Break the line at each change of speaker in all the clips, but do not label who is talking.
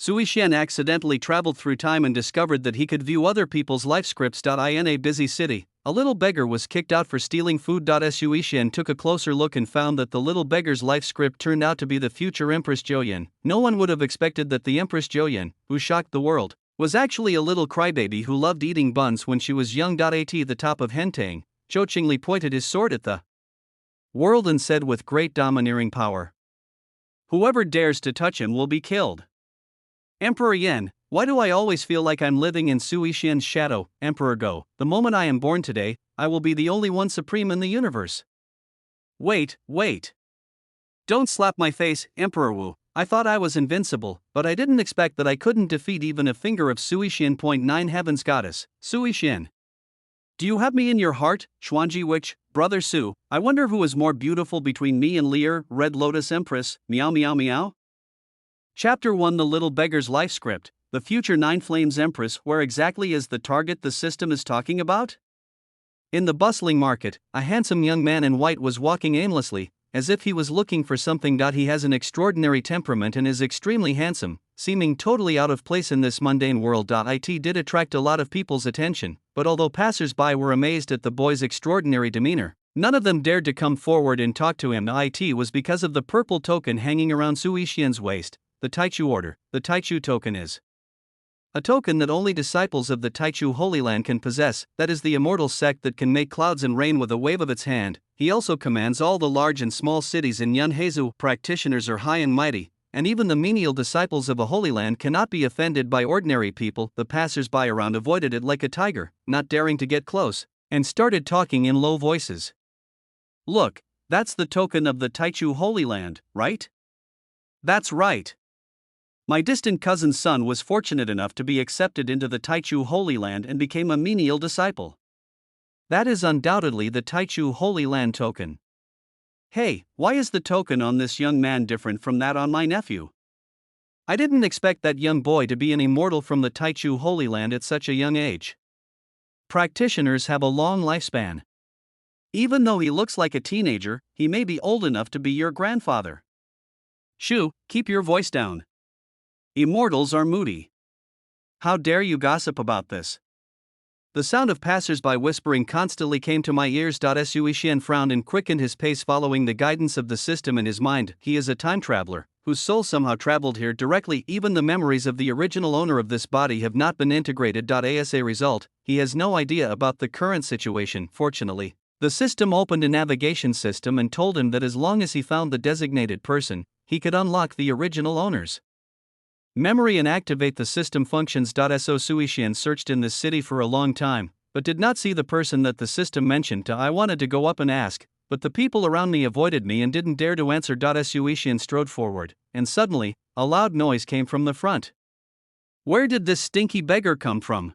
Sui Xian accidentally traveled through time and discovered that he could view other people's life scripts. In a busy city, a little beggar was kicked out for stealing food. Sui Xian took a closer look and found that the little beggar's life script turned out to be the future Empress Joyin. No one would have expected that the Empress Joyin, who shocked the world, was actually a little crybaby who loved eating buns when she was young. At the top of Hentang, Zhou Qingli pointed his sword at the world and said with great domineering power, "Whoever dares to touch him will be killed." Emperor Yan, why do I always feel like I'm living in Sui Xian's shadow? Emperor Go, the moment I am born today, I will be the only one supreme in the universe. Wait. Don't slap my face, Emperor Wu. I thought I was invincible, but I didn't expect that I couldn't defeat even a finger of Sui Xian. 9 Heaven's Goddess, Sui Xian. Do you have me in your heart, Xuanji Witch, Brother Su? I wonder who is more beautiful between me and Lear, Red Lotus Empress, meow meow meow? Chapter 1 The Little Beggar's Life Script, the future Nine Flames Empress. Where exactly is the target the system is talking about? In the bustling market, a handsome young man in white was walking aimlessly, as if he was looking for something. He has an extraordinary temperament and is extremely handsome, seeming totally out of place in this mundane world. It did attract a lot of people's attention, but although passers-by were amazed at the boy's extraordinary demeanor, none of them dared to come forward and talk to him. It was because of the purple token hanging around Sui Xian's waist. The Taichu Order. The Taichu token is a token that only disciples of the Taichu Holy Land can possess, that is the immortal sect that can make clouds and rain with a wave of its hand. He also commands all the large and small cities in Yunheizu. Practitioners are high and mighty, and even the menial disciples of a Holy Land cannot be offended by ordinary people. The passers-by around avoided it like a tiger, not daring to get close, and started talking in low voices. Look, that's the token of the Taichu Holy Land, right? That's right. My distant cousin's son was fortunate enough to be accepted into the Taichu Holy Land and became a menial disciple. That is undoubtedly the Taichu Holy Land token. Hey, why is the token on this young man different from that on my nephew? I didn't expect that young boy to be an immortal from the Taichu Holy Land at such a young age. Practitioners have a long lifespan. Even though he looks like a teenager, he may be old enough to be your grandfather. Shu, keep your voice down. Immortals are moody. How dare you gossip about this? The sound of passers-by whispering constantly came to my ears. Sui Xian frowned and quickened his pace, following the guidance of the system in his mind. He is a time traveler, whose soul somehow traveled here directly. Even the memories of the original owner of this body have not been integrated. As a result, he has no idea about the current situation. Fortunately, the system opened a navigation system and told him that as long as he found the designated person, he could unlock the original owners memory and activate the system functions. Sui Xian searched in this city for a long time, but did not see the person that the system mentioned. I wanted to go up and ask, but the people around me avoided me and didn't dare to answer. Sui Xian strode forward, and suddenly, a loud noise came from the front. Where did this stinky beggar come from?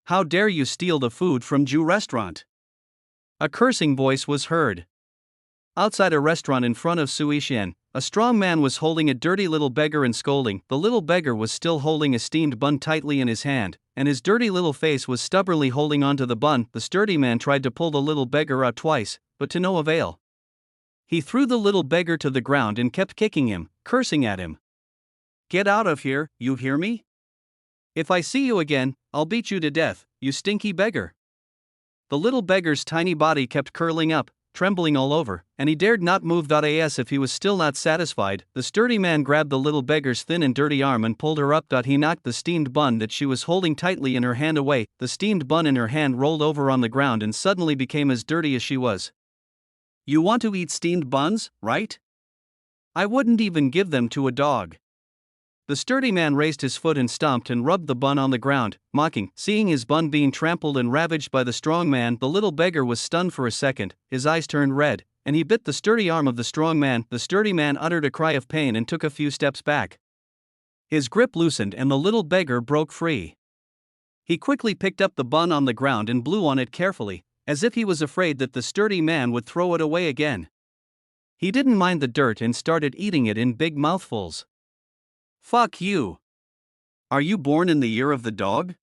How dare you steal the food from Ju restaurant? A cursing voice was heard. Outside a restaurant in front of Sui Xian, a strong man was holding a dirty little beggar and scolding. The little beggar was still holding a steamed bun tightly in his hand, and his dirty little face was stubbornly holding onto the bun. The sturdy man tried to pull the little beggar out twice, but to no avail. He threw the little beggar to the ground and kept kicking him, cursing at him. Get out of here, you hear me? If I see you again, I'll beat you to death, you stinky beggar. The little beggar's tiny body kept curling up, trembling all over, and he dared not move. As if he was still not satisfied, the sturdy man grabbed the little beggar's thin and dirty arm and pulled her up. He knocked the steamed bun that she was holding tightly in her hand away. The steamed bun in her hand rolled over on the ground and suddenly became as dirty as she was. You want to eat steamed buns, right? I wouldn't even give them to a dog. The sturdy man raised his foot and stomped and rubbed the bun on the ground, mocking. Seeing his bun being trampled and ravaged by the strong man, the little beggar was stunned for a second, his eyes turned red, and he bit the sturdy arm of the strong man. The sturdy man uttered a cry of pain and took a few steps back. His grip loosened and the little beggar broke free. He quickly picked up the bun on the ground and blew on it carefully, as if he was afraid that the sturdy man would throw it away again. He didn't mind the dirt and started eating it in big mouthfuls. Fuck you. Are you born in the year of the dog?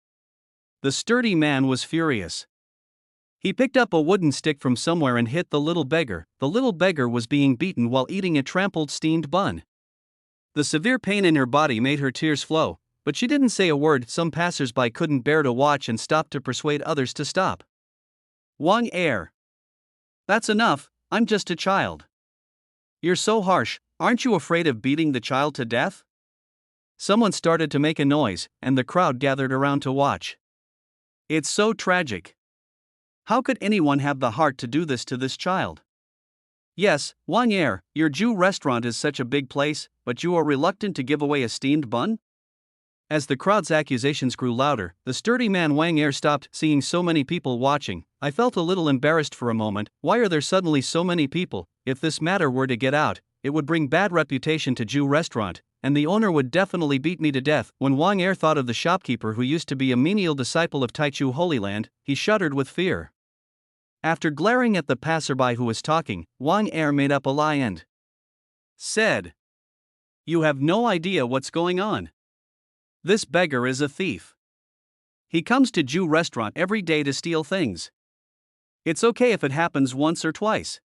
The sturdy man was furious. He picked up a wooden stick from somewhere and hit the little beggar. The little beggar was being beaten while eating a trampled steamed bun. The severe pain in her body made her tears flow, but she didn't say a word. Some passersby couldn't bear to watch and stopped to persuade others to stop. Wang Er. That's enough, I'm just a child. You're so harsh, aren't you afraid of beating the child to death? Someone started to make a noise, and the crowd gathered around to watch. It's so tragic. How could anyone have the heart to do this to this child? Yes, Wang Er, your Jew restaurant is such a big place, but you are reluctant to give away a steamed bun? As the crowd's accusations grew louder, the sturdy man Wang Er stopped. Seeing so many people watching, I felt a little embarrassed for a moment. Why are there suddenly so many people? If this matter were to get out, it would bring bad reputation to Jew restaurant, and the owner would definitely beat me to death. When Wang Er thought of the shopkeeper who used to be a menial disciple of Taichu Holy Land, he shuddered with fear. After glaring at the passerby who was talking, Wang Er made up a lie and said, "You have no idea what's going on. This beggar is a thief. He comes to Jew restaurant every day to steal things. It's okay if it happens once or twice.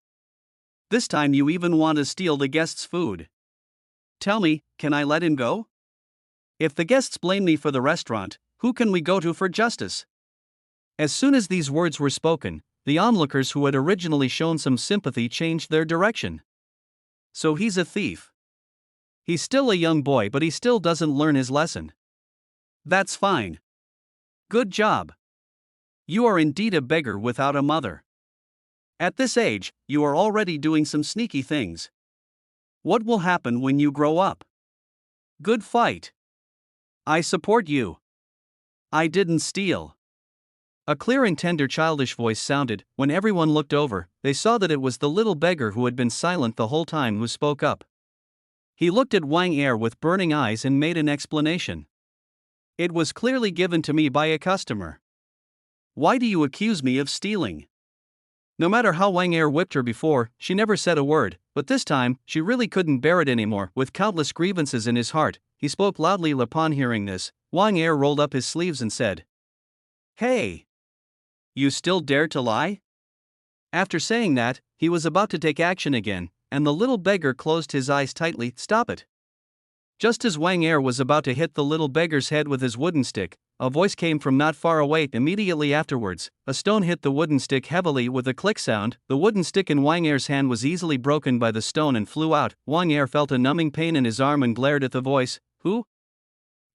This time you even want to steal the guests' food. Tell me, can I let him go? If the guests blame me for the restaurant, who can we go to for justice?" As soon as these words were spoken, the onlookers who had originally shown some sympathy changed their direction. So he's a thief. He's still a young boy, but he still doesn't learn his lesson. That's fine. Good job. You are indeed a beggar without a mother. At this age, you are already doing some sneaky things. What will happen when you grow up? Good fight. I support you. I didn't steal. A clear and tender childish voice sounded. When everyone looked over, they saw that it was the little beggar who had been silent the whole time who spoke up. He looked at Wang Er with burning eyes and made an explanation. It was clearly given to me by a customer. Why do you accuse me of stealing? No matter how Wang Er whipped her before, she never said a word, but this time, she really couldn't bear it anymore. With countless grievances in his heart, he spoke loudly. Upon hearing this, Wang Er rolled up his sleeves and said, "Hey! You still dare to lie?" After saying that, he was about to take action again, and the little beggar closed his eyes tightly. "Stop it." Just as Wang Er was about to hit the little beggar's head with his wooden stick, a voice came from not far away. Immediately afterwards, a stone hit the wooden stick heavily with a click sound. The wooden stick in Wang Er's hand was easily broken by the stone and flew out. Wang Er felt a numbing pain in his arm and glared at the voice. "Who?"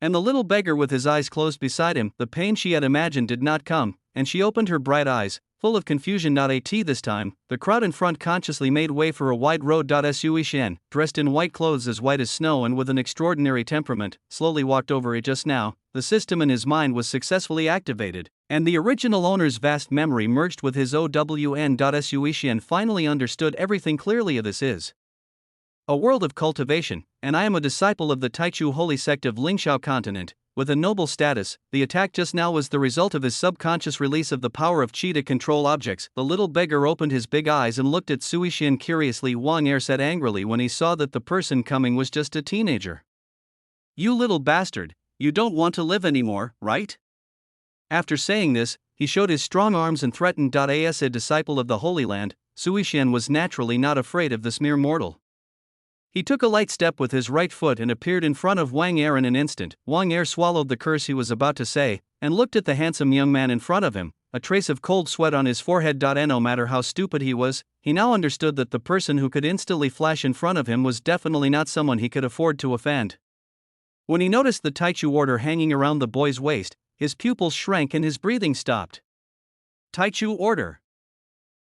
And the little beggar with his eyes closed beside him. The pain she had imagined did not come, and she opened her bright eyes, full of confusion. Not at this time, the crowd in front consciously made way for a wide road. Sui Shen, dressed in white clothes as white as snow and with an extraordinary temperament, slowly walked over. It just now, the system in his mind was successfully activated, and the original owner's vast memory merged with his own. Sui Shen finally understood everything clearly. This is a world of cultivation, and I am a disciple of the Taichu holy sect of Lingxiao continent. With a noble status, the attack just now was the result of his subconscious release of the power of qi to control objects. The little beggar opened his big eyes and looked at Sui Shen curiously. Wang Er said angrily when he saw that the person coming was just a teenager. "You little bastard, you don't want to live anymore, right?" After saying this, he showed his strong arms and threatened. As a disciple of the Holy Land, Sui Shen was naturally not afraid of this mere mortal. He took a light step with his right foot and appeared in front of Wang Er in an instant. Wang Er swallowed the curse he was about to say, and looked at the handsome young man in front of him, a trace of cold sweat on his forehead. No matter how stupid he was, he now understood that the person who could instantly flash in front of him was definitely not someone he could afford to offend. When he noticed the Taichu order hanging around the boy's waist, his pupils shrank and his breathing stopped. Taichu order.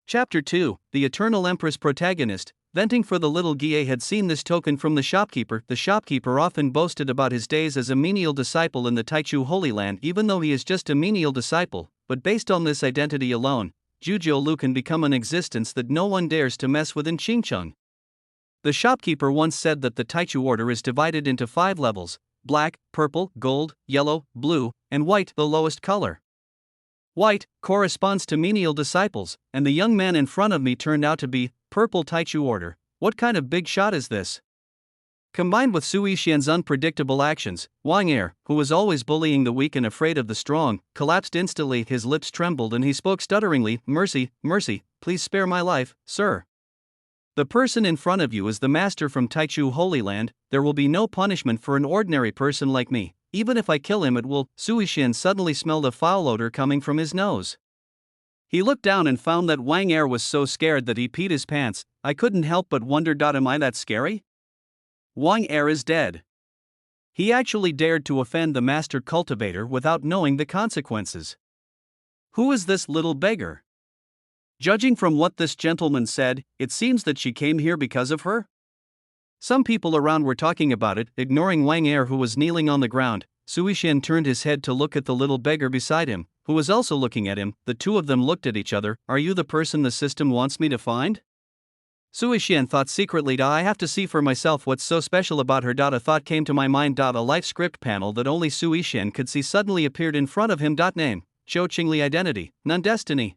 Chapter 2, The Eternal Empress protagonist. Venting for the little Guille had seen this token from the shopkeeper. The shopkeeper often boasted about his days as a menial disciple in the Taichu Holy Land, even though he is just a menial disciple, but based on this identity alone, Jujiu Lu can become an existence that no one dares to mess with in Qingcheng. The shopkeeper once said that the Taichu order is divided into 5 levels: black, purple, gold, yellow, blue, and white, the lowest color. White corresponds to menial disciples, and the young man in front of me turned out to be purple Taichu order. What kind of big shot is this? Combined with Sui Shen's unpredictable actions, Wang Er, who was always bullying the weak and afraid of the strong, collapsed instantly. His lips trembled and he spoke stutteringly, "Mercy, mercy, please spare my life, sir." The person in front of you is the master from Taichu Holy Land. There will be no punishment for an ordinary person like me. Even if I kill him, it will. Suishin suddenly smelled a foul odor coming from his nose. He looked down and found that Wang Er was so scared that he peed his pants. I couldn't help but wonder, am I that scary? Wang Er is dead. He actually dared to offend the master cultivator without knowing the consequences. Who is this little beggar? Judging from what this gentleman said, it seems that she came here because of her. Some people around were talking about it, ignoring Wang Er, who was kneeling on the ground. Suishin turned his head to look at the little beggar beside him, who was also looking at him. The two of them looked at each other. Are you the person the system wants me to find? Suishin thought secretly, I have to see for myself what's so special about her. A thought came to my mind. A life script panel that only Suishin could see suddenly appeared in front of him. Name: Zhou Qingli. Identity: None. Destiny: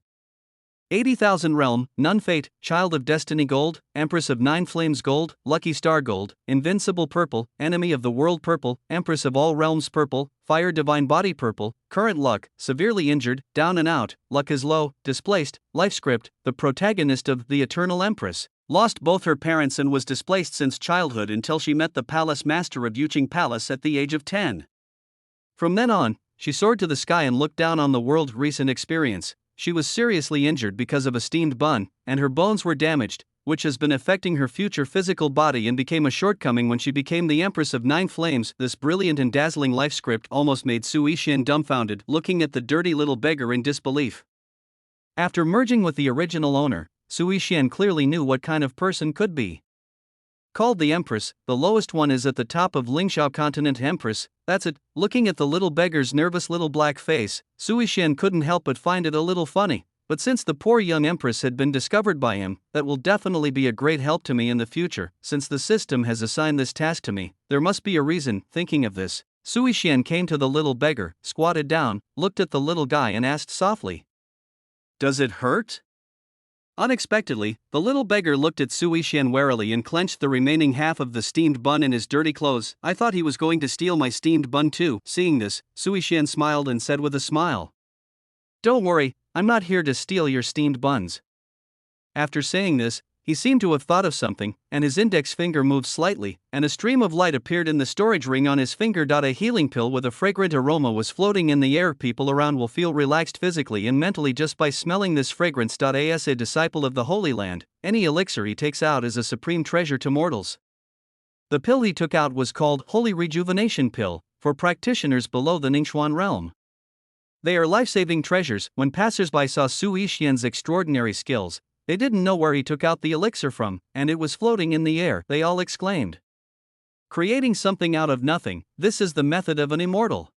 80,000. Realm: None. Fate: Child of Destiny. Gold: Empress of 9 Flames. Gold: Lucky Star. Gold: Invincible. Purple: Enemy of the World. Purple: Empress of all realms. Purple: Fire. Divine Body. Purple: Current luck: Severely injured, down and out, luck is low, displaced. Life script: the protagonist of The Eternal Empress lost both her parents and was displaced since childhood until she met the palace master of Yuqing Palace at the age of 10. From then on, she soared to the sky and looked down on the world's recent experience. She was seriously injured because of a steamed bun, and her bones were damaged, which has been affecting her future physical body and became a shortcoming when she became the Empress of 9 Flames. This brilliant and dazzling life script almost made Suishin dumbfounded, looking at the dirty little beggar in disbelief. After merging with the original owner, Suishin clearly knew what kind of person could be. Called the Empress, the lowest one is at the top of Lingxiao continent. Empress, that's it. Looking at the little beggar's nervous little black face, Suishin couldn't help but find it a little funny. But since the poor young Empress had been discovered by him, that will definitely be a great help to me in the future. Since the system has assigned this task to me, there must be a reason. Thinking of this, Suishin came to the little beggar, squatted down, looked at the little guy and asked softly, "Does it hurt?" Unexpectedly, the little beggar looked at Suishin warily and clenched the remaining half of the steamed bun in his dirty clothes. I thought he was going to steal my steamed bun too. Seeing this, Suishin smiled and said with a smile, "Don't worry, I'm not here to steal your steamed buns." After saying this, he seemed to have thought of something, and his index finger moved slightly, and a stream of light appeared in the storage ring on his finger. A healing pill with a fragrant aroma was floating in the air. People around will feel relaxed physically and mentally just by smelling this fragrance. As a disciple of the Holy Land, any elixir he takes out is a supreme treasure to mortals. The pill he took out was called Holy Rejuvenation Pill, for practitioners below the Ningxuan realm. They are life-saving treasures. When passersby saw Suishin's extraordinary skills, they didn't know where he took out the elixir from, and it was floating in the air. They all exclaimed, "Creating something out of nothing, this is the method of an immortal."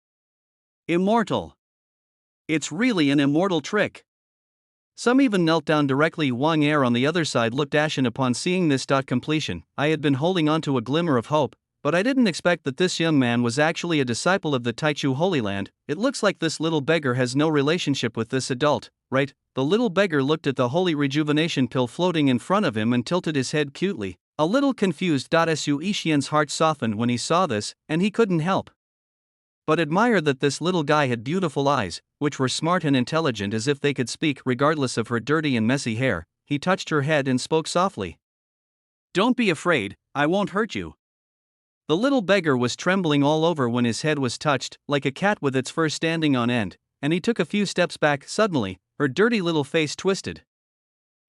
Immortal. It's really an immortal trick. Some even knelt down directly. Wang Er on the other side looked ashen upon seeing this. Completion. I had been holding on to a glimmer of hope, but I didn't expect that this young man was actually a disciple of the Taichu Holy Land. It looks like this little beggar has no relationship with this adult, right? The little beggar looked at the Holy Rejuvenation Pill floating in front of him and tilted his head cutely, a little confused. Suishien's heart softened when he saw this, and he couldn't help but admire that this little guy had beautiful eyes, which were smart and intelligent as if they could speak regardless of her dirty and messy hair. He touched her head and spoke softly. "Don't be afraid, I won't hurt you." The little beggar was trembling all over when his head was touched, like a cat with its fur standing on end, and he took a few steps back. Suddenly, her dirty little face twisted.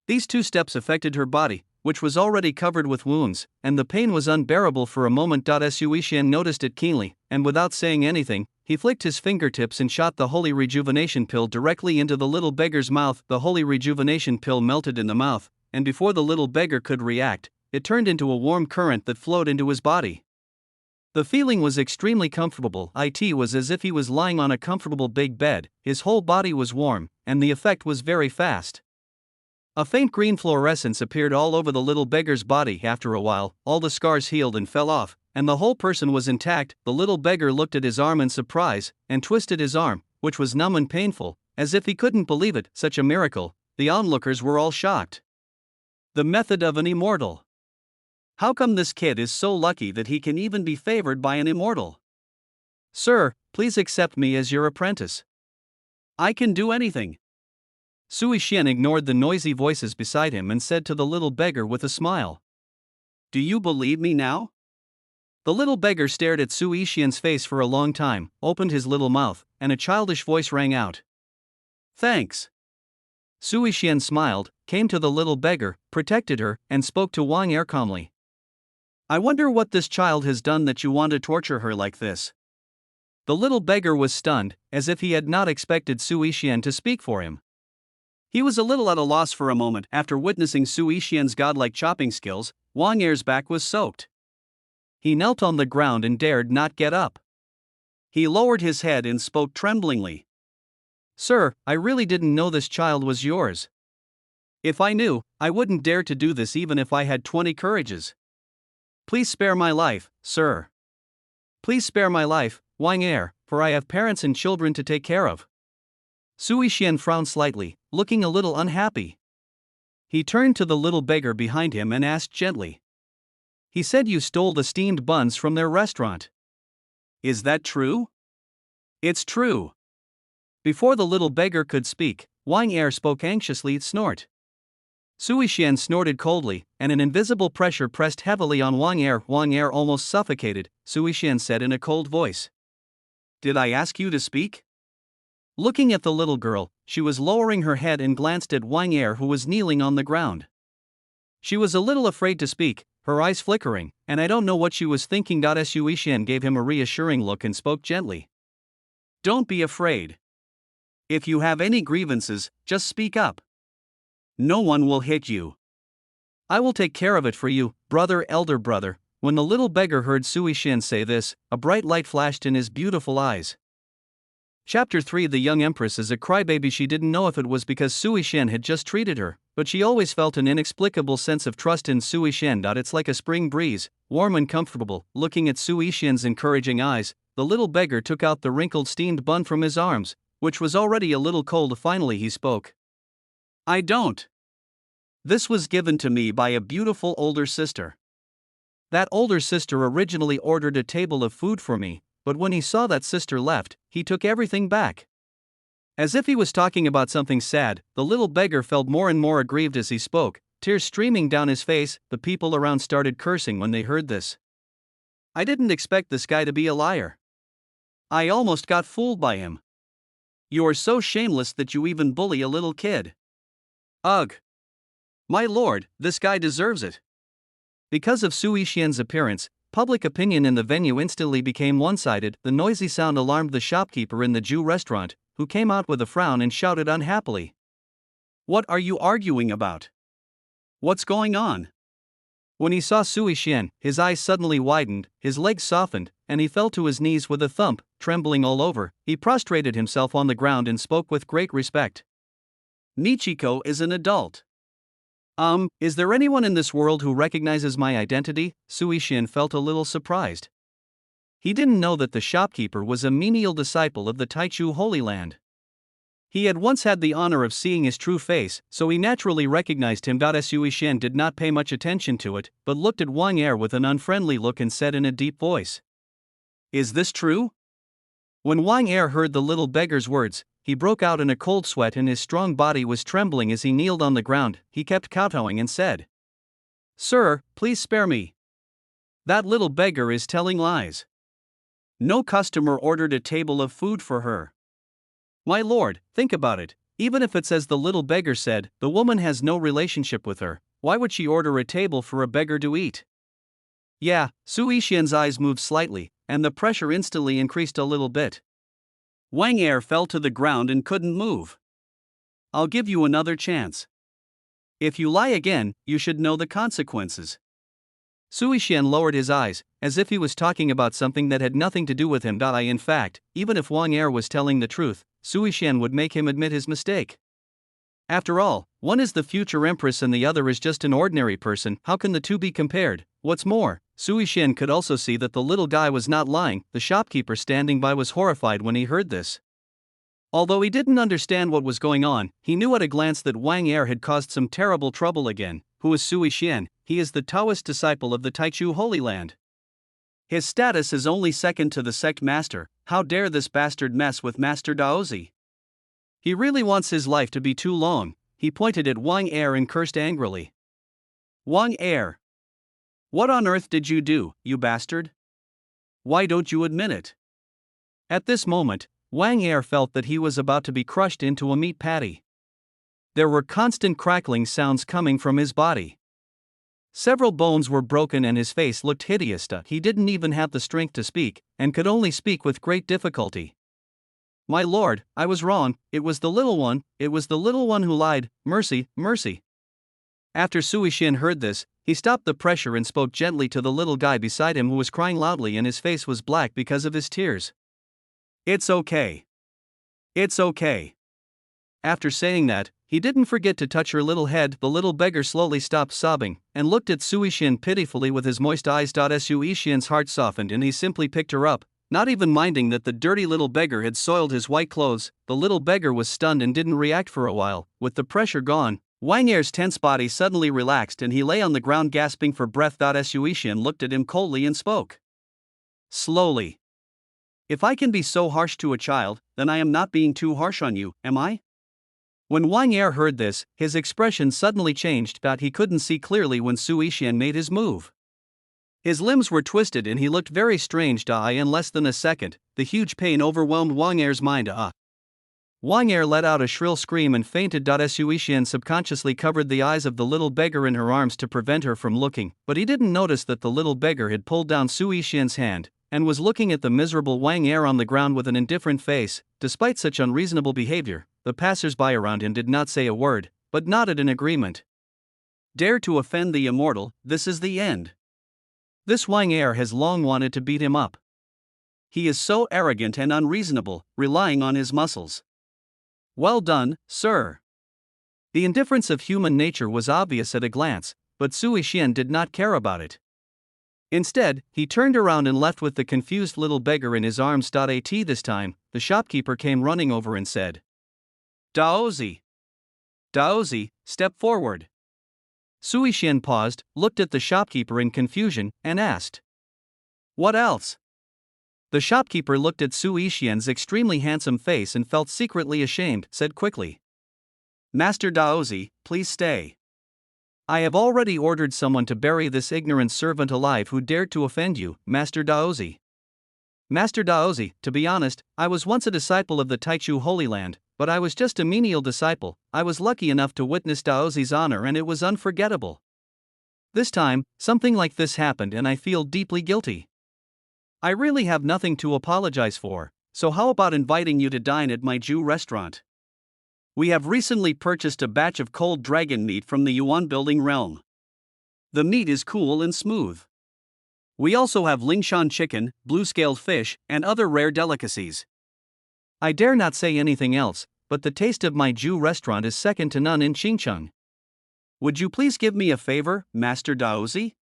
These 2 steps affected her body, which was already covered with wounds, and the pain was unbearable for a moment. Suishin noticed it keenly, and without saying anything, he flicked his fingertips and shot the Holy Rejuvenation Pill directly into the little beggar's mouth. The Holy Rejuvenation Pill melted in the mouth, and before the little beggar could react, it turned into a warm current that flowed into his body. The feeling was extremely comfortable. It was as if he was lying on a comfortable big bed. His whole body was warm, and the effect was very fast. A faint green fluorescence appeared all over the little beggar's body. After a while, all the scars healed and fell off, and the whole person was intact. The little beggar looked at his arm in surprise, and twisted his arm, which was numb and painful, as if he couldn't believe it. Such a miracle. The onlookers were all shocked. The method of an immortal. How come this kid is so lucky that he can even be favored by an immortal? "Sir, please accept me as your apprentice. I can do anything." Sui Xian ignored the noisy voices beside him and said to the little beggar with a smile, "Do you believe me now?" The little beggar stared at Sui Xian's face for a long time, opened his little mouth, and a childish voice rang out, "Thanks." Sui Xian smiled, came to the little beggar, protected her, and spoke to Wang Er calmly. "I wonder what this child has done that you want to torture her like this." The little beggar was stunned, as if he had not expected Sui Xian to speak for him. He was a little at a loss for a moment. After witnessing Sui Xian's godlike chopping skills, Wang Er's back was soaked. He knelt on the ground and dared not get up. He lowered his head and spoke tremblingly. "Sir, I really didn't know this child was yours. If I knew, I wouldn't dare to do this even if I had 20 courages. Please spare my life, sir. Please spare my life, Wang Er, for I have parents and children to take care of." Sui Xian frowned slightly, looking a little unhappy. He turned to the little beggar behind him and asked gently. "He said you stole the steamed buns from their restaurant. Is that true?" "It's true." Before the little beggar could speak, Wang Er spoke anxiously. Snort. Sui Xian snorted coldly, and an invisible pressure pressed heavily on Wang Er. Wang Er almost suffocated. Sui Xian said in a cold voice, "Did I ask you to speak?" Looking at the little girl, she was lowering her head and glanced at Wang Er, who was kneeling on the ground. She was a little afraid to speak, her eyes flickering, and I don't know what she was thinking. Sui Xian gave him a reassuring look and spoke gently. "Don't be afraid. If you have any grievances, just speak up. No one will hit you. I will take care of it for you, brother, elder brother." When the little beggar heard Sui Xian say this, a bright light flashed in his beautiful eyes. Chapter 3. The young Empress is a crybaby. She didn't know if it was because Sui Xian had just treated her, but she always felt an inexplicable sense of trust in Sui Xian. It's like a spring breeze, warm and comfortable. Looking at Sui Xian's encouraging eyes, the little beggar took out the wrinkled steamed bun from his arms, which was already a little cold. Finally he spoke. "I don't. This was given to me by a beautiful older sister. That older sister originally ordered a table of food for me, but when he saw that sister left, he took everything back." As if he was talking about something sad, the little beggar felt more and more aggrieved as he spoke, tears streaming down his face. The people around started cursing when they heard this. "I didn't expect this guy to be a liar. I almost got fooled by him. You're so shameless that you even bully a little kid. Ugh. My lord, this guy deserves it." Because of Sui Xian's appearance, public opinion in the venue instantly became one-sided. The noisy sound alarmed the shopkeeper in the Jew restaurant, who came out with a frown and shouted unhappily, "What are you arguing about? What's going on?" When he saw Sui Xian, his eyes suddenly widened, his legs softened, and he fell to his knees with a thump. Trembling all over, he prostrated himself on the ground and spoke with great respect. "Michiko is an adult. Is there anyone in this world who recognizes my identity?" Sui Xian felt a little surprised. He didn't know that the shopkeeper was a menial disciple of the Taichu Holy Land. He had once had the honor of seeing his true face, so he naturally recognized him. Sui Xian did not pay much attention to it, but looked at Wang Er with an unfriendly look and said in a deep voice, "Is this true?" When Wang Er heard the little beggar's words, he broke out in a cold sweat and his strong body was trembling as he kneeled on the ground. He kept kowtowing and said, "Sir, please spare me. That little beggar is telling lies. No customer ordered a table of food for her. My lord, think about it. Even if it's as the little beggar said, the woman has no relationship with her. Why would she order a table for a beggar to eat?" Yeah, Sui Xian's eyes moved slightly, and the pressure instantly increased a little bit. Wang Er fell to the ground and couldn't move. "I'll give you another chance. If you lie again, you should know the consequences." Sui Xian lowered his eyes, as if he was talking about something that had nothing to do with him. In fact, even if Wang Er was telling the truth, Sui Xian would make him admit his mistake. After all, one is the future empress and the other is just an ordinary person. How can the two be compared? What's more, Sui Xian could also see that the little guy was not lying. The shopkeeper standing by was horrified when he heard this. Although he didn't understand what was going on, he knew at a glance that Wang Er had caused some terrible trouble again. Who is Sui Xian? He is the Taoist disciple of the Taichu Holy Land. His status is only second to the sect master. How dare this bastard mess with Master Daozi? He really wants his life to be too long. He pointed at Wang Er and cursed angrily. Wang Er! What on earth did you do, you bastard? Why don't you admit it? At this moment, Wang Er felt that he was about to be crushed into a meat patty. There were constant crackling sounds coming from his body. Several bones were broken and his face looked hideous. He didn't even have the strength to speak, and could only speak with great difficulty. My lord, I was wrong, it was the little one who lied, mercy, mercy. After Sui Shin heard this, he stopped the pressure and spoke gently to the little guy beside him who was crying loudly and his face was black because of his tears. It's okay. It's okay. After saying that, he didn't forget to touch her little head. The little beggar slowly stopped sobbing, and looked at Sui Shin pitifully with his moist eyes. Sui Shin's heart softened and he simply picked her up, not even minding that the dirty little beggar had soiled his white clothes. The little beggar was stunned and didn't react for a while. With the pressure gone, Wang Er's tense body suddenly relaxed and he lay on the ground gasping for breath. Sui Shin looked at him coldly and spoke slowly. If I can be so harsh to a child, then I am not being too harsh on you, am I? When Wang Er heard this, his expression suddenly changed. He couldn't see clearly when Sui Shin made his move. His limbs were twisted and he looked very strange. In less than a second, the huge pain overwhelmed Wang Er's mind. Wang Er let out a shrill scream and fainted. Sui Shin subconsciously covered the eyes of the little beggar in her arms to prevent her from looking, but he didn't notice that the little beggar had pulled down Sui Shin's hand, and was looking at the miserable Wang Er on the ground with an indifferent face. Despite such unreasonable behavior, the passers-by around him did not say a word, but nodded in agreement. Dare to offend the immortal, this is the end. This Wang Er has long wanted to beat him up. He is so arrogant and unreasonable, relying on his muscles. Well done, sir. The indifference of human nature was obvious at a glance, but Sui Shin did not care about it. Instead, he turned around and left with the confused little beggar in his arms. This time, the shopkeeper came running over and said, Daozi! Daozi, step forward. Sui Shin paused, looked at the shopkeeper in confusion, and asked, What else? The shopkeeper looked at Sui Shin's extremely handsome face and felt secretly ashamed, said quickly, Master Daozi, please stay. I have already ordered someone to bury this ignorant servant alive who dared to offend you, Master Daozi. Master Daozi, to be honest, I was once a disciple of the Taichu Holy Land, but I was just a menial disciple. I was lucky enough to witness Daozi's honor and it was unforgettable. This time, something like this happened and I feel deeply guilty. I really have nothing to apologize for, so how about inviting you to dine at my Jew restaurant? We have recently purchased a batch of cold dragon meat from the Yuan building realm. The meat is cool and smooth. We also have Lingshan chicken, blue-scaled fish, and other rare delicacies. I dare not say anything else, but the taste of my Jew restaurant is second to none in Xinjiang. Would you please give me a favor, Master Daozi?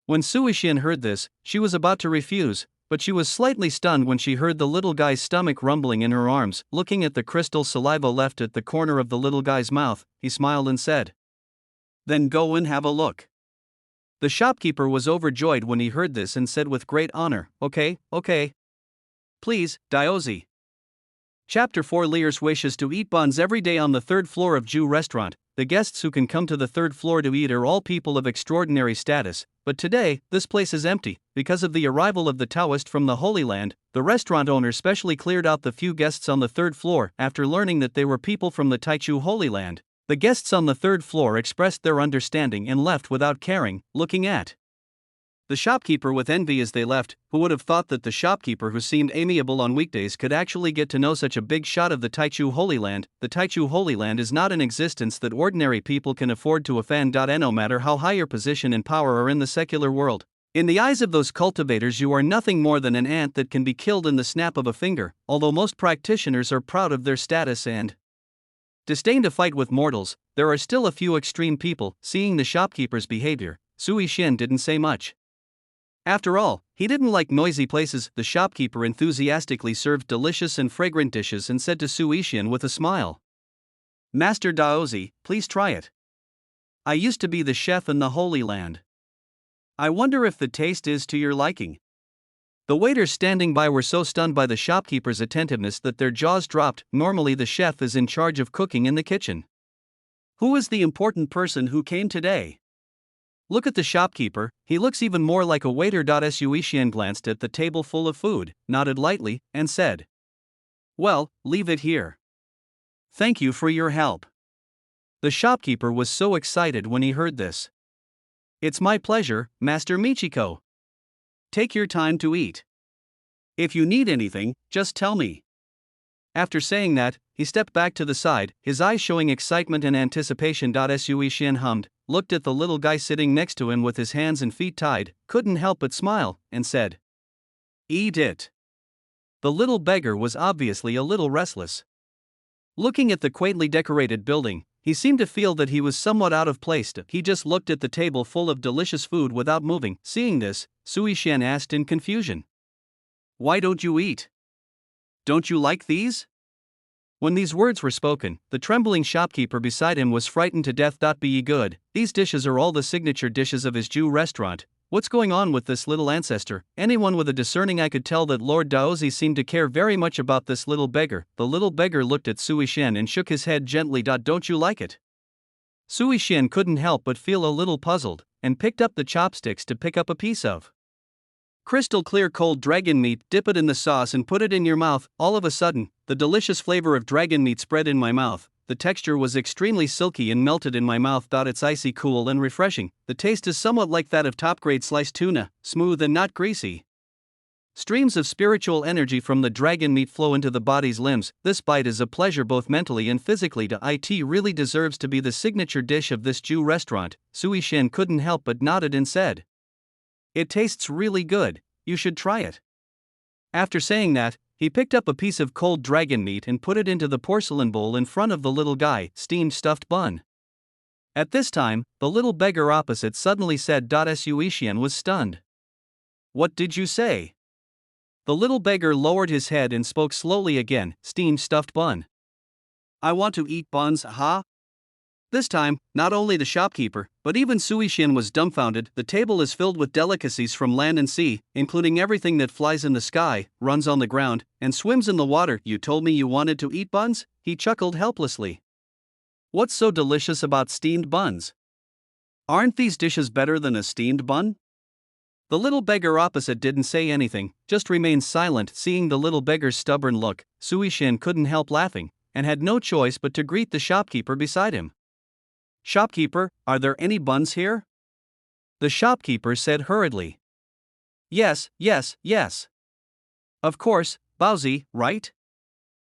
When Sui Shin heard this, she was about to refuse, but she was slightly stunned when she heard the little guy's stomach rumbling in her arms. Looking at the crystal saliva left at the corner of the little guy's mouth, he smiled and said, Then go and have a look. The shopkeeper was overjoyed when he heard this and said with great honor, Okay. Please, Daozi. Chapter 4 Lears wishes to eat buns every day on the third floor of Jew restaurant. The guests who can come to the third floor to eat are all people of extraordinary status, but today, this place is empty. Because of the arrival of the Taoist from the Holy Land, the restaurant owner specially cleared out the few guests on the third floor. After learning that they were people from the Taichu Holy Land, the guests on the third floor expressed their understanding and left without caring, looking at the shopkeeper with envy as they left. Who would have thought that the shopkeeper who seemed amiable on weekdays could actually get to know such a big shot of the Taichu Holy Land? The Taichu Holy Land is not an existence that ordinary people can afford to offend. No matter how high your position and power are in the secular world, in the eyes of those cultivators you are nothing more than an ant that can be killed in the snap of a finger. Although most practitioners are proud of their status and disdain to fight with mortals, there are still a few extreme people. Seeing the shopkeeper's behavior, Sui Shin didn't say much. After all, he didn't like noisy places. The shopkeeper enthusiastically served delicious and fragrant dishes and said to Sui Shin with a smile, Master Daozi, please try it. I used to be the chef in the Holy Land. I wonder if the taste is to your liking. The waiters standing by were so stunned by the shopkeeper's attentiveness that their jaws dropped. Normally, the chef is in charge of cooking in the kitchen. Who is the important person who came today? Look at the shopkeeper, he looks even more like a waiter. Suishan glanced at the table full of food, nodded lightly, and said, "Well, leave it here. Thank you for your help." The shopkeeper was so excited when he heard this. "It's my pleasure, Master Michiko. Take your time to eat. If you need anything, just tell me." After saying that, he stepped back to the side, his eyes showing excitement and anticipation. Suishan hummed, looked at the little guy sitting next to him with his hands and feet tied, couldn't help but smile, and said, "Eat it." The little beggar was obviously a little restless. Looking at the quaintly decorated building, he seemed to feel that he was somewhat out of place. He just looked at the table full of delicious food without moving. Seeing this, Suishan asked in confusion, "Why don't you eat? Don't you like these?" When these words were spoken, the trembling shopkeeper beside him was frightened to death. "Be ye good, these dishes are all the signature dishes of his Jew restaurant. What's going on with this little ancestor?" Anyone with a discerning eye could tell that Lord Daozi seemed to care very much about this little beggar. The little beggar looked at Suishan and shook his head gently. "Don't you like it?" Suishan couldn't help but feel a little puzzled, and picked up the chopsticks to pick up a piece of crystal clear cold dragon meat. "Dip it in the sauce and put it in your mouth." All of a sudden, the delicious flavor of dragon meat spread in my mouth. The texture was extremely silky and melted in my mouth. It's icy cool and refreshing. The taste is somewhat like that of top-grade sliced tuna, smooth and not greasy. Streams of spiritual energy from the dragon meat flow into the body's limbs. This bite is a pleasure both mentally and physically. It really deserves to be the signature dish of this Jew restaurant. Suishan couldn't help but nodded and said, "It tastes really good, you should try it." After saying that, he picked up a piece of cold dragon meat and put it into the porcelain bowl in front of the little guy, steamed stuffed bun. At this time, the little beggar opposite suddenly said. Suishan was stunned. "What did you say?" The little beggar lowered his head and spoke slowly again. "Steamed stuffed bun. I want to eat buns, huh?" This time, not only the shopkeeper, but even Suishan was dumbfounded. The table is filled with delicacies from land and sea, including everything that flies in the sky, runs on the ground, and swims in the water. "You told me you wanted to eat buns?" He chuckled helplessly. "What's so delicious about steamed buns? Aren't these dishes better than a steamed bun?" The little beggar opposite didn't say anything, just remained silent. Seeing the little beggar's stubborn look, Suishan couldn't help laughing, and had no choice but to greet the shopkeeper beside him. "Shopkeeper, are there any buns here?" The shopkeeper said hurriedly. Yes. "Of course, Baozi, right?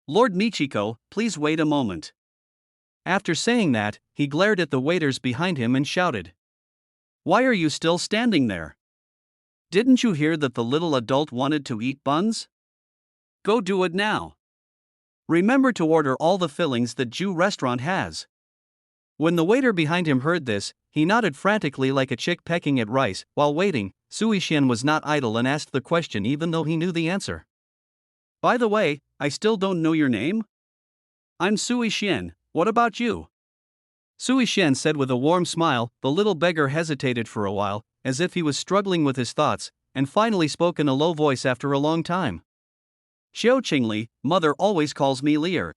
Lord Michiko, please wait a moment." After saying that, he glared at the waiters behind him and shouted, "Why are you still standing there? Didn't you hear that the little adult wanted to eat buns? Go do it now. Remember to order all the fillings that Jew restaurant has." When the waiter behind him heard this, he nodded frantically like a chick pecking at rice. While waiting, Suishan was not idle and asked the question even though he knew the answer. "By the way, I still don't know your name?" "I'm Suishan, what about you?" Suishan said with a warm smile. The little beggar hesitated for a while, as if he was struggling with his thoughts, and finally spoke in a low voice after a long time. "Xiao Qingli, mother always calls me Lear."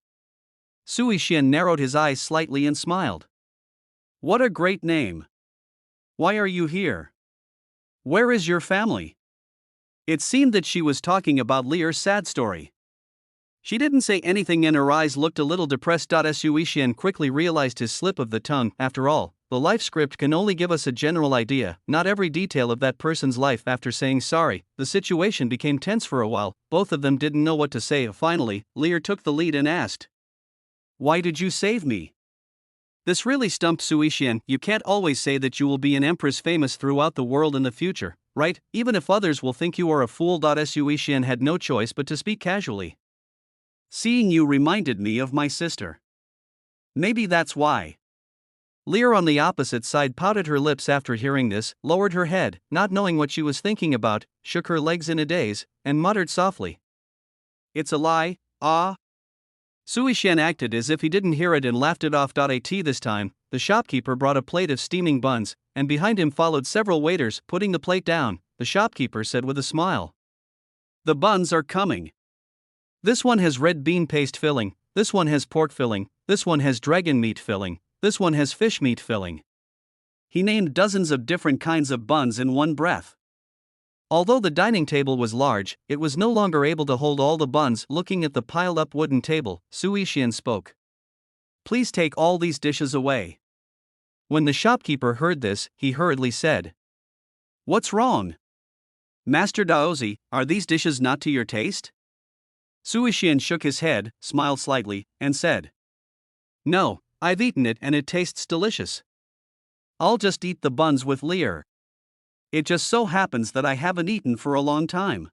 Suishan narrowed his eyes slightly and smiled. "What a great name. Why are you here? Where is your family?" It seemed that she was talking about Lear's sad story. She didn't say anything and her eyes looked a little depressed. Suishan quickly realized his slip of the tongue. After all, the life script can only give us a general idea, not every detail of that person's life. After saying sorry, the situation became tense for a while. Both of them didn't know what to say. Finally, Lear took the lead and asked, "Why did you save me?" This really stumped Suishan. You can't always say that you will be an empress famous throughout the world in the future, right? Even if others will think you are a fool. Suishan had no choice but to speak casually. "Seeing you reminded me of my sister. Maybe that's why." Lear on the opposite side pouted her lips after hearing this, lowered her head, not knowing what she was thinking about, shook her legs in a daze, and muttered softly, "It's a lie, ah." Suishan acted as if he didn't hear it and laughed it off. This time, the shopkeeper brought a plate of steaming buns, and behind him followed several waiters. Putting the plate down, the shopkeeper said with a smile, The buns are coming. This one has red bean paste filling, this one has pork filling, this one has dragon meat filling, this one has fish meat filling. He named dozens of different kinds of buns in one breath. Although the dining table was large, it was no longer able to hold all the buns. Looking at the piled-up wooden table, Su Yixian spoke. Please take all these dishes away. When the shopkeeper heard this, he hurriedly said. What's wrong? Master Daozi, are these dishes not to your taste? Su Yixian shook his head, smiled slightly, and said. No, I've eaten it and it tastes delicious. I'll just eat the buns with Lear. It just so happens that I haven't eaten for a long time.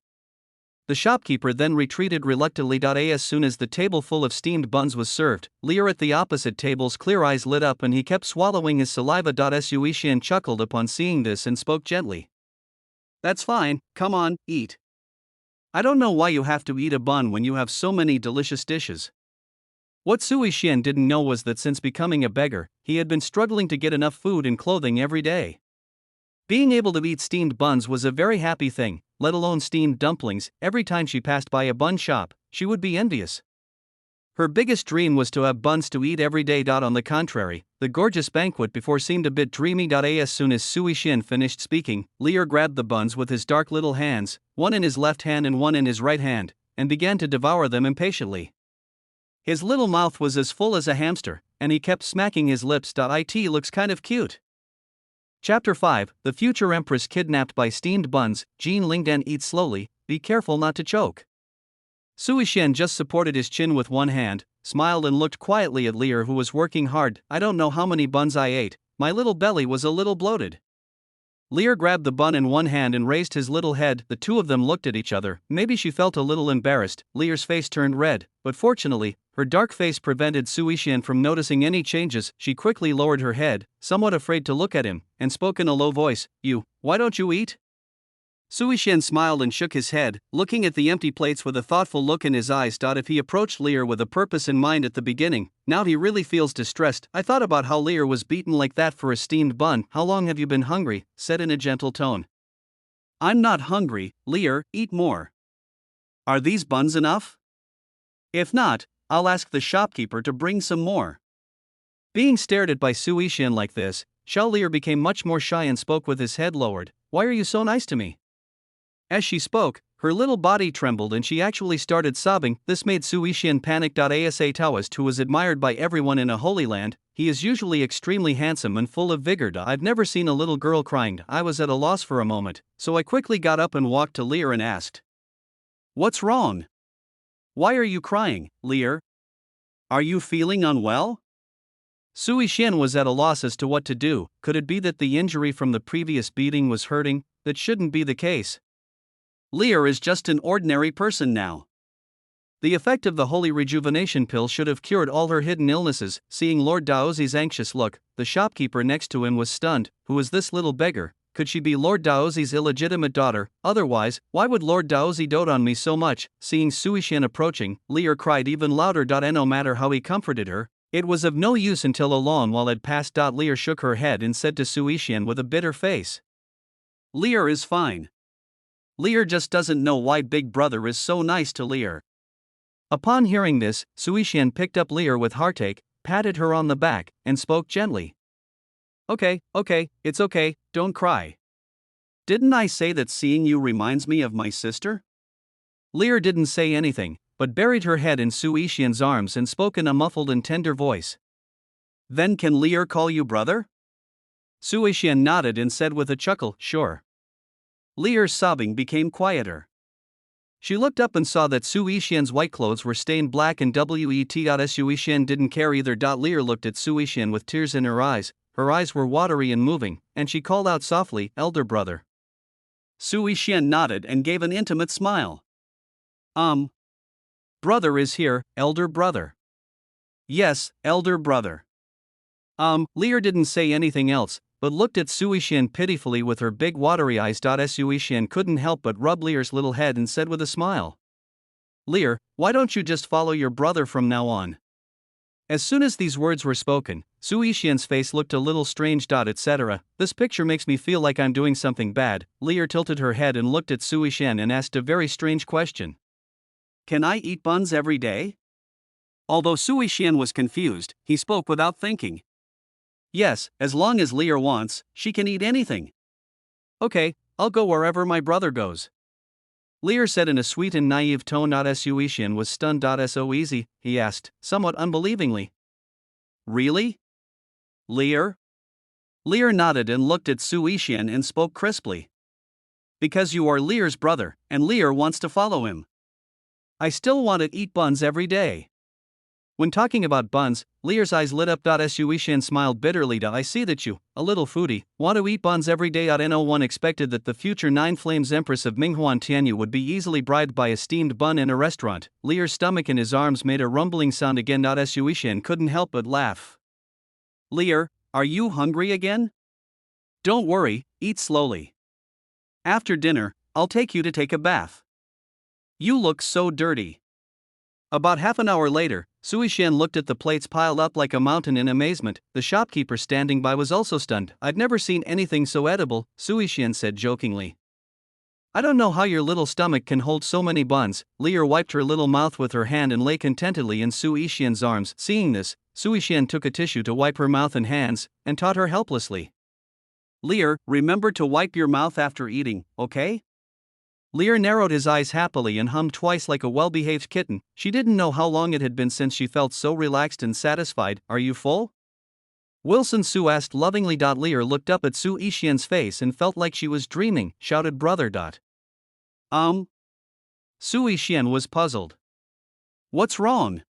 The shopkeeper then retreated reluctantly. As soon as the table full of steamed buns was served, Lear at the opposite table's clear eyes lit up and he kept swallowing his saliva. Su Yixian chuckled upon seeing this and spoke gently. That's fine, come on, eat. I don't know why you have to eat a bun when you have so many delicious dishes. What Su Yixian didn't know was that since becoming a beggar, he had been struggling to get enough food and clothing every day. Being able to eat steamed buns was a very happy thing, let alone steamed dumplings. Every time she passed by a bun shop, she would be envious. Her biggest dream was to have buns to eat every day. On the contrary, the gorgeous banquet before seemed a bit dreamy. As soon as Su Yixian finished speaking, Lear grabbed the buns with his dark little hands, one in his left hand and one in his right hand, and began to devour them impatiently. His little mouth was as full as a hamster, and he kept smacking his lips. It looks kind of cute. Chapter 5, The Future Empress Kidnapped by Steamed Buns. Jean Lingdan eats slowly, be careful not to choke. Su Yixian just supported his chin with one hand, smiled and looked quietly at Lear who was working hard. I don't know how many buns I ate, my little belly was a little bloated. Lear grabbed the bun in one hand and raised his little head. The two of them looked at each other. Maybe she felt a little embarrassed. Lear's face turned red, but fortunately, her dark face prevented Su Yixian from noticing any changes. She quickly lowered her head, somewhat afraid to look at him, and spoke in a low voice. Why don't you eat? Su Yixian smiled and shook his head, looking at the empty plates with a thoughtful look in his eyes. If he approached Lear with a purpose in mind at the beginning, now he really feels distressed. I thought about how Lear was beaten like that for a steamed bun. How long have you been hungry? Said in a gentle tone. I'm not hungry, Lear, eat more. Are these buns enough? If not, I'll ask the shopkeeper to bring some more. Being stared at by Su Yixian like this, Xiao Lear became much more shy and spoke with his head lowered. Why are you so nice to me? As she spoke, her little body trembled and she actually started sobbing. This made Su Yixian panic. Asa Taoist, who was admired by everyone in a holy land, he is usually extremely handsome and full of vigor. I've never seen a little girl crying. I was at a loss for a moment, so I quickly got up and walked to Lear and asked. What's wrong? Why are you crying, Lear? Are you feeling unwell? Su Yixian was at a loss as to what to do. Could it be that the injury from the previous beating was hurting? That shouldn't be the case. Lear is just an ordinary person now. The effect of the holy rejuvenation pill should have cured all her hidden illnesses. Seeing Lord Daozi's anxious look, the shopkeeper next to him was stunned. Who is this little beggar? Could she be Lord Daozi's illegitimate daughter? Otherwise, why would Lord Daozi dote on me so much? Seeing Su Yixian approaching, Lear cried even louder. No matter how he comforted her, it was of no use until a long while had passed. Lear shook her head and said to Su Yixian with a bitter face. Lear is fine. Lear just doesn't know why Big Brother is so nice to Lear. Upon hearing this, Su Yixian picked up Lear with heartache, patted her on the back, and spoke gently. Okay, it's okay, don't cry. Didn't I say that seeing you reminds me of my sister? Lear didn't say anything, but buried her head in Su Yixian's arms and spoke in a muffled and tender voice. Then can Lear call you brother? Su Yixian nodded and said with a chuckle, sure. Lear's sobbing became quieter. She looked up and saw that Su Yixian's white clothes were stained black and wet. Su Yixian didn't care either. Lear looked at Su Yixian with tears in her eyes were watery and moving, and she called out softly, elder brother. Su Yixian nodded and gave an intimate smile. Brother is here, elder brother. Yes, elder brother. Lear didn't say anything else, but looked at Su Yixian pitifully with her big watery eyes. Su Yixian couldn't help but rub Lear's little head and said with a smile. Lear, why don't you just follow your brother from now on? As soon as these words were spoken, Su Yixian's face looked a little strange. Etc. This picture makes me feel like I'm doing something bad. Lear tilted her head and looked at Su Yixian and asked a very strange question. Can I eat buns every day? Although Su Yixian was confused, he spoke without thinking. Yes, as long as Lear wants, she can eat anything. Okay, I'll go wherever my brother goes. Lear said in a sweet and naive tone. Su Yixian was stunned. So easy, he asked, somewhat unbelievingly. Really? Lear? Lear nodded and looked at Su Yixian and spoke crisply. Because you are Lear's brother, and Lear wants to follow him. I still want to eat buns every day. When talking about buns, Lear's eyes lit up. Su Yixian smiled bitterly. I see that you, a little foodie, want to eat buns every day. No one expected that the future Nine Flames Empress of Minghuan Tianyu would be easily bribed by a steamed bun in a restaurant. Lear's stomach and his arms made a rumbling sound again. Su Yixian couldn't help but laugh. Lear, are you hungry again? Don't worry, eat slowly. After dinner, I'll take you to take a bath. You look so dirty. About half an hour later, Su Yixian looked at the plates piled up like a mountain in amazement. The shopkeeper standing by was also stunned. I've never seen anything so edible, Su Yixian said jokingly. I don't know how your little stomach can hold so many buns. Lear wiped her little mouth with her hand and lay contentedly in Su Yixian's arms. Seeing this, Su Yixian took a tissue to wipe her mouth and hands, and taught her helplessly. Lear, remember to wipe your mouth after eating, okay? Lear narrowed his eyes happily and hummed twice like a well-behaved kitten. She didn't know how long it had been since she felt so relaxed and satisfied. Are you full? Wilson Su asked lovingly. Lear looked up at Su Yixian's face and felt like she was dreaming, shouted brother. Su Yixian was puzzled. What's wrong?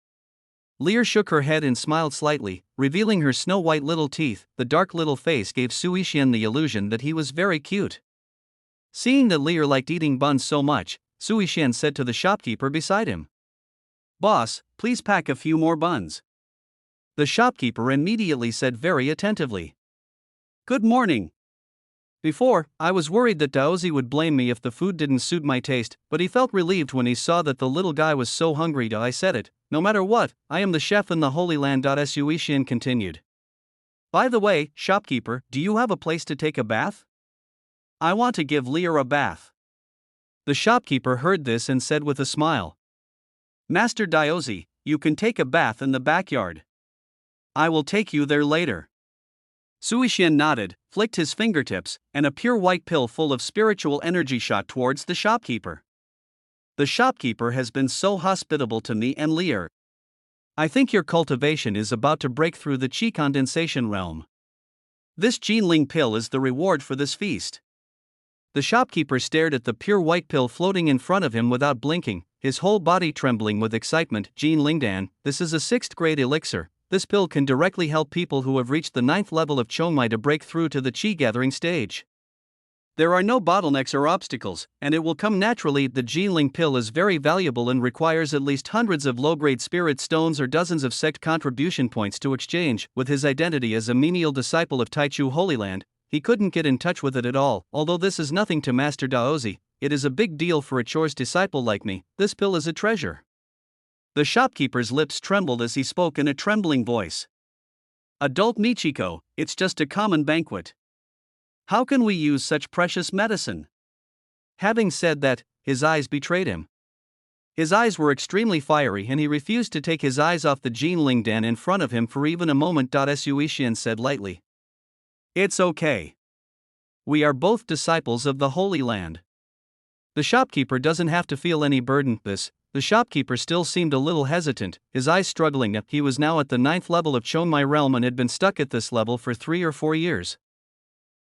Lear shook her head and smiled slightly, revealing her snow-white little teeth. The dark little face gave Su Yixian the illusion that he was very cute. Seeing that Lear liked eating buns so much, Su Yixian said to the shopkeeper beside him. Boss, please pack a few more buns. The shopkeeper immediately said very attentively. Good morning. Before, I was worried that Daozi would blame me if the food didn't suit my taste, but he felt relieved when he saw that the little guy was so hungry. I said it, no matter what, I am the chef in the Holy Land. Su Yixian continued. By the way, shopkeeper, do you have a place to take a bath? I want to give Lear a bath. The shopkeeper heard this and said with a smile. Master Daozi, you can take a bath in the backyard. I will take you there later. Su Yixian nodded, flicked his fingertips, and a pure white pill full of spiritual energy shot towards the shopkeeper. The shopkeeper has been so hospitable to me and Lear. I think your cultivation is about to break through the qi condensation realm. This Jinling pill is the reward for this feast. The shopkeeper stared at the pure white pill floating in front of him without blinking, his whole body trembling with excitement. Jinlingdan, this is a 6th grade elixir. This pill can directly help people who have reached the 9th level of Chongmai to break through to the qi gathering stage. There are no bottlenecks or obstacles, and it will come naturally. The Jinling pill is very valuable and requires at least hundreds of low-grade spirit stones or dozens of sect contribution points to exchange. With his identity as a menial disciple of Taichu Holy Land, he couldn't get in touch with it at all. Although this is nothing to Master Daozi, it is a big deal for a chore's disciple like me. This pill is a treasure. The shopkeeper's lips trembled as he spoke in a trembling voice. Adult Michiko, it's just a common banquet. How can we use such precious medicine? Having said that, his eyes betrayed him. His eyes were extremely fiery and he refused to take his eyes off the Jinlingdan in front of him for even a moment. Su Yixian said lightly. It's okay. We are both disciples of the Holy Land. The shopkeeper doesn't have to feel any burden. The shopkeeper still seemed a little hesitant, his eyes struggling. He was now at the 9th level of Chongmai realm and had been stuck at this level for 3 or 4 years.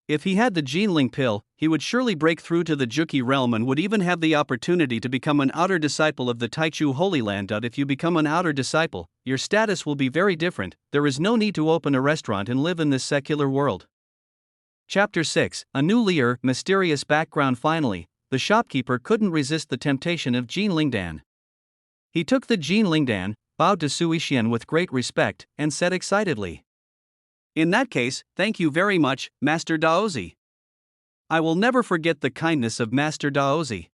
If he had the Jinling pill, he would surely break through to the Juki realm and would even have the opportunity to become an outer disciple of the Taichu Holy Land. If you become an outer disciple, your status will be very different. There is no need to open a restaurant and live in this secular world. Chapter 6, A New Lear, Mysterious Background. Finally, the shopkeeper couldn't resist the temptation of Jinlingdan. He took the Jinlingdan, bowed to Su Yixian with great respect, and said excitedly. In that case, thank you very much, Master Daozi. I will never forget the kindness of Master Daozi.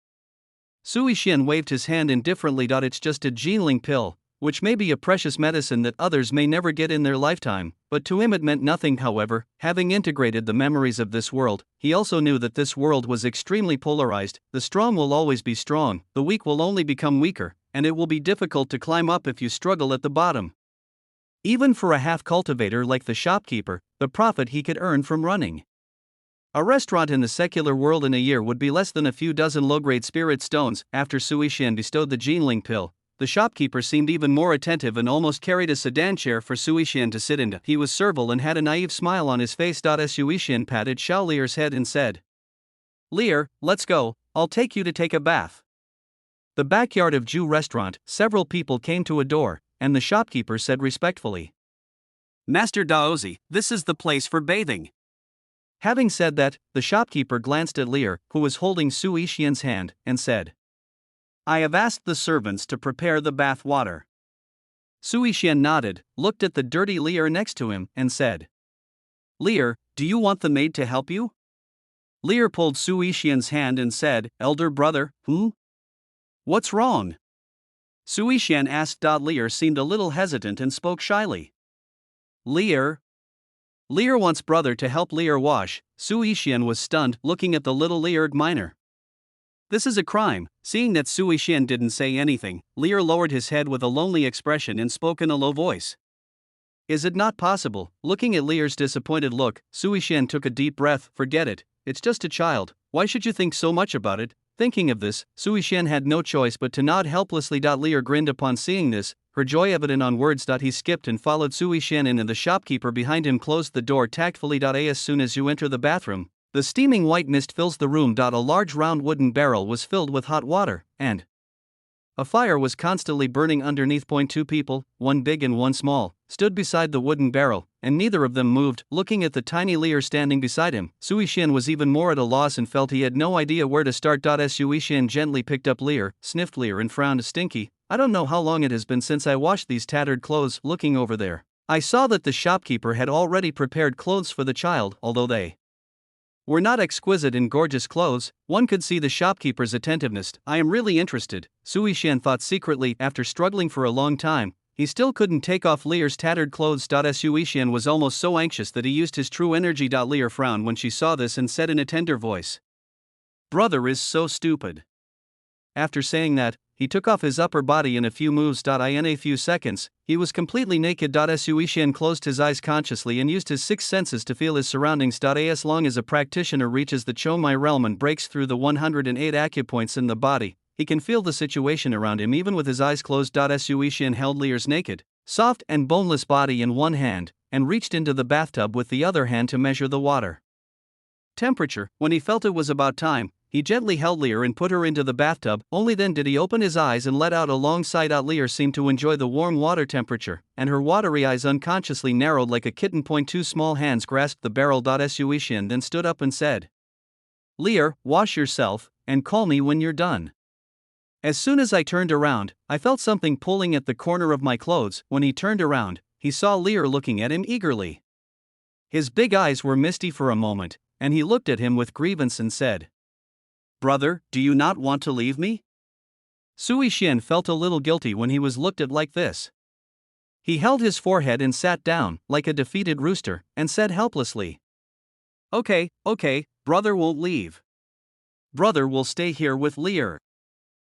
Su Yixian waved his hand indifferently. It's just a Jinling pill. which may be a precious medicine that others may never get in their lifetime, but to him it meant nothing. However, having integrated the memories of this world, he also knew that this world was extremely polarized. The strong will always be strong, the weak will only become weaker, and it will be difficult to climb up if you struggle at the bottom. Even for a half cultivator like the shopkeeper, the profit he could earn from running a restaurant in the secular world in a year would be less than a few dozen low-grade spirit stones. After Sui Xian bestowed the Jinling pill, the shopkeeper seemed even more attentive and almost carried a sedan chair for Sui Xian to sit in. He was servile and had a naive smile on his face. Sui Xian patted Xiao Lier's head and said, "Lier, let's go, I'll take you to take a bath." The backyard of Ju restaurant, several people came to a door, and the shopkeeper said respectfully, "Master Daozi, this is the place for bathing." Having said that, the shopkeeper glanced at Lier, who was holding Sui Xian's hand, and said, "I have asked the servants to prepare the bath water." Sui Xian nodded, looked at the dirty Lier next to him, and said, "Lier, do you want the maid to help you?" Lier pulled Sui Xian's hand and said, "Elder brother, what's wrong?" Sui Xian asked. Lier seemed a little hesitant and spoke shyly. Lier wants brother to help Lier wash." Sui Xian was stunned, looking at the little Lier miner. This is a crime. Seeing that Sui Xian didn't say anything, Lier lowered his head with a lonely expression and spoke in a low voice. "Is it not possible?" Looking at Lier's disappointed look, Sui Xian took a deep breath. "Forget it, it's just a child, why should you think so much about it?" Thinking of this, Sui Xian had no choice but to nod helplessly. Lier grinned upon seeing this, her joy evident on words. He skipped and followed Sui Xian in, and the shopkeeper behind him closed the door tactfully. As soon as you enter the bathroom, the steaming white mist fills the room. A large round wooden barrel was filled with hot water, and a fire was constantly burning underneath. Two people, one big and one small, stood beside the wooden barrel, and neither of them moved. Looking at the tiny Lier standing beside him, Sui Xian was even more at a loss and felt he had no idea where to start. Sui Xian gently picked up Lier, sniffed Lier and frowned. "Stinky, I don't know how long it has been since I washed these tattered clothes." Looking over there, I saw that the shopkeeper had already prepared clothes for the child. Although they were not exquisite and gorgeous clothes, one could see the shopkeeper's attentiveness. "I am really interested," Sui Xian thought secretly. After struggling for a long time, he still couldn't take off Lier's tattered clothes. Sui Xian was almost so anxious that he used his true energy. Lier frowned when she saw this and said in a tender voice, "Brother is so stupid." After saying that, he took off his upper body in a few moves. In a few seconds, he was completely naked. Sui Xian closed his eyes consciously and used his sixth senses to feel his surroundings. As long as a practitioner reaches the Chomai realm and breaks through the 108 acupoints in the body, he can feel the situation around him even with his eyes closed. Sui Xian held Lier's naked, soft and boneless body in one hand, and reached into the bathtub with the other hand to measure the water temperature. When he felt it was about time, he gently held Lier and put her into the bathtub. Only then did he open his eyes and let out a long sigh. Lier seemed to enjoy the warm water temperature, and her watery eyes unconsciously narrowed like a kitten. Two small hands grasped the barrel. Sui Xian then stood up and said, "Lier, wash yourself, and call me when you're done." As soon as I turned around, I felt something pulling at the corner of my clothes. When he turned around, he saw Lier looking at him eagerly. His big eyes were misty for a moment, and he looked at him with grievance and said, "Brother, do you not want to leave me?" Sui Xian felt a little guilty when he was looked at like this. He held his forehead and sat down, like a defeated rooster, and said helplessly, Okay, brother won't leave. Brother will stay here with Lier."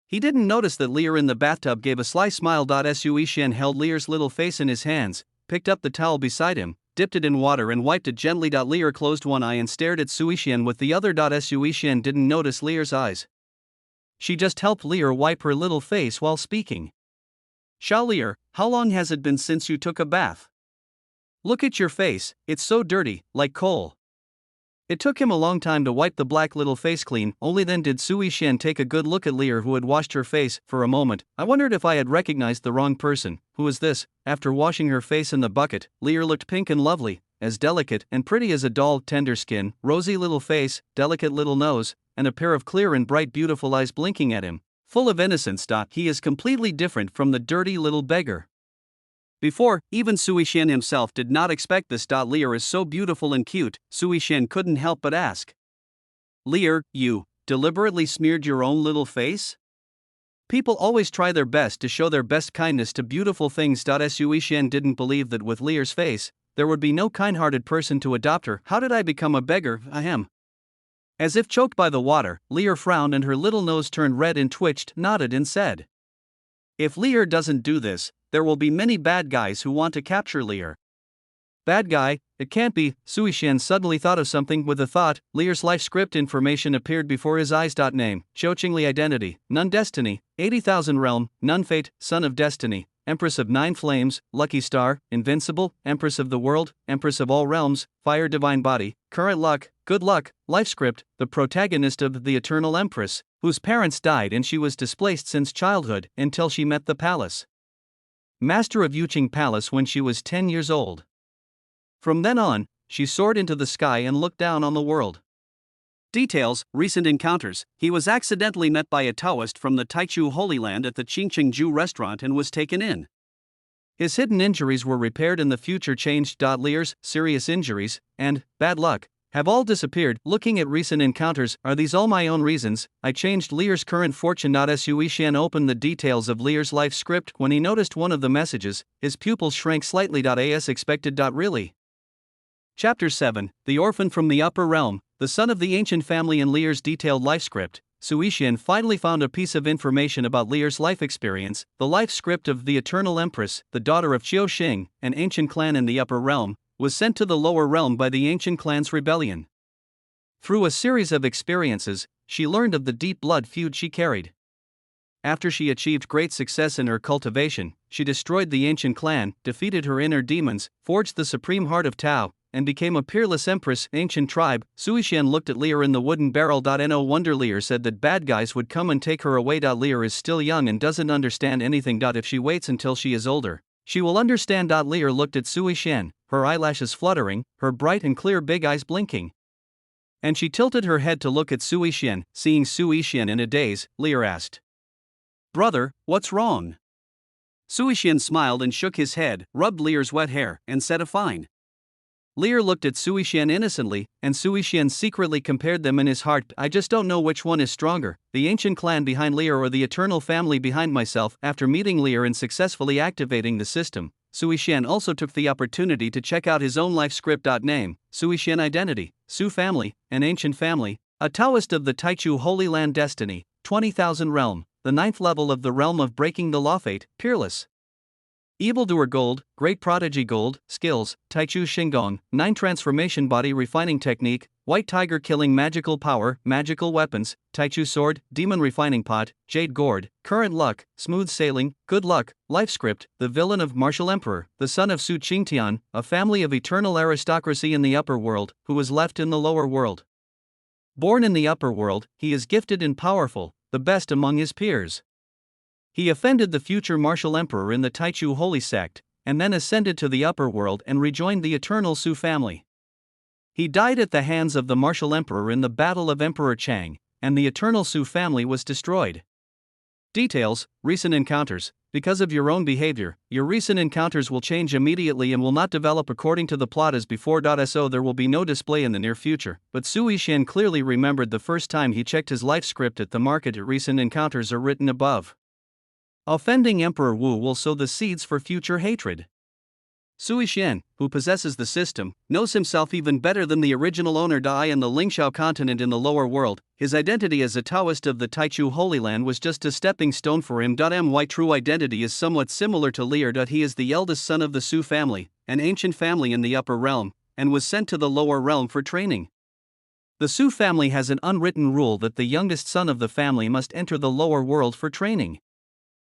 He didn't notice that Lier in the bathtub gave a sly smile. Sui Xian held Lier's little face in his hands, picked up the towel beside him, dipped it in water and wiped it gently. Lier closed one eye and stared at Sui Xian with the other. Sui Xian didn't notice Lier's eyes. She just helped Lier wipe her little face while speaking. "Xiao Lier, how long has it been since you took a bath? Look at your face, it's so dirty, like coal." It took him a long time to wipe the black little face clean. Only then did Sui Xian take a good look at Lier, who had washed her face. For a moment, I wondered if I had recognized the wrong person. Who is this? After washing her face in the bucket, Lier looked pink and lovely, as delicate and pretty as a doll. Tender skin, rosy little face, delicate little nose, and a pair of clear and bright beautiful eyes blinking at him, full of innocence. He is completely different from the dirty little beggar. Before, even Sui Xian himself did not expect this. Lier is so beautiful and cute. Sui Xian couldn't help but ask, "Lier, you deliberately smeared your own little face?" People always try their best to show their best kindness to beautiful things. Sui Shen didn't believe that with Lear's face, there would be no kind-hearted person to adopt her. How did I become a beggar? I am. As if choked by the water, Lear frowned and her little nose turned red and twitched, nodded and said, "If Lear doesn't do this, there will be many bad guys who want to capture Lear." Bad guy? It can't be. Sui Shen suddenly thought of something. With a thought, Lear's life script information appeared before his eyes. Name, Xiaoqingli identity, none destiny, 80,000 realm, none fate, son of destiny, Empress of 9 flames, lucky star, invincible, Empress of the world, Empress of all realms, fire divine body, current luck, good luck, life script, the protagonist of The Eternal Empress, whose parents died and she was displaced since childhood until she met the palace. Master of Yuqing Palace when she was 10 years old. From then on, she soared into the sky and looked down on the world. Details, recent encounters. He was accidentally met by a Taoist from the Taichu Holy Land at the Qingqingju restaurant and was taken in. His hidden injuries were repaired and the future changed. Lear's serious injuries and bad luck have all disappeared. Looking at recent encounters, are these all my own reasons? I changed Lear's current fortune. Sui Shen opened the details of Lear's life script. When he noticed one of the messages, his pupils shrank slightly. As expected. Really? Chapter 7, The Orphan from the Upper Realm, the son of the ancient family. In Lear's detailed life script, Sui Shen finally found a piece of information about Lear's life experience. The life script of the Eternal Empress, the daughter of Qiu Xing, an ancient clan in the Upper Realm, was sent to the Lower Realm by the ancient clan's rebellion. Through a series of experiences, she learned of the deep blood feud she carried. After she achieved great success in her cultivation, she destroyed the ancient clan, defeated her inner demons, forged the supreme heart of Tao, and became a peerless empress. Ancient tribe. Sui Shen looked at Lear in the wooden barrel. No wonder Lear said that bad guys would come and take her away. Lear is still young and doesn't understand anything. If she waits until she is older, she will understand. Lear looked at Sui Shen, her eyelashes fluttering, her bright and clear big eyes blinking. And she tilted her head to look at Sui Shen. Seeing Sui Shen in a daze, Lear asked, "Brother, what's wrong?" Sui Shen smiled and shook his head, rubbed Lear's wet hair, and said, "Fine." Lear looked at Sui Shen innocently, and Sui Shen secretly compared them in his heart. I just don't know which one is stronger, the ancient clan behind Lear or the eternal family behind myself. After meeting Lear and successfully activating the system, Sui Shen also took the opportunity to check out his own life script. Name, Sui Shen identity, Su family, an ancient family, a Taoist of the Taichu Holy Land destiny, 20,000 realm, the 9th level of the realm of breaking the law fate, peerless. Evildoer gold, great prodigy gold, skills, Taichu Xinggong, 9 transformation body refining technique, white tiger killing magical power, magical weapons, Taichu sword, demon refining pot, jade gourd, current luck, smooth sailing, good luck, life script, the villain of martial emperor, the son of Su Qingtian, a family of eternal aristocracy in the upper world, who was left in the lower world. Born in the upper world, he is gifted and powerful, the best among his peers. He offended the future martial emperor in the Taichu Holy Sect, and then ascended to the upper world and rejoined the eternal Su family. He died at the hands of the martial emperor in the Battle of Emperor Chang, and the eternal Su family was destroyed. Details, recent encounters. Because of your own behavior, your recent encounters will change immediately and will not develop according to the plot as before. So there will be no display in the near future, but Sui Shen clearly remembered the first time he checked his life script at the market. Recent encounters are written above. Offending Emperor Wu will sow the seeds for future hatred. Sui Shen, who possesses the system, knows himself even better than the original owner Dai and the Lingxiao continent in the lower world. His identity as a Taoist of the Taichu Holy Land was just a stepping stone for him. My true identity is somewhat similar to Lear. He is the eldest son of the Su family, an ancient family in the upper realm, and was sent to the lower realm for training. The Su family has an unwritten rule that the youngest son of the family must enter the lower world for training.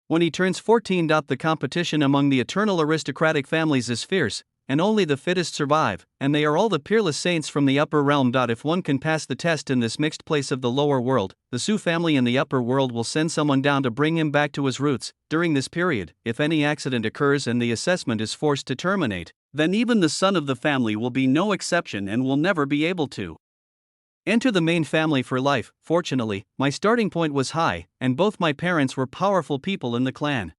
When he turns 14, the competition among the eternal aristocratic families is fierce, and only the fittest survive, and they are all the peerless saints from the upper realm. If one can pass the test in this mixed place of the lower world, the Su family in the upper world will send someone down to bring him back to his roots. During this period, if any accident occurs and the assessment is forced to terminate, then even the son of the family will be no exception and will never be able to enter the main family for life. Fortunately, my starting point was high, and both my parents were powerful people in the clan.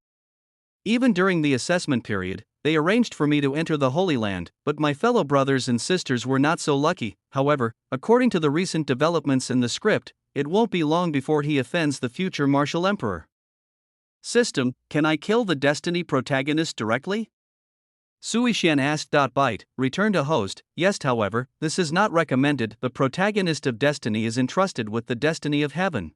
Even during the assessment period, they arranged for me to enter the Holy Land, but my fellow brothers and sisters were not so lucky. However, according to the recent developments in the script, it won't be long before he offends the future martial emperor. System, can I kill the Destiny protagonist directly? Suishan asked. Byte, returned a host, yes, however, this is not recommended. The protagonist of Destiny is entrusted with the destiny of heaven.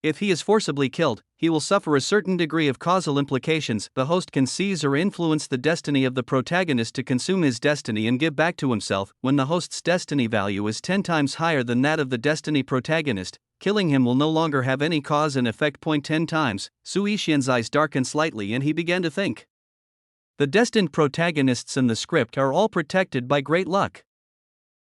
If he is forcibly killed, he will suffer a certain degree of causal implications. The host can seize or influence the destiny of the protagonist to consume his destiny and give back to himself. When the host's destiny value is 10 times higher than that of the destiny protagonist, killing him will no longer have any cause and effect. 10 times, Suishian's eyes darkened slightly and he began to think. The destined protagonists in the script are all protected by great luck.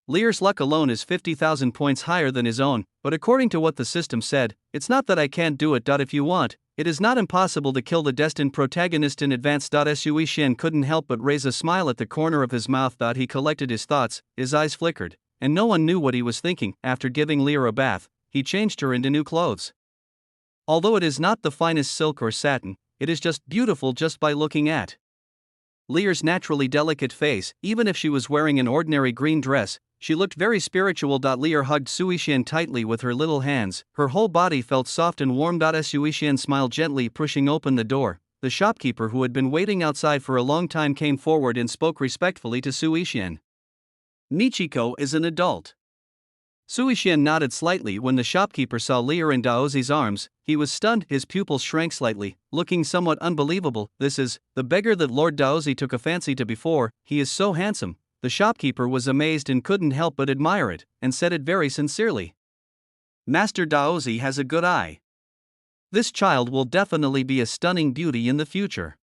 Lear's luck alone is 50,000 points higher than his own, but according to what the system said, it's not that I can't do it. If you want, it is not impossible to kill the destined protagonist in advance. Sui Shen couldn't help but raise a smile at the corner of his mouth. He collected his thoughts, his eyes flickered, and no one knew what he was thinking. After giving Lear a bath, he changed her into new clothes. Although it is not the finest silk or satin, it is just beautiful just by looking at Lear's naturally delicate face. Even if she was wearing an ordinary green dress, she looked very spiritual. Lear hugged Suishan tightly with her little hands. Her whole body felt soft and warm. Suishan smiled gently, pushing open the door. The shopkeeper, who had been waiting outside for a long time, came forward and spoke respectfully to Suishan. Michiko is an adult. Suishan nodded slightly when the shopkeeper saw Lear in Daozi's arms. He was stunned, his pupils shrank slightly, looking somewhat unbelievable. This is the beggar that Lord Daozi took a fancy to before. He is so handsome. The shopkeeper was amazed and couldn't help but admire it, and said it very sincerely. Master Daozi has a good eye. This child will definitely be a stunning beauty in the future.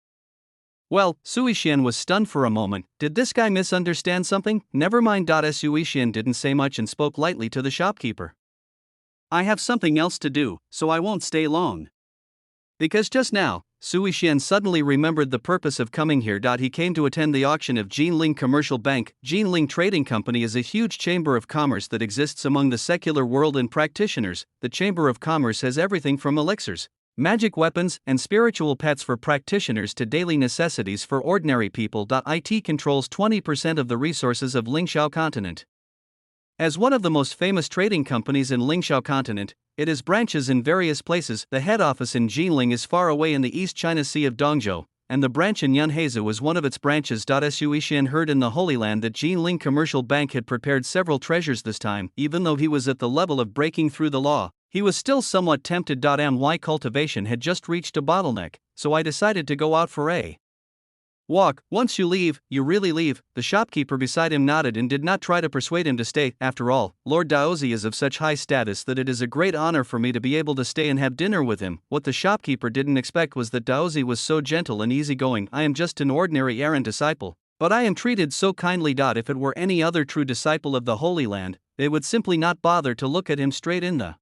Well, Suishan was stunned for a moment. Did this guy misunderstand something? Never mind. Suishan didn't say much and spoke lightly to the shopkeeper. I have something else to do, so I won't stay long. Because just now, Suishan suddenly remembered the purpose of coming here. He came to attend the auction of Jinling Commercial Bank. Jinling Trading Company is a huge chamber of commerce that exists among the secular world and practitioners. The Chamber of Commerce has everything from elixirs, magic weapons, and spiritual pets for practitioners to daily necessities for ordinary people. It controls 20% of the resources of Lingxiao continent. As one of the most famous trading companies in Lingxiao continent, it has branches in various places. The head office in Jinling is far away in the East China Sea of Dongzhou, and the branch in Yunhezhou is one of its branches. Suishan heard in the Holy Land that Jinling Commercial Bank had prepared several treasures this time. Even though he was at the level of breaking through the law, he was still somewhat tempted. My cultivation had just reached a bottleneck, so I decided to go out for a walk. Once you leave, you really leave. The shopkeeper beside him nodded and did not try to persuade him to stay. After all, Lord Daozi is of such high status that it is a great honor for me to be able to stay and have dinner with him. What the shopkeeper didn't expect was that Daozi was so gentle and easygoing. I am just an ordinary errand disciple, but I am treated so kindly. If it were any other true disciple of the Holy Land, they would simply not bother to look at him straight in the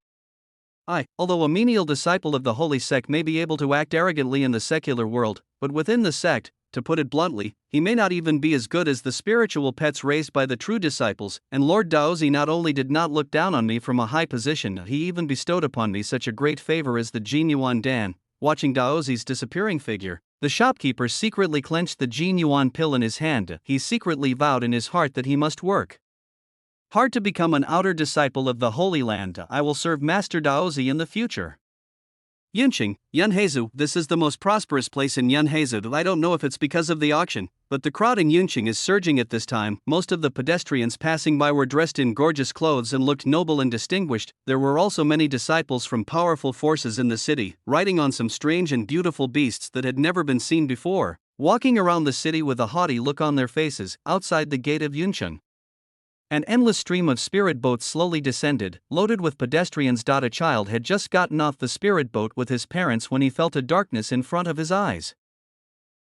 eye. Although a menial disciple of the holy sect may be able to act arrogantly in the secular world, but within the sect, to put it bluntly, he may not even be as good as the spiritual pets raised by the true disciples. And Lord Daozi not only did not look down on me from a high position, he even bestowed upon me such a great favor as the Jin Yuan Dan. Watching Daozi's disappearing figure, the shopkeeper secretly clenched the Jin Yuan pill in his hand. He secretly vowed in his heart that he must work hard to become an outer disciple of the Holy Land. I will serve Master Daozi in the future. Yunqing, Yunhezhou. This is the most prosperous place in Yunhezhou. I don't know if it's because of the auction, but the crowd in Yunqing is surging at this time. Most of the pedestrians passing by were dressed in gorgeous clothes and looked noble and distinguished. There were also many disciples from powerful forces in the city, riding on some strange and beautiful beasts that had never been seen before, walking around the city with a haughty look on their faces. Outside the gate of Yunqing, an endless stream of spirit boats slowly descended, loaded with pedestrians. A child had just gotten off the spirit boat with his parents when he felt a darkness in front of his eyes.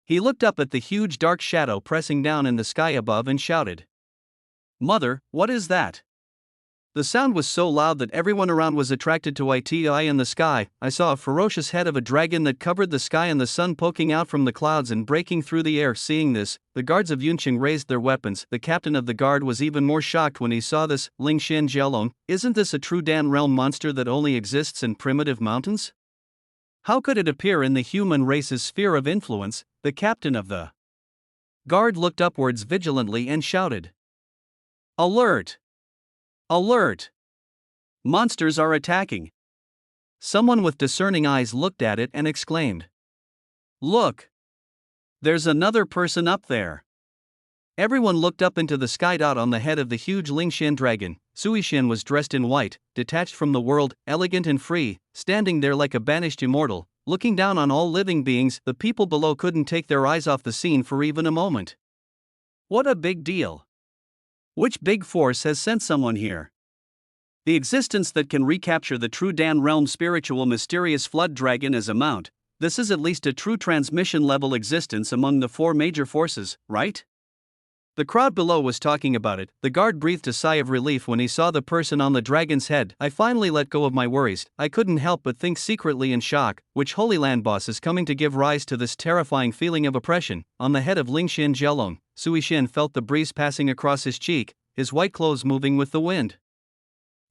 He looked up at the huge dark shadow pressing down in the sky above and shouted, "Mother, what is that?" The sound was so loud that everyone around was attracted to it. In the sky, I saw a ferocious head of a dragon that covered the sky and the sun poking out from the clouds and breaking through the air. Seeing this, the guards of Yunqing raised their weapons. The captain of the guard was even more shocked when he saw this. Ling Xian Jialong, isn't this a true Dan realm monster that only exists in primitive mountains? How could it appear in the human race's sphere of influence? The captain of the guard looked upwards vigilantly and shouted, "Alert! Alert! Monsters are attacking!" Someone with discerning eyes looked at it and exclaimed, Look! There's another person up there. Everyone looked up into the sky. On the head of the huge Lingshan dragon, Suishan was dressed in white, detached from the world, elegant and free, standing there like a banished immortal, looking down on all living beings. The people below couldn't take their eyes off the scene for even a moment. What a big deal! Which big force has sent someone here? The existence that can recapture the true Dan realm spiritual mysterious flood dragon as a mount. This is at least a true transmission level existence among the four major forces, right? The crowd below was talking about it. The guard breathed a sigh of relief when he saw the person on the dragon's head. I finally let go of my worries. I couldn't help but think secretly in shock, which Holy Land boss is coming to give rise to this terrifying feeling of oppression. On the head of Lingshan Jielong, Suishan felt the breeze passing across his cheek, his white clothes moving with the wind.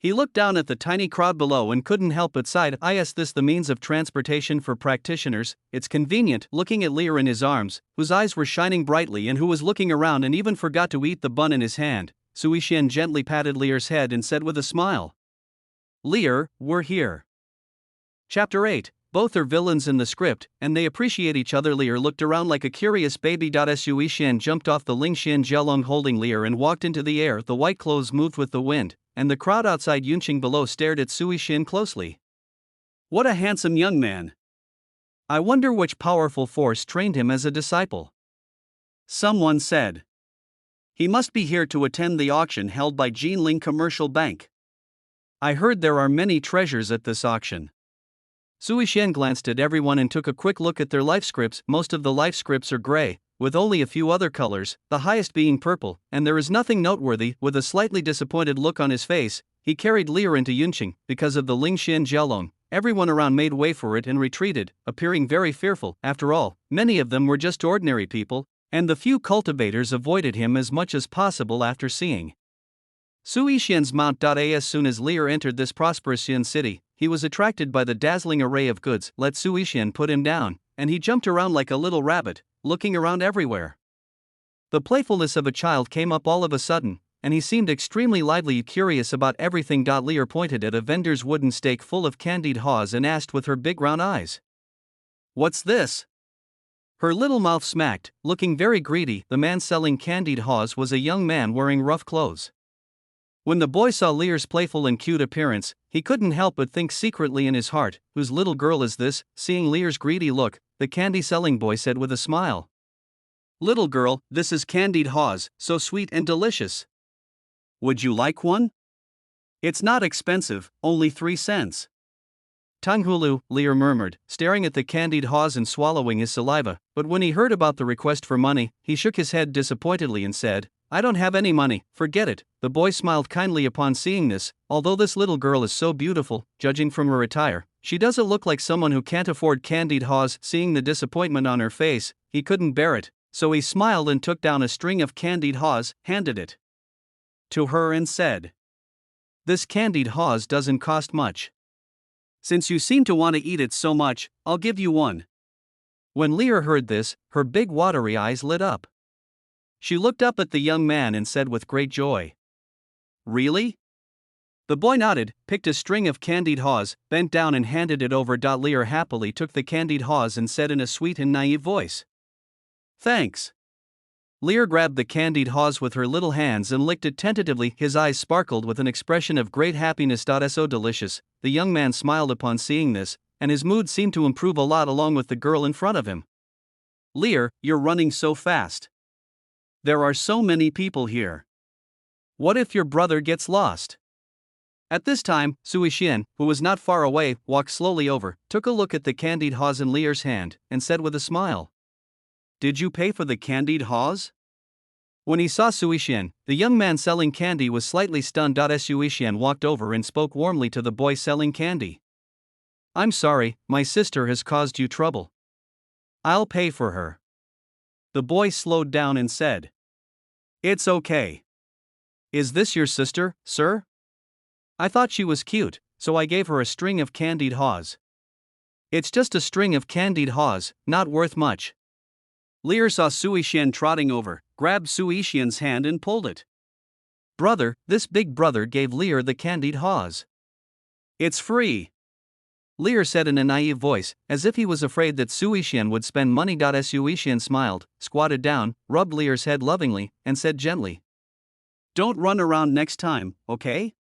He looked down at the tiny crowd below and couldn't help but sigh. Is this the means of transportation for practitioners? It's convenient. Looking at Lear in his arms, whose eyes were shining brightly and who was looking around and even forgot to eat the bun in his hand, Suishan gently patted Lear's head and said with a smile, "Lear, we're here." Chapter 8. Both are villains in the script, and they appreciate each other. Lear looked around like a curious baby. Suishan jumped off the Lingshan Jielong holding Lear and walked into the air. The white clothes moved with the wind, and the crowd outside Yunqing below stared at Suishan closely. What a handsome young man! I wonder which powerful force trained him as a disciple. Someone said. He must be here to attend the auction held by Jinling Commercial Bank. I heard there are many treasures at this auction. Suishan glanced at everyone and took a quick look at their life scripts. Most of the life scripts are gray, with only a few other colors, the highest being purple, and there is nothing noteworthy. With a slightly disappointed look on his face, he carried Lear into Yunqing. Because of the Lingshan Jielong, everyone around made way for it and retreated, appearing very fearful. After all, many of them were just ordinary people, and the few cultivators avoided him as much as possible after seeing Suishan's mount. As soon as Lear entered this prosperous Yin city, he was attracted by the dazzling array of goods. Let Suishan put him down, and he jumped around like a little rabbit, looking around everywhere. The playfulness of a child came up all of a sudden, and he seemed extremely lively, curious about everything. Lear pointed at a vendor's wooden stake full of candied haws and asked with her big round eyes, "What's this?" Her little mouth smacked, looking very greedy. The man selling candied haws was a young man wearing rough clothes. When the boy saw Lear's playful and cute appearance, he couldn't help but think secretly in his heart, whose little girl is this? Seeing Lear's greedy look, the candy-selling boy said with a smile, "Little girl, this is candied haws, so sweet and delicious. Would you like one? It's not expensive, only 3 cents. Tanghulu," Lear murmured, staring at the candied haws and swallowing his saliva, but when he heard about the request for money, he shook his head disappointedly and said, "I don't have any money, forget it." The boy smiled kindly upon seeing this. Although this little girl is so beautiful, judging from her attire, she doesn't look like someone who can't afford candied haws. Seeing the disappointment on her face, he couldn't bear it, so he smiled and took down a string of candied haws, handed it to her and said, "This candied haws doesn't cost much. Since you seem to want to eat it so much, I'll give you one." When Lear heard this, her big watery eyes lit up. She looked up at the young man and said with great joy, "Really?" The boy nodded, picked a string of candied haws, bent down and handed it over. Lear happily took the candied haws and said in a sweet and naive voice, "Thanks." Lear grabbed the candied haws with her little hands and licked it tentatively. His eyes sparkled with an expression of great happiness. So delicious. The young man smiled upon seeing this, and his mood seemed to improve a lot along with the girl in front of him. "Lear, you're running so fast. There are so many people here. What if your brother gets lost?" At this time, Suishan, who was not far away, walked slowly over, took a look at the candied haws in Lear's hand, and said with a smile, "Did you pay for the candied haws?" When he saw Suishan, the young man selling candy was slightly stunned. Suishan walked over and spoke warmly to the boy selling candy. "I'm sorry, my sister has caused you trouble. I'll pay for her." The boy slowed down and said, "It's okay. Is this your sister, sir? I thought she was cute, so I gave her a string of candied haws." "It's just a string of candied haws, not worth much." Lear saw Suishan trotting over, grabbed Suishan's hand and pulled it. "Brother," this big brother gave Lear the candied haws. "It's free." Lear said in a naive voice, as if he was afraid that Suishan would spend money. Suishan smiled, squatted down, rubbed Lear's head lovingly, and said gently, "Don't run around next time, okay?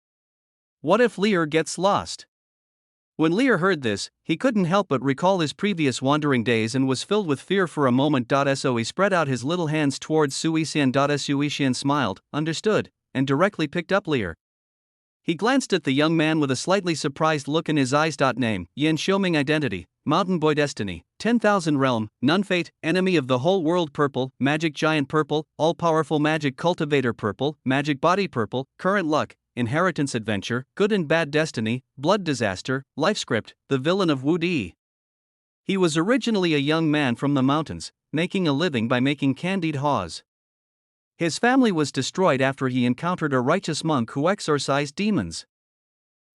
What if Lear gets lost?" When Lear heard this, he couldn't help but recall his previous wandering days and was filled with fear for a moment. So he spread out his little hands towards Suishan. Suishan smiled, understood, and directly picked up Lear. He glanced at the young man with a slightly surprised look in his eyes. Name, Yan Xiaoming. Identity, Mountain Boy. Destiny, 10,000 Realm, None. Fate, Enemy of the Whole World. Purple, Magic Giant. Purple, All-Powerful Magic Cultivator. Purple, Magic Body. Purple, Current Luck, Inheritance. Adventure, Good and Bad. Destiny, Blood. Disaster, Life Script, The Villain of Wu Di. He was originally a young man from the mountains, making a living by making candied haws. His family was destroyed after he encountered a righteous monk who exorcised demons.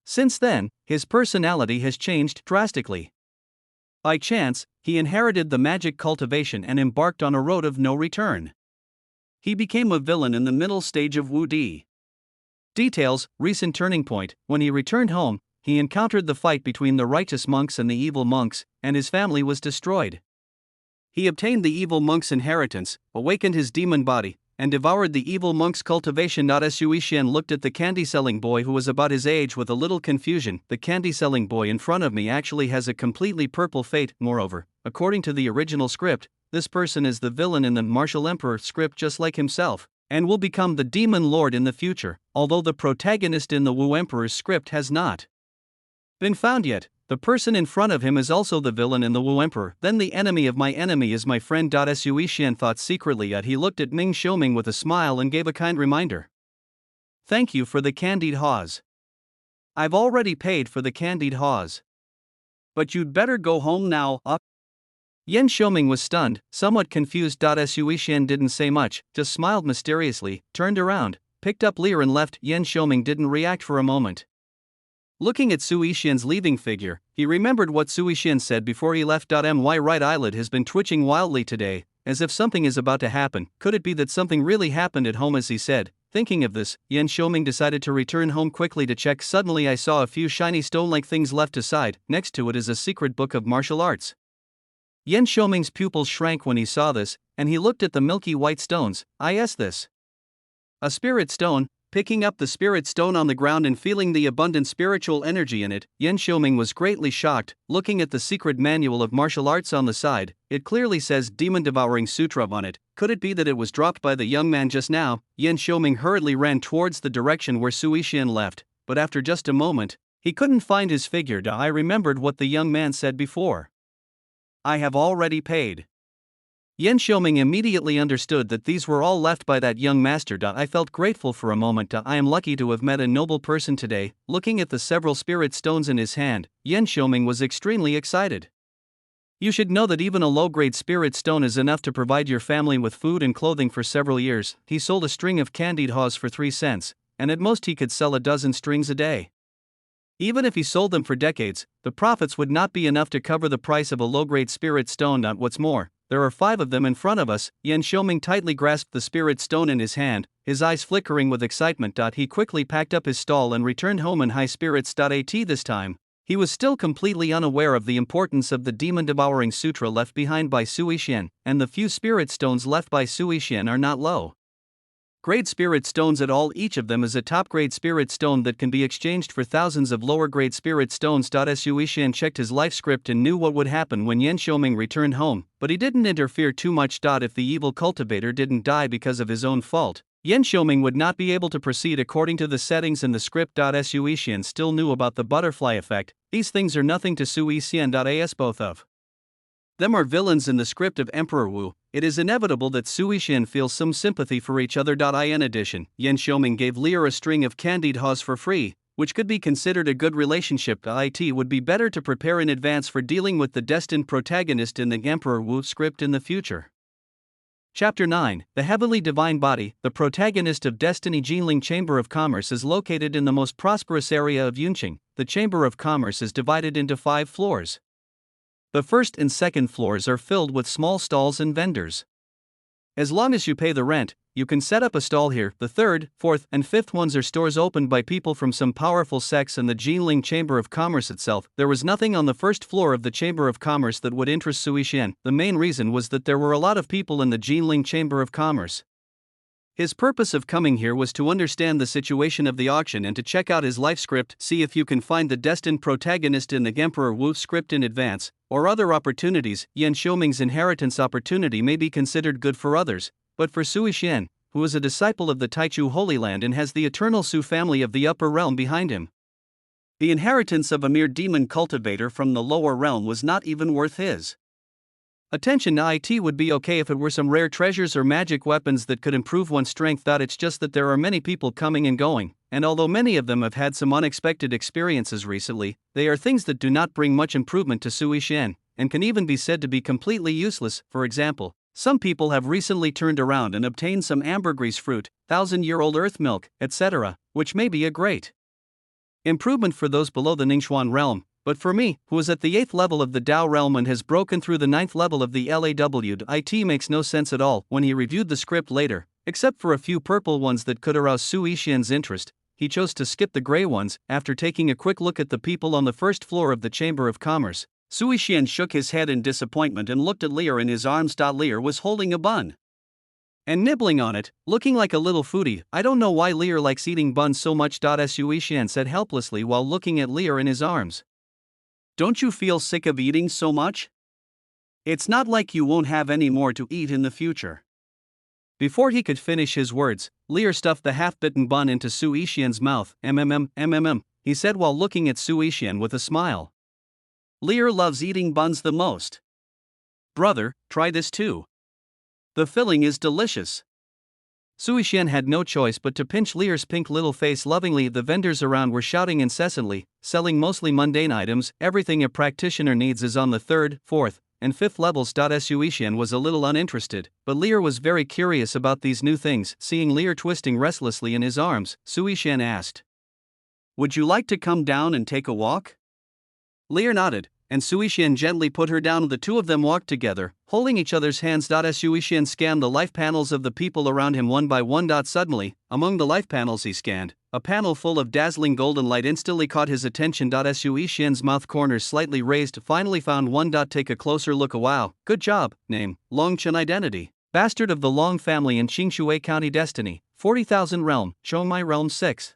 Since then, his personality has changed drastically. By chance, he inherited the magic cultivation and embarked on a road of no return. He became a villain in the middle stage of Wu Di. Details: recent turning point. When he returned home, he encountered the fight between the righteous monks and the evil monks, and his family was destroyed. He obtained the evil monk's inheritance, awakened his demon body, and devoured the evil monk's cultivation. Suishan looked at the candy-selling boy who was about his age with a little confusion. The candy-selling boy in front of me actually has a completely purple fate. Moreover, according to the original script, this person is the villain in the Martial Emperor script just like himself, and will become the Demon Lord in the future, although the protagonist in the Wu Emperor's script has not been found yet. The person in front of him is also the villain in the Wu Emperor. Then the enemy of my enemy is my friend. Suishan thought secretly, yet he looked at Ming Xiaoming with a smile and gave a kind reminder. "Thank you for the candied haws. I've already paid for the candied haws. But you'd better go home now, up." Yan Xiaoming was stunned, somewhat confused. Suishan didn't say much, just smiled mysteriously, turned around, picked up Lear and left. Yan Xiaoming didn't react for a moment. Looking at Suishan's leaving figure, he remembered what Suishan said before he left. My right eyelid has been twitching wildly today, as if something is about to happen. Could it be that something really happened at home? As he said, thinking of this, Yan Xiaoming decided to return home quickly to check. Suddenly I saw a few shiny stone-like things left aside. Next to it is a secret book of martial arts. Yan Xiaoming's pupils shrank when he saw this, and he looked at the milky white stones. "Is this a spirit stone?" Picking up the spirit stone on the ground and feeling the abundant spiritual energy in it, Yan Xiaoming was greatly shocked. Looking at the secret manual of martial arts on the side, it clearly says Demon Devouring Sutra on it. Could it be that it was dropped by the young man just now? Yan Xiaoming hurriedly ran towards the direction where Suishan left, but after just a moment, he couldn't find his figure. I remembered what the young man said before. "I have already paid." Yan Xiaoming immediately understood that these were all left by that young master. I felt grateful for a moment. I am lucky to have met a noble person today. Looking at the several spirit stones in his hand, Yan Xiaoming was extremely excited. You should know that even a low-grade spirit stone is enough to provide your family with food and clothing for several years. He sold a string of candied haws for 3 cents, and at most he could sell a dozen strings a day. Even if he sold them for decades, the profits would not be enough to cover the price of a low-grade spirit stone. What's more, there are 5 of them in front of us. Yan Xiaoming tightly grasped the spirit stone in his hand, his eyes flickering with excitement. He quickly packed up his stall and returned home in high spirits. This time, he was still completely unaware of the importance of the Demon Devouring Sutra left behind by Suishan, and the few spirit stones left by Suishan are not low grade spirit stones at all. Each of them is a top-grade spirit stone that can be exchanged for thousands of lower-grade spirit stones. Suishan checked his life script and knew what would happen when Yan Xiaoming returned home, but he didn't interfere too much. If the evil cultivator didn't die because of his own fault, Yan Xiaoming would not be able to proceed according to the settings in the script. Suishan still knew about the butterfly effect. These things are nothing to Suishan. As both of them are villains in the script of Emperor Wu, it is inevitable that Suishan feels some sympathy for each other. In addition, Yan Xiaoming gave Lear a string of candied haws for free, which could be considered a good relationship. It would be better to prepare in advance for dealing with the destined protagonist in the Emperor Wu script in the future. Chapter 9, The Heavenly Divine Body. The protagonist of Destiny Jinling Chamber of Commerce is located in the most prosperous area of Yunqing. The Chamber of Commerce is divided into 5 floors. The first and second floors are filled with small stalls and vendors. As long as you pay the rent, you can set up a stall here. The third, fourth, and fifth ones are stores opened by people from some powerful sects and the Jinling Chamber of Commerce itself. There was nothing on the first floor of the Chamber of Commerce that would interest Sui Xian. The main reason was that there were a lot of people in the Jinling Chamber of Commerce. His purpose of coming here was to understand the situation of the auction and to check out his life script, see if you can find the destined protagonist in the Emperor Wu's script in advance, or other opportunities. Yan Xiuming's inheritance opportunity may be considered good for others, but for Sui Xian, who is a disciple of the Taichu Holy Land and has the eternal Su family of the upper realm behind him, the inheritance of a mere demon cultivator from the lower realm was not even worth his attention. It would be okay if it were some rare treasures or magic weapons that could improve one's strength. It's just that there are many people coming and going, and although many of them have had some unexpected experiences recently, they are things that do not bring much improvement to Sui Xian, and can even be said to be completely useless. For example, some people have recently turned around and obtained some ambergris fruit, 1,000-year-old earth milk, etc., which may be a great improvement for those below the Ningxuan realm. But for me, who is at the 8th level of the Dao realm and has broken through the 9th level of the LAW, it makes no sense at all. When he reviewed the script later, except for a few purple ones that could arouse Sui Xian's interest, he chose to skip the gray ones. After taking a quick look at the people on the first floor of the Chamber of Commerce, Sui Xian shook his head in disappointment and looked at Lear in his arms. Lear was holding a bun and nibbling on it, looking like a little foodie. I don't know why Lear likes eating buns so much. Sui Xian said helplessly while looking at Lear in his arms. Don't you feel sick of eating so much? It's not like you won't have any more to eat in the future. Before he could finish his words, Lear stuffed the half-bitten bun into Sui Xian's mouth. He said while looking at Sui Xian with a smile. Lear loves eating buns the most. Brother, try this too. The filling is delicious. Sui Xian had no choice but to pinch Lear's pink little face lovingly. The vendors around were shouting incessantly, selling mostly mundane items. Everything a practitioner needs is on the 3rd, 4th, and 5th levels. Sui Xian was a little uninterested, but Lear was very curious about these new things. Seeing Lear twisting restlessly in his arms, Sui Xian asked, "Would you like to come down and take a walk?" Lear nodded, and Sui Xian gently put her down. The two of them walked together, holding each other's hands. Sui Xian scanned the life panels of the people around him one by one. Suddenly, among the life panels he scanned, a panel full of dazzling golden light instantly caught his attention. Sui Xian's mouth corners slightly raised, finally found one. Take a closer look. Wow, good job. Name, Longchen. Identity, bastard of the Long family in Qingshui County. Destiny, 40,000 realm, Chongmai realm 6.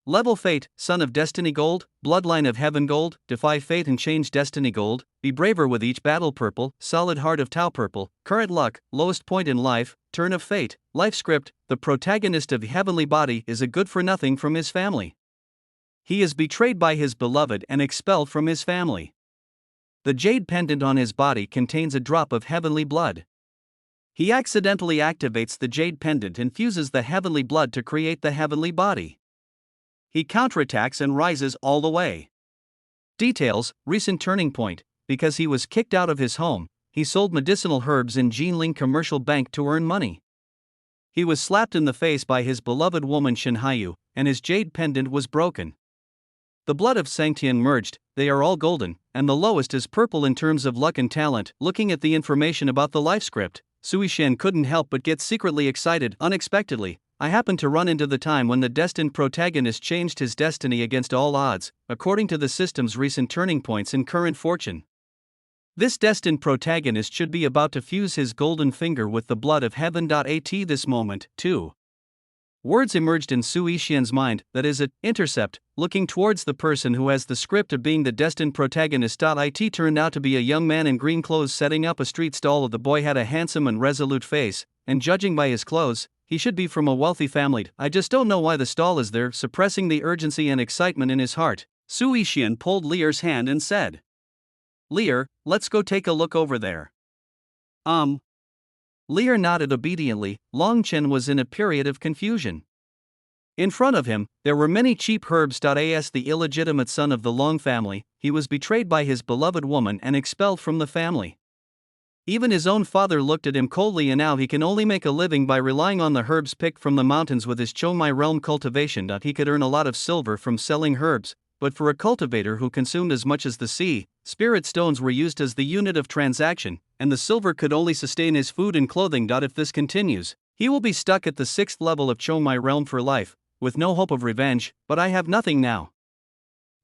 Level Fate, Son of Destiny Gold, Bloodline of Heaven Gold, Defy Fate and Change Destiny Gold, Be Braver with each battle purple, Solid Heart of Tau purple, Current Luck, Lowest Point in Life, Turn of Fate, Life Script, the protagonist of Heavenly Body is a good-for-nothing from his family. He is betrayed by his beloved and expelled from his family. The jade pendant on his body contains a drop of heavenly blood. He accidentally activates the jade pendant and fuses the heavenly blood to create the heavenly body. He counterattacks and rises all the way. Details, recent turning point. Because he was kicked out of his home, he sold medicinal herbs in Jinling Commercial Bank to earn money. He was slapped in the face by his beloved woman Shinhayu, and his jade pendant was broken. The blood of Sangtian merged, they are all golden, and the lowest is purple in terms of luck and talent. Looking at the information about the life script, Sui Xian couldn't help but get secretly excited. Unexpectedly, I happened to run into the time when the destined protagonist changed his destiny against all odds, according to the system's recent turning points in current fortune. This destined protagonist should be about to fuse his golden finger with the blood of heaven. At this moment, too, words emerged in Sui Xian's mind, that is it, intercept, looking towards the person who has the script of being the destined protagonist. It turned out to be a young man in green clothes setting up a street stall. The boy had a handsome and resolute face, and judging by his clothes, he should be from a wealthy family. I just don't know why the stall is there. Suppressing the urgency and excitement in his heart, Sui Xian pulled Lear's hand and said, "Lear, let's go take a look over there." Lear nodded obediently. Longchen was in a period of confusion. In front of him, there were many cheap herbs. As the illegitimate son of the Long family, he was betrayed by his beloved woman and expelled from the family. Even his own father looked at him coldly, and now he can only make a living by relying on the herbs picked from the mountains with his Chongmai realm cultivation. He could earn a lot of silver from selling herbs, but for a cultivator who consumed as much as the sea, spirit stones were used as the unit of transaction, and the silver could only sustain his food and clothing. If this continues, he will be stuck at the 6th level of Chongmai realm for life, with no hope of revenge, but I have nothing now.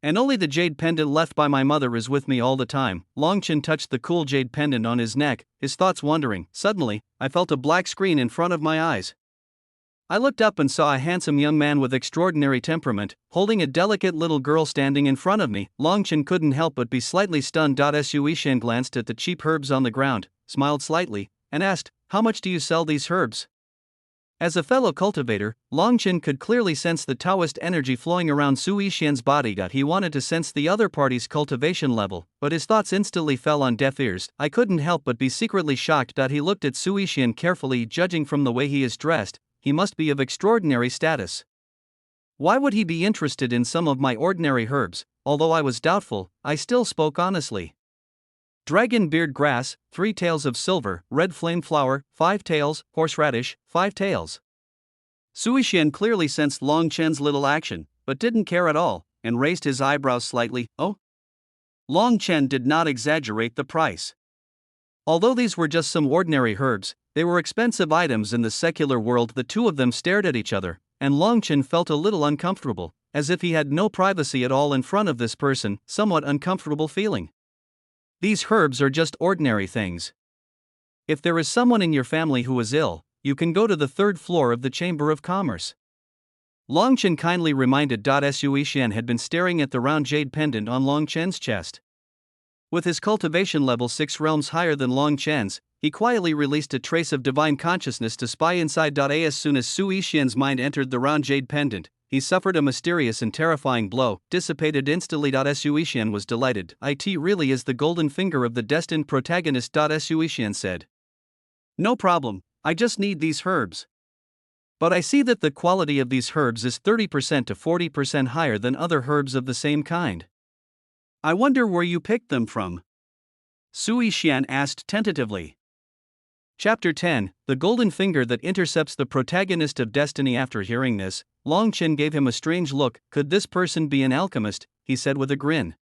And only the jade pendant left by my mother is with me all the time. Longchen touched the cool jade pendant on his neck, his thoughts wandering. Suddenly, I felt a black screen in front of my eyes. I looked up and saw a handsome young man with extraordinary temperament, holding a delicate little girl standing in front of me. Longchen couldn't help but be slightly stunned. Sui Shan glanced at the cheap herbs on the ground, smiled slightly, and asked, "How much do you sell these herbs?" As a fellow cultivator, Longchen could clearly sense the Taoist energy flowing around Sui Shan's body. He wanted to sense the other party's cultivation level, but his thoughts instantly fell on deaf ears. I couldn't help but be secretly shocked. He looked at Sui Shan carefully. Judging from the way he is dressed, he must be of extraordinary status. Why would he be interested in some of my ordinary herbs? Although I was doubtful, I still spoke honestly. Dragon beard grass, 3 taels of silver, red flame flower, 5 taels, horseradish, 5 taels. Sui Shan clearly sensed Longchen's little action, but didn't care at all, and raised his eyebrows slightly. Oh? Longchen did not exaggerate the price. Although these were just some ordinary herbs, they were expensive items in the secular world. The two of them stared at each other, and Longchen felt a little uncomfortable, as if he had no privacy at all in front of this person, somewhat uncomfortable feeling. These herbs are just ordinary things. If there is someone in your family who is ill, you can go to the 3rd floor of the Chamber of Commerce. Longchen kindly reminded. Sui Shan had been staring at the round jade pendant on Longchen's chest. With his cultivation level 6 realms higher than Longchen's, he quietly released a trace of divine consciousness to spy inside. As soon as Sui Shan's mind entered the round jade pendant, he suffered a mysterious and terrifying blow, dissipated instantly. Sui Shan was delighted. It really is the golden finger of the destined protagonist. Sui Shan said. No problem, I just need these herbs. But I see that the quality of these herbs is 30% to 40% higher than other herbs of the same kind. I wonder where you picked them from? Sui Shan asked tentatively. Chapter 10, The Golden Finger That Intercepts the Protagonist of Destiny. After hearing this, Longchen gave him a strange look. Could this person be an alchemist? He said with a grin.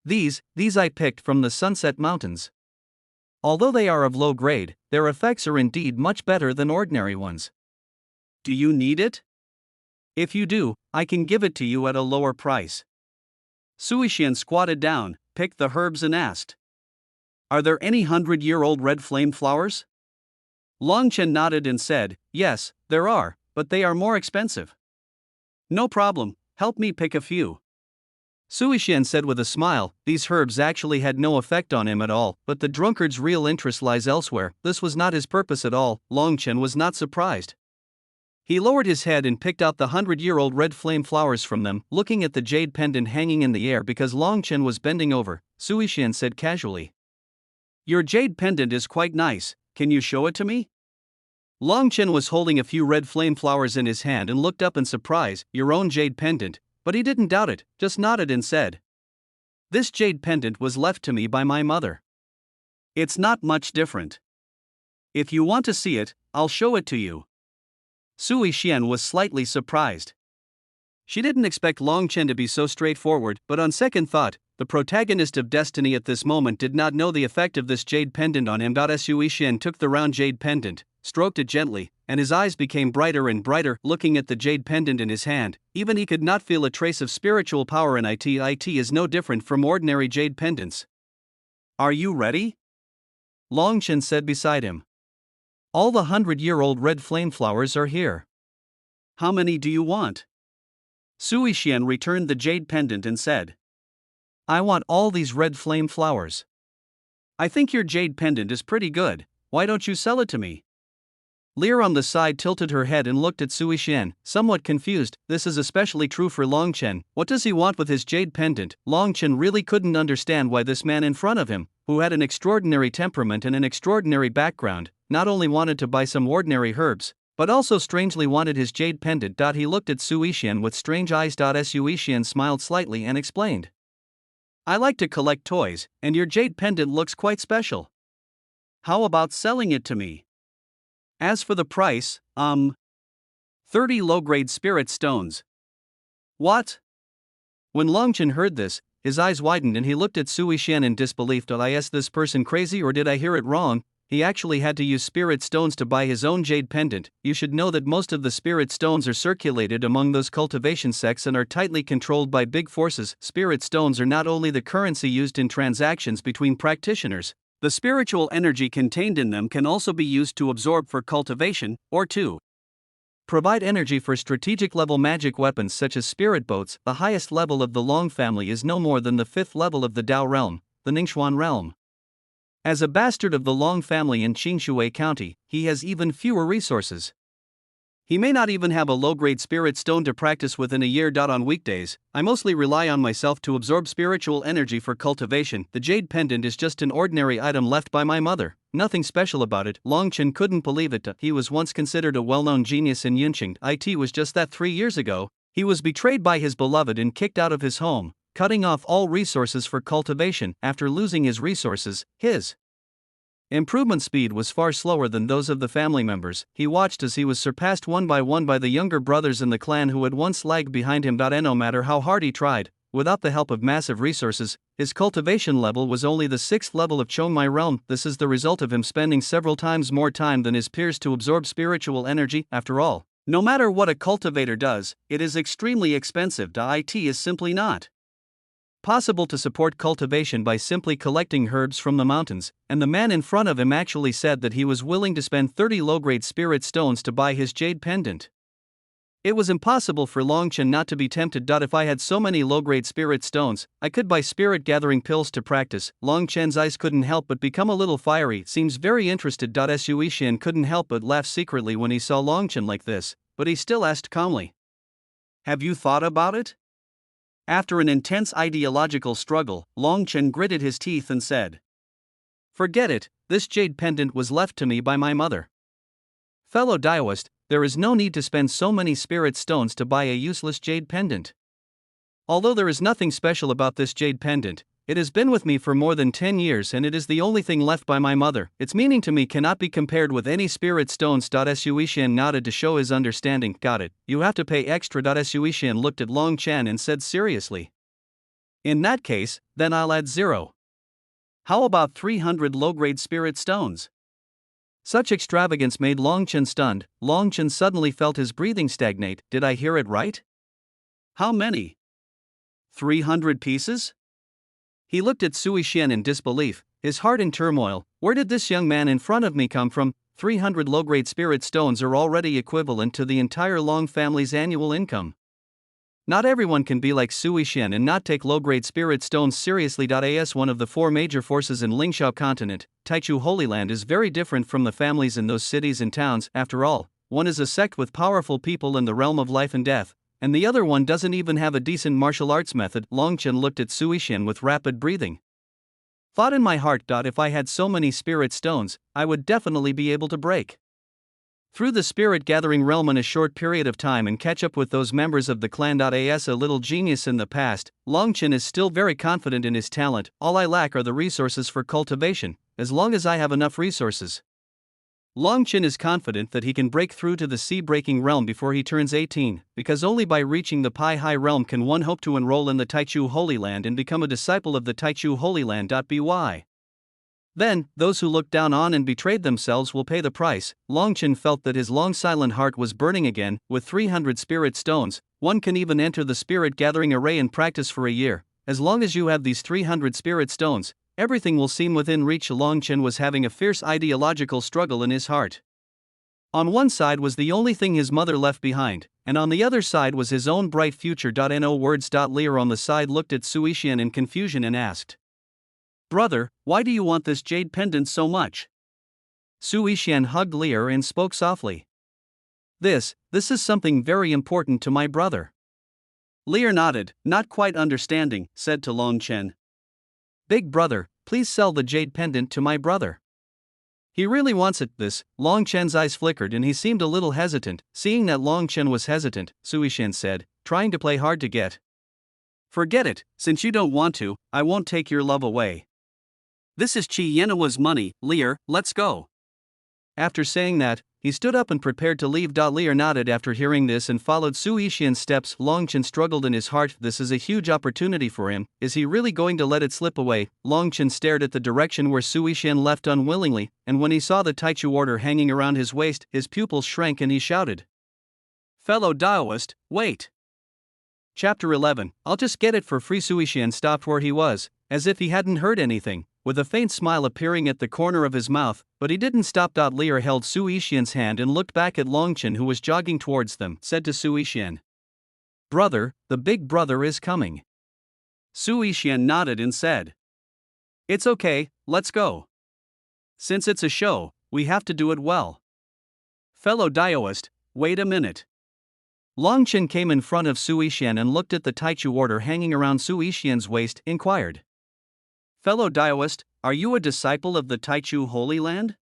These I picked from the Sunset Mountains. Although they are of low grade, their effects are indeed much better than ordinary ones. Do you need it? If you do, I can give it to you at a lower price. Sui Shan squatted down, picked the herbs and asked. Are there any 100-year-old red flame flowers? Longchen nodded and said, yes, there are, but they are more expensive. No problem, help me pick a few. Sui Shan said with a smile. These herbs actually had no effect on him at all, but the drunkard's real interest lies elsewhere. This was not his purpose at all. Longchen was not surprised. He lowered his head and picked out the 100-year-old red flame flowers from them, looking at the jade pendant hanging in the air. Because Longchen was bending over, Sui Shan said casually. Your jade pendant is quite nice, can you show it to me? Longchen was holding a few red flame flowers in his hand and looked up in surprise. Your own jade pendant? But he didn't doubt it, just nodded and said. This jade pendant was left to me by my mother. It's not much different. If you want to see it, I'll show it to you. Sui Shan was slightly surprised. She didn't expect Longchen to be so straightforward, but on second thought, the protagonist of Destiny at this moment did not know the effect of this jade pendant on him. Sui Shan took the round jade pendant, stroked it gently, and his eyes became brighter and brighter. Looking at the jade pendant in his hand, even he could not feel a trace of spiritual power in it. It is no different from ordinary jade pendants. Are you ready? Longchen said beside him. All the 100-year-old red flame flowers are here. How many do you want? Sui Shan returned the jade pendant and said. I want all these red flame flowers. I think your jade pendant is pretty good, why don't you sell it to me? Lear on the side tilted her head and looked at Sui Shan, somewhat confused. This is especially true for Longchen. What does he want with his jade pendant? Longchen really couldn't understand why this man in front of him, who had an extraordinary temperament and an extraordinary background, not only wanted to buy some ordinary herbs, but also strangely wanted his jade pendant. He looked at Sui Shan with strange eyes. Sui Shan smiled slightly and explained. I like to collect toys, and your jade pendant looks quite special. How about selling it to me? As for the price, 30 low-grade spirit stones. What? When Longchen heard this, His eyes widened and he looked at Sui Shan in disbelief. Did I ask this person crazy or did I hear it wrong? He actually had to use spirit stones to buy his own jade pendant. You should know that most of the spirit stones are circulated among those cultivation sects and are tightly controlled by big forces. Spirit stones are not only the currency used in transactions between practitioners, the spiritual energy contained in them can also be used to absorb for cultivation, or to provide energy for strategic level magic weapons such as spirit boats. The highest level of the Long family is no more than the 5th level of the Dao realm, the Ningxuan realm. As a bastard of the Long family in Qingshui County, he has even fewer resources. He may not even have a low-grade spirit stone to practice within a year. On weekdays, I mostly rely on myself to absorb spiritual energy for cultivation. The jade pendant is just an ordinary item left by my mother. Nothing special about it. Longchen couldn't believe it. He was once considered a well-known genius in Yunqing. It was just that 3 years ago, he was betrayed by his beloved and kicked out of his home, cutting off all resources for cultivation. After losing his resources, his improvement speed was far slower than those of the family members. He watched as he was surpassed one by the younger brothers in the clan who had once lagged behind him. No matter how hard he tried, without the help of massive resources, his cultivation level was only the 6th level of Chongmai realm. This is the result of him spending several times more time than his peers to absorb spiritual energy. After all, no matter what a cultivator does, it is extremely expensive. It is simply not possible to support cultivation by simply collecting herbs from the mountains, and the man in front of him actually said that he was willing to spend 30 low-grade spirit stones to buy his jade pendant. It was impossible for Longchen not to be tempted. If I had so many low-grade spirit stones, I could buy spirit gathering pills to practice. Longchen's eyes couldn't help but become a little fiery. Seems very interested. Sui Shan couldn't help but laugh secretly when he saw Longchen like this, but he still asked calmly, "Have you thought about it?" After an intense ideological struggle, Longchen gritted his teeth and said, "Forget it, this jade pendant was left to me by my mother. Fellow Daoist, there is no need to spend so many spirit stones to buy a useless jade pendant. Although there is nothing special about this jade pendant, it has been with me for more than 10 years and it is the only thing left by my mother. Its meaning to me cannot be compared with any spirit stones." Sui Shan nodded to show his understanding. "Got it, you have to pay extra." Sui Shan looked at Long Chen and said seriously, "In that case, then I'll add 0. How about 300 low-grade spirit stones?" Such extravagance made Longchen stunned. Longchen suddenly felt his breathing stagnate. Did I hear it right? How many? 300 pieces? He looked at Sui Shan in disbelief, his heart in turmoil. Where did this young man in front of me come from? 300 low-grade spirit stones are already equivalent to the entire Long family's annual income. Not everyone can be like Sui Shan and not take low-grade spirit stones seriously. As one of the 4 major forces in Lingxiao continent, Taichu Holy Land is very different from the families in those cities and towns. After all, one is a sect with powerful people in the realm of life and death, and the other one doesn't even have a decent martial arts method. Longchen looked at Sui Shan with rapid breathing. Thought in my heart. If I had so many spirit stones, I would definitely be able to break through the spirit gathering realm in a short period of time and catch up with those members of the clan. As a little genius in the past, Longchen is still very confident in his talent. All I lack are the resources for cultivation. As long as I have enough resources, Longchen is confident that he can break through to the sea-breaking realm before he turns 18, because only by reaching the Pai High realm can one hope to enroll in the Taichu Holy Land and become a disciple of the Taichu Holy Land. By then, those who looked down on and betrayed themselves will pay the price. Longchen felt that his long silent heart was burning again. With 300 spirit stones, one can even enter the spirit gathering array and practice for a year. As long as you have these 300 spirit stones, everything will seem within reach. Longchen was having a fierce ideological struggle in his heart. On one side was the only thing his mother left behind, and on the other side was his own bright future. No words. Lear on the side looked at Sui Shan in confusion and asked, "Brother, why do you want this jade pendant so much?" Sui Shan hugged Lear and spoke softly. This is something very important to my brother." Lear nodded, not quite understanding, said to Longchen, "Big brother, please sell the jade pendant to my brother. He really wants it." Longchen's eyes flickered and he seemed a little hesitant. Seeing that Longchen was hesitant, Sui Shan said, trying to play hard to get, "Forget it, since you don't want to, I won't take your love away. This is Chi Yenawa's money, Lear, let's go." After saying that, he stood up and prepared to leave. Lear nodded after hearing this and followed Su Yixian's steps. Longchen struggled in his heart. This is a huge opportunity for him. Is he really going to let it slip away? Longchen stared at the direction where Su Yixian left unwillingly, and when he saw the Taichu order hanging around his waist, his pupils shrank and he shouted, "Fellow Daoist, wait!" Chapter 11. I'll just get it for free. Su Yixian stopped where he was, as if he hadn't heard anything, with a faint smile appearing at the corner of his mouth, but he didn't stop. Lear held Su Yixian's hand and looked back at Longchen, who was jogging towards them, said to Su Yixian, "Brother, the big brother is coming." Su Yixian nodded and said, "It's okay, let's go. Since it's a show, we have to do it well." "Fellow Daoist, wait a minute." Longchen came in front of Su Yixian and looked at the Taichu order hanging around Su Yixian's waist, inquired, "Fellow Daoist, are you a disciple of the Taichu Holy Land?"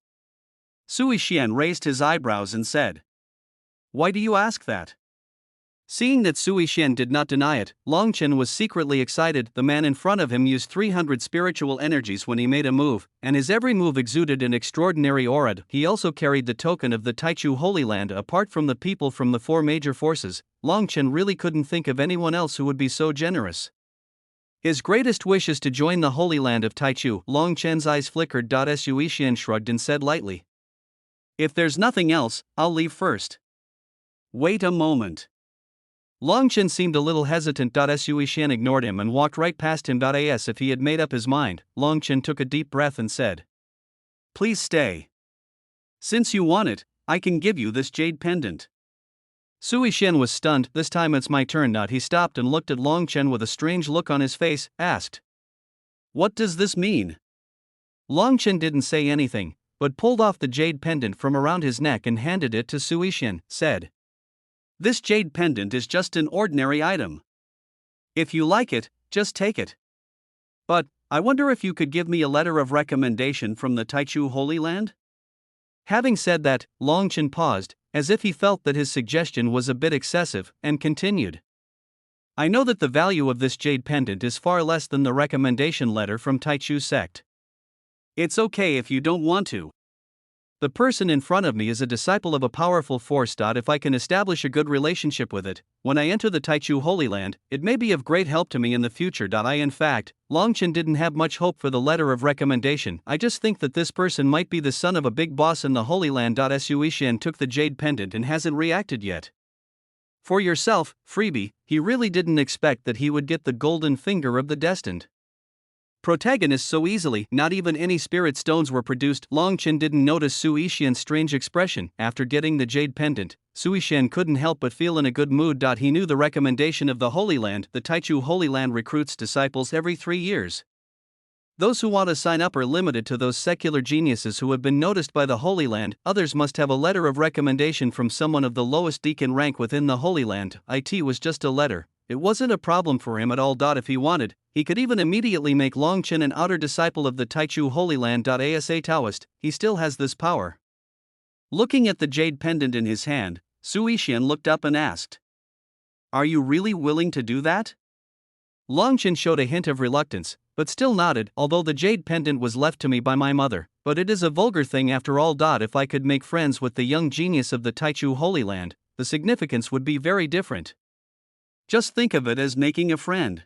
Su Yixian raised his eyebrows and said, "Why do you ask that?" Seeing that Su Yixian did not deny it, Longchen was secretly excited. The man in front of him used 300 spiritual energies when he made a move, and his every move exuded an extraordinary aura. He also carried the token of the Taichu Holy Land. Apart from the people from the four major forces, Longchen really couldn't think of anyone else who would be so generous. His greatest wish is to join the Holy Land of Taichu. Longchen's eyes flickered. Su Yixian shrugged and said lightly, "If there's nothing else, I'll leave first." "Wait a moment." Longchen seemed a little hesitant. Su Yixian ignored him and walked right past him. As if he had made up his mind, Longchen took a deep breath and said, "Please stay. Since you want it, I can give you this jade pendant." Su Yixian was stunned. "This time it's my turn." He stopped and looked at Longchen with a strange look on his face, asked, "What does this mean?" Longchen didn't say anything, but pulled off the jade pendant from around his neck and handed it to Su Yixian, said, "This jade pendant is just an ordinary item. If you like it, just take it. But, I wonder if you could give me a letter of recommendation from the Taichu Holy Land?" Having said that, Longchen paused, as if he felt that his suggestion was a bit excessive, and continued, "I know that the value of this jade pendant is far less than the recommendation letter from Taichu sect. It's okay if you don't want to. The person in front of me is a disciple of a powerful force. If I can establish a good relationship with it, when I enter the Taichu Holy Land, it may be of great help to me in the future. In fact, Longchen didn't have much hope for the letter of recommendation. I just think that this person might be the son of a big boss in the Holy Land. Su Yixian took the jade pendant and hasn't reacted yet. For yourself, freebie, he really didn't expect that he would get the golden finger of the destined protagonist so easily. Not even any spirit stones were produced. Longchen didn't notice Su Yixian's strange expression. After getting the jade pendant, Su Yixian couldn't help but feel in a good mood. He knew the recommendation of the Holy Land. The Taichu Holy Land recruits disciples every 3 years. Those who want to sign up are limited to those secular geniuses who have been noticed by the Holy Land. Others must have a letter of recommendation from someone of the lowest deacon rank within the Holy Land. It was just a letter. It wasn't a problem for him at all. If he wanted, he could even immediately make Longchen an outer disciple of the Taichu Holy Land. As a Taoist, he still has this power. Looking at the jade pendant in his hand, Su Yixian looked up and asked, "Are you really willing to do that?" Longchen showed a hint of reluctance, but still nodded. "Although the jade pendant was left to me by my mother, but it is a vulgar thing after all. If I could make friends with the young genius of the Taichu Holy Land, the significance would be very different. Just think of it as making a friend."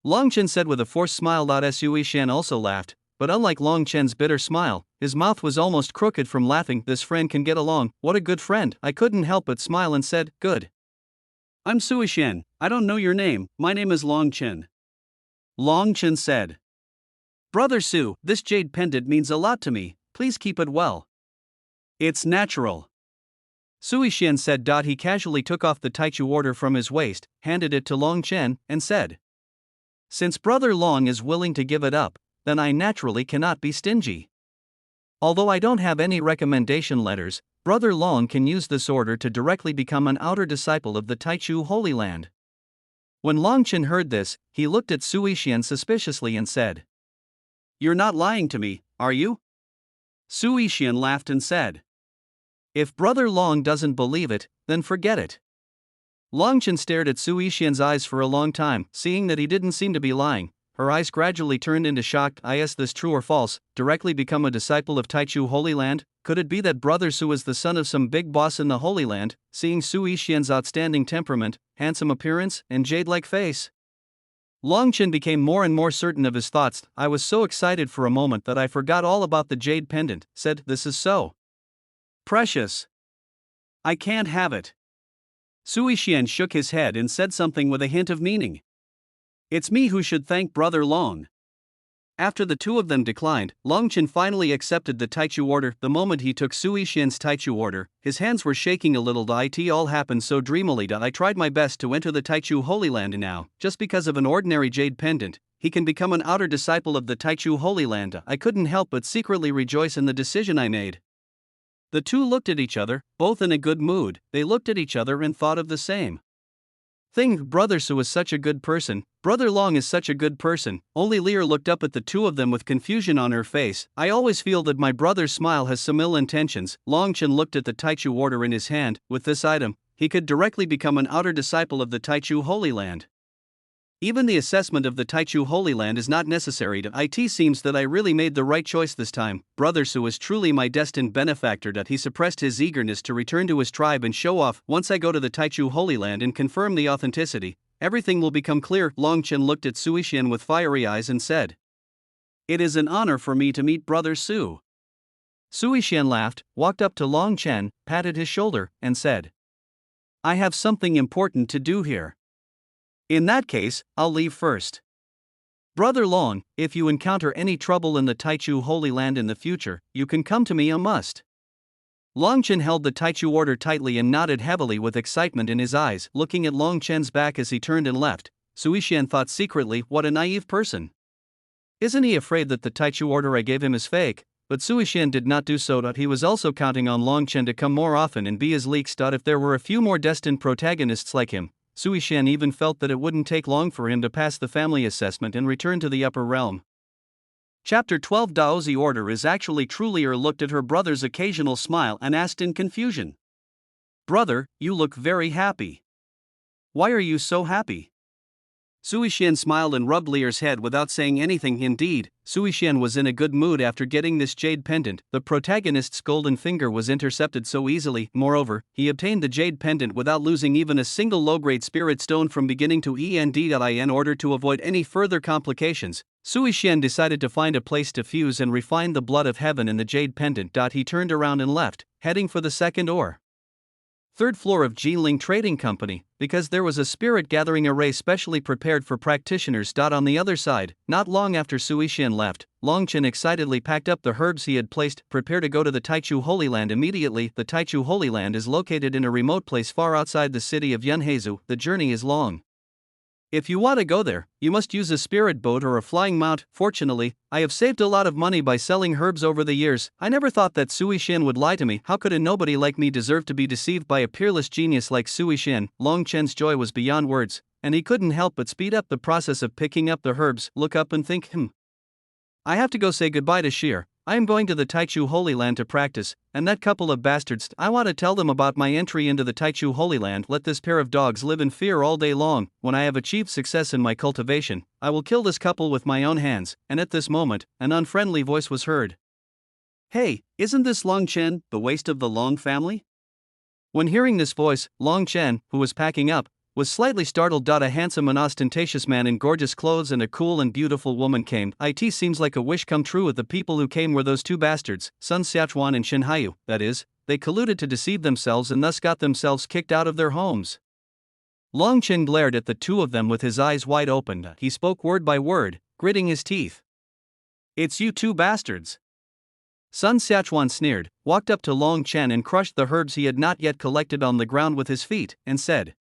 Longchen said with a forced smile. Su Yixian also laughed, but unlike Longchen's bitter smile, his mouth was almost crooked from laughing. "This friend can get along. What a good friend." I couldn't help but smile and said, "Good. I'm Su Yixian. I don't know your name. My name is Longchen." Longchen said, "Brother Su, this jade pendant means a lot to me. Please keep it well. It's natural." Su Yixian said. He casually took off the Taichu order from his waist, handed it to Longchen, and said, "Since Brother Long is willing to give it up, then I naturally cannot be stingy. Although I don't have any recommendation letters, Brother Long can use this order to directly become an outer disciple of the Taichu Holy Land." When Longchen heard this, he looked at Su Yixian suspiciously and said, "You're not lying to me, are you?" Su Yixian laughed and said, "If Brother Long doesn't believe it, then forget it." Longchen stared at Su Yixian's eyes for a long time. Seeing that he didn't seem to be lying, her eyes gradually turned into shock. "Is this true or false? Directly become a disciple of Taichu Holy Land? Could it be that Brother Su is the son of some big boss in the Holy Land, seeing Su Yixian's outstanding temperament, handsome appearance, and jade-like face? Long Chen became more and more certain of his thoughts. I was so excited for a moment that I forgot all about the jade pendant, said, "This is so precious. I can't have it." Su Yixian shook his head and said something with a hint of meaning. "It's me who should thank Brother Long." After the two of them declined, Long Chen finally accepted the Taichu order. The moment he took Su Yixian's Taichu order, his hands were shaking a little. It all happened so dreamily. I tried my best to enter the Taichu Holy Land, and now, just because of an ordinary jade pendant, he can become an outer disciple of the Taichu Holy Land. I couldn't help but secretly rejoice in the decision I made. The two looked at each other, both in a good mood. They looked at each other and thought of the same thing. Brother Su is such a good person. Brother Long is such a good person. Only Lear looked up at the two of them with confusion on her face. I always feel that my brother's smile has some ill intentions. Long Chen looked at the Taichu order in his hand. With this item, he could directly become an outer disciple of the Taichu Holy Land. Even the assessment of the Taichu Holy Land is not necessary. It seems that I really made the right choice this time. Brother Su is truly my destined benefactor. He suppressed his eagerness to return to his tribe and show off. Once I go to the Taichu Holy Land and confirm the authenticity, everything will become clear. Long Chen looked at Su Yixian with fiery eyes and said, "It is an honor for me to meet Brother Su." Su Yixian laughed, walked up to Long Chen, patted his shoulder, and said, "I have something important to do here. In that case, I'll leave first. Brother Long, if you encounter any trouble in the Taichu Holy Land in the future, you can come to me. A must." Long Chen held the Taichu order tightly and nodded heavily with excitement in his eyes. Looking at Long Chen's back as he turned and left, Su Yixian thought secretly, what a naive person. Isn't he afraid that the Taichu order I gave him is fake? But Su Yixian did not do so. He was also counting on Long Chen to come more often and be his leaks. If there were a few more destined protagonists like him, Su Yixian even felt that it wouldn't take long for him to pass the family assessment and return to the upper realm. Chapter 12. Daozi order is actually truly. Looked at her brother's occasional smile and asked in confusion, "Brother, you look very happy. Why are you so happy?" Su Yixian smiled and rubbed Lear's head without saying anything. Indeed, Su Yixian was in a good mood after getting this jade pendant. The protagonist's golden finger was intercepted so easily. Moreover, he obtained the jade pendant without losing even a single low-grade spirit stone from beginning to end. In order to avoid any further complications, Su Yixian decided to find a place to fuse and refine the blood of heaven in the jade pendant. He turned around and left, heading for the second or third floor of Jinling Trading Company, because there was a spirit gathering array specially prepared for practitioners. On the other side, not long after Su Yixian left, Long Chen excitedly packed up the herbs he had placed. Prepare to go to the Taichu Holy Land immediately. The Taichu Holy Land is located in a remote place far outside the city of Yunheizu. The journey is long. If you want to go there, you must use a spirit boat or a flying mount. Fortunately, I have saved a lot of money by selling herbs over the years. I never thought that Su Yixian would lie to me. How could a nobody like me deserve to be deceived by a peerless genius like Su Yixian? Long Chen's joy was beyond words, and he couldn't help but speed up the process of picking up the herbs. Look up and think, I have to go say goodbye to Sheer. I am going to the Taichu Holy Land to practice, and that couple of bastards, I want to tell them about my entry into the Taichu Holy Land. Let this pair of dogs live in fear all day long. When I have achieved success in my cultivation, I will kill this couple with my own hands. And at this moment, an unfriendly voice was heard. Hey, isn't this Long Chen, the waste of the Long family? When hearing this voice, Long Chen, who was packing up, was slightly startled. A handsome and ostentatious man in gorgeous clothes and a cool and beautiful woman came. It seems like a wish come true. With the people who came were those two bastards, Sun Xiachuan and Shin Haiyu. That is, they colluded to deceive themselves and thus got themselves kicked out of their homes. Long Chen glared at the two of them with his eyes wide open. He spoke word by word, gritting his teeth. It's you two bastards. Sun Xiachuan sneered, walked up to Long Chen and crushed the herbs he had not yet collected on the ground with his feet, and said,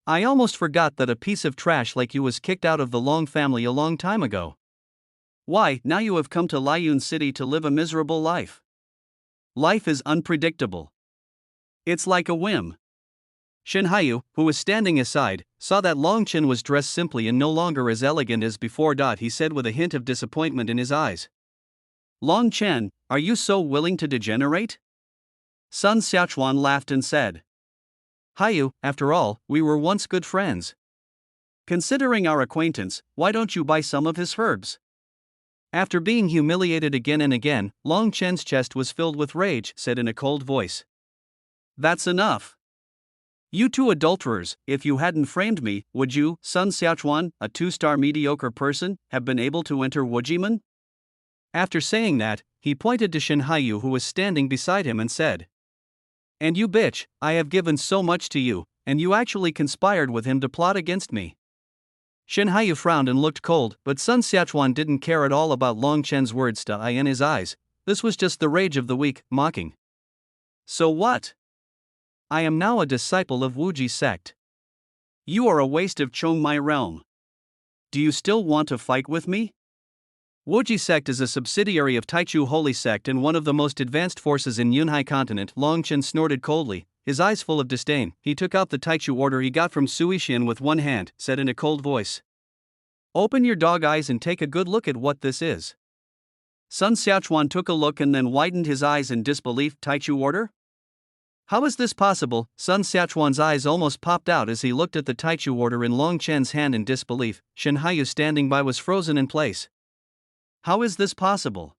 I almost forgot that a piece of trash like you was kicked out of the Long family a long time ago. Why, now you have come to Liyun City to live a miserable life. Life is unpredictable. It's like a whim. Shin Haiyu, who was standing aside, saw that Long Chen was dressed simply and no longer as elegant as before. He said with a hint of disappointment in his eyes. Long Chen, are you so willing to degenerate? Sun Xiachuan laughed and said, Haiyu, after all, we were once good friends. Considering our acquaintance, why don't you buy some of his herbs? After being humiliated again and again, Long Chen's chest was filled with rage, said in a cold voice. That's enough. You two adulterers, if you hadn't framed me, would you, Sun Xiaochuan, a 2-star mediocre person, have been able to enter Wujimen? After saying that, he pointed to Shen Haiyu who was standing beside him and said, And you bitch, I have given so much to you, and you actually conspired with him to plot against me. Shen Haiyu frowned and looked cold, but Sun Xiaochuan didn't care at all about Long Chen's words in his eyes. This was just the rage of the weak, mocking. So what? I am now a disciple of Wuji sect. You are a waste of Chongmai realm. Do you still want to fight with me? Wuji sect is a subsidiary of Taichu Holy Sect and one of the most advanced forces in Yunhai continent. Long Chen snorted coldly, his eyes full of disdain. He took out the Taichu order he got from Sui Xian with one hand, said in a cold voice. Open your dog eyes and take a good look at what this is. Sun Xiaochuan took a look and then widened his eyes in disbelief. Taichu order? How is this possible? Sun Xiaochuan's eyes almost popped out as he looked at the Taichu order in Long Chen's hand in disbelief. Shen Haiyu standing by was frozen in place. How is this possible?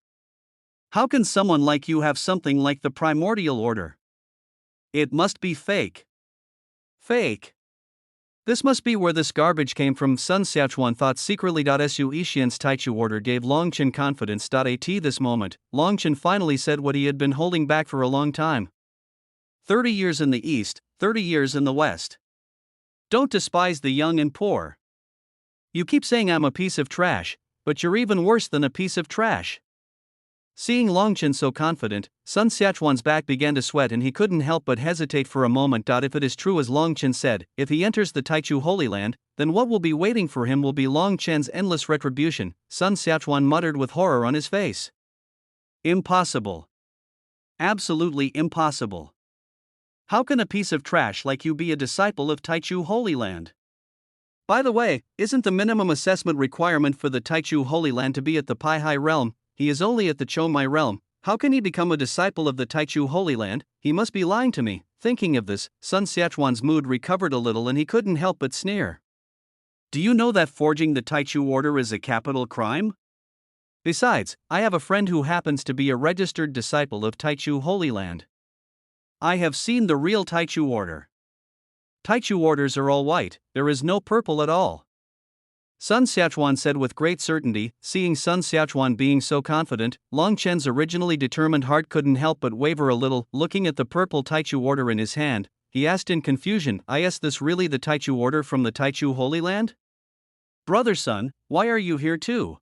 How can someone like you have something like the primordial order? It must be fake. Fake. This must be where this garbage came from. Sun Xiaochuan thought secretly. Sui Xian's Taichu order gave Long Chen confidence. At this moment, Long Chen finally said what he had been holding back for a long time. 30 years in the East, 30 years in the West. Don't despise the young and poor. You keep saying I'm a piece of trash, but you're even worse than a piece of trash. Seeing Long Chen so confident, Sun Xiaochuan's back began to sweat and he couldn't help but hesitate for a moment. If it is true as Long Chen said, if he enters the Taichu Holy Land, then what will be waiting for him will be Long Chen's endless retribution, Sun Xiaochuan muttered with horror on his face. Impossible. Absolutely impossible. How can a piece of trash like you be a disciple of Taichu Holy Land? By the way, isn't the minimum assessment requirement for the Taichu Holy Land to be at the Pai Hai realm? He is only at the Chongmai realm. How can he become a disciple of the Taichu Holy Land? He must be lying to me. Thinking of this, Sun Xiaochuan's mood recovered a little and he couldn't help but sneer. Do you know that forging the Taichu order is a capital crime? Besides, I have a friend who happens to be a registered disciple of Taichu Holy Land. I have seen the real Taichu order. Taichu orders are all white, there is no purple at all. Sun Xiaochuan said with great certainty. Seeing Sun Xiaochuan being so confident, Long Chen's originally determined heart couldn't help but waver a little. Looking at the purple Taichu order in his hand, he asked in confusion, Is this really the Taichu order from the Taichu Holy Land? Brother Sun, why are you here too?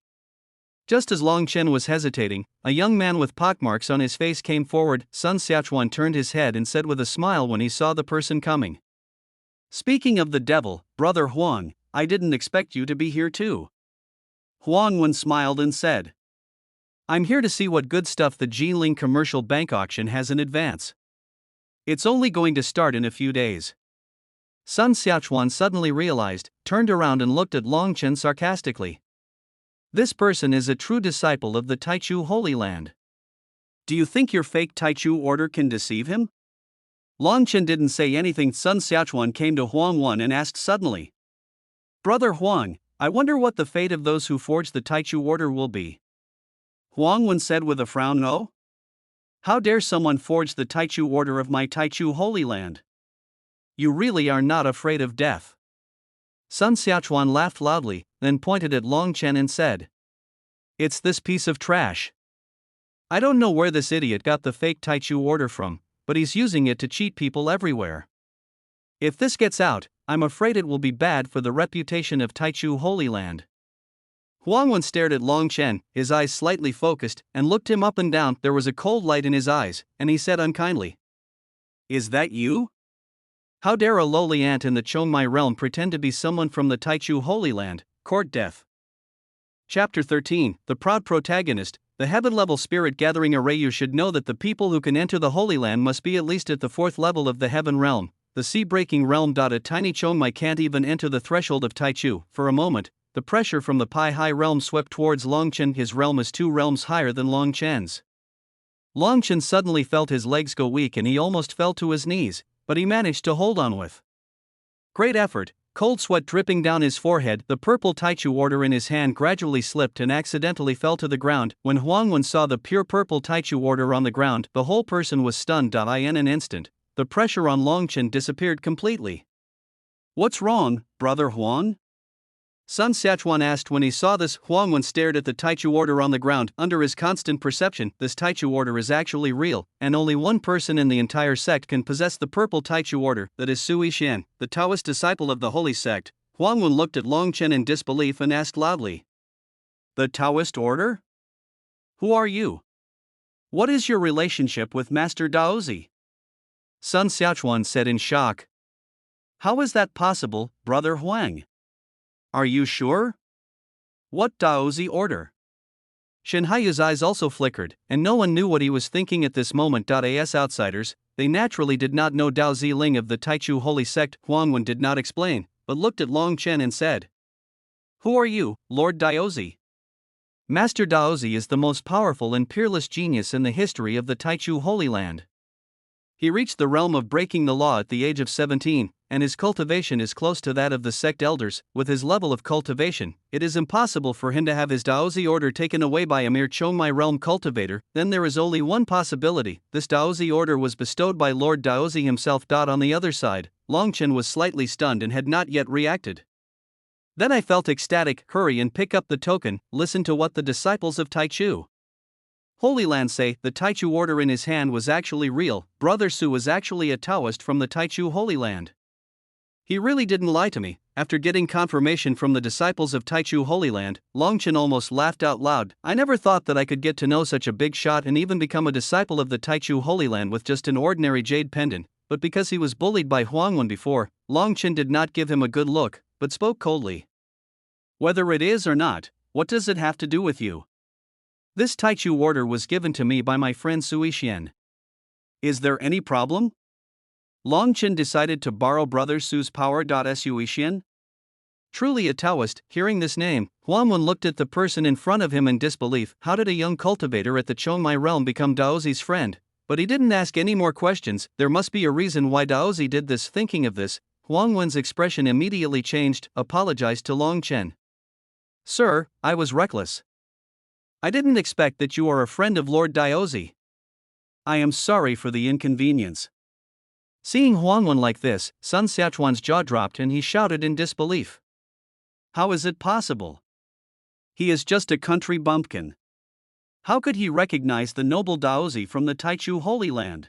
Just as Long Chen was hesitating, a young man with pockmarks on his face came forward. Sun Xiaochuan turned his head and said with a smile when he saw the person coming. Speaking of the devil, Brother Huang, I didn't expect you to be here too. Huang Wen smiled and said. I'm here to see what good stuff the Jinling commercial bank auction has in advance. It's only going to start in a few days. Sun Xiaochuan suddenly realized, turned around and looked at Long Chen sarcastically. This person is a true disciple of the Taichu Holy Land. Do you think your fake Taichu order can deceive him? Long Chen didn't say anything. Sun Xiaochuan came to Huang Wen and asked suddenly. Brother Huang, I wonder what the fate of those who forged the Taichu order will be. Huang Wen said with a frown. No? How dare someone forge the Taichu order of my Taichu Holy Land? You really are not afraid of death. Sun Xiaochuan laughed loudly, then pointed at Long Chen and said. It's this piece of trash. I don't know where this idiot got the fake Taichu order from, but he's using it to cheat people everywhere. If this gets out, I'm afraid it will be bad for the reputation of Taichu Holy Land. Huang Wen stared at Long Chen, his eyes slightly focused, and looked him up and down. There was a cold light in his eyes, and he said unkindly. Is that you? How dare a lowly ant in the Chongmai realm pretend to be someone from the Taichu Holy Land? Court Death. Chapter 13, The Proud Protagonist. The heaven-level spirit gathering array. You should know that the people who can enter the Holy Land must be at least at the 4th level of the heaven realm, the sea-breaking realm. A tiny Chongmai can't even enter the threshold of Taichu. For a moment, the pressure from the Pai Hai realm swept towards Long Chen. His realm is 2 realms higher than Long Chen's. Long Chen suddenly felt his legs go weak and he almost fell to his knees, but he managed to hold on with great effort. Cold sweat dripping down his forehead, the purple taichu order in his hand gradually slipped and accidentally fell to the ground. When Huangwen saw the pure purple taichu order on the ground, the whole person was stunned. In an instant, the pressure on Longchen disappeared completely. "What's wrong, Brother Huang?" Sun Xiachuan asked. When he saw this, Huangwen stared at the taichu order on the ground. Under his constant perception, this taichu order is actually real, and only one person in the entire sect can possess the purple taichu order, that is Sui Xian, the Taoist disciple of the holy sect. Huangwen looked at Longchen in disbelief and asked loudly, "The Taoist order? Who are you? What is your relationship with Master Daozi?" Sun Xiachuan said in shock, "How is that possible, Brother Huang? Are you sure? What Daozi order?" Shenhaiyu's eyes also flickered, and no one knew what he was thinking at this moment. As outsiders, they naturally did not know Dao Ziling of the Taichu holy sect. Huangwen did not explain, but looked at Longchen and said, "Who are you, Lord Daozi?" Master Daozi is the most powerful and peerless genius in the history of the Taichu Holy Land. He reached the realm of breaking the law at the age of 17, and his cultivation is close to that of the sect elders. With his level of cultivation, it is impossible for him to have his Daozi order taken away by a mere Chongmai realm cultivator. Then there is only one possibility: this Daozi order was bestowed by Lord Daozi himself. On the other side, Longchen was slightly stunned and had not yet reacted. "Then I felt ecstatic. Hurry and pick up the token. Listen to what the disciples of Taichu Holy Land say." The Taichu order in his hand was actually real. Brother Su was actually a Taoist from the Taichu Holy Land. He really didn't lie to me. After getting confirmation from the disciples of Taichu Holy Land, Longchen almost laughed out loud. "I never thought that I could get to know such a big shot and even become a disciple of the Taichu Holy Land with just an ordinary jade pendant." But because he was bullied by Huangwen before, Longchen did not give him a good look, but spoke coldly. "Whether it is or not, what does it have to do with you? This Taichu order was given to me by my friend Sui Xian. Is there any problem?" Longchen decided to borrow Brother Su's power. Sui Xian? Truly a Taoist. Hearing this name, Huangwen looked at the person in front of him in disbelief. How did a young cultivator at the Chongmai realm become Daozi's friend? But he didn't ask any more questions. There must be a reason why Daozi did this. Thinking of this, Huangwen's expression immediately changed, apologized to Longchen. "Sir, I was reckless. I didn't expect that you are a friend of Lord Daozi. I am sorry for the inconvenience." Seeing Huangwen like this, Sun Xiachuan's jaw dropped and he shouted in disbelief. "How is it possible? He is just a country bumpkin. How could he recognize the noble Daozi from the Taichu Holy Land?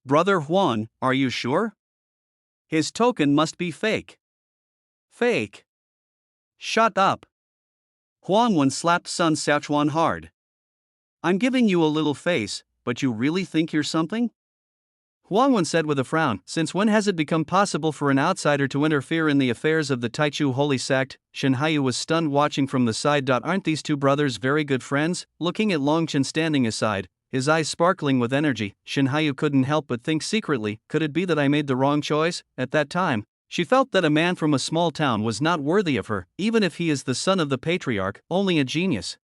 Brother Huang, are you sure? His token must be fake." "Fake? Shut up." Huangwen slapped Sun Xiachuan hard. "I'm giving you a little face, but you really think you're something?" Huangwen said with a frown. "Since when has it become possible for an outsider to interfere in the affairs of the Taichu holy sect?" Shenhaiyu was stunned watching from the side. "Aren't these two brothers very good friends?" Looking at Longchen standing aside, his eyes sparkling with energy, Shenhaiyu couldn't help but think secretly, could it be that I made the wrong choice? At that time, she felt that a man from a small town was not worthy of her, even if he is the son of the patriarch, only a genius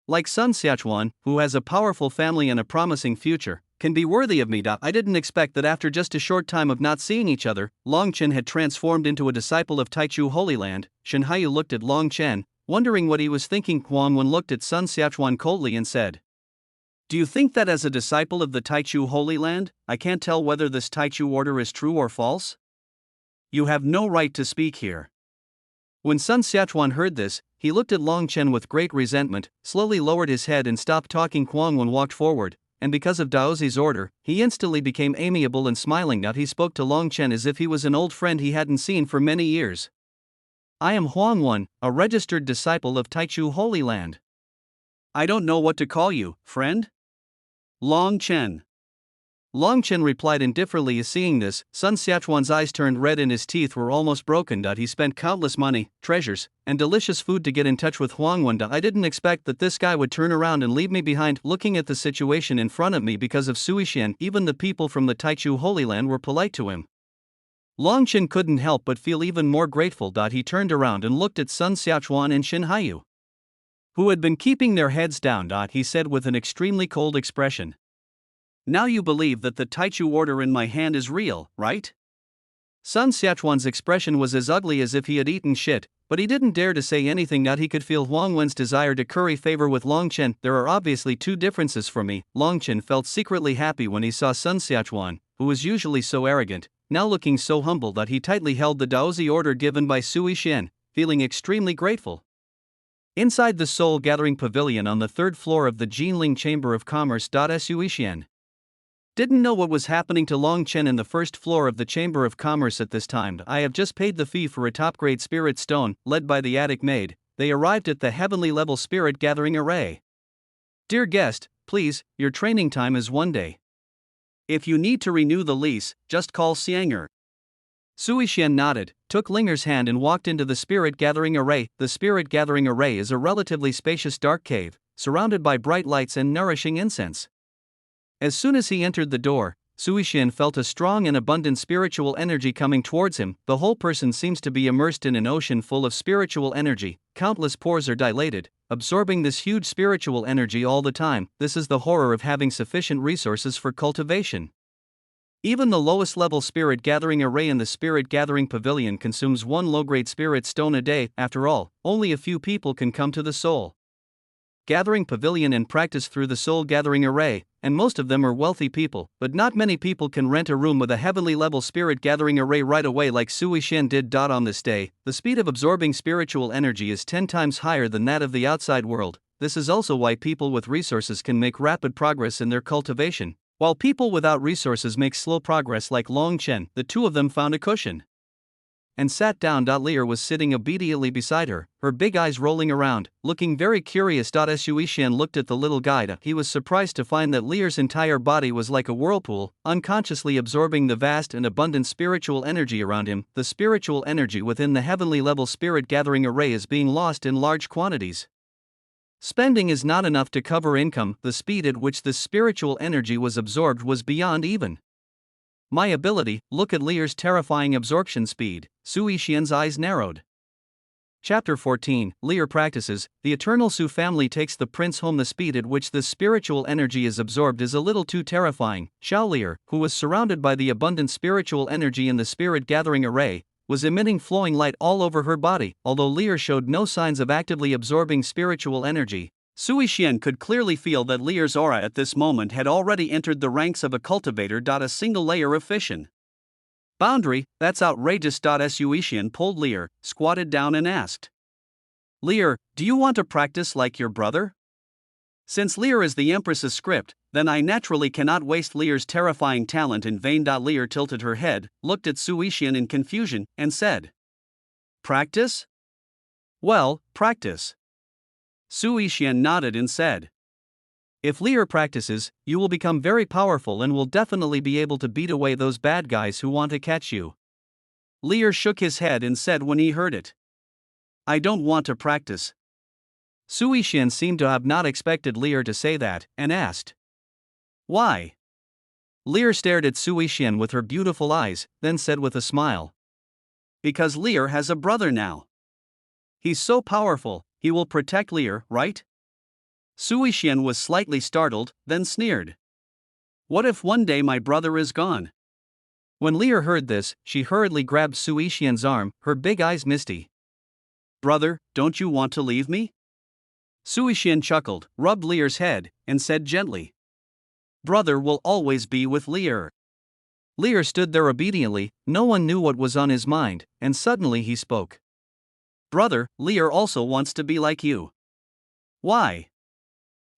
like Sun Xiachuan, who has a powerful family and a promising future, can be worthy of me. I didn't expect that after just a short time of not seeing each other, Longchen had transformed into a disciple of Taichu Holy Land. Shenhaiyu looked at Longchen, wondering what he was thinking. Huangwen looked at Sun Xiachuan coldly and said, "Do you think that as a disciple of the Taichu Holy Land, I can't tell whether this Taichu order is true or false? You have no right to speak here." When Sun Xiachuan heard this, he looked at Longchen with great resentment, slowly lowered his head and stopped talking. Huangwen walked forward, and because of Daozi's order, he instantly became amiable and smiling. He spoke to Longchen as if he was an old friend he hadn't seen for many years. "I am Huangwen, a registered disciple of Taichu Holy Land. I don't know what to call you, friend?" "Longchen." Longchen replied indifferently. Seeing this, Sun Xiachuan's eyes turned red and his teeth were almost broken. He spent countless money, treasures, and delicious food to get in touch with Huangwen. I didn't expect that this guy would turn around and leave me behind. Looking at the situation in front of me, because of Sui Xian, even the people from the Taichu Holy Land were polite to him. Longchen couldn't help but feel even more grateful. He turned around and looked at Sun Xiachuan and Shenhaiyu, who had been keeping their heads down. He said with an extremely cold expression, "Now you believe that the Taichu order in my hand is real, right? Sun Xiachuan's expression was as ugly as if he had eaten shit, but he didn't dare to say anything that he could feel Huang Wen's desire to curry favor with Long Chen. There are obviously two differences for me. Long Chen felt secretly happy when he saw Sun Xiachuan, who was usually so arrogant, now looking so humble that he tightly held the Daozi order given by Sui Xian, feeling extremely grateful. Inside the Soul Gathering Pavilion on the third floor of the Jinling Chamber of Commerce. Sui Xian didn't know what was happening to Long Chen in the first floor of the Chamber of Commerce at this time. I have just paid the fee for a top-grade spirit stone, led by the attic maid. They arrived at the heavenly level spirit gathering array. Dear guest, please, your training time is 1 day. If you need to renew the lease, just call Xianger. Sui Xian nodded, took Linger's hand and walked into the spirit gathering array. The spirit gathering array is a relatively spacious dark cave, surrounded by bright lights and nourishing incense. As soon as he entered the door, Sui Xian felt a strong and abundant spiritual energy coming towards him. The whole person seems to be immersed in an ocean full of spiritual energy. Countless pores are dilated, absorbing this huge spiritual energy all the time. This is the horror of having sufficient resources for cultivation. Even the lowest level spirit gathering array in the spirit gathering pavilion consumes 1 low-grade spirit stone a day. After all, only a few people can come to the Soul Gathering Pavilion and practice through the Soul Gathering Array, and most of them are wealthy people, but not many people can rent a room with a heavenly level spirit gathering array right away like Sui Xian did. On this day, the speed of absorbing spiritual energy is 10 times higher than that of the outside world. This is also why people with resources can make rapid progress in their cultivation, while people without resources make slow progress like Long Chen. The two of them found a cushion and sat down. Lear was sitting obediently beside her, her big eyes rolling around, looking very curious. Sui Xian looked at the little guide. He was surprised to find that Lear's entire body was like a whirlpool, unconsciously absorbing the vast and abundant spiritual energy around him. The spiritual energy within the heavenly level spirit gathering array is being lost in large quantities. Spending is not enough to cover income. The speed at which this spiritual energy was absorbed was beyond even my ability. Look at Lear's terrifying absorption speed. Sui Xian's eyes narrowed. Chapter 14, Lear Practices. The Eternal Su family takes the prince home. The speed at which this spiritual energy is absorbed is a little too terrifying. Xiao Lear, who was surrounded by the abundant spiritual energy in the spirit gathering array, was emitting flowing light all over her body. Although Lear showed no signs of actively absorbing spiritual energy, Sui Xian could clearly feel that Lear's aura at this moment had already entered the ranks of a cultivator. A single layer of fission boundary, that's outrageous. Sui Xian pulled Lear, squatted down and asked, Lear, do you want to practice like your brother? Since Lear is the Empress's script, then I naturally cannot waste Lear's terrifying talent in vain. Lear tilted her head, looked at Sui Xian in confusion, and said, Practice? Well, practice. Sui Xian nodded and said, If Lear practices, you will become very powerful and will definitely be able to beat away those bad guys who want to catch you. Lear shook his head and said when he heard it, I don't want to practice. Sui Xian seemed to have not expected Lear to say that, and asked, Why? Lear stared at Sui Xian with her beautiful eyes, then said with a smile, Because Lear has a brother now. He's so powerful, he will protect Lear, right? Sui Xian was slightly startled, then sneered. What if one day my brother is gone? When Lear heard this, she hurriedly grabbed Sui Xian's arm, her big eyes misty. Brother, don't you want to leave me? Sui Xian chuckled, rubbed Lear's head, and said gently, Brother will always be with Lear. Lear stood there obediently, no one knew what was on his mind, and suddenly he spoke. Brother, Lear also wants to be like you. Why?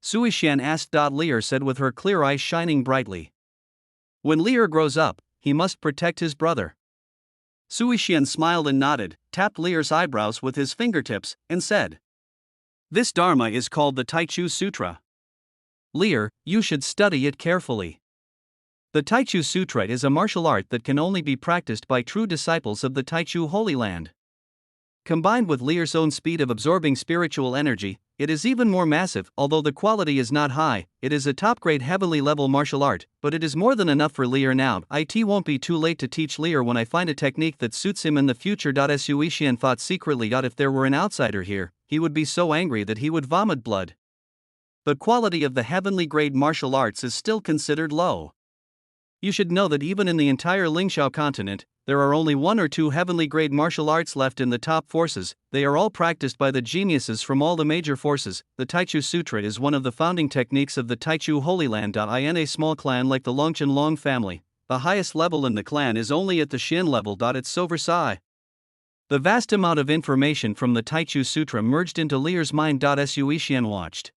Sui Xian asked. Lear said with her clear eyes shining brightly. When Lear grows up, he must protect his brother. Sui Xian smiled and nodded, tapped Lear's eyebrows with his fingertips, and said, This Dharma is called the Taichu Sutra. Lear, you should study it carefully. The Taichu Sutra is a martial art that can only be practiced by true disciples of the Taichu Holy Land. Combined with Lear's own speed of absorbing spiritual energy, it is even more massive. Although the quality is not high, it is a top-grade heavenly level martial art, but it is more than enough for Lear now. It won't be too late to teach Lear when I find a technique that suits him in the future. Sui Xian thought secretly. If there were an outsider here, he would be so angry that he would vomit blood. The quality of the heavenly grade martial arts is still considered low. You should know that even in the entire Lingxiao continent, there are only one or two heavenly grade martial arts left in the top forces. They are all practiced by the geniuses from all the major forces. The Taichu Sutra is one of the founding techniques of the Taichu Holy Land. In a small clan like the Longchen Long family, the highest level in the clan is only at the Xin level. It's so Versailles. The vast amount of information from the Taichu Sutra merged into Lear's mind. Sui Xian watched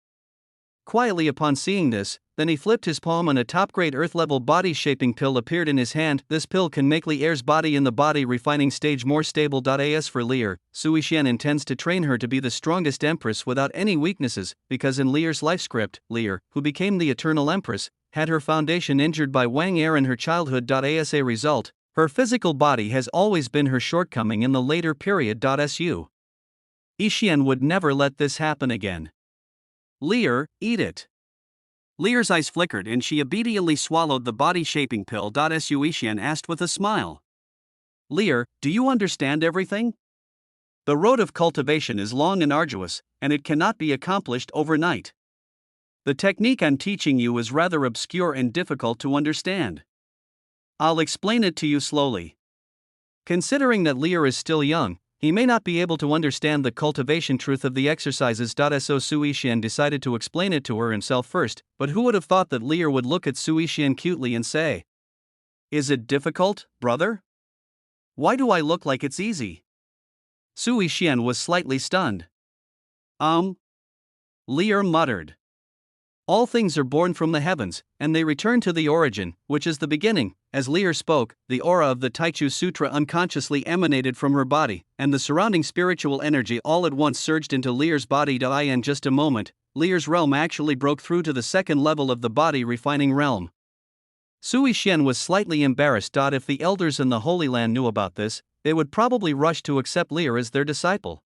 quietly upon seeing this, then he flipped his palm and a top-grade earth-level body-shaping pill appeared in his hand. This pill can make Lear's body in the body refining stage more stable. As for Lear, Sui Xian intends to train her to be the strongest Empress without any weaknesses, because in Lear's life script, Lear, who became the Eternal Empress, had her foundation injured by Wang Er in her childhood. As a result, her physical body has always been her shortcoming in the later period. Sui Xian would never let this happen again. Lear, eat it. Lear's eyes flickered and she obediently swallowed the body-shaping pill. Sui Xian asked with a smile. Lear, do you understand everything? The road of cultivation is long and arduous, and it cannot be accomplished overnight. The technique I'm teaching you is rather obscure and difficult to understand. I'll explain it to you slowly. Considering that Lear is still young, he may not be able to understand the cultivation truth of the exercises. So Sui Xian decided to explain it to her himself first, but who would have thought that Lear would look at Sui Xian cutely and say, "Is it difficult, brother? Why do I look like it's easy?" Sui Xian was slightly stunned. Lear muttered. All things are born from the heavens, and they return to the origin, which is the beginning. As Lear spoke, the aura of the Taichu Sutra unconsciously emanated from her body, and the surrounding spiritual energy all at once surged into Lear's body. In just a moment, Lear's realm actually broke through to the second level of the body refining realm. Sui Xian was slightly embarrassed. If the elders in the Holy Land knew about this, they would probably rush to accept Lear as their disciple.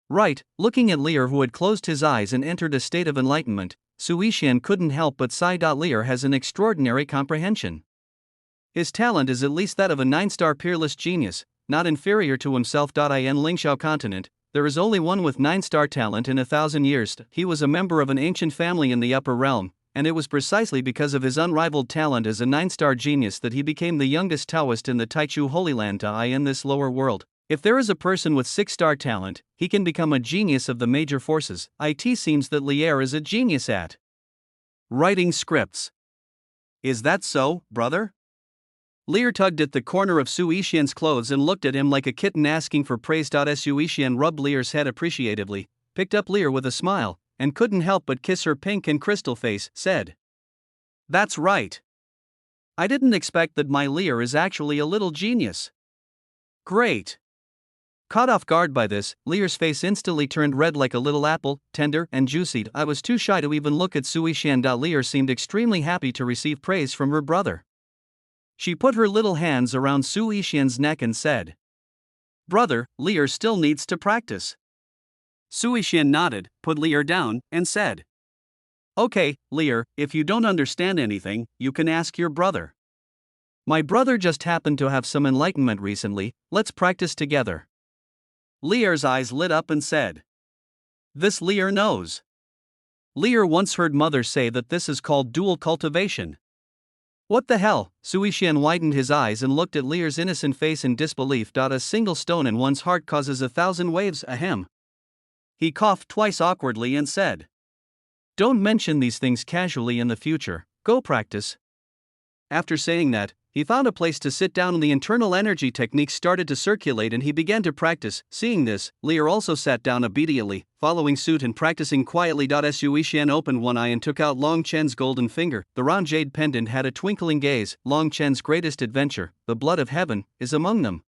Right, looking at Lear, who had closed his eyes and entered a state of enlightenment, Sui Xian couldn't help but sigh. Lear has an extraordinary comprehension. His talent is at least that of a 9-star peerless genius, not inferior to himself. In Lingxiao continent, there is only one with 9-star talent in 1,000 years. He was a member of an ancient family in the upper realm, and it was precisely because of his unrivaled talent as a 9-star genius that he became the youngest Taoist in the Taichu Holy Land. In this lower world, if there is a person with 6-star talent, he can become a genius of the major forces. It seems that Lear is a genius at writing scripts. Is that so, brother? Lear tugged at the corner of Sui Xian's clothes and looked at him like a kitten asking for praise. Sui Xian rubbed Lear's head appreciatively, picked up Lear with a smile, and couldn't help but kiss her pink and crystal face, said, "That's right. I didn't expect that my Lear is actually a little genius." Great. Caught off guard by this, Lear's face instantly turned red like a little apple, tender and juicy. I was too shy to even look at Sui Xian. Lear seemed extremely happy to receive praise from her brother. She put her little hands around Sui Xian's neck and said, "Brother, Lear still needs to practice." Sui Xian nodded, put Lear down, and said, "Okay, Lear, if you don't understand anything, you can ask your brother. My brother just happened to have some enlightenment recently, let's practice together." Lear's eyes lit up and said, "This Lear knows. Lear once heard mother say that this is called dual cultivation." What the hell? Sui Xian widened his eyes and looked at Lear's innocent face in disbelief. A single stone in one's heart causes 1,000 waves, ahem. He coughed twice awkwardly and said, "Don't mention these things casually in the future, go practice." After saying that, he found a place to sit down and the internal energy techniques started to circulate and he began to practice. Seeing this, Lear also sat down obediently, following suit and practicing quietly. Sui Xian opened one eye and took out Long Chen's golden finger. The round jade pendant had a twinkling gaze. Long Chen's greatest adventure, the blood of heaven, is among them.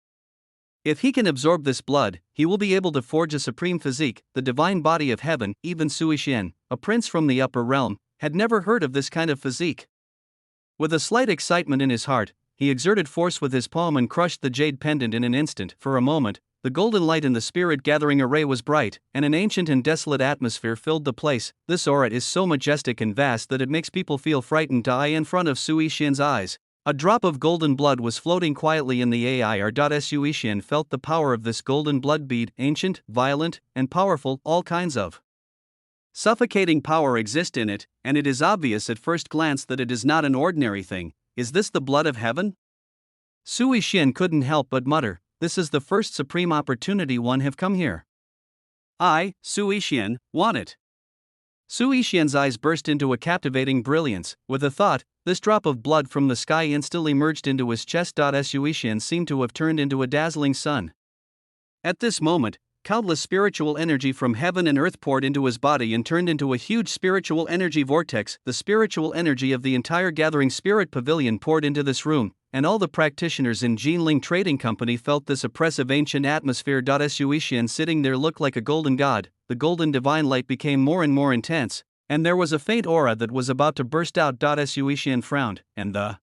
If he can absorb this blood, he will be able to forge a supreme physique, the divine body of heaven. Even Sui Xian, a prince from the upper realm, had never heard of this kind of physique. With a slight excitement in his heart, he exerted force with his palm and crushed the jade pendant in an instant. For a moment, the golden light in the spirit-gathering array was bright, and an ancient and desolate atmosphere filled the place. This aura is so majestic and vast that it makes people feel frightened. In front of Sui Xian's eyes, a drop of golden blood was floating quietly in the air. Sui Xian felt the power of this golden blood bead, ancient, violent, and powerful, all kinds of suffocating power exist in it, and it is obvious at first glance that it is not an ordinary thing. is this the blood of heaven? Sui Xian couldn't help but mutter, this is the first supreme opportunity one have come here. I, Sui Xian, want it. Sui Xian's eyes burst into a captivating brilliance. With a thought, this drop of blood from the sky instantly merged into his chest. Sui Xian seemed to have turned into a dazzling sun. At this moment, countless spiritual energy from heaven and earth poured into his body and turned into a huge spiritual energy vortex. The spiritual energy of the entire gathering spirit pavilion poured into this room, and all the practitioners in Jinling Trading Company felt this oppressive ancient atmosphere. Sui Xian sitting there looked like a golden god. The golden divine light became more and more intense, and there was a faint aura that was about to burst out. Sui Xian frowned, and the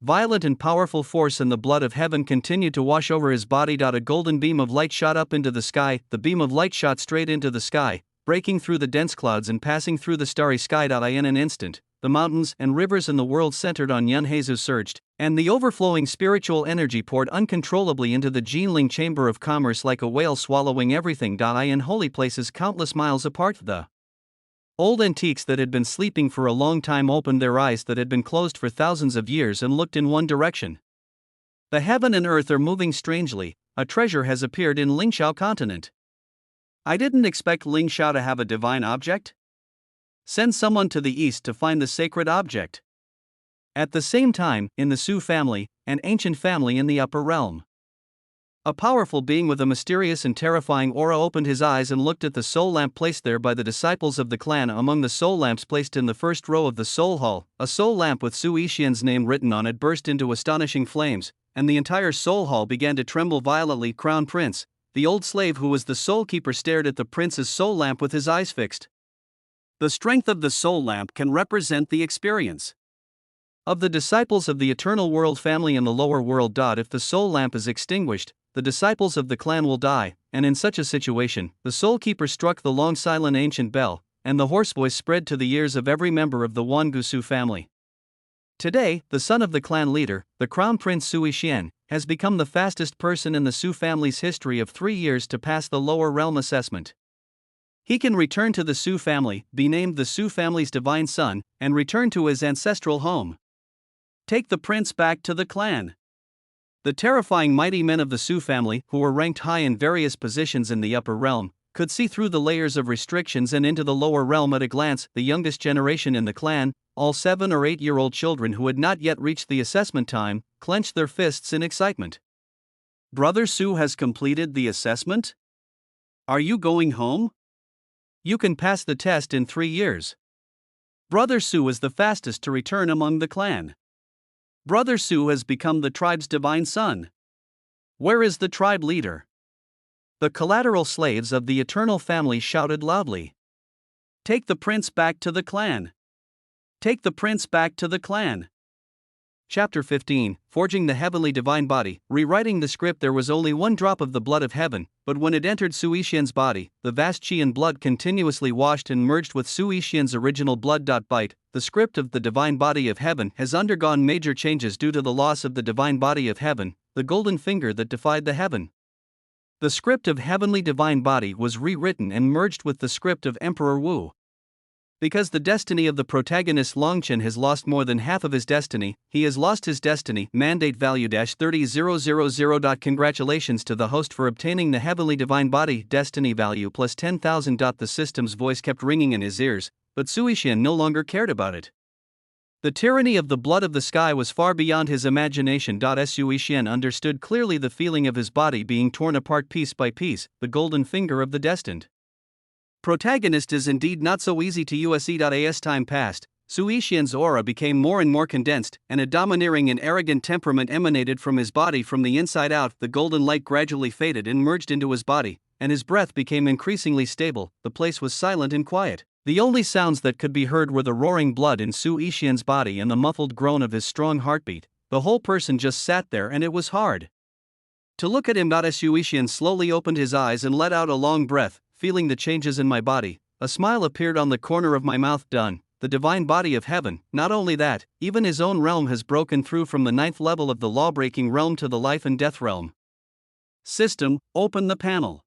violent and powerful force and the blood of heaven continued to wash over his body. A golden beam of light shot up into the sky. The beam of light shot straight into the sky, breaking through the dense clouds and passing through the starry sky. In an instant, the mountains and rivers in the world centered on Yunhezu surged, and the overflowing spiritual energy poured uncontrollably into the Jinling Chamber of Commerce like a whale swallowing everything. In holy places countless miles apart, the old antiques that had been sleeping for a long time opened their eyes that had been closed for thousands of years and looked in one direction. The heaven and earth are moving strangely. A treasure has appeared in Lingxiao continent. I didn't expect Lingxiao to have a divine object. Send someone to the east to find the sacred object. At the same time, in the Su family, an ancient family in the upper realm, a powerful being with a mysterious and terrifying aura opened his eyes and looked at the soul lamp placed there by the disciples of the clan. Among the soul lamps placed in the first row of the soul hall, a soul lamp with Sui Xian's name written on it burst into astonishing flames, and the entire soul hall began to tremble violently. Crown Prince, the old slave who was the soul keeper, stared at the prince's soul lamp with his eyes fixed. The strength of the soul lamp can represent the experience of the disciples of the eternal world family in the lower world. If the soul lamp is extinguished, the disciples of the clan will die, and in such a situation, the soul keeper struck the long silent ancient bell, and the hoarse voice spread to the ears of every member of the Wangusu family. Today, the son of the clan leader, the Crown Prince Sui Xian, has become the fastest person in the Su family's history of 3 years to pass the lower realm assessment. He can return to the Su family, be named the Su family's divine son, and return to his ancestral home. Take the prince back to the clan. The terrifying mighty men of the Su family, who were ranked high in various positions in the upper realm, could see through the layers of restrictions and into the lower realm at a glance. The youngest generation in the clan, all 7 or 8-year-old children who had not yet reached the assessment time, clenched their fists in excitement. Brother Su has completed the assessment? Are you going home? You can pass the test in 3 years. Brother Su is the fastest to return among the clan. Brother Su has become the tribe's divine son. Where is the tribe leader? The collateral slaves of the eternal family shouted loudly. Take the prince back to the clan. Take the prince back to the clan. Chapter 15, Forging the Heavenly Divine Body. Rewriting the script. There was only one drop of the blood of heaven, but when it entered Sui Xian's body, the vast qi and blood continuously washed and merged with Sui Xian's original blood. Bite. The script of the divine body of heaven has undergone major changes due to the loss of the divine body of heaven, the golden finger that defied the heaven. The script of heavenly divine body was rewritten and merged with the script of Emperor Wu. Because the destiny of the protagonist Longchen has lost more than half of his destiny, he has lost his destiny. Mandate value -30000. Congratulations to the host for obtaining the heavenly divine body. Destiny value plus 10,000. The system's voice kept ringing in his ears, but Sui Xian no longer cared about it. The tyranny of the blood of the sky was far beyond his imagination. Sui Xian understood clearly the feeling of his body being torn apart piece by piece, the golden finger of the destined protagonist is indeed not so easy to use. As time passed, Sui Xian's aura became more and more condensed, and a domineering and arrogant temperament emanated from his body from the inside out. The golden light gradually faded and merged into his body, and his breath became increasingly stable. The place was silent and quiet. The only sounds that could be heard were the roaring blood in Sui Xian's body and the muffled groan of his strong heartbeat. The whole person just sat there, and it was hard to look at him. Sui Xian slowly opened his eyes and let out a long breath. Feeling the changes in my body, a smile appeared on the corner of my mouth. Done. The divine body of heaven. Not only that, even his own realm has broken through from the 9th level of the law-breaking realm to the life and death realm. System, open the panel.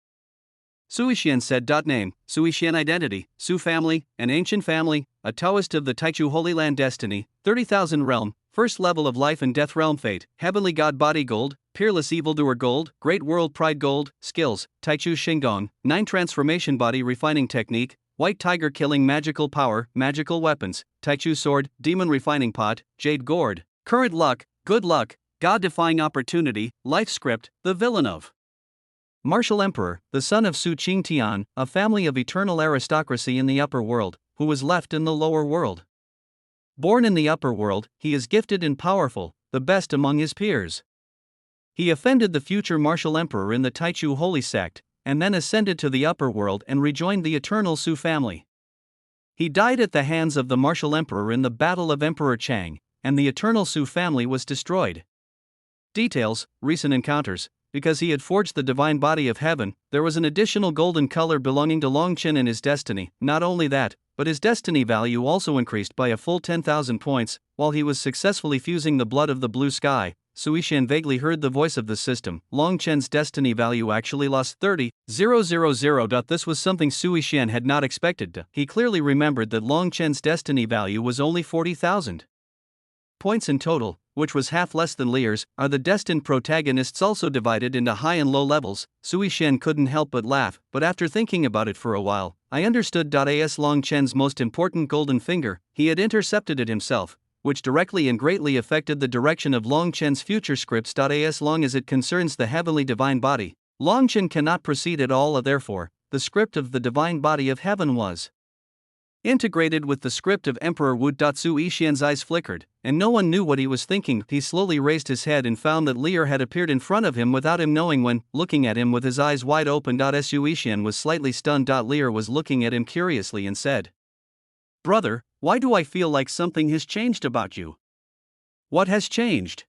Sui Xian said. Name, Sui Xian. Identity, Su family, an ancient family, a Taoist of the Taichu Holy Land. Destiny, 30,000. Realm, First level of life and death realm fate, heavenly god body gold, peerless evildoer gold, great world pride gold, skills, Taichu Shingon, 9 transformation body refining technique, white tiger killing magical power, magical weapons, Taichu sword, demon refining pot, jade gourd, current luck, good luck, god defying opportunity, life script, the villain of Martial Emperor, the son of Su Qingtian, a family of eternal aristocracy in the upper world, who was left in the lower world. Born in the upper world, he is gifted and powerful, the best among his peers. He offended the future martial emperor in the Taichu holy sect, and then ascended to the upper world and rejoined the eternal Su family. He died at the hands of the martial emperor in the Battle of Emperor Chang, and the eternal Su family was destroyed. Details, recent encounters. Because he had forged the divine body of heaven, there was an additional golden color belonging to Longchen in his destiny. Not only that, but his destiny value also increased by a full 10,000 points, while he was successfully fusing the blood of the blue sky. Suishan vaguely heard the voice of the system. Longchen's destiny value actually lost 30,000. This was something Suishan had not expected. He clearly remembered that Longchen's destiny value was only 40,000 points in total, which was half less than Lear's. Are the destined protagonists also divided into high and low levels? Suishan couldn't help but laugh, but after thinking about it for a while, I understood. As Longchen's most important golden finger, he had intercepted it himself, which directly and greatly affected the direction of Longchen's future scripts. As long as it concerns the heavenly divine body, Longchen cannot proceed at all. Therefore, the script of the divine body of heaven was integrated with the script of Emperor Wu. Suishan's eyes flickered, and no one knew what he was thinking. He slowly raised his head and found that Lear had appeared in front of him without him knowing when, looking at him with his eyes wide open. Suishan was slightly stunned. Lear was looking at him curiously and said, "Brother, why do I feel like something has changed about you?" "What has changed?"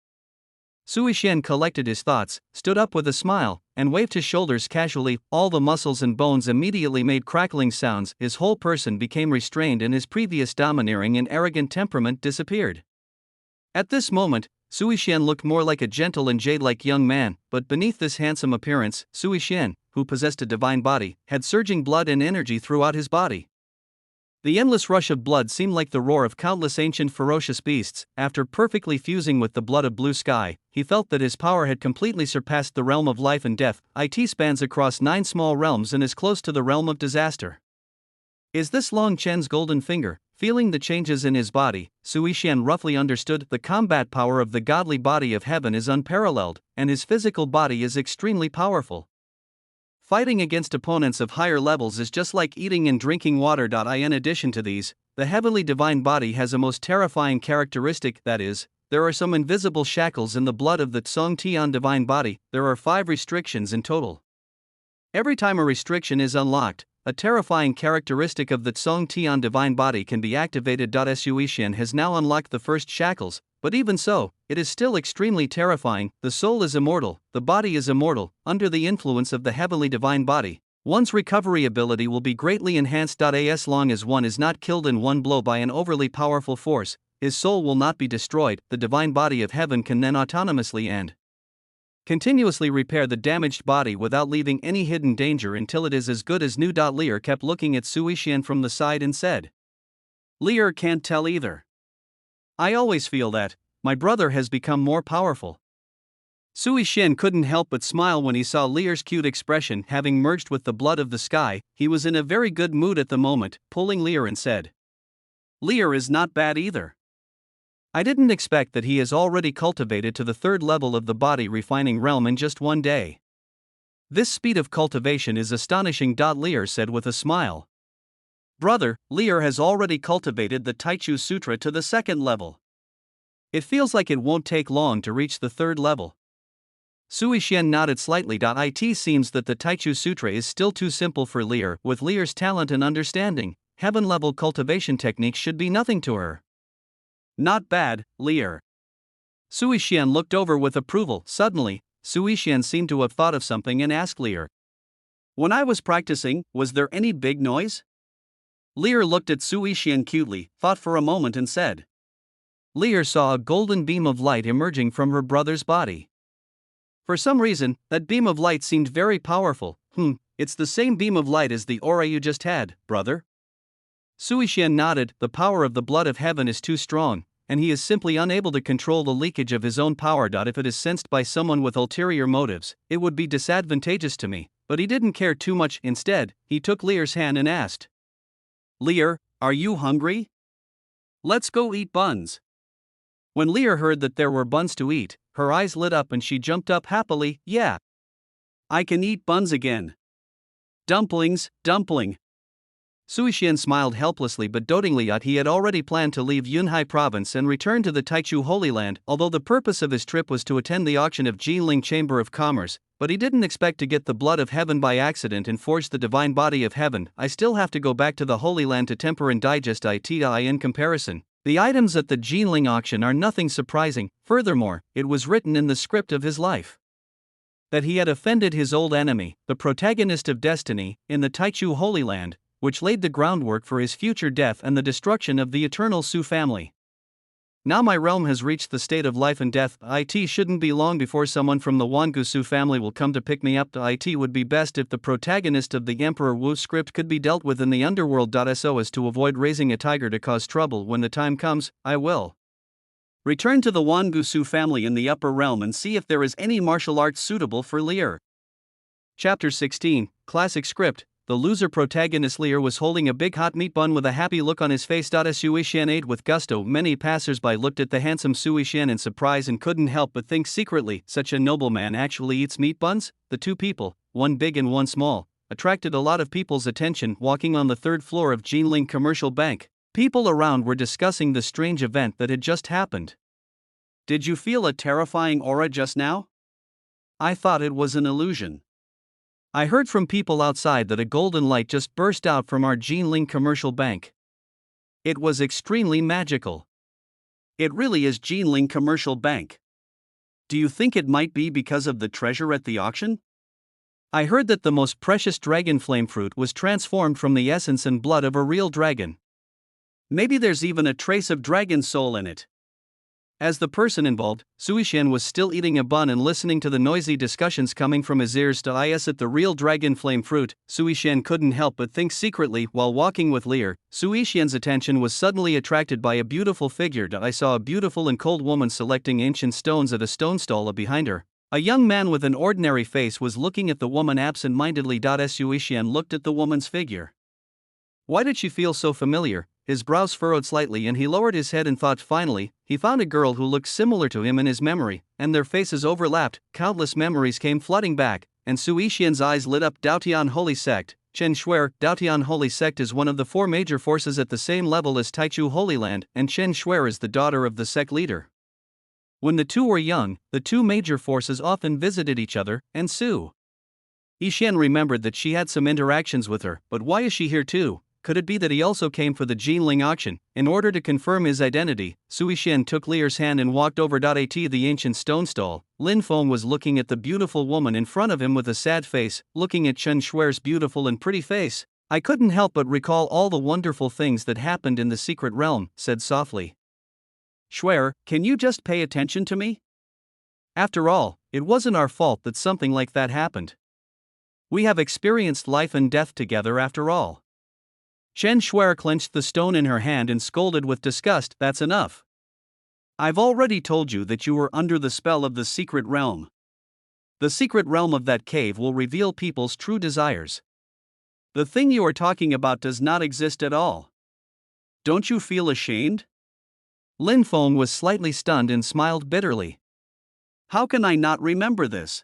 Suishan collected his thoughts, stood up with a smile, and waved his shoulders casually. All the muscles and bones immediately made crackling sounds. His whole person became restrained and his previous domineering and arrogant temperament disappeared. At this moment, Suishan looked more like a gentle and jade-like young man, but beneath this handsome appearance, Suishan, who possessed a divine body, had surging blood and energy throughout his body. The endless rush of blood seemed like the roar of countless ancient ferocious beasts. After perfectly fusing with the blood of blue sky, he felt that his power had completely surpassed the realm of life and death. It spans across 9 small realms and is close to the realm of disaster. Is this Longchen's golden finger? Feeling the changes in his body, Suishan roughly understood the combat power of the godly body of heaven is unparalleled, and his physical body is extremely powerful. Fighting against opponents of higher levels is just like eating and drinking water. In addition to these, the heavenly divine body has a most terrifying characteristic, that is, there are some invisible shackles in the blood of the Tsong Tian divine body. There are 5 restrictions in total. Every time a restriction is unlocked, a terrifying characteristic of the Tsong Tian divine body can be activated. Suishan has now unlocked the first shackles, but even so, it is still extremely terrifying. The soul is immortal, the body is immortal. Under the influence of the heavenly divine body, one's recovery ability will be greatly enhanced. As long as one is not killed in one blow by an overly powerful force, his soul will not be destroyed. The divine body of heaven can then autonomously and continuously repair the damaged body without leaving any hidden danger until it is as good as new. Lear kept looking at Suishan from the side and said, "Lear can't tell either. I always feel that my brother has become more powerful." Suishan couldn't help but smile when he saw Lear's cute expression. Having merged with the blood of the sky, he was in a very good mood at the moment, pulling Lear and said, "Lear is not bad either. I didn't expect that he has already cultivated to the 3rd level of the body refining realm in just one day. This speed of cultivation is astonishing." Lear said with a smile. "Brother, Lear has already cultivated the Taichu Sutra to the 2nd level. It feels like it won't take long to reach the 3rd level." Suishan nodded slightly. It seems that the Taichu Sutra is still too simple for Lear. With Lear's talent and understanding, heaven-level cultivation techniques should be nothing to her. "Not bad, Lear." Suishan looked over with approval. Suddenly, Suishan seemed to have thought of something and asked Lear, "When I was practicing, was there any big noise?" Lear looked at Suishan cutely, thought for a moment and said. Lear saw a golden beam of light emerging from her brother's body. For some reason, that beam of light seemed very powerful. It's the same beam of light as the aura you just had, brother." Suishan nodded. The power of the blood of heaven is too strong. and he is simply unable to control the leakage of his own power. If it is sensed by someone with ulterior motives, it would be disadvantageous to me, but he didn't care too much. Instead, he took Lear's hand and asked, Lear, are you hungry? Let's go eat buns. When Lear heard that there were buns to eat, her eyes lit up and she jumped up happily. Yeah, I can eat buns again. Dumplings, dumpling. Suishan smiled helplessly but dotingly. He had already planned to leave Yunhai province and return to the Taichu Holy Land, although the purpose of his trip was to attend the auction of Jinling Chamber of Commerce, but he didn't expect to get the blood of heaven by accident and forge the divine body of heaven. I still have to go back to the Holy Land to temper and digest it. In comparison, the items at the Jinling auction are nothing surprising. Furthermore, it was written in the script of his life that he had offended his old enemy, the protagonist of destiny, in the Taichu Holy Land, which laid the groundwork for his future death and the destruction of the eternal Su family. Now my realm has reached the state of life and death. It shouldn't be long before someone from the Wangu Su family will come to pick me up. It would be best if the protagonist of the Emperor Wu script could be dealt with in the underworld. So as to avoid raising a tiger to cause trouble when the time comes, I will return to the Wangu Su family in the upper realm and see if there is any martial arts suitable for Lear. Chapter 16, Classic Script. The loser protagonist Lear was holding a big hot meat bun with a happy look on his face. Suishan ate with gusto. Many passers-by looked at the handsome Suishan in surprise and couldn't help but think secretly, such a nobleman actually eats meat buns? The two people, one big and one small, attracted a lot of people's attention. Walking on the third floor of Jinling Commercial Bank, people around were discussing the strange event that had just happened. Did you feel a terrifying aura just now? I thought it was an illusion. I heard from people outside that a golden light just burst out from our Jinling Commercial Bank. It was extremely magical. It really is Jinling Commercial Bank. Do you think it might be because of the treasure at the auction? I heard that the most precious dragon flame fruit was transformed from the essence and blood of a real dragon. Maybe there's even a trace of dragon soul in it. As the person involved, Suishan was still eating a bun and listening to the noisy discussions coming from his ears. At the real dragon flame fruit, Suishan couldn't help but think secretly. While walking with Lear, Suishan's attention was suddenly attracted by a beautiful figure. I saw a beautiful and cold woman selecting ancient stones at a stone stall behind her. A young man with an ordinary face was looking at the woman absent-mindedly. Suishan looked at the woman's figure. Why did she feel so familiar? His brows furrowed slightly and he lowered his head and thought. Finally, he found a girl who looked similar to him in his memory, and their faces overlapped. Countless memories came flooding back, and Suishan's eyes lit up. Daotian Holy Sect, Chen Shuer. Daotian Holy Sect is one of the four major forces at the same level as Taichu Holy Land, and Chen Shuer is the daughter of the sect leader. When the two were young, the two major forces often visited each other, and Su Yishan remembered that she had some interactions with her. But why is she here too? Could it be that he also came for the Jinling auction? In order to confirm his identity, Suishan took Lear's hand and walked over. At the ancient stone stall, Lin Feng was looking at the beautiful woman in front of him with a sad face, looking at Chen Shuer's beautiful and pretty face. I couldn't help but recall all the wonderful things that happened in the secret realm, said softly. Shuer, can you just pay attention to me? After all, it wasn't our fault that something like that happened. We have experienced life and death together after all. Chen Shuer clenched the stone in her hand and scolded with disgust. That's enough. I've already told you that you were under the spell of the secret realm. The secret realm of that cave will reveal people's true desires. The thing you are talking about does not exist at all. Don't you feel ashamed? Lin Feng was slightly stunned and smiled bitterly. How can I not remember this?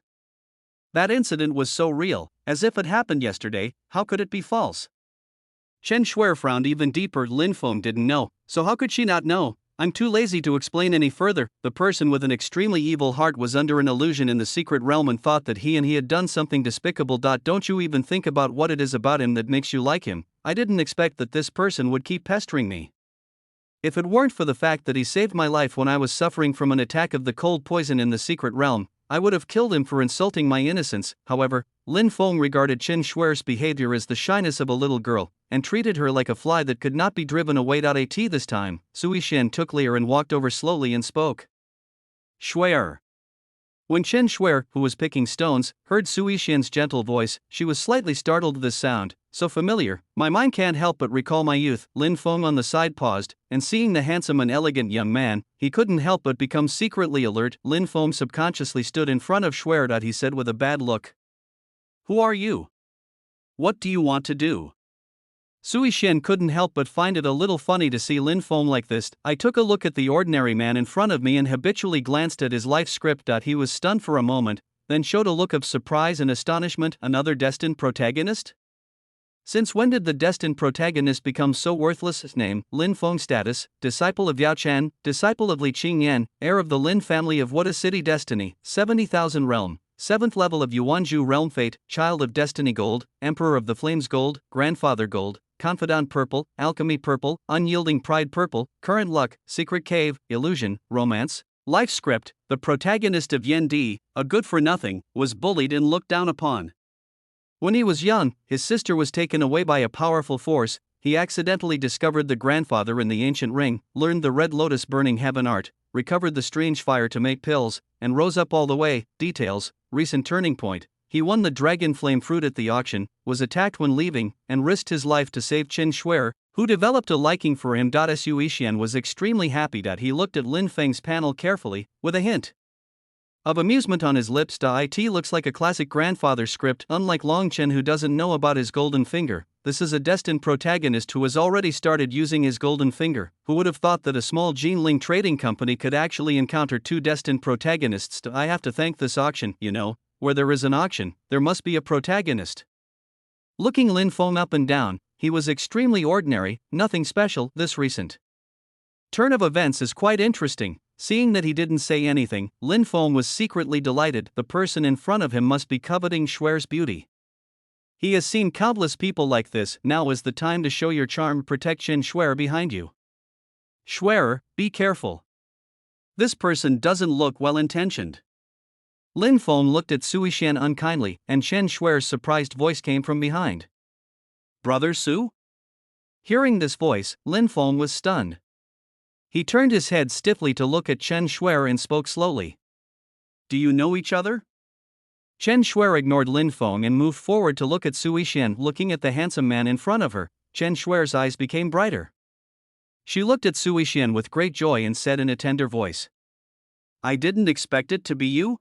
That incident was so real, as if it happened yesterday. How could it be false? Chen Shuer frowned even deeper. Lin Feng didn't know, so how could she not know? I'm too lazy to explain any further. The person with an extremely evil heart was under an illusion in the secret realm and thought that he had done something despicable. Don't you even think about what it is about him that makes you like him. I didn't expect that this person would keep pestering me. If it weren't for the fact that he saved my life when I was suffering from an attack of the cold poison in the secret realm, I would have killed him for insulting my innocence. However, Lin Feng regarded Chen Shuer's behavior as the shyness of a little girl, and treated her like a fly that could not be driven away. This time, Suishan took Lear and walked over slowly and spoke. Shuer. When Chen Shuer, who was picking stones, heard Suishan's gentle voice, she was slightly startled at the sound. So familiar, my mind can't help but recall my youth. Lin Feng on the side paused, and seeing the handsome and elegant young man, he couldn't help but become secretly alert. Lin Feng subconsciously stood in front of Schwer. He said with a bad look. Who are you? What do you want to do? Sui Shen couldn't help but find it a little funny to see Lin Feng like this. I took a look at the ordinary man in front of me and habitually glanced at his life script. He was stunned for a moment, then showed a look of surprise and astonishment. Another destined protagonist? Since when did the destined protagonist become so worthless? His name, Lin Feng. Status, disciple of Yao Chen, disciple of Li Qingyan, heir of the Lin family of What a City. Destiny, 70,000 realm. 7th level of Yuanzhu realm. Fate, child of destiny. Gold, emperor of the flames. Gold, grandfather. Gold, confidant. Purple, alchemy. Purple, unyielding pride. Purple, current luck, secret cave, illusion, romance. Life script, the protagonist of Yen Di, a good for nothing, was bullied and looked down upon. When he was young, his sister was taken away by a powerful force. He accidentally discovered the grandfather in the ancient ring, learned the red lotus burning heaven art, recovered the strange fire to make pills, and rose up all the way. Details, recent turning point. He won the dragon flame fruit at the auction, was attacked when leaving, and risked his life to save Chen Schwer, who developed a liking for him. Sui Xian was extremely happy that he looked at Lin Feng's panel carefully, with a hint of amusement on his lips. It looks like a classic grandfather script. Unlike Long Chen, who doesn't know about his golden finger, this is a destined protagonist who has already started using his golden finger. Who would have thought that a small Jinling trading company could actually encounter two destined protagonists? I have to thank this auction. Where there is an auction, there must be a protagonist. Looking Lin Feng up and down, he was extremely ordinary, nothing special. This recent turn of events is quite interesting. Seeing that he didn't say anything, Lin Feng was secretly delighted. The person in front of him must be coveting Schwer's beauty. He has seen countless people like this. Now is the time to show your charm. Protect Chen Schwer behind you. Schwer, be careful. This person doesn't look well-intentioned. Lin Feng looked at Sui Shen unkindly, and Chen Schwer's surprised voice came from behind. Brother Su? Hearing this voice, Lin Feng was stunned. He turned his head stiffly to look at Chen Schwer and spoke slowly. Do you know each other? Chen Schwer ignored Lin Feng and moved forward to look at Sui Shen. Looking at the handsome man in front of her, Chen Schwer's eyes became brighter. She looked at Sui Shen with great joy and said in a tender voice, I didn't expect it to be you.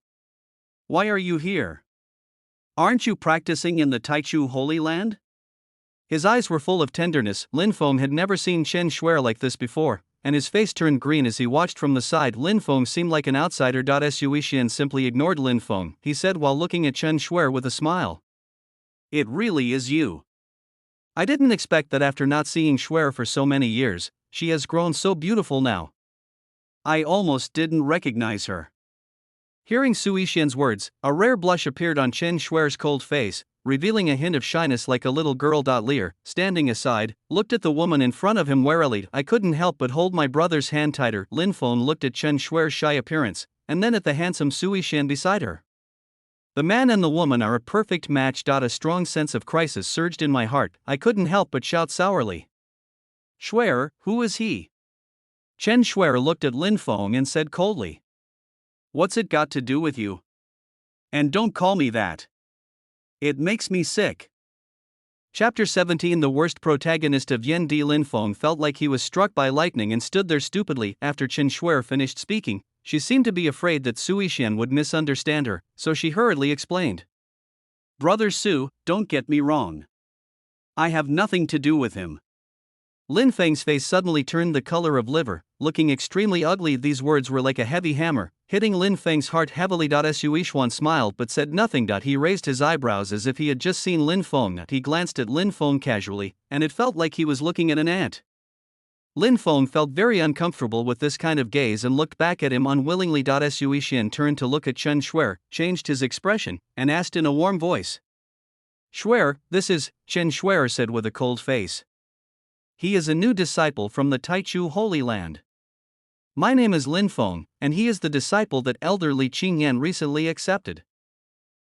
Why are you here? Aren't you practicing in the Taichu Holy Land? His eyes were full of tenderness. Lin Feng had never seen Chen Schwer like this before, and his face turned green as he watched from the side. Lin Feng seemed like an outsider. Sui Shen simply ignored Lin Feng. He said while looking at Chen Schwer with a smile. It really is you. I didn't expect that after not seeing Schwer for so many years, she has grown so beautiful now. I almost didn't recognize her. Hearing Sui Shen's words, a rare blush appeared on Chen Schwer's cold face, revealing a hint of shyness like a little girl. Lear, standing aside, looked at the woman in front of him warily. I couldn't help but hold my brother's hand tighter. Lin Feng looked at Chen Schwer's shy appearance, and then at the handsome Sui Shen beside her. The man and the woman are a perfect match. A strong sense of crisis surged in my heart. I couldn't help but shout sourly. Schwer, who is he? Chen Schwer looked at Lin Feng and said coldly. What's it got to do with you? And don't call me that. It makes me sick. Chapter 17. The worst protagonist of Yen Di. Lin Feng felt like he was struck by lightning and stood there stupidly. After Chen Schwer finished speaking, she seemed to be afraid that Sui Shen would misunderstand her, so she hurriedly explained. Brother Su, don't get me wrong. I have nothing to do with him. Lin Feng's face suddenly turned the color of liver, looking extremely ugly. These words were like a heavy hammer, hitting Lin Feng's heart heavily. Sui Shen smiled but said nothing. He raised his eyebrows as if he had just seen Lin Feng. He glanced at Lin Feng casually, and it felt like he was looking at an ant. Lin Feng felt very uncomfortable with this kind of gaze and looked back at him unwillingly. Sui Shen turned to look at Chen Schwer, changed his expression, and asked in a warm voice. Schwer, this is, Chen Schwer said with a cold face. He is a new disciple from the Taichu Holy Land. My name is Lin Feng, and he is the disciple that Elder Li Qingyan recently accepted.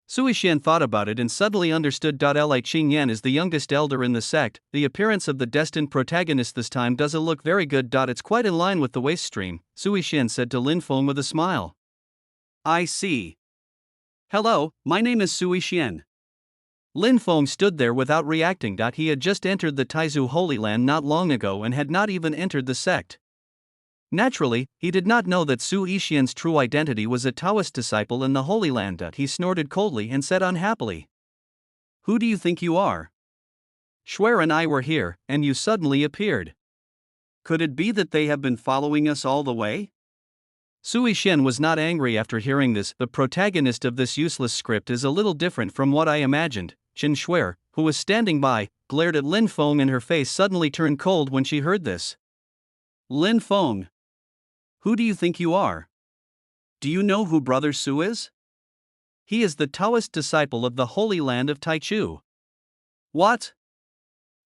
Sui Shen thought about it and suddenly understood. Li Qingyan is the youngest elder in the sect. The appearance of the destined protagonist this time doesn't look very good. It's quite in line with the waist stream, Sui Shen said to Lin Feng with a smile. I see. Hello, my name is Sui Shen. Lin Feng stood there without reacting. He had just entered the Taizu Holy Land not long ago and had not even entered the sect. Naturally, he did not know that Su Yixian's true identity was a Taoist disciple in the Holy Land. He snorted coldly and said unhappily, "Who do you think you are? Shuer and I were here, and you suddenly appeared. Could it be that they have been following us all the way?" Su Yixian was not angry after hearing this. The protagonist of this useless script is a little different from what I imagined. Qin Shuer, who was standing by, glared at Lin Feng and her face suddenly turned cold when she heard this. "Lin Feng, who do you think you are? Do you know who Brother Su is? He is the Taoist disciple of the Holy Land of Taichu." "What?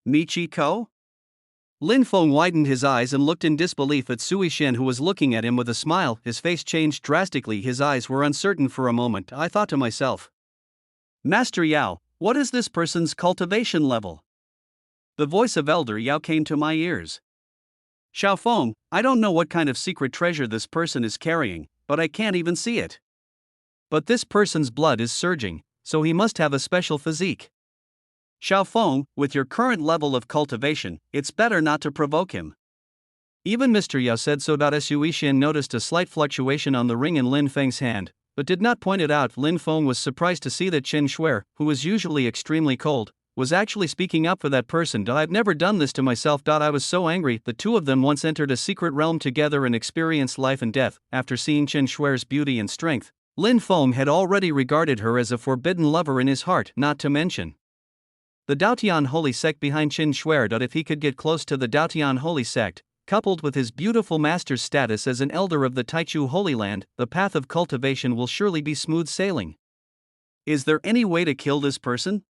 Michi Ko?" Lin Feng widened his eyes and looked in disbelief at Su Yixian, who was looking at him with a smile. His face changed drastically, his eyes were uncertain for a moment. I thought to myself, "Master Yao, what is this person's cultivation level?" The voice of Elder Yao came to my ears. "Xiao Feng, I don't know what kind of secret treasure this person is carrying, but I can't even see it. But this person's blood is surging, so he must have a special physique. Xiao Feng, with your current level of cultivation, it's better not to provoke him." Even Mr. Yao said so. Su Yixian noticed a slight fluctuation on the ring in Lin Feng's hand, but did not point it out. Lin Feng was surprised to see that Qin Shuer, who was usually extremely cold, was actually speaking up for that person. "I've never done this to myself. I was so angry." The two of them once entered a secret realm together and experienced life and death. After seeing Qin Shuer's beauty and strength, Lin Feng had already regarded her as a forbidden lover in his heart, not to mention the Daotian holy sect behind Qin Shuer. If he could get close to the Daotian holy sect, coupled with his beautiful master's status as an elder of the Taichu Holy Land, the path of cultivation will surely be smooth sailing. "Is there any way to kill this person?"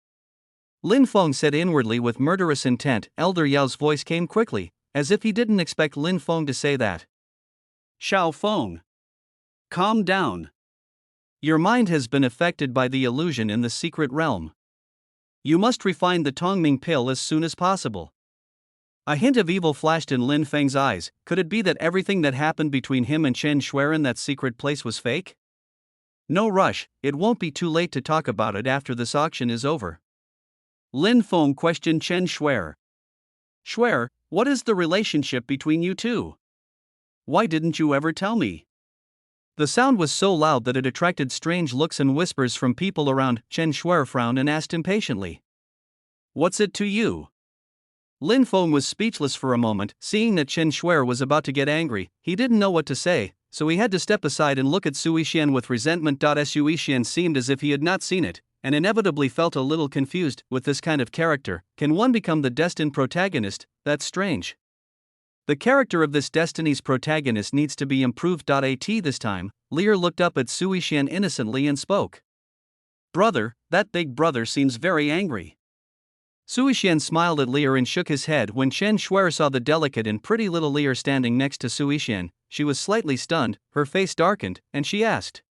Lin Feng said inwardly with murderous intent. Elder Yao's voice came quickly, as if he didn't expect Lin Feng to say that. "Xiao Feng, calm down. Your mind has been affected by the illusion in the secret realm. You must refine the Tongming pill as soon as possible." A hint of evil flashed in Lin Feng's eyes. Could it be that everything that happened between him and Qin Shuer in that secret place was fake? "No rush, it won't be too late to talk about it after this auction is over." Lin Feng questioned Qin Shuer. "Shuer, what is the relationship between you two? Why didn't you ever tell me?" The sound was so loud that it attracted strange looks and whispers from people around. Qin Shuer frowned and asked impatiently, "What's it to you?" Lin Feng was speechless for a moment. Seeing that Qin Shuer was about to get angry, he didn't know what to say, so he had to step aside and look at Su Yixian with resentment. Su Yixian seemed as if he had not seen it, and inevitably felt a little confused. With this kind of character, can one become the destined protagonist? That's strange. The character of this destiny's protagonist needs to be improved. This time, Lear looked up at Su Yixian innocently and spoke. "Brother, that big brother seems very angry." Su Yixian smiled at Lear and shook his head. When Qin Shuer saw the delicate and pretty little Lear standing next to Su Yixian, she was slightly stunned, her face darkened, and she asked,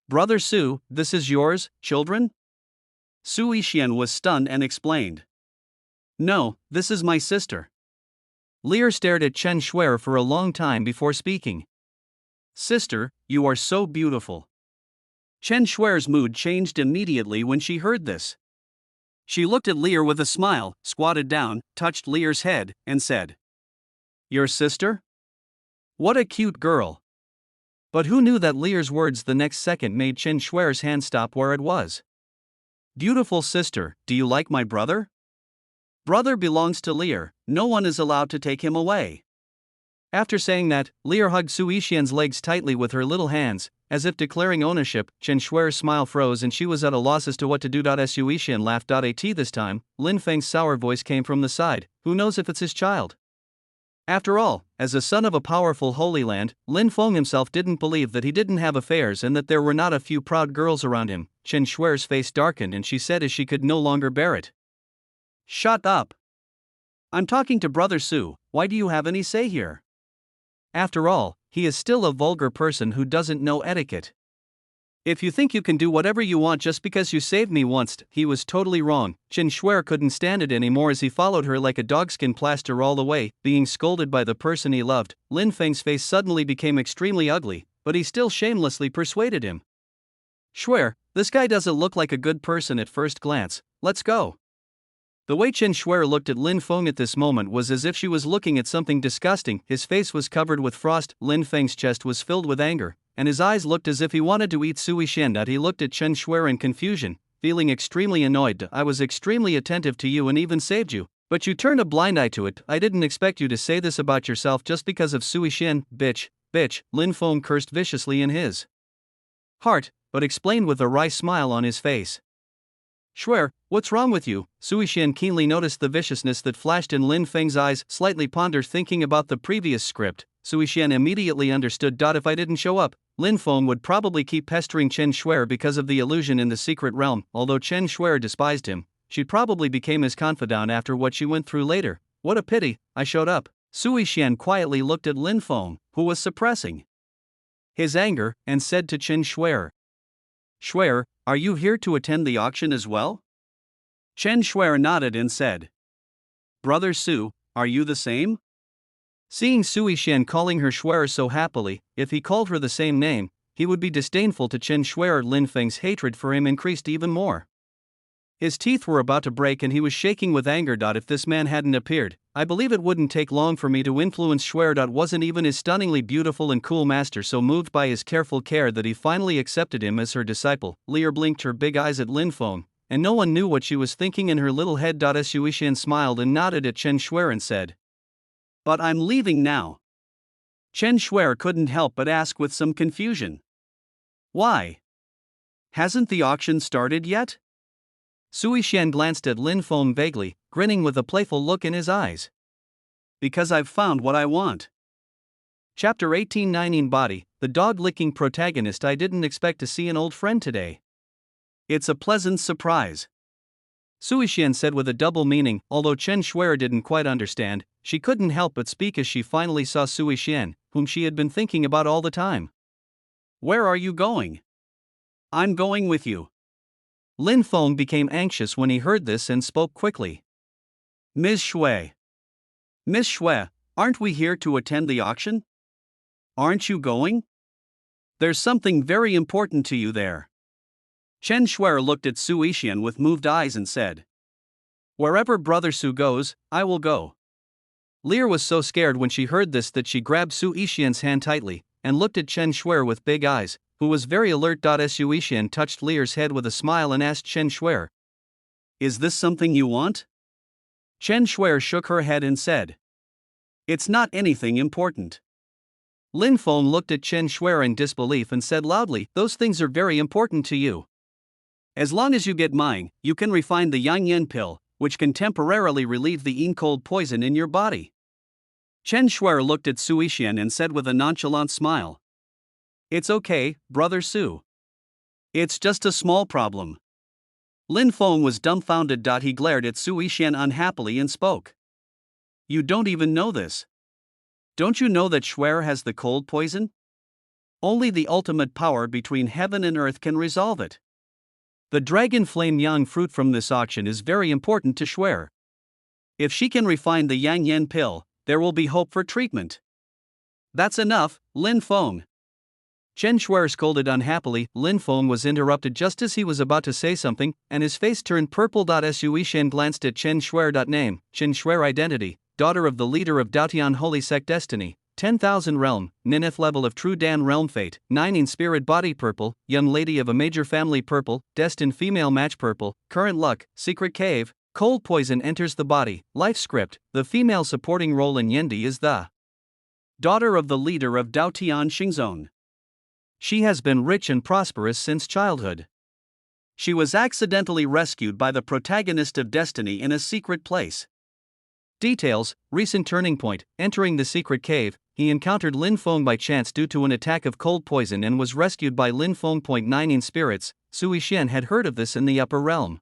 "Brother Su, this is yours, children?" Su Yixian was stunned and explained, "No, this is my sister." Lear stared at Qin Shuer for a long time before speaking. "Sister, you are so beautiful." Qin Shuer's mood changed immediately when she heard this. She looked at Lear with a smile, squatted down, touched Lear's head, and said, "Your sister? What a cute girl." But who knew that Lear's words the next second made Qin Shuer's hand stop where it was. "Beautiful sister, do you like my brother? Brother belongs to Lear, no one is allowed to take him away." After saying that, Lear hugged Su Yixian's legs tightly with her little hands, as if declaring ownership. Qin Shuer's smile froze and she was at a loss as to what to do. Su Yixian laughed. This time, Lin Feng's sour voice came from the side. "Who knows if it's his child?" After all, as a son of a powerful Holy Land, Lin Feng himself didn't believe that he didn't have affairs and that there were not a few proud girls around him. Qin Shuer's face darkened and she said as she could no longer bear it, "Shut up. I'm talking to Brother Su, why do you have any say here? After all, he is still a vulgar person who doesn't know etiquette. If you think you can do whatever you want just because you saved me once," he was totally wrong. Qin Shuer couldn't stand it anymore as he followed her like a dogskin plaster all the way, being scolded by the person he loved. Lin Feng's face suddenly became extremely ugly, but he still shamelessly persuaded him. "Shuer, this guy doesn't look like a good person at first glance. let's go. The way Chen Shuer looked at Lin Feng at this moment was as if she was looking at something disgusting. His face was covered with frost, Lin Feng's chest was filled with anger, and his eyes looked as if he wanted to eat Sui Shen. He looked at Chen Shuer in confusion, feeling extremely annoyed. I was extremely attentive to you and even saved you, but you turned a blind eye to it. I didn't expect you to say this about yourself just because of Sui Shen, bitch, Lin Feng cursed viciously in his heart, but explained with a wry smile on his face. Shuer, what's wrong with you? Sui Shen keenly noticed the viciousness that flashed in Lin Feng's eyes, slightly pondered thinking about the previous script. Sui Shen immediately understood. If I didn't show up, Lin Feng would probably keep pestering Chen Shuer because of the illusion in the secret realm. Although Chen Shuer despised him, she probably became his confidant after what she went through later. What a pity, I showed up. Sui Shen quietly looked at Lin Feng, who was suppressing his anger, and said to Chen Shuer, Shuer, are you here to attend the auction as well? Chen Shuer nodded and said, Brother Su, are you the same? Seeing Sui Shen calling her Shuer so happily, if he called her the same name, he would be disdainful to Chen Shuer. Lin Feng's hatred for him increased even more. His teeth were about to break and he was shaking with anger. If this man hadn't appeared, I believe it wouldn't take long for me to influence Shuer. Wasn't even his stunningly beautiful and cool master so moved by his careful care that he finally accepted him as her disciple. Lear blinked her big eyes at Lin Feng, and no one knew what she was thinking in her little head. Sui Shen smiled and nodded at Chen Shuer and said, But I'm leaving now. Chen Shuer couldn't help but ask with some confusion. Why? Hasn't the auction started yet? Sui Shen glanced at Lin Feng vaguely, grinning with a playful look in his eyes. Because I've found what I want. Chapter 18:19 Body, the dog-licking protagonist. I didn't expect to see an old friend today. It's a pleasant surprise. Sui Shen said with a double meaning. Although Chen Shuer didn't quite understand, she couldn't help but speak as she finally saw Sui Shen, whom she had been thinking about all the time. Where are you going? I'm going with you. Lin Feng became anxious when he heard this and spoke quickly. Ms. Shui. Miss Shui, aren't we here to attend the auction? Aren't you going? There's something very important to you there. Chen Shuer looked at Sui Shen with moved eyes and said, Wherever Brother Su goes, I will go. Lear was so scared when she heard this that she grabbed Sui Shen's hand tightly and looked at Chen Shuer with big eyes, who was very alert. Sui Shen touched Lear's head with a smile and asked Chen Shuer, Is this something you want? Chen Shuer shook her head and said, It's not anything important. Lin Feng looked at Chen Shuer in disbelief and said loudly, Those things are very important to you. As long as you get mine, you can refine the Yang Yen pill, which can temporarily relieve the yin cold poison in your body. Chen Shuer looked at Sui Shen and said with a nonchalant smile, It's okay, Brother Su. It's just a small problem. Lin Feng was dumbfounded. He glared at Sui Shen unhappily and spoke. You don't even know this. Don't you know that Shuer has the cold poison? Only the ultimate power between heaven and earth can resolve it. The dragon flame yang fruit from this auction is very important to Shuer. If she can refine the Yang Yen pill, there will be hope for treatment. That's enough, Lin Feng. Chen Shuer scolded unhappily. Lin Feng was interrupted just as he was about to say something, and his face turned purple. Sui Shen glanced at Chen Shuer. Name, Chen Shuer. Identity, daughter of the leader of Daotian Holy Sect. Destiny, 10,000 realm, Nineth level of True Dan realm. Fate, 9 in spirit. Body purple, young lady of a major family. Purple, destined female match. Purple, current luck, secret cave, cold poison enters the body. Life script, the female supporting role in Yendi is the daughter of the leader of Daotian Xingzone. She has been rich and prosperous since childhood. She was accidentally rescued by the protagonist of Destiny in a secret place. Details, recent turning point, entering the secret cave, he encountered Lin Feng by chance due to an attack of cold poison and was rescued by Lin Feng. 9 in spirits, Sui Shen had heard of this in the upper realm.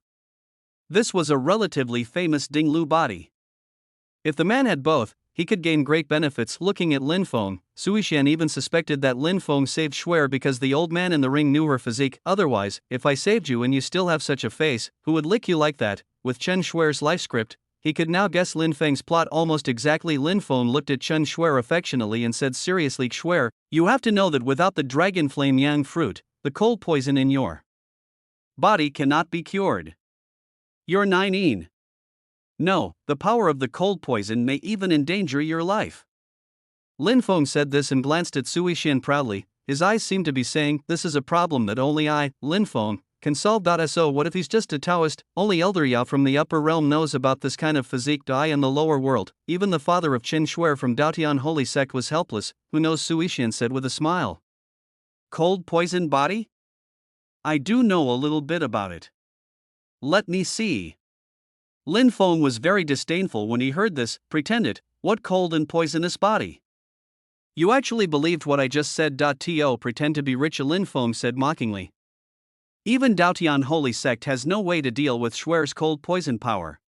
This was a relatively famous Dinglu body. If the man had both, he could gain great benefits. Looking at Lin Feng, Sui Shen even suspected that Lin Feng saved Shuer because the old man in the ring knew her physique. Otherwise, if I saved you and you still have such a face, who would lick you like that? With Chen Shuer's life script, he could now guess Lin Feng's plot almost exactly. Lin Feng looked at Chen Shuer affectionately and said seriously, Shuer, you have to know that without the dragon flame yang fruit, the cold poison in your body cannot be cured. You're 19. No, the power of the cold poison may even endanger your life. Lin Feng said this and glanced at Sui Xian proudly. His eyes seemed to be saying, this is a problem that only I, Lin Feng, can solve. So what if he's just a Taoist? Only Elder Yao from the upper realm knows about this kind of physique. I in the lower world, even the father of Qin Shuer from Daotian Holy Sect was helpless. Who knows? Sui Xian said with a smile. Cold poison body? I do know a little bit about it. Let me see. Lin Feng was very disdainful when he heard this. Pretended, what cold and poisonous body? You actually believed what I just said. To pretend to be rich, Lin Feng said mockingly. Even Daotian Holy Sect has no way to deal with Shuer's cold poison power.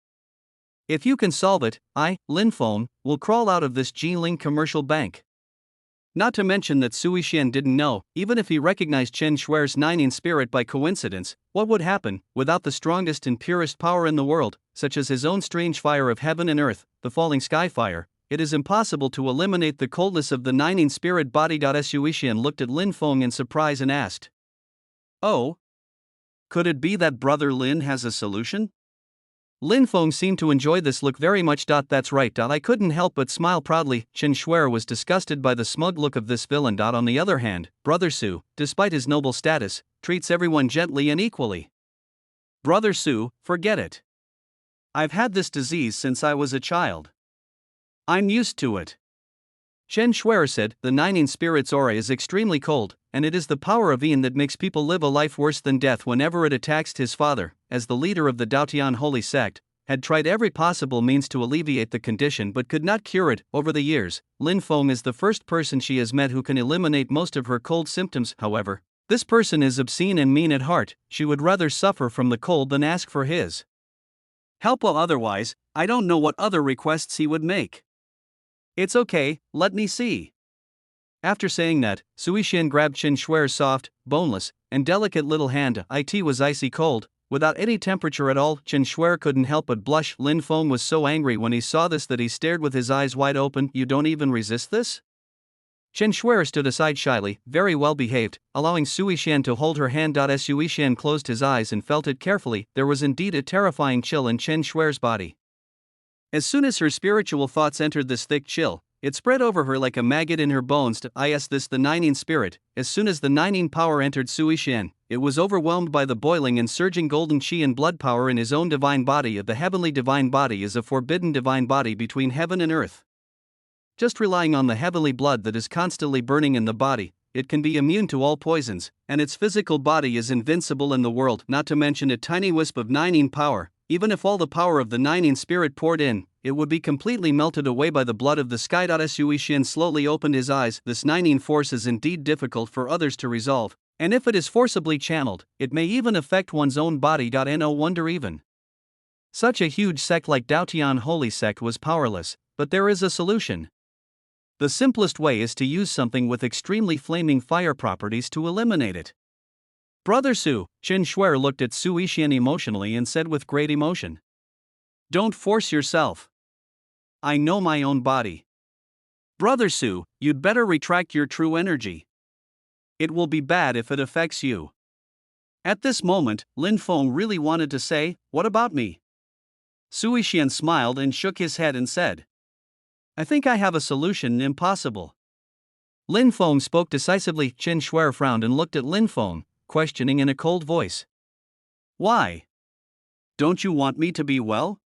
If you can solve it, I, Lin Feng, will crawl out of this Jinling commercial bank. Not to mention that Sui Xian didn't know, even if he recognized Chen Shuer's Nining spirit by coincidence, what would happen, without the strongest and purest power in the world, such as his own strange fire of heaven and earth, the falling sky fire. It is impossible to eliminate the coldness of the Nining spirit body. Sui Xian looked at Lin Feng in surprise and asked, oh? Could it be that Brother Lin has a solution? Lin Feng seemed to enjoy this look very much. That's right. I couldn't help but smile proudly. Chen Shuer was disgusted by the smug look of this villain. On the other hand, Brother Su, despite his noble status, treats everyone gently and equally. Brother Su, forget it. I've had this disease since I was a child. I'm used to it. Chen Shuer said, the Nining spirit's aura is extremely cold, and it is the power of Yin that makes people live a life worse than death. Whenever it attacks, his father, as the leader of the Daotian Holy Sect, had tried every possible means to alleviate the condition but could not cure it. Over the years, Lin Feng is the first person she has met who can eliminate most of her cold symptoms. However, this person is obscene and mean at heart. She would rather suffer from the cold than ask for his help. Well, otherwise, I don't know what other requests he would make. It's okay, let me see. After saying that, Sui Xian grabbed Chen Shuer's soft, boneless, and delicate little hand. It was icy cold, without any temperature at all. Chen Shuer couldn't help but blush. Lin Feng was so angry when he saw this that he stared with his eyes wide open. You don't even resist this? Chen Shuer stood aside shyly, very well behaved, allowing Sui Xian to hold her hand. Sui Xian closed his eyes and felt it carefully. There was indeed a terrifying chill in Chen Shuer's body. As soon as her spiritual thoughts entered this thick chill, it spread over her like a maggot in her bones. This the Nining spirit. As soon as the Nining power entered Sui Xian, it was overwhelmed by the boiling and surging golden qi and blood power in his own divine body. The heavenly divine body is a forbidden divine body between heaven and earth. Just relying on the heavenly blood that is constantly burning in the body, it can be immune to all poisons, and its physical body is invincible in the world. Not to mention a tiny wisp of Nining power. Even if all the power of the Nining spirit poured in, it would be completely melted away by the blood of the sky. Sui Xian slowly opened his eyes. This Nining force is indeed difficult for others to resolve, and if it is forcibly channeled, it may even affect one's own body. No wonder even such a huge sect like Daotian Holy Sect was powerless, but there is a solution. The simplest way is to use something with extremely flaming fire properties to eliminate it. Brother Su, Chen Shuer looked at Sui Xian emotionally and said with great emotion. Don't force yourself. I know my own body. Brother Su, you'd better retract your true energy. It will be bad if it affects you. At this moment, Lin Feng really wanted to say, what about me? Sui Xian smiled and shook his head and said, I think I have a solution. Impossible. Lin Feng spoke decisively. Chen Shuer frowned and looked at Lin Feng, questioning in a cold voice. Why? Don't you want me to be well?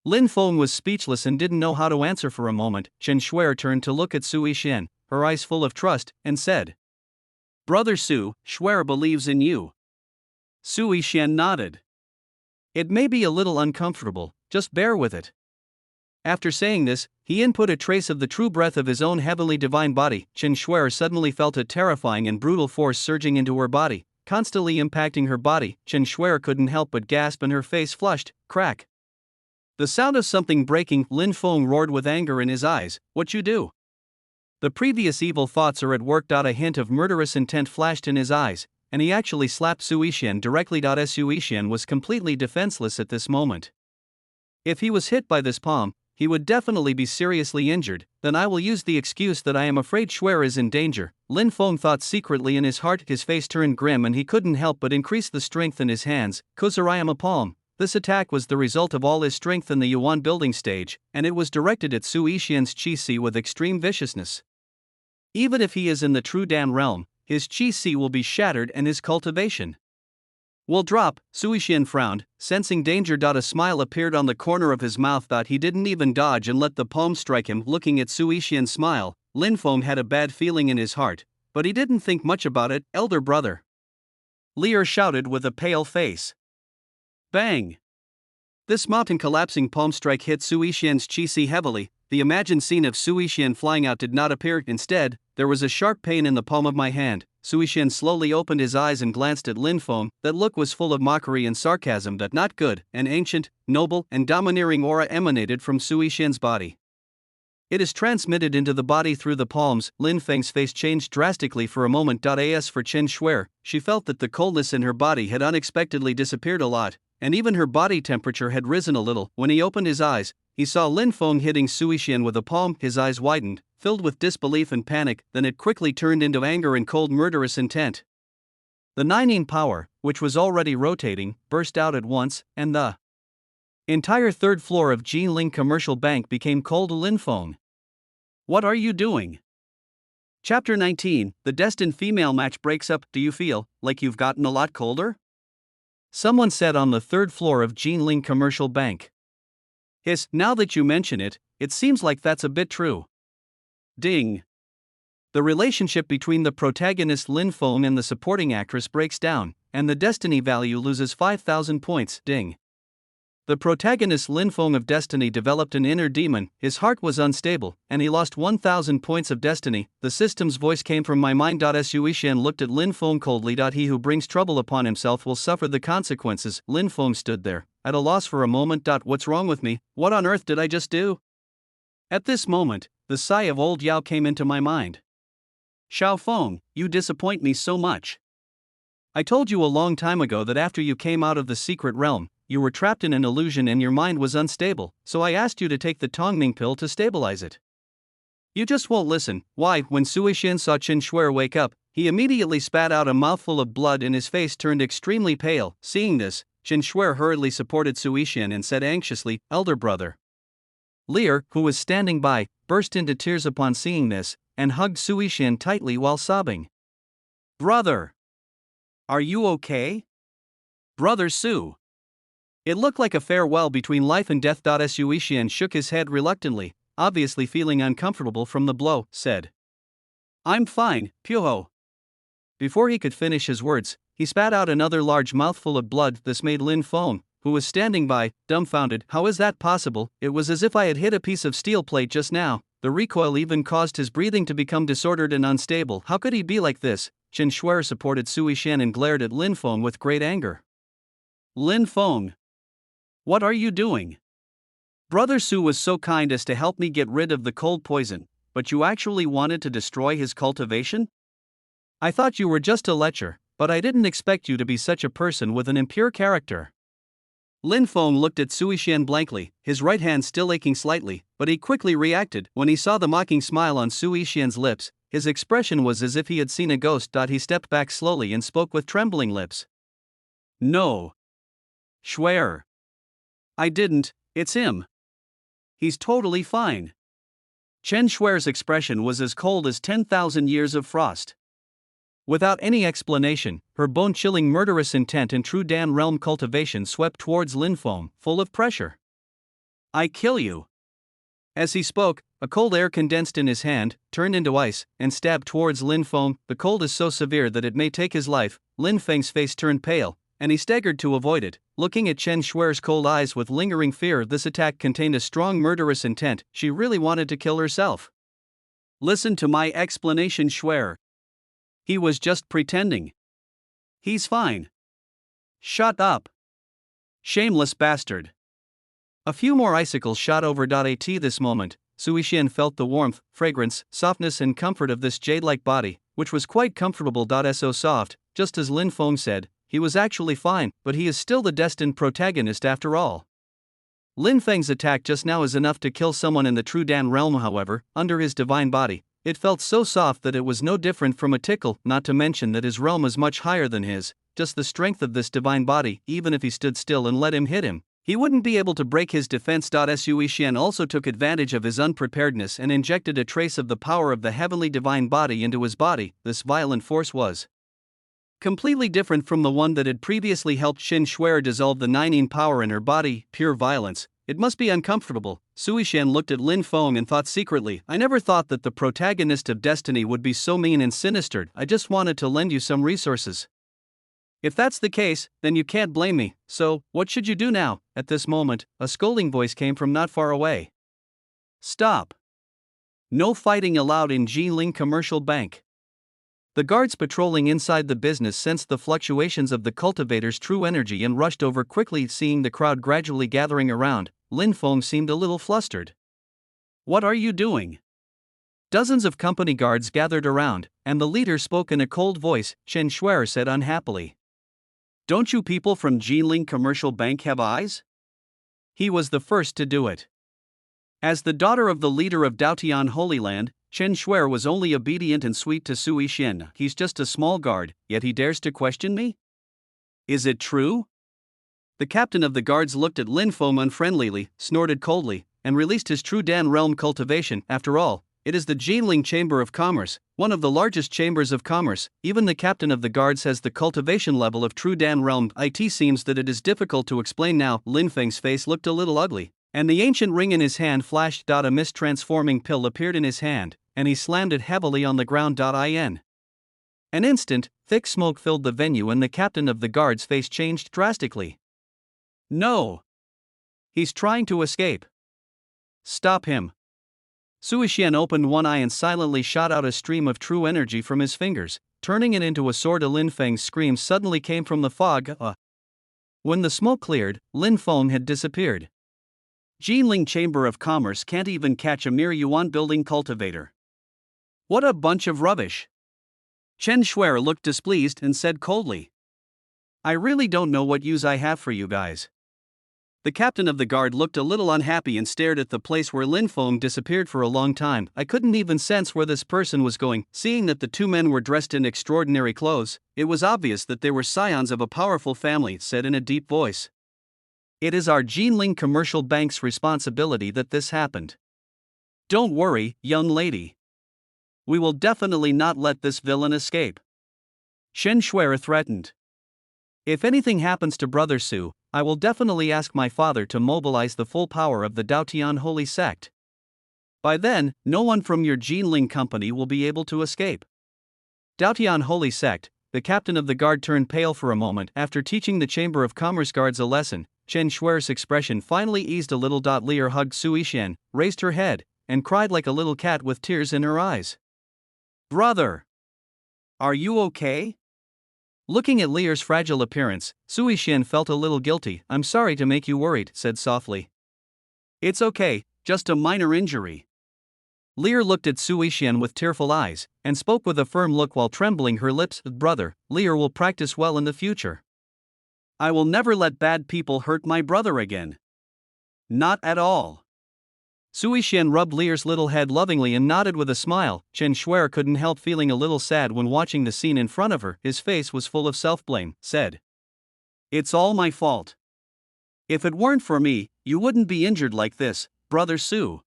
Lin Feng was speechless and didn't know how to answer for a moment. Chen Shuer turned to look at Sui Xian, her eyes full of trust, and said, Brother Su, Shuer believes in you. Sui Xian nodded. It may be a little uncomfortable, just bear with it. After saying this, he input a trace of the true breath of his own heavenly divine body. Chen Shuer suddenly felt a terrifying and brutal force surging into her body, constantly impacting her body. Chen Shuer couldn't help but gasp and her face flushed. Crack. The sound of something breaking. Lin Feng roared with anger in his eyes. What you do? The previous evil thoughts are at work. A hint of murderous intent flashed in his eyes, and he actually slapped Sui Xian directly. Sui Xian was completely defenseless at this moment. If he was hit by this palm, he would definitely be seriously injured. Then I will use the excuse that I am afraid Shuer is in danger. Lin Feng thought secretly in his heart. His face turned grim and he couldn't help but increase the strength in his hands. 'Cause I am a palm, This attack was the result of all his strength in the Yuan building stage, and it was directed at Su Yixian's Qi with extreme viciousness. Even if he is in the true Dan realm, his Qi will be shattered and his cultivation will drop. Su Yixian frowned, sensing danger. A smile appeared on the corner of his mouth. He didn't even dodge and let the palm strike him. Looking at Su Yixian's smile, Lin Feng had a bad feeling in his heart, but he didn't think much about it. Elder brother, Lear shouted with a pale face. Bang! This mountain collapsing palm strike hit Su Yixian's Qi heavily. The imagined scene of Su Yixian flying out did not appear. Instead, there was a sharp pain in the palm of my hand. Su Yixian slowly opened his eyes and glanced at Lin Feng. That look was full of mockery and sarcasm. That not good. An ancient, noble, and domineering aura emanated from Su Yixian's body. It is transmitted into the body through the palms. Lin Feng's face changed drastically for a moment. As for Chen Shuer, she felt that the coldness in her body had unexpectedly disappeared a lot, and even her body temperature had risen a little. When he opened his eyes, he saw Lin Feng hitting Su Yixian with a palm. His eyes widened, filled with disbelief and panic, then it quickly turned into anger and cold murderous intent. The Nining power, which was already rotating, burst out at once, and the entire third floor of Jinling Commercial Bank became cold. Lin Feng, what are you doing? Chapter 19, The Destined Female Match breaks up. Do you feel like you've gotten a lot colder? Someone said on the third floor of Jinling Commercial Bank. Hiss, now that you mention it, it seems like that's a bit true. Ding. The relationship between the protagonist Lin Feng and the supporting actress breaks down, and the destiny value loses 5,000 points. Ding. The protagonist Lin Feng of Destiny developed an inner demon. His heart was unstable, and he lost 1,000 points of destiny. The system's voice came from my mind. Su Yixian looked at Lin Feng coldly. He who brings trouble upon himself will suffer the consequences. Lin Feng stood there, at a loss for a moment. What's wrong with me? What on earth did I just do? At this moment, the sigh of old Yao came into my mind. Xiao Feng, you disappoint me so much. I told you a long time ago that after you came out of the secret realm, you were trapped in an illusion and your mind was unstable, so I asked you to take the Tongming pill to stabilize it. You just won't listen. Why? When Su Yixian saw Chen Shuer wake up, he immediately spat out a mouthful of blood and his face turned extremely pale. Seeing this, Chen Shuer hurriedly supported Su Yixian and said anxiously, Elder brother. Lear, who was standing by, burst into tears upon seeing this, and hugged Su Yixian tightly while sobbing. Brother! Are you okay? Brother Su! It looked like a farewell between life and death. Su Yixian shook his head reluctantly, obviously feeling uncomfortable from the blow, said. I'm fine, Puho. Before he could finish his words, he spat out another large mouthful of blood. This made Lin Feng, who was standing by, dumbfounded. How is that possible? It was as if I had hit a piece of steel plate just now. The recoil even caused his breathing to become disordered and unstable. How could he be like this? Chen Shuer supported Su Yixian and glared at Lin Feng with great anger. Lin Feng, what are you doing? Brother Su was so kind as to help me get rid of the cold poison, but you actually wanted to destroy his cultivation? I thought you were just a lecher, but I didn't expect you to be such a person with an impure character. Lin Feng looked at Su Yixian blankly, his right hand still aching slightly, but he quickly reacted. When he saw the mocking smile on Su Yixian's lips, his expression was as if he had seen a ghost. He stepped back slowly and spoke with trembling lips. No. Shuer. I didn't, it's him. He's totally fine. Chen Shuer's expression was as cold as 10,000 years of frost. Without any explanation, her bone-chilling murderous intent and true Dan realm cultivation swept towards Lin Feng, full of pressure. I kill you. As he spoke, a cold air condensed in his hand, turned into ice, and stabbed towards Lin Feng. The cold is so severe that it may take his life. Lin Feng's face turned pale, and he staggered to avoid it, looking at Chen Shuer's cold eyes with lingering fear. This attack contained a strong murderous intent. She really wanted to kill herself. Listen to my explanation, Shuer. He was just pretending. He's fine. Shut up. Shameless bastard. A few more icicles shot over. At this moment, Su Yixian felt the warmth, fragrance, softness and comfort of this jade-like body, which was quite comfortable. So soft, just as Lin Feng said, he was actually fine, but he is still the destined protagonist after all. Lin Feng's attack just now is enough to kill someone in the true Dan realm. However, under his divine body, it felt so soft that it was no different from a tickle, not to mention that his realm is much higher than his. just the strength of this divine body, even if he stood still and let him hit him, he wouldn't be able to break his defense. Sui Shen also took advantage of his unpreparedness and injected a trace of the power of the heavenly divine body into his body. This violent force was completely different from the one that had previously helped Qin Shuai dissolve the Nining power in her body, pure violence. It must be uncomfortable. Sui Shen looked at Lin Feng and thought secretly, I never thought that the protagonist of Destiny would be so mean and sinister. I just wanted to lend you some resources. If that's the case, then you can't blame me. So, what should you do now? At this moment, a scolding voice came from not far away. Stop. No fighting allowed in Jiling Commercial Bank. The guards patrolling inside the business sensed the fluctuations of the cultivator's true energy and rushed over quickly. Seeing the crowd gradually gathering around, Lin Feng seemed a little flustered. What are you doing? Dozens of company guards gathered around, and the leader spoke in a cold voice. Chen Shuai said unhappily. Don't you people from Jiling Commercial Bank have eyes? He was the first to do it. As the daughter of the leader of Daotian Holy Land, Chen Shuai was only obedient and sweet to Sui Shen. He's just a small guard, yet he dares to question me? Is it true? The captain of the guards looked at Lin Feng unfriendlily, snorted coldly, and released his true Dan realm cultivation. After all, it is the Jiling Chamber of Commerce, one of the largest chambers of commerce. Even the captain of the guards has the cultivation level of true Dan realm. It seems that it is difficult to explain now. Lin Feng's face looked a little ugly, and the ancient ring in his hand flashed. A mist transforming pill appeared in his hand, and he slammed it heavily on the ground. In an instant, thick smoke filled the venue and the captain of the guard's face changed drastically. No! He's trying to escape. Stop him. Sui Shen opened one eye and silently shot out a stream of true energy from his fingers, turning it into a sword. Lin Feng's scream suddenly came from the fog. When the smoke cleared, Lin Feng had disappeared. Jiling Chamber of Commerce can't even catch a mere yuan building cultivator. What a bunch of rubbish. Chen Shuai looked displeased and said coldly. I really don't know what use I have for you guys. The captain of the guard looked a little unhappy and stared at the place where Lin Feng disappeared for a long time. I couldn't even sense where this person was going. Seeing that the two men were dressed in extraordinary clothes, it was obvious that they were scions of a powerful family. Said in a deep voice. It is our Jiling Commercial Bank's responsibility that this happened. Don't worry, young lady. We will definitely not let this villain escape. Chen Shuai threatened. If anything happens to Brother Su, I will definitely ask my father to mobilize the full power of the Daotian Holy Sect. By then, no one from your Jiling company will be able to escape. Daotian Holy Sect. The captain of the guard turned pale for a moment. After teaching the Chamber of Commerce guards a lesson, Chen Shuai's expression finally eased a little. Lear hugged Sui Shen, raised her head, and cried like a little cat with tears in her eyes. Brother! Are you okay? Looking at Lear's fragile appearance, Sui Shen felt a little guilty. I'm sorry to make you worried, said softly. It's okay, just a minor injury. Lear looked at Sui Shen with tearful eyes, and spoke with a firm look while trembling her lips. Brother, Lear will practice well in the future. I will never let bad people hurt my brother again. Not at all. Sui Shen rubbed Lear's little head lovingly and nodded with a smile. Chen Shuai couldn't help feeling a little sad when watching the scene in front of her. His face was full of self-blame. Said, it's all my fault. If it weren't for me, you wouldn't be injured like this, Brother Su.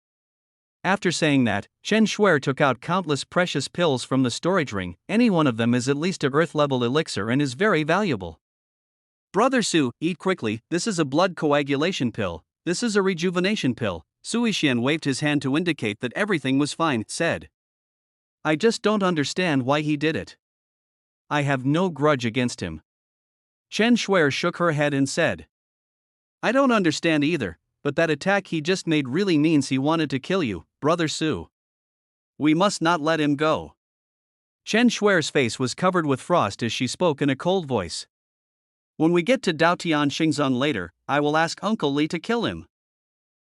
After saying that, Chen Shuai took out countless precious pills from the storage ring. Any one of them is at least a earth-level elixir and is very valuable. Brother Su, eat quickly. This is a blood coagulation pill. This is a rejuvenation pill. Sui Shen waved his hand to indicate that everything was fine. Said, I just don't understand why he did it. I have no grudge against him. Chen Shuai shook her head and said, I don't understand either, but that attack he just made really means he wanted to kill you, Brother Su. We must not let him go. Chen Shuai's face was covered with frost as she spoke in a cold voice. When we get to Daotian Xingzhang later, I will ask Uncle Li to kill him.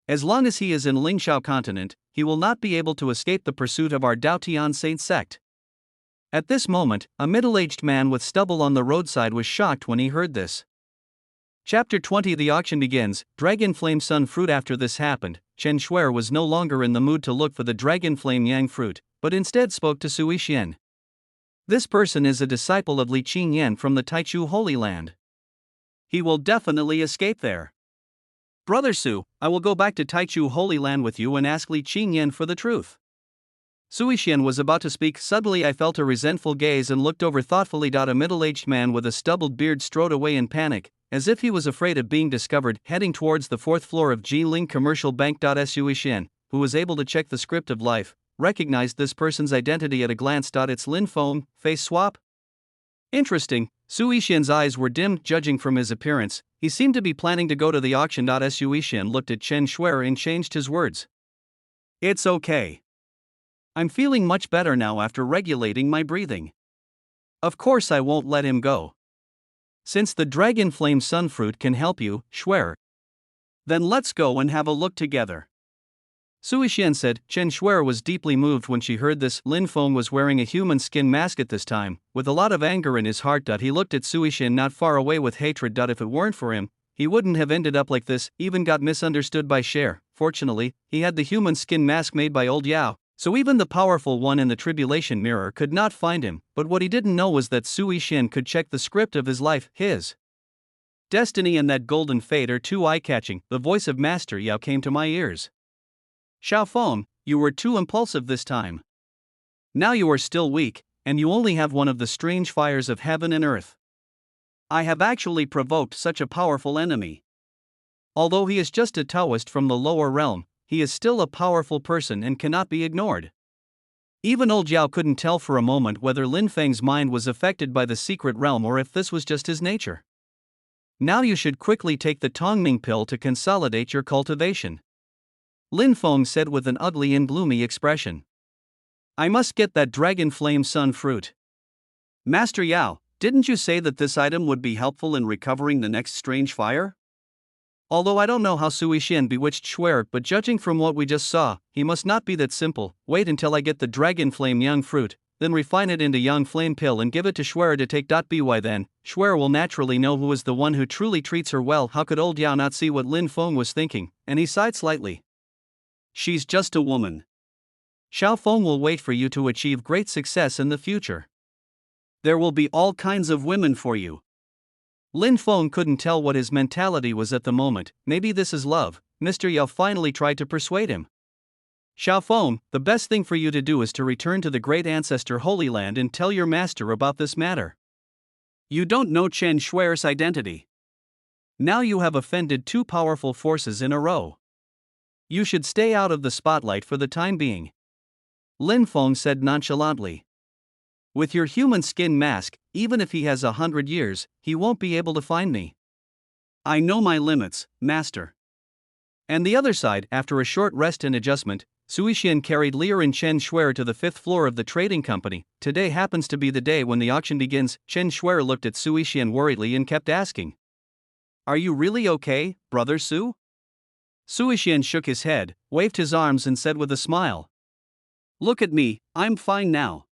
As long as he is in Lingxiao continent, he will not be able to escape the pursuit of our Daotian Saint sect. At this moment, a middle-aged man with stubble on the roadside was shocked when he heard this. Chapter 20. The auction begins. Dragon Flame Sun Fruit. After this happened, Chen Shuai was no longer in the mood to look for the Dragon Flame Yang fruit, but instead spoke to Sui Shen. This person is a disciple of Li Qingyan from the Taichu Holy Land. He will definitely escape there. Brother Su, I will go back to Taichu Holy Land with you and ask Li Qingyan for the truth. Suishian was about to speak. Suddenly I felt a resentful gaze and looked over thoughtfully. A middle-aged man with a stubbled beard strode away in panic, as if he was afraid of being discovered, heading towards the fourth floor of Jiling Commercial Bank. Suishian, who was able to check the script of life, recognized this person's identity at a glance. It's Lin Feng, face swap? Interesting. Suishian's eyes were dimmed. Judging from his appearance, he seemed to be planning to go to the auction. Suishian looked at Chen Shuer and changed his words. It's okay. I'm feeling much better now after regulating my breathing. Of course I won't let him go. Since the dragon flame sunfruit can help you, Shuer. Then let's go and have a look together. Suishian said. Chen Shuer was deeply moved when she heard this. Lin Feng was wearing a human skin mask at this time, with a lot of anger in his heart. He looked at Suishian not far away with hatred. If it weren't for him, he wouldn't have ended up like this, even got misunderstood by Cher. Fortunately, he had the human skin mask made by old Yao, so even the powerful one in the tribulation mirror could not find him. But what he didn't know was that Suishian could check the script of his life. His destiny and that golden fate are too eye-catching. The voice of Master Yao came to my ears. Xiaofeng, you were too impulsive this time. Now you are still weak, and you only have one of the strange fires of heaven and earth. I have actually provoked such a powerful enemy. Although he is just a Taoist from the lower realm, he is still a powerful person and cannot be ignored. Even old Yao couldn't tell for a moment whether Lin Feng's mind was affected by the secret realm or if this was just his nature. Now you should quickly take the Tongming pill to consolidate your cultivation. Lin Feng said with an ugly and gloomy expression. I must get that dragon flame sun fruit. Master Yao, didn't you say that this item would be helpful in recovering the next strange fire? Although I don't know how Suishian bewitched Shuer, but judging from what we just saw, he must not be that simple. Wait until I get the dragon flame young fruit, then refine it into young flame pill and give it to Shuer to take. By then, Shuer will naturally know who is the one who truly treats her well. How could old Yao not see what Lin Feng was thinking? And he sighed slightly. She's just a woman. Xiaofeng will wait for you to achieve great success in the future. There will be all kinds of women for you. Lin Feng couldn't tell what his mentality was at the moment. Maybe this is love. Mr. Yao finally tried to persuade him. Xiaofeng, the best thing for you to do is to return to the great ancestor Holy Land and tell your master about this matter. You don't know Chen Shuer's identity. Now you have offended two powerful forces in a row. You should stay out of the spotlight for the time being. Lin Feng said nonchalantly. With your human skin mask, even if he has 100 years, he won't be able to find me. I know my limits, master. And the other side, after a short rest and adjustment, Suishian carried Lear and Chen Shuer to the 5th floor of the trading company. Today happens to be the day when the auction begins. Chen Shuer looked at Suishian worriedly and kept asking. Are you really okay, Brother Su? Suishian shook his head, waved his arms and said with a smile. Look at me, I'm fine now.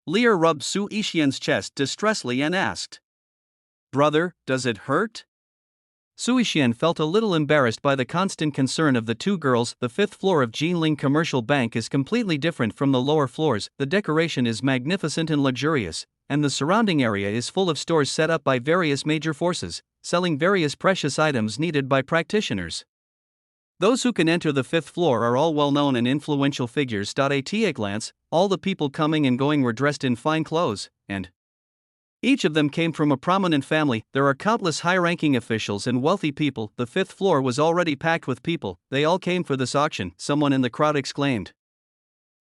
Lear rubbed Suishian's chest distressfully and asked. Brother, does it hurt? Suishian felt a little embarrassed by the constant concern of the two girls. The 5th floor of Jinling Commercial Bank is completely different from the lower floors. The decoration is magnificent and luxurious, and the surrounding area is full of stores set up by various major forces, selling various precious items needed by practitioners. Those who can enter the 5th floor are all well-known and influential figures. At a glance, all the people coming and going were dressed in fine clothes, and each of them came from a prominent family. There are countless high-ranking officials and wealthy people. The 5th floor was already packed with people. They all came for this auction, someone in the crowd exclaimed.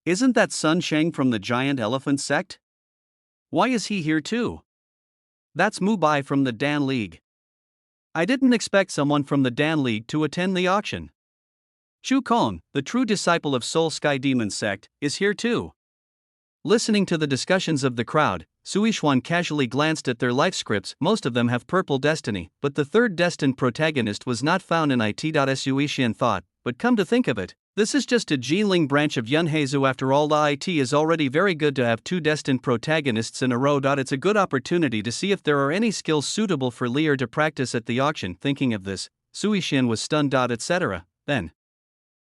Isn't that Sun Sheng from the Giant Elephant sect? Why is he here too? That's Mu Bai from the Dan League. I didn't expect someone from the Dan League to attend the auction. Chu Kong, the true disciple of Soul Sky Demon sect, is here too. Listening to the discussions of the crowd, Suishuan casually glanced at their life scripts. Most of them have purple destiny, but the third destined protagonist was not found in it. Suishian thought, but come to think of it, this is just a Jiling branch of Yunheizu after all. The IT is already very good to have two destined protagonists in a row. It's a good opportunity to see if there are any skills suitable for Lear to practice at the auction. Thinking of this, Suishian was stunned. Etc. Then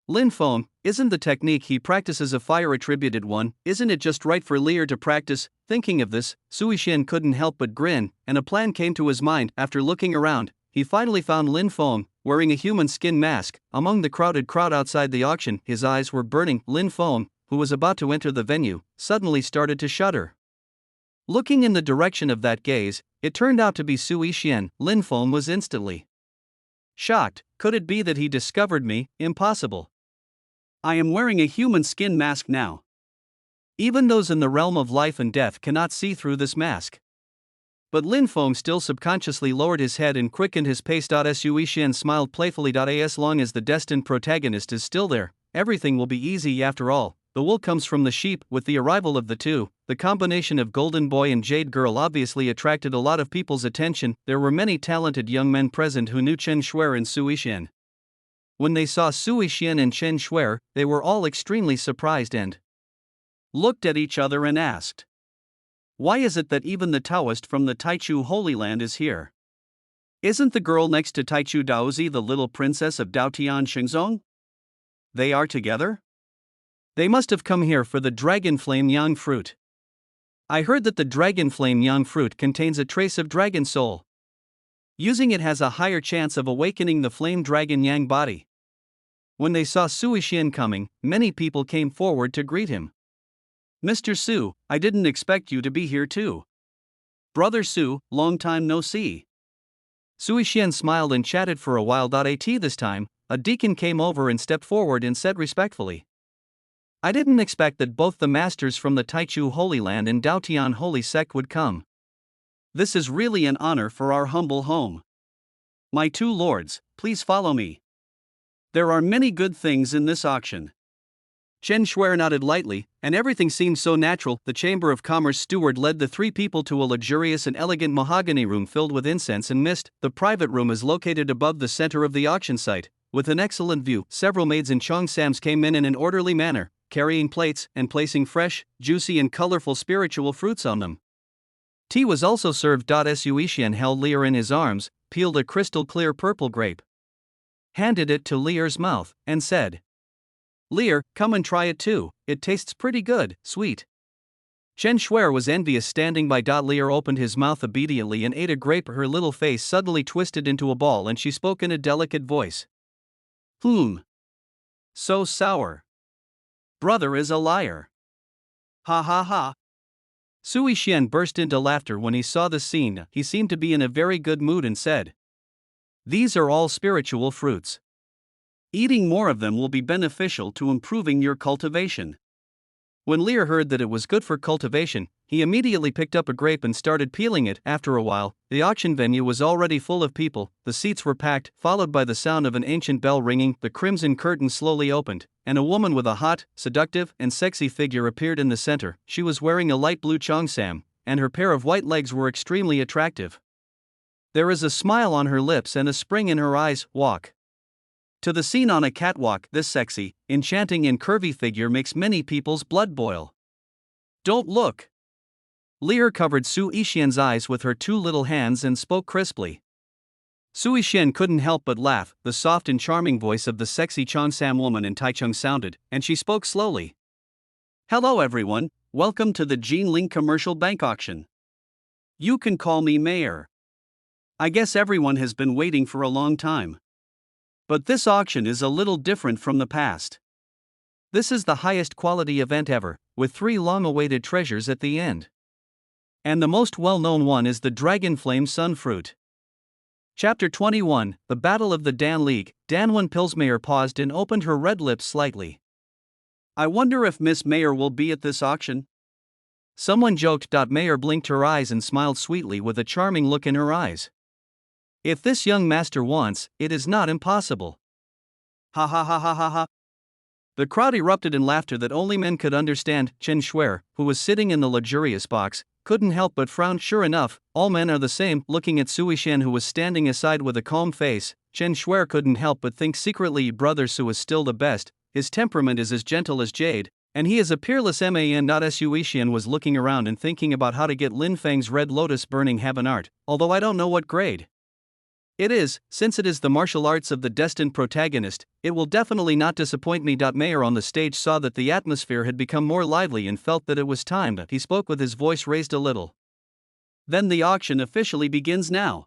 Lin Feng, isn't the technique he practices a fire-attributed one? Isn't it just right for Lear to practice? Thinking of this, Sui Shen couldn't help but grin, and a plan came to his mind. After looking around, he finally found Lin Feng, wearing a human skin mask, among the crowded crowd outside the auction. His eyes were burning. Lin Feng, who was about to enter the venue, suddenly started to shudder. Looking in the direction of that gaze, it turned out to be Sui Shen. Lin Feng was instantly shocked. Could it be that he discovered me? Impossible. I am wearing a human skin mask now. Even those in the realm of life and death cannot see through this mask. But Lin Feng still subconsciously lowered his head and quickened his pace. Sui Shen smiled playfully. As long as the destined protagonist is still there, everything will be easy. After all, the wool comes from the sheep. With the arrival of the two, the combination of Golden Boy and Jade Girl obviously attracted a lot of people's attention. There were many talented young men present who knew Chen Shuer and Sui Shen. When they saw Sui Shen and Chen Shuer, they were all extremely surprised and looked at each other and asked, "Why is it that even the Taoist from the Taichu Holy Land is here? Isn't the girl next to Taichu Daozi the little princess of Daotian Shengzong? They are together? They must have come here for the dragon flame yang fruit. I heard that the dragon flame yang fruit contains a trace of dragon soul. Using it has a higher chance of awakening the flame dragon yang body." When they saw Sui Shen coming, many people came forward to greet him. "Mr. Su, I didn't expect you to be here too. Brother Su, long time no see." Sui Shen smiled and chatted for a while. This time, a deacon came over and stepped forward and said respectfully, "I didn't expect that both the masters from the Taichu Holy Land and Daotian Holy Sect would come. This is really an honor for our humble home. My two lords, please follow me. There are many good things in this auction." Chen Shuer nodded lightly, and everything seemed so natural. The Chamber of Commerce steward led the three people to a luxurious and elegant mahogany room filled with incense and mist. The private room is located above the center of the auction site, with an excellent view. Several maids in cheongsams came in an orderly manner, carrying plates and placing fresh, juicy and colorful spiritual fruits on them. Tea was also served. Sui Shen held Lear in his arms, peeled a crystal-clear purple grape, handed it to Lear's mouth, and said, "Lear, come and try it too, it tastes pretty good, sweet." Chen Shuer was envious standing by. Lear opened his mouth obediently and ate a grape. Her little face suddenly twisted into a ball and she spoke in a delicate voice. So sour. Brother is a liar. Ha ha ha." Sui Shen burst into laughter when he saw the scene. He seemed to be in a very good mood and said, "These are all spiritual fruits. Eating more of them will be beneficial to improving your cultivation." When Lear heard that it was good for cultivation, he immediately picked up a grape and started peeling it. After a while, the auction venue was already full of people. The seats were packed, followed by the sound of an ancient bell ringing. The crimson curtain slowly opened, and a woman with a hot, seductive, and sexy figure appeared in the center. She was wearing a light blue cheongsam, and her pair of white legs were extremely attractive. There is a smile on her lips and a spring in her eyes. Walk to the scene on a catwalk. This sexy, enchanting and curvy figure makes many people's blood boil. "Don't look." Lear covered Sui Shen's eyes with her two little hands and spoke crisply. Sui Shen couldn't help but laugh. The soft and charming voice of the sexy cheongsam woman in Taichung sounded, and she spoke slowly. "Hello everyone, welcome to the Jinling Commercial Bank Auction. You can call me Mayor. I guess everyone has been waiting for a long time. But this auction is a little different from the past. This is the highest quality event ever, with 3 long-awaited treasures at the end. And the most well-known one is the Dragon Flame Sunfruit." Chapter 21, The Battle of the Dan League. Danwen Pilsmayer paused and opened her red lips slightly. "I wonder if Miss Mayer will be at this auction?" Someone joked. Mayer blinked her eyes and smiled sweetly with a charming look in her eyes. "If this young master wants, it is not impossible." Ha ha ha ha ha ha. The crowd erupted in laughter that only men could understand. Chen Shuer, who was sitting in the luxurious box, couldn't help but frown. Sure enough, all men are the same. Looking at Sui Shen, who was standing aside with a calm face, Chen Shuer couldn't help but think secretly, brother Su is still the best. His temperament is as gentle as jade, and he is a peerless man. Sui Shen was looking around and thinking about how to get Lin Feng's red lotus burning heaven art, although I don't know what grade. It is, since it is the martial arts of the destined protagonist, it will definitely not disappoint me. Mayer on the stage saw that the atmosphere had become more lively and felt that it was time. He spoke with his voice raised a little. Then the auction officially begins now.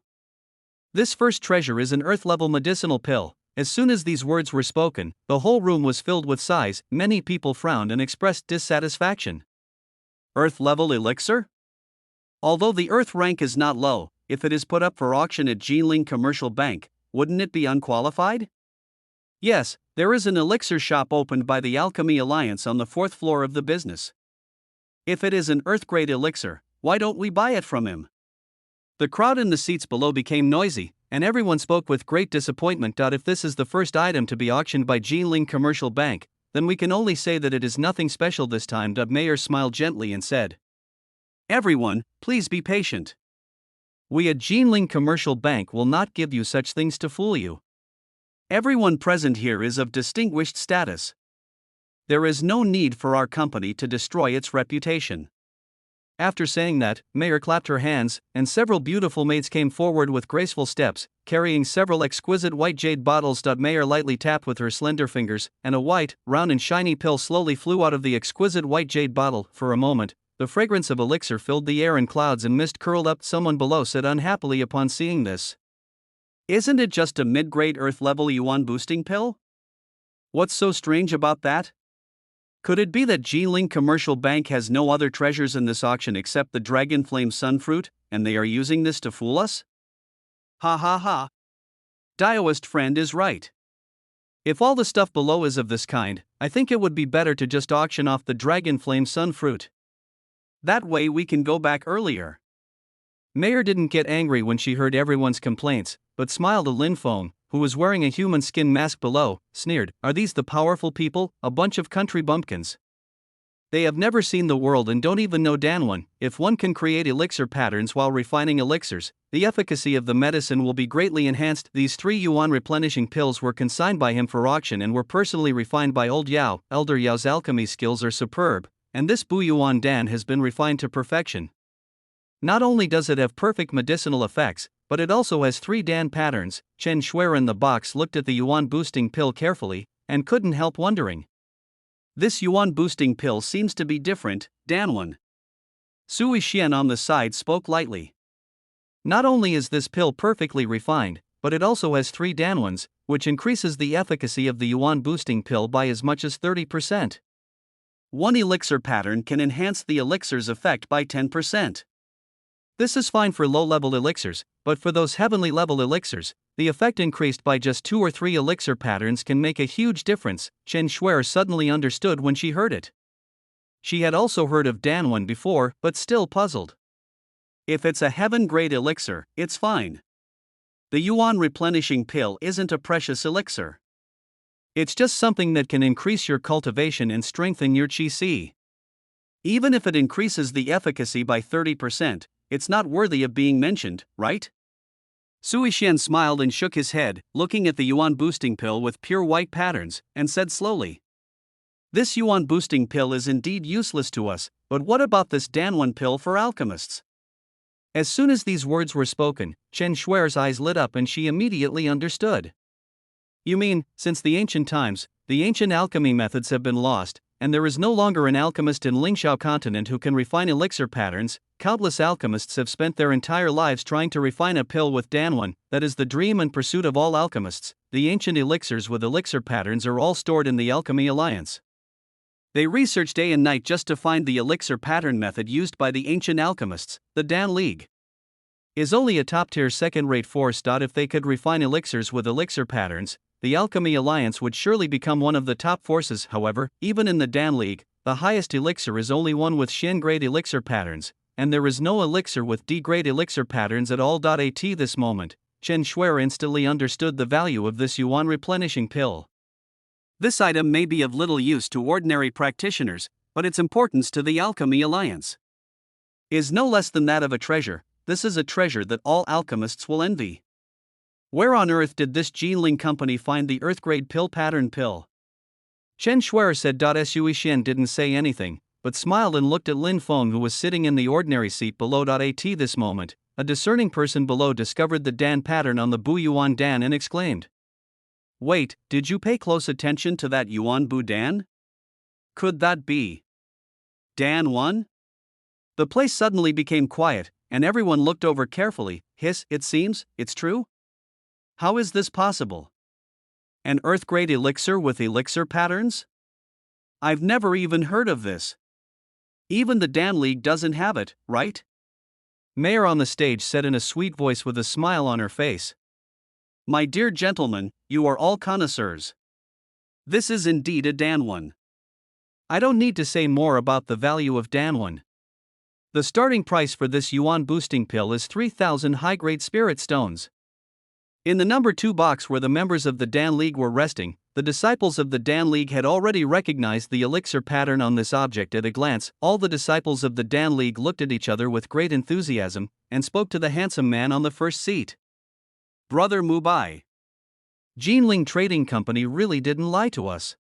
This first treasure is an earth-level medicinal pill. As soon as these words were spoken, the whole room was filled with sighs. Many people frowned and expressed dissatisfaction. Earth-level elixir? Although the earth rank is not low, if it is put up for auction at Jinling Commercial Bank, wouldn't it be unqualified? Yes, there is an elixir shop opened by the Alchemy Alliance on the 4th floor of the business. If it is an earth-grade elixir, why don't we buy it from him? The crowd in the seats below became noisy, and everyone spoke with great disappointment. If this is the first item to be auctioned by Jinling Commercial Bank, then we can only say that it is nothing special this time. Mayer smiled gently and said, "Everyone, please be patient. We at Jinling Commercial Bank will not give you such things to fool you. Everyone present here is of distinguished status. There is no need for our company to destroy its reputation." After saying that, Mayer clapped her hands, and several beautiful maids came forward with graceful steps, carrying several exquisite white jade bottles. Mayer lightly tapped with her slender fingers, and a white, round and shiny pill slowly flew out of the exquisite white jade bottle. For a moment, the fragrance of elixir filled the air and clouds and mist curled up. Someone below said unhappily upon seeing this, "Isn't it just a mid-grade earth-level yuan-boosting pill? What's so strange about that? Could it be that Jinling Commercial Bank has no other treasures in this auction except the Dragonflame Sunfruit, and they are using this to fool us? Ha ha ha. Daoist friend is right. If all the stuff below is of this kind, I think it would be better to just auction off the Dragonflame Sunfruit. That way we can go back earlier." Mayer didn't get angry when she heard everyone's complaints, but smiled at Lin Feng, who was wearing a human skin mask below, sneered, "Are these the powerful people, a bunch of country bumpkins? They have never seen the world and don't even know Danwon. If one can create elixir patterns while refining elixirs, the efficacy of the medicine will be greatly enhanced." These 3 yuan replenishing pills were consigned by him for auction and were personally refined by Old Yao. Elder Yao's alchemy skills are superb, and this Bu Yuan Dan has been refined to perfection. Not only does it have perfect medicinal effects, but it also has 3 Dan patterns. Chen Shuer in the box looked at the yuan boosting pill carefully, and couldn't help wondering. This yuan boosting pill seems to be different, Danwon. Sui Xian on the side spoke lightly. Not only is this pill perfectly refined, but it also has 3 Danwons, which increases the efficacy of the yuan boosting pill by as much as 30%. One elixir pattern can enhance the elixir's effect by 10%. This is fine for low-level elixirs, but for those heavenly-level elixirs, the effect increased by just 2 or 3 elixir patterns can make a huge difference. Chen Shuer suddenly understood when she heard it. She had also heard of Danwon before, but still puzzled. If it's a heaven-grade elixir, it's fine. The yuan replenishing pill isn't a precious elixir. It's just something that can increase your cultivation and strengthen your qi. Even if it increases the efficacy by 30%, it's not worthy of being mentioned, right? Sui Xian smiled and shook his head, looking at the yuan boosting pill with pure white patterns, and said slowly, "This yuan boosting pill is indeed useless to us, but what about this Danwon pill for alchemists?" As soon as these words were spoken, Chen Shuer's eyes lit up and she immediately understood. "You mean, since the ancient times, the ancient alchemy methods have been lost, and there is no longer an alchemist in Lingxiao continent who can refine elixir patterns. Countless alchemists have spent their entire lives trying to refine a pill with Danwon. That is the dream and pursuit of all alchemists. The ancient elixirs with elixir patterns are all stored in the Alchemy Alliance. They research day and night just to find the elixir pattern method used by the ancient alchemists. The Dan League is only a top-tier second-rate force. If they could refine elixirs with elixir patterns, the Alchemy Alliance would surely become one of the top forces. However, even in the Dan League, the highest elixir is only one with Shen-grade elixir patterns, and there is no elixir with D-grade elixir patterns at all. At this moment, Chen Shuer instantly understood the value of this yuan replenishing pill. This item may be of little use to ordinary practitioners, but its importance to the Alchemy Alliance is no less than that of a treasure. This is a treasure that all alchemists will envy. Where on earth did this Jinling company find the earth-grade pill pattern pill? Chen Shuer said. Sui Xian didn't say anything, but smiled and looked at Lin Feng, who was sitting in the ordinary seat below. At this moment, a discerning person below discovered the Dan pattern on the Bu Yuan Dan and exclaimed, "Wait, did you pay close attention to that Yuan Bu Dan? Could that be Dan 1? The place suddenly became quiet, and everyone looked over carefully. It seems, it's true? How is this possible? An Earth grade elixir with elixir patterns? I've never even heard of this. Even the Dan League doesn't have it, right?" Mayor on the stage said in a sweet voice with a smile on her face. "My dear gentlemen, you are all connoisseurs. This is indeed a Dan 1. I don't need to say more about the value of Dan 1. The starting price for this Yuan boosting pill is 3,000 high-grade spirit stones." In the number 2 box where the members of the Dan League were resting, the disciples of the Dan League had already recognized the elixir pattern on this object at a glance. All the disciples of the Dan League looked at each other with great enthusiasm, and spoke to the handsome man on the first seat. "Brother Mubai, Jinling Trading Company really didn't lie to us.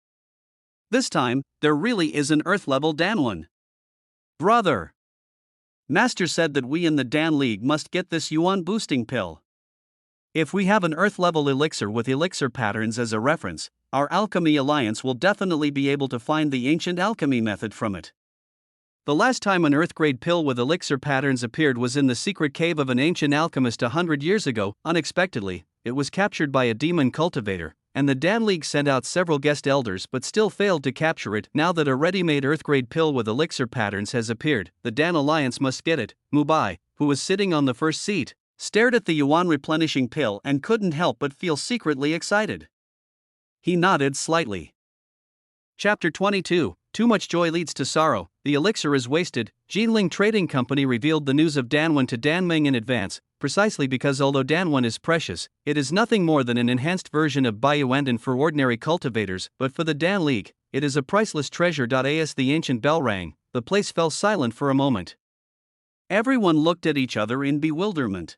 This time, there really is an Earth-level Dan 1. Brother, Master said that we in the Dan League must get this Yuan boosting pill. If we have an Earth-level elixir with elixir patterns as a reference, our Alchemy Alliance will definitely be able to find the ancient alchemy method from it. The last time an Earth-grade pill with elixir patterns appeared was in the secret cave of an ancient alchemist 100 years ago. Unexpectedly, it was captured by a demon cultivator, and the Dan League sent out several guest elders but still failed to capture it. Now that a ready-made Earth-grade pill with elixir patterns has appeared, the Dan Alliance must get it." Mubai, who was sitting on the first seat, stared at the Yuan replenishing pill and couldn't help but feel secretly excited. He nodded slightly. Chapter 22, Too much joy leads to sorrow, the elixir is wasted. Jinling Trading Company revealed the news of Danwen to Dan Meng in advance, precisely because although Danwen is precious, it is nothing more than an enhanced version of Baiyuanden for ordinary cultivators, but for the Dan League, it is a priceless treasure. As the ancient bell rang, the place fell silent for a moment. Everyone looked at each other in bewilderment.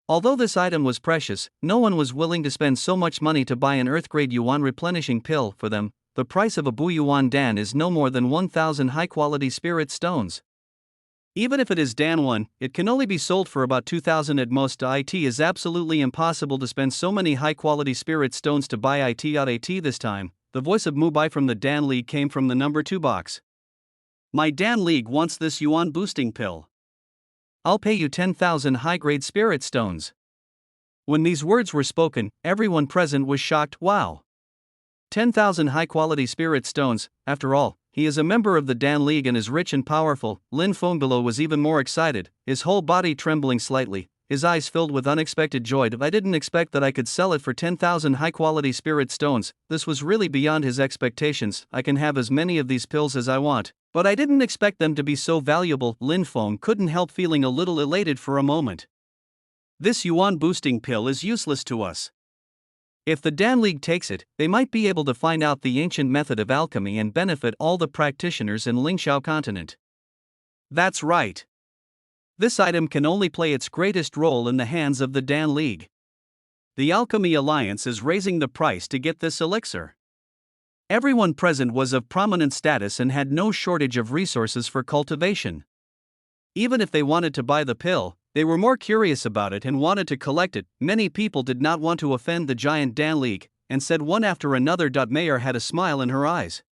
Although this item was precious, no one was willing to spend so much money to buy an Earth-grade Yuan replenishing pill. For them, the price of a Bu Yuan Dan is no more than 1,000 high-quality spirit stones. Even if it is Dan 1, it can only be sold for about 2,000 at most. It is absolutely impossible to spend so many high-quality spirit stones to buy it. This time, the voice of Mubai from the Dan League came from the number 2 box. "My Dan League wants this Yuan boosting pill. I'll pay you 10,000 high-grade spirit stones." When these words were spoken, everyone present was shocked. Wow! 10,000 high-quality spirit stones, after all, he is a member of the Dan League and is rich and powerful. Lin Feng below was even more excited, his whole body trembling slightly, his eyes filled with unexpected joy. "I didn't expect that I could sell it for 10,000 high-quality spirit stones. This was really beyond his expectations. I can have as many of these pills as I want, but I didn't expect them to be so valuable." Lin Feng couldn't help feeling a little elated for a moment. "This Yuan boosting pill is useless to us. If the Dan League takes it, they might be able to find out the ancient method of alchemy and benefit all the practitioners in Lingxiao continent." "That's right. This item can only play its greatest role in the hands of the Dan League. The Alchemy Alliance is raising the price to get this elixir." Everyone present was of prominent status and had no shortage of resources for cultivation. Even if they wanted to buy the pill, they were more curious about it and wanted to collect it. Many people did not want to offend the giant Dan League, and said one after another. Mayor had a smile in her eyes.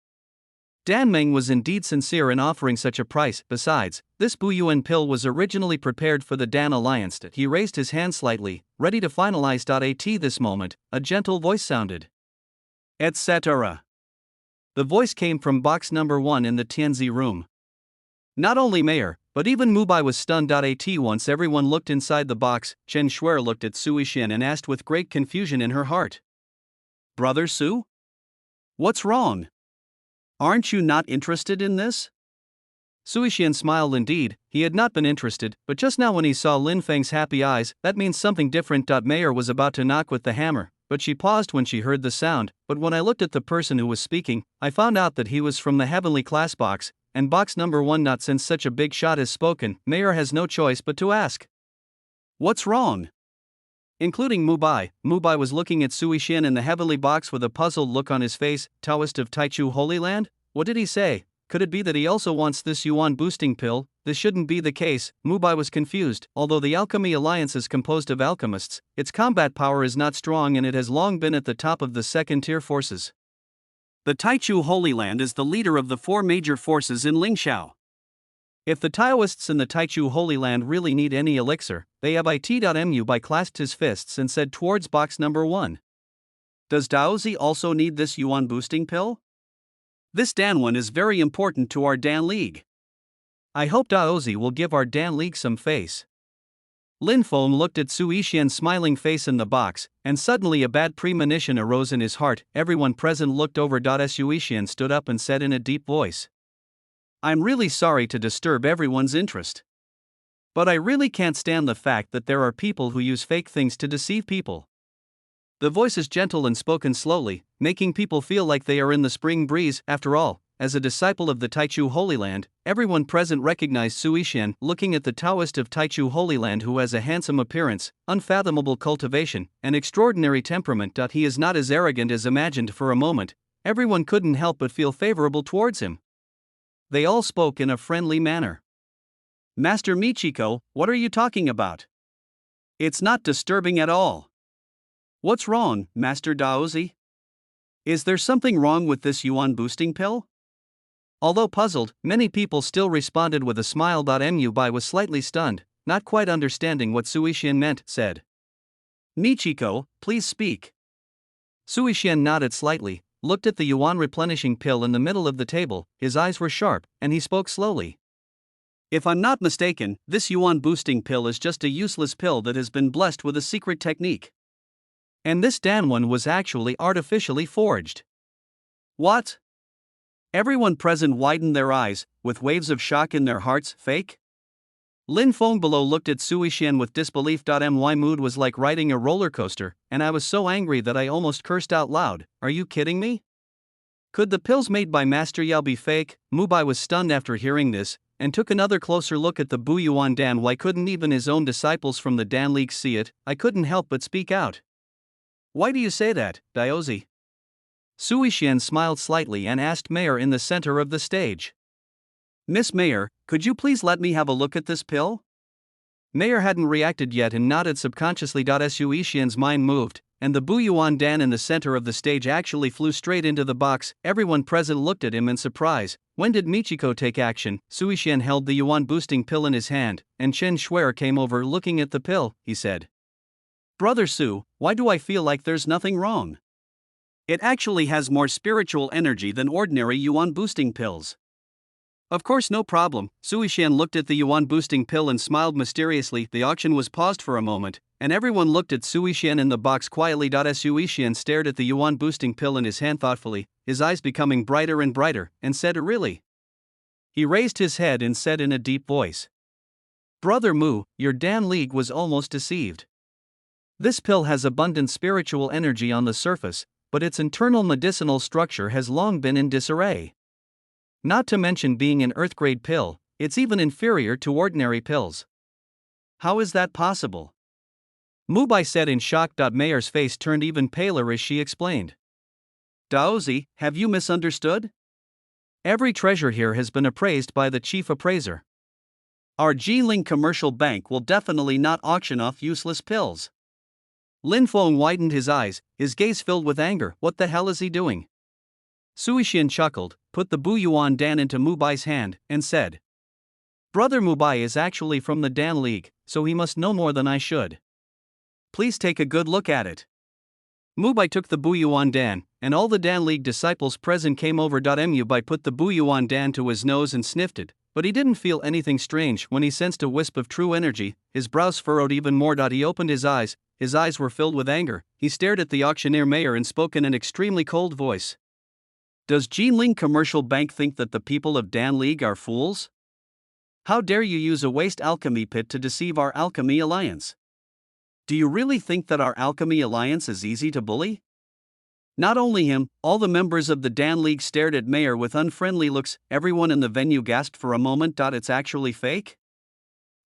Dan Meng was indeed sincere in offering such a price. Besides, this Bu Yuan pill was originally prepared for the Dan Alliance. He raised his hand slightly, ready to finalize. At this moment, a gentle voice sounded. Etc. The voice came from box number 1 in the Tianzi room. Not only Mayor, but even Mubai was stunned. Once everyone looked inside the box, Chen Shuer looked at Sui Xian and asked with great confusion in her heart. "Brother Su? What's wrong? Aren't you not interested in this?" Sui Xian smiled. Indeed, he had not been interested, but just now when he saw Lin Feng's happy eyes, that means something different. Mayor was about to knock with the hammer, but she paused when she heard the sound. "But when I looked at the person who was speaking, I found out that he was from the heavenly class box, and box number 1. Not since such a big shot has spoken, Mayor has no choice but to ask. What's wrong?" Including Mubai, Mubai was looking at Sui Xian in the heavenly box with a puzzled look on his face. "Taoist of Taichu Holy Land? What did he say?" Could it be that he also wants this yuan boosting pill? This shouldn't be the case. Mubai was confused. Although the Alchemy Alliance is composed of alchemists, its combat power is not strong and it has long been at the top of the second-tier forces. The Taichu Holy Land is the leader of the four major forces in Lingxiao. If the Taoists in the Taichu Holy Land really need any elixir, they have it. Mubai clasped his fists and said towards box number 1. Does Daozi also need this yuan boosting pill? This Dan one is very important to our Dan League. I hope Daozi will give our Dan League some face. Lin Feng looked at Su Yixian's smiling face in the box, and suddenly a bad premonition arose in his heart. Everyone present looked over. Su Yixian stood up and said in a deep voice, I'm really sorry to disturb everyone's interest. But I really can't stand the fact that there are people who use fake things to deceive people. The voice is gentle and spoken slowly, making people feel like they are in the spring breeze. After all, as a disciple of the Taichu Holy Land, everyone present recognized Su Yixian. Looking at the Taoist of Taichu Holy Land who has a handsome appearance, unfathomable cultivation, and extraordinary temperament. He is not as arrogant as imagined. For a moment, everyone couldn't help but feel favorable towards him. They all spoke in a friendly manner. Master Michiko, what are you talking about? It's not disturbing at all. What's wrong, Master Daozi? Is there something wrong with this yuan boosting pill? Although puzzled, many people still responded with a smile. Mubai was slightly stunned, not quite understanding what Su Yixian meant, said. Michiko, please speak. Su Yixian nodded slightly, looked at the yuan replenishing pill in the middle of the table, his eyes were sharp, and he spoke slowly. If I'm not mistaken, this yuan boosting pill is just a useless pill that has been blessed with a secret technique. And this Dan one was actually artificially forged. What? Everyone present widened their eyes, with waves of shock in their hearts. Fake? Lin Feng below looked at Su Yixian with disbelief. My mood was like riding a roller coaster, and I was so angry that I almost cursed out loud. Are you kidding me? Could the pills made by Master Yao be fake? Mubai was stunned after hearing this, and took another closer look at the Bu Yuan Dan. Why couldn't even his own disciples from the Dan League see it? I couldn't help but speak out. Why do you say that, Daozi? Su Yixian smiled slightly and asked Mayor in the center of the stage. Miss Mayor, could you please let me have a look at this pill? Mayor hadn't reacted yet and nodded subconsciously. Su Yixian's mind moved, and the Bu Yuan Dan in the center of the stage actually flew straight into the box. Everyone present looked at him in surprise. When did Michiko take action? Su Yixian held the yuan boosting pill in his hand, and Chen Shuer came over. Looking at the pill, he said, Brother Su, why do I feel like there's nothing wrong? It actually has more spiritual energy than ordinary yuan boosting pills. Of course, no problem. Su Yixian looked at the yuan boosting pill and smiled mysteriously. The auction was paused for a moment, and everyone looked at Su Yixian in the box quietly. Su Yixian stared at the yuan boosting pill in his hand thoughtfully, his eyes becoming brighter and brighter, and said, Really? He raised his head and said in a deep voice, Brother Mu, your Dan League was almost deceived. This pill has abundant spiritual energy on the surface, but its internal medicinal structure has long been in disarray. Not to mention being an earth-grade pill, it's even inferior to ordinary pills. How is that possible? Mubai said in shock. Mayor's face turned even paler as she explained. Daozi, have you misunderstood? Every treasure here has been appraised by the chief appraiser. Our Jiling Commercial Bank will definitely not auction off useless pills. Lin Feng widened his eyes, his gaze filled with anger. What the hell is he doing? Su Yixian chuckled, put the Bu Yuan Dan into Mubai's hand, and said, Brother Mubai is actually from the Dan League, so he must know more than I should. Please take a good look at it. Mubai took the Bu Yuan Dan, and all the Dan League disciples present came over. Mubai put the Bu Yuan Dan to his nose and sniffed it, but he didn't feel anything strange. When he sensed a wisp of true energy, his brows furrowed even more. He opened his eyes were filled with anger. He stared at the auctioneer Mayor and spoke in an extremely cold voice. Does Jiling Commercial Bank think that the people of Dan League are fools? How dare you use a waste alchemy pit to deceive our Alchemy Alliance? Do you really think that our Alchemy Alliance is easy to bully? Not only him, all the members of the Dan League stared at Mayor with unfriendly looks. Everyone in the venue gasped for a moment. It's actually fake?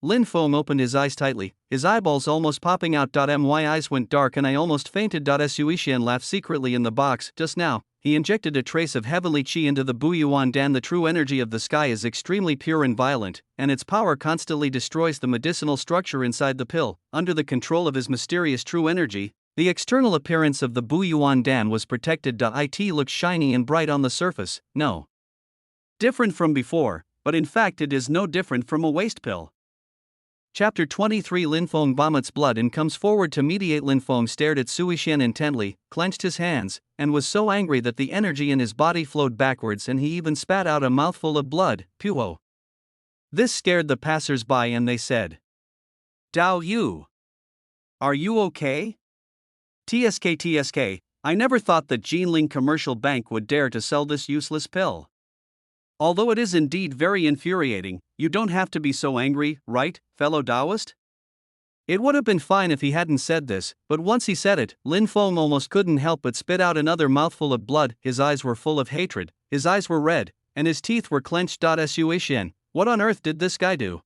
Lin Feng opened his eyes tightly, his eyeballs almost popping out. My eyes went dark and I almost fainted. Su Yixian laughed secretly in the box. Just now, he injected a trace of heavenly qi into the Buyuan Dan. The true energy of the sky is extremely pure and violent, and its power constantly destroys the medicinal structure inside the pill. Under the control of his mysterious true energy, the external appearance of the Buyuan Dan was protected. It looks shiny and bright on the surface, no different from before, but in fact it is no different from a waste pill. Chapter 23. Lin Feng vomits blood and comes forward to mediate. Lin Feng stared at Sui Xian intently, clenched his hands, and was so angry that the energy in his body flowed backwards and he even spat out a mouthful of blood. Puo. This scared the passers-by and they said, "Dao Yu, are you okay?" TSK, I never thought that Jinling Commercial Bank would dare to sell this useless pill. Although it is indeed very infuriating, you don't have to be so angry, right, fellow Taoist? It would have been fine if he hadn't said this, but once he said it, Lin Feng almost couldn't help but spit out another mouthful of blood. His eyes were full of hatred, his eyes were red, and his teeth were clenched. Sui Xian, what on earth did this guy do?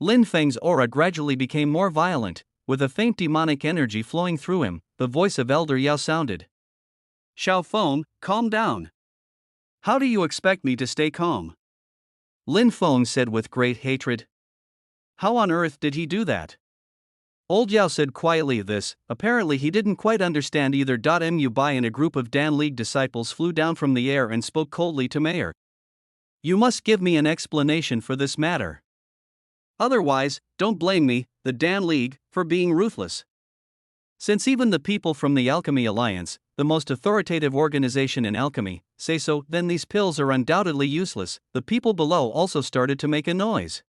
Lin Feng's aura gradually became more violent, with a faint demonic energy flowing through him. The voice of Elder Yao sounded. Xiao Feng, calm down. How do you expect me to stay calm? Lin Feng said with great hatred. How on earth did he do that? Old Yao said quietly. This, apparently he didn't quite understand either. Mu Bai and a group of Dan League disciples flew down from the air and spoke coldly to Mayor. You must give me an explanation for this matter. Otherwise, don't blame me, the Dan League, for being ruthless. Since even the people from the Alchemy Alliance, the most authoritative organization in alchemy, say so, then these pills are undoubtedly useless. The people below also started to make a noise.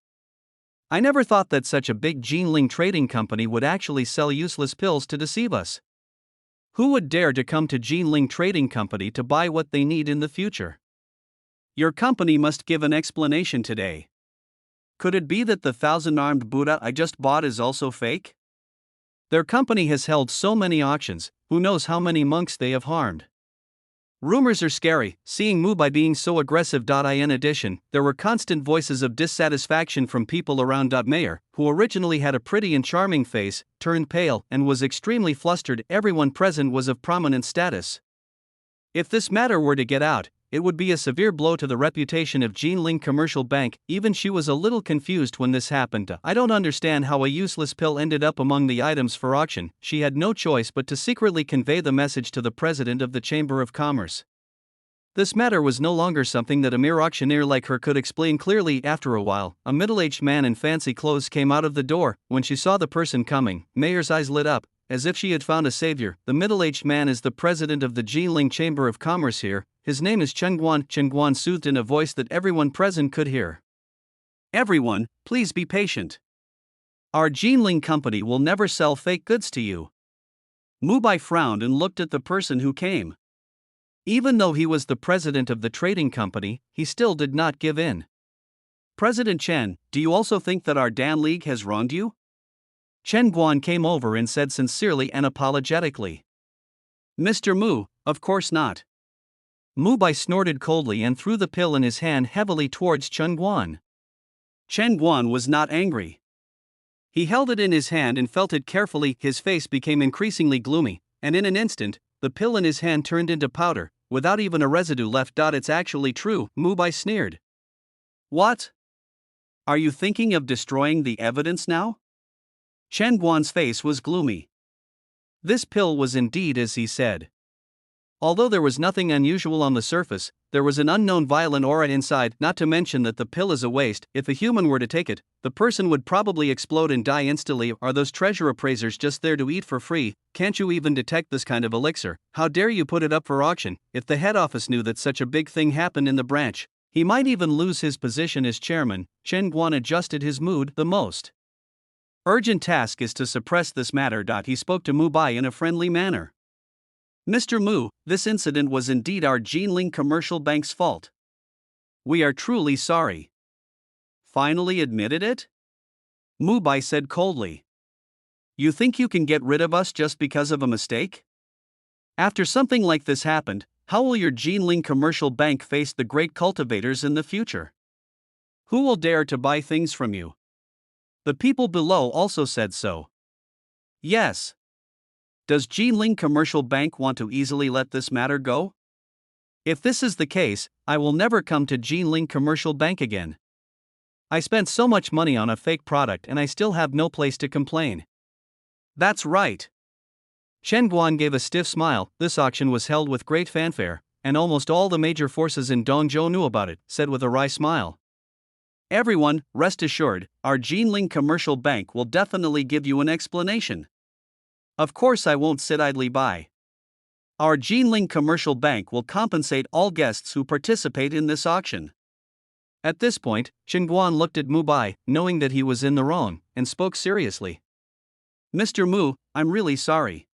I never thought that such a big Jinling trading company would actually sell useless pills to deceive us. Who would dare to come to Jinling Trading Company to buy what they need in the future? Your company must give an explanation today. Could it be that the 1,000-armed Buddha I just bought is also fake? Their company has held so many auctions, who knows how many monks they have harmed. Rumors are scary, seeing Mubai being so aggressive. In addition, there were constant voices of dissatisfaction from people around. Mayor, who originally had a pretty and charming face, turned pale and was extremely flustered. Everyone present was of prominent status. If this matter were to get out, it would be a severe blow to the reputation of Jinling Commercial Bank. Even she was a little confused when this happened. I don't understand how a useless pill ended up among the items for auction. She had no choice but to secretly convey the message to the president of the Chamber of Commerce. This matter was no longer something that a mere auctioneer like her could explain clearly. After a while, a middle-aged man in fancy clothes came out of the door. When she saw the person coming, Mayor's eyes lit up, as if she had found a savior. The middle-aged man is the president of the Jinling Chamber of Commerce here. His name is Chen Guan. Chen Guan soothed in a voice that everyone present could hear. Everyone, please be patient. Our Jinling company will never sell fake goods to you. Mubai frowned and looked at the person who came. Even though he was the president of the trading company, he still did not give in. President Chen, do you also think that our Dan League has wronged you? Chen Guan came over and said sincerely and apologetically. Mr. Mu, of course not. Mubai snorted coldly and threw the pill in his hand heavily towards Chen Guan. Chen Guan was not angry. He held it in his hand and felt it carefully. His face became increasingly gloomy, and in an instant, the pill in his hand turned into powder, without even a residue left. It's actually true, Mubai sneered. What? Are you thinking of destroying the evidence now? Chen Guan's face was gloomy. This pill was indeed as he said. Although there was nothing unusual on the surface, there was an unknown violent aura inside. Not to mention that the pill is a waste. If a human were to take it, the person would probably explode and die instantly. Are those treasure appraisers just there to eat for free? Can't you even detect this kind of elixir? How dare you put it up for auction? If the head office knew that such a big thing happened in the branch, he might even lose his position as chairman. Chen Guan adjusted his mood. The most urgent task is to suppress this matter. He spoke to Mubai in a friendly manner. Mr. Mu, this incident was indeed our Jinling Commercial Bank's fault. We are truly sorry. Finally admitted it? Mubai said coldly. You think you can get rid of us just because of a mistake? After something like this happened, how will your Jinling Commercial Bank face the great cultivators in the future? Who will dare to buy things from you? The people below also said so. Yes. Does Jinling Commercial Bank want to easily let this matter go? If this is the case, I will never come to Jinling Commercial Bank again. I spent so much money on a fake product and I still have no place to complain. That's right. Chen Guan gave a stiff smile. This auction was held with great fanfare, and almost all the major forces in Dongzhou knew about it, said with a wry smile. Everyone, rest assured, our Jinling Commercial Bank will definitely give you an explanation. Of course I won't sit idly by. Our Jinling Commercial Bank will compensate all guests who participate in this auction. At this point, Chen Guan looked at Mu Bai, knowing that he was in the wrong, and spoke seriously. Mr. Mu, I'm really sorry.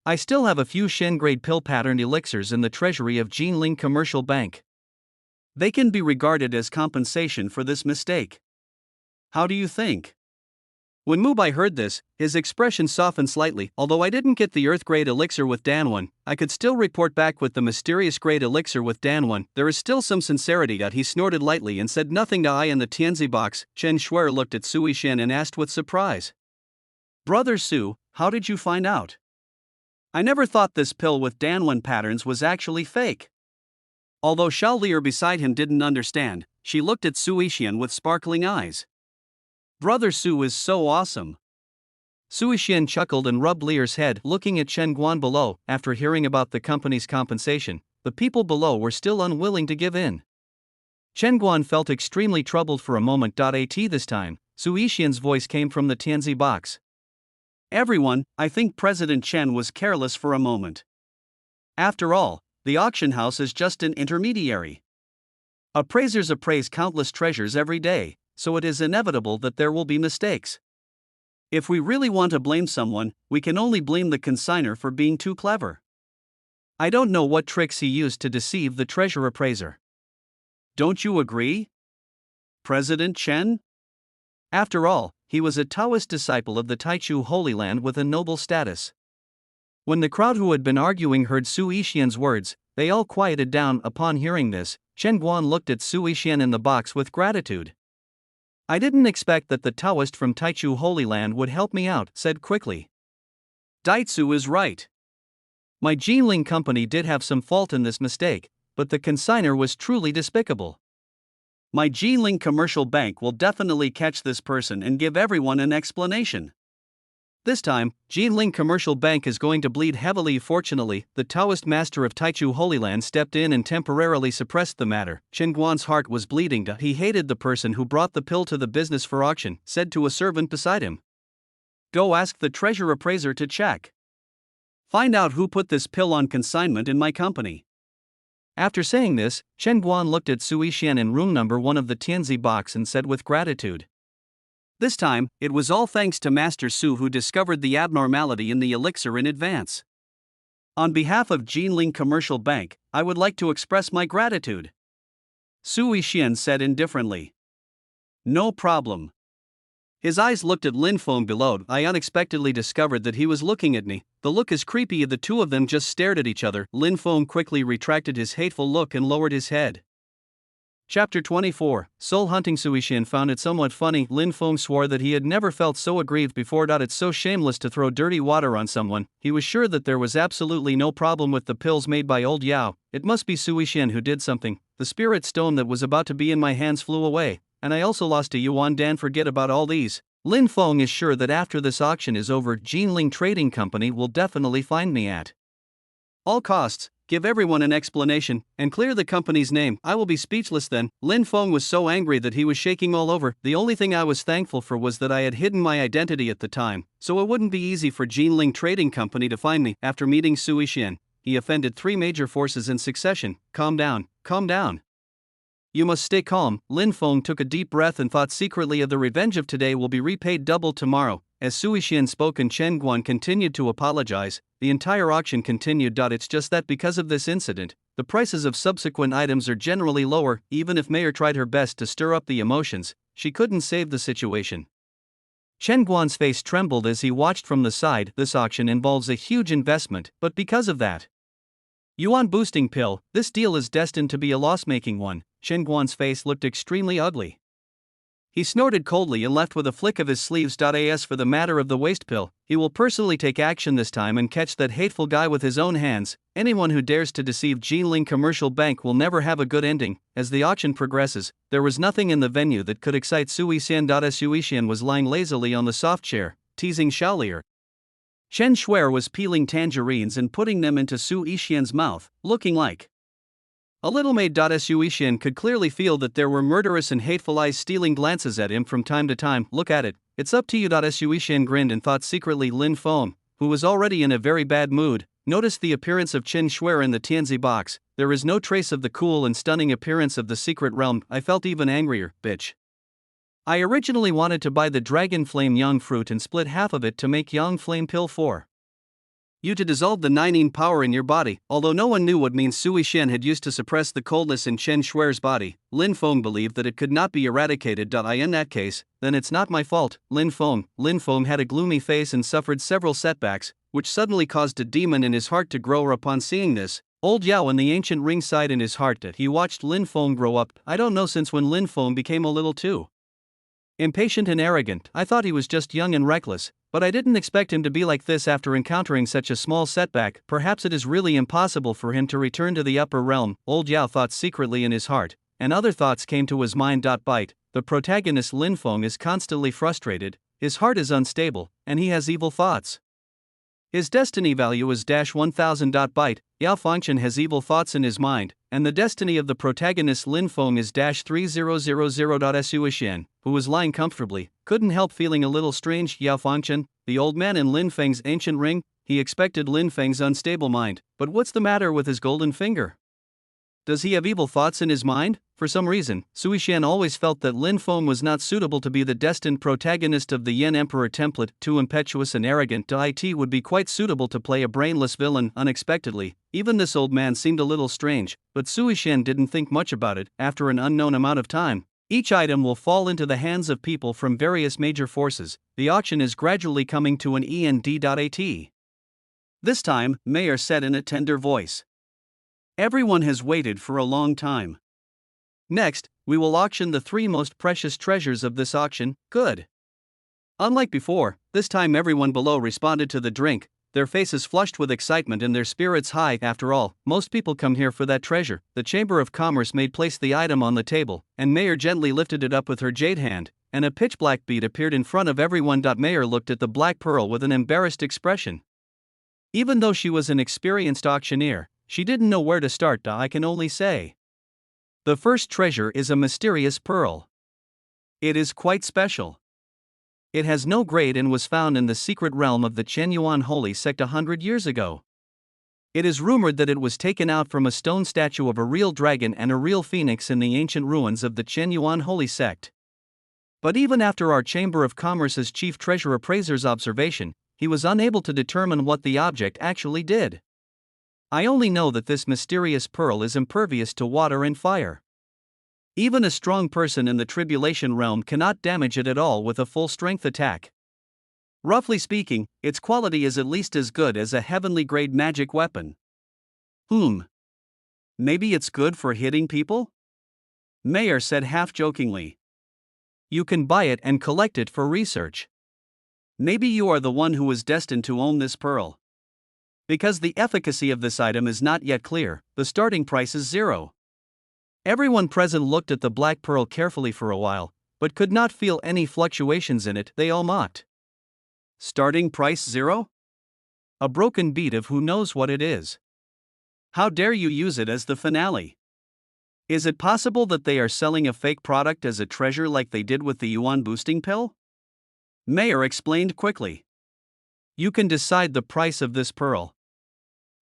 I still have a few Shen-grade pill-patterned elixirs in the treasury of Jinling Commercial Bank. They can be regarded as compensation for this mistake. How do you think? When Mu Bai heard this, his expression softened slightly. Although I didn't get the Earth-grade elixir with Danwon, I could still report back with the mysterious grade elixir with Danwon. There is still some sincerity. He snorted lightly and said nothing to I in the Tianzi box. Chen Shuer looked at Sui Shen and asked with surprise. Brother Su, how did you find out? I never thought this pill with Danwon patterns was actually fake. Although Xiao Lier beside him didn't understand, she looked at Sui Shen with sparkling eyes. Brother Su is so awesome. Sui Shen chuckled and rubbed Lier's head, looking at Chen Guan below. After hearing about the company's compensation, the people below were still unwilling to give in. Chen Guan felt extremely troubled for a moment. At this time, Sui Shen's voice came from the Tianzi box. Everyone, I think President Chen was careless for a moment. After all, the auction house is just an intermediary. Appraisers appraise countless treasures every day, so it is inevitable that there will be mistakes. If we really want to blame someone, we can only blame the consignor for being too clever. I don't know what tricks he used to deceive the treasure appraiser. Don't you agree? President Chen? After all, he was a Taoist disciple of the Taichu Holy Land with a noble status. When the crowd who had been arguing heard Sui Shen's words, they all quieted down. Upon hearing this, Chen Guan looked at Sui Shen in the box with gratitude. I didn't expect that the Taoist from Taichu Holy Land would help me out, said quickly. Daitsu is right. My Jinling company did have some fault in this mistake, but the consignor was truly despicable. My Jinling Commercial Bank will definitely catch this person and give everyone an explanation. This time, Jinling Commercial Bank is going to bleed heavily. Fortunately, the Taoist master of Taichu Holy Land stepped in and temporarily suppressed the matter. Chen Guan's heart was bleeding. He hated the person who brought the pill to the business for auction, said to a servant beside him. Go ask the treasure appraiser to check. Find out who put this pill on consignment in my company. After saying this, Chen Guan looked at Sui Shen in room number 1 of the Tianzi box and said with gratitude. This time, it was all thanks to Master Su who discovered the abnormality in the elixir in advance. On behalf of Jinling Commercial Bank, I would like to express my gratitude. Sui Shen said indifferently. No problem. His eyes looked at Lin Feng below. I unexpectedly discovered that he was looking at me. The look is creepy. The two of them just stared at each other. Lin Feng quickly retracted his hateful look and lowered his head. Chapter 24, Soul Hunting. Sui Shen found it somewhat funny. Lin Feng swore that he had never felt so aggrieved before. It's so shameless to throw dirty water on someone. He was sure that there was absolutely no problem with the pills made by old Yao. It must be Sui Shen who did something. The spirit stone that was about to be in my hands flew away, and I also lost a yuan. Dan, forget about all these. Lin Feng is sure that after this auction is over, Jinling Trading Company will definitely find me at all costs. Give everyone an explanation, and clear the company's name. I will be speechless then. Lin Feng was so angry that he was shaking all over. The only thing I was thankful for was that I had hidden my identity at the time, so it wouldn't be easy for Jinling Trading Company to find me. After meeting Sui Shen, he offended 3 major forces in succession. Calm down, calm down. You must stay calm. Lin Feng took a deep breath and thought secretly of the revenge of today will be repaid double tomorrow. As Sui Shen spoke and Chen Guan continued to apologize, the entire auction continued. It's just that because of this incident, the prices of subsequent items are generally lower. Even if Mayor tried her best to stir up the emotions, she couldn't save the situation. Chen Guan's face trembled as he watched from the side. This auction involves a huge investment, but because of that yuan boosting pill, this deal is destined to be a loss-making one. Chen Guan's face looked extremely ugly. He snorted coldly and left with a flick of his sleeves. As for the matter of the waste pill, he will personally take action this time and catch that hateful guy with his own hands. Anyone who dares to deceive Jinling Commercial Bank will never have a good ending. As the auction progresses, there was nothing in the venue that could excite Su Yixian. Su Yixian was lying lazily on the soft chair, teasing Xiaolier. Chen Shuer was peeling tangerines and putting them into Su Yixian's mouth, looking like a little maid. Su Yixian could clearly feel that there were murderous and hateful eyes stealing glances at him from time to time. Look at it, it's up to you. Su Yixian grinned and thought secretly. Lin Feng, who was already in a very bad mood, noticed the appearance of Chen Shuer in the Tianzi box. There is no trace of the cool and stunning appearance of the secret realm. I felt even angrier, bitch. I originally wanted to buy the Dragon Flame Yang fruit and split half of it to make Yang Flame Pill for you to dissolve the 9 power in your body. Although no one knew what means Su Yixian had used to suppress the coldness in Chen Shuer's body, Lin Feng believed that it could not be eradicated. In that case, then it's not my fault. Lin Feng had a gloomy face and suffered several setbacks, which suddenly caused a demon in his heart to grow. Upon seeing this, old Yao in the ancient ring sighed in his heart that he watched Lin Feng grow up. I don't know since when Lin Feng became a little too impatient and arrogant. I thought he was just young and reckless, but I didn't expect him to be like this after encountering such a small setback. Perhaps it is really impossible for him to return to the upper realm, old Yao thought secretly in his heart, and other thoughts came to his mind. The protagonist Lin Feng is constantly frustrated, his heart is unstable, and he has evil thoughts. His destiny value is -1000. Yao Fengchen has evil thoughts in his mind, and the destiny of the protagonist Lin Feng is -3000. Su Yixian, who was lying comfortably, couldn't help feeling a little strange. Yao Fengchen, the old man in Lin Feng's ancient ring, he expected Lin Feng's unstable mind, but what's the matter with his golden finger? Does he have evil thoughts in his mind? For some reason, Su Yixian always felt that Lin Feng was not suitable to be the destined protagonist of the Yen Emperor template, too impetuous and arrogant. It would be quite suitable to play a brainless villain. Unexpectedly, even this old man seemed a little strange, but Su Yixian didn't think much about it. After an unknown amount of time, each item will fall into the hands of people from various major forces. The auction is gradually coming to an end. This time, Mayer said in a tender voice. Everyone has waited for a long time. Next, we will auction the 3 most precious treasures of this auction. Good. Unlike before, this time everyone below responded to the drink, their faces flushed with excitement and their spirits high. After all, most people come here for that treasure. The Chamber of Commerce made place the item on the table, and Mayer gently lifted it up with her jade hand, and a pitch black bead appeared in front of everyone. Mayer looked at the black pearl with an embarrassed expression. Even though she was an experienced auctioneer, she didn't know where to start. I can only say, the first treasure is a mysterious pearl. It is quite special. It has no grade and was found in the secret realm of the Chenyuan Holy Sect 100 years ago. It is rumored that it was taken out from a stone statue of a real dragon and a real phoenix in the ancient ruins of the Chenyuan Holy Sect. But even after our Chamber of Commerce's chief treasure appraiser's observation, he was unable to determine what the object actually did. I only know that this mysterious pearl is impervious to water and fire. Even a strong person in the tribulation realm cannot damage it at all with a full-strength attack. Roughly speaking, its quality is at least as good as a heavenly-grade magic weapon. Maybe it's good for hitting people? Mayer said half-jokingly. You can buy it and collect it for research. Maybe you are the one who is destined to own this pearl. Because the efficacy of this item is not yet clear, the starting price is 0. Everyone present looked at the black pearl carefully for a while, but could not feel any fluctuations in it. They all mocked. Starting price 0? A broken bead of who knows what it is. How dare you use it as the finale? Is it possible that they are selling a fake product as a treasure like they did with the yuan boosting pill? Mayer explained quickly. You can decide the price of this pearl.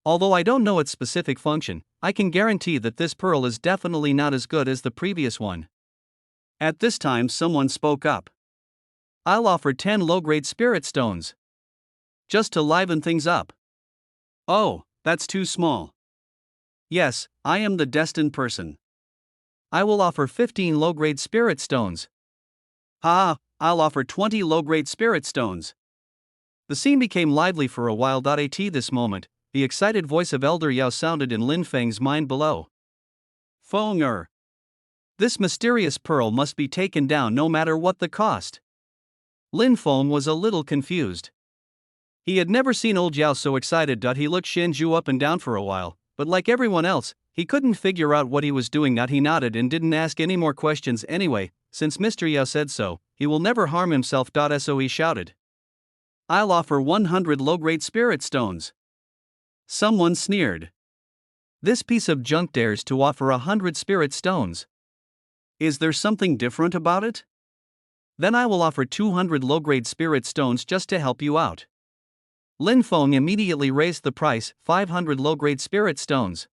Although I don't know its specific function, I can guarantee that this pearl is definitely not as good as the previous one. At this time someone spoke up. I'll offer 10 low-grade spirit stones. Just to liven things up. Oh, that's too small. Yes, I am the destined person. I will offer 15 low-grade spirit stones. I'll offer 20 low-grade spirit stones. The scene became lively for a while. At this moment, the excited voice of Elder Yao sounded in Lin Feng's mind below. Fenger. This mysterious pearl must be taken down no matter what the cost. Lin Feng was a little confused. He had never seen old Yao so excited. He looked Shanju up and down for a while, but like everyone else, he couldn't figure out what he was doing. He nodded and didn't ask any more questions anyway, since Mr. Yao said so, he will never harm himself. So he shouted. I'll offer 100 low-grade spirit stones. Someone sneered. This piece of junk dares to offer 100 spirit stones. Is there something different about it? Then I will offer 200 low-grade spirit stones just to help you out. Lin Feng immediately raised the price, 500 low-grade spirit stones.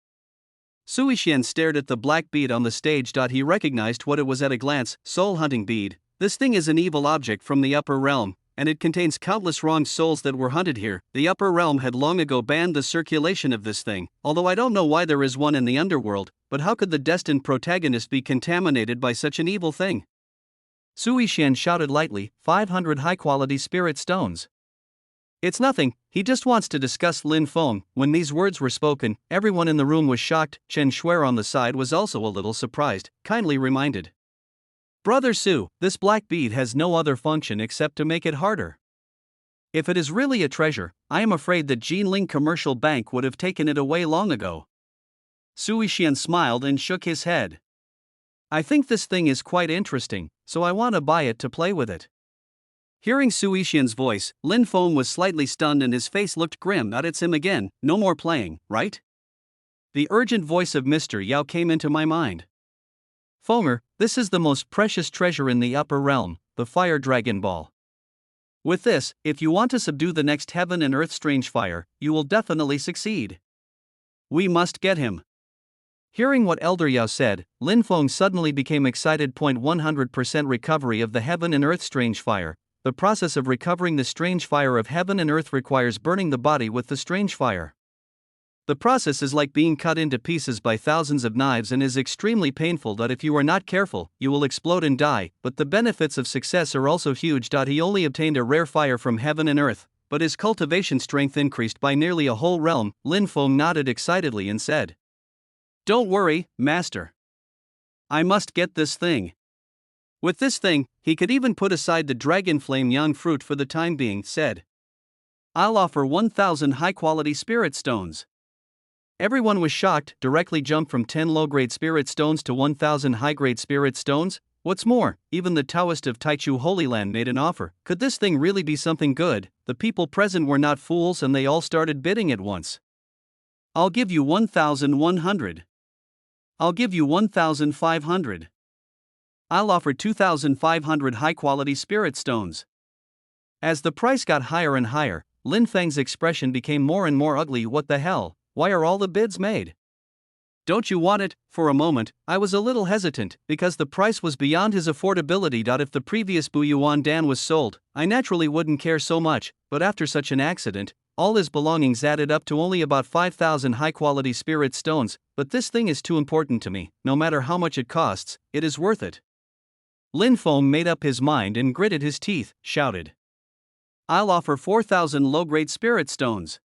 Sui Xian stared at the black bead on the stage. He recognized what it was at a glance, soul-hunting bead. This thing is an evil object from the upper realm, and it contains countless wronged souls that were hunted here. The upper realm had long ago banned the circulation of this thing, although I don't know why there is one in the underworld, but how could the destined protagonist be contaminated by such an evil thing? Sui Xian shouted lightly, 500 high-quality spirit stones. It's nothing, he just wants to discuss Lin Feng. When these words were spoken, everyone in the room was shocked. Chen Shuer on the side was also a little surprised, kindly reminded. Brother Su, this black bead has no other function except to make it harder. If it is really a treasure, I am afraid that Jinling Commercial Bank would have taken it away long ago. Sui Xian smiled and shook his head. I think this thing is quite interesting, so I want to buy it to play with it. Hearing Sui Xian's voice, Lin Feng was slightly stunned and his face looked grim. It's him again, no more playing, right? The urgent voice of Mr. Yao came into my mind. Fenger, this is the most precious treasure in the upper realm, the Fire Dragon Ball. With this, if you want to subdue the next heaven and earth strange fire, you will definitely succeed. We must get him. Hearing what Elder Yao said, Lin Feng suddenly became excited. 100% recovery of the heaven and earth strange fire. The process of recovering the strange fire of heaven and earth requires burning the body with the strange fire. The process is like being cut into pieces by thousands of knives and is extremely painful. If you are not careful, you will explode and die, but the benefits of success are also huge. He only obtained a rare fire from heaven and earth, but his cultivation strength increased by nearly a whole realm. Lin Feng nodded excitedly and said, Don't worry, master. I must get this thing. With this thing, he could even put aside the dragon flame yang fruit for the time being. Said, I'll offer 1,000 high-quality spirit stones. Everyone was shocked. Directly jumped from 10 low-grade spirit stones to 1,000 high-grade spirit stones. What's more, even the Taoist of Taichu Holy Land made an offer. Could this thing really be something good? The people present were not fools and they all started bidding at once. I'll give you 1,100. I'll give you 1,500. I'll offer 2,500 high-quality spirit stones. As the price got higher and higher, Lin Feng's expression became more and more ugly. What the hell? Why are all the bids made? Don't you want it? For a moment, I was a little hesitant, because the price was beyond his affordability. If the previous Buyuan Dan was sold, I naturally wouldn't care so much, but after such an accident, all his belongings added up to only about 5,000 high-quality spirit stones. But this thing is too important to me. No matter how much it costs, it is worth it. Lin Feng made up his mind and gritted his teeth, shouted, I'll offer 4,000 low-grade spirit stones.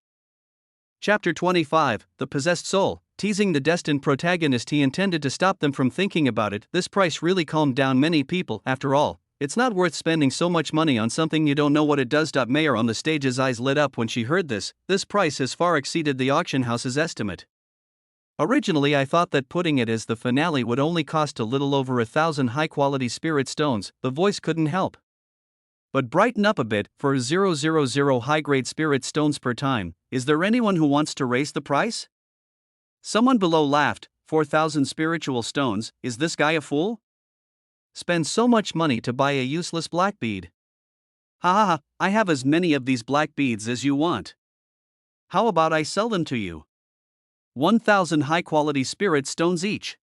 Chapter 25, The Possessed Soul. Teasing the destined protagonist, he intended to stop them from thinking about it. This price really calmed down many people. After all, it's not worth spending so much money on something you don't know what it does. Mayor on the stage's eyes lit up when she heard this. This price has far exceeded the auction house's estimate. Originally I thought that putting it as the finale would only cost a little over 1,000 high-quality spirit stones. The voice couldn't help but brighten up a bit. For 000 high-grade spirit stones per time, is there anyone who wants to raise the price? Someone below laughed. 4,000 spiritual stones, is this guy a fool? Spend so much money to buy a useless black bead. Ha ha ha, I have as many of these black beads as you want. How about I sell them to you? 1,000 high-quality spirit stones each.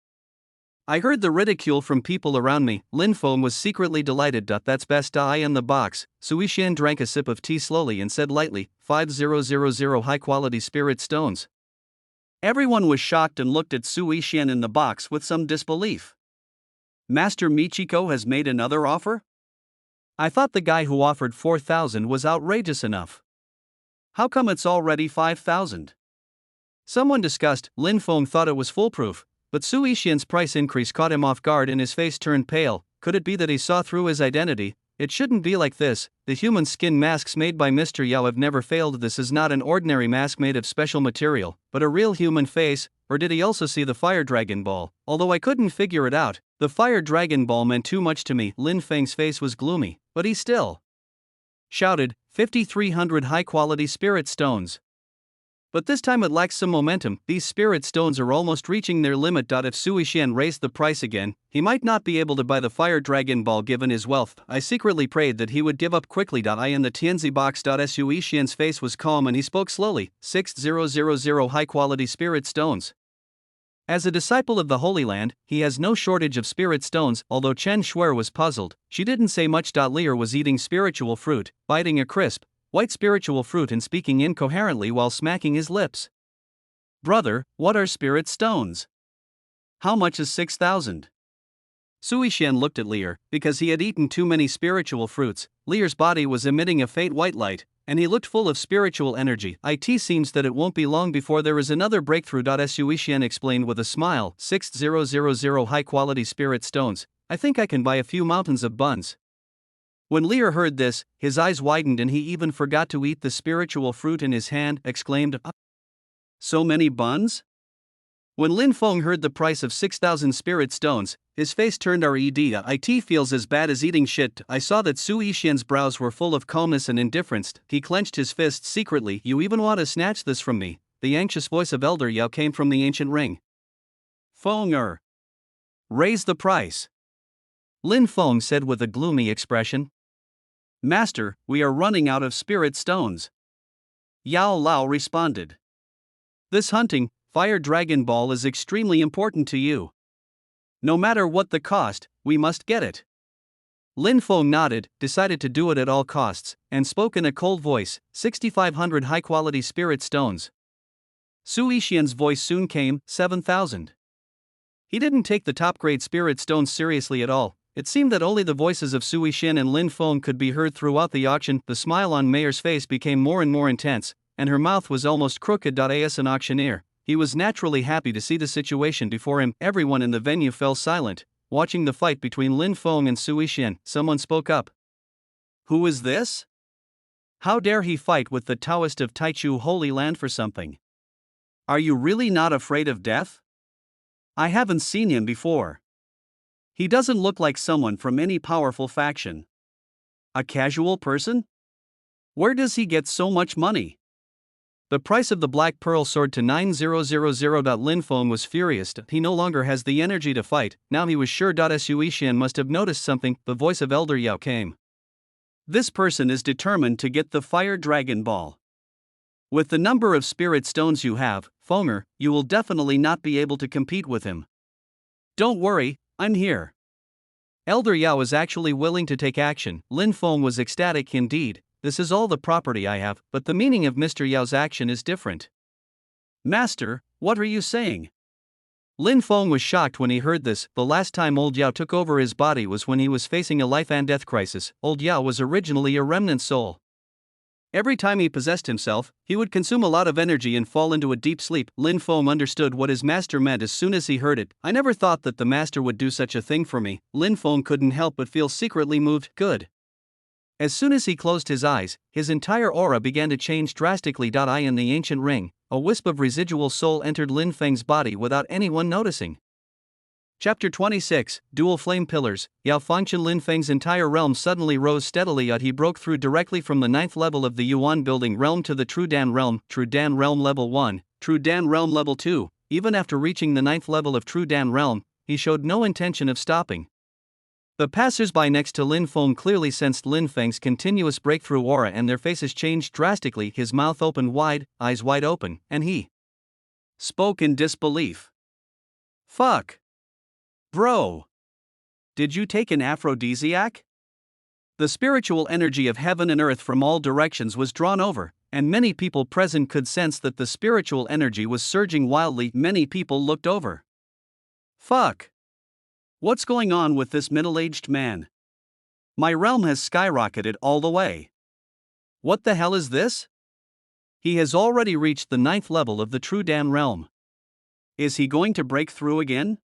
I heard the ridicule from people around me. Lin Feng was secretly delighted. That's best. I in the box. Sui Xian drank a sip of tea slowly and said lightly, 5,000 high-quality spirit stones. Everyone was shocked and looked at Sui Xian in the box with some disbelief. Master Michiko has made another offer? I thought the guy who offered 4,000 was outrageous enough. How come it's already 5,000? Someone discussed. Lin Feng thought it was foolproof. But Su Yixian's price increase caught him off guard and his face turned pale. Could it be that he saw through his identity? It shouldn't be like this. The human skin masks made by Mr. Yao have never failed. This is not an ordinary mask made of special material, but a real human face. Or did he also see the fire dragon ball? Although I couldn't figure it out, the fire dragon ball meant too much to me. Lin Feng's face was gloomy, but he still shouted, 5,300 high-quality spirit stones. But this time it lacks some momentum. These spirit stones are almost reaching their limit. If Su Yixian raised the price again, he might not be able to buy the fire dragon ball given his wealth. I secretly prayed that he would give up quickly. I in the Tianzi box. Su Yixian's face was calm and he spoke slowly. 6,000 high-quality spirit stones. As a disciple of the Holy Land, he has no shortage of spirit stones. Although Chen Shuer was puzzled, she didn't say much. Lear was eating spiritual fruit, biting a crisp, white spiritual fruit and speaking incoherently while smacking his lips. Brother, what are spirit stones? How much is 6,000? Su Yixian looked at Lear. Because he had eaten too many spiritual fruits, Lear's body was emitting a faint white light, and he looked full of spiritual energy. It seems that it won't be long before there is another breakthrough. Su Yixian explained with a smile. 6,000 high-quality spirit stones. I think I can buy a few mountains of buns. When Lear heard this, his eyes widened and he even forgot to eat the spiritual fruit in his hand, exclaimed, so many buns? When Lin Feng heard the price of 6,000 spirit stones, his face turned red. It feels as bad as eating shit. I saw that Su Yixian's brows were full of calmness and indifference. He clenched his fists secretly. You even want to snatch this from me? The anxious voice of Elder Yao came from the ancient ring. Feng raise the price. Lin Feng said with a gloomy expression. Master, we are running out of spirit stones. Yao Lao responded. This hunting, fire dragon ball is extremely important to you. No matter what the cost, we must get it. Lin Feng nodded, decided to do it at all costs, and spoke in a cold voice, 6,500 high-quality spirit stones. Su Yixian's voice soon came, 7,000. He didn't take the top-grade spirit stones seriously at all. It seemed that only the voices of Su Yixian and Lin Feng could be heard throughout the auction. The smile on Mayer's face became more and more intense, and her mouth was almost crooked. As an auctioneer, he was naturally happy to see the situation before him. Everyone in the venue fell silent, watching the fight between Lin Feng and Su Yixian. Someone spoke up. Who is this? How dare he fight with the Taoist of Taichu Holy Land for something? Are you really not afraid of death? I haven't seen him before. He doesn't look like someone from any powerful faction. A casual person? Where does he get so much money? The price of the Black Pearl soared to 9,000. Lin Feng was furious. He no longer has the energy to fight. Now he was sure. Su Yixian must have noticed something. The voice of Elder Yao came. This person is determined to get the fire dragon ball. With the number of spirit stones you have, Fenger, you will definitely not be able to compete with him. Don't worry, I'm here. Elder Yao is actually willing to take action. Lin Feng was ecstatic indeed. This is all the property I have, but the meaning of Mr. Yao's action is different. Master, what are you saying? Lin Feng was shocked when he heard this. The last time Old Yao took over his body was when he was facing a life and death crisis. Old Yao was originally a remnant soul. Every time he possessed himself, he would consume a lot of energy and fall into a deep sleep. Lin Feng understood what his master meant as soon as he heard it. I never thought that the master would do such a thing for me. Lin Feng couldn't help but feel secretly moved. Good. As soon as he closed his eyes, his entire aura began to change drastically. In the ancient ring, a wisp of residual soul entered Lin Feng's body without anyone noticing. Chapter 26, Dual Flame Pillars. Yao Fangchen. Lin Feng's entire realm suddenly rose steadily. He broke through directly from the 9th level of the Yuan building realm to the True Dan realm. True Dan realm level 1, True Dan realm level 2. Even after reaching the 9th level of True Dan realm, he showed no intention of stopping. The passers-by next to Lin Feng clearly sensed Lin Feng's continuous breakthrough aura and their faces changed drastically. His mouth opened wide, eyes wide open, and he spoke in disbelief. Fuck. Bro. Did you take an aphrodisiac? The spiritual energy of heaven and earth from all directions was drawn over, and many people present could sense that the spiritual energy was surging wildly. Many people looked over. Fuck. What's going on with this middle-aged man? My realm has skyrocketed all the way. What the hell is this? He has already reached the 9th level of the True Dan realm. Is he going to break through again?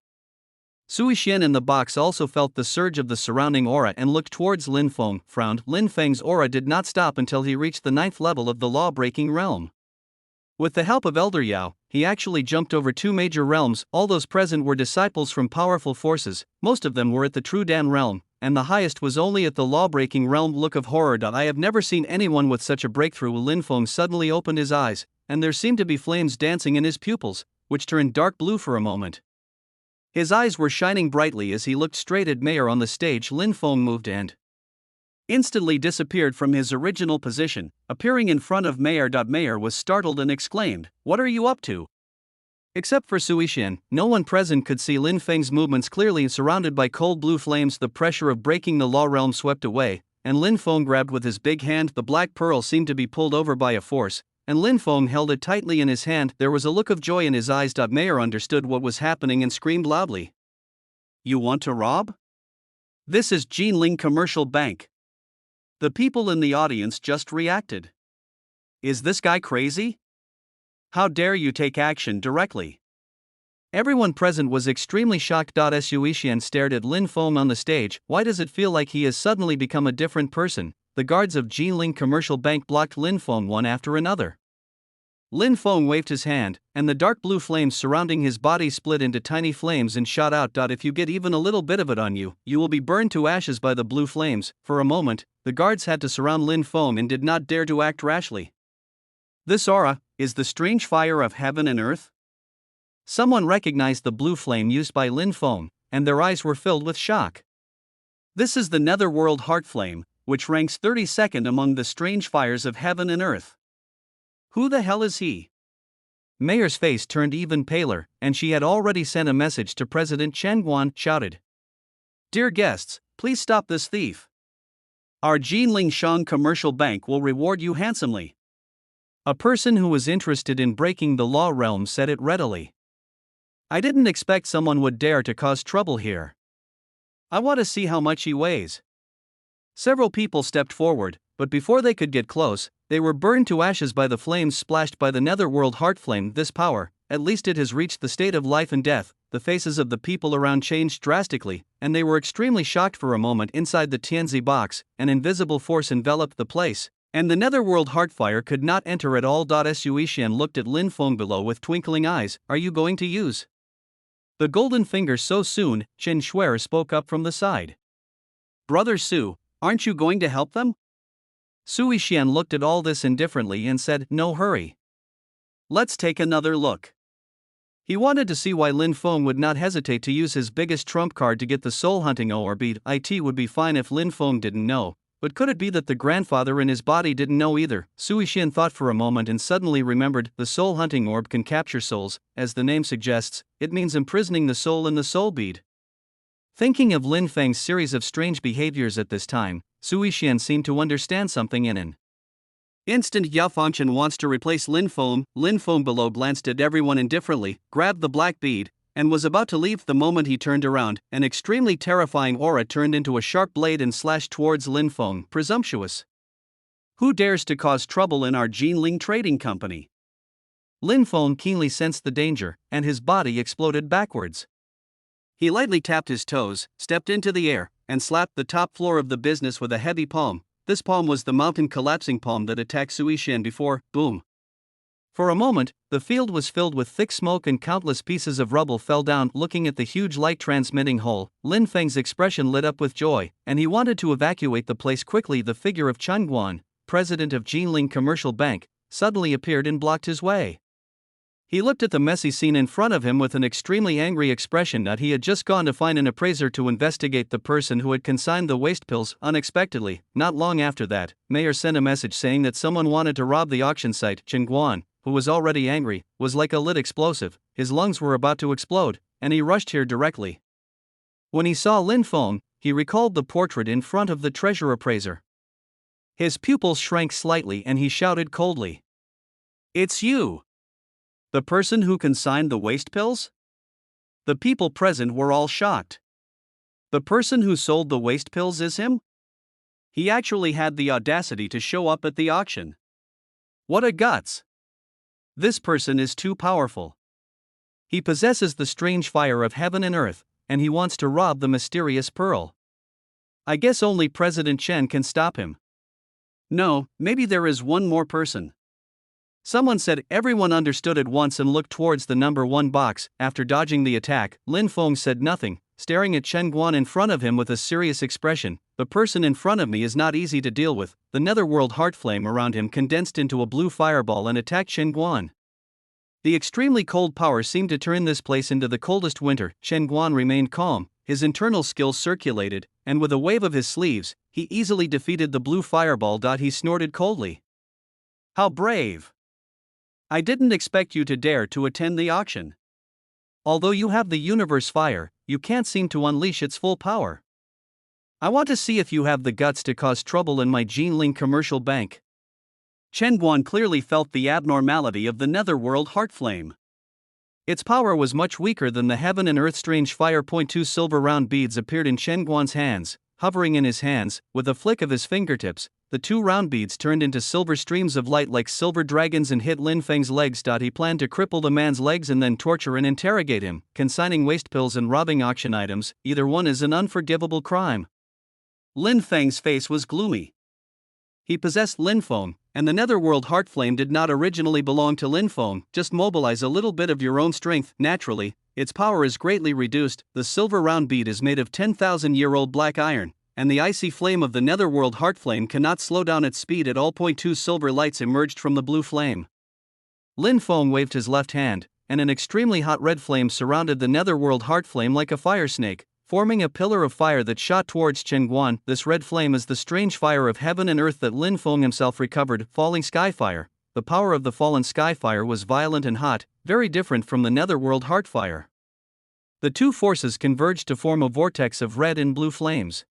Sui Xian in the box also felt the surge of the surrounding aura and looked towards Lin Feng, frowned. Lin Feng's aura did not stop until he reached the 9th level of the law-breaking realm. With the help of Elder Yao, he actually jumped over 2 major realms. All those present were disciples from powerful forces, most of them were at the True Dan realm, and the highest was only at the law-breaking realm. Look of horror. I have never seen anyone with such a breakthrough. Lin Feng suddenly opened his eyes, and there seemed to be flames dancing in his pupils, which turned dark blue for a moment. His eyes were shining brightly as he looked straight at Mayor on the stage. Lin Feng moved and instantly disappeared from his original position, appearing in front of Mayor. Mayor was startled and exclaimed, "What are you up to?" Except for Sui Xian, no one present could see Lin Feng's movements clearly. Surrounded by cold blue flames, the pressure of breaking the law realm swept away, and Lin Feng grabbed with his big hand. The black pearl seemed to be pulled over by a force, and Lin Feng held it tightly in his hand. There was a look of joy in his eyes. Mayor understood what was happening and screamed loudly, "You want to rob? This is Jinling Commercial Bank." The people in the audience just reacted. Is this guy crazy? How dare you take action directly? Everyone present was extremely shocked. Sui Xian stared at Lin Feng on the stage. Why does it feel like he has suddenly become a different person? The guards of Jinling Commercial Bank blocked Lin Feng one after another. Lin Feng waved his hand, and the dark blue flames surrounding his body split into tiny flames and shot out. If you get even a little bit of it on you, you will be burned to ashes by the blue flames. For a moment, the guards had to surround Lin Feng and did not dare to act rashly. This aura is the strange fire of heaven and earth? Someone recognized the blue flame used by Lin Feng, and their eyes were filled with shock. This is the Netherworld Heart Flame, which ranks 32nd among the strange fires of heaven and earth. Who the hell is he? Mayor's face turned even paler, and she had already sent a message to President Chen Guan. Shouted, "Dear guests, please stop this thief. Our Jinling Shang Commercial Bank will reward you handsomely." A person who was interested in breaking the law realm said it readily. "I didn't expect someone would dare to cause trouble here. I want to see how much he weighs." Several people stepped forward, but before they could get close, they were burned to ashes by the flames splashed by the Netherworld Heart Flame. This power, at least it has reached the state of life and death. The faces of the people around changed drastically, and they were extremely shocked. For a moment inside the Tianzi box, an invisible force enveloped the place, and the Netherworld Heartfire could not enter at all. Sui Xian looked at Lin Feng below with twinkling eyes. "Are you going to use the golden finger so soon?" Chen Shuer spoke up from the side. "Brother Su, aren't you going to help them?" Sui Xian looked at all this indifferently and said, "No hurry. Let's take another look." He wanted to see why Lin Feng would not hesitate to use his biggest trump card to get the soul hunting ore bead. It would be fine if Lin Feng didn't know, but could it be that the grandfather in his body didn't know either? Sui Xian thought for a moment and suddenly remembered. The soul hunting orb can capture souls, as the name suggests. It means imprisoning the soul in the soul bead. Thinking of Lin Feng's series of strange behaviors at this time, Sui Xian seemed to understand something in an instant. Yao Fengchen wants to replace Lin Feng. Lin Feng below glanced at everyone indifferently, grabbed the black bead, and was about to leave. The moment he turned around, an extremely terrifying aura turned into a sharp blade and slashed towards Lin Feng. Presumptuous! Who dares to cause trouble in our Jinling Trading Company? Lin Feng keenly sensed the danger, and his body exploded backwards. He lightly tapped his toes, stepped into the air, and slapped the top floor of the business with a heavy palm. This palm was the mountain collapsing palm that attacked Sui Xian before. Boom! For a moment, the field was filled with thick smoke and countless pieces of rubble fell down. Looking at the huge light-transmitting hole, Lin Feng's expression lit up with joy, and he wanted to evacuate the place quickly. The figure of Chen Guan, president of Jinling Commercial Bank, suddenly appeared and blocked his way. He looked at the messy scene in front of him with an extremely angry expression. He had just gone to find an appraiser to investigate the person who had consigned the waste pills. Unexpectedly, not long after that, Mayor sent a message saying that someone wanted to rob the auction site. Chen Guan, who was already angry, was like a lit explosive. His lungs were about to explode, and he rushed here directly. When he saw Lin Feng, he recalled the portrait in front of the treasure appraiser. His pupils shrank slightly and he shouted coldly, "It's you! The person who consigned the waste pills?" The people present were all shocked. The person who sold the waste pills is him? He actually had the audacity to show up at the auction. What a guts! This person is too powerful. He possesses the strange fire of heaven and earth, and he wants to rob the mysterious pearl. I guess only President Chen can stop him. No, maybe there is one more person. Someone said. Everyone understood at once and looked towards the number 1 box. After dodging the attack, Lin Feng said nothing, staring at Chen Guan in front of him with a serious expression. The person in front of me is not easy to deal with. The netherworld heart flame around him condensed into a blue fireball and attacked Chen Guan. The extremely cold power seemed to turn this place into the coldest winter. Chen Guan remained calm, his internal skills circulated, and with a wave of his sleeves, he easily defeated the blue fireball. He snorted coldly. How brave! I didn't expect you to dare to attend the auction. Although you have the universe fire, you can't seem to unleash its full power. I want to see if you have the guts to cause trouble in my Jinling commercial bank. Chen Guan clearly felt the abnormality of the netherworld heart flame. Its power was much weaker than the heaven and earth strange fire. 2 silver round beads appeared in Chen Guan's hands, hovering in his hands. With a flick of his fingertips, the 2 round beads turned into silver streams of light like silver dragons and hit Lin Feng's legs. He planned to cripple the man's legs and then torture and interrogate him, consigning waste pills and robbing auction items. Either one is an unforgivable crime. Lin Feng's face was gloomy. He possessed Lin Feng, and the netherworld heart flame did not originally belong to Lin Feng. Just mobilize a little bit of your own strength. Naturally, its power is greatly reduced. The silver round bead is made of 10,000-year-old black iron, and the icy flame of the netherworld heart flame cannot slow down its speed at all. 2 silver lights emerged from the blue flame. Lin Feng waved his left hand, and an extremely hot red flame surrounded the netherworld heart flame like a fire snake, forming a pillar of fire that shot towards Chen Guan. This red flame is the strange fire of heaven and earth that Lin Feng himself recovered. Falling sky fire. The power of the fallen sky fire was violent and hot, very different from the netherworld heart fire. The 2 forces converged to form a vortex of red and blue flames.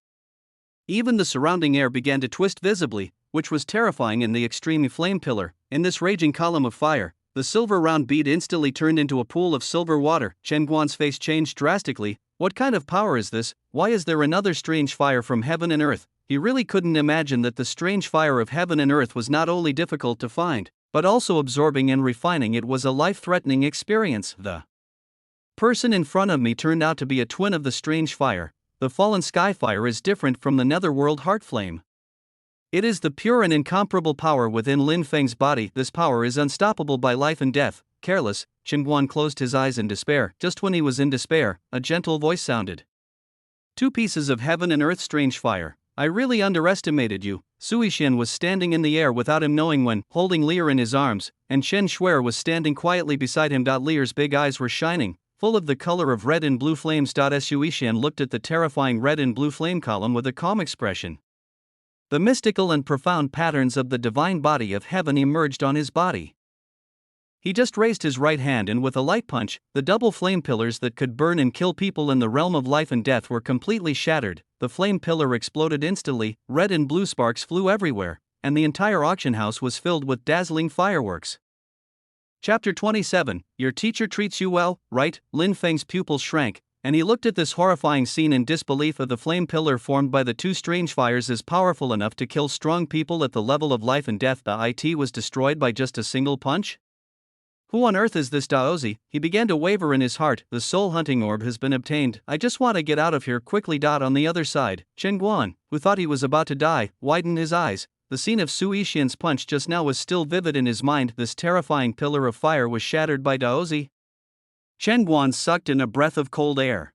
Even the surrounding air began to twist visibly, which was terrifying in the extreme flame pillar. In this raging column of fire, the silver round bead instantly turned into a pool of silver water. Chen Guan's face changed drastically. What kind of power is this? Why is there another strange fire from heaven and earth? He really couldn't imagine that the strange fire of heaven and earth was not only difficult to find, but also absorbing and refining. It was a life-threatening experience. The person in front of me turned out to be a twin of the strange fire. The fallen sky fire is different from the netherworld heart flame. It is the pure and incomparable power within Lin Feng's body. This power is unstoppable by life and death. Careless, Chen Guan closed his eyes in despair. Just when he was in despair, a gentle voice sounded. 2 pieces of heaven and earth strange fire. I really underestimated you. Sui Xian was standing in the air without him knowing when, holding Lear in his arms, and Shen Shuer was standing quietly beside him. Lear's big eyes were shining, full of the color of red and blue flames. Sui Xian looked at the terrifying red and blue flame column with a calm expression. The mystical and profound patterns of the divine body of heaven emerged on his body. He just raised his right hand and with a light punch, the double flame pillars that could burn and kill people in the realm of life and death were completely shattered. The flame pillar exploded instantly, red and blue sparks flew everywhere, and the entire auction house was filled with dazzling fireworks. Chapter 27. Your teacher treats you well, right? Lin Feng's pupils shrank, and he looked at this horrifying scene in disbelief. Of the flame pillar formed by the 2 strange fires is powerful enough to kill strong people at the level of life and death. It was destroyed by just a single punch? Who on earth is this Daozi? He began to waver in his heart. The soul hunting orb has been obtained. I just want to get out of here quickly. On the other side, Chen Guan, who thought he was about to die, widened his eyes. The scene of Sui Xian's punch just now was still vivid in his mind. This terrifying pillar of fire was shattered by Daozi. Chen Guan sucked in a breath of cold air.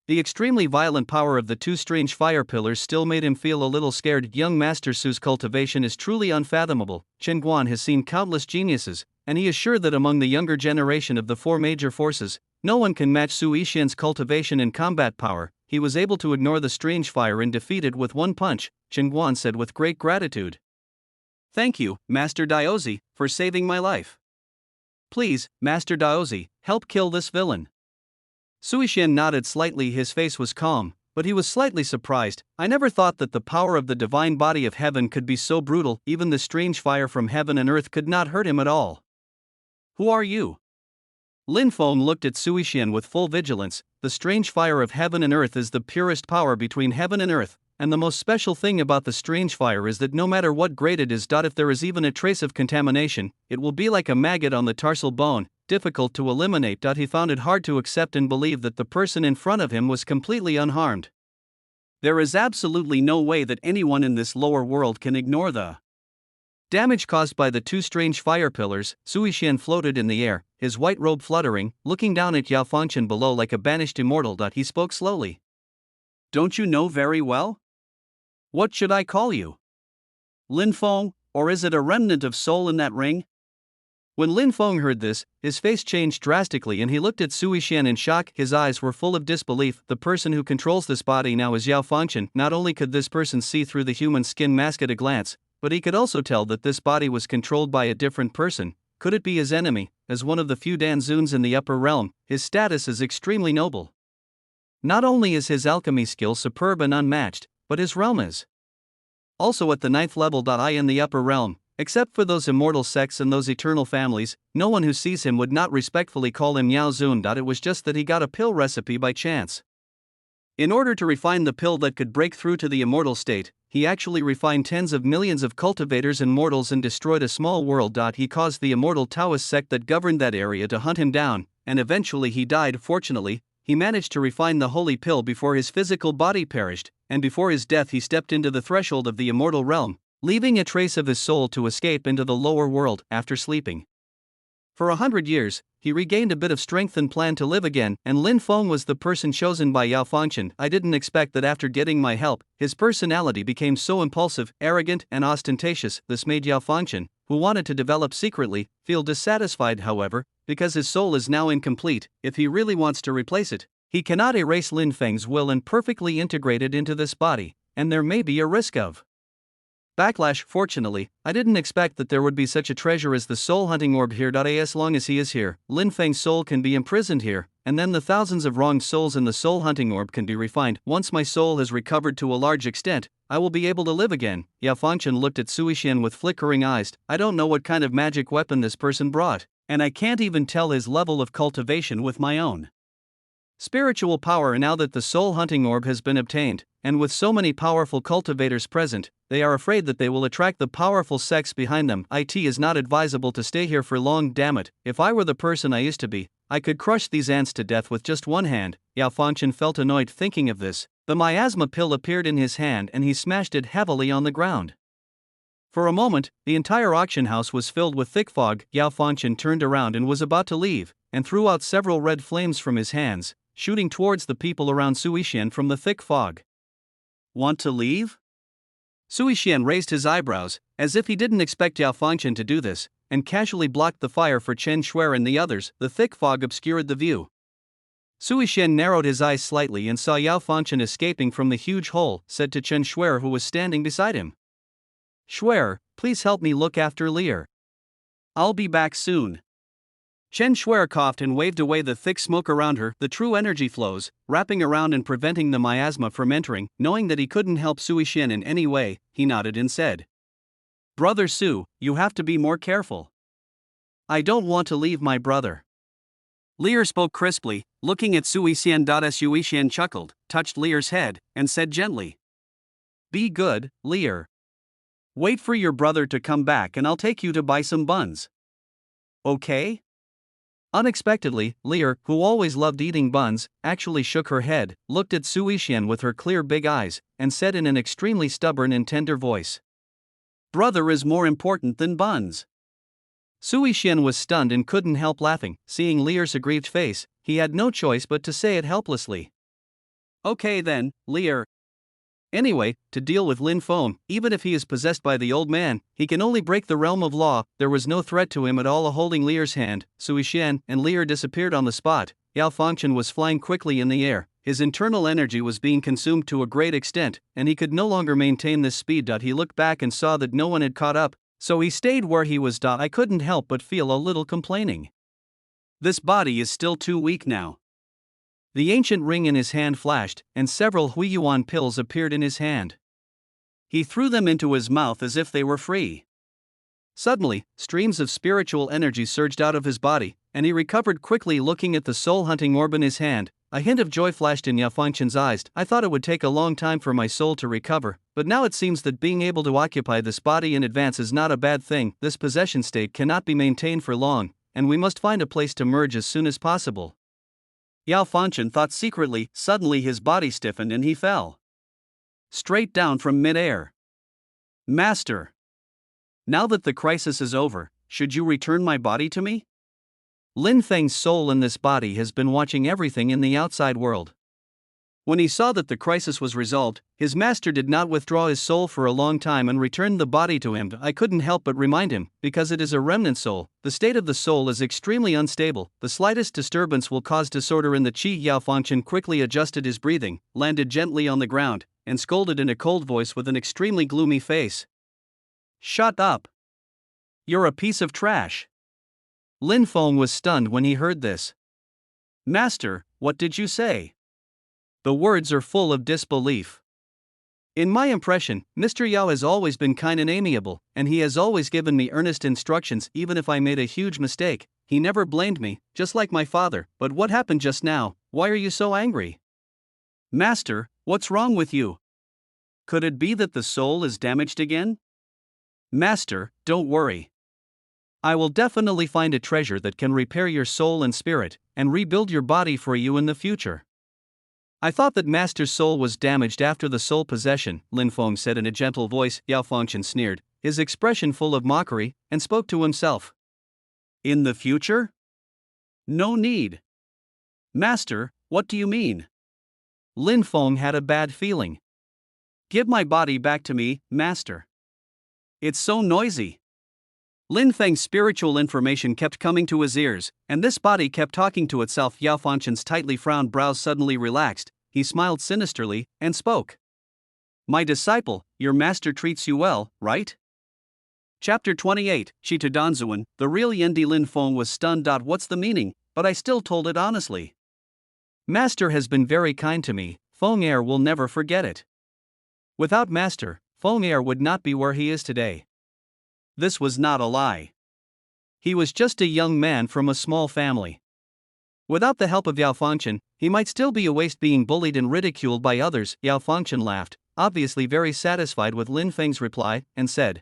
The extremely violent power of the 2 strange fire pillars still made him feel a little scared. Young Master Su's cultivation is truly unfathomable. Chen Guan has seen countless geniuses, and he is sure that among the younger generation of the 4 major forces, no one can match Sui Xian's cultivation and combat power. He was able to ignore the strange fire and defeat it with 1 punch, Chen Guan said with great gratitude. Thank you, Master Daozi, for saving my life. Please, Master Daozi, help kill this villain. Sui Xian nodded slightly. His face was calm, but he was slightly surprised. I never thought that the power of the divine body of heaven could be so brutal. Even the strange fire from heaven and earth could not hurt him at all. Who are you? Lin Feng looked at Sui Xian with full vigilance. The strange fire of heaven and earth is the purest power between heaven and earth, and the most special thing about the strange fire is that no matter what grade it is, if there is even a trace of contamination, it will be like a maggot on the tarsal bone. difficult to eliminate. He found it hard to accept and believe that the person in front of him was completely unharmed. There is absolutely no way that anyone in this lower world can ignore the damage caused by the two strange fire pillars. Sui Xian floated in the air, his white robe fluttering, looking down at Yao Fangchen below like a banished immortal. He spoke slowly. Don't you know very well? What should I call you? Lin Feng, or is it a remnant of soul in that ring? When Lin Feng heard this, his face changed drastically and he looked at Sui Xian in shock. His eyes were full of disbelief. The person who controls this body now is Yao Fangchen. Not only could this person see through the human skin mask at a glance, but he could also tell that this body was controlled by a different person. Could it be his enemy? As one of the few Danzuns in the upper realm, his status is extremely noble. Not only is his alchemy skill superb and unmatched, but his realm is also at the 9th level. In the upper realm, except for those immortal sects and those eternal families, no one who sees him would not respectfully call him Yao Zun. It was just that he got a pill recipe by chance. In order to refine the pill that could break through to the immortal state, he actually refined tens of millions of cultivators and mortals and destroyed a small world. He caused the immortal Taoist sect that governed that area to hunt him down, and eventually he died. Fortunately, he managed to refine the holy pill before his physical body perished, and before his death he stepped into the threshold of the immortal realm, leaving a trace of his soul to escape into the lower world. After sleeping for 100 years, he regained a bit of strength and planned to live again, and Lin Feng was the person chosen by Yao Fangchen. I didn't expect that after getting my help, his personality became so impulsive, arrogant, and ostentatious. This made Yao Fangchen, who wanted to develop secretly, feel dissatisfied. However, because his soul is now incomplete, if he really wants to replace it, he cannot erase Lin Feng's will and perfectly integrate it into this body, and there may be a risk of backlash. Fortunately, I didn't expect that there would be such a treasure as the soul hunting orb here. As long as he is here, Lin Feng's soul can be imprisoned here, and then the thousands of wronged souls in the soul hunting orb can be refined. Once my soul has recovered to a large extent, I will be able to live again. Yao Fangchen looked at Sui Xian with flickering eyes. I don't know what kind of magic weapon this person brought, and I can't even tell his level of cultivation with my own spiritual power. Now that the soul hunting orb has been obtained, and with so many powerful cultivators present, they are afraid that they will attract the powerful sects behind them. It is not advisable to stay here for long. Damn it, if I were the person I used to be, I could crush these ants to death with just one hand. Yao Fangchen felt annoyed thinking of this. The miasma pill appeared in his hand and he smashed it heavily on the ground. For a moment, the entire auction house was filled with thick fog. Yao Fangchen turned around and was about to leave, and threw out several red flames from his hands, shooting towards the people around Sui Xian from the thick fog. Want to leave? Sui Xian raised his eyebrows, as if he didn't expect Yao Fangchen to do this, and casually blocked the fire for Chen Shuer and the others. The thick fog obscured the view. Sui Xian narrowed his eyes slightly and saw Yao Fangchen escaping from the huge hole, said to Chen Shuer who was standing beside him. Shuer, please help me look after Lear. I'll be back soon. Chen Shuer coughed and waved away the thick smoke around her. The true energy flows, wrapping around and preventing the miasma from entering. Knowing that he couldn't help Sui Xian in any way, he nodded and said, Brother Su, you have to be more careful. I don't want to leave my brother. Lear spoke crisply, looking at Sui Xian. Sui Xian chuckled, touched Lear's head, and said gently, Be good, Lear. Wait for your brother to come back and I'll take you to buy some buns. Okay? Unexpectedly, Lear, who always loved eating buns, actually shook her head, looked at Sui Xian with her clear big eyes, and said in an extremely stubborn and tender voice, Brother is more important than buns. Sui Xian was stunned and couldn't help laughing. Seeing Lear's aggrieved face, he had no choice but to say it helplessly. Okay then, Lear. Anyway, to deal with Lin Feng, even if he is possessed by the old man, he can only break the realm of law. There was no threat to him at all. Holding Lear's hand, Sui Xian and Lear disappeared on the spot. Yao Fangchen was flying quickly in the air. His internal energy was being consumed to a great extent, and he could no longer maintain this speed. He looked back and saw that no one had caught up, so he stayed where he was. I couldn't help but feel a little complaining. This body is still too weak now. The ancient ring in his hand flashed, and several Huiyuan pills appeared in his hand. He threw them into his mouth as if they were free. Suddenly, streams of spiritual energy surged out of his body, and he recovered quickly. Looking at the soul-hunting orb in his hand, a hint of joy flashed in Yao Fangchen's eyes. I thought it would take a long time for my soul to recover, but now it seems that being able to occupy this body in advance is not a bad thing. This possession state cannot be maintained for long, and we must find a place to merge as soon as possible. Yao Fangchen thought secretly. Suddenly his body stiffened and he fell straight down from mid-air. Master! Now that the crisis is over, should you return my body to me? Lin Feng's soul in this body has been watching everything in the outside world. When he saw that the crisis was resolved, his master did not withdraw his soul for a long time and returned the body to him. I couldn't help but remind him, because it is a remnant soul, the state of the soul is extremely unstable, the slightest disturbance will cause disorder in the qi. Yao Fangchen quickly adjusted his breathing, landed gently on the ground, and scolded in a cold voice with an extremely gloomy face. Shut up! You're a piece of trash! Lin Feng was stunned when he heard this. Master, what did you say? The words are full of disbelief. In my impression, Mr. Yao has always been kind and amiable, and he has always given me earnest instructions even if I made a huge mistake. He never blamed me, just like my father. But what happened just now? Why are you so angry? Master, what's wrong with you? Could it be that the soul is damaged again? Master, don't worry. I will definitely find a treasure that can repair your soul and spirit, and rebuild your body for you in the future. I thought that Master's soul was damaged after the soul possession, Lin Feng said in a gentle voice. Yao Fangchen sneered, his expression full of mockery, and spoke to himself. In the future? No need. Master, what do you mean? Lin Feng had a bad feeling. Give my body back to me, Master. It's so noisy. Lin Feng's spiritual information kept coming to his ears, and this body kept talking to itself. Yao Fangchen's tightly frowned brows suddenly relaxed, he smiled sinisterly, and spoke. My disciple, your master treats you well, right? Chapter 28, Shita Danzuan, the real Yendi. Lin Feng was stunned. What's the meaning? But I still told it honestly. Master has been very kind to me, Feng Er will never forget it. Without Master, Feng Er would not be where he is today. This was not a lie. He was just a young man from a small family. Without the help of Yao Fangchen, he might still be a waste, being bullied and ridiculed by others. Yao Fangchen laughed, obviously very satisfied with Lin Feng's reply, and said,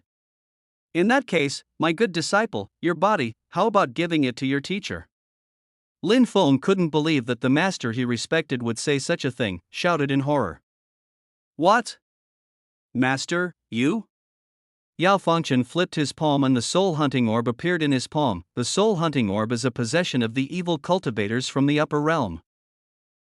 In that case, my good disciple, your body, how about giving it to your teacher? Lin Feng couldn't believe that the master he respected would say such a thing, shouted in horror. What? Master, you? Yao Fangchen flipped his palm and the soul hunting orb appeared in his palm. The soul hunting orb is a possession of the evil cultivators from the upper realm.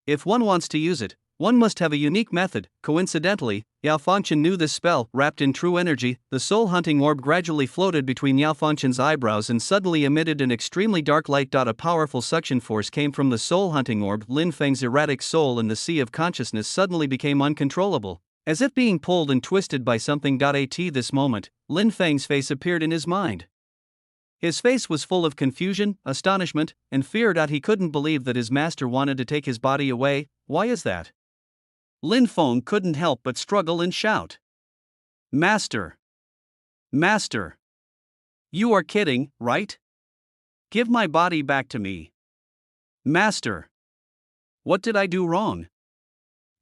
If one wants to use it, one must have a unique method. Coincidentally, Yao Fangchen knew this spell. Wrapped in true energy, the soul hunting orb gradually floated between Yao Fangchen's eyebrows and suddenly emitted an extremely dark light. A powerful suction force came from the soul hunting orb. Lin Feng's erratic soul in the sea of consciousness suddenly became uncontrollable, as if being pulled and twisted by something. At this moment, Lin Feng's face appeared in his mind. His face was full of confusion, astonishment, and fear. He couldn't believe that his master wanted to take his body away. Why is that? Lin Feng couldn't help but struggle and shout. Master! Master! You are kidding, right? Give my body back to me. Master! What did I do wrong?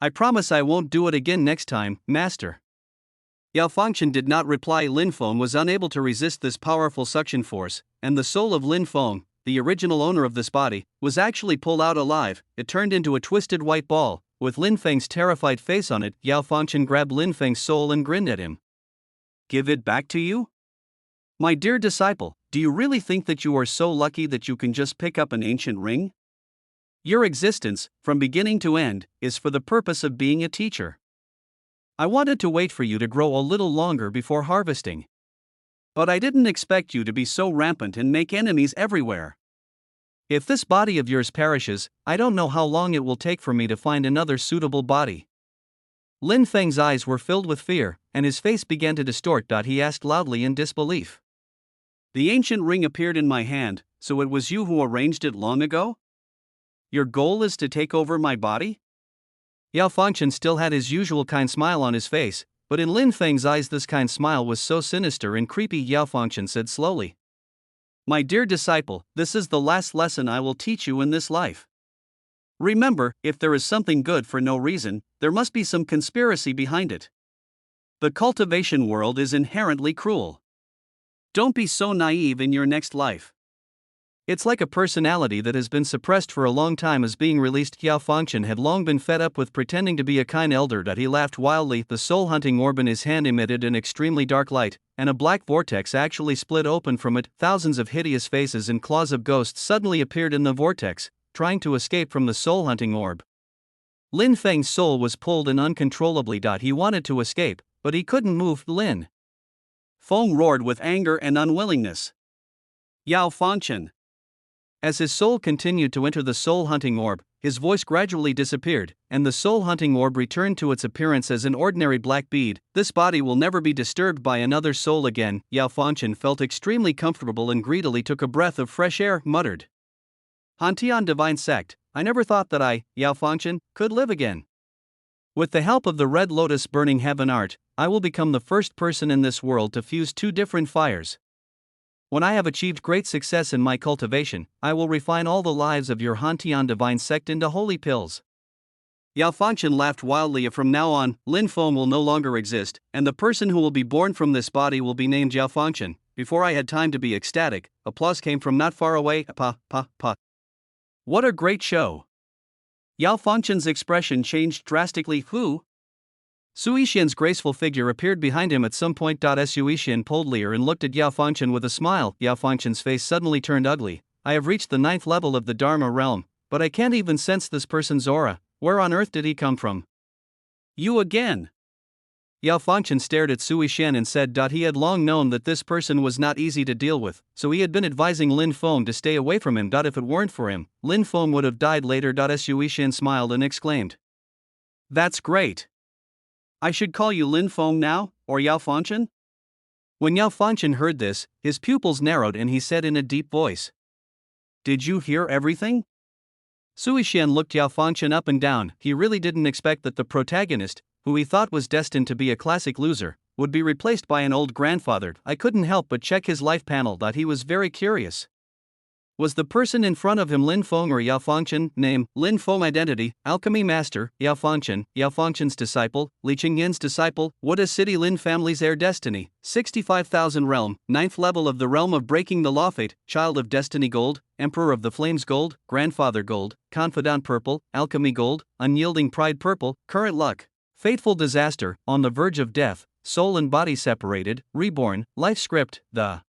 I promise I won't do it again next time, Master. Yao Fangchen did not reply. Lin Feng was unable to resist this powerful suction force, and the soul of Lin Feng, the original owner of this body, was actually pulled out alive. It turned into a twisted white ball, with Lin Feng's terrified face on it. Yao Fangchen grabbed Lin Feng's soul and grinned at him. Give it back to you? My dear disciple, do you really think that you are so lucky that you can just pick up an ancient ring? Your existence, from beginning to end, is for the purpose of being a teacher. I wanted to wait for you to grow a little longer before harvesting. But I didn't expect you to be so rampant and make enemies everywhere. If this body of yours perishes, I don't know how long it will take for me to find another suitable body. Lin Feng's eyes were filled with fear, and his face began to distort. He asked loudly in disbelief. The ancient ring appeared in my hand, so it was you who arranged it long ago? Your goal is to take over my body? Yao Fangchen still had his usual kind smile on his face, but in Lin Feng's eyes this kind smile was so sinister and creepy. Yao Fangchen said slowly. My dear disciple, this is the last lesson I will teach you in this life. Remember, if there is something good for no reason, there must be some conspiracy behind it. The cultivation world is inherently cruel. Don't be so naive in your next life. It's like a personality that has been suppressed for a long time is being released. Yao Fangchen had long been fed up with pretending to be a kind elder. He laughed wildly. The soul-hunting orb in his hand emitted an extremely dark light, and a black vortex actually split open from it. Thousands of hideous faces and claws of ghosts suddenly appeared in the vortex, trying to escape from the soul-hunting orb. Lin Feng's soul was pulled in uncontrollably. He wanted to escape, but he couldn't move. Lin Feng roared with anger and unwillingness. Yao Fangchen. As his soul continued to enter the soul-hunting orb, his voice gradually disappeared, and the soul-hunting orb returned to its appearance as an ordinary black bead. This body will never be disturbed by another soul again. Yao Fangchen felt extremely comfortable and greedily took a breath of fresh air, muttered. Hantian Divine Sect, I never thought that I, Yao Fangchen, could live again. With the help of the Red Lotus Burning Heaven art, I will become the first person in this world to fuse two different fires. When I have achieved great success in my cultivation, I will refine all the lives of your Hantian Divine Sect into holy pills. Yao Fangchen laughed wildly. From now on, Lin Feng will no longer exist, and the person who will be born from this body will be named Yao Fangchen. Before I had time to be ecstatic, applause came from not far away. Pa. What a great show! Yao Fangchen's expression changed drastically. Who? Sui Xian's graceful figure appeared behind him at some point. Sui Xian pulled Lear and looked at Yao Fangchen with a smile. Yao Fangchen's face suddenly turned ugly. I have reached the 9th level of the Dharma realm, but I can't even sense this person's aura. Where on earth did he come from? You again? Yao Fangchen stared at Sui Xian and said. He had long known that this person was not easy to deal with, so he had been advising Lin Feng to stay away from him. If it weren't for him, Lin Feng would have died later. Sui Xian smiled and exclaimed. That's great. I should call you Lin Feng now, or Yao Fangchen? When Yao Fangchen heard this, his pupils narrowed and he said in a deep voice. Did you hear everything? Sui Xian looked Yao Fangchen up and down. He really didn't expect that the protagonist, who he thought was destined to be a classic loser, would be replaced by an old grandfather. I couldn't help but check his life panel. He was very curious. Was the person in front of him Lin Feng or Yao Fangchen? Name, Lin Feng. Identity, Alchemy Master, Yao Fangchen, Yao Fangchen's disciple, Li Qingyin's disciple. What is City Lin family's heir? Destiny, 65,000 realm, 9th level of the realm of breaking the law. Fate, Child of Destiny Gold, Emperor of the Flames Gold, Grandfather Gold, Confidant Purple, Alchemy Gold, Unyielding Pride Purple, Current Luck, Fateful Disaster, On the Verge of Death, Soul and Body Separated, Reborn, Life Script. The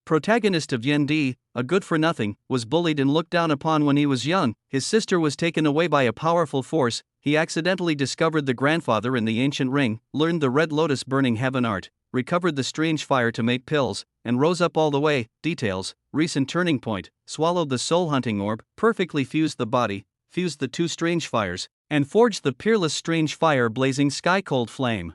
protagonist of Yen Di, a good-for-nothing, was bullied and looked down upon when he was young. His sister was taken away by a powerful force. He accidentally discovered the grandfather in the ancient ring, learned the Red Lotus Burning Heaven art, recovered the strange fire to make pills, and rose up all the way. Details, recent turning point, swallowed the soul-hunting orb, perfectly fused the body, fused the two strange fires, and forged the peerless strange fire blazing sky-cold flame,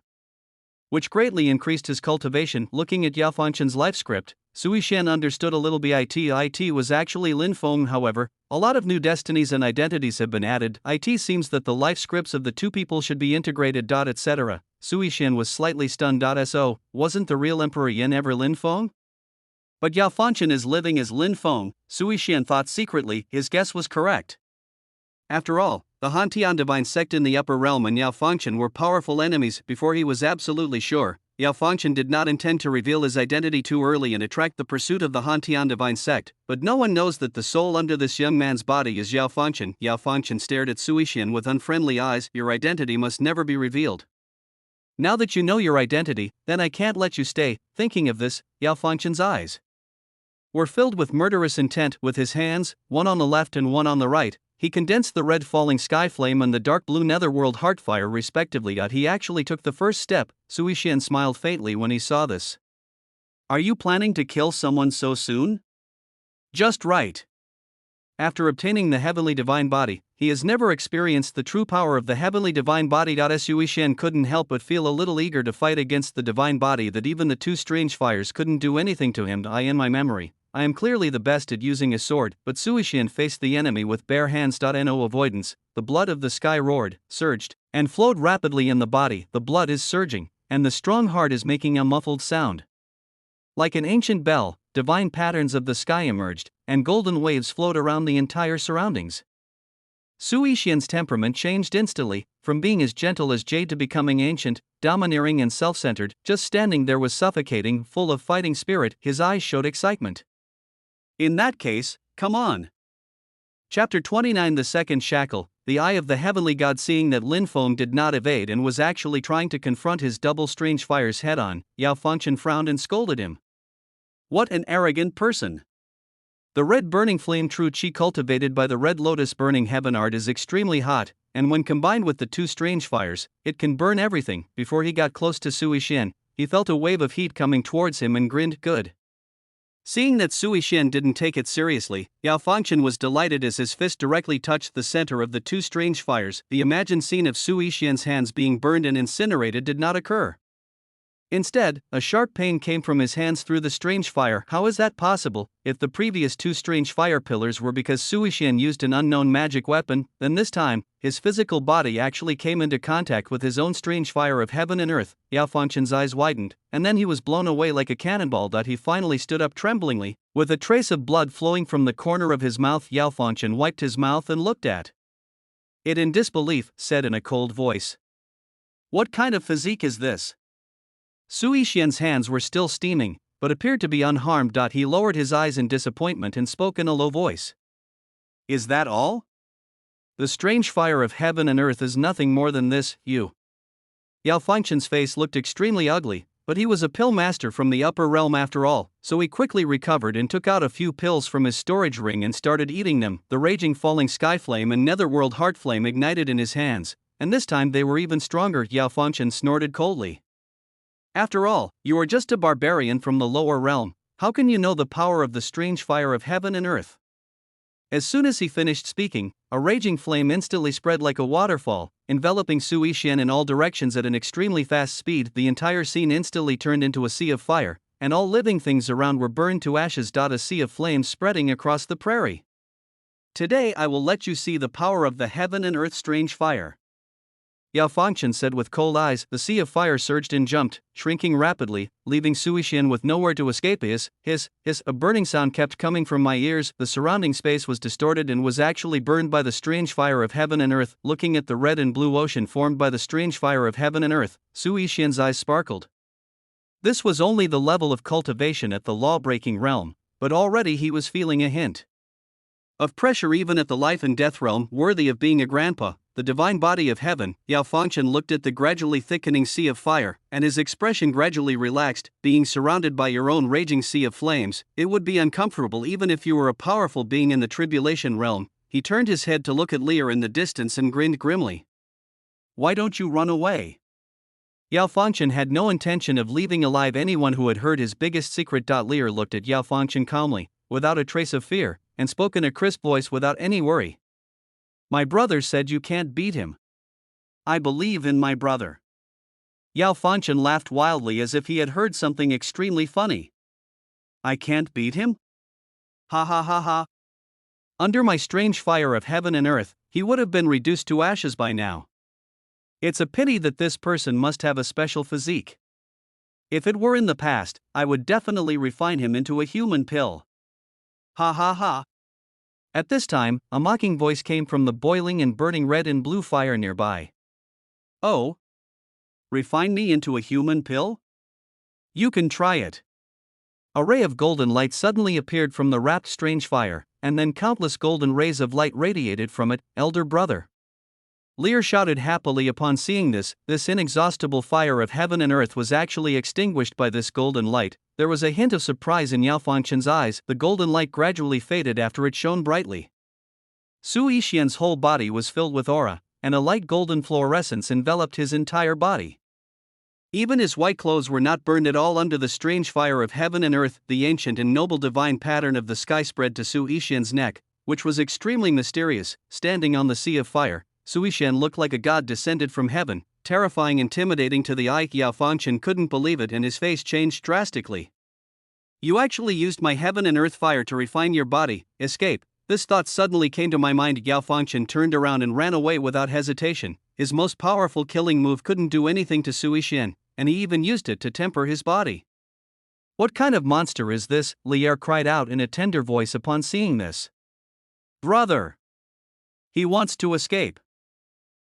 which greatly increased his cultivation. Looking at Yao Fangchen's life script, Sui Xian understood a little bit. It was actually Lin Feng. However, a lot of new destinies and identities have been added. It seems that the life scripts of the two people should be integrated. Etc. Sui Xian was slightly stunned. So, wasn't the real Emperor Yin ever Lin Feng? But Yao Fangchen is living as Lin Feng. Sui Xian thought secretly. His guess was correct. After all, the Hantian Divine Sect in the upper realm and Yao Fangchen were powerful enemies. Before he was absolutely sure, Yao Fangchen did not intend to reveal his identity too early and attract the pursuit of the Hantian Divine Sect, but no one knows that the soul under this young man's body is Yao Fangchen. Yao Fangchen stared at Sui Xian with unfriendly eyes. Your identity must never be revealed. Now that you know your identity, then I can't let you stay. Thinking of this, Yao Fangchen's eyes were filled with murderous intent. With his hands, one on the left and one on the right, he condensed the red falling sky flame and the dark blue netherworld heartfire respectively. He actually took the first step. Sui Xian smiled faintly when he saw this. Are you planning to kill someone so soon? Just right. After obtaining the heavenly divine body, he has never experienced the true power of the heavenly divine body. Sui Xian couldn't help but feel a little eager to fight against the divine body that even the two strange fires couldn't do anything to him. In my memory, I am clearly the best at using a sword, but Sui Xian faced the enemy with bare hands. No avoidance. The blood of the sky roared, surged, and flowed rapidly in the body. The blood is surging, and the strong heart is making a muffled sound. Like an ancient bell, divine patterns of the sky emerged, and golden waves flowed around the entire surroundings. Sui Xian's temperament changed instantly, from being as gentle as jade to becoming ancient, domineering and self-centered. Just standing there was suffocating, full of fighting spirit. His eyes showed excitement. In that case, come on. Chapter 29 The Second Shackle. The eye of the heavenly god. Seeing that Lin Feng did not evade and was actually trying to confront his double strange fires head on, Yao Fangchen frowned and scolded him. What an arrogant person! The red burning flame true chi cultivated by the red lotus burning heaven art is extremely hot, and when combined with the two strange fires, it can burn everything. Before he got close to Sui Xian, he felt a wave of heat coming towards him and grinned, good. Seeing that Sui Xian didn't take it seriously, Yao Fangchen was delighted as his fist directly touched the center of the two strange fires. The imagined scene of Sui Xian's hands being burned and incinerated did not occur. Instead, a sharp pain came from his hands through the strange fire. How is that possible? If the previous two strange fire pillars were because Sui Xian used an unknown magic weapon, then this time, his physical body actually came into contact with his own strange fire of heaven and earth. Yao Fangchen's eyes widened, and then he was blown away like a cannonball. He finally stood up tremblingly, with a trace of blood flowing from the corner of his mouth. Yao Fangchen wiped his mouth and looked at it in disbelief, said in a cold voice, "What kind of physique is this?" Sui Xian's hands were still steaming, but appeared to be unharmed. He lowered his eyes in disappointment and spoke in a low voice. Is that all? The strange fire of heaven and earth is nothing more than this, you. Yao Fangchen's face looked extremely ugly, but he was a pill master from the upper realm after all, so he quickly recovered and took out a few pills from his storage ring and started eating them. The raging falling sky flame and netherworld heart flame ignited in his hands, and this time they were even stronger. Yao Fangchen snorted coldly. After all, you are just a barbarian from the lower realm. How can you know the power of the strange fire of heaven and earth? As soon as he finished speaking, a raging flame instantly spread like a waterfall, enveloping Sui Xian in all directions at an extremely fast speed. The entire scene instantly turned into a sea of fire, and all living things around were burned to ashes. A sea of flames spreading across the prairie. Today I will let you see the power of the heaven and earth strange fire. Yao Fangchen said with cold eyes. The sea of fire surged and jumped, shrinking rapidly, leaving Sui Xian with nowhere to escape. Hiss, a burning sound kept coming from my ears. The surrounding space was distorted and was actually burned by the strange fire of heaven and earth. Looking at the red and blue ocean formed by the strange fire of heaven and earth, Sui Xian's eyes sparkled. This was only the level of cultivation at the law-breaking realm, but already he was feeling a hint of pressure even at the life and death realm. Worthy of being a grandpa, the divine body of heaven. Yao Fangchen looked at the gradually thickening sea of fire, and his expression gradually relaxed. Being surrounded by your own raging sea of flames, it would be uncomfortable even if you were a powerful being in the tribulation realm. He turned his head to look at Lear in the distance and grinned grimly. Why don't you run away? Yao Fangchen had no intention of leaving alive anyone who had heard his biggest secret. Lear looked at Yao Fangchen calmly, without a trace of fear, and spoke in a crisp voice without any worry. My brother said you can't beat him. I believe in my brother. Yao Fangchen laughed wildly as if he had heard something extremely funny. I can't beat him? Ha ha ha ha. Under my strange fire of heaven and earth, he would have been reduced to ashes by now. It's a pity that this person must have a special physique. If it were in the past, I would definitely refine him into a human pill. Ha ha ha. At this time, a mocking voice came from the boiling and burning red and blue fire nearby. Oh? Refine me into a human pill? You can try it. A ray of golden light suddenly appeared from the wrapped strange fire, and then countless golden rays of light radiated from it. Elder brother. Lear shouted happily upon seeing this. This inexhaustible fire of heaven and earth was actually extinguished by this golden light. There was a hint of surprise in Yao Fangchen's eyes. The golden light gradually faded after it shone brightly. Sui Xian's whole body was filled with aura, and a light golden fluorescence enveloped his entire body. Even his white clothes were not burned at all under the strange fire of heaven and earth. The ancient and noble divine pattern of the sky spread to Sui Xian's neck, which was extremely mysterious. Standing on the sea of fire, Sui Xian looked like a god descended from heaven, terrifying, intimidating to the eye. Yao Fangchen couldn't believe it and his face changed drastically. You actually used my heaven and earth fire to refine your body. Escape. This thought suddenly came to my mind. Yao Fangchen turned around and ran away without hesitation. His most powerful killing move couldn't do anything to Sui Xian, and he even used it to temper his body. What kind of monster is this? Lier cried out in a tender voice upon seeing this. Brother! He wants to escape.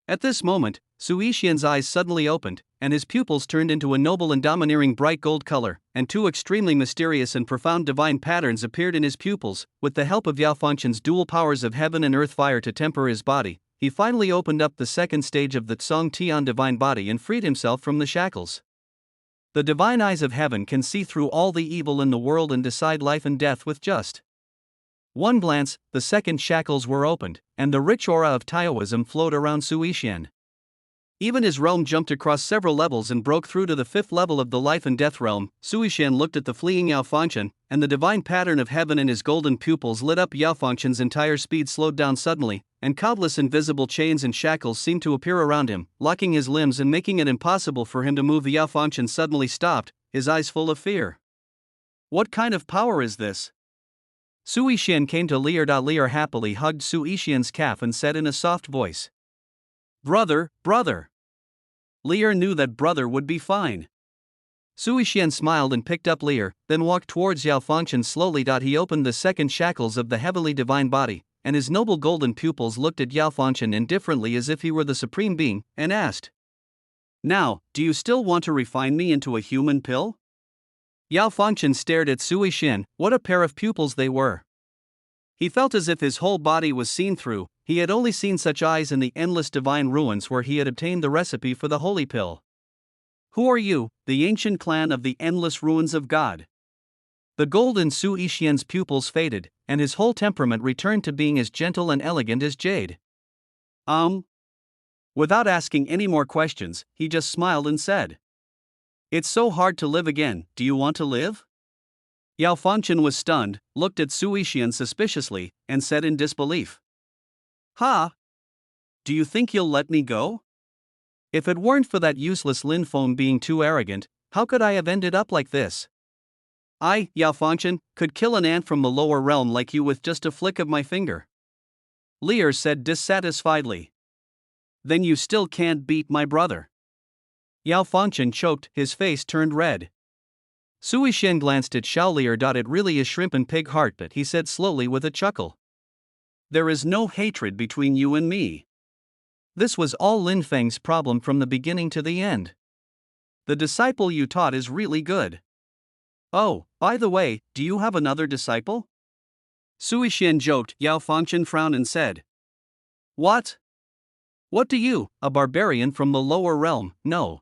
At this moment, Sui Xian's eyes suddenly opened, and his pupils turned into a noble and domineering bright gold color, and two extremely mysterious and profound divine patterns appeared in his pupils. With the help of Yao Fangchen's dual powers of heaven and earth fire to temper his body, he finally opened up the second stage of the Tsong Tian divine body and freed himself from the shackles. The divine eyes of heaven can see through all the evil in the world and decide life and death with just one glance. The second shackles were opened, and the rich aura of Taoism flowed around Sui Xian. Even his realm jumped across several levels and broke through to the fifth level of the life and death realm. Sui Xian looked at the fleeing Yao Fangchen, and the divine pattern of heaven in his golden pupils lit up. Yao Fangchen's entire speed slowed down suddenly, and countless invisible chains and shackles seemed to appear around him, locking his limbs and making it impossible for him to move. Yao Fangchen suddenly stopped, his eyes full of fear. What kind of power is this? Sui Xian came to Lier. Lier happily hugged Sui Xian's calf and said in a soft voice, "Brother, brother." Lier knew that brother would be fine. Sui Xian smiled and picked up Lier, then walked towards Yao Fangchen slowly. He opened the second shackles of the heavenly divine body, and his noble golden pupils looked at Yao Fangchen indifferently as if he were the supreme being, and asked, "Now, do you still want to refine me into a human pill?" Yao Fangchen stared at Sui Xian. What a pair of pupils they were. He felt as if his whole body was seen through. He had only seen such eyes in the endless divine ruins where he had obtained the recipe for the holy pill. "Who are you, the ancient clan of the endless ruins of God?" The gold in Sui Xian's pupils faded, and his whole temperament returned to being as gentle and elegant as jade. Without asking any more questions, he just smiled and said, "It's so hard to live again, do you want to live?" Yao Fangchen was stunned, looked at Sui Xian suspiciously, and said in disbelief, "Ha? Do you think you'll let me go? If it weren't for that useless Lin Feng being too arrogant, how could I have ended up like this? I, Yao Fangchen, could kill an ant from the lower realm like you with just a flick of my finger." Lier said dissatisfiedly. "Then you still can't beat my brother." Yao Fangchen choked, his face turned red. Sui Xian glanced at Xiao Lier. "It really is shrimp and pig heart," but he said slowly with a chuckle. "There is no hatred between you and me. This was all Lin Feng's problem from the beginning to the end. The disciple you taught is really good. Oh, by the way, do you have another disciple?" Sui Xian joked. Yao Fangchen frowned and said, "What? What do you, a barbarian from the lower realm, know?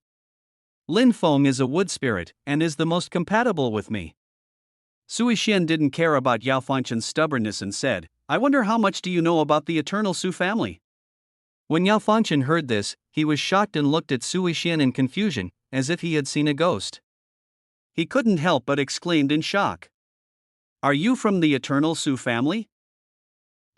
Lin Feng is a wood spirit, and is the most compatible with me." Sui Xian didn't care about Yao Fangchen's stubbornness and said, "I wonder how much do you know about the eternal Su family?" When Yao Fangchen heard this, he was shocked and looked at Sui Xian in confusion, as if he had seen a ghost. He couldn't help but exclaimed in shock, "Are you from the eternal Su family?"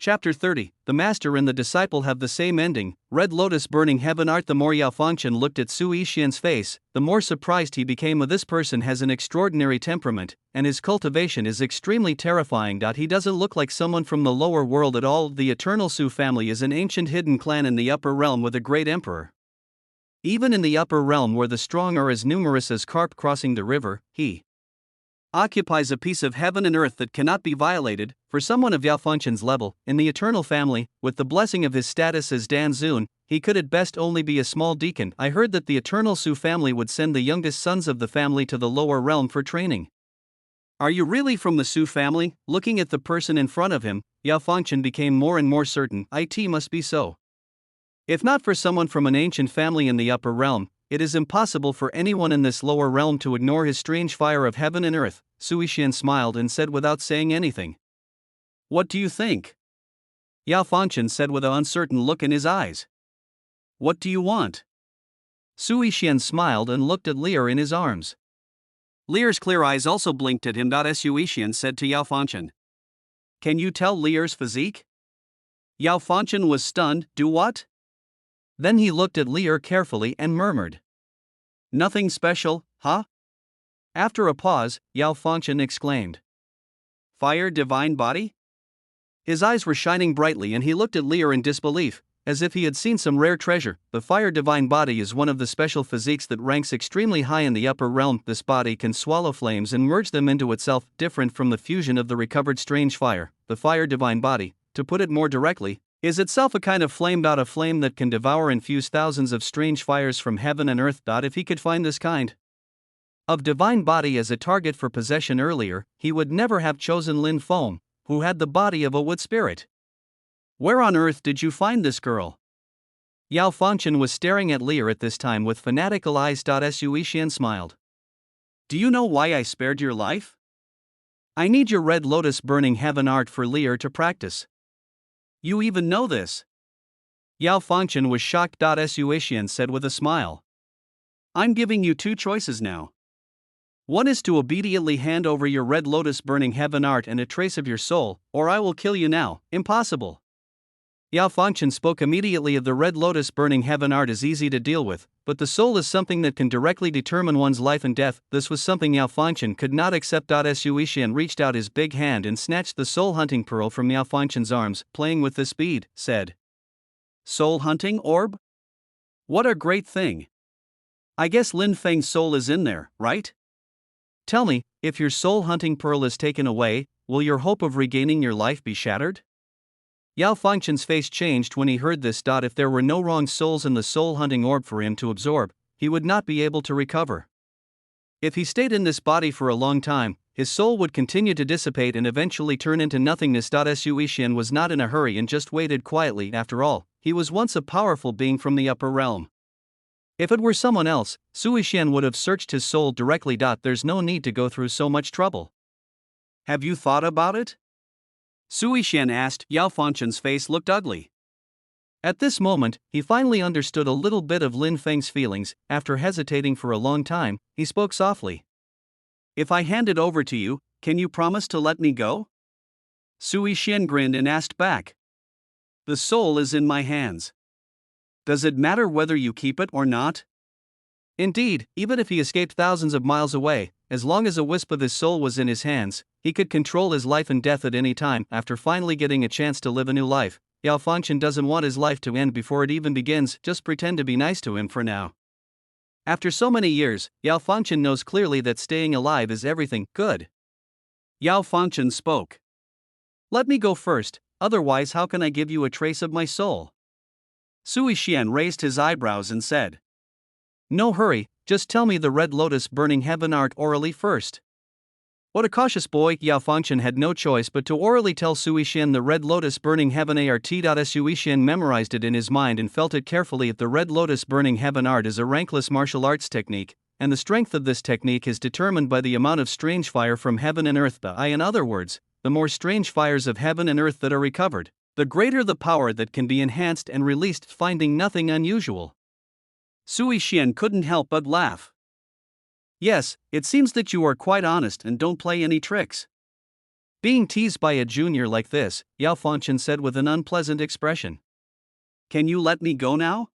Chapter 30, The Master and the Disciple have the same ending. Red Lotus burning heaven art. The more Yao Fangchen looked at Sui Xian's face, the more surprised he became. This person has an extraordinary temperament, and his cultivation is extremely terrifying. He doesn't look like someone from the lower world at all. The eternal Su family is an ancient hidden clan in the upper realm with a great emperor. Even in the upper realm where the strong are as numerous as carp crossing the river, he occupies a piece of heaven and earth that cannot be violated. For someone of Yao Fangchen's level, in the eternal family, with the blessing of his status as Dan Zun, he could at best only be a small deacon. I heard that the eternal Su family would send the youngest sons of the family to the lower realm for training. Are you really from the Su family? Looking at the person in front of him, Yao Fangchen became more and more certain. It must be so. If not for someone from an ancient family in the upper realm, it is impossible for anyone in this lower realm to ignore his strange fire of heaven and earth. Sui Xian smiled and said without saying anything, "What do you think?" Yao Fangchen said with an uncertain look in his eyes, "What do you want?" Sui Xian smiled and looked at Lier in his arms. Lier's clear eyes also blinked at him. Sui Xian said to Yao Fangchen, "Can you tell Lier's physique?" Yao Fangchen was stunned. "Do what?" Then he looked at Lier carefully and murmured, "Nothing special, huh?" After a pause, Yao Fangchen exclaimed, "Fire divine body?" His eyes were shining brightly and he looked at Lier in disbelief, as if he had seen some rare treasure. The fire divine body is one of the special physiques that ranks extremely high in the upper realm. This body can swallow flames and merge them into itself, different from the fusion of the recovered strange fire. The fire divine body, to put it more directly, Is itself a kind of flame. A flame that can devour and fuse thousands of strange fires from heaven and earth. If he could find this kind of divine body as a target for possession earlier, he would never have chosen Lin Feng, who had the body of a wood spirit. Where on earth did you find this girl? Yao Fangchen was staring at Lear at this time with fanatical eyes. Sui Xian smiled. Do you know why I spared your life? I need your red lotus burning heaven art for Lear to practice. You even know this? Yao Fangchen was shocked. Sui Xian said with a smile. I'm giving you two choices now. One is to obediently hand over your red lotus burning heaven art and a trace of your soul, or I will kill you now. Impossible. Yao Fangchen spoke immediately of the red lotus burning heaven art is easy to deal with, but the soul is something that can directly determine one's life and death. This was something Yao Fangchen could not accept. Sui Xian reached out his big hand and snatched the soul hunting pearl from Yao Fangchen's arms. Playing with this bead, said. Soul hunting orb? What a great thing. I guess Lin Feng's soul is in there, right? Tell me, if your soul hunting pearl is taken away, will your hope of regaining your life be shattered? Yao Fangchen's face changed when he heard this. If there were no wrong souls in the soul hunting orb for him to absorb, he would not be able to recover. If he stayed in this body for a long time, his soul would continue to dissipate and eventually turn into nothingness. Sui Xian was not in a hurry and just waited quietly. After all, he was once a powerful being from the upper realm. If it were someone else, Sui Xian would have searched his soul directly. There's no need to go through so much trouble. Have you thought about it? Sui Xian asked. Yao Fangchen's face looked ugly. At this moment, he finally understood a little bit of Lin Feng's feelings. After hesitating for a long time, he spoke softly. If I hand it over to you, can you promise to let me go? Sui Xian grinned and asked back. The soul is in my hands. Does it matter whether you keep it or not? Indeed, even if he escaped thousands of miles away, as long as a wisp of his soul was in his hands, he could control his life and death at any time. After finally getting a chance to live a new life, Yao Fangchen doesn't want his life to end before it even begins. Just pretend to be nice to him for now. After so many years, Yao Fangchen knows clearly that staying alive is everything. Good. Yao Fangchen spoke. Let me go first, otherwise how can I give you a trace of my soul? Sui Xian raised his eyebrows and said. No hurry, just tell me the red lotus burning heaven art orally first. What a cautious boy. Yao Fangchen had no choice but to orally tell Sui Xian the red lotus burning heaven art. Sui Xian memorized it in his mind and felt it carefully. The red lotus burning heaven art is a rankless martial arts technique, and the strength of this technique is determined by the amount of strange fire from heaven and earth. In other words, the more strange fires of heaven and earth that are recovered, the greater the power that can be enhanced and released. Finding nothing unusual, Sui Xian couldn't help but laugh. Yes, it seems that you are quite honest and don't play any tricks. Being teased by a junior like this, Yao Fangchen said with an unpleasant expression. Can you let me go now?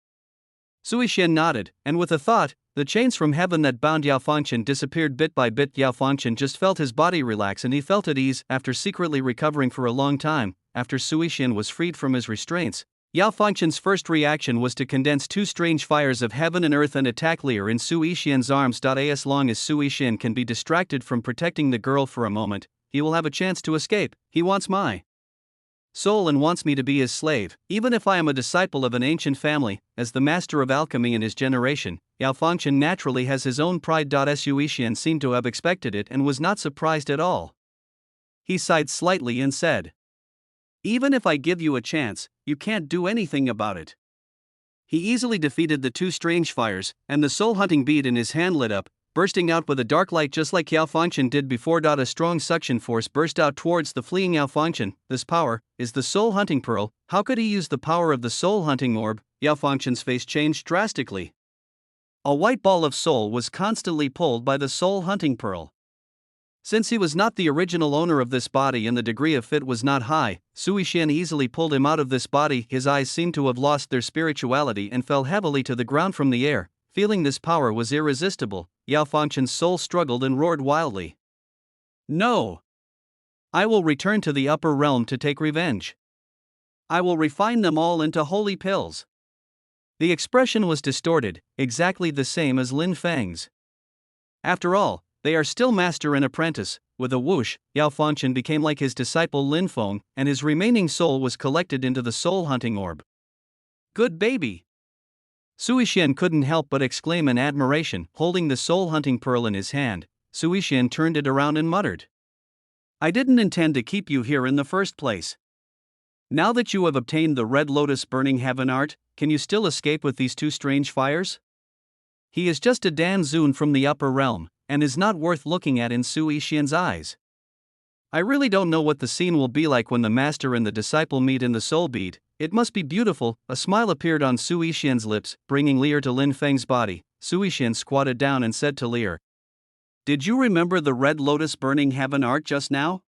Sui Xian nodded, and with a thought, the chains from heaven that bound Yao Fangchen disappeared bit by bit. Yao Fangchen just felt his body relax and he felt at ease. After secretly recovering for a long time, after Sui Xian was freed from his restraints, Yao Fangchen's first reaction was to condense two strange fires of heaven and earth and attack Lear in Sui Xian's arms. As long as Sui Xian can be distracted from protecting the girl for a moment, he will have a chance to escape. He wants my soul and wants me to be his slave, even if I am a disciple of an ancient family. As the master of alchemy in his generation, Yao Fangchen naturally has his own pride. Sui Xian seemed to have expected it and was not surprised at all. He sighed slightly and said, even if I give you a chance, you can't do anything about it. He easily defeated the two strange fires, and the soul-hunting bead in his hand lit up, bursting out with a dark light just like Yao Fangchen did before. A strong suction force burst out towards the fleeing Yao Fangchen. This power is the soul-hunting pearl. How could he use the power of the soul-hunting orb? Yao Fangchen's face changed drastically. A white ball of soul was constantly pulled by the soul-hunting pearl. Since he was not the original owner of this body and the degree of fit was not high, Sui Xian easily pulled him out of this body. His eyes seemed to have lost their spirituality and fell heavily to the ground from the air. Feeling this power was irresistible, Yao Fangchen's soul struggled and roared wildly. No! I will return to the upper realm to take revenge. I will refine them all into holy pills. The expression was distorted, exactly the same as Lin Feng's. After all, They are still master and apprentice. With a whoosh, Yao Fanchen became like his disciple Lin Feng, and his remaining soul was collected into the soul hunting orb. Good baby! Sui Xian couldn't help but exclaim in admiration, holding the soul hunting pearl in his hand. Sui Xian turned it around and muttered, I didn't intend to keep you here in the first place. Now that you have obtained the Red Lotus Burning Heaven art, can you still escape with these two strange fires? He is just a Dan Zun from the upper realm, and is not worth looking at in Sui Xian's eyes. I really don't know what the scene will be like when the master and the disciple meet in the soul bead. It must be beautiful. A smile appeared on Sui Xian's lips, bringing Leer to Lin Feng's body. Sui Xian squatted down and said to Leer, Did you remember the Red Lotus Burning Heaven art just now?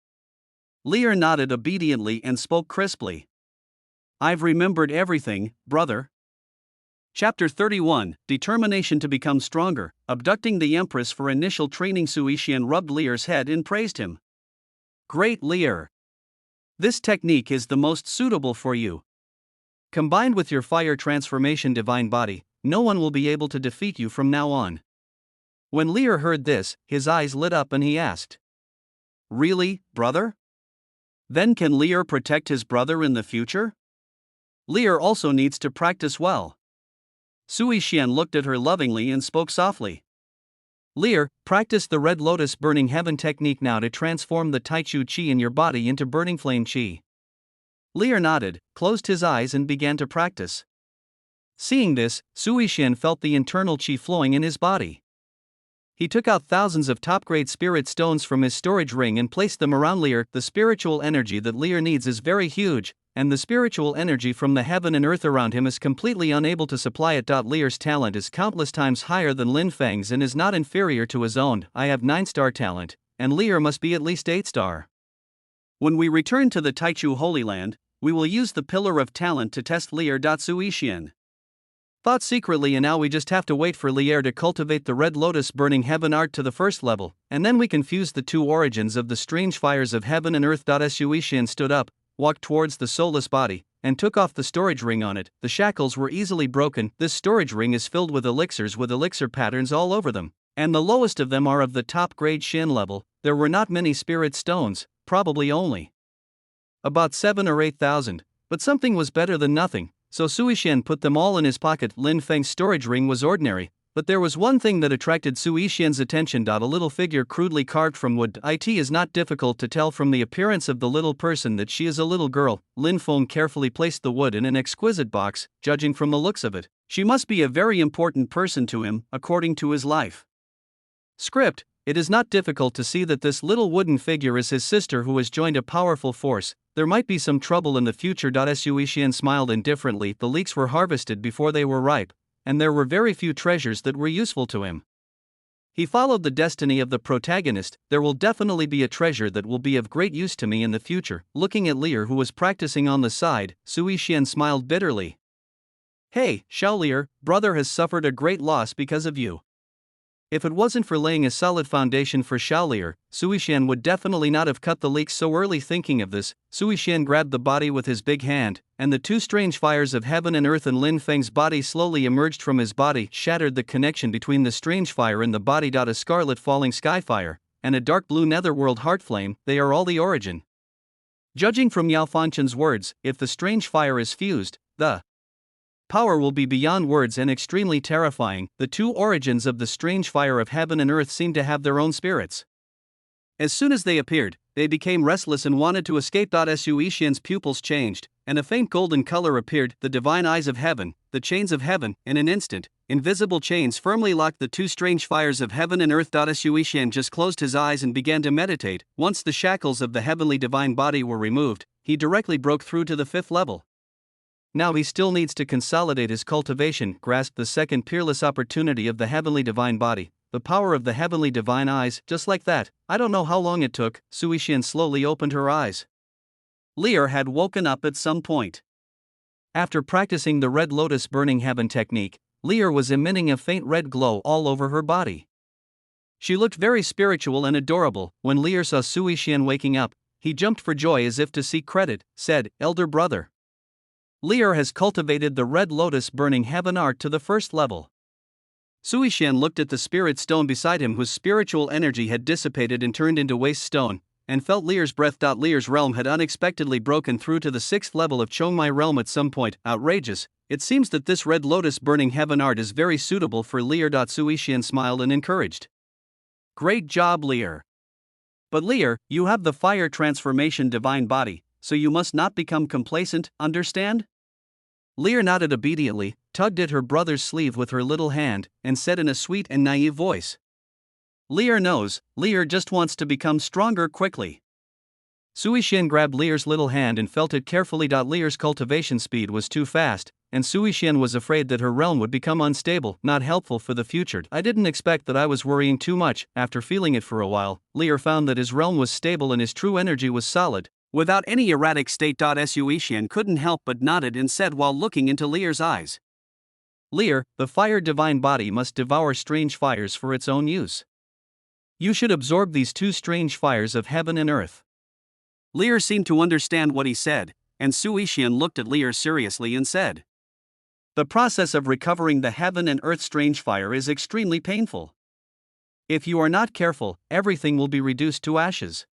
Leer nodded obediently and spoke crisply. I've remembered everything, brother. Chapter 31, Determination to Become Stronger. Abducting the Empress for initial training. Sui Xian rubbed Leer's head and praised him. Great Leer! This technique is the most suitable for you. Combined with your fire transformation divine body, no one will be able to defeat you from now on. When Leer heard this, his eyes lit up and he asked, Really, brother? Then can Leer protect his brother in the future? Leer also needs to practice well. Sui Xian looked at her lovingly and spoke softly. Leer, practice the Red Lotus Burning Heaven technique now to transform the Taichu Qi in your body into burning flame Qi. Leer nodded, closed his eyes and began to practice. Seeing this, Sui Xian felt the internal Qi flowing in his body. He took out thousands of top-grade spirit stones from his storage ring and placed them around Leer. The spiritual energy that Leer needs is very huge, and the spiritual energy from the heaven and earth around him is completely unable to supply it. Leer's talent is countless times higher than Lin Feng's and is not inferior to his own. I have 9-star talent, and Leer must be at least 8-star. When we return to the Taichu Holy Land, we will use the Pillar of Talent to test Leer. Sui Xian thought secretly, and now we just have to wait for Leer to cultivate the Red Lotus Burning Heaven art to the first level, and then we can fuse the two origins of the strange fires of heaven and earth. Sui Xian stood up, walked towards the soulless body, and took off the storage ring on it. The shackles were easily broken. This storage ring is filled with elixirs with elixir patterns all over them, and the lowest of them are of the top grade Shin level. There were not many spirit stones, probably only about 7 or 8,000, but something was better than nothing, so Sui Xian put them all in his pocket. Lin Feng's storage ring was ordinary, but there was one thing that attracted Sui Xian's attention. A little figure crudely carved from wood. It is not difficult to tell from the appearance of the little person that she is a little girl. Lin Feng carefully placed the wood in an exquisite box. Judging from the looks of it, she must be a very important person to him, according to his life script. It is not difficult to see that this little wooden figure is his sister who has joined a powerful force. There might be some trouble in the future. Sui Xian smiled indifferently. The leeks were harvested before they were ripe, and there were very few treasures that were useful to him. He followed the destiny of the protagonist. There will definitely be a treasure that will be of great use to me in the future. Looking at Leer, who was practicing on the side, Sui Xian smiled bitterly. Hey, Xiao Leer, brother has suffered a great loss because of you. If it wasn't for laying a solid foundation for Xiao Leer, Sui Xian would definitely not have cut the leeks so early. Thinking of this, Sui Xian grabbed the body with his big hand, and the two strange fires of heaven and earth and Lin Feng's body slowly emerged from his body, shattered the connection between the strange fire and the body. A scarlet falling sky fire, and a dark blue netherworld heart flame, they are all the origin. Judging from Yao Fanchen's words, if the strange fire is fused, the power will be beyond words and extremely terrifying. The two origins of the strange fire of heaven and earth seem to have their own spirits. As soon as they appeared, they became restless and wanted to escape. Sui Xian's pupils changed, and a faint golden color appeared. The divine eyes of heaven, the chains of heaven. In an instant, invisible chains firmly locked the two strange fires of heaven and earth. Sui Xian just closed his eyes and began to meditate. Once the shackles of the heavenly divine body were removed, he directly broke through to the 5th level. Now he still needs to consolidate his cultivation, grasp the second peerless opportunity of the heavenly divine body, the power of the heavenly divine eyes. Just like that, I don't know how long it took, Sui Xian slowly opened her eyes. Leer had woken up at some point. After practicing the Red Lotus Burning Heaven technique, Leer was emitting a faint red glow all over her body. She looked very spiritual and adorable. When Leer saw Sui Xian waking up, he jumped for joy as if to seek credit, said, "Elder brother, Leer has cultivated the Red Lotus Burning Heaven art to the 1st level. Suishan looked at the spirit stone beside him, whose spiritual energy had dissipated and turned into waste stone, and felt Lear's breath. Lear's realm had unexpectedly broken through to the 6th level of Chongmai realm at some point. Outrageous. It seems that this red lotus burning heaven art is very suitable for Lear. Suishan smiled and encouraged. Great job, Lear. But Lear, you have the fire transformation divine body, so you must not become complacent, understand? Lear nodded obediently, tugged at her brother's sleeve with her little hand, and said in a sweet and naive voice. Lear knows, Lear just wants to become stronger quickly. Suishan grabbed Lear's little hand and felt it carefully. Lear's cultivation speed was too fast, and Suishan was afraid that her realm would become unstable, not helpful for the future. I didn't expect that I was worrying too much. After feeling it for a while, Lear found that his realm was stable and his true energy was solid, without any erratic state. Suishan couldn't help but nodded and said while looking into Lear's eyes. Lear, the fire divine body must devour strange fires for its own use. You should absorb these two strange fires of heaven and earth. Lear seemed to understand what he said, and Suishan looked at Lear seriously and said, the process of recovering the heaven and earth strange fire is extremely painful. If you are not careful, everything will be reduced to ashes.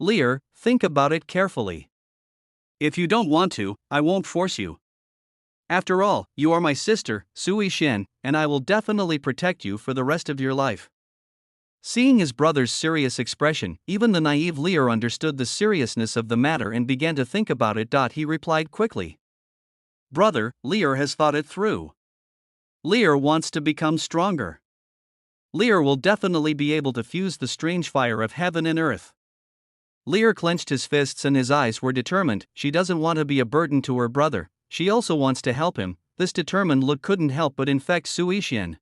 Lear, think about it carefully. If you don't want to, I won't force you. After all, you are my sister, Suishan, and I will definitely protect you for the rest of your life. Seeing his brother's serious expression, even the naive Lear understood the seriousness of the matter and began to think about it. He replied quickly. Brother, Lear has thought it through. Lear wants to become stronger. Lear will definitely be able to fuse the strange fire of heaven and earth. Lear clenched his fists and his eyes were determined. She doesn't want to be a burden to her brother, she also wants to help him. This determined look couldn't help but infect Suishan.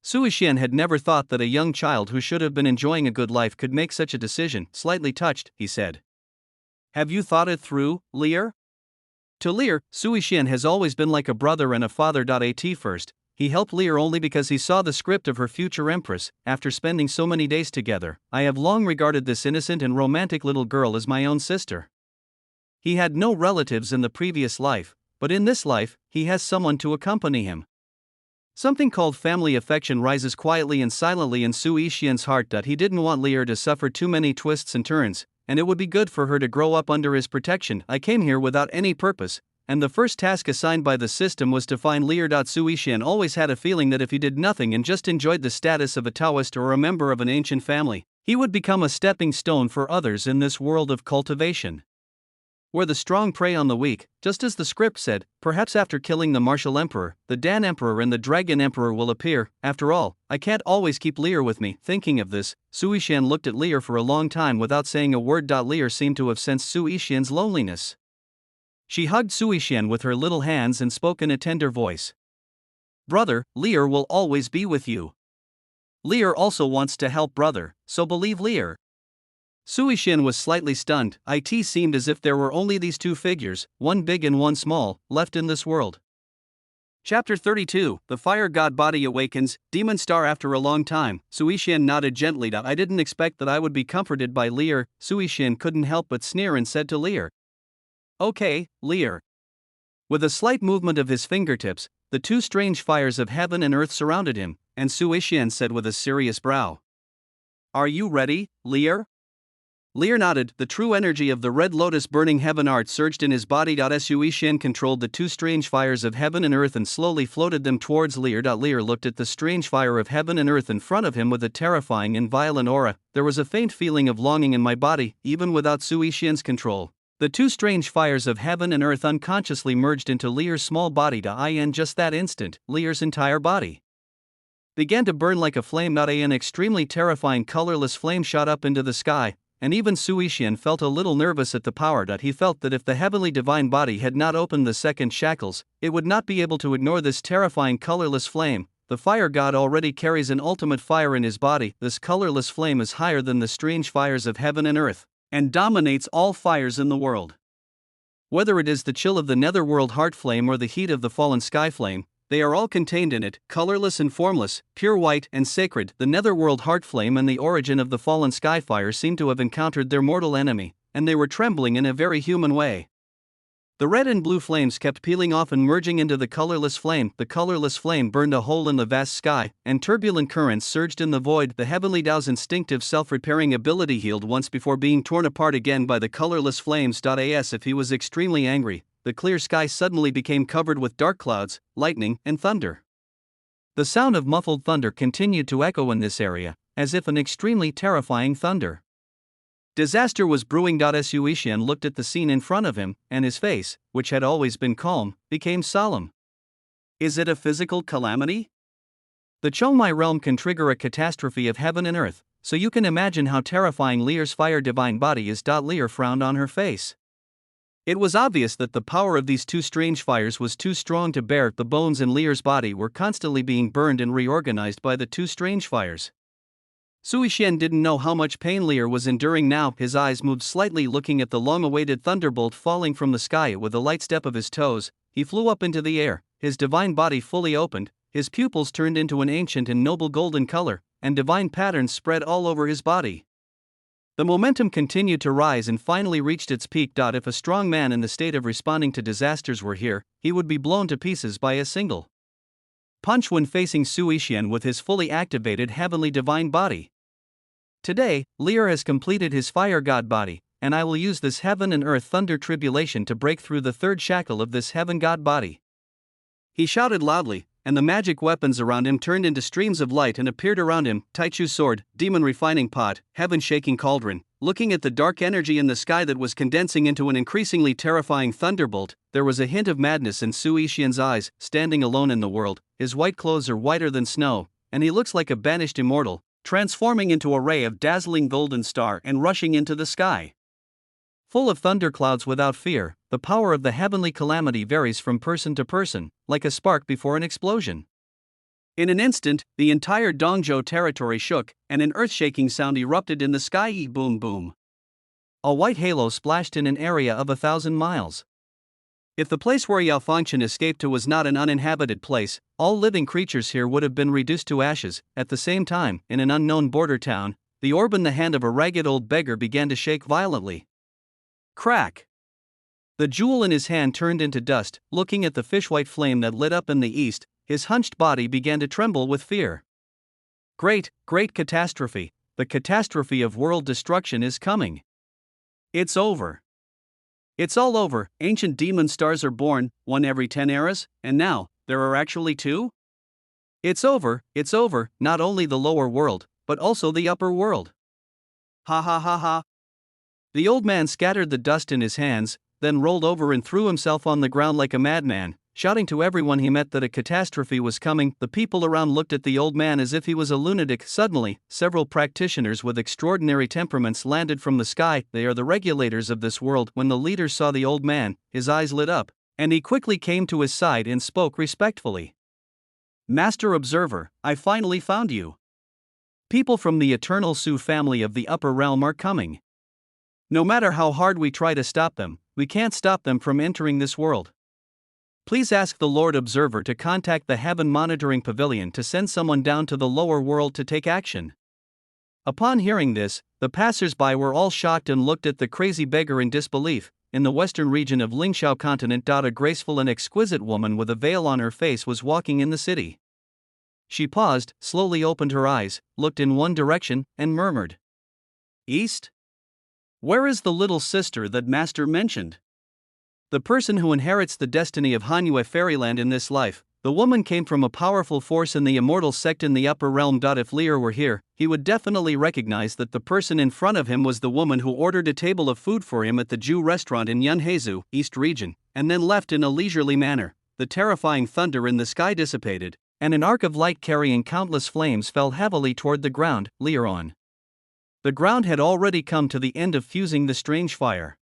Suishan had never thought that a young child who should have been enjoying a good life could make such a decision. Slightly touched, he said. Have you thought it through, Lear? To Lear, Suishan has always been like a brother and a father. At first, he helped Lear only because he saw the script of her future Empress. After spending so many days together, I have long regarded this innocent and romantic little girl as my own sister. He had no relatives in the previous life, but in this life, he has someone to accompany him. Something called family affection rises quietly and silently in Suishan's heart. He didn't want Lear to suffer too many twists and turns, and it would be good for her to grow up under his protection. I came here without any purpose, and the first task assigned by the system was to find Lear. Suishan always had a feeling that if he did nothing and just enjoyed the status of a Taoist or a member of an ancient family, he would become a stepping stone for others in this world of cultivation, where the strong prey on the weak, just as the script said. Perhaps after killing the Martial Emperor, the Dan Emperor and the Dragon Emperor will appear. After all, I can't always keep Lear with me. Thinking of this, Suishan looked at Lear for a long time without saying a word. Lear seemed to have sensed Suishan's loneliness. She hugged Suishan with her little hands and spoke in a tender voice. Brother, Lear will always be with you. Lear also wants to help brother, so believe Lear. Suishan was slightly stunned. It seemed as if there were only these two figures, one big and one small, left in this world. Chapter 32, The Fire God Body Awakens, Demon Star. After a long time, Suishan nodded gently. I didn't expect that I would be comforted by Lear. Suishan couldn't help but sneer and said to Lear. Okay, Lear. With a slight movement of his fingertips, the two strange fires of heaven and earth surrounded him, and Suishan said with a serious brow. Are you ready, Lear? Lear nodded. The true energy of the red lotus burning heaven art surged in his body. Suishan controlled the two strange fires of heaven and earth and slowly floated them towards Lear. Lear looked at the strange fire of heaven and earth in front of him with a terrifying and violent aura. There was a faint feeling of longing in my body, even without Suishan's control. The two strange fires of heaven and earth unconsciously merged into Lear's small body. In just that instant, Lear's entire body began to burn like a flame. An extremely terrifying colorless flame shot up into the sky, and even Suishan felt a little nervous at the power. He felt that if the heavenly divine body had not opened the second shackles, it would not be able to ignore this terrifying colorless flame. The fire god already carries an ultimate fire in his body. This colorless flame is higher than the strange fires of heaven and earth, and dominates all fires in the world. Whether it is the chill of the netherworld heart flame or the heat of the fallen sky flame, they are all contained in it, colorless and formless, pure white and sacred. The netherworld heart flame and the origin of the fallen sky fire seemed to have encountered their mortal enemy, and they were trembling in a very human way. The red and blue flames kept peeling off and merging into the colorless flame. The colorless flame burned a hole in the vast sky, and turbulent currents surged in the void. The heavenly Tao's instinctive self-repairing ability healed once before being torn apart again by the colorless flames. As if he was extremely angry, the clear sky suddenly became covered with dark clouds, lightning, and thunder. The sound of muffled thunder continued to echo in this area, as if an extremely terrifying thunder. Disaster was brewing. Su Ishan looked at the scene in front of him, and his face, which had always been calm, became solemn. Is it a physical calamity? The Chongmai realm can trigger a catastrophe of heaven and earth, so you can imagine how terrifying Lear's fire divine body is. Lear frowned on her face. It was obvious that the power of these two strange fires was too strong to bear. The bones in Lear's body were constantly being burned and reorganized by the two strange fires. Sui Shen didn't know how much pain Lear was enduring now. His eyes moved slightly, looking at the long-awaited thunderbolt falling from the sky. With a light step of his toes, he flew up into the air, his divine body fully opened, his pupils turned into an ancient and noble golden color, and divine patterns spread all over his body. The momentum continued to rise and finally reached its peak. If a strong man in the state of responding to disasters were here, he would be blown to pieces by a single punch when facing Sui Shen with his fully activated heavenly divine body. Today, Lear has completed his fire god body, and I will use this heaven and earth thunder tribulation to break through the third shackle of this heaven god body. He shouted loudly, and the magic weapons around him turned into streams of light and appeared around him: Taichu sword, demon refining pot, heaven shaking cauldron. Looking at the dark energy in the sky that was condensing into an increasingly terrifying thunderbolt, there was a hint of madness in Sui Xian's eyes. Standing alone in the world, his white clothes are whiter than snow, and he looks like a banished immortal, transforming into a ray of dazzling golden star and rushing into the sky. Full of thunderclouds without fear, the power of the heavenly calamity varies from person to person, like a spark before an explosion. In an instant, the entire Dongzhou territory shook, and an earth-shaking sound erupted in the sky. Boom boom. A white halo splashed in an area of 1,000 miles. If the place where Yao Fengchen escaped to was not an uninhabited place, all living creatures here would have been reduced to ashes. At the same time, in an unknown border town, the orb in the hand of a ragged old beggar began to shake violently. Crack! The jewel in his hand turned into dust. Looking at the fish-white flame that lit up in the east, his hunched body began to tremble with fear. Great catastrophe! The catastrophe of world destruction is coming. It's over. It's all over. Ancient demon stars are born, one every 10 eras, and now, there are actually 2? It's over, not only the lower world, but also the upper world. Ha ha ha ha. The old man scattered the dust in his hands, then rolled over and threw himself on the ground like a madman, shouting to everyone he met that a catastrophe was coming. The people around looked at the old man as if he was a lunatic. Suddenly, several practitioners with extraordinary temperaments landed from the sky. They are the regulators of this world. When the leader saw the old man, his eyes lit up, and he quickly came to his side and spoke respectfully. Master Observer, I finally found you. People from the Eternal Su family of the Upper Realm are coming. No matter how hard we try to stop them, we can't stop them from entering this world. Please ask the Lord Observer to contact the Heaven Monitoring Pavilion to send someone down to the lower world to take action. Upon hearing this, the passers-by were all shocked and looked at the crazy beggar in disbelief. In the western region of Lingxiao continent, a graceful and exquisite woman with a veil on her face was walking in the city. She paused, slowly opened her eyes, looked in one direction, and murmured, "East? Where is the little sister that Master mentioned? The person who inherits the destiny of Hanyue fairyland in this life." The woman came from a powerful force in the immortal sect in the upper realm. If Lear were here, he would definitely recognize that the person in front of him was the woman who ordered a table of food for him at the Jew restaurant in Yunheizu, East region, and then left in a leisurely manner. The terrifying thunder in the sky dissipated, and an arc of light carrying countless flames fell heavily toward the ground. Lear on. The ground had already come to the end of fusing the strange fire.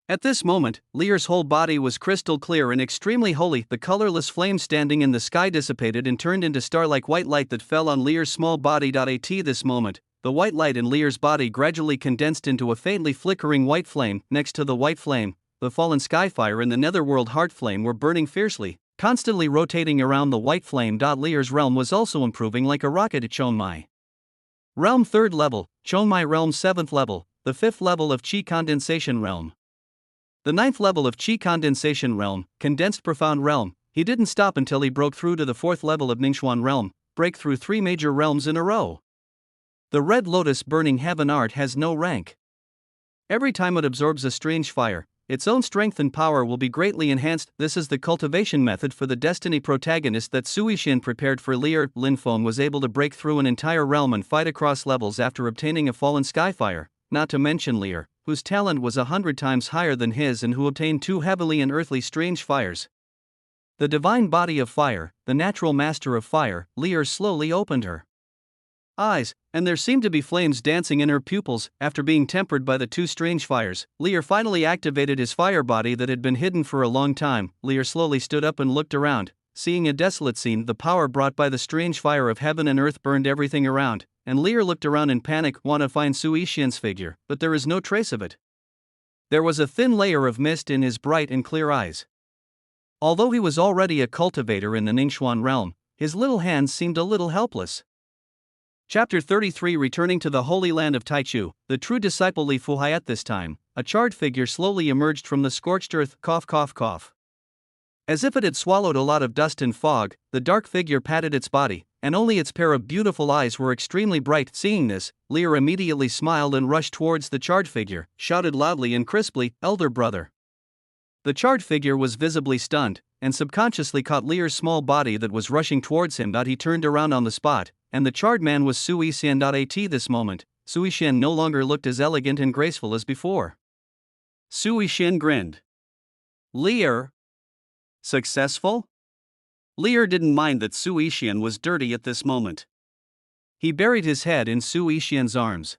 At this moment, Lear's whole body was crystal clear and extremely holy. The colorless flame standing in the sky dissipated and turned into star-like white light that fell on Lear's small body. At this moment, the white light in Lear's body gradually condensed into a faintly flickering white flame. Next to the white flame, the fallen skyfire and the netherworld heart flame were burning fiercely, constantly rotating around the white flame. Lear's realm was also improving like a rocket at Chongmai Realm 3rd level, Chongmai Realm 7th level, the 5th level of Qi Condensation Realm. The ninth level of Qi Condensation Realm, Condensed Profound Realm. He didn't stop until he broke through to the fourth level of Ningxuan Realm, break through 3 major realms in a row. The Red Lotus Burning Heaven art has no rank. Every time it absorbs a strange fire, its own strength and power will be greatly enhanced. This is the cultivation method for the Destiny protagonist that Sui Xin prepared for Lear. Lin Feng was able to break through an entire realm and fight across levels after obtaining a fallen skyfire, not to mention Lear, whose talent was 100 times higher than his and who obtained 2 heavenly and earthly strange fires. The divine body of fire, the natural master of fire, Lear slowly opened her eyes, and there seemed to be flames dancing in her pupils. After being tempered by the 2 strange fires, Lear finally activated his fire body that had been hidden for a long time. Lear slowly stood up and looked around. Seeing a desolate scene, the power brought by the strange fire of heaven and earth burned everything around, and Lear looked around in panic, want to find Sui Xian's figure, but there is no trace of it. There was a thin layer of mist in his bright and clear eyes. Although he was already a cultivator in the Ningxuan realm, his little hands seemed a little helpless. Chapter 33. Returning to the Holy Land of Taichu, the true disciple Li Fuhai. At this time, a charred figure slowly emerged from the scorched earth. Cough, cough, cough. As if it had swallowed a lot of dust and fog, the dark figure patted its body, and only its pair of beautiful eyes were extremely bright. Seeing this, Lear immediately smiled and rushed towards the charred figure, shouted loudly and crisply, "Elder brother." The charred figure was visibly stunned, and subconsciously caught Lear's small body that was rushing towards him. He turned around on the spot, and the charred man was Sui Xian. At this moment, Sui Xian no longer looked as elegant and graceful as before. Sui Xian grinned. Lear? Successful? Lear didn't mind that Sui Xian was dirty at this moment. He buried his head in Sui Xian's arms.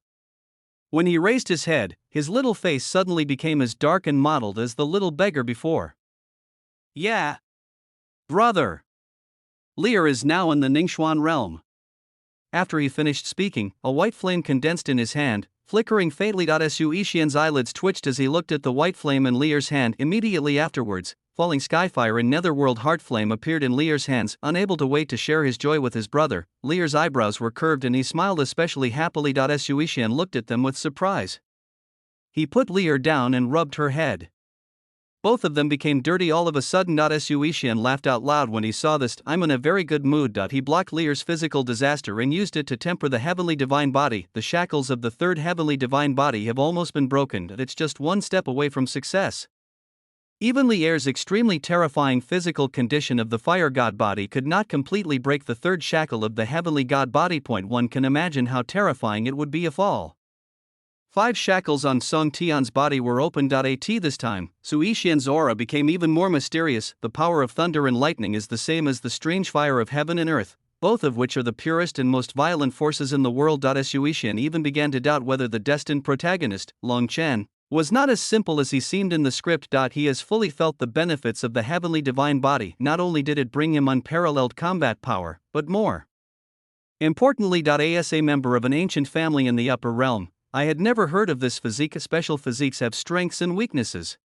When he raised his head, his little face suddenly became as dark and mottled as the little beggar before. Yeah. Brother. Lear is now in the Ningxuan realm. After he finished speaking, a white flame condensed in his hand, flickering faintly. Sui Xian's eyelids twitched as he looked at the white flame in Lear's hand. Immediately afterwards, falling skyfire and netherworld heart flame appeared in Lear's hands. Unable to wait to share his joy with his brother, Lear's eyebrows were curved and he smiled especially happily. Sui Xian looked at them with surprise. He put Lear down and rubbed her head. Both of them became dirty all of a sudden. Sui Xian laughed out loud when he saw this. I'm in a very good mood. He blocked Lear's physical disaster and used it to temper the heavenly divine body. The shackles of the third heavenly divine body have almost been broken. It's just one step away from success. Even Lear's extremely terrifying physical condition of the fire god body could not completely break the third shackle of the heavenly god body. One can imagine how terrifying it would be if all 5 shackles on Song Tian's body were opened. At this time, Sui Xian's aura became even more mysterious. The power of thunder and lightning is the same as the strange fire of heaven and earth, both of which are the purest and most violent forces in the world. Sui Xian even began to doubt whether the destined protagonist, Long Chen, was not as simple as he seemed in the script. He has fully felt the benefits of the heavenly divine body. Not only did it bring him unparalleled combat power, but more importantly, as a member of an ancient family in the upper realm, I had never heard of this physique. Special physiques have strengths and weaknesses.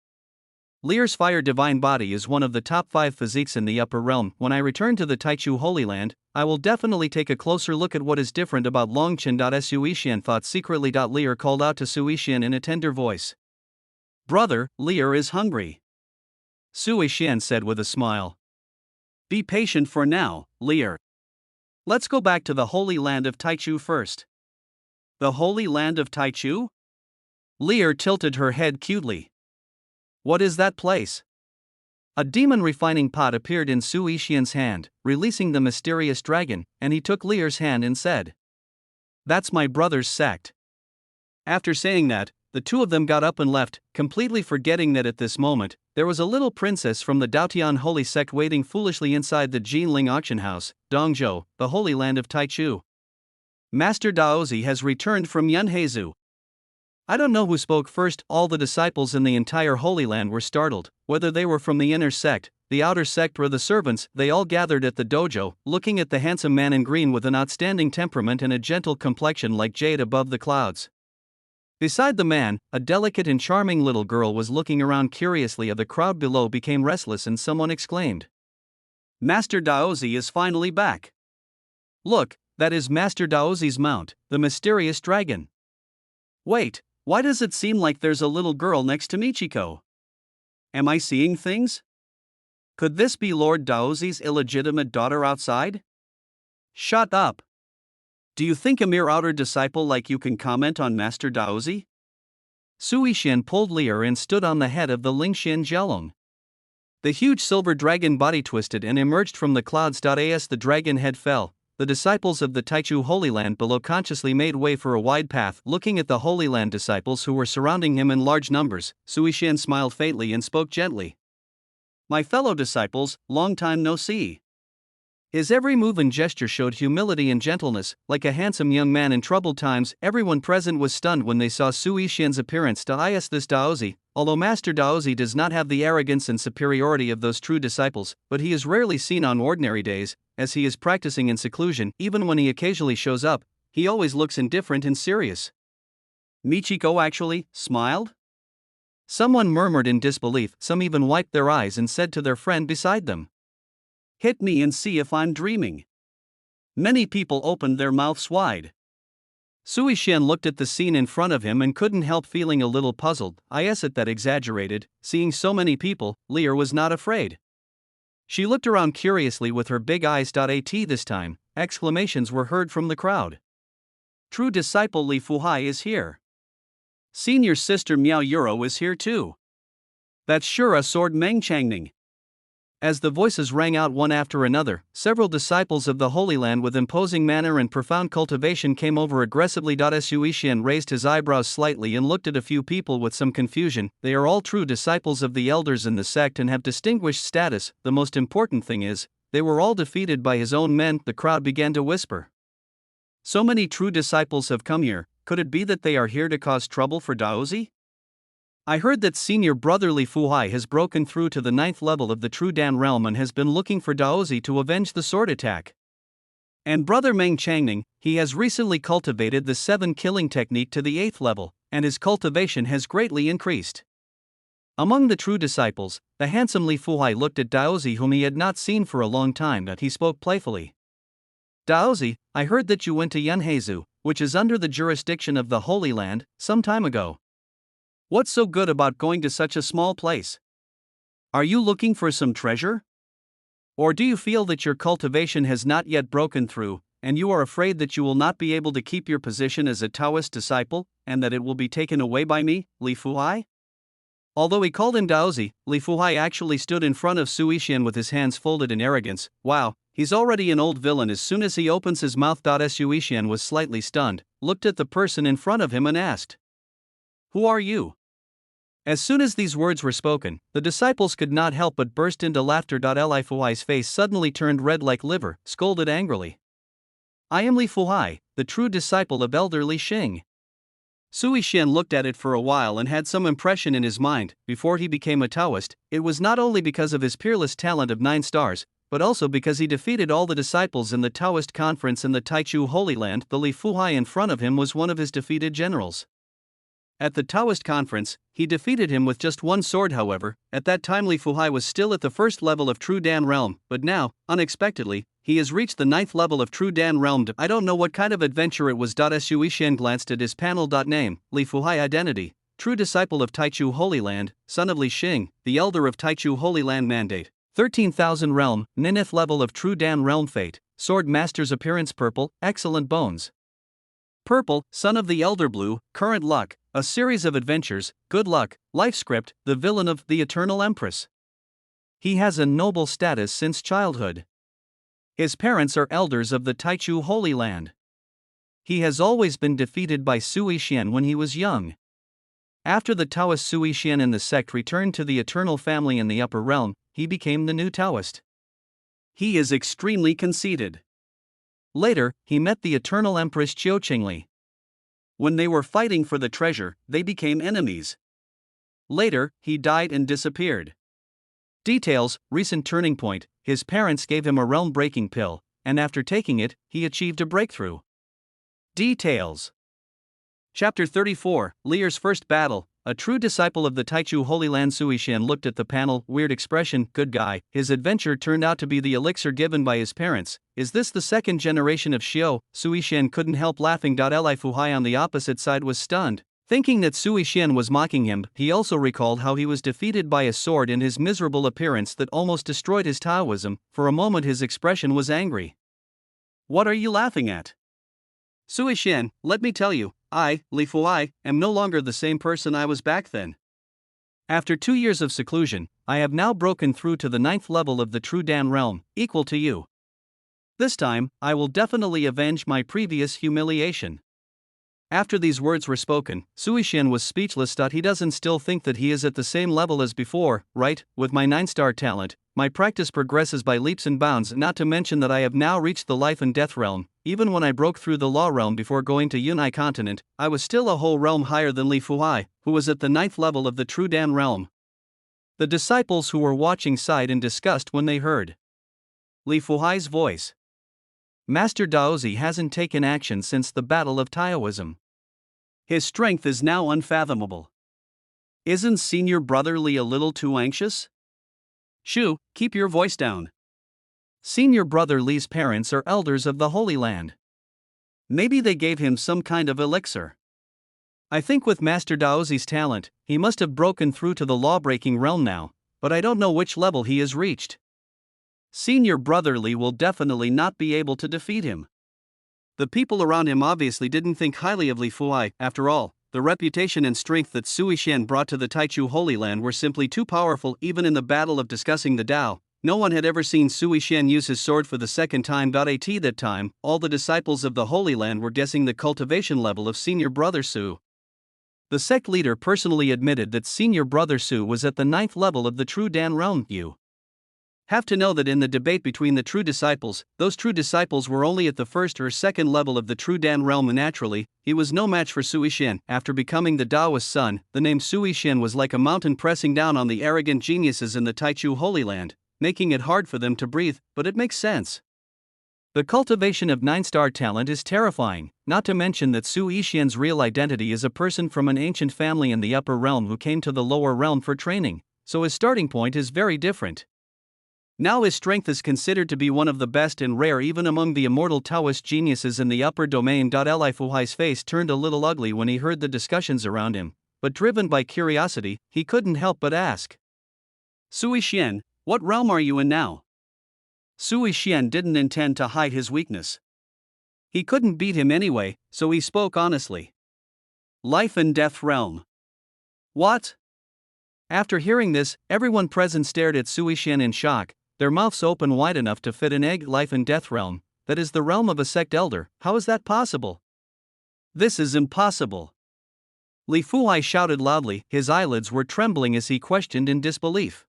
Lear's fire divine body is one of the top 5 physiques in the upper realm. When I return to the Taichu Holy Land, I will definitely take a closer look at what is different about Longchen. Sui Xian thought secretly. Lear called out to Sui Xian in a tender voice. Brother, Lear is hungry. Sui Xian said with a smile. Be patient for now, Lear. Let's go back to the Holy Land of Taichu first. The Holy Land of Taichu? Lear tilted her head cutely. What is that place? A demon refining pot appeared in Sui Xian's hand, releasing the mysterious dragon, and he took Lear's hand and said, That's my brother's sect. After saying that, the two of them got up and left, completely forgetting that at this moment, there was a little princess from the Daotian holy sect waiting foolishly inside the Jinling auction house, Dongzhou, the Holy Land of Taichu. Master Daozi has returned from Yunheizu. I don't know who spoke first. All the disciples in the entire Holy Land were startled, whether they were from the inner sect, the outer sect, or the servants. They all gathered at the dojo, looking at the handsome man in green with an outstanding temperament and a gentle complexion like jade above the clouds. Beside the man, a delicate and charming little girl was looking around curiously. The crowd below became restless and someone exclaimed, Master Daozi is finally back. Look, that is Master Daozi's mount, the mysterious dragon. Wait, why does it seem like there's a little girl next to Michiko? Am I seeing things? Could this be Lord Daozi's illegitimate daughter outside? Shut up. Do you think a mere outer disciple like you can comment on Master Daozi? Sui Xian pulled Leer and stood on the head of the Lingxian Jialong. The huge silver dragon body twisted and emerged from the clouds. As the dragon head fell, the disciples of the Taichu Holy Land below consciously made way for a wide path. Looking at the Holy Land disciples who were surrounding him in large numbers, Sui Xian smiled faintly and spoke gently. My fellow disciples, long time no see. His every move and gesture showed humility and gentleness, like a handsome young man in troubled times. Everyone present was stunned when they saw Sui Xian's appearance. This Daozi, although Master Daozi does not have the arrogance and superiority of those true disciples, but he is rarely seen on ordinary days, as he is practicing in seclusion. Even when he occasionally shows up, he always looks indifferent and serious. Michiko actually smiled? Someone murmured in disbelief, some even wiped their eyes and said to their friend beside them, hit me and see if I'm dreaming. Many people opened their mouths wide. Sui Xian looked at the scene in front of him and couldn't help feeling a little puzzled. Is it that exaggerated? Seeing so many people, Leer was not afraid. She looked around curiously with her big eyes. This time, exclamations were heard from the crowd. True disciple Li Fuhai is here. Senior sister Miao Euro is here too. That's sure a sword Meng Changning. As the voices rang out one after another, several disciples of the Holy Land with imposing manner and profound cultivation came over aggressively. Sui Xian raised his eyebrows slightly and looked at a few people with some confusion. They are all true disciples of the elders in the sect and have distinguished status. The most important thing is, they were all defeated by his own men. The crowd began to whisper. So many true disciples have come here, could it be that they are here to cause trouble for Daozi? I heard that senior brother Li Fuhai has broken through to the 9th level of the True Dan realm and has been looking for Daozi to avenge the sword attack. And brother Meng Changning, he has recently cultivated the 7 killing technique to the 8th level, and his cultivation has greatly increased. Among the true disciples, the handsome Li Fuhai looked at Daozi whom he had not seen for a long time. He spoke playfully. Daozi, I heard that you went to Yunheizu, which is under the jurisdiction of the Holy Land, some time ago. What's so good about going to such a small place? Are you looking for some treasure? Or do you feel that your cultivation has not yet broken through, and you are afraid that you will not be able to keep your position as a Taoist disciple, and that it will be taken away by me, Li Fuhai? Although he called him Daozi, Li Fuhai actually stood in front of Sui Xian with his hands folded in arrogance. Wow, he's already an old villain as soon as he opens his mouth. Sui Xian was slightly stunned, looked at the person in front of him and asked, who are you? As soon as these words were spoken, the disciples could not help but burst into laughter. Li Fuhai's face suddenly turned red like liver, scolded angrily. I am Li Fuhai, the true disciple of Elder Li Xing. Sui Xian looked at it for a while and had some impression in his mind. Before he became a Taoist, it was not only because of his peerless talent of 9 stars, but also because he defeated all the disciples in the Taoist conference in the Taichu Holy Land. The Li Fuhai in front of him was one of his defeated generals. At the Taoist conference, he defeated him with just 1 sword. However, at that time Li Fuhai was still at the 1st level of True Dan realm, but now, unexpectedly, he has reached the 9th level of True Dan realm. I don't know what kind of adventure it was. Sui Xian glanced at his panel. Name, Li Fuhai identity, true disciple of Taichu Holy Land, son of Li Xing, the elder of Taichu Holy Land mandate, 13,000 realm, 9th level of True Dan realm fate, sword master's appearance purple, excellent bones. Purple, son of the Elder Blue, current luck, a series of adventures, good luck, life script, the villain of the Eternal Empress. He has a noble status since childhood. His parents are elders of the Taichu Holy Land. He has always been defeated by Sui Xian when he was young. After the Taoist Sui Xian and the sect returned to the Eternal Family in the Upper Realm, he became the new Taoist. He is extremely conceited. Later, he met the Eternal Empress Qingli. When they were fighting for the treasure, they became enemies. Later, he died and disappeared. Details, recent turning point, his parents gave him a realm-breaking pill, and after taking it, he achieved a breakthrough. Details. Chapter 34, Lear's First Battle. A true disciple of the Taichu Holy Land. Sui Xian looked at the panel, weird expression, good guy. His adventure turned out to be the elixir given by his parents. Is this the 2nd generation of Xiao? Sui Xian couldn't help laughing. Li Fuhai on the opposite side was stunned. Thinking that Sui Xian was mocking him, he also recalled how he was defeated by a sword and his miserable appearance that almost destroyed his Taoism. For a moment his expression was angry. What are you laughing at? Sui Xian, let me tell you, Li Fuai, am no longer the same person I was back then. After 2 years of seclusion, I have now broken through to the 9th level of the true Dan realm, equal to you. This time, I will definitely avenge my previous humiliation. After these words were spoken, Sui Xian was speechless. He doesn't still think that he is at the same level as before, right? With my 9-star talent, my practice progresses by leaps and bounds, not to mention that I have now reached the life and death realm. Even when I broke through the law realm before going to Yunai continent, I was still a whole realm higher than Li Fuhai, who was at the 9th level of the true Dan realm. The disciples who were watching sighed in disgust when they heard Li Fuhai's voice. Master Daozi hasn't taken action since the Battle of Taoism. His strength is now unfathomable. Isn't senior brother Li a little too anxious? Shu, keep your voice down. Senior brother Li's parents are elders of the Holy Land. Maybe they gave him some kind of elixir. I think with Master Daozi's talent, he must have broken through to the law-breaking realm now, but I don't know which level he has reached. Senior brother Li will definitely not be able to defeat him. The people around him obviously didn't think highly of Li Fuai. After all, the reputation and strength that Sui Xian brought to the Taichu Holy Land were simply too powerful. Even in the battle of discussing the Tao, no one had ever seen Sui Xian use his sword for the second time. At that time, all the disciples of the Holy Land were guessing the cultivation level of senior brother Su. The sect leader personally admitted that senior brother Su was at the 9th level of the true Dan realm. You have to know that in the debate between the true disciples, those true disciples were only at the 1st or 2nd level of the true Dan realm. Naturally, he was no match for Sui Xian. After becoming the Taoist son, the name Sui Xian was like a mountain pressing down on the arrogant geniuses in the Taichu Holy Land, making it hard for them to breathe, but it makes sense. The cultivation of 9-star talent is terrifying, not to mention that Sui Xian's real identity is a person from an ancient family in the upper realm who came to the lower realm for training, so his starting point is very different. Now his strength is considered to be one of the best and rare even among the immortal Taoist geniuses in the upper domain. Li Fuhai's face turned a little ugly when he heard the discussions around him, but driven by curiosity, he couldn't help but ask. Sui Xian, what realm are you in now? Sui Xian didn't intend to hide his weakness. He couldn't beat him anyway, so he spoke honestly. Life and death realm. What? After hearing this, everyone present stared at Sui Xian in shock, their mouths open wide enough to fit an egg. Life and death realm, that is the realm of a sect elder. How is that possible? This is impossible. Li Fuhai shouted loudly, his eyelids were trembling as he questioned in disbelief.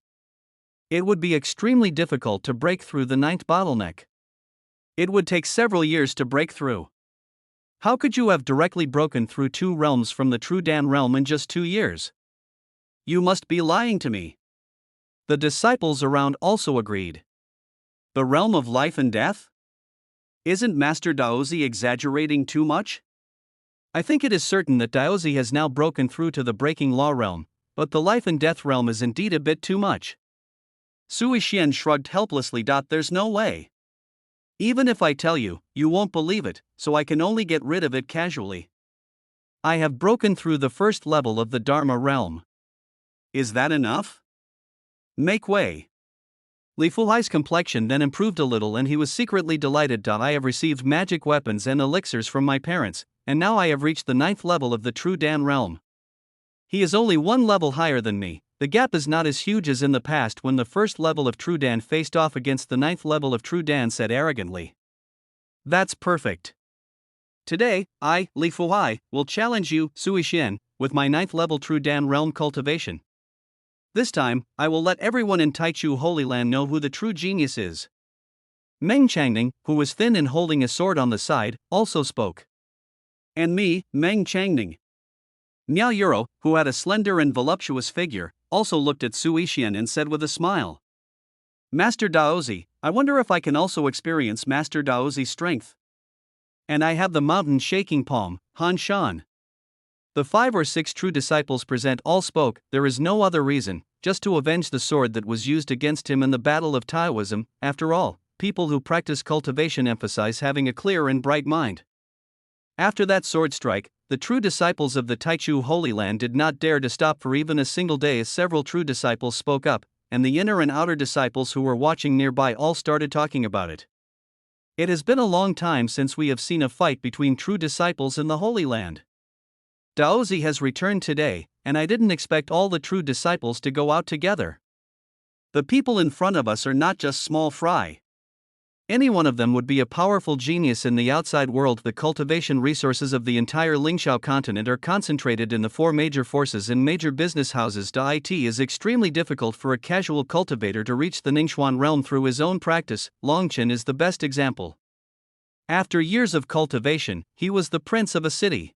It would be extremely difficult to break through the 9th bottleneck. It would take several years to break through. How could you have directly broken through 2 realms from the true Dan realm in just 2 years? You must be lying to me. The disciples around also agreed. The realm of life and death? Isn't Master Daozi exaggerating too much? I think it is certain that Daozi has now broken through to the breaking law realm, but the life and death realm is indeed a bit too much. Sui Xian shrugged helplessly. There's no way. Even if I tell you, you won't believe it, so I can only get rid of it casually. I have broken through the 1st level of the Dharma realm. Is that enough? Make way. Li Fuhai's complexion then improved a little and he was secretly delighted. I have received magic weapons and elixirs from my parents, and now I have reached the 9th level of the true Dan realm. He is only 1 level higher than me. The gap is not as huge as in the past when the 1st level of true Dan faced off against the 9th level of true Dan said arrogantly. That's perfect. Today, I, Li Fuhai, will challenge you, Sui Xian, with my 9th level true Dan realm cultivation. This time, I will let everyone in Taichu Holy Land know who the true genius is. Meng Changning, who was thin and holding a sword on the side, also spoke. And me, Meng Changning. Miao Yuro, who had a slender and voluptuous figure, also looked at Sui Xian and said with a smile. Master Daozi, I wonder if I can also experience Master Daozi's strength. And I have the mountain shaking palm, Han Shan. The 5 or 6 true disciples present all spoke. There is no other reason, just to avenge the sword that was used against him in the battle of Taoism. After all, people who practice cultivation emphasize having a clear and bright mind. After that sword strike, the true disciples of the Taichu Holy Land did not dare to stop for even a single day as several true disciples spoke up, and the inner and outer disciples who were watching nearby all started talking about it. It has been a long time since we have seen a fight between true disciples in the Holy Land. Daozi has returned today, and I didn't expect all the true disciples to go out together. The people in front of us are not just small fry. Any one of them would be a powerful genius in the outside world. The cultivation resources of the entire Lingxiao continent are concentrated in the four major forces and major business houses. It is extremely difficult for a casual cultivator to reach the Ningxuan realm through his own practice. Longchen is the best example. After years of cultivation, he was the prince of a city.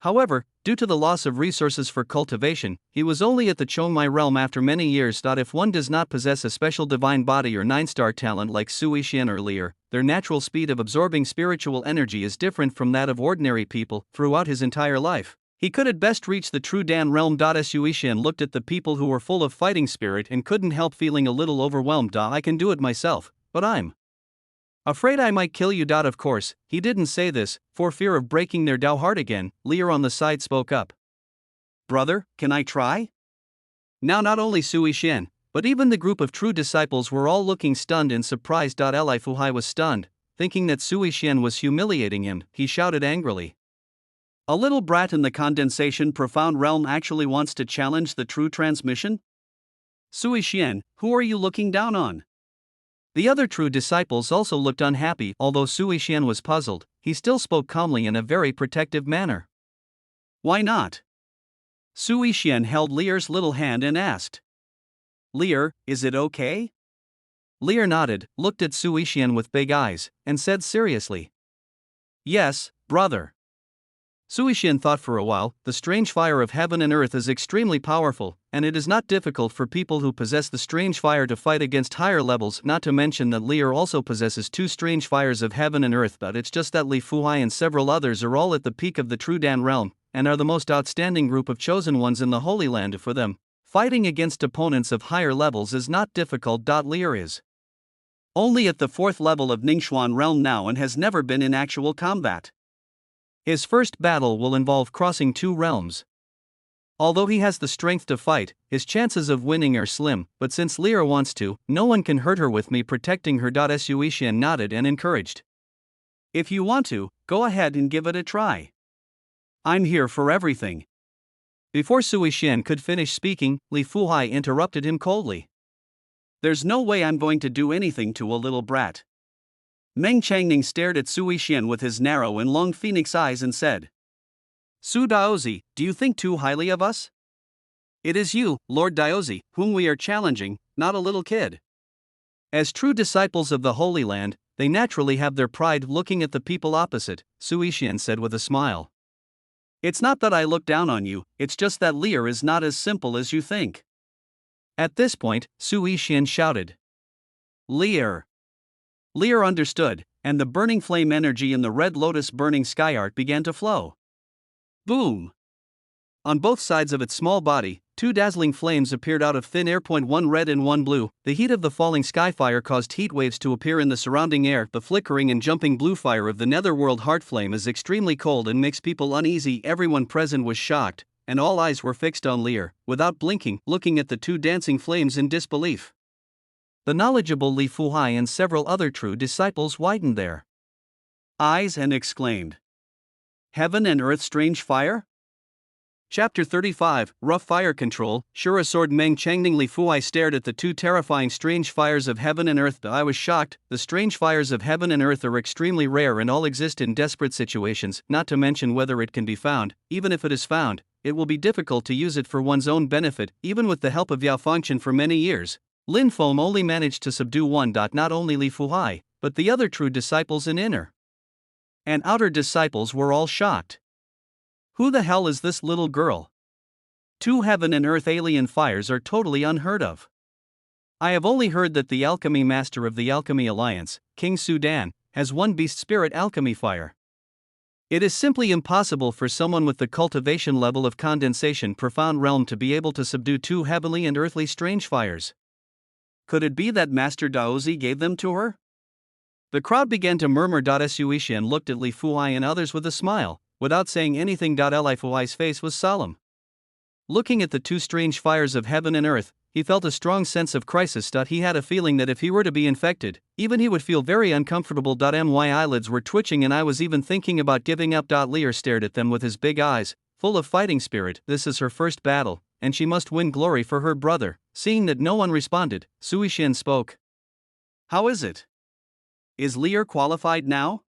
However, due to the loss of resources for cultivation, he was only at the Chongmai realm after many years. If one does not possess a special divine body or 9-star talent like Sui Xian or Lier, their natural speed of absorbing spiritual energy is different from that of ordinary people. Throughout his entire life, he could at best reach the true Dan realm. Sui Xian looked at the people who were full of fighting spirit and couldn't help feeling a little overwhelmed. I can do it myself, but I'm afraid I might kill you. Of course, he didn't say this, for fear of breaking their Dao heart again. Lier on the side spoke up. Brother, can I try? Now not only Sui Xian, but even the group of true disciples were all looking stunned and surprised. Li Fuhai was stunned, thinking that Sui Xian was humiliating him. He shouted angrily. A little brat in the condensation profound realm actually wants to challenge the true transmission? Sui Xian, who are you looking down on? The other true disciples also looked unhappy. Although Sui Xian was puzzled, he still spoke calmly in a very protective manner. Why not? Sui Xian held Lier's little hand and asked. Lier, is it okay? Lier nodded, looked at Sui Xian with big eyes, and said seriously. Yes, brother. Sui Xian thought for a while. The strange fire of heaven and earth is extremely powerful, and it is not difficult for people who possess the strange fire to fight against higher levels, not to mention that Lier also possesses two strange fires of heaven and earth. But it's just that Li Fuhai and several others are all at the peak of the true Dan realm, and are the most outstanding group of chosen ones in the Holy Land. For them, fighting against opponents of higher levels is not difficult. Lier is only at the 4th level of Ningxuan realm now and has never been in actual combat. His first battle will involve crossing 2 realms. Although he has the strength to fight, his chances of winning are slim, but since Lier wants to, no one can hurt her with me protecting her. Sui Xian nodded and encouraged. If you want to, go ahead and give it a try. I'm here for everything. Before Sui Xian could finish speaking, Li Fuhai interrupted him coldly. There's no way I'm going to do anything to a little brat. Meng Changning stared at Sui Xian with his narrow and long phoenix eyes and said. Su Daozi, do you think too highly of us? It is you, Lord Daozi, whom we are challenging, not a little kid. As true disciples of the Holy Land, they naturally have their pride looking at the people opposite, Sui Xian said with a smile. It's not that I look down on you, it's just that Lier is not as simple as you think. At this point, Sui Xian shouted. Lier. Lier understood, and the burning flame energy in the red lotus burning sky art began to flow. Boom! On both sides of its small body, 2 dazzling flames appeared out of thin air. One red and one blue. The heat of the falling sky fire caused heat waves to appear in the surrounding air. The flickering and jumping blue fire of the netherworld heart flame is extremely cold and makes people uneasy. Everyone present was shocked, and all eyes were fixed on Lier, without blinking, looking at the 2 dancing flames in disbelief. The knowledgeable Li Fuhai and several other true disciples widened their eyes and exclaimed. Heaven and earth strange fire? Chapter 35, Rough Fire Control. Shura Sword. Meng Changning. Li Fuhai stared at the 2 terrifying strange fires of heaven and earth. I was shocked. The strange fires of heaven and earth are extremely rare and all exist in desperate situations, not to mention whether it can be found. Even if it is found, it will be difficult to use it for one's own benefit, even with the help of Yao Fengchen for many years. Lin Feng only managed to subdue one. Not only Li Fuhai, but the other true disciples and inner and outer disciples were all shocked. Who the hell is this little girl? 2 heaven and earth alien fires are totally unheard of. I have only heard that the alchemy master of the Alchemy Alliance, King Sudan, has 1 beast spirit alchemy fire. It is simply impossible for someone with the cultivation level of condensation profound realm to be able to subdue 2 heavenly and earthly strange fires. Could it be that Master Daozi gave them to her? The crowd began to murmur. Sui Shan looked at Li Fuhai and others with a smile, without saying anything. Li Fuhai's face was solemn. Looking at the two strange fires of heaven and earth, he felt a strong sense of crisis. He had a feeling that if he were to be infected, even he would feel very uncomfortable. My eyelids were twitching and I was even thinking about giving up. Lear stared at them with his big eyes, full of fighting spirit. This is her first battle, and she must win glory for her brother. Seeing that no one responded, Sui Shan spoke. How is it? Is Lear qualified now?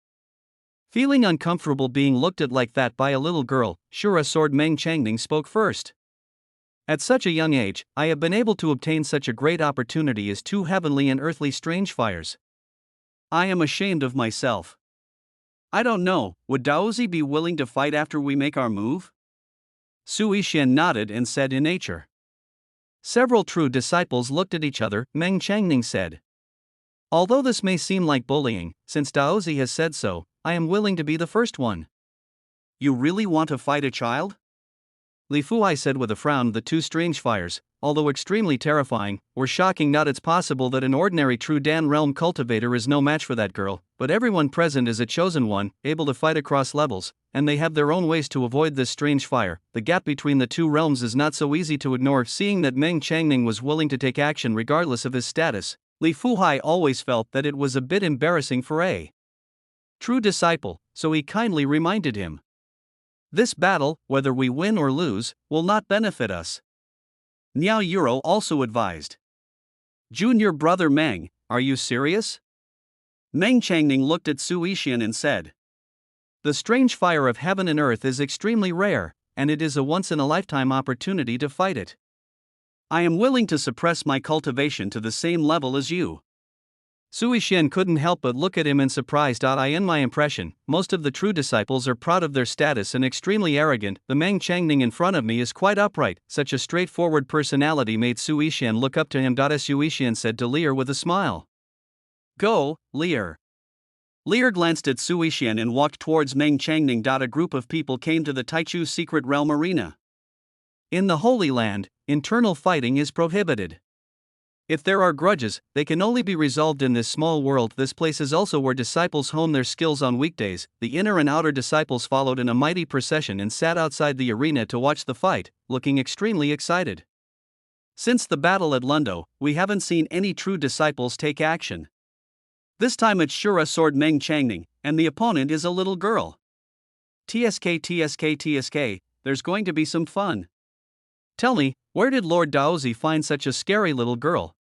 Feeling uncomfortable being looked at like that by a little girl, Shura Sword Meng Changning spoke first. At such a young age, I have been able to obtain such a great opportunity as two heavenly and earthly strange fires. I am ashamed of myself. I don't know, would Daozi be willing to fight after we make our move? Sui Shan nodded and said in nature. Several true disciples looked at each other. Meng Changning said. Although this may seem like bullying, since Daozi has said so, I am willing to be the first one. You really want to fight a child? Li Fuhai said with a frown. The two strange fires, although extremely terrifying, were shocking. It's possible that an ordinary true Dan realm cultivator is no match for that girl, but everyone present is a chosen one, able to fight across levels, and they have their own ways to avoid this strange fire. The gap between the two realms is not so easy to ignore. Seeing that Meng Changning was willing to take action regardless of his status, Li Fuhai always felt that it was a bit embarrassing for a true disciple, so he kindly reminded him. This battle, whether we win or lose, will not benefit us. Niao Yuro also advised. Junior brother Meng, are you serious? Meng Changning looked at Sui Shan and said. The strange fire of heaven and earth is extremely rare, and it is a once-in-a-lifetime opportunity to fight it. I am willing to suppress my cultivation to the same level as you. Sui Shan couldn't help but look at him in surprise. In my impression, most of the true disciples are proud of their status and extremely arrogant. The Meng Changning in front of me is quite upright. Such a straightforward personality made Sui Shan look up to him. Sui Shan said to Lear with a smile. Go, Lear. Lear glanced at Sui Shan and walked towards Meng Changning. A group of people came to the Taichu Secret Realm Arena. In the Holy Land, internal fighting is prohibited. If there are grudges, they can only be resolved in this small world. This place is also where disciples hone their skills on weekdays. The inner and outer disciples followed in a mighty procession and sat outside the arena to watch the fight, looking extremely excited. Since the battle at Lundo, we haven't seen any true disciples take action. This time it's Shura Sword Meng Changning, and the opponent is a little girl. TSK, there's going to be some fun. Tell me, where did Lord Daozi find such a scary little girl?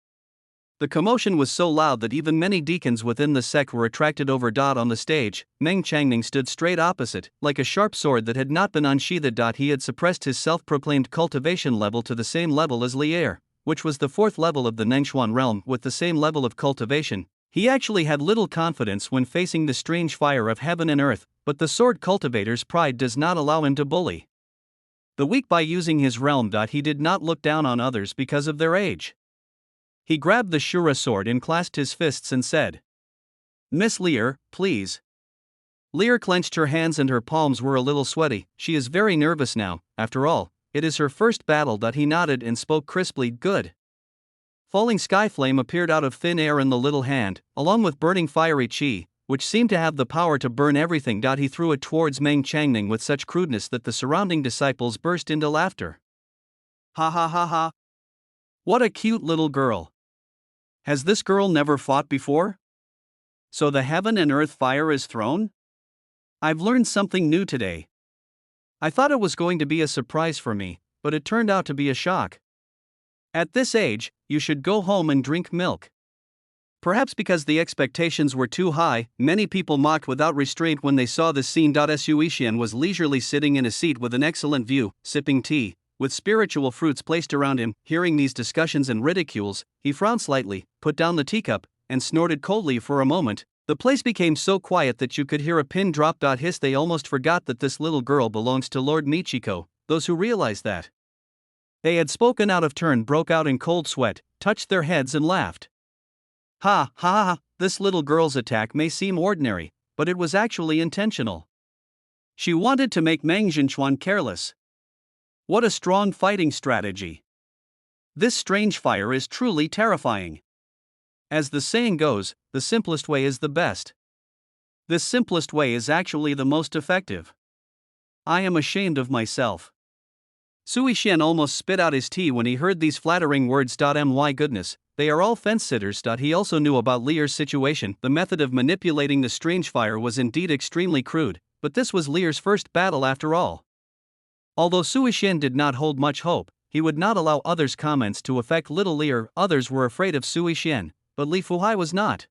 The commotion was so loud that even many deacons within the sect were attracted over. On the stage, Meng Changning stood straight opposite, like a sharp sword that had not been unsheathed. He had suppressed his self-proclaimed cultivation level to the same level as Lier, which was the fourth level of the Nengxuan realm. With the same level of cultivation, he actually had little confidence when facing the strange fire of heaven and earth, but the sword cultivator's pride does not allow him to bully the weak by using his realm. He did not look down on others because of their age. He grabbed the Shura sword and clasped his fists and said, Miss Lear, please. Lear clenched her hands and her palms were a little sweaty. She is very nervous now, after all, it is her first battle. He nodded and spoke crisply. Good. Falling sky flame appeared out of thin air in the little hand, along with burning fiery chi, which seemed to have the power to burn everything. He threw it towards Meng Changning with such crudeness that the surrounding disciples burst into laughter. Ha ha ha ha. What a cute little girl. Has this girl never fought before? So the heaven and earth fire is thrown? I've learned something new today. I thought it was going to be a surprise for me, but it turned out to be a shock. At this age, you should go home and drink milk. Perhaps because the expectations were too high, many people mocked without restraint when they saw this scene. Sui Shan was leisurely sitting in a seat with an excellent view, sipping tea, with spiritual fruits placed around him. Hearing these discussions and ridicules, he frowned slightly, put down the teacup, and snorted coldly for a moment. The place became so quiet that you could hear a pin drop. Hiss. They almost forgot that this little girl belongs to Lord Michiko. Those who realized that they had spoken out of turn broke out in cold sweat, touched their heads and laughed. Ha ha ha, this little girl's attack may seem ordinary, but it was actually intentional. She wanted to make Meng Zhenchuan careless. What a strong fighting strategy. This strange fire is truly terrifying. As the saying goes, the simplest way is the best. This simplest way is actually the most effective. I am ashamed of myself. Sui Shen almost spit out his tea when he heard these flattering words. My goodness, they are all fence sitters. He also knew about Lear's situation. The method of manipulating the strange fire was indeed extremely crude, but this was Lear's first battle after all. Although Sui Shen did not hold much hope, he would not allow others' comments to affect little Lear. Others were afraid of Sui Shen, but Li Fuhai was not.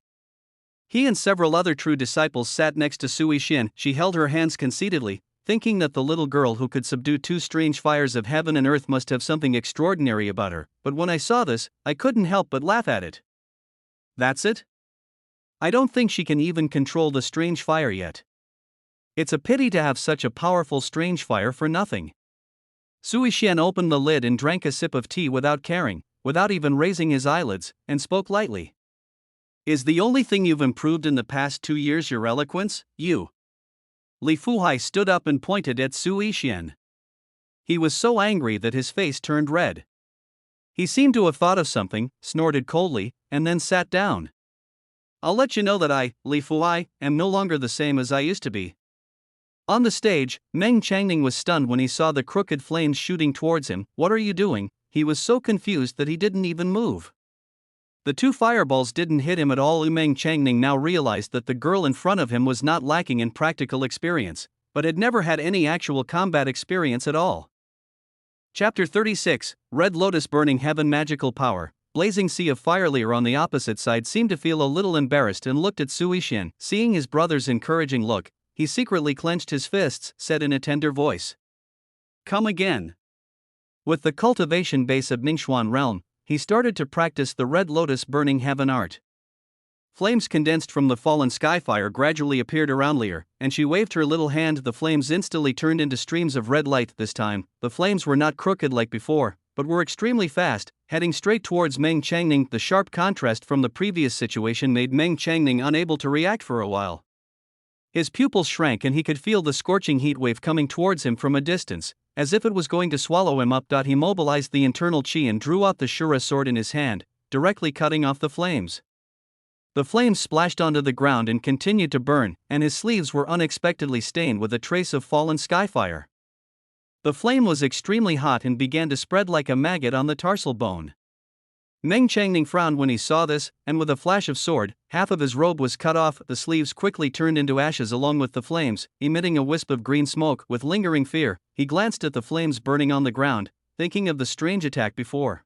He and several other true disciples sat next to Sui Shen. She held her hands conceitedly, thinking that the little girl who could subdue two strange fires of heaven and earth must have something extraordinary about her, but when I saw this, I couldn't help but laugh at it. That's it? I don't think she can even control the strange fire yet. It's a pity to have such a powerful strange fire for nothing. Sui Shen opened the lid and drank a sip of tea without caring, without even raising his eyelids, and spoke lightly. Is the only thing you've improved in the past 2 years your eloquence, you? Li Fuhai stood up and pointed at Sui Shen. He was so angry that his face turned red. He seemed to have thought of something, snorted coldly, and then sat down. I'll let you know that I, Li Fuhai, am no longer the same as I used to be. On the stage, Meng Changning was stunned when he saw the crooked flames shooting towards him. What are you doing? He was so confused that he didn't even move. The two fireballs didn't hit him at all. Meng Changning now realized that the girl in front of him was not lacking in practical experience, but had never had any actual combat experience at all. Chapter 36, Red Lotus Burning Heaven. Magical Power. Blazing Sea of Fire. Lear on the opposite side seemed to feel a little embarrassed and looked at Sui Shen. Seeing his brother's encouraging look, he secretly clenched his fists, said in a tender voice. Come again. With the cultivation base of Ningxuan realm, he started to practice the Red Lotus Burning Heaven art. Flames condensed from the fallen skyfire gradually appeared around Lear, and she waved her little hand. The flames instantly turned into streams of red light. This time, the flames were not crooked like before, but were extremely fast, heading straight towards Meng Changning. The sharp contrast from the previous situation made Meng Changning unable to react for a while. His pupils shrank and he could feel the scorching heat wave coming towards him from a distance, as if it was going to swallow him up. He mobilized the internal chi and drew out the Shura sword in his hand, directly cutting off the flames. The flames splashed onto the ground and continued to burn, and his sleeves were unexpectedly stained with a trace of fallen skyfire. The flame was extremely hot and began to spread like a maggot on the tarsal bone. Meng Changning frowned when he saw this, and with a flash of sword, half of his robe was cut off. The sleeves quickly turned into ashes along with the flames, emitting a wisp of green smoke. With lingering fear, he glanced at the flames burning on the ground, thinking of the strange attack before.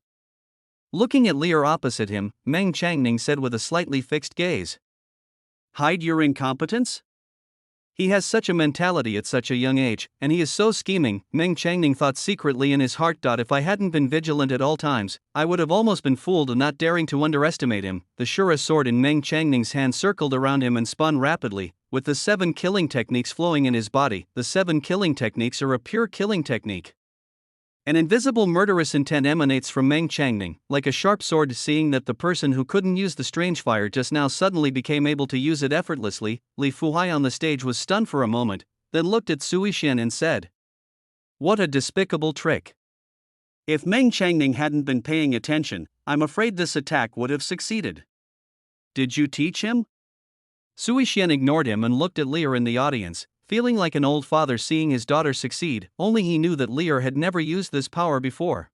Looking at Lear opposite him, Meng Changning said with a slightly fixed gaze. Hide your incompetence? He has such a mentality at such a young age, and he is so scheming. Meng Changning thought secretly in his heart. If I hadn't been vigilant at all times, I would have almost been fooled, not daring to underestimate him. The Shura sword in Meng Changning's hand circled around him and spun rapidly, with the 7 killing techniques flowing in his body. The 7 killing techniques are a pure killing technique. An invisible murderous intent emanates from Meng Changning, like a sharp sword. Seeing that the person who couldn't use the strange fire just now suddenly became able to use it effortlessly, Li Fuhai on the stage was stunned for a moment, then looked at Sui Shen and said, What a despicable trick. If Meng Changning hadn't been paying attention, I'm afraid this attack would have succeeded. Did you teach him? Sui Shen ignored him and looked at Lear in the audience, feeling like an old father seeing his daughter succeed. Only he knew that Lear had never used this power before.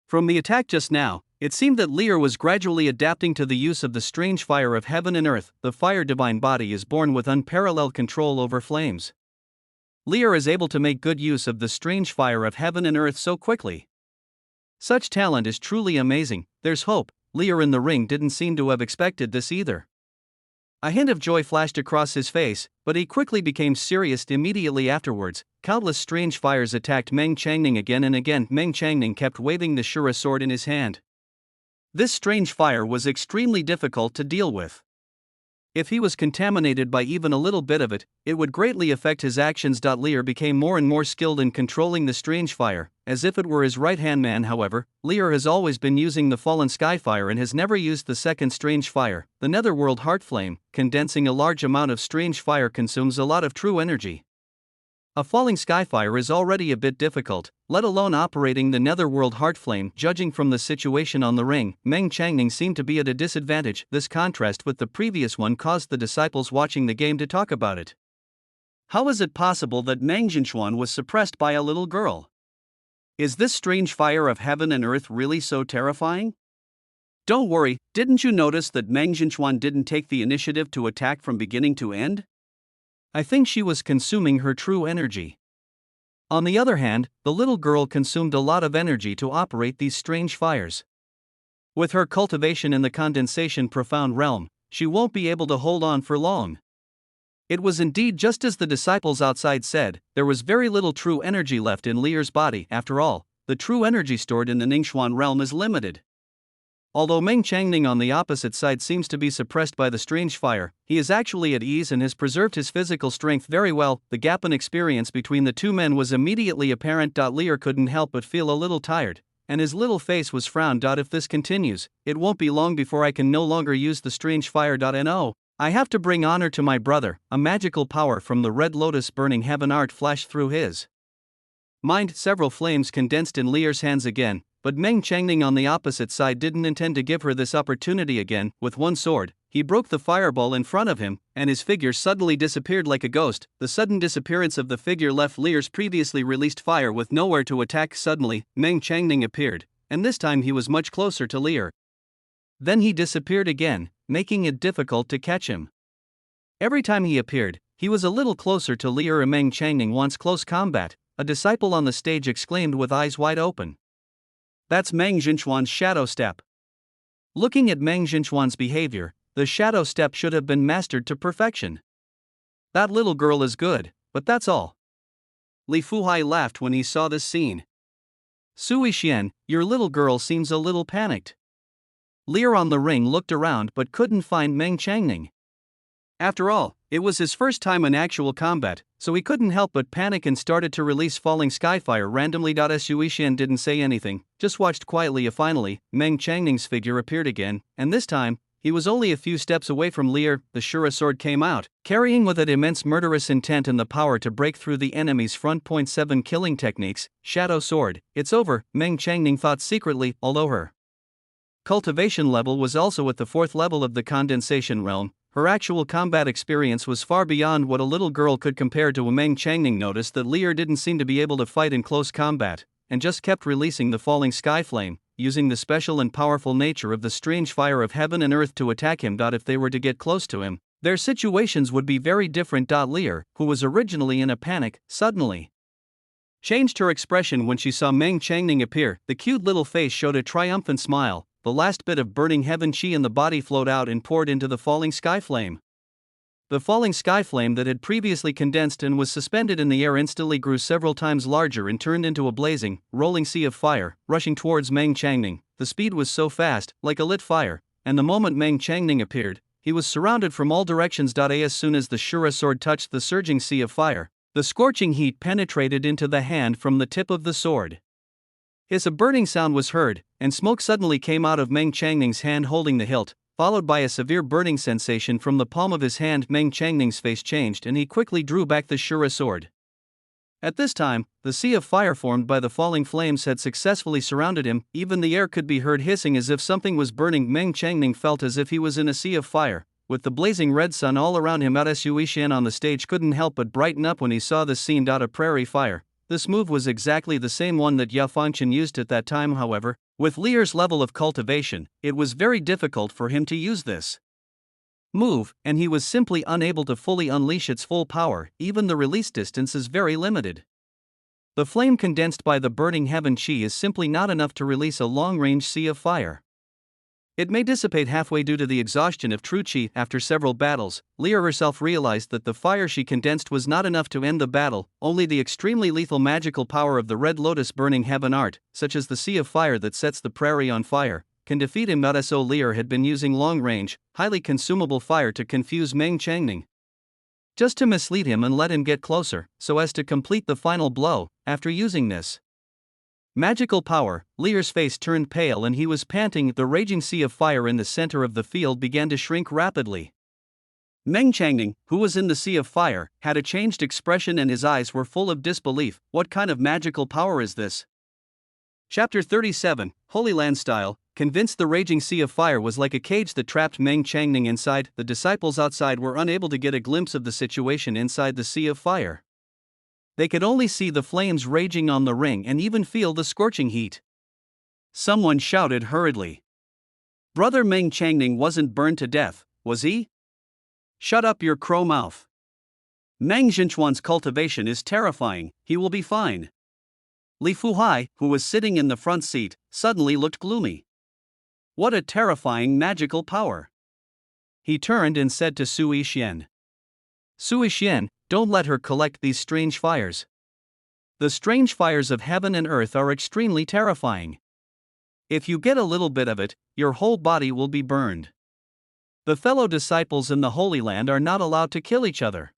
From the attack just now, it seemed that Lear was gradually adapting to the use of the strange fire of heaven and earth. The fire divine body is born with unparalleled control over flames. Lear is able to make good use of the strange fire of heaven and earth so quickly. Such talent is truly amazing. There's hope. Lear in the ring didn't seem to have expected this either. A hint of joy flashed across his face, but he quickly became serious immediately afterwards. Countless strange fires attacked Meng Changning again and again. Meng Changning kept waving the Shura sword in his hand. This strange fire was extremely difficult to deal with. If he was contaminated by even a little bit of it, it would greatly affect his actions. Lear became more and more skilled in controlling the strange fire, as if it were his right-hand man. However, Lear has always been using the fallen sky fire and has never used the second strange fire, the Netherworld Heart Flame. Condensing a large amount of strange fire consumes a lot of true energy. A falling skyfire is already a bit difficult, let alone operating the netherworld heartflame. Judging from the situation on the ring, Meng Changning seemed to be at a disadvantage. This contrast with the previous one caused the disciples watching the game to talk about it. How is it possible that Meng Jinshuan was suppressed by a little girl? Is this strange fire of heaven and earth really so terrifying? Don't worry, didn't you notice that Meng Jinshuan didn't take the initiative to attack from beginning to end? I think she was consuming her true energy. On the other hand, the little girl consumed a lot of energy to operate these strange fires. With her cultivation in the condensation profound realm, she won't be able to hold on for long. It was indeed just as the disciples outside said, there was very little true energy left in Lear's body. After all, the true energy stored in the Ningxuan realm is limited. Although Meng Changning on the opposite side seems to be suppressed by the strange fire, he is actually at ease and has preserved his physical strength very well. The gap in experience between the two men was immediately apparent. Lear couldn't help but feel a little tired, and his little face was frowned. If this continues, it won't be long before I can no longer use the strange fire. No, I have to bring honor to my brother. A magical power from the red lotus burning heaven art flashed through his mind. Several flames condensed in Lear's hands again. But Meng Changning on the opposite side didn't intend to give her this opportunity again. With one sword, he broke the fireball in front of him, and his figure suddenly disappeared like a ghost. The sudden disappearance of the figure left Lear's previously released fire with nowhere to attack. Suddenly, Meng Changning appeared, and this time he was much closer to Lear. Then he disappeared again, making it difficult to catch him. Every time he appeared, he was a little closer to Lear. Meng Changning wants close combat, a disciple on the stage exclaimed with eyes wide open. That's Meng Jinshuan's shadow step. Looking at Meng Jinshuan's behavior, the shadow step should have been mastered to perfection. That little girl is good, but that's all. Li Fuhai laughed when he saw this scene. Sui Xian, your little girl seems a little panicked. Lear on the ring looked around but couldn't find Meng Changning. After all, it was his first time in actual combat, so he couldn't help but panic and started to release falling skyfire randomly. Sui Xian didn't say anything, just watched quietly. Finally, Meng Changning's figure appeared again, and this time, he was only a few steps away from Lear. The Shura sword came out, carrying with it immense murderous intent and the power to break through the enemy's front. 7 killing techniques, shadow sword. It's over, Meng Changning thought secretly, although her cultivation level was also at the 4th level of the condensation realm. Her actual combat experience was far beyond what a little girl could compare to. Meng Changning noticed that Lear didn't seem to be able to fight in close combat, and just kept releasing the falling sky flame, using the special and powerful nature of the strange fire of heaven and earth to attack him. If they were to get close to him, their situations would be very different. Lear, who was originally in a panic, suddenly changed her expression when she saw Meng Changning appear. The cute little face showed a triumphant smile. The last bit of burning heaven chi in the body flowed out and poured into the falling sky flame. The falling sky flame that had previously condensed and was suspended in the air instantly grew several times larger and turned into a blazing, rolling sea of fire, rushing towards Meng Changning. The speed was so fast, like a lit fire, and the moment Meng Changning appeared, he was surrounded from all directions. As soon as the Shura sword touched the surging sea of fire, the scorching heat penetrated into the hand from the tip of the sword. A burning sound was heard, and smoke suddenly came out of Meng Changning's hand holding the hilt, followed by a severe burning sensation from the palm of his hand. Meng Changning's face changed and he quickly drew back the Shura sword. At this time, the sea of fire formed by the falling flames had successfully surrounded him. Even the air could be heard hissing as if something was burning. Meng Changning felt as if he was in a sea of fire, with the blazing red sun all around him. Sui Xian on the stage couldn't help but brighten up when he saw this scene. A prairie fire. This move was exactly the same one that Ya Fangchen used at that time. However, with Lear's level of cultivation, it was very difficult for him to use this move, and he was simply unable to fully unleash its full power. Even the release distance is very limited. The flame condensed by the burning heaven chi is simply not enough to release a long-range sea of fire. It may dissipate halfway due to the exhaustion of true chi. After several battles, Lear herself realized that the fire she condensed was not enough to end the battle. Only the extremely lethal magical power of the red lotus burning heaven art, such as the sea of fire that sets the prairie on fire, can defeat him. So Lear had been using long-range, highly consumable fire to confuse Meng Changning, just to mislead him and let him get closer, so as to complete the final blow. After using this magical power, Lear's face turned pale and he was panting. The raging sea of fire in the center of the field began to shrink rapidly. Meng Changning, who was in the sea of fire, had a changed expression and his eyes were full of disbelief. What kind of magical power is this? Chapter 37, Holy Land Style. Convinced the raging sea of fire was like a cage that trapped Meng Changning inside, the disciples outside were unable to get a glimpse of the situation inside the sea of fire. They could only see the flames raging on the ring and even feel the scorching heat. Someone shouted hurriedly. Brother Meng Changning wasn't burned to death, was he? Shut up your crow mouth. Meng Zhenchuan's cultivation is terrifying, he will be fine. Li Fuhai, who was sitting in the front seat, suddenly looked gloomy. What a terrifying magical power. He turned and said to Sui Xian. Sui Xian, don't let her collect these strange fires. The strange fires of heaven and earth are extremely terrifying. If you get a little bit of it, your whole body will be burned. The fellow disciples in the Holy Land are not allowed to kill each other.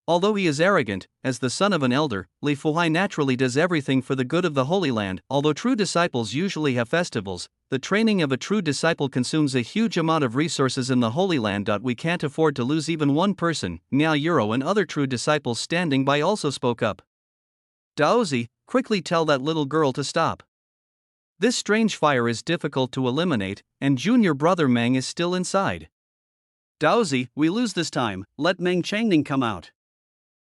Although he is arrogant, as the son of an elder, Li Fuhai naturally does everything for the good of the Holy Land. Although true disciples usually have festivals, the training of a true disciple consumes a huge amount of resources in the Holy Land. We can't afford to lose even one person. Miao Euro and other true disciples standing by also spoke up. Daozi, quickly tell that little girl to stop. This strange fire is difficult to eliminate, and junior brother Meng is still inside. Daozi, we lose this time, let Meng Changning come out.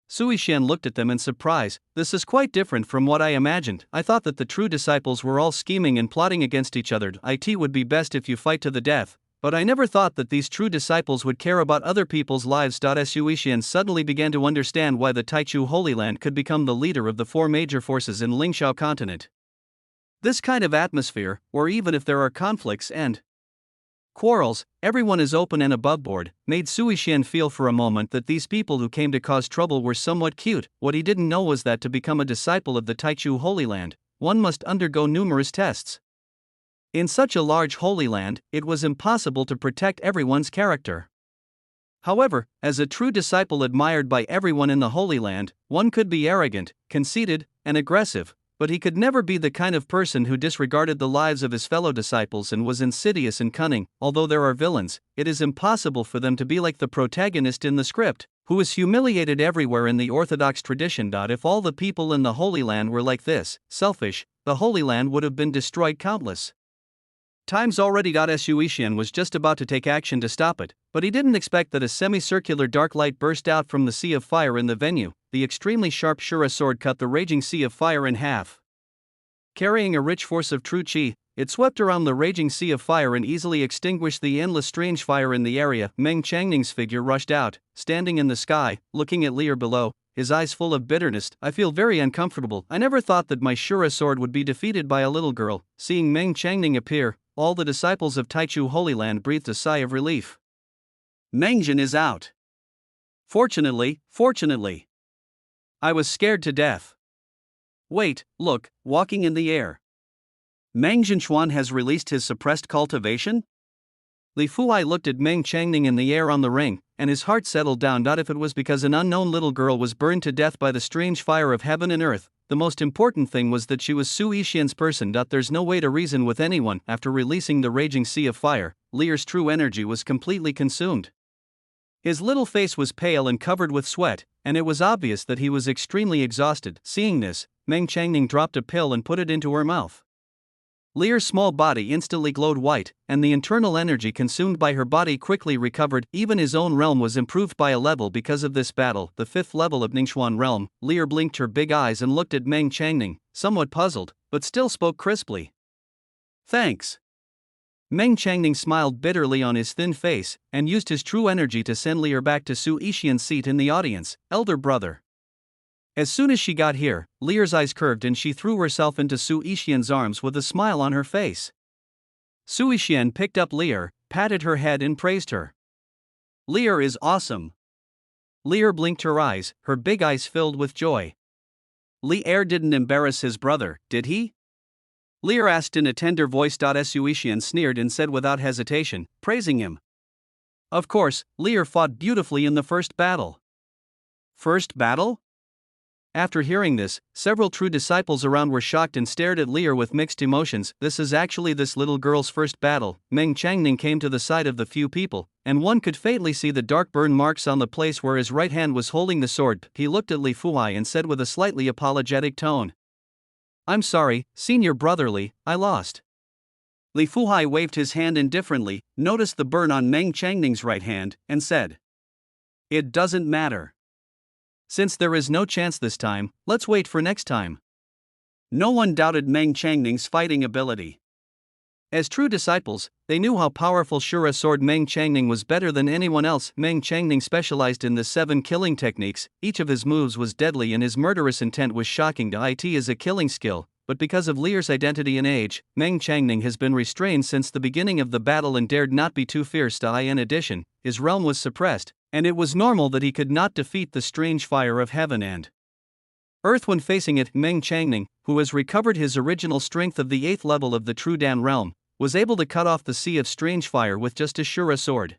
Sui Xian looked at them in surprise. This is quite different from what I imagined. I thought that the true disciples were all scheming and plotting against each other. It would be best if you fight to the death, but I never thought that these true disciples would care about other people's lives. Sui Xian suddenly began to understand why the Taichu Holy Land could become the leader of the four major forces in Lingxiao continent. This kind of atmosphere, or even if there are conflicts and quarrels, everyone is open and aboveboard, made Sui Xian feel for a moment that these people who came to cause trouble were somewhat cute. What he didn't know was that to become a disciple of the Taichu Holy Land, one must undergo numerous tests. In such a large Holy Land, it was impossible to protect everyone's character. However, as a true disciple admired by everyone in the Holy Land, one could be arrogant, conceited, and aggressive, but he could never be the kind of person who disregarded the lives of his fellow disciples and was insidious and cunning. Although there are villains, it is impossible for them to be like the protagonist in the script, who is humiliated everywhere in the Orthodox tradition. If all the people in the Holy Land were like this, selfish, the Holy Land would have been destroyed countless times already. Sui Xian was just about to take action to stop it, but he didn't expect that a semicircular dark light burst out from the sea of fire in the venue. The extremely sharp Shura sword cut the raging sea of fire in half. Carrying a rich force of true qi, it swept around the raging sea of fire and easily extinguished the endless strange fire in the area. Meng Changning's figure rushed out, standing in the sky, looking at Lear below, his eyes full of bitterness. I feel very uncomfortable. I never thought that my Shura sword would be defeated by a little girl. Seeing Meng Changning appear, all the disciples of Taichu Holy Land breathed a sigh of relief. Mengzhen is out. Fortunately. I was scared to death. Wait, look, walking in the air. Meng Zhenchuan has released his suppressed cultivation? Li Fuhai looked at Meng Changning in the air on the ring, and his heart settled down. If it was because an unknown little girl was burned to death by the strange fire of heaven and earth, the most important thing was that she was Sui Xian's person. There's no way to reason with anyone. After releasing the raging sea of fire, Lear's true energy was completely consumed. His little face was pale and covered with sweat, and it was obvious that he was extremely exhausted. Seeing this, Meng Changning dropped a pill and put it into her mouth. Lear's small body instantly glowed white, and the internal energy consumed by her body quickly recovered. Even his own realm was improved by a level because of this battle, the 5th level of Ningxuan realm. Lear blinked her big eyes and looked at Meng Changning, somewhat puzzled, but still spoke crisply. Thanks. Meng Changning smiled bitterly on his thin face, and used his true energy to send Lear back to Su Ishian's seat in the audience. Elder brother. As soon as she got here, Lear's eyes curved and she threw herself into Su Ishian's arms with a smile on her face. Su Ishian picked up Lear, patted her head and praised her. Lear is awesome. Lear blinked her eyes, her big eyes filled with joy. Lear didn't embarrass his brother, did he? Lear asked in a tender voice. Su Ishian sneered and said without hesitation, praising him. Of course, Lear fought beautifully in the first battle. First battle? After hearing this, several true disciples around were shocked and stared at Lear with mixed emotions. This is actually this little girl's first battle. Meng Changning came to the side of the few people, and one could faintly see the dark burn marks on the place where his right hand was holding the sword. He looked at Li Fuhai and said with a slightly apologetic tone, "I'm sorry, Senior Brotherly, I lost." Li Fuhai waved his hand indifferently, noticed the burn on Meng Changning's right hand, and said, "It doesn't matter. Since there is no chance this time, let's wait for next time." No one doubted Meng Changning's fighting ability. As true disciples, they knew how powerful Shura sword Meng Changning was better than anyone else. Meng Changning specialized in the 7 killing techniques, each of his moves was deadly and his murderous intent was shocking to it as a killing skill, but because of Lear's identity and age, Meng Changning has been restrained since the beginning of the battle and dared not be too fierce. In addition, his realm was suppressed, and it was normal that he could not defeat the strange fire of heaven and earth when facing it. Meng Changning, who has recovered his original strength of the 8th level of the True Dan realm, was able to cut off the sea of strange fire with just a Shura sword.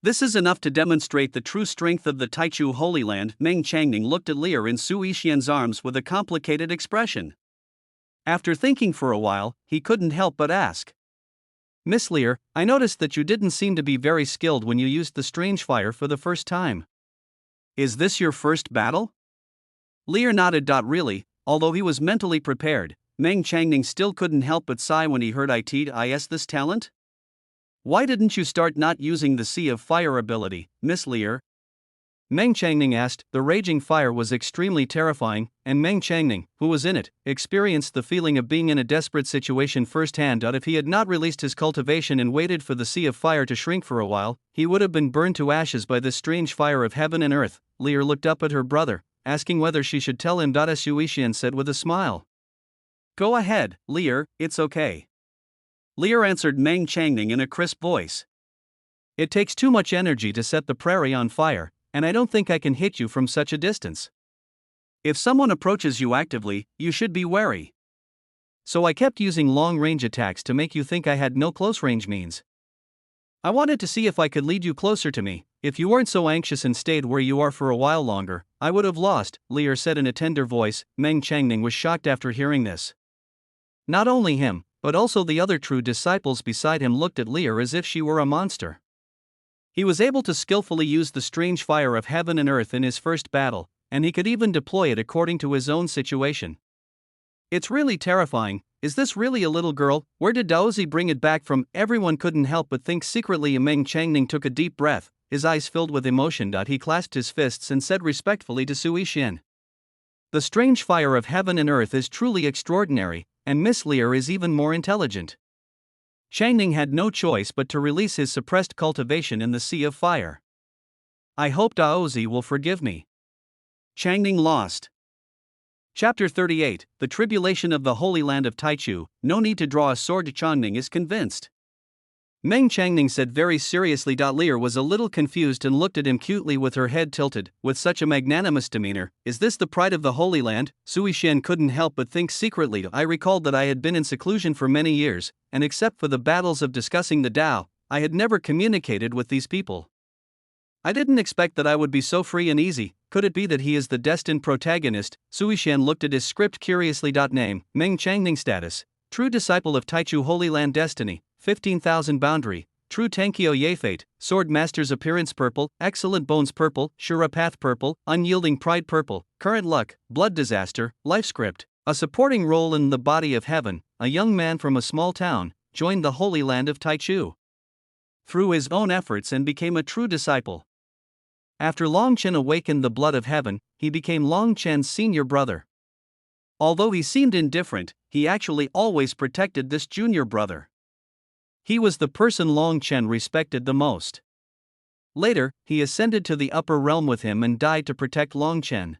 This is enough to demonstrate the true strength of the Taichu Holy Land. Meng Changning looked at Lear in Su Yixian's arms with a complicated expression. After thinking for a while, he couldn't help but ask, "Miss Lear, I noticed that you didn't seem to be very skilled when you used the strange fire for the first time. Is this your first battle?" Lear nodded. Really, although he was mentally prepared, Meng Changning still couldn't help but sigh when he heard is this talent? "Why didn't you start not using the Sea of Fire ability, Miss Lear?" Meng Changning asked. The raging fire was extremely terrifying, and Meng Changning, who was in it, experienced the feeling of being in a desperate situation firsthand. If he had not released his cultivation and waited for the Sea of Fire to shrink for a while, he would have been burned to ashes by this strange fire of heaven and earth. Lear looked up at her brother, asking whether she should tell him. Su Yixian said with a smile, "Go ahead, Lear, it's okay." Lear answered Meng Changning in a crisp voice. "It takes too much energy to set the prairie on fire, and I don't think I can hit you from such a distance. If someone approaches you actively, you should be wary. So I kept using long-range attacks to make you think I had no close-range means. I wanted to see if I could lead you closer to me. If you weren't so anxious and stayed where you are for a while longer, I would have lost," Lear said in a tender voice. Meng Changning was shocked after hearing this. Not only him, but also the other true disciples beside him looked at Lear as if she were a monster. He was able to skillfully use the strange fire of heaven and earth in his first battle, and he could even deploy it according to his own situation. "It's really terrifying. Is this really a little girl? Where did Daozi bring it back from?" Everyone couldn't help but think secretly. Meng Changning took a deep breath, his eyes filled with emotion. He clasped his fists and said respectfully to Su Yixian, "The strange fire of heaven and earth is truly extraordinary, and Miss Lear is even more intelligent." Changning had no choice but to release his suppressed cultivation in the Sea of Fire. "I hope Daozi will forgive me." Changning lost. Chapter 38, The Tribulation of the Holy Land of Taichu. No need to draw a sword. Changning is convinced. Meng Changning said very seriously. Lear was a little confused and looked at him cutely with her head tilted, with such a magnanimous demeanor. "Is this the pride of the Holy Land?" Su Yixian couldn't help but think secretly. I recalled that I had been in seclusion for many years, and except for the battles of discussing the Tao, I had never communicated with these people. I didn't expect that I would be so free and easy. Could it be that he is the destined protagonist? Su Yixian looked at his script curiously. Name, Meng Changning. Status, True Disciple of Taichu Holy Land. Destiny, 15,000 Boundary, True Tenkyo Yefate, Sword Master's Appearance Purple, Excellent Bones Purple, Shura Path Purple, Unyielding Pride Purple, Current Luck, Blood Disaster, Life Script, a supporting role in The Body of Heaven. A young man from a small town joined the Holy Land of Taichu through his own efforts and became a true disciple. After Long Chen awakened the blood of heaven, he became Long Chen's senior brother. Although he seemed indifferent, he actually always protected this junior brother. He was the person Long Chen respected the most. Later, he ascended to the upper realm with him and died to protect Long Chen.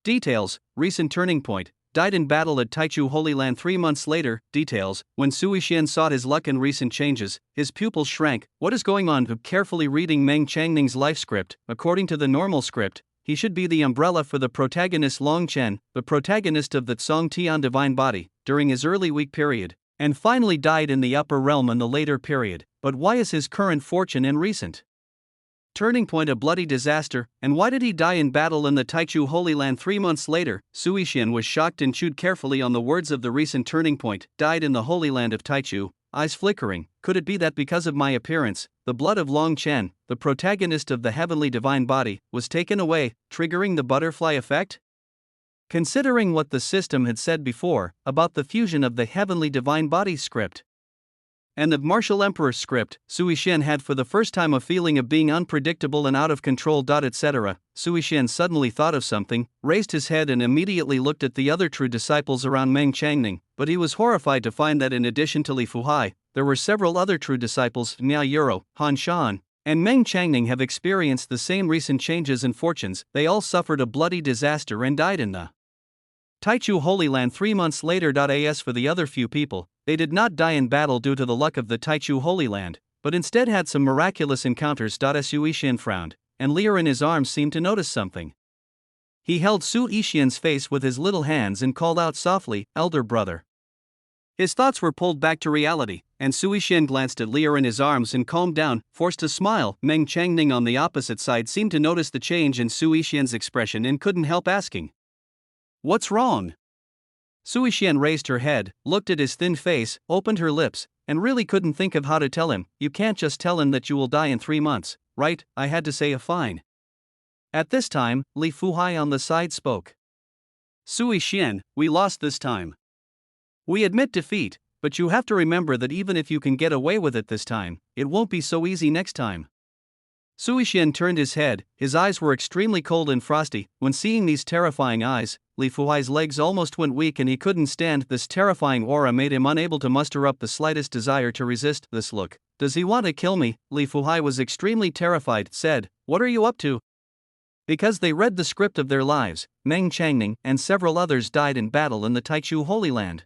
Details, recent turning point, died in battle at Taichu Holy Land 3 months later. Details, when Su Yixian sought his luck and recent changes, his pupils shrank. What is going on? Carefully reading Meng Changning's life script, according to the normal script, he should be the umbrella for the protagonist Long Chen, the protagonist of the Tsong Tian Divine Body, during his early weak period, and finally died in the upper realm in the later period. But why is his current fortune in recent turning point a bloody disaster, and why did he die in battle in the Taichu Holy Land 3 months later? Su Yixian was shocked and chewed carefully on the words of the recent turning point, died in the Holy Land of Taichu. eyes flickering. Could it be that because of my appearance, the blood of Long Chen, the protagonist of the heavenly divine body, was taken away, triggering the butterfly effect? Considering what the system had said before about the fusion of the heavenly divine body script and the martial emperor script, Sui Shen had for the first time a feeling of being unpredictable and out of control. Etc. Sui Shen suddenly thought of something, raised his head and immediately looked at the other true disciples around Meng Changning, but he was horrified to find that in addition to Li Fuhai, there were several other true disciples, Miao Yuro, Han Shan, and Meng Changning have experienced the same recent changes and fortunes. They all suffered a bloody disaster and died in the Taichu Holy Land 3 months later. As for the other few people, they did not die in battle due to the luck of the Taichu Holy Land, but instead had some miraculous encounters. Su Ishian frowned, and Lear in his arms seemed to notice something. He held Su Ishian's face with his little hands and called out softly, "Elder brother." His thoughts were pulled back to reality, and Su Ishian glanced at Lear in his arms and calmed down, forced a smile. Meng Changning on the opposite side seemed to notice the change in Su Ishian's expression and couldn't help asking, "What's wrong?" Sui Xian raised her head, looked at his thin face, opened her lips, and really couldn't think of how to tell him. "You can't just tell him that you will die in 3 months, right?" I had to say. Fine. At this time, Li Fuhai on the side spoke. "Sui Xian, we lost this time. We admit defeat, but you have to remember that even if you can get away with it this time, it won't be so easy next time." Sui Xian turned his head, his eyes were extremely cold and frosty. When seeing these terrifying eyes, Li Fuhai's legs almost went weak and he couldn't stand. This terrifying aura made him unable to muster up the slightest desire to resist this look. "Does he want to kill me?" Li Fuhai was extremely terrified, said, "What are you up to?" Because they read the script of their lives, Meng Changning and several others died in battle in the Taichu Holy Land.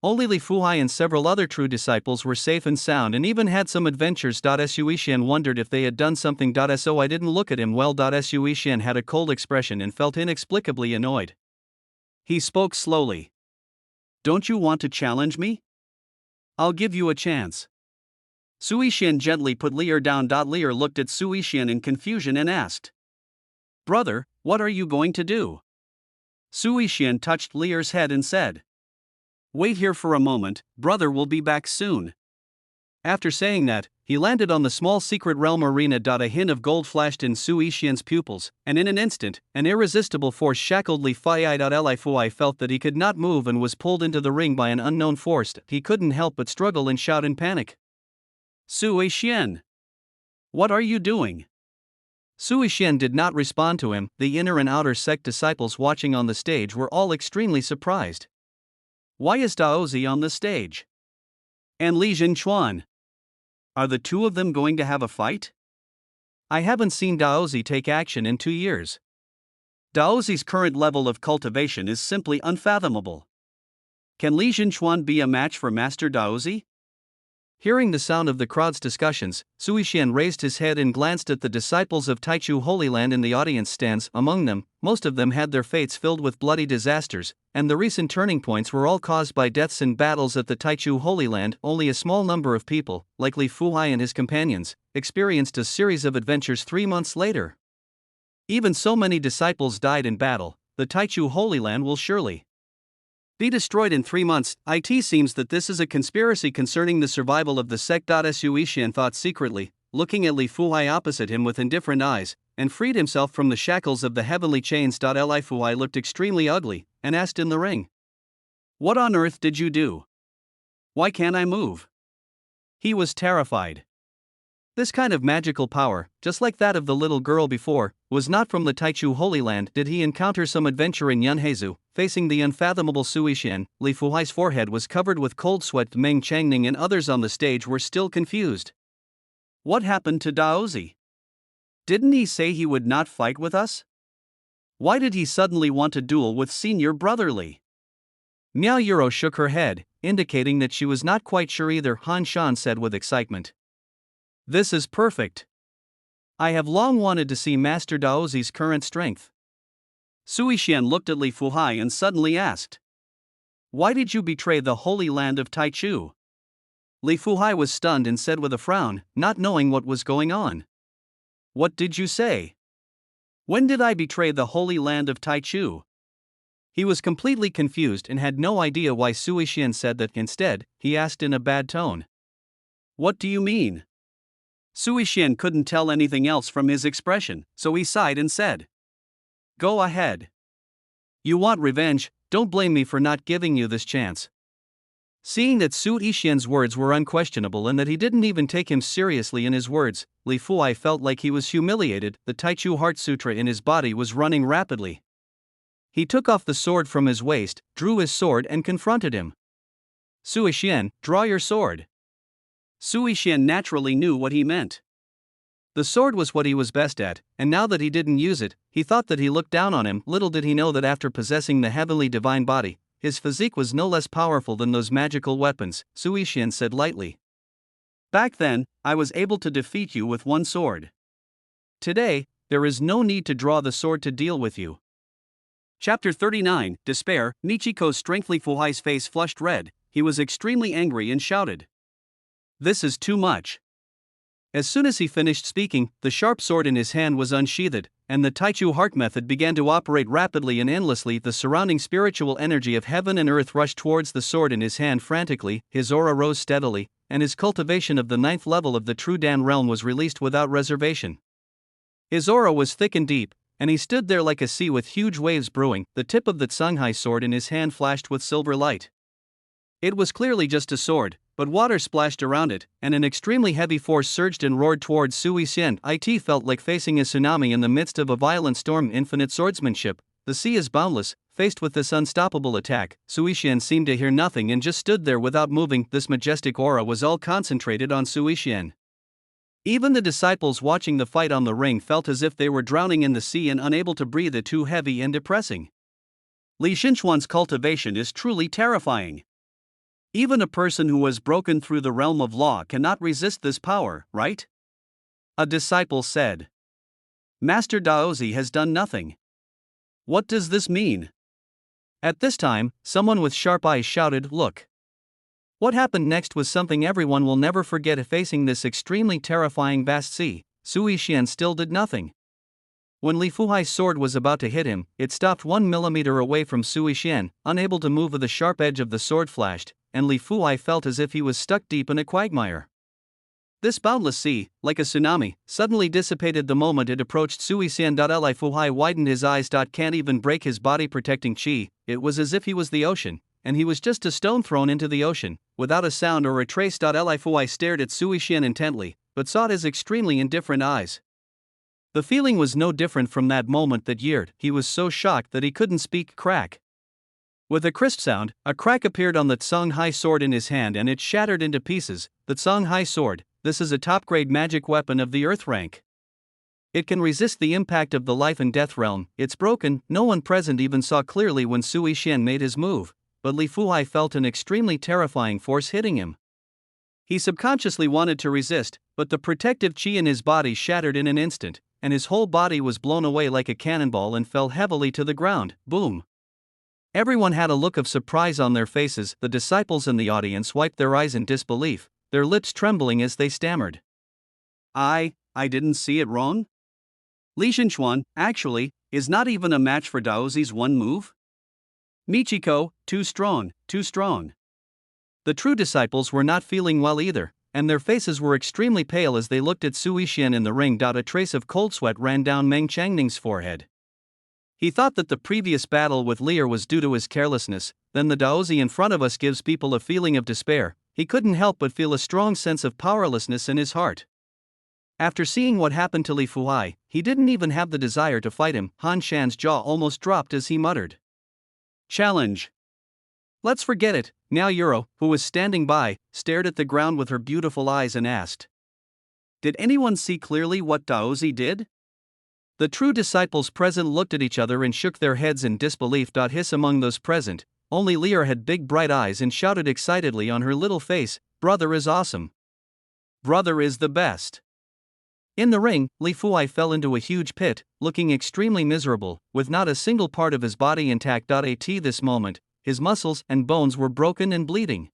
Only Li Fuhai and several other true disciples were safe and sound and even had some adventures. Su Ishian wondered if they had done something. So I didn't look at him well. Su Ishian had a cold expression and felt inexplicably annoyed. He spoke slowly. "Don't you want to challenge me? I'll give you a chance." Sui Ishian gently put Lear down. Lear looked at Sui Ishian in confusion and asked, "Brother, what are you going to do?" Sui Ishian touched Lear's head and said, "Wait here for a moment, brother will be back soon." After saying that, he landed on the small secret realm arena. A hint of gold flashed in Su Ishian's pupils, and in an instant, an irresistible force shackled Li Fuhai. Li Fuhai felt that he could not move and was pulled into the ring by an unknown force. He couldn't help but struggle and shout in panic, "Su Ishian! What are you doing?" Su Ishian did not respond to him. The inner and outer sect disciples watching on the stage were all extremely surprised. Why is Daozi on the stage? And Li Jinchuan? Are the two of them going to have a fight? I haven't seen Daozi take action in 2 years. Daozi's current level of cultivation is simply unfathomable. Can Li Jinchuan be a match for Master Daozi? Hearing the sound of the crowd's discussions, Sui Xian raised his head and glanced at the disciples of Taichu Holy Land in the audience stands. Among them, most of them had their fates filled with bloody disasters, and the recent turning points were all caused by deaths in battles at the Taichu Holy Land. Only a small number of people, like Li Fuhai and his companions, experienced a series of adventures 3 months later. Even so many disciples died in battle, the Taichu Holy Land will surely be destroyed in 3 months. It seems that this is a conspiracy concerning the survival of the sect. Su Ishian thought secretly, looking at Li Fuhai opposite him with indifferent eyes, and freed himself from the shackles of the heavenly chains. Li Fuhai looked extremely ugly, and asked in the ring, "What on earth did you do? Why can't I move?" He was terrified. This kind of magical power, just like that of the little girl before, was not from the Taichu Holy Land. Did he encounter some adventure in Yunheizu? Facing the unfathomable Sui Ishian, Li Fuhai's forehead was covered with cold sweat. Meng Changning and others on the stage were still confused. What happened to Daozi? Didn't he say he would not fight with us? Why did he suddenly want to duel with senior brother Li? Miao Yuro shook her head, indicating that she was not quite sure either. Han Shan said with excitement, "This is perfect. I have long wanted to see Master Daozi's current strength." Sui Ishian looked at Li Fuhai and suddenly asked, "Why did you betray the holy land of Taichu?" Li Fuhai was stunned and said with a frown, not knowing what was going on, "What did you say? When did I betray the holy land of Taichu?" He was completely confused and had no idea why Sui Xian said that. Instead, he asked in a bad tone. What do you mean? Sui Xian couldn't tell anything else from his expression, so he sighed and said. Go ahead. You want revenge, don't blame me for not giving you this chance. Seeing that Sui Xian's words were unquestionable and that he didn't even take him seriously in his words, Li Fuai felt like he was humiliated. The Taichu Heart Sutra in his body was running rapidly. He took off the sword from his waist, drew his sword and confronted him. Sui Xian, draw your sword. Sui Xian naturally knew what he meant. The sword was what he was best at, and now that he didn't use it, he thought that he looked down on him. Little did he know that after possessing the heavenly divine body, his physique was no less powerful than those magical weapons, Sui Xian said lightly. Back then, I was able to defeat you with one sword. Today, there is no need to draw the sword to deal with you. Chapter 39, Despair. Michiko's strength. Li Fuhai's face flushed red, he was extremely angry and shouted. This is too much. As soon as he finished speaking, the sharp sword in his hand was unsheathed, and the Taichu heart method began to operate rapidly and endlessly. The surrounding spiritual energy of heaven and earth rushed towards the sword in his hand frantically, his aura rose steadily, and his cultivation of the 9th level of the true Dan realm was released without reservation. His aura was thick and deep, and he stood there like a sea with huge waves brewing. The tip of the Tsunghai sword in his hand flashed with silver light. It was clearly just a sword, but water splashed around it, and an extremely heavy force surged and roared towards Sui Xian. It felt like facing a tsunami in the midst of a violent storm. Infinite swordsmanship. The sea is boundless. Faced with this unstoppable attack, Sui Xian seemed to hear nothing and just stood there without moving. This majestic aura was all concentrated on Sui Xian. Even the disciples watching the fight on the ring felt as if they were drowning in the sea and unable to breathe. It too heavy and depressing. Li Xinchuan's cultivation is truly terrifying. Even a person who has broken through the realm of law cannot resist this power, right? A disciple said. Master Daozi has done nothing. What does this mean? At this time, someone with sharp eyes shouted, Look. What happened next was something everyone will never forget. Facing this extremely terrifying vast sea, Sui Xian still did nothing. When Li Fuhai's sword was about to hit him, it stopped 1 millimeter away from Sui Xian, unable to move. The sharp edge of the sword flashed, and Li Fuhai felt as if he was stuck deep in a quagmire. This boundless sea, like a tsunami, suddenly dissipated the moment it approached Sui Xian. Li Fuhai widened his eyes. Can't even break his body protecting chi. It was as if he was the ocean, and he was just a stone thrown into the ocean, without a sound or a trace. Li Fuhai stared at Sui Xian intently, but saw his extremely indifferent eyes. The feeling was no different from that moment that year. He was so shocked that he couldn't speak. Crack. With a crisp sound, a crack appeared on the Tsunghai sword in his hand and it shattered into pieces. The Tsunghai sword, this is a top-grade magic weapon of the Earth rank. It can resist the impact of the life and death realm. It's broken. No one present even saw clearly when Sui Xian made his move, but Li Fuhai felt an extremely terrifying force hitting him. He subconsciously wanted to resist, but the protective chi in his body shattered in an instant, and his whole body was blown away like a cannonball and fell heavily to the ground. Boom! Everyone had a look of surprise on their faces. The disciples in the audience wiped their eyes in disbelief, their lips trembling as they stammered. I didn't see it wrong? Li Xinchuan, actually, is not even a match for Daozi's one move? Michiko, too strong, too strong. The true disciples were not feeling well either, and their faces were extremely pale as they looked at Sui Xian in the ring. A trace of cold sweat ran down Meng Changning's forehead. He thought that the previous battle with Lear was due to his carelessness. Then the Daozi in front of us gives people a feeling of despair. He couldn't help but feel a strong sense of powerlessness in his heart. After seeing what happened to Li Fuhai, he didn't even have the desire to fight him. Han Shan's jaw almost dropped as he muttered. Challenge. Let's forget it. Now Yuro, who was standing by, stared at the ground with her beautiful eyes and asked. Did anyone see clearly what Daozi did? The true disciples present looked at each other and shook their heads in disbelief. Hiss among those present, only Lear had big bright eyes and shouted excitedly on her little face, Brother is awesome. Brother is the best. In the ring, Li Fuhai fell into a huge pit, looking extremely miserable, with not a single part of his body intact. At this moment, his muscles and bones were broken and bleeding.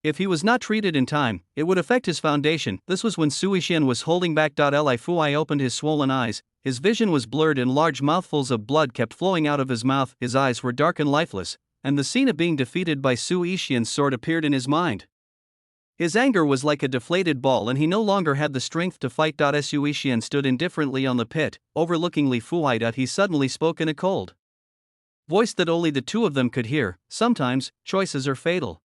If he was not treated in time, it would affect his foundation. This was when Sui Xian was holding back. Li Fuai opened his swollen eyes, his vision was blurred and large mouthfuls of blood kept flowing out of his mouth, his eyes were dark and lifeless, and the scene of being defeated by Sui Xian's sword appeared in his mind. His anger was like a deflated ball and he no longer had the strength to fight. Sui Xian stood indifferently on the pit, overlooking Li Fuai. He suddenly spoke in a cold voice that only the two of them could hear. Sometimes, choices are fatal.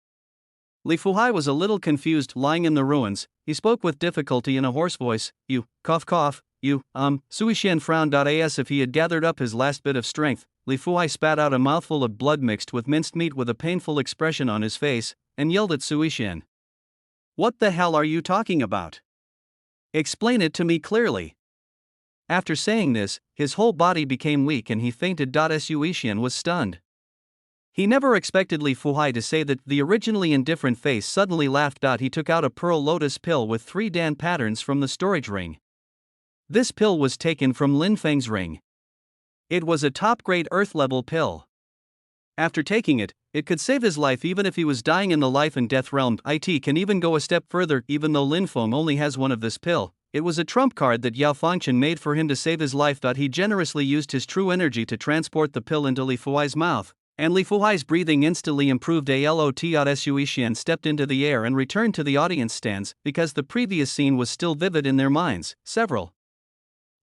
Li Fuhai was a little confused, lying in the ruins. He spoke with difficulty in a hoarse voice. You, cough cough, you, Sui Xian frowned. As if he had gathered up his last bit of strength, Li Fuhai spat out a mouthful of blood mixed with minced meat with a painful expression on his face, and yelled at Sui Xian. What the hell are you talking about? Explain it to me clearly. After saying this, his whole body became weak and he fainted. Sui Xian was stunned. He never expected Li Fuhai to say that. The originally indifferent face suddenly laughed. He took out a pearl lotus pill with 3 Dan patterns from the storage ring. This pill was taken from Lin Feng's ring. It was a top-grade Earth-level pill. After taking it, it could save his life even if he was dying in the life and death realm. It can even go a step further. Even though Lin Feng only has one of this pill, it was a trump card that Yao Fangchen made for him to save his life. He generously used his true energy to transport the pill into Li Fuhai's mouth, and Li Fuhai's breathing instantly improved. A lot. Sui Xian stepped into the air and returned to the audience stands because the previous scene was still vivid in their minds. Several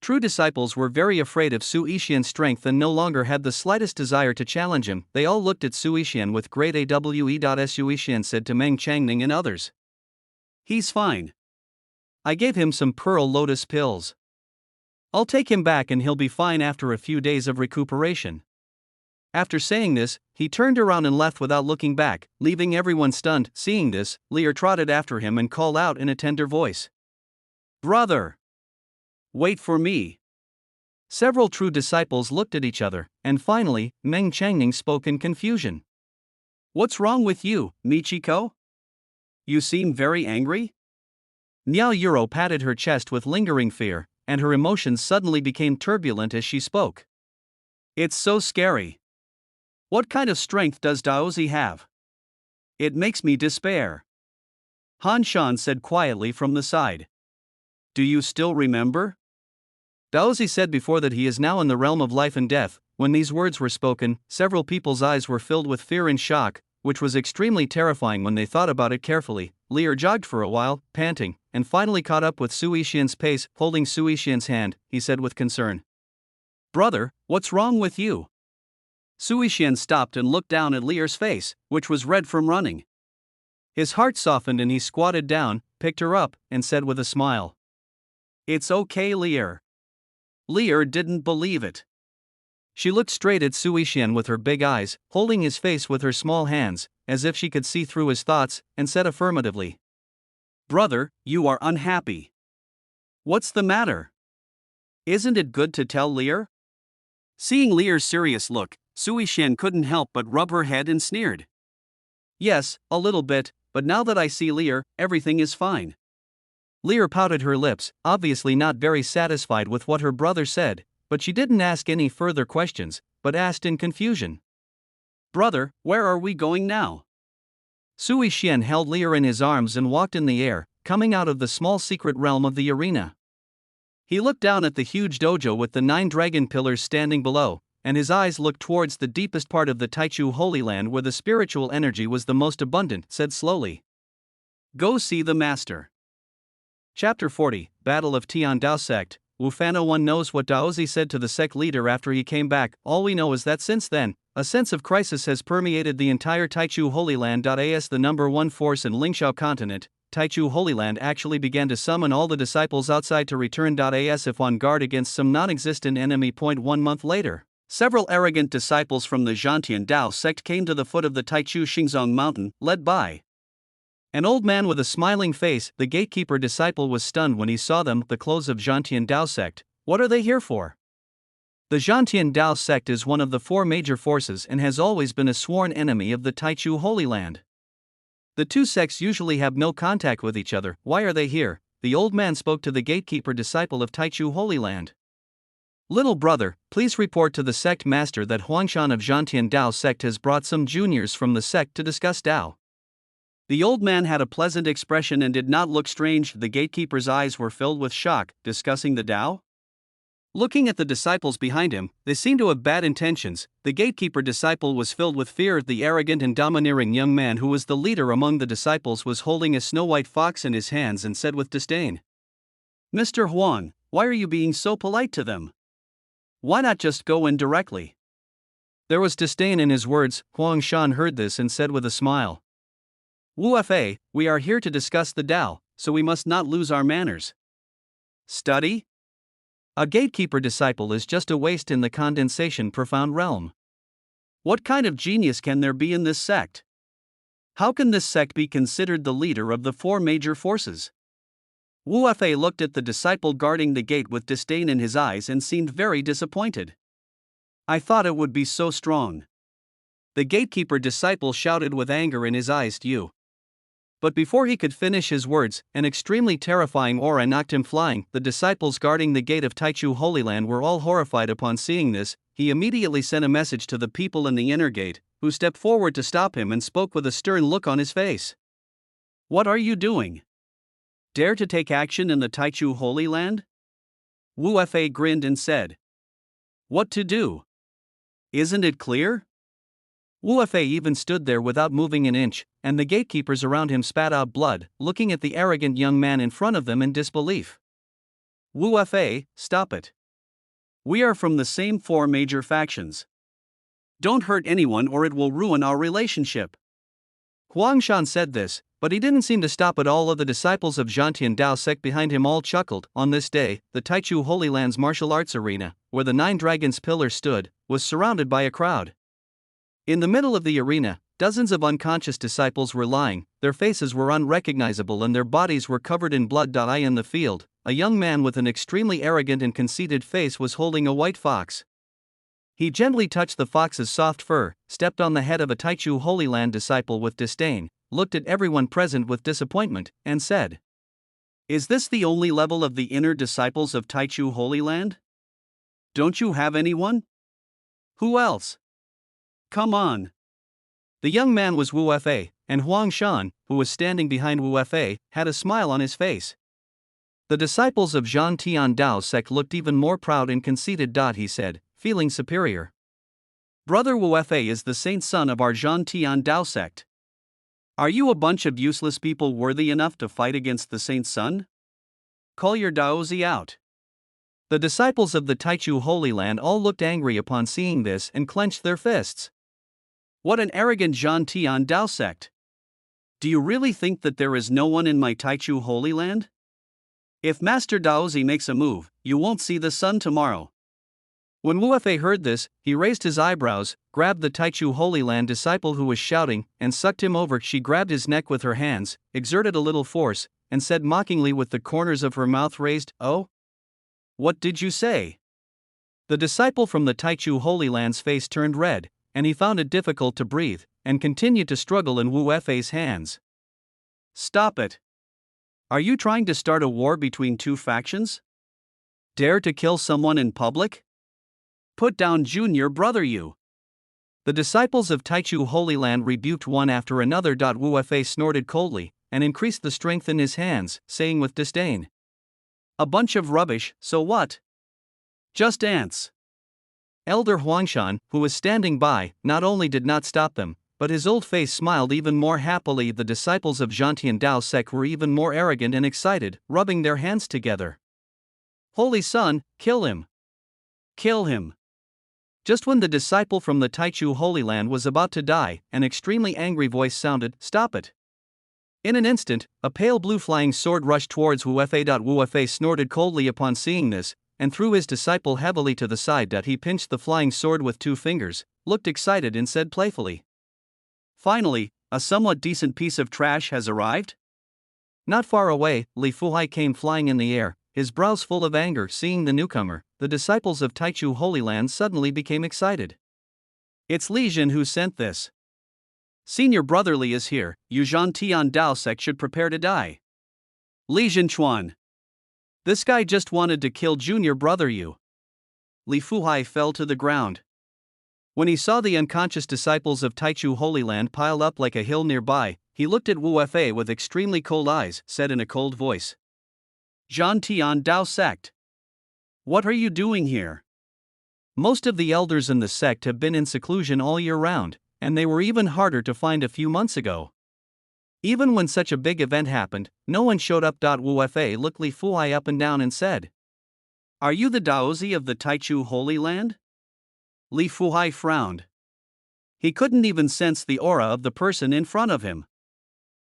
true disciples were very afraid of Sui Xian's strength and no longer had the slightest desire to challenge him. They all looked at Sui Xian with great awe. Sui Xian said to Meng Changning and others, "He's fine. I gave him some pearl lotus pills. I'll take him back and he'll be fine after a few days of recuperation." After saying this, he turned around and left without looking back, leaving everyone stunned. Seeing this, Lear trotted after him and called out in a tender voice, "Brother! Wait for me." Several true disciples looked at each other, and finally, Meng Changning spoke in confusion. "What's wrong with you, Michiko? You seem very angry?" Niao Yuro patted her chest with lingering fear, and her emotions suddenly became turbulent as she spoke. "It's so scary. What kind of strength does Daozi have? It makes me despair." Han Shan said quietly from the side. "Do you still remember?" Daozi said before that he is now in the realm of life and death. When these words were spoken, several people's eyes were filled with fear and shock, which was extremely terrifying when they thought about it carefully. Lear jogged for a while, panting, and finally caught up with Sui Xian's pace. Holding Sui Xian's hand, he said with concern, "Brother, what's wrong with you?" Sui Xian stopped and looked down at Lear's face, which was red from running. His heart softened and he squatted down, picked her up, and said with a smile, "It's okay, Lear." Lear didn't believe it. She looked straight at Sui Xian with her big eyes, holding his face with her small hands, as if she could see through his thoughts, and said affirmatively, "Brother, you are unhappy. What's the matter? Isn't it good to tell Lear?" Seeing Lear's serious look, Sui Xian couldn't help but rub her head and sneered. "Yes, a little bit, but now that I see Lear, everything is fine." Lear pouted her lips, obviously not very satisfied with what her brother said, but she didn't ask any further questions, but asked in confusion, "Brother, where are we going now?" Sui Xian held Lear in his arms and walked in the air, coming out of the small secret realm of the arena. He looked down at the huge dojo with the 9 dragon pillars standing below, and his eyes looked towards the deepest part of the Taichu Holy Land where the spiritual energy was the most abundant, said slowly, "Go see the master." Chapter 40, Battle of Tian Dao Sect. Wu Fan. No one knows what Daozi said to the sect leader after he came back. All we know is that since then, a sense of crisis has permeated the entire Taichu Holy Land. As the number 1 force in Lingxiao continent, Taichu Holy Land actually began to summon all the disciples outside to return. As if on guard against some non-existent enemy. 1 month later, several arrogant disciples from the Zhantian Dao sect came to the foot of the Taichu Xingzong mountain, led by an old man with a smiling face. The gatekeeper disciple was stunned when he saw them. The clothes of Zhantian Dao sect. What are they here for? The Zhantian Dao sect is one of the 4 major forces and has always been a sworn enemy of the Taichu Holy Land. The two sects usually have no contact with each other. Why are they here? The old man spoke to the gatekeeper disciple of Taichu Holy Land. "Little brother, please report to the sect master that Huangshan of Zhantian Dao sect has brought some juniors from the sect to discuss Dao." The old man had a pleasant expression and did not look strange. The gatekeeper's eyes were filled with shock, discussing the Tao. Looking at the disciples behind him, they seemed to have bad intentions. The gatekeeper disciple was filled with fear. The arrogant and domineering young man who was the leader among the disciples was holding a snow-white fox in his hands and said with disdain, "Mr. Huang, why are you being so polite to them? Why not just go in directly?" There was disdain in his words. Huang Shan heard this and said with a smile, "Wu Fa, we are here to discuss the Tao, so we must not lose our manners. Study? A gatekeeper disciple is just a waste in the condensation profound realm. What kind of genius can there be in this sect? How can this sect be considered the leader of the four major forces?" Wu Fa looked at the disciple guarding the gate with disdain in his eyes and seemed very disappointed. "I thought it would be so strong." The gatekeeper disciple shouted with anger in his eyes, "You." But before he could finish his words, an extremely terrifying aura knocked him flying. The disciples guarding the gate of Taichu Holy Land were all horrified upon seeing this. He immediately sent a message to the people in the inner gate, who stepped forward to stop him and spoke with a stern look on his face. "What are you doing? Dare to take action in the Taichu Holy Land?" Wu Fa grinned and said, "What to do? Isn't it clear?" Wu Fa even stood there without moving an inch, and the gatekeepers around him spat out blood, looking at the arrogant young man in front of them in disbelief. "Wu Fa, stop it. We are from the same four major factions. Don't hurt anyone or it will ruin our relationship." Huang Shan said this, but he didn't seem to stop at all. Of the disciples of Zhantian Dao sect behind him all chuckled. On this day, the Taichu Holy Land's martial arts arena, where the 9 Dragons pillar stood, was surrounded by a crowd. In the middle of the arena, dozens of unconscious disciples were lying. Their faces were unrecognizable and their bodies were covered in blood. In the field, a young man with an extremely arrogant and conceited face was holding a white fox. He gently touched the fox's soft fur, stepped on the head of a Taichu Holy Land disciple with disdain, looked at everyone present with disappointment, and said, "Is this the only level of the inner disciples of Taichu Holy Land? Don't you have anyone? Who else? Come on." The young man was Wu Fa, and Huang Shan, who was standing behind Wu Fa, had a smile on his face. The disciples of Zhan Tian Dao sect looked even more proud and conceited. He said, feeling superior, "Brother Wu Fa is the saint son of our Zhan Tian Dao sect. Are you a bunch of useless people worthy enough to fight against the saint's son? Call your Daozi out." The disciples of the Taichu Holy Land all looked angry upon seeing this and clenched their fists. What an arrogant Zhan Tian Dao sect! Do you really think that there is no one in my Taichu Holy Land? If Master Daozi makes a move, you won't see the sun tomorrow. When Wu Fa heard this, he raised his eyebrows, grabbed the Taichu Holy Land disciple who was shouting, and sucked him over. She grabbed his neck with her hands, exerted a little force, and said mockingly with the corners of her mouth raised, "Oh? What did you say?" The disciple from the Taichu Holy Land's face turned red, and he found it difficult to breathe, and continued to struggle in Wu Fa's hands. "Stop it! Are you trying to start a war between two factions? Dare to kill someone in public? Put down junior brother you!" The disciples of Taichu Holy Land rebuked one after another. Wu Fa snorted coldly, and increased the strength in his hands, saying with disdain, "A bunch of rubbish, so what? Just ants." Elder Huangshan, who was standing by, not only did not stop them, but his old face smiled even more happily. The disciples of Zhantian Dao sect were even more arrogant and excited, rubbing their hands together. "Holy Son, kill him! Kill him!" Just when the disciple from the Taichu Holy Land was about to die, an extremely angry voice sounded, "Stop it!" In an instant, a pale blue flying sword rushed towards Wu Fa. Wu Fa snorted coldly upon seeing this, and threw his disciple heavily to the side. He pinched the flying sword with 2 fingers, looked excited and said playfully, "Finally, a somewhat decent piece of trash has arrived?" Not far away, Li Fuhai came flying in the air, his brows full of anger. Seeing the newcomer, the disciples of Taichu Holy Land suddenly became excited. "It's Li Jin who sent this. Senior brother Li is here, you Zhan Tian Dao sect should prepare to die. Li Jin Chuan. This guy just wanted to kill junior brother you." Li Fuhai fell to the ground. When he saw the unconscious disciples of Taichu Holy Land piled up like a hill nearby, he looked at Wu Fei with extremely cold eyes, said in a cold voice. Zhantian Dao sect. What are you doing here? Most of the elders in the sect have been in seclusion all year round, and they were even harder to find a few months ago. Even when such a big event happened, no one showed up. Wu Fei looked Li Fuhai up and down and said, Are you the Daozi of the Taichu Holy Land? Li Fuhai frowned. He couldn't even sense the aura of the person in front of him.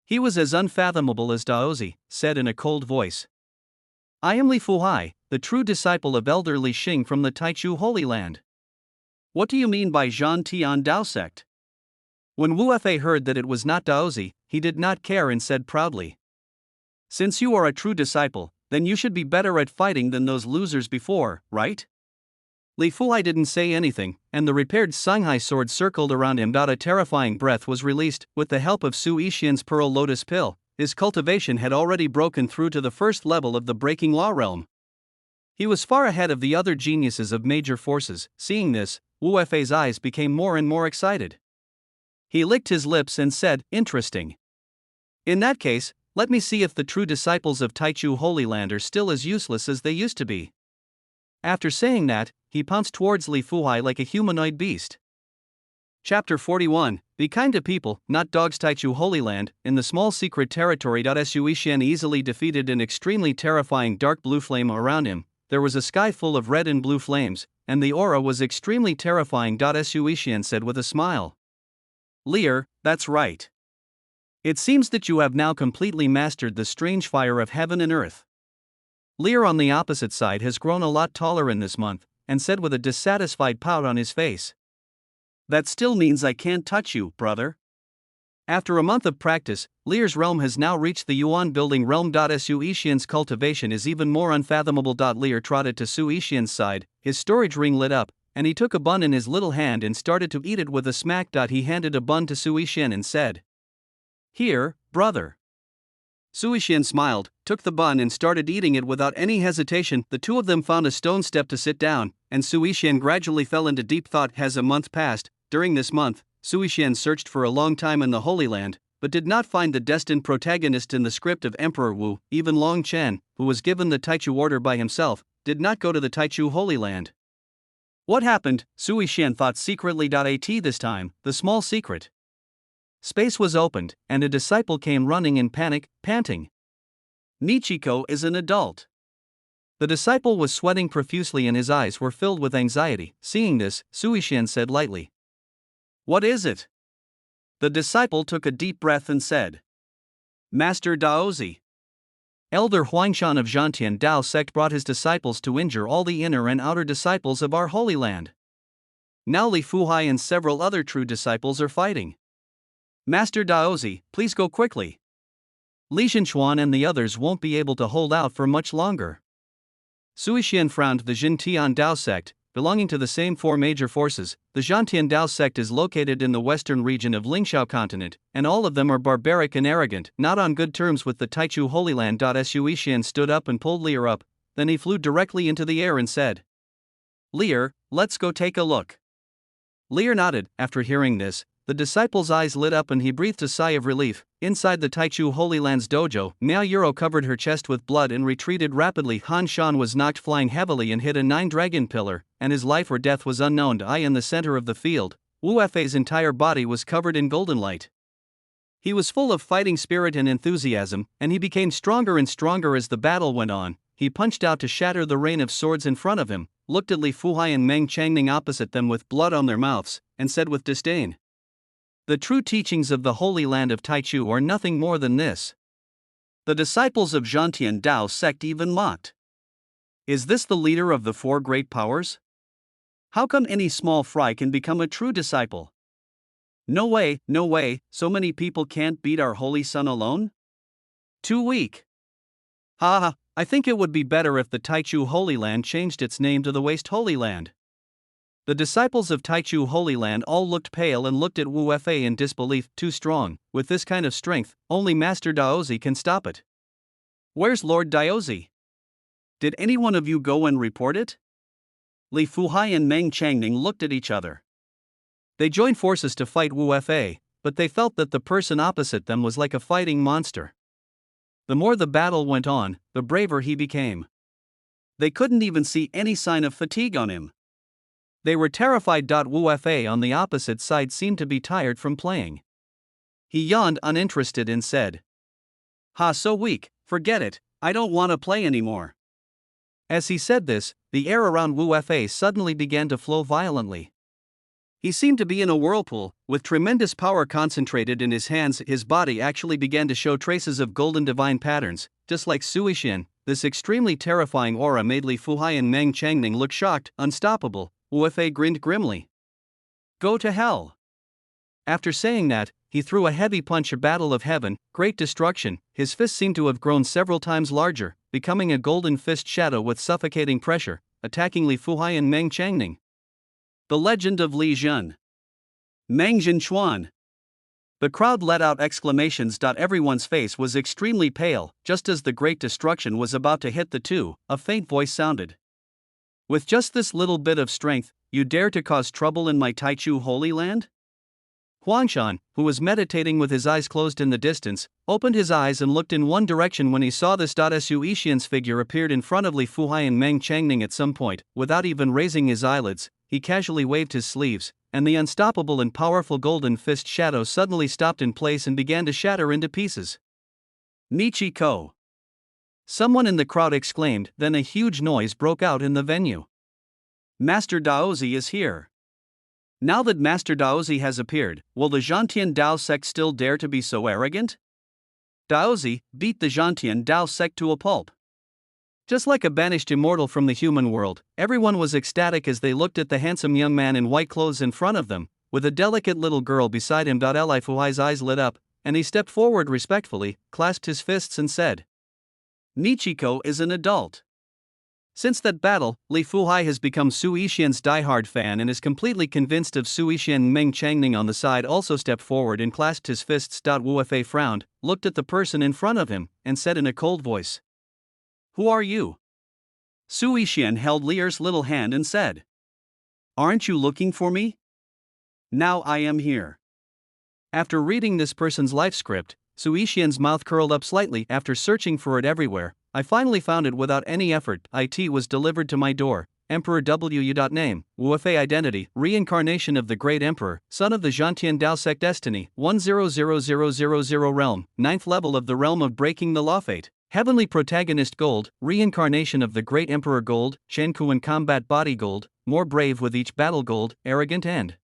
He was as unfathomable as Daozi, said in a cold voice. I am Li Fuhai, the true disciple of Elder Li Xing from the Taichu Holy Land. What do you mean by Zhantian Dao sect? When Wu Fei heard that it was not Daozi, he did not care and said proudly. Since you are a true disciple, then you should be better at fighting than those losers before, right? Li Fuhai didn't say anything, and the repaired Shanghai sword circled around him. A terrifying breath was released. With the help of Su Yixian's Pearl Lotus Pill, his cultivation had already broken through to the first level of the Breaking Law realm. He was far ahead of the other geniuses of major forces. Seeing this, Wu Fei's eyes became more and more excited. He licked his lips and said, Interesting. In that case, let me see if the true disciples of Taichu Holy Land are still as useless as they used to be. After saying that, he pounced towards Li Fuhai like a humanoid beast. Chapter 41, Be kind to people, not dogs. Taichu Holy Land, in the small secret territory. Su Yixian easily defeated an extremely terrifying dark blue flame around him. There was a sky full of red and blue flames, and the aura was extremely terrifying. Su Yixian said with a smile. Lear, that's right. It seems that you have now completely mastered the strange fire of heaven and earth. Lear on the opposite side has grown a lot taller in this month, and said with a dissatisfied pout on his face. That still means I can't touch you, brother. After a month of practice, Lear's realm has now reached the Yuan building realm. Su Yixian's cultivation is even more unfathomable. Lear trotted to Su Yixian's side, his storage ring lit up, and he took a bun in his little hand and started to eat it with a smack. He handed a bun to Su Yixian and said, Here, brother. Su Yixian smiled, took the bun and started eating it without any hesitation. The two of them found a stone step to sit down, and Su Yixian gradually fell into deep thought. As a month passed, during this month, Su Yixian searched for a long time in the Holy Land, but did not find the destined protagonist in the script of Emperor Wu. Even Long Chen, who was given the Taichu order by himself, did not go to the Taichu Holy Land. What happened? Su Yixian thought secretly. This time, the small secret. Space was opened, and a disciple came running in panic, panting. Nichiko is an adult. The disciple was sweating profusely and his eyes were filled with anxiety. Seeing this, Su Yixian said lightly, What is it? The disciple took a deep breath and said, Master Daozi. Elder Huangshan of Zhantian Dao sect brought his disciples to injure all the inner and outer disciples of our Holy Land. Now Li Fuhai and several other true disciples are fighting. Master Daozi, please go quickly. Li Zhenchuan and the others won't be able to hold out for much longer. Su Yixian frowned. The Zhantian Dao sect, belonging to the same four major forces, the Zhantian Dao sect is located in the western region of Lingxiao continent, and all of them are barbaric and arrogant, not on good terms with the Taichu Holy Land. Su Yixian stood up and pulled Lear up, then he flew directly into the air and said, Lear, let's go take a look. Lear nodded. After hearing this, the disciple's eyes lit up and he breathed a sigh of relief. Inside the Taichu Holy Land's dojo, Miao Euro covered her chest with blood and retreated rapidly. Han Shan was knocked flying heavily and hit a 9-dragon pillar, and his life or death was unknown. In the center of the field, Wu Fei's entire body was covered in golden light. He was full of fighting spirit and enthusiasm, and he became stronger and stronger as the battle went on. He punched out to shatter the rain of swords in front of him, looked at Li Fuhai and Meng Changning opposite them with blood on their mouths, and said with disdain, The true teachings of the Holy Land of Taichu are nothing more than this. The disciples of Zhantian Dao sect even mocked. Is this the leader of the four great powers? How come any small fry can become a true disciple? No way, no way, so many people can't beat our holy son alone? Too weak. Ha, I think it would be better if the Taichu Holy Land changed its name to the Waste Holy Land. The disciples of Taichu Holy Land all looked pale and looked at Wu Fei in disbelief. Too strong. With this kind of strength, only Master Daozi can stop it. Where's Lord Daozi? Did any one of you go and report it? Li Fuhai and Meng Changning looked at each other. They joined forces to fight Wu Fei, but they felt that the person opposite them was like a fighting monster. The more the battle went on, the braver he became. They couldn't even see any sign of fatigue on him. They were terrified. Wu Fa on the opposite side seemed to be tired from playing. He yawned uninterested and said, "Ha, so weak, forget it, I don't want to play anymore." As he said this, the air around Wu Fa suddenly began to flow violently. He seemed to be in a whirlpool, with tremendous power concentrated in his hands. His body actually began to show traces of golden divine patterns, just like Sui Xian. This extremely terrifying aura made Li Fuhai and Meng Changning look shocked, unstoppable. Wu Fa grinned grimly. "Go to hell." After saying that, he threw a heavy punch. A battle of heaven, great destruction. His fist seemed to have grown several times larger, becoming a golden fist shadow with suffocating pressure, attacking Li Fuhai and Meng Changning. The Legend of Li Jun. Meng Jinchuan. The crowd let out exclamations. Everyone's face was extremely pale. Just as the great destruction was about to hit the two, a faint voice sounded. "With just this little bit of strength, you dare to cause trouble in my Taichu Holy Land?" Huangshan, who was meditating with his eyes closed in the distance, opened his eyes and looked in one direction when he saw this. Sui Xian's figure appeared in front of Li Fuhai and Meng Changning at some point. Without even raising his eyelids, he casually waved his sleeves, and the unstoppable and powerful golden fist shadow suddenly stopped in place and began to shatter into pieces. "Michi Ko!" Someone in the crowd exclaimed, then a huge noise broke out in the venue. "Master Daozi is here." Now that Master Daozi has appeared, will the Zhantian Dao sect still dare to be so arrogant? Daozi beat the Zhantian Dao sect to a pulp. Just like a banished immortal from the human world, everyone was ecstatic as they looked at the handsome young man in white clothes in front of them, with a delicate little girl beside him. Li Fuhai's eyes lit up, and he stepped forward respectfully, clasped his fists and said, "Michiko is an adult." Since that battle, Li Fuhai has become Sui Xian's diehard fan and is completely convinced of Sui Xian. Meng Changning on the side also stepped forward and clasped his fists. Wu Fa frowned, looked at the person in front of him, and said in a cold voice, "Who are you?" Sui Xian held Lier's little hand and said, "Aren't you looking for me? Now I am here." After reading this person's life script, Sui Xian's mouth curled up slightly. After searching for it everywhere, I finally found it without any effort. It was delivered to my door. Emperor Wu. Name, Wu Fa identity, reincarnation of the great emperor, son of the Zhantian Dao sect destiny, 100000 realm, 9th level of the realm of breaking the law fate. Heavenly protagonist gold, reincarnation of the great emperor gold, Shenkuan combat body gold, more brave with each battle gold, arrogant and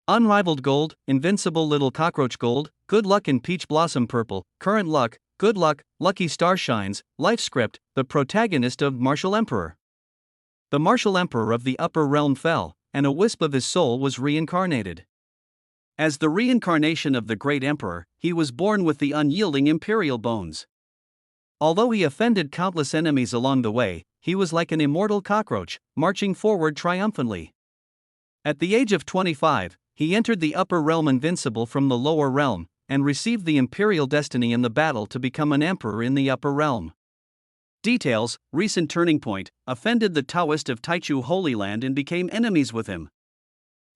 unrivaled gold, invincible little cockroach gold, good luck in peach blossom purple, current luck, good luck, lucky star shines, life script, the protagonist of Martial Emperor. The Martial Emperor of the upper realm fell, and a wisp of his soul was reincarnated. As the reincarnation of the great emperor, he was born with the unyielding imperial bones. Although he offended countless enemies along the way, he was like an immortal cockroach, marching forward triumphantly. At the age of 25, he entered the upper realm invincible from the lower realm, and received the imperial destiny in the battle to become an emperor in the upper realm. Details: recent turning point, offended the Taoist of Taichu Holy Land and became enemies with him.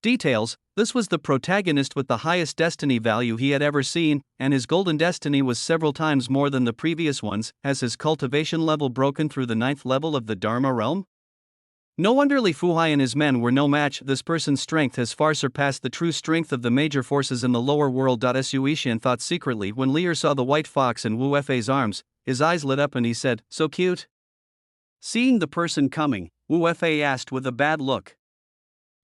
Details: this was the protagonist with the highest destiny value he had ever seen, and his golden destiny was several times more than the previous ones. Has his cultivation level broken through the 9th level of the Dharma realm? No wonder Li Fuhai and his men were no match. This person's strength has far surpassed the true strength of the major forces in the lower world. Sui Xian thought secretly when Lier saw the white fox in Wu Fa's arms. His eyes lit up and he said, "So cute." Seeing the person coming, Wu Fa asked with a bad look,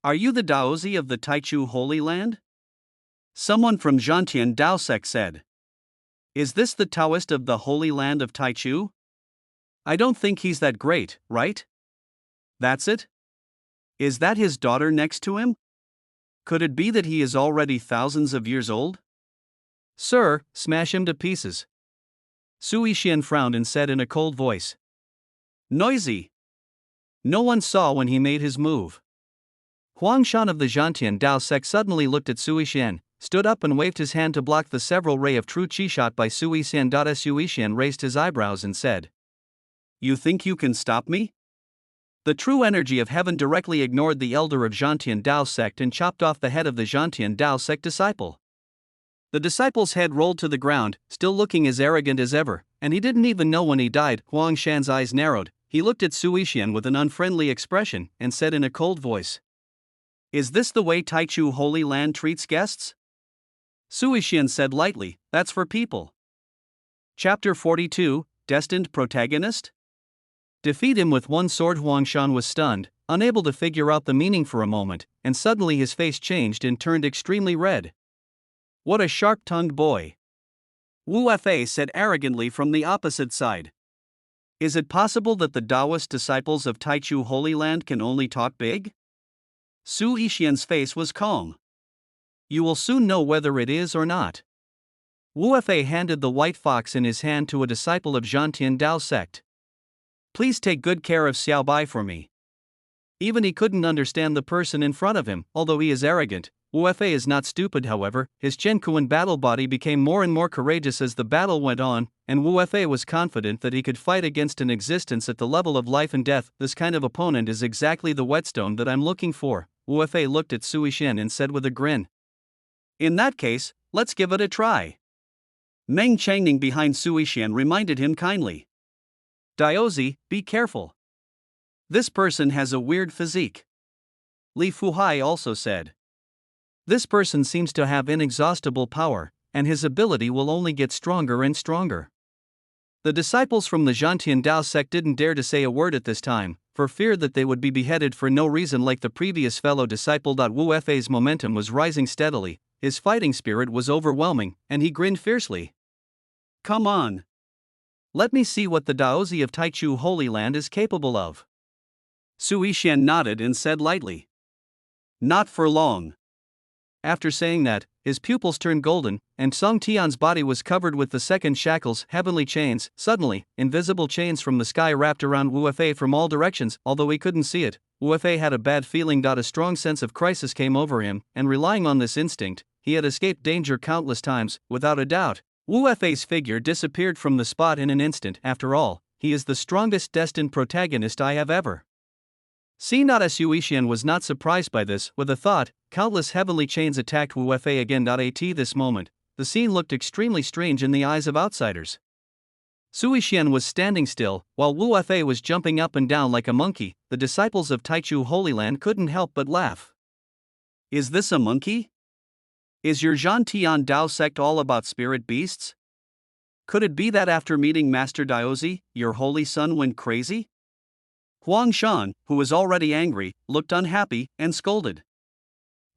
"Are you the Daozi of the Taichu Holy Land?" Someone from Zhantian Dao sect said, "Is this the Taoist of the Holy Land of Taichu? I don't think he's that great, right? That's it? Is that his daughter next to him? Could it be that he is already thousands of years old?" "Sir, smash him to pieces." Sui Xian frowned and said in a cold voice, "Noisy." No one saw when he made his move. Huangshan of the Zhantian Dao sect suddenly looked at Sui Xian, stood up and waved his hand to block the several ray of true chi shot by Sui Xian. Sui Xian raised his eyebrows and said, "You think you can stop me?" The true energy of heaven directly ignored the elder of Zhantian Dao sect and chopped off the head of the Zhantian Dao sect disciple. The disciple's head rolled to the ground, still looking as arrogant as ever, and he didn't even know when he died. Huang Shan's eyes narrowed. He looked at Sui Xian with an unfriendly expression and said in a cold voice, "Is this the way Taichu Holy Land treats guests?" Sui Xian said lightly, "That's for people." Chapter 42, Destined Protagonist? Defeat him with one sword. Huang Shan was stunned, unable to figure out the meaning for a moment, and suddenly his face changed and turned extremely red. "What a sharp-tongued boy," Wu Fa said arrogantly from the opposite side. "Is it possible that the Taoist disciples of Taichu Holy Land can only talk big?" Sui Xian's face was calm. "You will soon know whether it is or not." Wu Fa handed the white fox in his hand to a disciple of Zhantian Dao sect. "Please take good care of Xiao Bai for me." Even he couldn't understand the person in front of him, although he is arrogant. Wu Fa is not stupid, however. His Chen Kuan battle body became more and more courageous as the battle went on, and Wu Fa was confident that he could fight against an existence at the level of life and death. "This kind of opponent is exactly the whetstone that I'm looking for," Wu Fa looked at Sui Xian and said with a grin. "In that case, let's give it a try." Meng Changning behind Sui Xian reminded him kindly, "Daozi, be careful. This person has a weird physique." Li Fuhai also said, "This person seems to have inexhaustible power, and his ability will only get stronger and stronger." The disciples from the Zhantian Dao sect didn't dare to say a word at this time, for fear that they would be beheaded for no reason like the previous fellow disciple. Wu Fa's momentum was rising steadily, his fighting spirit was overwhelming, and he grinned fiercely. "Come on. Let me see what the Daozi of Taichu Holy Land is capable of." Sui Xian nodded and said lightly, "Not for long." After saying that, his pupils turned golden, and Song Tian's body was covered with the second shackles, heavenly chains. Suddenly, invisible chains from the sky wrapped around Wu Fa from all directions. Although he couldn't see it, Wu Fa had a bad feeling. A strong sense of crisis came over him, and relying on this instinct, he had escaped danger countless times. Without a doubt, Wu Fa's figure disappeared from the spot in an instant. After all, he is the strongest destined protagonist I have ever seen. Sui Xian was not surprised by this. With a thought, countless heavenly chains attacked Wu Fa again. At this moment, the scene looked extremely strange in the eyes of outsiders. Sui Xian was standing still, while Wu Fa was jumping up and down like a monkey. The disciples of Taichu Holy Land couldn't help but laugh. "Is this a monkey? Is your Zhantian Dao sect all about spirit beasts? Could it be that after meeting Master Daozi, your holy son went crazy?" Huang Shan, who was already angry, looked unhappy and scolded.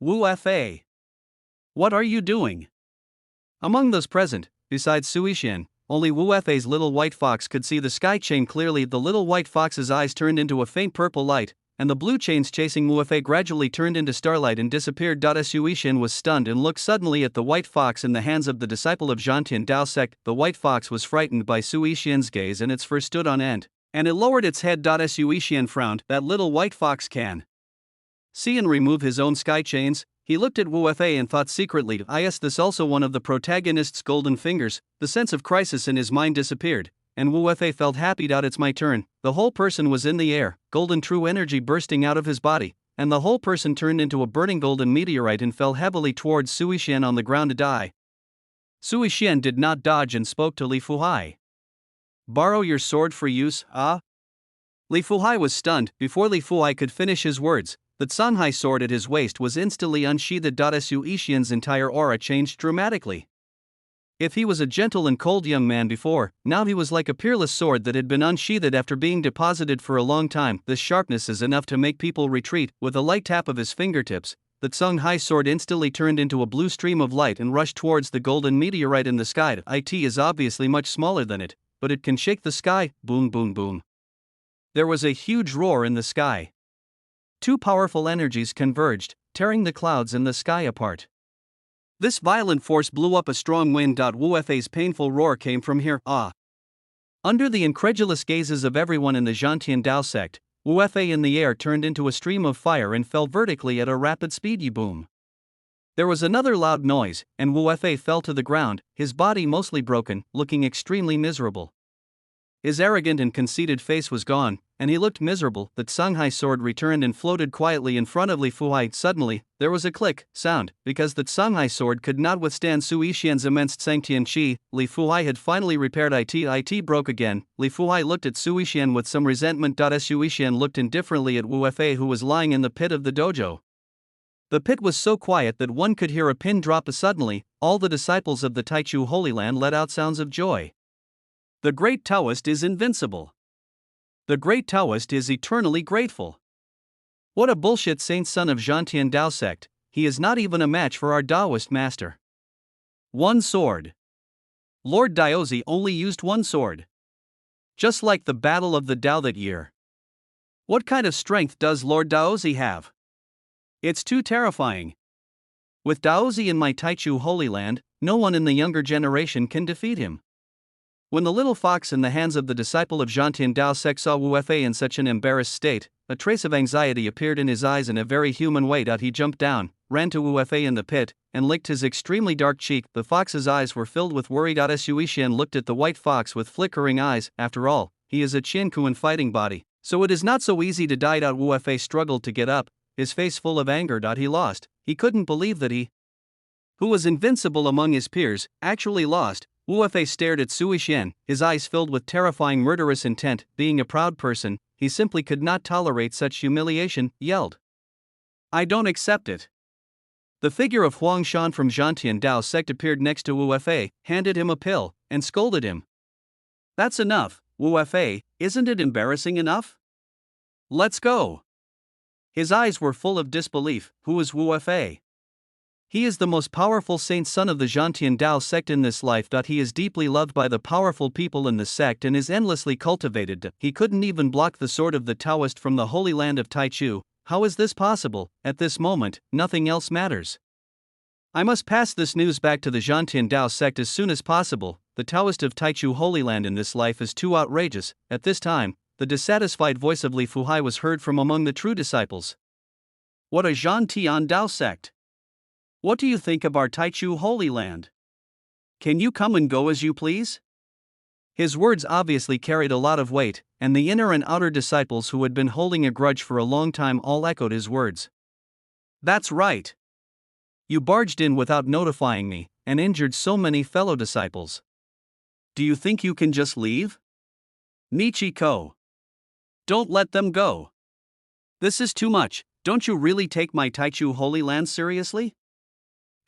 "Wu Fa, what are you doing?" Among those present, besides Sui Xian, only Wu Fa's little white fox could see the sky chain clearly. The little white fox's eyes turned into a faint purple light, and the blue chains chasing Wu Fa gradually turned into starlight and disappeared. Sui Xian was stunned and looked suddenly at the white fox in the hands of the disciple of Zhantian Dao sect. The white fox was frightened by Sui Xian's gaze and its fur stood on end, and it lowered its head. Sui Xian frowned. "That little white fox can see and remove his own sky chains." He looked at Wu Fa and thought secretly, "Is this also one of the protagonist's golden fingers?" The sense of crisis in his mind disappeared, and Wu Fa felt happy. "It's my turn." The whole person was in the air, golden true energy bursting out of his body, and the whole person turned into a burning golden meteorite and fell heavily towards Sui Xian on the ground to die. Sui Xian did not dodge and spoke to Li Fuhai. "Borrow your sword for use, ah?" Li Fuhai was stunned. Before Li Fuhai could finish his words, the Sanhai sword at his waist was instantly unsheathed. Sui Xian's entire aura changed dramatically. If he was a gentle and cold young man before, now he was like a peerless sword that had been unsheathed after being deposited for a long time. This sharpness is enough to make people retreat. With a light tap of his fingertips, the Sanhai sword instantly turned into a blue stream of light and rushed towards the golden meteorite in the sky. It is obviously much smaller than it, but it can shake the sky. Boom, boom, boom. There was a huge roar in the sky. Two powerful energies converged, tearing the clouds and the sky apart. This violent force blew up a strong wind. Wu Fa's painful roar came from here. Under the incredulous gazes of everyone in the Zhantian Dao sect, Wu Fa in the air turned into a stream of fire and fell vertically at a rapid speed. Boom. There was another loud noise, and Wu Fa fell to the ground, his body mostly broken, looking extremely miserable. His arrogant and conceited face was gone, and he looked miserable. The Tsunghai sword returned and floated quietly in front of Li Fuhai. Suddenly, there was a click sound, because the Tsunghai sword could not withstand Su Yixian's immense Tsangtian Qi. Li Fuhai had finally repaired it. It broke again. Li Fuhai looked at Su Yixian with some resentment. Su Yixian looked indifferently at Wu Fei, who was lying in the pit of the dojo. The pit was so quiet that one could hear a pin drop. Suddenly, all the disciples of the Taichu Holy Land let out sounds of joy. The great Taoist is invincible. The great Taoist is eternally grateful. What a bullshit saint son of Zhantian Dao sect, he is not even a match for our Taoist master. One sword. Lord Daozi only used one sword. Just like the battle of the Dao that year. What kind of strength does Lord Daozi have? It's too terrifying. With Daozi in my Taichu Holy Land, no one in the younger generation can defeat him. When the little fox in the hands of the disciple of Zhantian Dao sect saw Wu Fei in such an embarrassed state, a trace of anxiety appeared in his eyes in a very human way. He jumped down, ran to Wu Fei in the pit, and licked his extremely dark cheek. The fox's eyes were filled with worry. Su Yixian looked at the white fox with flickering eyes. After all, he is a Qiankuan fighting body, so it is not so easy to die. Wu Fei struggled to get up, his face full of anger. He lost. He couldn't believe that he, who was invincible among his peers, actually lost. Wu Fei stared at Su Yixian, his eyes filled with terrifying murderous intent. Being a proud person, he simply could not tolerate such humiliation. Yelled, "I don't accept it." The figure of Huang Shan from Zhantian Dao sect appeared next to Wu Fei, handed him a pill, and scolded him. "That's enough, Wu Fei, isn't it embarrassing enough? Let's go." His eyes were full of disbelief. Who is Wu Fei? He is the most powerful saint son of the Zhantian Dao sect in this life. He is deeply loved by the powerful people in the sect and is endlessly cultivated. He couldn't even block the sword of the Taoist from the holy land of Taichu. How is this possible? At this moment, nothing else matters. I must pass this news back to the Zhantian Dao sect as soon as possible. The Taoist of Taichu Holy Land in this life is too outrageous. At this time, the dissatisfied voice of Li Fuhai was heard from among the true disciples. What a Zhantian Dao sect! What do you think of our Taichu Holy Land? Can you come and go as you please? His words obviously carried a lot of weight, and the inner and outer disciples who had been holding a grudge for a long time all echoed his words. That's right. You barged in without notifying me, and injured so many fellow disciples. Do you think you can just leave? Michiko. Don't let them go. This is too much. Don't you really take my Taichu Holy Land seriously?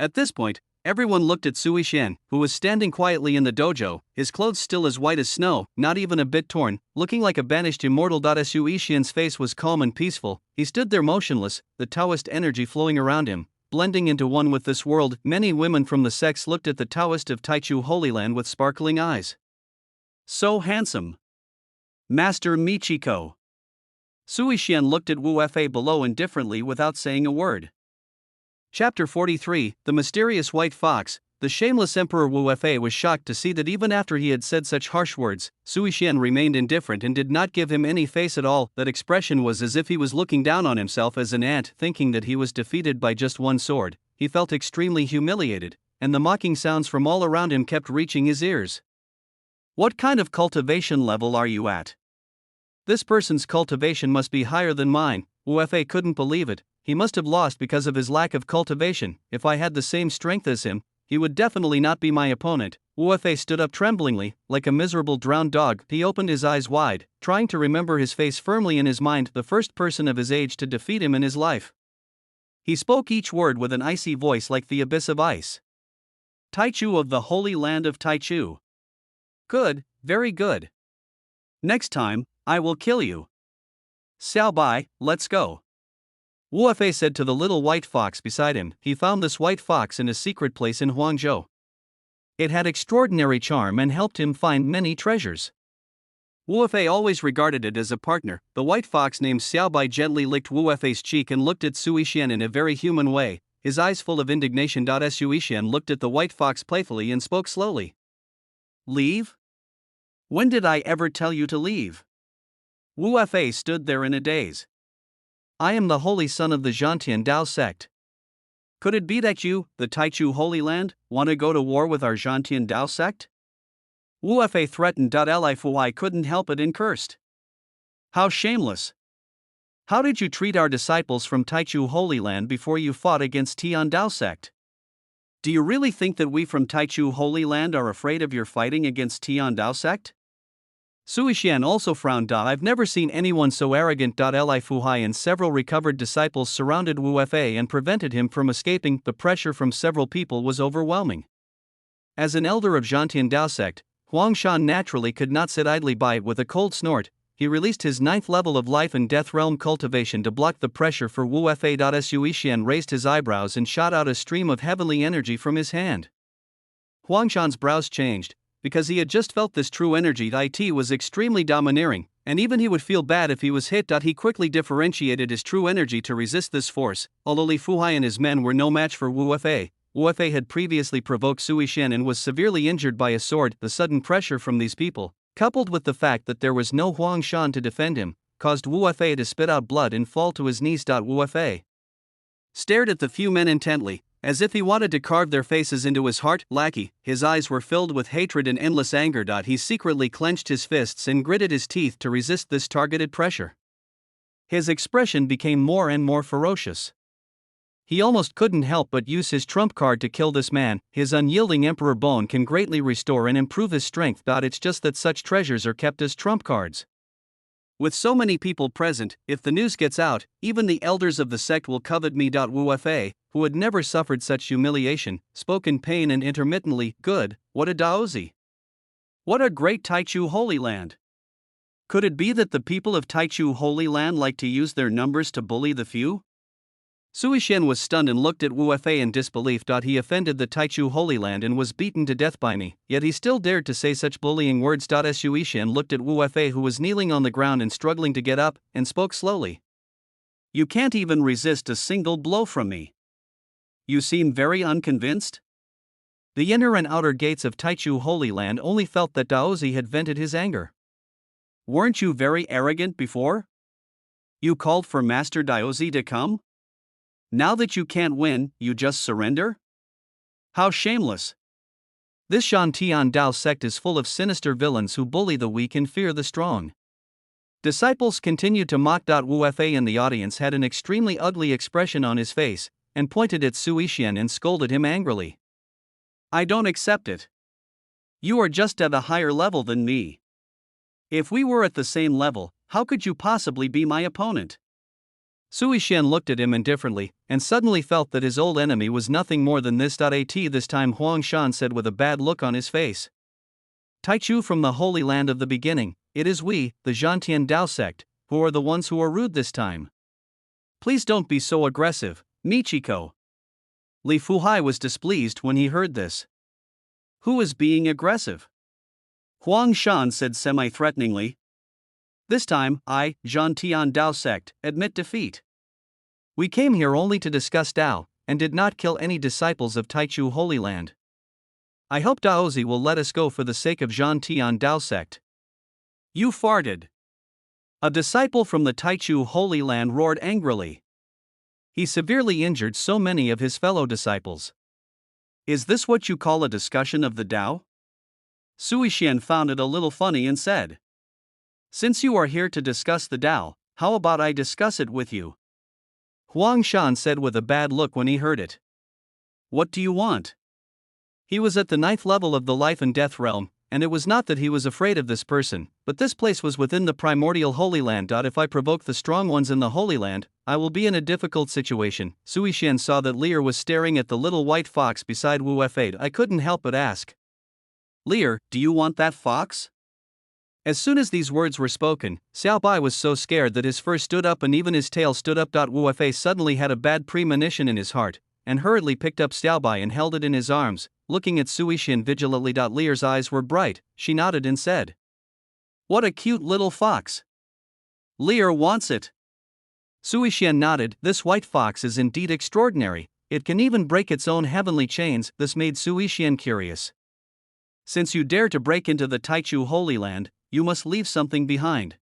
At this point, everyone looked at Su Yixian, who was standing quietly in the dojo, his clothes still as white as snow, not even a bit torn, looking like a banished immortal. Su Yixian's face was calm and peaceful. He stood there motionless, the Taoist energy flowing around him, blending into one with this world. Many women from the sects looked at the Taoist of Taichu Holy Land with sparkling eyes. So handsome. Master Michiko. Su Yixian looked at Wu Fei below indifferently without saying a word. Chapter 43, The Mysterious White Fox. The shameless Emperor Wu Fei was shocked to see that even after he had said such harsh words, Su Yixian remained indifferent and did not give him any face at all. That expression was as if he was looking down on himself as an ant, thinking that he was defeated by just one sword. He felt extremely humiliated, and the mocking sounds from all around him kept reaching his ears. What kind of cultivation level are you at? This person's cultivation must be higher than mine. Wu Fei couldn't believe it. He must have lost because of his lack of cultivation. If I had the same strength as him, he would definitely not be my opponent. Wu Fei stood up tremblingly, like a miserable drowned dog. He opened his eyes wide, trying to remember his face firmly in his mind, the first person of his age to defeat him in his life. He spoke each word with an icy voice like the abyss of ice. Taichu of the Holy Land of Taichu. Good, very good. Next time, I will kill you. Xiao Bai, let's go. Wu Fei said to the little white fox beside him. He found this white fox in a secret place in Huangzhou. It had extraordinary charm and helped him find many treasures. Wu Fei always regarded it as a partner. The white fox named Xiao Bai gently licked Wu Fei's cheek and looked at Su Yixian in a very human way, his eyes full of indignation. Su Yixian looked at the white fox playfully and spoke slowly. Leave? When did I ever tell you to leave? Wu Fei stood there in a daze. I am the holy son of the Zhantian Dao sect. Could it be that you, the Taichu Holy Land, want to go to war with our Zhantian Dao sect? Wu Fei threatened. Li Fuhai couldn't help it and cursed. How shameless! How did you treat our disciples from Taichu Holy Land before you fought against Tian Dao sect? Do you really think that we from Taichu Holy Land are afraid of your fighting against Tian Dao sect? Suishan also frowned. I've never seen anyone so arrogant. Li Fuhai and several recovered disciples surrounded Wu Fa and prevented him from escaping. The pressure from several people was overwhelming. As an elder of Zhantian Dao sect, Huang Shan naturally could not sit idly by. With a cold snort, he released his 9th level of life and death realm cultivation to block the pressure for Wu Fa. Suishan raised his eyebrows and shot out a stream of heavenly energy from his hand. Huang Shan's brows changed, because he had just felt this true energy. It was extremely domineering, and even he would feel bad if he was hit. He quickly differentiated his true energy to resist this force. Although Li Fuhai and his men were no match for Wu Fa had previously provoked Sui Shen and was severely injured by a sword. The sudden pressure from these people, coupled with the fact that there was no Huang Shan to defend him, caused Wu Fa to spit out blood and fall to his knees. Wu Fa stared at the few men intently, as if he wanted to carve their faces into his heart. Lackey, his eyes were filled with hatred and endless anger. He secretly clenched his fists and gritted his teeth to resist this targeted pressure. His expression became more and more ferocious. He almost couldn't help but use his trump card to kill this man. His unyielding Emperor Bone can greatly restore and improve his strength. It's just that such treasures are kept as trump cards. With so many people present, if the news gets out, even the elders of the sect will covet me. Wu Fa, who had never suffered such humiliation, spoke in pain and intermittently. Good, what a Daozi! What a great Taichu Holy Land! Could it be that the people of Taichu Holy Land like to use their numbers to bully the few? Sui Shen was stunned and looked at Wu Fa in disbelief. He offended the Taichu Holy Land and was beaten to death by me, yet he still dared to say such bullying words. Sui Shen looked at Wu Fa, who was kneeling on the ground and struggling to get up, and spoke slowly. You can't even resist a single blow from me. You seem very unconvinced? The inner and outer gates of Taichu Holy Land only felt that Daozi had vented his anger. Weren't you very arrogant before? You called for Master Daozi to come? Now that you can't win, you just surrender? How shameless! This Zhantian Dao sect is full of sinister villains who bully the weak and fear the strong. Disciples continued to mock. Wu Fa in the audience had an extremely ugly expression on his face, and pointed at Sui Shen and scolded him angrily. I don't accept it. You are just at a higher level than me. If we were at the same level, how could you possibly be my opponent? Sui Shen looked at him indifferently, and suddenly felt that his old enemy was nothing more than this. This time Huang Shan said with a bad look on his face. Taichu from the Holy Land of the beginning, it is we, the Zhantian Dao sect, who are the ones who are rude this time. Please don't be so aggressive, Michiko. Li Fuhai was displeased when he heard this. Who is being aggressive? Huang Shan said semi-threateningly. This time, I, Zhantian Dao sect, admit defeat. We came here only to discuss Dao, and did not kill any disciples of Taichu Holy Land. I hope Daozi will let us go for the sake of Zhantian Dao sect. You farted. A disciple from the Taichu Holy Land roared angrily. He severely injured so many of his fellow disciples. Is this what you call a discussion of the Dao? Sui Shen found it a little funny and said. Since you are here to discuss the Dao, how about I discuss it with you? Huang Shan said with a bad look when he heard it. What do you want? He was at the 9th level of the life and death realm, and it was not that he was afraid of this person, but this place was within the primordial Holy Land. If I provoke the strong ones in the Holy Land, I will be in a difficult situation. Sui Shen saw that Lear was staring at the little white fox beside Wu Fa. I couldn't help but ask. Lear, do you want that fox? As soon as these words were spoken, Xiao Bai was so scared that his fur stood up and even his tail stood up. Wu Fa suddenly had a bad premonition in his heart, and hurriedly picked up Xiao Bai and held it in his arms, looking at Sui Shen vigilantly. Lear's eyes were bright, she nodded and said. What a cute little fox. Lear wants it. Sui Shen nodded. This white fox is indeed extraordinary, it can even break its own heavenly chains. This made Sui Shen curious. Since you dare to break into the Taichu Holy Land, you must leave something behind.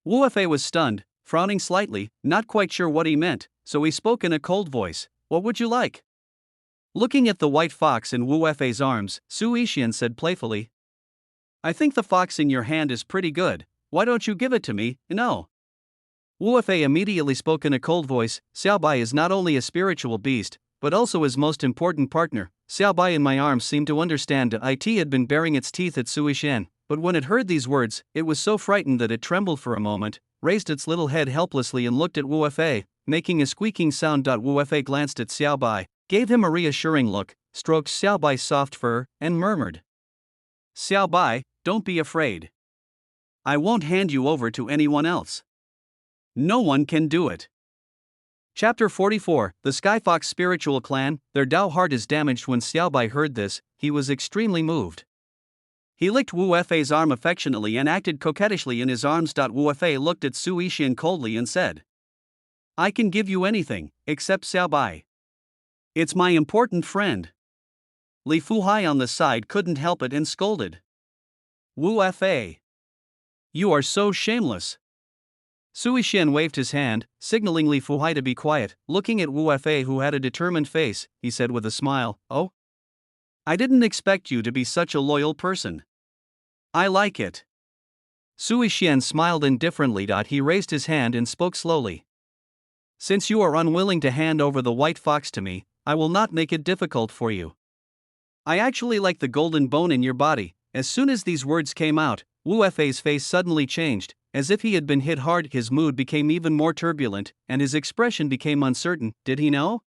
Wu Fa was stunned, frowning slightly, not quite sure what he meant, so he spoke in a cold voice. What would you like? Looking at the white fox in Wu Fa's arms, Sui Shen said playfully. I think the fox in your hand is pretty good, Why don't you give it to me? No. Wu Fei immediately spoke in a cold voice. Xiao Bai is not only a spiritual beast, but also his most important partner. Xiao Bai in my arms seemed to understand that it had been baring its teeth at Sui Shan, but when it heard these words, it was so frightened that it trembled for a moment, raised its little head helplessly and looked at Wu Fei, making a squeaking sound. Wu Fei glanced at Xiao Bai, gave him a reassuring look, stroked Xiao Bai's soft fur, and murmured, Xiao Bai, don't be afraid. I won't hand you over to anyone else. No one can do it. Chapter 44, The Skyfox Spiritual Clan. Their Dao heart is damaged. When Xiao Bai heard this, he was extremely moved. He licked Wu Fei's arm affectionately and acted coquettishly in his arms. Wu Fei looked at Su Yishan coldly and said, I can give you anything, except Xiao Bai. It's my important friend. Li Fuhai on the side couldn't help it and scolded. Wu Fei. You are so shameless. Su Yishan waved his hand, signaling Li Fuhai to be quiet. Looking at Wu Fei, who had a determined face, he said with a smile, Oh? I didn't expect you to be such a loyal person. I like it. Su Yishan smiled indifferently. He raised his hand and spoke slowly. Since you are unwilling to hand over the white fox to me, I will not make it difficult for you. I actually like the golden bone in your body. As soon as these words came out, Wu Fei's face suddenly changed. As if he had been hit hard, his mood became even more turbulent, and his expression became uncertain. Did he know?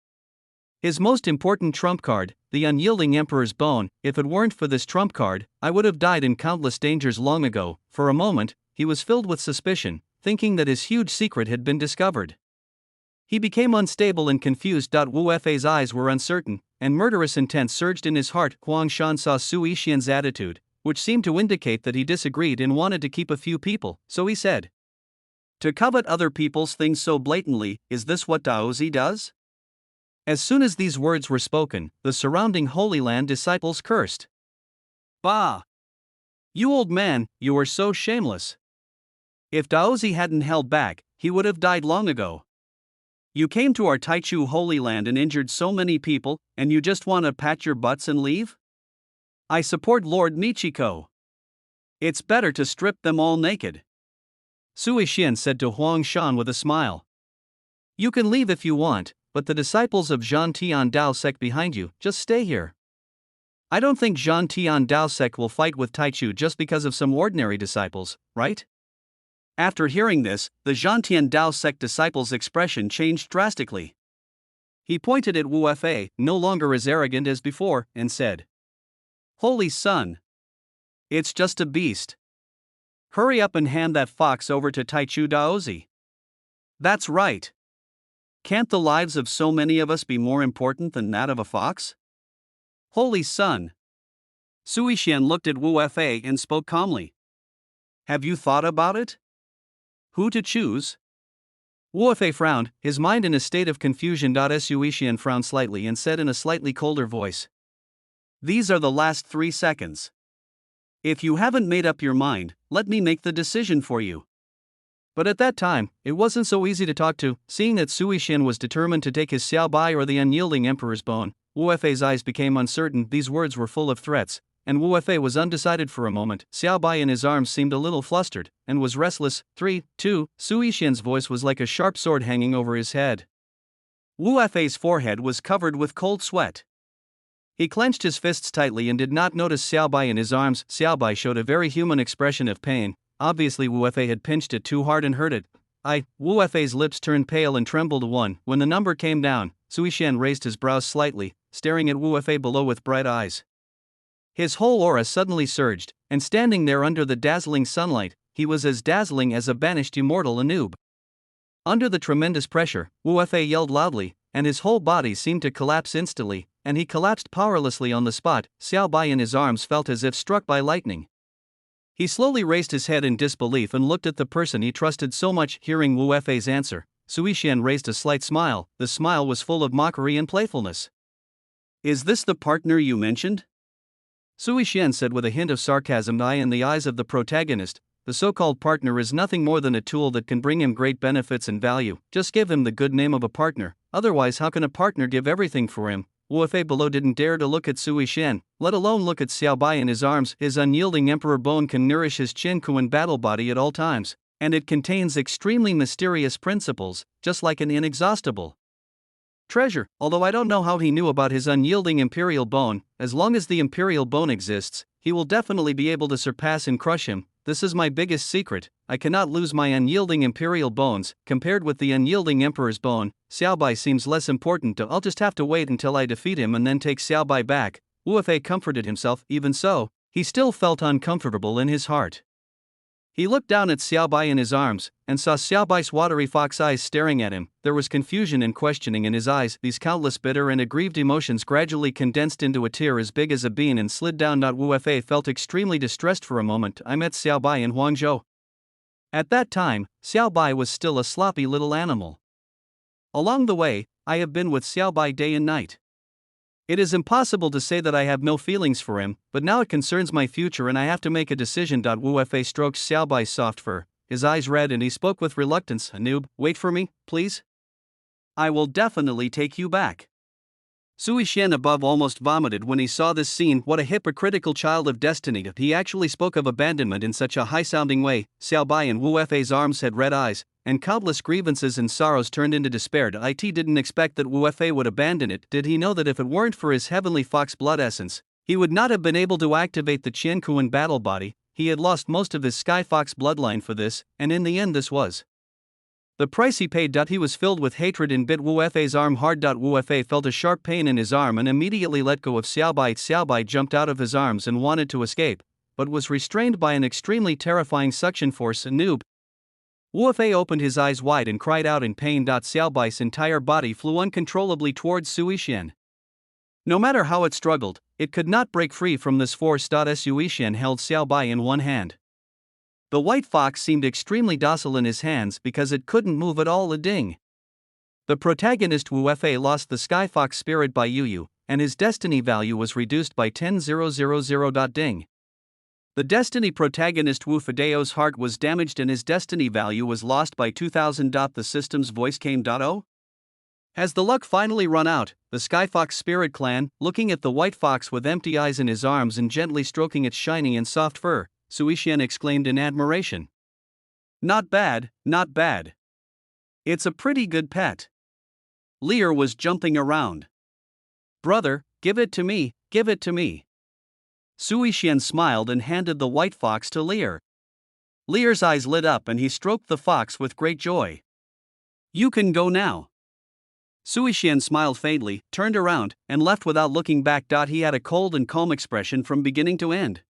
His most important trump card, the unyielding Emperor's bone. If it weren't for this trump card, I would have died in countless dangers long ago. For a moment, he was filled with suspicion, thinking that his huge secret had been discovered. He became unstable and confused. Wu Fei's eyes were uncertain, and murderous intent surged in his heart. Huang Shan saw Su Yishan's attitude, which seemed to indicate that he disagreed and wanted to keep a few people, so he said, To covet other people's things so blatantly, is this what Daozi does? As soon as these words were spoken, the surrounding Holy Land disciples cursed. Bah! You old man, you are so shameless. If Daozi hadn't held back, he would have died long ago. You came to our Taichu Holy Land and injured so many people, and you just want to pat your butts and leave? I support Lord Michiko. It's better to strip them all naked. Su Yishan said to Huang Shan with a smile. You can leave if you want, but the disciples of Zhan Tian Dao sect behind you, just stay here. I don't think Zhan Tian Dao sect will fight with Taichu just because of some ordinary disciples, right? After hearing this, the Zhan Tian Dao sect disciples' expression changed drastically. He pointed at Wu Fei, no longer as arrogant as before, and said, Holy Son! It's just a beast. Hurry up and hand that fox over to Taichu Daozi. That's right. Can't the lives of so many of us be more important than that of a fox? Holy Son! Su Yishan looked at Wu Fei and spoke calmly. Have you thought about it? Who to choose? Wu Fei frowned, his mind in a state of confusion. Su Yishan frowned slightly and said in a slightly colder voice, These are the last 3 seconds. If you haven't made up your mind, let me make the decision for you. But at that time, it wasn't so easy to talk to. Seeing that Su Yishan was determined to take his Xiao Bai or the unyielding Emperor's bone, Wu Fei's eyes became uncertain. These words were full of threats, and Wu Fei was undecided for a moment. Xiao Bai in his arms seemed a little flustered, and was restless. 3, 2, Su Yishan's voice was like a sharp sword hanging over his head. Wu Fei's forehead was covered with cold sweat. He clenched his fists tightly and did not notice Xiao Bai in his arms. Xiao Bai showed a very human expression of pain. Obviously Wu Fei had pinched it too hard and hurt it. Wu Fei's lips turned pale and trembled. 1. When the number came down, Su Yishan raised his brows slightly, staring at Wu Fei below with bright eyes. His whole aura suddenly surged, and standing there under the dazzling sunlight, he was as dazzling as a banished immortal Anub. Under the tremendous pressure, Wu Fei yelled loudly, and his whole body seemed to collapse instantly, and he collapsed powerlessly on the spot. Xiao Bai in his arms felt as if struck by lightning. He slowly raised his head in disbelief and looked at the person he trusted so much. Hearing Wu Fei's answer, Su Yishan raised a slight smile. The smile was full of mockery and playfulness. Is this the partner you mentioned? Su Yishan said with a hint of sarcasm. In the eyes of the protagonist, the so-called partner is nothing more than a tool that can bring him great benefits and value. Just give him the good name of a partner, otherwise how can a partner give everything for him? Wu Fei below didn't dare to look at Sui Shen, let alone look at Xiao Bai in his arms. His unyielding emperor bone can nourish his Qin Kuan battle body at all times, and it contains extremely mysterious principles, just like an inexhaustible treasure. Although I don't know how he knew about his unyielding imperial bone, as long as the imperial bone exists, he will definitely be able to surpass and crush him. This is my biggest secret. I cannot lose my unyielding imperial bones. Compared with the unyielding emperor's bone, Xiaobai seems less important. I'll just have to wait until I defeat him and then take Xiaobai back. Wu Fei comforted himself. Even so, he still felt uncomfortable in his heart. He looked down at Xiaobai in his arms, and saw Xiaobai's watery fox eyes staring at him. There was confusion and questioning in his eyes. These countless bitter and aggrieved emotions gradually condensed into a tear as big as a bean and slid down. Wu Fei felt extremely distressed for a moment. I met Xiaobai in Huangzhou. At that time, Xiaobai was still a sloppy little animal. Along the way, I have been with Xiaobai day and night. It is impossible to say that I have no feelings for him, but now it concerns my future and I have to make a decision. Wu Fei stroked Xiaobai's soft fur, his eyes red, and he spoke with reluctance. Noob, wait for me, please. I will definitely take you back. Sui Shen above almost vomited when he saw this scene. What a hypocritical child of destiny. He actually spoke of abandonment in such a high-sounding way. Xiaobai in Wu Fei's arms had red eyes, and countless grievances and sorrows turned into despair. It didn't expect that Wu Fei would abandon it. Did he know that if it weren't for his heavenly fox blood essence, he would not have been able to activate the Qian Kuan battle body? He had lost most of his Sky Fox bloodline for this, and in the end this was the price he paid. He was filled with hatred and bit Wu Fei's arm hard. Wu Fei felt a sharp pain in his arm and immediately let go of Xiaobai. Xiaobai jumped out of his arms and wanted to escape, but was restrained by an extremely terrifying suction force. A noob. Wu Fei opened his eyes wide and cried out in pain. Xiaobai's entire body flew uncontrollably towards Sui Shen. No matter how it struggled, it could not break free from this force. Sui Shen held Xiaobai in one hand. The white fox seemed extremely docile in his hands because it couldn't move at all. A ding. The protagonist Wu Fei lost the Sky Fox spirit by Yu, and his destiny value was reduced by 10,000. Ding. The destiny protagonist Wu Fideo's heart was damaged and his destiny value was lost by 2,000. The system's voice came. Oh? Has the luck finally run out? The Sky Fox spirit clan, looking at the white fox with empty eyes in his arms and gently stroking its shiny and soft fur, Sui Shen exclaimed in admiration. Not bad, not bad. It's a pretty good pet. Lear was jumping around. Brother, give it to me, give it to me. Sui Shen smiled and handed the white fox to Lear. Lear's eyes lit up and he stroked the fox with great joy. You can go now. Sui Shen smiled faintly, turned around, and left without looking back. He had a cold and calm expression from beginning to end.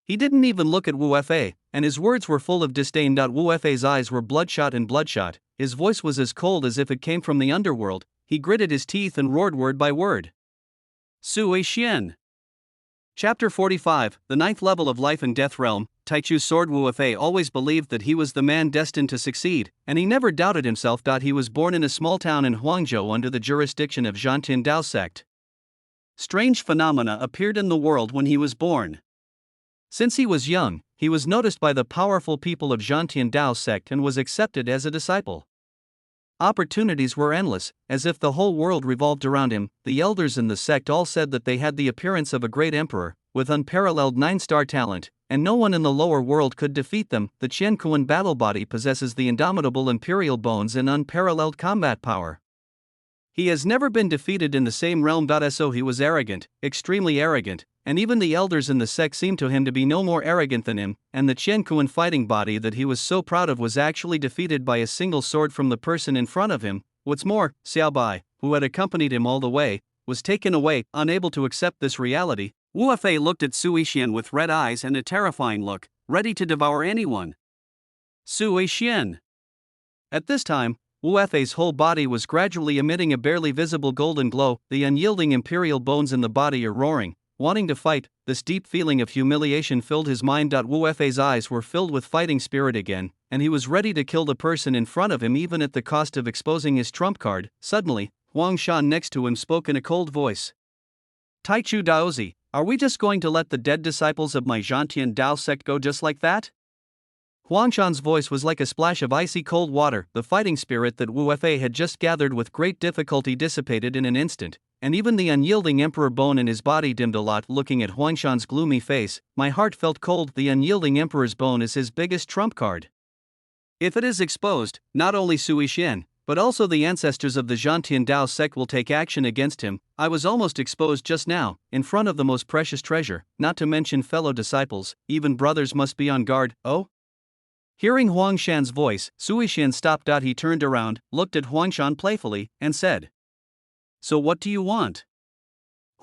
He didn't even look at Wu Fei, and his words were full of disdain. Wu Fei's eyes were bloodshot and bloodshot, his voice was as cold as if it came from the underworld. He gritted his teeth and roared word by word. Sui Shen. Chapter 45, the 9th level of Life and Death Realm. Taichu's sword. Wu Fei always believed that he was the man destined to succeed, and he never doubted himself. He was born in a small town in Huangzhou under the jurisdiction of Zhantian Dao sect. Strange phenomena appeared in the world when he was born. Since he was young, he was noticed by the powerful people of Zhantian Dao sect and was accepted as a disciple. Opportunities were endless, as if the whole world revolved around him. The elders in the sect all said that they had the appearance of a great emperor, with unparalleled 9-star talent, and no one in the lower world could defeat them. The Qian Kuan battle body possesses the indomitable imperial bones and unparalleled combat power. He has never been defeated in the same realm. So he was arrogant, extremely arrogant, and even the elders in the sect seemed to him to be no more arrogant than him, and the Qian Kuan fighting body that he was so proud of was actually defeated by a single sword from the person in front of him. What's more, Xiaobai, who had accompanied him all the way, was taken away. Unable to accept this reality, Wu Fei looked at Sui Shen with red eyes and a terrifying look, ready to devour anyone. Sui Shen. At this time, Wu Fei's whole body was gradually emitting a barely visible golden glow. The unyielding imperial bones in the body are roaring, wanting to fight. This deep feeling of humiliation filled his mind. Wu Fei's eyes were filled with fighting spirit again, and he was ready to kill the person in front of him even at the cost of exposing his trump card. Suddenly, Huang Shan next to him spoke in a cold voice. Taichu Daozi, are we just going to let the dead disciples of my Zhantian Dao sect go just like that? Huangshan's voice was like a splash of icy cold water. The fighting spirit that Wu Fei had just gathered with great difficulty dissipated in an instant, and even the unyielding emperor bone in his body dimmed a lot. Looking at Huangshan's gloomy face, my heart felt cold. The unyielding emperor's bone is his biggest trump card. If it is exposed, not only Sui Xian, but also the ancestors of the Zhantian Dao sect will take action against him. I was almost exposed just now, in front of the most precious treasure, not to mention fellow disciples. Even brothers must be on guard. Oh? Hearing Huangshan's voice, Sui Xian stopped. He turned around, looked at Huangshan playfully, and said, "So what do you want?"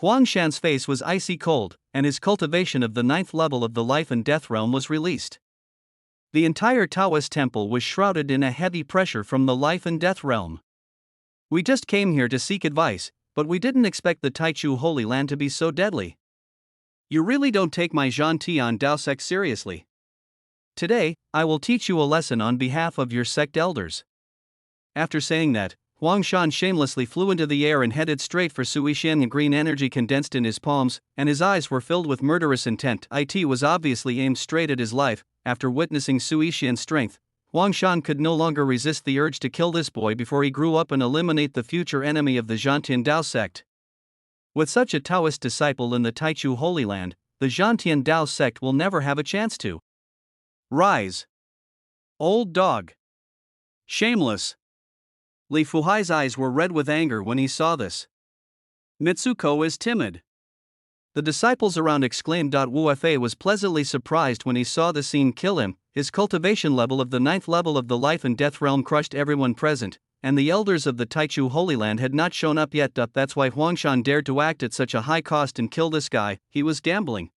Huangshan's face was icy cold, and his cultivation of the 9th level of the life and death realm was released. The entire Taoist temple was shrouded in a heavy pressure from the life and death realm. "We just came here to seek advice, but we didn't expect the Taichu Holy Land to be so deadly. You really don't take my Zhantian Dao sect seriously. Today, I will teach you a lesson on behalf of your sect elders." After saying that, Huangshan shamelessly flew into the air and headed straight for Sui Xian. Green energy condensed in his palms, and his eyes were filled with murderous intent. It was obviously aimed straight at his life. After witnessing Sui Xian's strength, Huangshan could no longer resist the urge to kill this boy before he grew up and eliminate the future enemy of the Zhantian Dao sect. With such a Taoist disciple in the Taichu Holy Land, the Zhantian Dao sect will never have a chance to rise. Old dog. Shameless. Li Fuhai's eyes were red with anger when he saw this. Mitsuko is timid. The disciples around exclaimed. Wu Fei was pleasantly surprised when he saw the scene kill him. His cultivation level of the 9th level of the life and death realm crushed everyone present, and the elders of the Taichu Holy Land had not shown up yet. That's why Huangshan dared to act at such a high cost and kill this guy. He was gambling.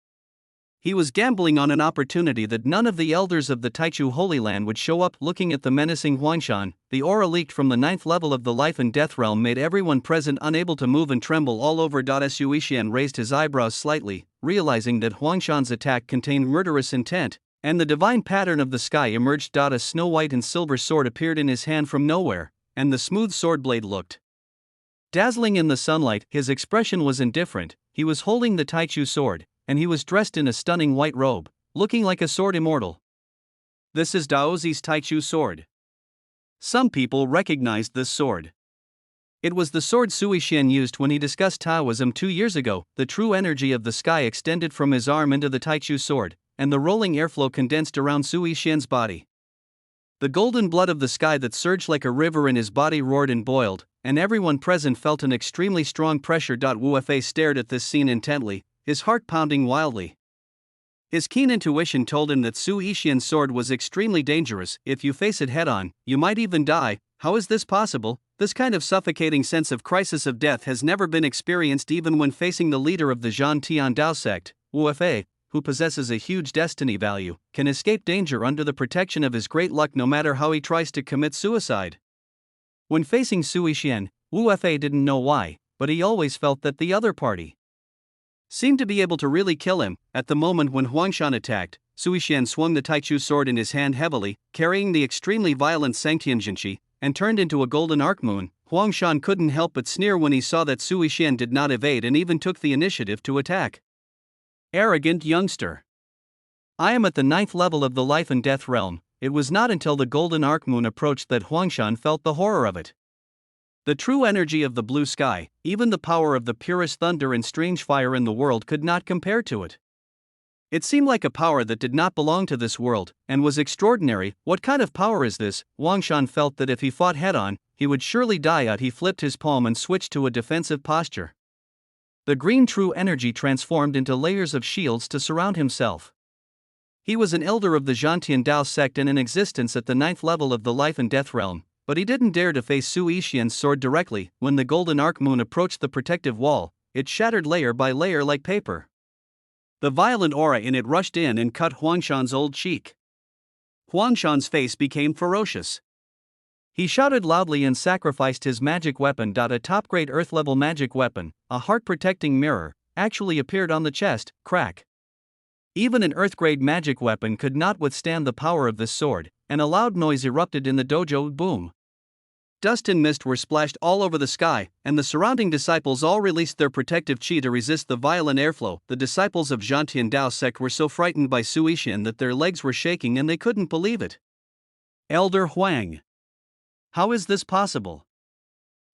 He was gambling on an opportunity that none of the elders of the Taichu Holy Land would show up. Looking at the menacing Huangshan, the aura leaked from the 9th level of the life and death realm made everyone present unable to move and tremble all over. Sui Xian raised his eyebrows slightly, realizing that Huangshan's attack contained murderous intent, and the divine pattern of the sky emerged. A snow-white and silver sword appeared in his hand from nowhere, and the smooth sword blade looked dazzling in the sunlight. His expression was indifferent. He was holding the Taichu sword, and he was dressed in a stunning white robe, looking like a sword immortal. This is Daozi's Taichu sword. Some people recognized this sword. It was the sword Sui Xian used when he discussed Taoism 2 years ago. The true energy of the sky extended from his arm into the Taichu sword, and the rolling airflow condensed around Sui Xian's body. The golden blood of the sky that surged like a river in his body roared and boiled, and everyone present felt an extremely strong pressure. Wu Fei stared at this scene intently, his heart pounding wildly. His keen intuition told him that Sui Xian's sword was extremely dangerous. If you face it head-on, you might even die. How is this possible? This kind of suffocating sense of crisis of death has never been experienced even when facing the leader of the Zhantian Dao sect. Wu Fei, who possesses a huge destiny value, can escape danger under the protection of his great luck no matter how he tries to commit suicide. When facing Sui Xian, Wu Fei didn't know why, but he always felt that the other party seemed to be able to really kill him. At the moment when Huangshan attacked, Sui Xian swung the Taichu sword in his hand heavily, carrying the extremely violent Sangtianjinshi, and turned into a golden arc moon. Huangshan couldn't help but sneer when he saw that Sui Xian did not evade and even took the initiative to attack. Arrogant youngster. I am at the 9th level of the life and death realm. It was not until the golden arc moon approached that Huangshan felt the horror of it. The true energy of the blue sky, even the power of the purest thunder and strange fire in the world could not compare to it. It seemed like a power that did not belong to this world, and was extraordinary. What kind of power is this? Huangshan felt that if he fought head-on, he would surely die out. He flipped his palm and switched to a defensive posture. The green true energy transformed into layers of shields to surround himself. He was an elder of the Zhantian Dao sect and in existence at the 9th level of the life and death realm, but he didn't dare to face Sui Xian's sword directly. When the golden arc moon approached the protective wall, it shattered layer by layer like paper. The violent aura in it rushed in and cut Huangshan's old cheek. Huangshan's face became ferocious. He shouted loudly and sacrificed his magic weapon. A top-grade earth-level magic weapon, a heart-protecting mirror, actually appeared on the chest. Crack. Even an earth-grade magic weapon could not withstand the power of this sword, and a loud noise erupted in the dojo. Boom. Dust and mist were splashed all over the sky, and the surrounding disciples all released their protective chi to resist the violent airflow. The disciples of Zhantian Dao sect were so frightened by Sui Xian that their legs were shaking and they couldn't believe it. Elder Huang. How is this possible?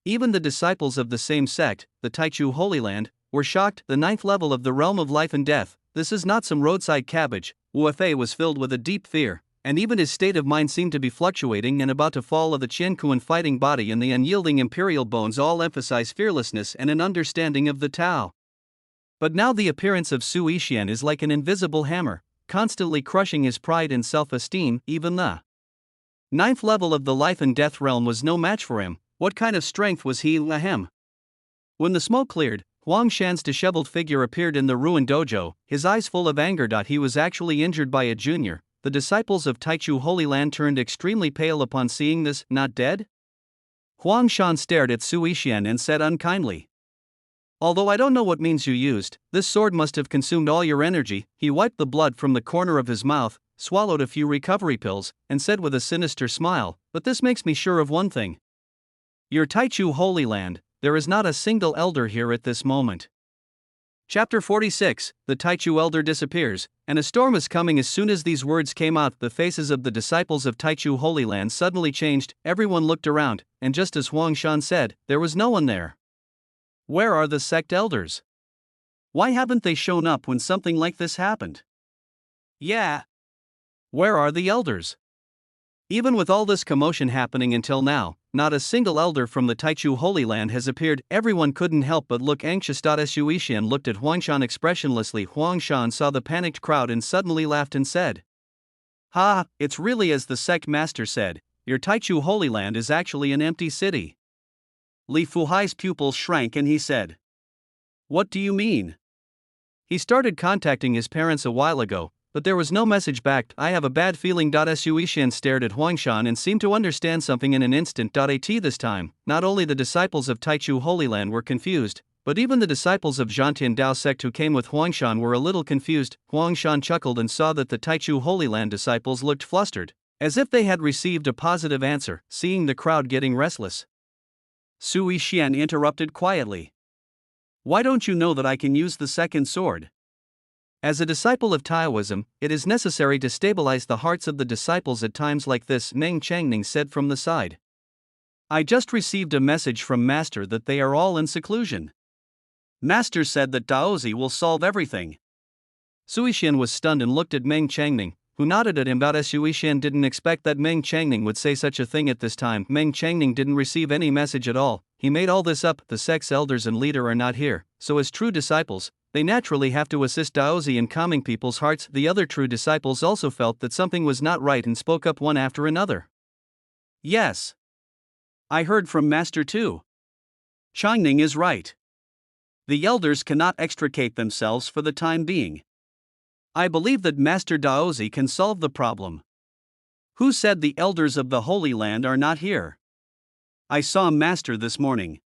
Even the disciples of the same sect, the Taichu Holy Land, were shocked. The ninth level of the realm of life and death. This is not some roadside cabbage. Wu Fei was filled with a deep fear, and even his state of mind seemed to be fluctuating and about to fall. Of the Qiankuan fighting body and the unyielding imperial bones all emphasize fearlessness and an understanding of the Tao. But now the appearance of Su Yixian is like an invisible hammer, constantly crushing his pride and self-esteem. Even the ninth level of the life and death realm was no match for him. What kind of strength was he? Ahem. When the smoke cleared, Huang Shan's disheveled figure appeared in the ruined dojo, his eyes full of anger. He was actually injured by a junior. The disciples of Taichu Holy Land turned extremely pale upon seeing this. Not dead? Huang Shan stared at Su Yixian and said unkindly, "Although I don't know what means you used, this sword must have consumed all your energy." He wiped the blood from the corner of his mouth, swallowed a few recovery pills, and said with a sinister smile, "But this makes me sure of one thing. Your Taichu Holy Land, there is not a single elder here at this moment." Chapter 46, the Taichu elder disappears, and a storm is coming. As soon as these words came out, the faces of the disciples of Taichu Holy Land suddenly changed. Everyone looked around, and just as Huang Shan said, there was no one there. Where are the sect elders? Why haven't they shown up when something like this happened? Yeah. Where are the elders? Even with all this commotion happening until now, not a single elder from the Taichu Holy Land has appeared. Everyone couldn't help but look anxious. Su Yixian looked at Huang Shan expressionlessly. Huang Shan saw the panicked crowd and suddenly laughed and said, "Ha, it's really as the sect master said, your Taichu Holy Land is actually an empty city." Li Fuhai's pupils shrank and he said, "What do you mean?" He started contacting his parents a while ago, but there was no message back. "I have a bad feeling." Su Yixian stared at Huang Shan and seemed to understand something in an instant. This time, not only the disciples of Taichu Holy Land were confused, but even the disciples of Zhantian Dao sect who came with Huang Shan were a little confused. Huang Shan chuckled and saw that the Taichu Holy Land disciples looked flustered, as if they had received a positive answer. Seeing the crowd getting restless, Su Yixian interrupted quietly, "Why don't you know that I can use the second sword? As a disciple of Taoism, it is necessary to stabilize the hearts of the disciples at times like this," Meng Changning said from the side. "I just received a message from Master that they are all in seclusion. Master said that Daozi will solve everything." Su Yixian was stunned and looked at Meng Changning, who nodded at him. Su Yixian didn't expect that Meng Changning would say such a thing at this time. Meng Changning didn't receive any message at all. He made all this up. The sect's elders and leader are not here, so as true disciples, they naturally have to assist Daozi in calming people's hearts. The other true disciples also felt that something was not right and spoke up one after another. "Yes. I heard from Master too. Changning is right. The elders cannot extricate themselves for the time being. I believe that Master Daozi can solve the problem." "Who said the elders of the Holy Land are not here? I saw Master this morning."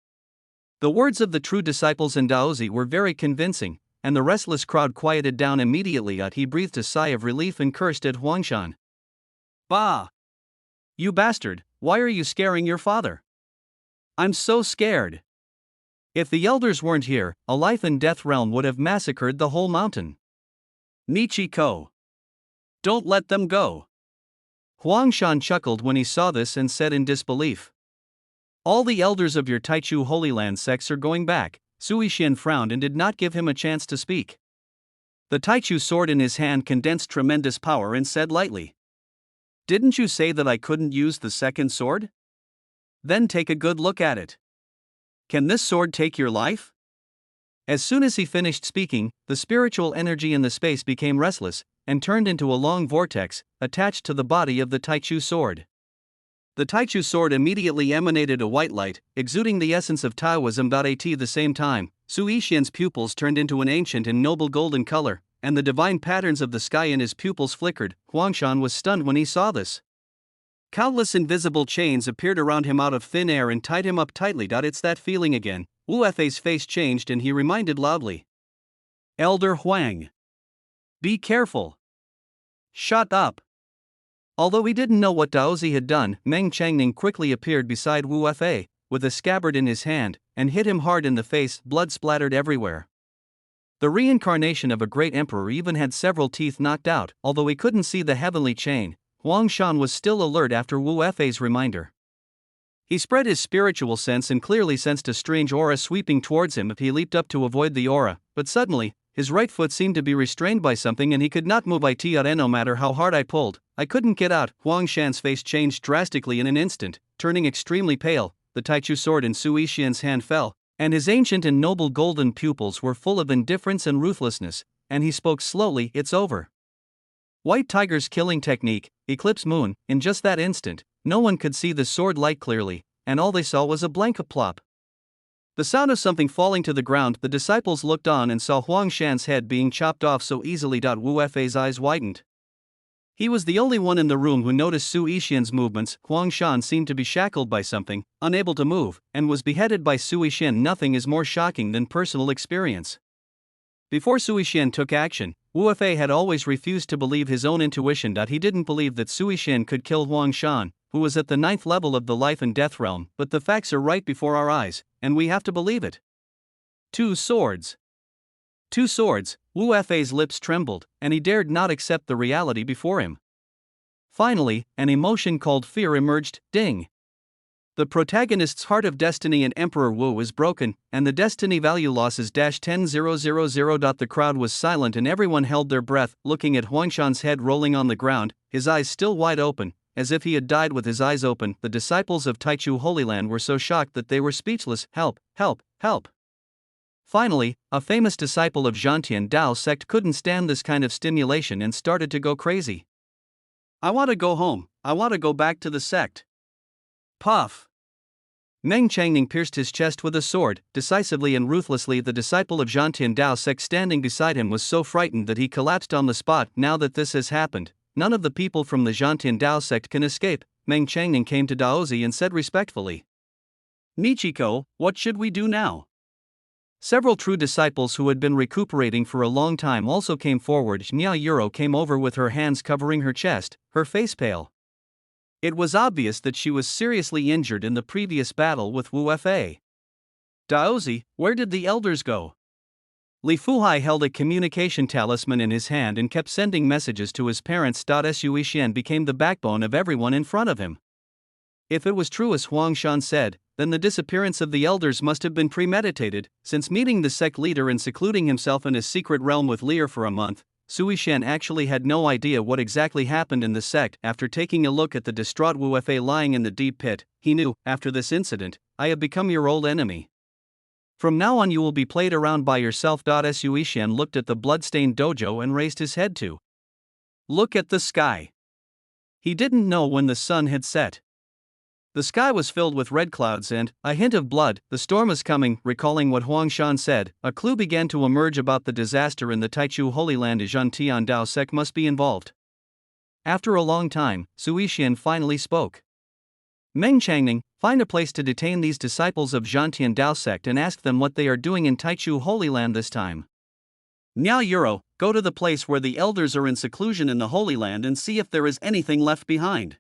The words of the true disciples and Daozi were very convincing, and the restless crowd quieted down immediately. He breathed a sigh of relief and cursed at Huang Shan. "Bah! You bastard, why are you scaring your father? I'm so scared. If the elders weren't here, a life and death realm would have massacred the whole mountain. Michiko, don't let them go." Huang Shan chuckled when he saw this and said in disbelief, "All the elders of your Taichu Holy Land sects are going back." Su Yixian frowned and did not give him a chance to speak. The Taichu sword in his hand condensed tremendous power and said lightly, "Didn't you say that I couldn't use the second sword? Then take a good look at it. Can this sword take your life?" As soon as he finished speaking, the spiritual energy in the space became restless, and turned into a long vortex, attached to the body of the Taichu sword. The Taichu sword immediately emanated a white light, exuding the essence of Taoism. At the same time, Su Yixian's pupils turned into an ancient and noble golden color, and the divine patterns of the sky in his pupils flickered. Huang Shan was stunned when he saw this. Countless invisible chains appeared around him out of thin air and tied him up tightly. It's that feeling again. Wu Fei's face changed and he reminded loudly, "Elder Huang, be careful. Shut up." Although he didn't know what Daozi had done, Meng Changning quickly appeared beside Wu Fei, with a scabbard in his hand, and hit him hard in the face. Blood splattered everywhere. The reincarnation of a great emperor even had several teeth knocked out. Although he couldn't see the heavenly chain, Huang Shan was still alert after Wu Fei's reminder. He spread his spiritual sense and clearly sensed a strange aura sweeping towards him if he leaped up to avoid the aura, but suddenly, his right foot seemed to be restrained by something and he could not move it. No matter how hard I pulled, I couldn't get out. Huang Shan's face changed drastically in an instant, turning extremely pale. The Taichu sword in Su Yixian's hand fell, and his ancient and noble golden pupils were full of indifference and ruthlessness, and he spoke slowly, "It's over." White Tiger's killing technique, Eclipse Moon. In just that instant, no one could see the sword light clearly, and all they saw was a blank plop. The sound of something falling to the ground. The disciples looked on and saw Huang Shan's head being chopped off so easily. Wu Fei's eyes widened. He was the only one in the room who noticed Su Yixian's movements. Huang Shan seemed to be shackled by something, unable to move, and was beheaded by Su Yixian. Nothing is more shocking than personal experience. Before Su Yixian took action, Wu Fei had always refused to believe his own intuition. He didn't believe that Su Yixian could kill Huang Shan, who was at the 9th level of the life and death realm, but the facts are right before our eyes, and we have to believe it. 2 swords. 2 swords. Wu Fei's lips trembled, and he dared not accept the reality before him. Finally, an emotion called fear emerged. Ding! The protagonist's heart of destiny and Emperor Wu is broken, and the destiny value losses -10,000. The crowd was silent and everyone held their breath, looking at Huang Shan's head rolling on the ground, his eyes still wide open, as if he had died with his eyes open. The disciples of Taichu Holy Land were so shocked that they were speechless. Help, help, help. Finally, a famous disciple of Zhantian Dao sect couldn't stand this kind of stimulation and started to go crazy. "I want to go home, I want to go back to the sect." Puff! Meng Changning pierced his chest with a sword, decisively and ruthlessly. The disciple of Zhantian Dao sect standing beside him was so frightened that he collapsed on the spot. "Now that this has happened, none of the people from the Zhantian Dao sect can escape." Meng Changning came to Daozi and said respectfully, "Michiko, what should we do now?" Several true disciples who had been recuperating for a long time also came forward. Miao Yuro came over with her hands covering her chest, her face pale. It was obvious that she was seriously injured in the previous battle with Wu Fei. "Daozi, where did the elders go?" Li Fuhai held a communication talisman in his hand and kept sending messages to his parents. Su Yixian became the backbone of everyone in front of him. If it was true as Huang Shan said, then the disappearance of the elders must have been premeditated, since meeting the sect leader and secluding himself in his secret realm with Lear for a month, Su Yixian actually had no idea what exactly happened in the sect. After taking a look at the distraught Wu Fei lying in the deep pit, he knew, after this incident, "I have become your old enemy. From now on you will be played around by yourself." Su Yixian looked at the blood-stained dojo and raised his head to look at the sky. He didn't know when the sun had set. The sky was filled with red clouds and, a hint of blood, the storm is coming. Recalling what Huang Shan said, a clue began to emerge about the disaster in the Taichu Holy Land. Zhantian Dao sect must be involved. After a long time, Su Yixian finally spoke. "Meng Changning, find a place to detain these disciples of Zhantian Dao sect and ask them what they are doing in Taichu Holy Land this time. Miao Yuro, go to the place where the elders are in seclusion in the Holy Land and see if there is anything left behind.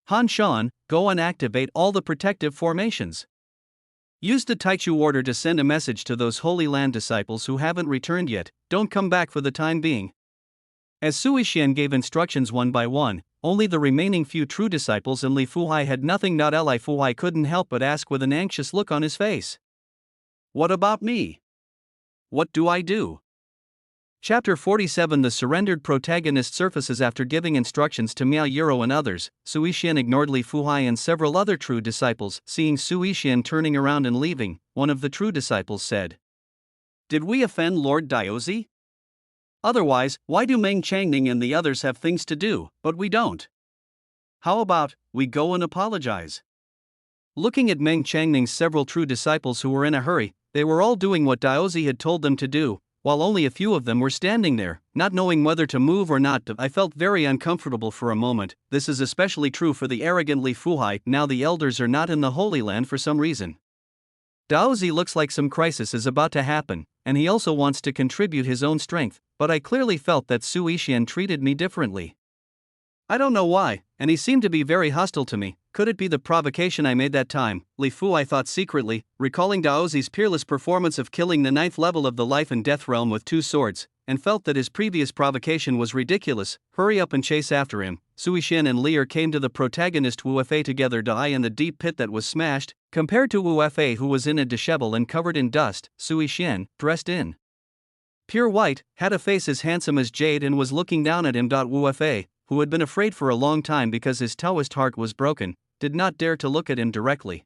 Han Shan, go and activate all the protective formations. Use the Taichu order to send a message to those Holy Land disciples who haven't returned yet. Don't come back for the time being." As Su Yixian gave instructions one by one, only the remaining few true disciples and Li Fuhai had nothing. Li Fuhai couldn't help but ask with an anxious look on his face, "What about me? What do I do?" Chapter 47. The surrendered protagonist surfaces. After giving instructions to Miao Yuro and others, Su Yixian ignored Li Fuhai and several other true disciples. Seeing Su Yixian turning around and leaving, one of the true disciples said, "Did we offend Lord Daozi? Otherwise, why do Meng Changning and the others have things to do, but we don't? How about we go and apologize?" Looking at Meng Changning's several true disciples who were in a hurry, they were all doing what Daozi had told them to do, while only a few of them were standing there, not knowing whether to move or not. I felt very uncomfortable for a moment. This is especially true for the arrogant Li Fuhai. Now the elders are not in the Holy Land for some reason. Daozi looks like some crisis is about to happen, and he also wants to contribute his own strength, but I clearly felt that Su Yixian treated me differently. I don't know why, and he seemed to be very hostile to me. Could it be the provocation I made that time? Li Fuhai thought secretly, recalling Daozi's peerless performance of killing the 9th level of the life and death realm with 2 swords, and felt that his previous provocation was ridiculous. Hurry up and chase after him. Sui Shen and Lear came to the protagonist Wu Fei together in the deep pit that was smashed, compared to Wu Fei who was in a dishevel and covered in dust. Sui Shen, dressed in pure white, had a face as handsome as jade and was looking down at him. Wu Fei, who had been afraid for a long time because his Taoist heart was broken, did not dare to look at him directly.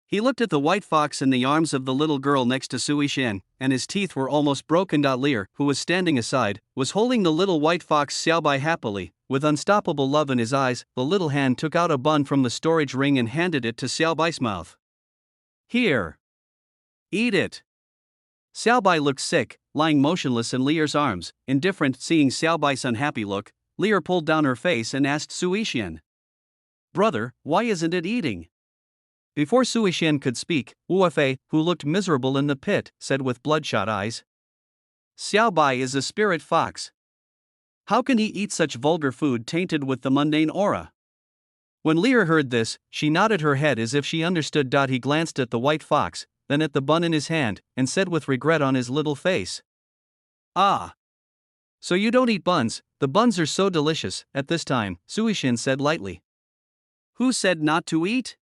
He looked at the white fox in the arms of the little girl next to Sui Shen, and his teeth were almost broken. Lear, who was standing aside, was holding the little white fox Xiaobai happily, with unstoppable love in his eyes. The little hand took out a bun from the storage ring and handed it to Xiaobai's mouth. Here. Eat it. Xiaobai looked sick, lying motionless in Lear's arms, indifferent. Seeing Xiaobai's unhappy look, Lear pulled down her face and asked Sui Shen, "Brother, why isn't it eating?" Before Sui Shen could speak, Wu Fei, who looked miserable in the pit, said with bloodshot eyes, "Xiaobai is a spirit fox. How can he eat such vulgar food tainted with the mundane aura?" When Lear heard this, she nodded her head as if she understood. He glanced at the white fox, then at the bun in his hand, and said with regret on his little face, "Ah. So you don't eat buns? The buns are so delicious." At this time, Sui Shen said lightly, "Who said not to eat?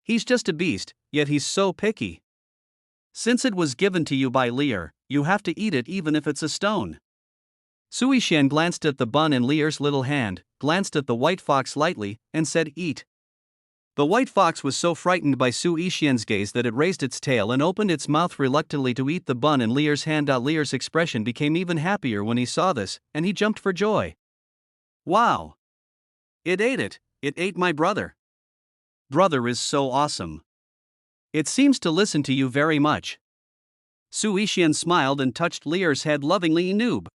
He's just a beast, yet he's so picky. Since it was given to you by Lear, you have to eat it even if it's a stone." Sui Shen glanced at the bun in Lear's little hand, glanced at the white fox lightly, and said, "Eat." The white fox was so frightened by Sui Shen's gaze that it raised its tail and opened its mouth reluctantly to eat the bun in Lear's hand. Lear's expression became even happier when he saw this, and he jumped for joy. "Wow! It ate it! It ate my brother! Brother is so awesome. It seems to listen to you very much." Sui Shen smiled and touched Lear's head lovingly. "Noob."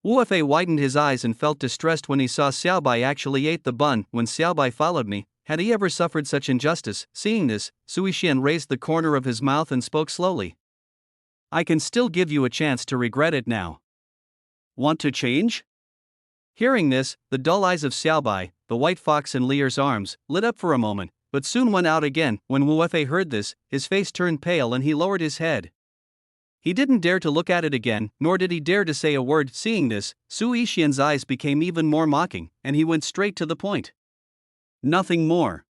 Wu Fei widened his eyes and felt distressed when he saw Xiaobai actually ate the bun. When Xiaobai followed me, had he ever suffered such injustice? Seeing this, Sui Shen raised the corner of his mouth and spoke slowly. "I can still give you a chance to regret it now. Want to change?" Hearing this, the dull eyes of Xiaobai, the white fox in Lear's arms, lit up for a moment, but soon went out again. When Wu Fei heard this, his face turned pale and he lowered his head. He didn't dare to look at it again, nor did he dare to say a word. Seeing this, Sui Shen's eyes became even more mocking, and he went straight to the point. "Nothing more."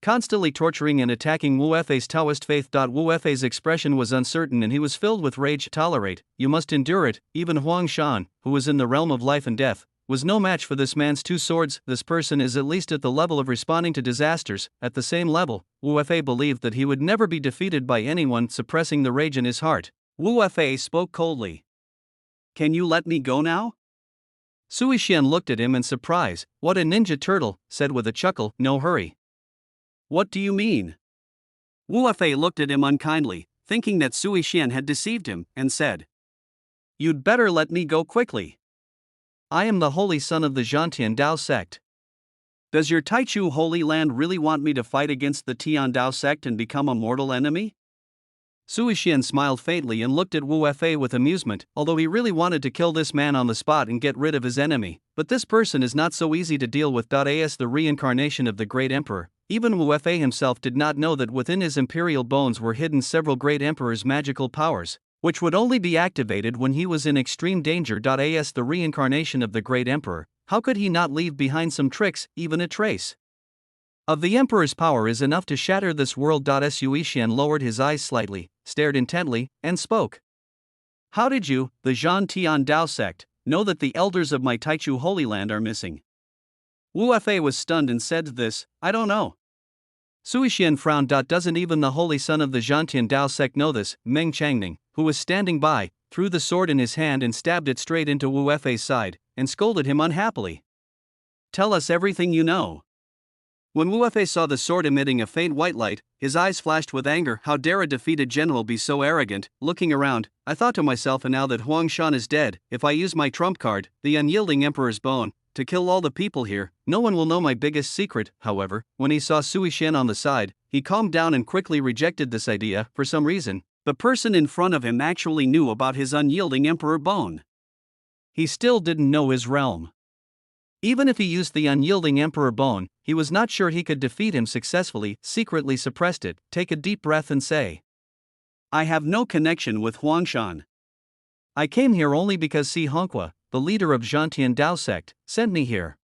Constantly torturing and attacking Wu Fei's Taoist faith. Wu Fei's expression was uncertain and he was filled with rage. "Tolerate, you must endure it." Even Huang Shan, who was in the realm of life and death, was no match for this man's two swords. This person is at least at the level of responding to disasters. At the same level, Wu Fei believed that he would never be defeated by anyone. Suppressing the rage in his heart, Wu Fei spoke coldly. "Can you let me go now?" Sui Shen looked at him in surprise. "What a ninja turtle," said with a chuckle, "No hurry." "What do you mean?" Wu Fei looked at him unkindly, thinking that Sui Shen had deceived him, and said, "You'd better let me go quickly. I am the holy son of the Zhantian Dao sect. Does your Taichu Holy Land really want me to fight against the Tian Dao sect and become a mortal enemy?" Sui Shen smiled faintly and looked at Wu Fei with amusement, although he really wanted to kill this man on the spot and get rid of his enemy. But this person is not so easy to deal with. As the reincarnation of the great emperor, even Wu Fei himself did not know that within his imperial bones were hidden several great emperor's magical powers, which would only be activated when he was in extreme danger. As the reincarnation of the great emperor, how could he not leave behind some tricks, even a trace of the emperor's power is enough to shatter this world. Sui Shen lowered his eyes slightly, stared intently, and spoke. "How did you, the Zhan Tian Dao sect, know that the elders of my Taichu Holy Land are missing?" Wu Fei was stunned and said this, "I don't know." Sui Shen frowned. "Doesn't even the holy son of the Zhantian Dao sect know this?" Meng Changning, who was standing by, threw the sword in his hand and stabbed it straight into Wu Fei's side, and scolded him unhappily. "Tell us everything you know." When Wu Fei saw the sword emitting a faint white light, his eyes flashed with anger. How dare a defeated general be so arrogant? Looking around, I thought to myself, and now that Huang Shan is dead, if I use my trump card, the unyielding emperor's bone, to kill all the people here, no one will know my biggest secret. However, when he saw Sui Shen on the side, he calmed down and quickly rejected this idea. For some reason, the person in front of him actually knew about his unyielding emperor bone. He still didn't know his realm. Even if he used the unyielding emperor bone, he was not sure he could defeat him successfully. Secretly suppressed it. Take a deep breath and say, "I have no connection with Huangshan. I came here only because Si Hongqua, the leader of Zhantian Dao sect, sent me here."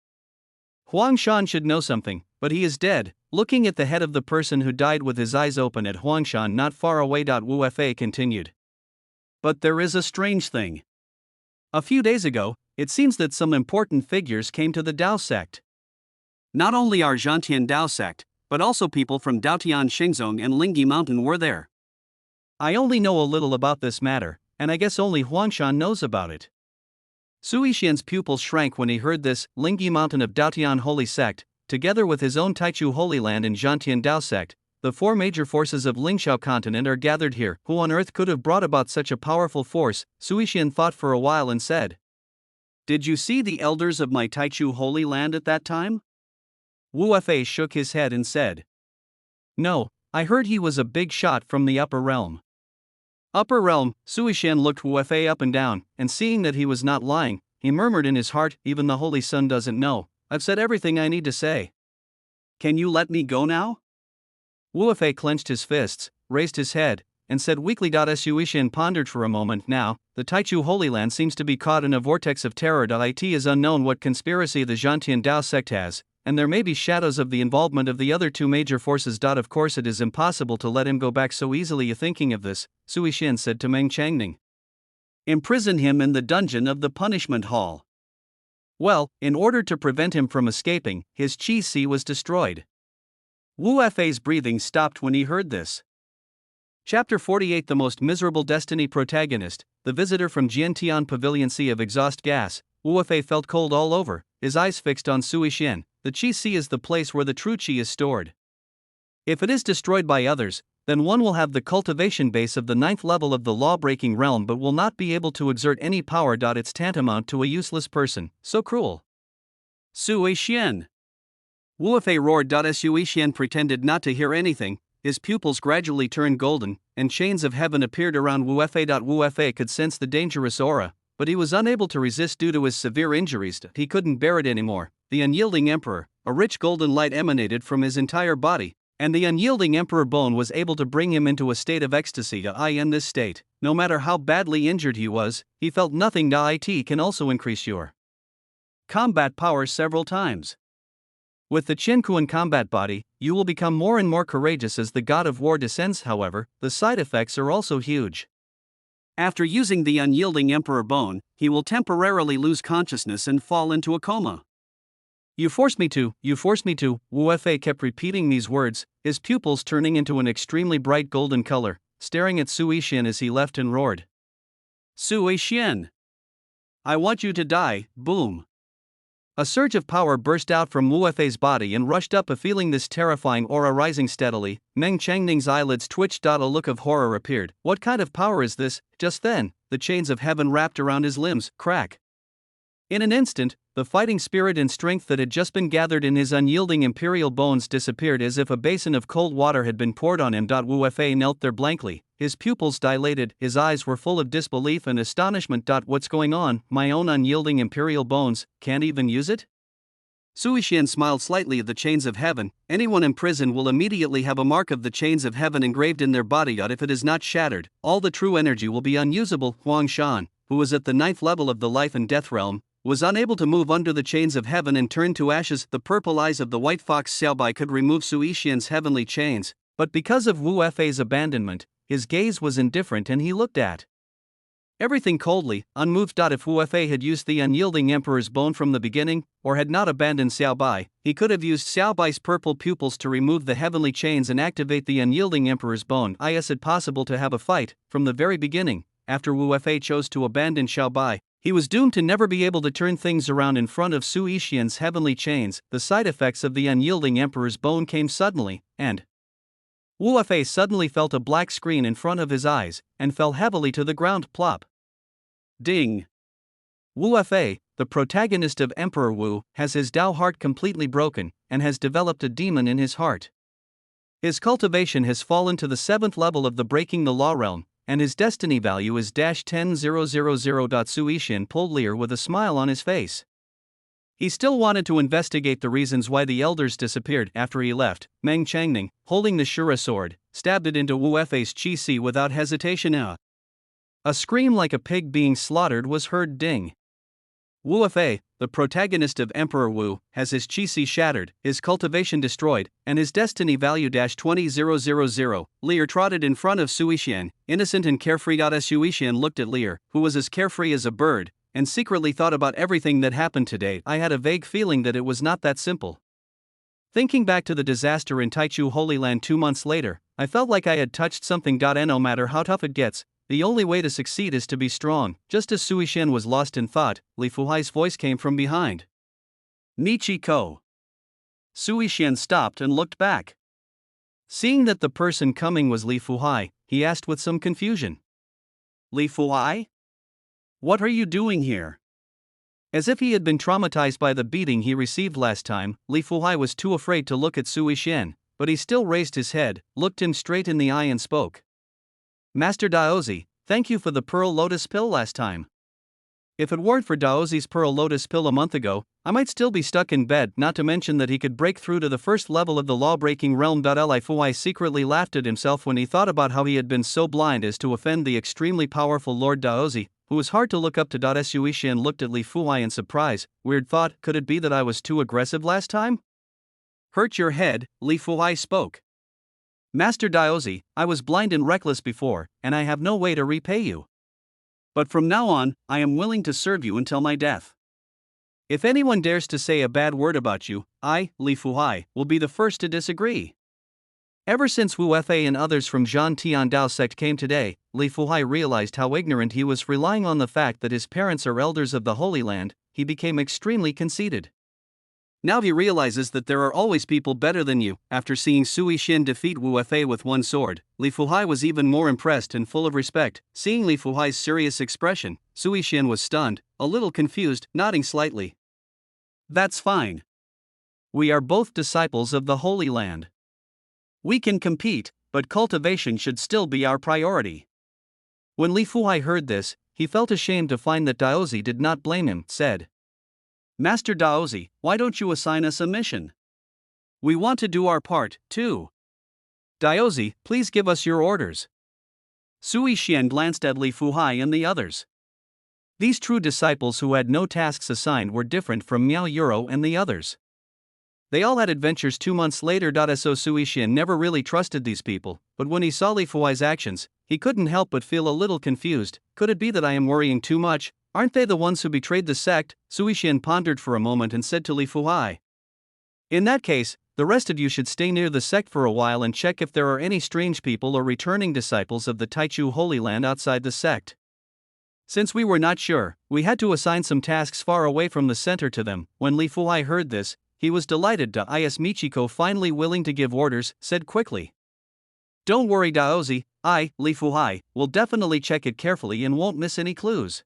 Huang Shan should know something, but he is dead. Looking at the head of the person who died with his eyes open at Huang Shan not far away. Wu Fei continued. But there is a strange thing. A few days ago, it seems that some important figures came to the Dao sect. Not only our Zhantian Dao sect, but also people from Daotian Xingzong and Lingyi Mountain were there. I only know a little about this matter, and I guess only Huangshan knows about it. Sui Xian's pupils shrank when he heard this. Lingyi Mountain of Daotian Holy Sect, together with his own Taichu Holy Land and Zhantian Dao sect, the four major forces of Lingxiao continent are gathered here. Who on earth could have brought about such a powerful force? Sui Xian thought for a while and said, Did you see the elders of my Taichu Holy Land at that time? Wu Fei shook his head and said, No, I heard he was a big shot from the upper realm. Upper realm. Sui Xian looked Wu Fei up and down, and seeing that he was not lying, he murmured in his heart, Even the Holy Sun doesn't know. I've said everything I need to say. Can you let me go now? Wu Fei clenched his fists, raised his head, and said weakly. Sui Xian pondered for a moment. Now, the Taichu Holy Land seems to be caught in a vortex of terror. It is unknown what conspiracy the Zhantian Dao sect has, and there may be shadows of the involvement of the other two major forces. Of course it is impossible to let him go back so easily. You thinking of this, Sui Xian said to Meng Changning. Imprison him in the dungeon of the punishment hall. Well, in order to prevent him from escaping, his Qi Si was destroyed. Wu Fei's breathing stopped when he heard this. Chapter 48. The most miserable destiny. Protagonist, the visitor from Jiantian Pavilion. Sea of exhaust gas. Wu Fei felt cold all over, his eyes fixed on Sui Xian. The Qi Si is the place where the true Qi is stored. If it is destroyed by others, then one will have the cultivation base of the 9th level of the law-breaking realm but will not be able to exert any power. It's tantamount to a useless person. So cruel. Sui Xian. Wu Fei roared. Sui Xian pretended not to hear anything. His pupils gradually turned golden, and chains of heaven appeared around Wu Fei. Wu Fei could sense the dangerous aura, but he was unable to resist due to his severe injuries. He couldn't bear it anymore. The unyielding emperor, a rich golden light emanated from his entire body, and the unyielding emperor bone was able to bring him into a state of ecstasy. In this state, no matter how badly injured he was, he felt nothing. It can also increase your combat power several times. With the Qinkuan combat body, you will become more and more courageous as the god of war descends. However, the side effects are also huge. After using the unyielding emperor bone, he will temporarily lose consciousness and fall into a coma. You force me to, Wu Fei kept repeating these words, his pupils turning into an extremely bright golden color, staring at Sui Xian as he left and roared. Sui Xian! I want you to die. Boom! A surge of power burst out from Wu Fei's body and rushed up. Feeling this terrifying aura rising steadily, Meng Changning's eyelids twitched. A look of horror appeared. What kind of power is this? Just then, the chains of heaven wrapped around his limbs. Crack! In an instant, the fighting spirit and strength that had just been gathered in his unyielding imperial bones disappeared as if a basin of cold water had been poured on him. Wu Fei knelt there blankly, his pupils dilated, his eyes were full of disbelief and astonishment. What's going on? My own unyielding imperial bones, can't even use it? Sui Xian smiled slightly at the chains of heaven. Anyone in prison will immediately have a mark of the chains of heaven engraved in their body. If it is not shattered, all the true energy will be unusable. Huang Shan, who was at the 9th level of the life and death realm, was unable to move under the chains of heaven and turned to ashes. The purple eyes of the white fox Xiaobai could remove Sui Xian's heavenly chains, but because of Wu Fei's abandonment, his gaze was indifferent and he looked at everything coldly, unmoved. If Wu Fei had used the unyielding emperor's bone from the beginning, or had not abandoned Xiaobai, he could have used Xiaobai's purple pupils to remove the heavenly chains and activate the unyielding emperor's bone. Is it possible to have a fight from the very beginning? After Wu Fei chose to abandon Xiaobai, he was doomed to never be able to turn things around in front of Sui Xian's heavenly chains. The side effects of the unyielding emperor's bone came suddenly, and Wu Fei suddenly felt a black screen in front of his eyes, and fell heavily to the ground. Plop! Ding! Wu Fei, the protagonist of Emperor Wu, has his Dao heart completely broken, and has developed a demon in his heart. His cultivation has fallen to the 7th level of the breaking the law realm, and his destiny value is -10,000. Sui Xian pulled Lear with a smile on his face. He still wanted to investigate the reasons why the elders disappeared. After he left, Meng Changning, holding the Shura sword, stabbed it into Wu Fei's Qi Si without hesitation. A scream like a pig being slaughtered was heard. Ding! Wu Fei, the protagonist of Emperor Wu, has his qi shattered, his cultivation destroyed, and his destiny value -20,000. Lear trotted in front of Sui Xian, innocent and carefree. Sui Xian looked at Lear, who was as carefree as a bird, and secretly thought about everything that happened today. I had a vague feeling that it was not that simple. Thinking back to the disaster in Taichu Holy Land 2 months later, I felt like I had touched something. And no matter how tough it gets, the only way to succeed is to be strong. Just as Sui Xian was lost in thought, Li Fuhai's voice came from behind. Michiko. Sui Xian stopped and looked back. Seeing that the person coming was Li Fuhai, he asked with some confusion. Li Fuhai? What are you doing here? As if he had been traumatized by the beating he received last time, Li Fuhai was too afraid to look at Sui Xian, but he still raised his head, looked him straight in the eye and spoke. Master Daozi, thank you for the Pearl Lotus Pill last time. If it weren't for Daozi's Pearl Lotus Pill a month ago, I might still be stuck in bed, not to mention that he could break through to the first level of the law-breaking realm. Li Fuhai secretly laughed at himself when he thought about how he had been so blind as to offend the extremely powerful Lord Daozi, who was hard to look up to. Sui Xian looked at Li Fuhai in surprise. Weird thought, could it be that I was too aggressive last time? Hurt your head, Li Fuhai spoke. Master Daozi, I was blind and reckless before, and I have no way to repay you. But from now on, I am willing to serve you until my death. If anyone dares to say a bad word about you, I, Li Fuhai, will be the first to disagree. Ever since Wu Fei and others from Zhan Tiandao sect came today, Li Fuhai realized how ignorant he was. Relying on the fact that his parents are elders of the Holy Land, he became extremely conceited. Now he realizes that there are always people better than you. After seeing Sui Xian defeat Wu Fei with one sword, Li Fuhai was even more impressed and full of respect. Seeing Li Fuhai's serious expression, Sui Xian was stunned, a little confused, nodding slightly. That's fine. We are both disciples of the Holy Land. We can compete, but cultivation should still be our priority. When Li Fuhai heard this, he felt ashamed to find that Daozi did not blame him, said. Master Daozi, why don't you assign us a mission? We want to do our part, too. Daozi, please give us your orders. Sui Xian glanced at Li Fuhai and the others. These true disciples who had no tasks assigned were different from Miao Yuro and the others. They all had adventures 2 months later. So Sui Xian never really trusted these people, but when he saw Li Fuhai's actions, he couldn't help but feel a little confused. Could it be that I am worrying too much? Aren't they the ones who betrayed the sect? Sui Xian pondered for a moment and said to Li Fuhai. In that case, the rest of you should stay near the sect for a while and check if there are any strange people or returning disciples of the Taichu Holy Land outside the sect. Since we were not sure, we had to assign some tasks far away from the center to them. When Li Fuhai heard this, he was delighted. Is Michiko finally willing to give orders, said quickly. Don't worry Daozi, I, Li Fuhai, will definitely check it carefully and won't miss any clues.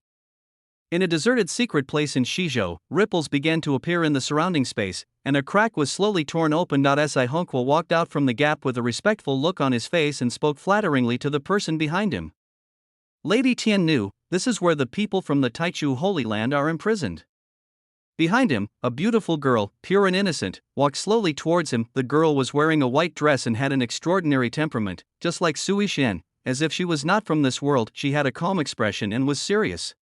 In a deserted secret place in Shizhou, ripples began to appear in the surrounding space, and a crack was slowly torn open. Si Hongqua walked out from the gap with a respectful look on his face and spoke flatteringly to the person behind him. Lady Tian knew, this is where the people from the Taichu Holy Land are imprisoned. Behind him, a beautiful girl, pure and innocent, walked slowly towards him. The girl was wearing a white dress and had an extraordinary temperament, just like Sui Xian. As if she was not from this world, she had a calm expression and was serious.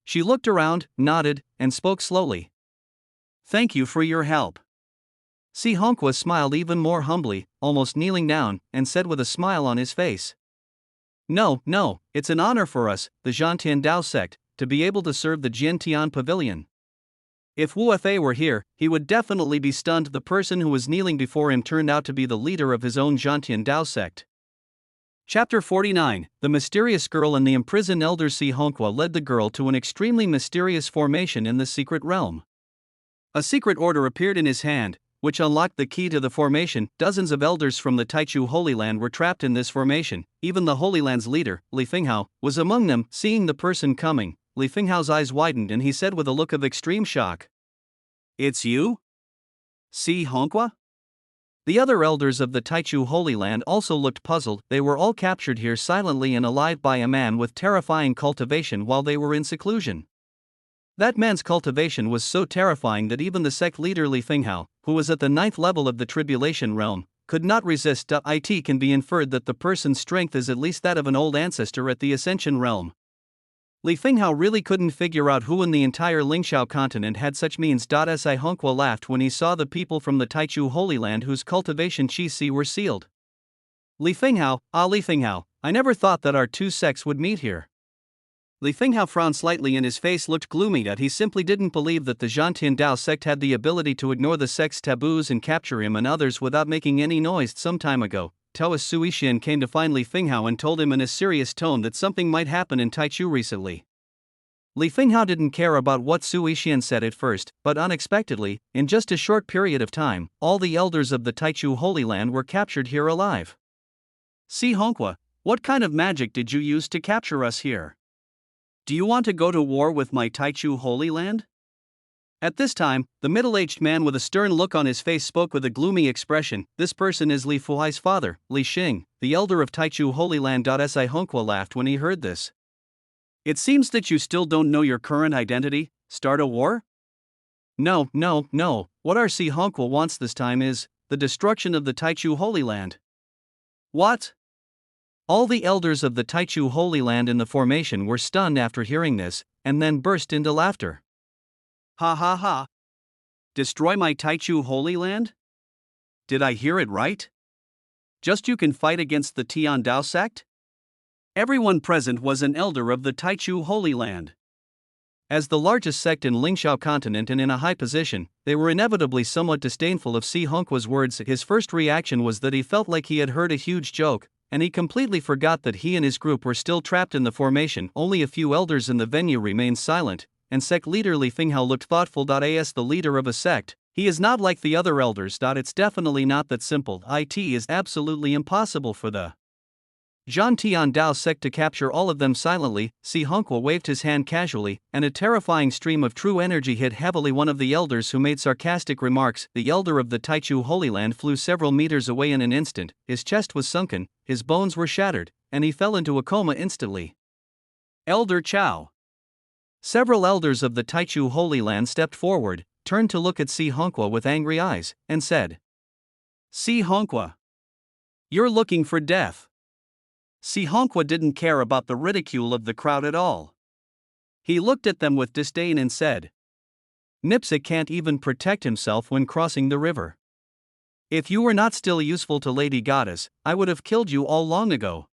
She looked around, nodded, and spoke slowly. Thank you for your help. Si Hongqua smiled even more humbly, almost kneeling down, and said with a smile on his face. No, it's an honor for us, the Zhan Tiandao sect, to be able to serve the Jiantian Pavilion. If Wu Fei were here, he would definitely be stunned. The person who was kneeling before him turned out to be the leader of his own Zhan Tiandao sect. Chapter 49, The Mysterious Girl and the Imprisoned Elders. Si Hongqua led the girl to an extremely mysterious formation in the secret realm. A secret order appeared in his hand, which unlocked the key to the formation. Dozens of elders from the Taichu Holy Land were trapped in this formation. Even the Holy Land's leader, Li Finghao, was among them. Seeing the person coming, Li Finghao's eyes widened and he said with a look of extreme shock. It's you? Si Hongqua? The other elders of the Taichu Holy Land also looked puzzled. They were all captured here silently and alive by a man with terrifying cultivation while they were in seclusion. That man's cultivation was so terrifying that even the sect leader Li Finghao, who was at the 9th level of the Tribulation Realm, could not resist. It can be inferred that the person's strength is at least that of an old ancestor at the Ascension Realm. Li Finghao really couldn't figure out who in the entire Lingxiao continent had such means. Si Hongqua laughed when he saw the people from the Taichu Holy Land whose cultivation qi were sealed. Li Finghao, Li Finghao, I never thought that our two sects would meet here. Li Finghao frowned slightly and his face looked gloomy that he simply didn't believe that the Zhantian Dao sect had the ability to ignore the sect's taboos and capture him and others without making any noise. Some time ago, Taoist Sui Xian came to find Li Finghao and told him in a serious tone that something might happen in Taichu recently. Li Finghao didn't care about what Sui Xian said at first, but unexpectedly, in just a short period of time, all the elders of the Taichu Holy Land were captured here alive. Si Hongqua, what kind of magic did you use to capture us here? Do you want to go to war with my Taichu Holy Land? At this time, the middle-aged man with a stern look on his face spoke with a gloomy expression. This person is Li Fuhai's father, Li Xing, the elder of Taichu Holy Land. Si Hongqua laughed when he heard this. It seems that you still don't know your current identity. Start a war? No. What our Si Hongqua wants this time is the destruction of the Taichu Holy Land. What? All the elders of the Taichu Holy Land in the formation were stunned after hearing this, and then burst into laughter. Ha ha ha. Destroy my Taichu Holy Land? Did I hear it right? Just you can fight against the Tian Dao sect? Everyone present was an elder of the Taichu Holy Land. As the largest sect in Lingxiao continent and in a high position, they were inevitably somewhat disdainful of Si Hongqua's words. His first reaction was that he felt like he had heard a huge joke, and he completely forgot that he and his group were still trapped in the formation. Only a few elders in the venue remained silent, and sect leader Li Finghao looked thoughtful. As the leader of a sect, he is not like the other elders. It's definitely not that simple. It is absolutely impossible for the Zhantian Dao sect to capture all of them silently. Si Hongqua waved his hand casually, and a terrifying stream of true energy hit heavily one of the elders who made sarcastic remarks. The elder of the Taichu Holy Land flew several meters away in an instant. His chest was sunken, his bones were shattered, and he fell into a coma instantly. Elder Chao. Several elders of the Taichu Holy Land stepped forward, turned to look at Si Hongqua with angry eyes, and said, Si Hongqua, you're looking for death. Si Hongqua didn't care about the ridicule of the crowd at all. He looked at them with disdain and said, Nipsik can't even protect himself when crossing the river. If you were not still useful to Lady Goddess, I would have killed you all long ago.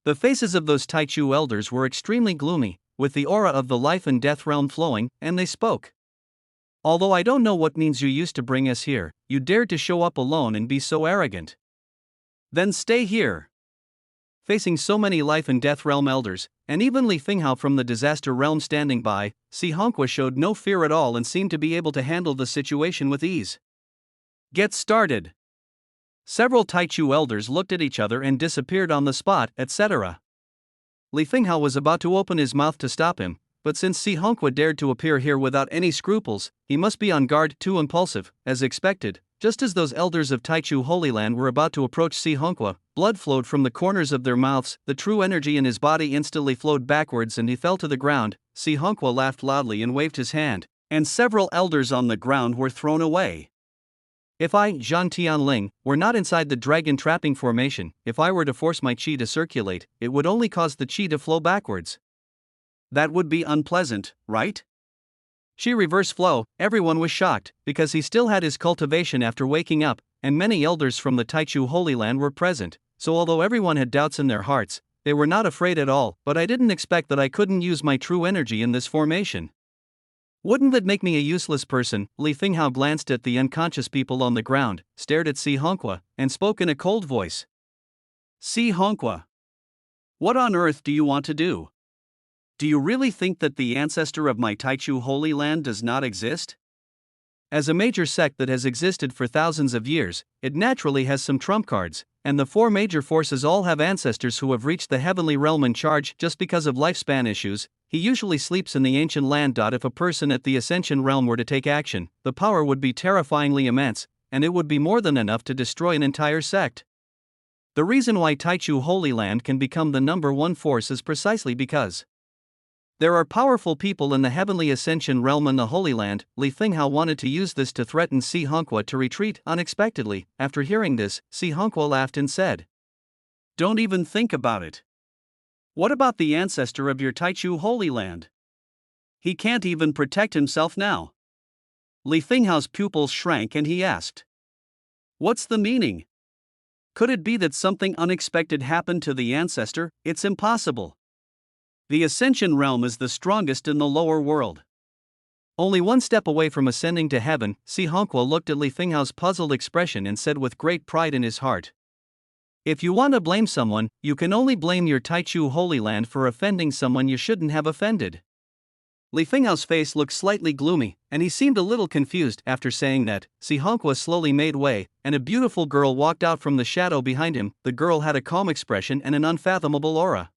The faces of those Taichu elders were extremely gloomy, with the aura of the life and death realm flowing, and they spoke. Although I don't know what means you used to bring us here, you dared to show up alone and be so arrogant. Then stay here. Facing so many life and death realm elders, and even Li Finghao from the disaster realm standing by, Si Hongqua showed no fear at all and seemed to be able to handle the situation with ease. Get started. Several Taichu elders looked at each other and disappeared on the spot, etc. Li Finghao was about to open his mouth to stop him, but since Si Hongqua dared to appear here without any scruples, he must be on guard. Too impulsive, as expected. Just as those elders of Taichu Holy Land were about to approach Si Hongqua, blood flowed from the corners of their mouths. The true energy in his body instantly flowed backwards and he fell to the ground. Si Hongqua laughed loudly and waved his hand, and several elders on the ground were thrown away. If I, Zhan Tianling, were not inside the dragon trapping formation, if I were to force my qi to circulate, it would only cause the qi to flow backwards. That would be unpleasant, right? Qi reverse flow. Everyone was shocked, because he still had his cultivation after waking up, and many elders from the Taichu Holy Land were present, so although everyone had doubts in their hearts, they were not afraid at all. But I didn't expect that I couldn't use my true energy in this formation. Wouldn't that make me a useless person? Li Finghao glanced at the unconscious people on the ground, stared at Si Hongqua, and spoke in a cold voice. Si Hongqua, what on earth do you want to do? Do you really think that the ancestor of my Taichu Holy Land does not exist? As a major sect that has existed for thousands of years, it naturally has some trump cards, and the four major forces all have ancestors who have reached the heavenly realm in charge. Just because of lifespan issues, he usually sleeps in the ancient land. If a person at the Ascension realm were to take action, the power would be terrifyingly immense, and it would be more than enough to destroy an entire sect. The reason why Taichu Holy Land can become the #1 force is precisely because there are powerful people in the heavenly Ascension realm in the Holy Land. Li Finghao wanted to use this to threaten Si Hongqua to retreat. Unexpectedly, after hearing this, Si Hongqua laughed and said, Don't even think about it. What about the ancestor of your Taichu Holy Land? He can't even protect himself now. Li Fenghao's pupils shrank and he asked, "What's the meaning? Could it be that something unexpected happened to the ancestor? It's impossible. The Ascension realm is the strongest in the lower world." Only one step away from ascending to heaven, Si Hongqua looked at Li Fenghao's puzzled expression and said with great pride in his heart, "If you want to blame someone, you can only blame your Taichu Holy Land for offending someone you shouldn't have offended." Li Fenghao's face looked slightly gloomy, and he seemed a little confused. After saying that, Si Hongqua slowly made way, and a beautiful girl walked out from the shadow behind him. The girl had a calm expression and an unfathomable aura.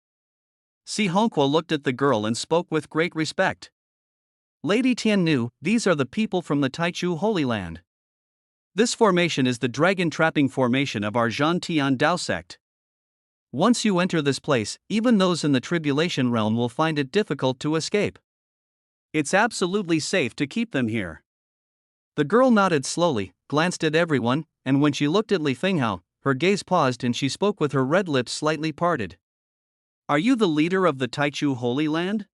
Si Hongqua looked at the girl and spoke with great respect. "Lady Tian Nu, these are the people from the Taichu Holy Land. This formation is the dragon trapping formation of our Zhan Tian Dao sect. Once you enter this place, even those in the tribulation realm will find it difficult to escape. It's absolutely safe to keep them here." The girl nodded slowly, glanced at everyone, and when she looked at Li Fenghao, her gaze paused and she spoke with her red lips slightly parted. "Are you the leader of the Taichu Holy Land?"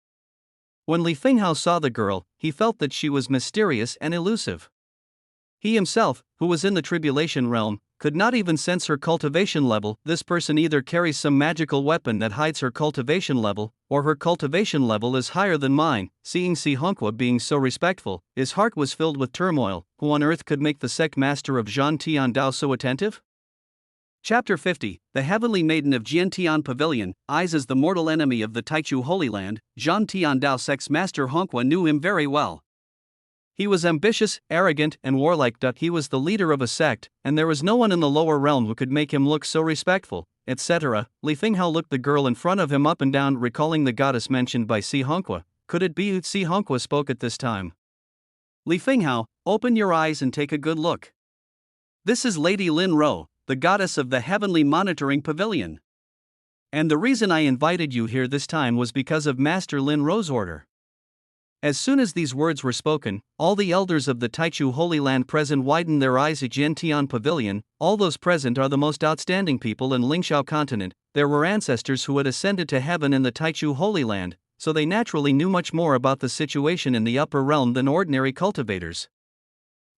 When Li Fenghao saw the girl, he felt that she was mysterious and elusive. He himself, who was in the tribulation realm, could not even sense her cultivation level. This person either carries some magical weapon that hides her cultivation level, or her cultivation level is higher than mine. Seeing Si Hongqua being so respectful, his heart was filled with turmoil. Who on earth could make the sect master of Zhan Tian Dao so attentive? Chapter 50, The Heavenly Maiden of Jiantian Pavilion. Eyes as the mortal enemy of the Taichu Holy Land, Zhan Tian Dao sect's master Hongqua knew him very well. He was ambitious, arrogant, and warlike. He was the leader of a sect, and there was no one in the lower realm who could make him look so respectful, etc. Li Fenghao looked the girl in front of him up and down, recalling the goddess mentioned by Si Hongqua. Could it be Si Hongqua spoke at this time? "Li Fenghao, open your eyes and take a good look. This is Lady Lin Ro, the goddess of the Heavenly Monitoring Pavilion. And the reason I invited you here this time was because of Master Lin Ro's order." As soon as these words were spoken, all the elders of the Taichu Holy Land present widened their eyes at Jiantian Pavilion. All those present are the most outstanding people in Lingxiao continent. There were ancestors who had ascended to heaven in the Taichu Holy Land, so they naturally knew much more about the situation in the upper realm than ordinary cultivators.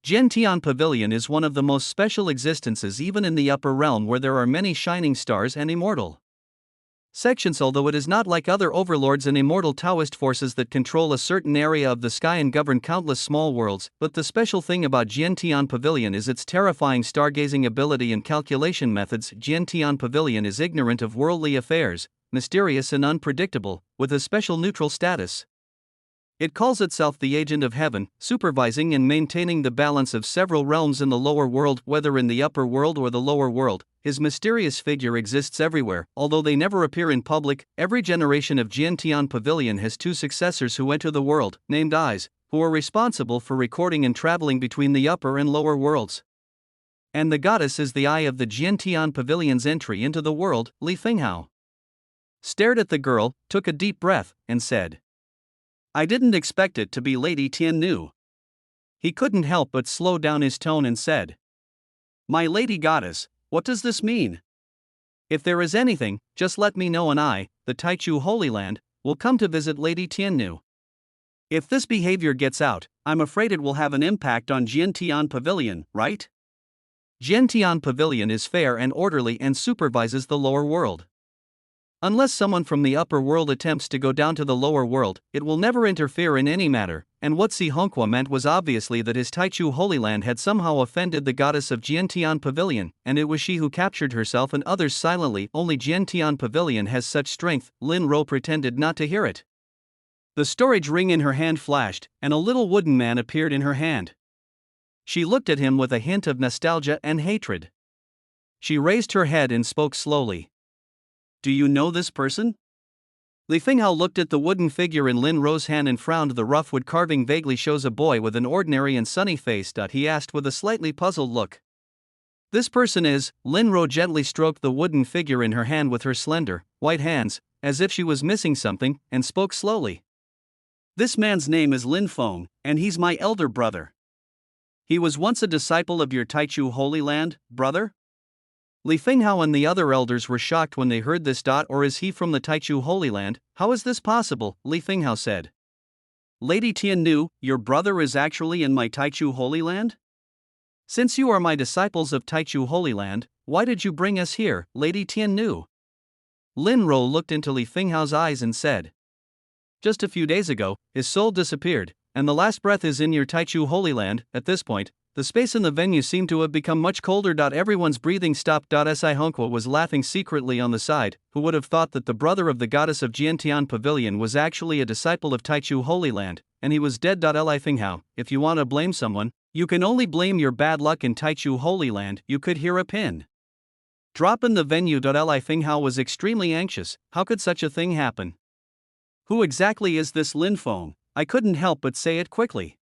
Jiantian Pavilion is one of the most special existences even in the upper realm, where there are many shining stars and immortal sections. Although it is not like other overlords and immortal Taoist forces that control a certain area of the sky and govern countless small worlds, but the special thing about Jiantian Pavilion is its terrifying stargazing ability and calculation methods. Jiantian Pavilion is ignorant of worldly affairs, mysterious and unpredictable, with a special neutral status. It calls itself the agent of heaven, supervising and maintaining the balance of several realms in the lower world. Whether in the upper world or the lower world, his mysterious figure exists everywhere. Although they never appear in public, every generation of Jiantian Pavilion has two successors who enter the world, named Eyes, who are responsible for recording and traveling between the upper and lower worlds. And the goddess is the eye of the Jiantian Pavilion's entry into the world. Li Fenghao stared at the girl, took a deep breath, and said, "I didn't expect it to be Lady Tian Nu." He couldn't help but slow down his tone and said, "My lady goddess, what does this mean? If there is anything, just let me know and I, the Taichu Holy Land, will come to visit Lady Tian Nu. If this behavior gets out, I'm afraid it will have an impact on Jiantian Pavilion, right? Jiantian Pavilion is fair and orderly and supervises the lower world. Unless someone from the upper world attempts to go down to the lower world, it will never interfere in any matter." And what Si Hongqua meant was obviously that his Taichu Holy Land had somehow offended the goddess of Jiantian Pavilion, and it was she who captured herself and others silently. Only Jiantian Pavilion has such strength. Lin Ro pretended not to hear it. The storage ring in her hand flashed, and a little wooden man appeared in her hand. She looked at him with a hint of nostalgia and hatred. She raised her head and spoke slowly. "Do you know this person?" Li Fenghao looked at the wooden figure in Lin Ro's hand and frowned. The rough wood carving vaguely shows a boy with an ordinary and sunny face. He asked with a slightly puzzled look. "This person is..." Lin Ro gently stroked the wooden figure in her hand with her slender, white hands, as if she was missing something, and spoke slowly. "This man's name is Lin Feng, and he's my elder brother. He was once a disciple of your Taichu Holy Land, brother?" Li Finghao and the other elders were shocked when they heard this. Or is he from the Taichu Holy Land? How is this possible? Li Finghao said. Lady Tiannu, your brother is actually in my Taichu Holy Land? Since you are my disciples of Taichu Holy Land, why did you bring us here, Lady Tiannu? Lin Ro looked into Li Finghao's eyes and said. Just a few days ago, his soul disappeared, and the last breath is in your Taichu Holy Land. At this point, the space in the venue seemed to have become much colder. Everyone's breathing stopped. Si Hongqua was laughing secretly on the side. Who would have thought that the brother of the goddess of Jiantian Pavilion was actually a disciple of Taichu Holy Land, and he was dead. Li Finghao, if you want to blame someone, you can only blame your bad luck in Taichu Holy Land. You could hear a pin drop in the venue. Li Finghao was extremely anxious. How could such a thing happen? Who exactly is this Lin Feng? I couldn't help but say it quickly.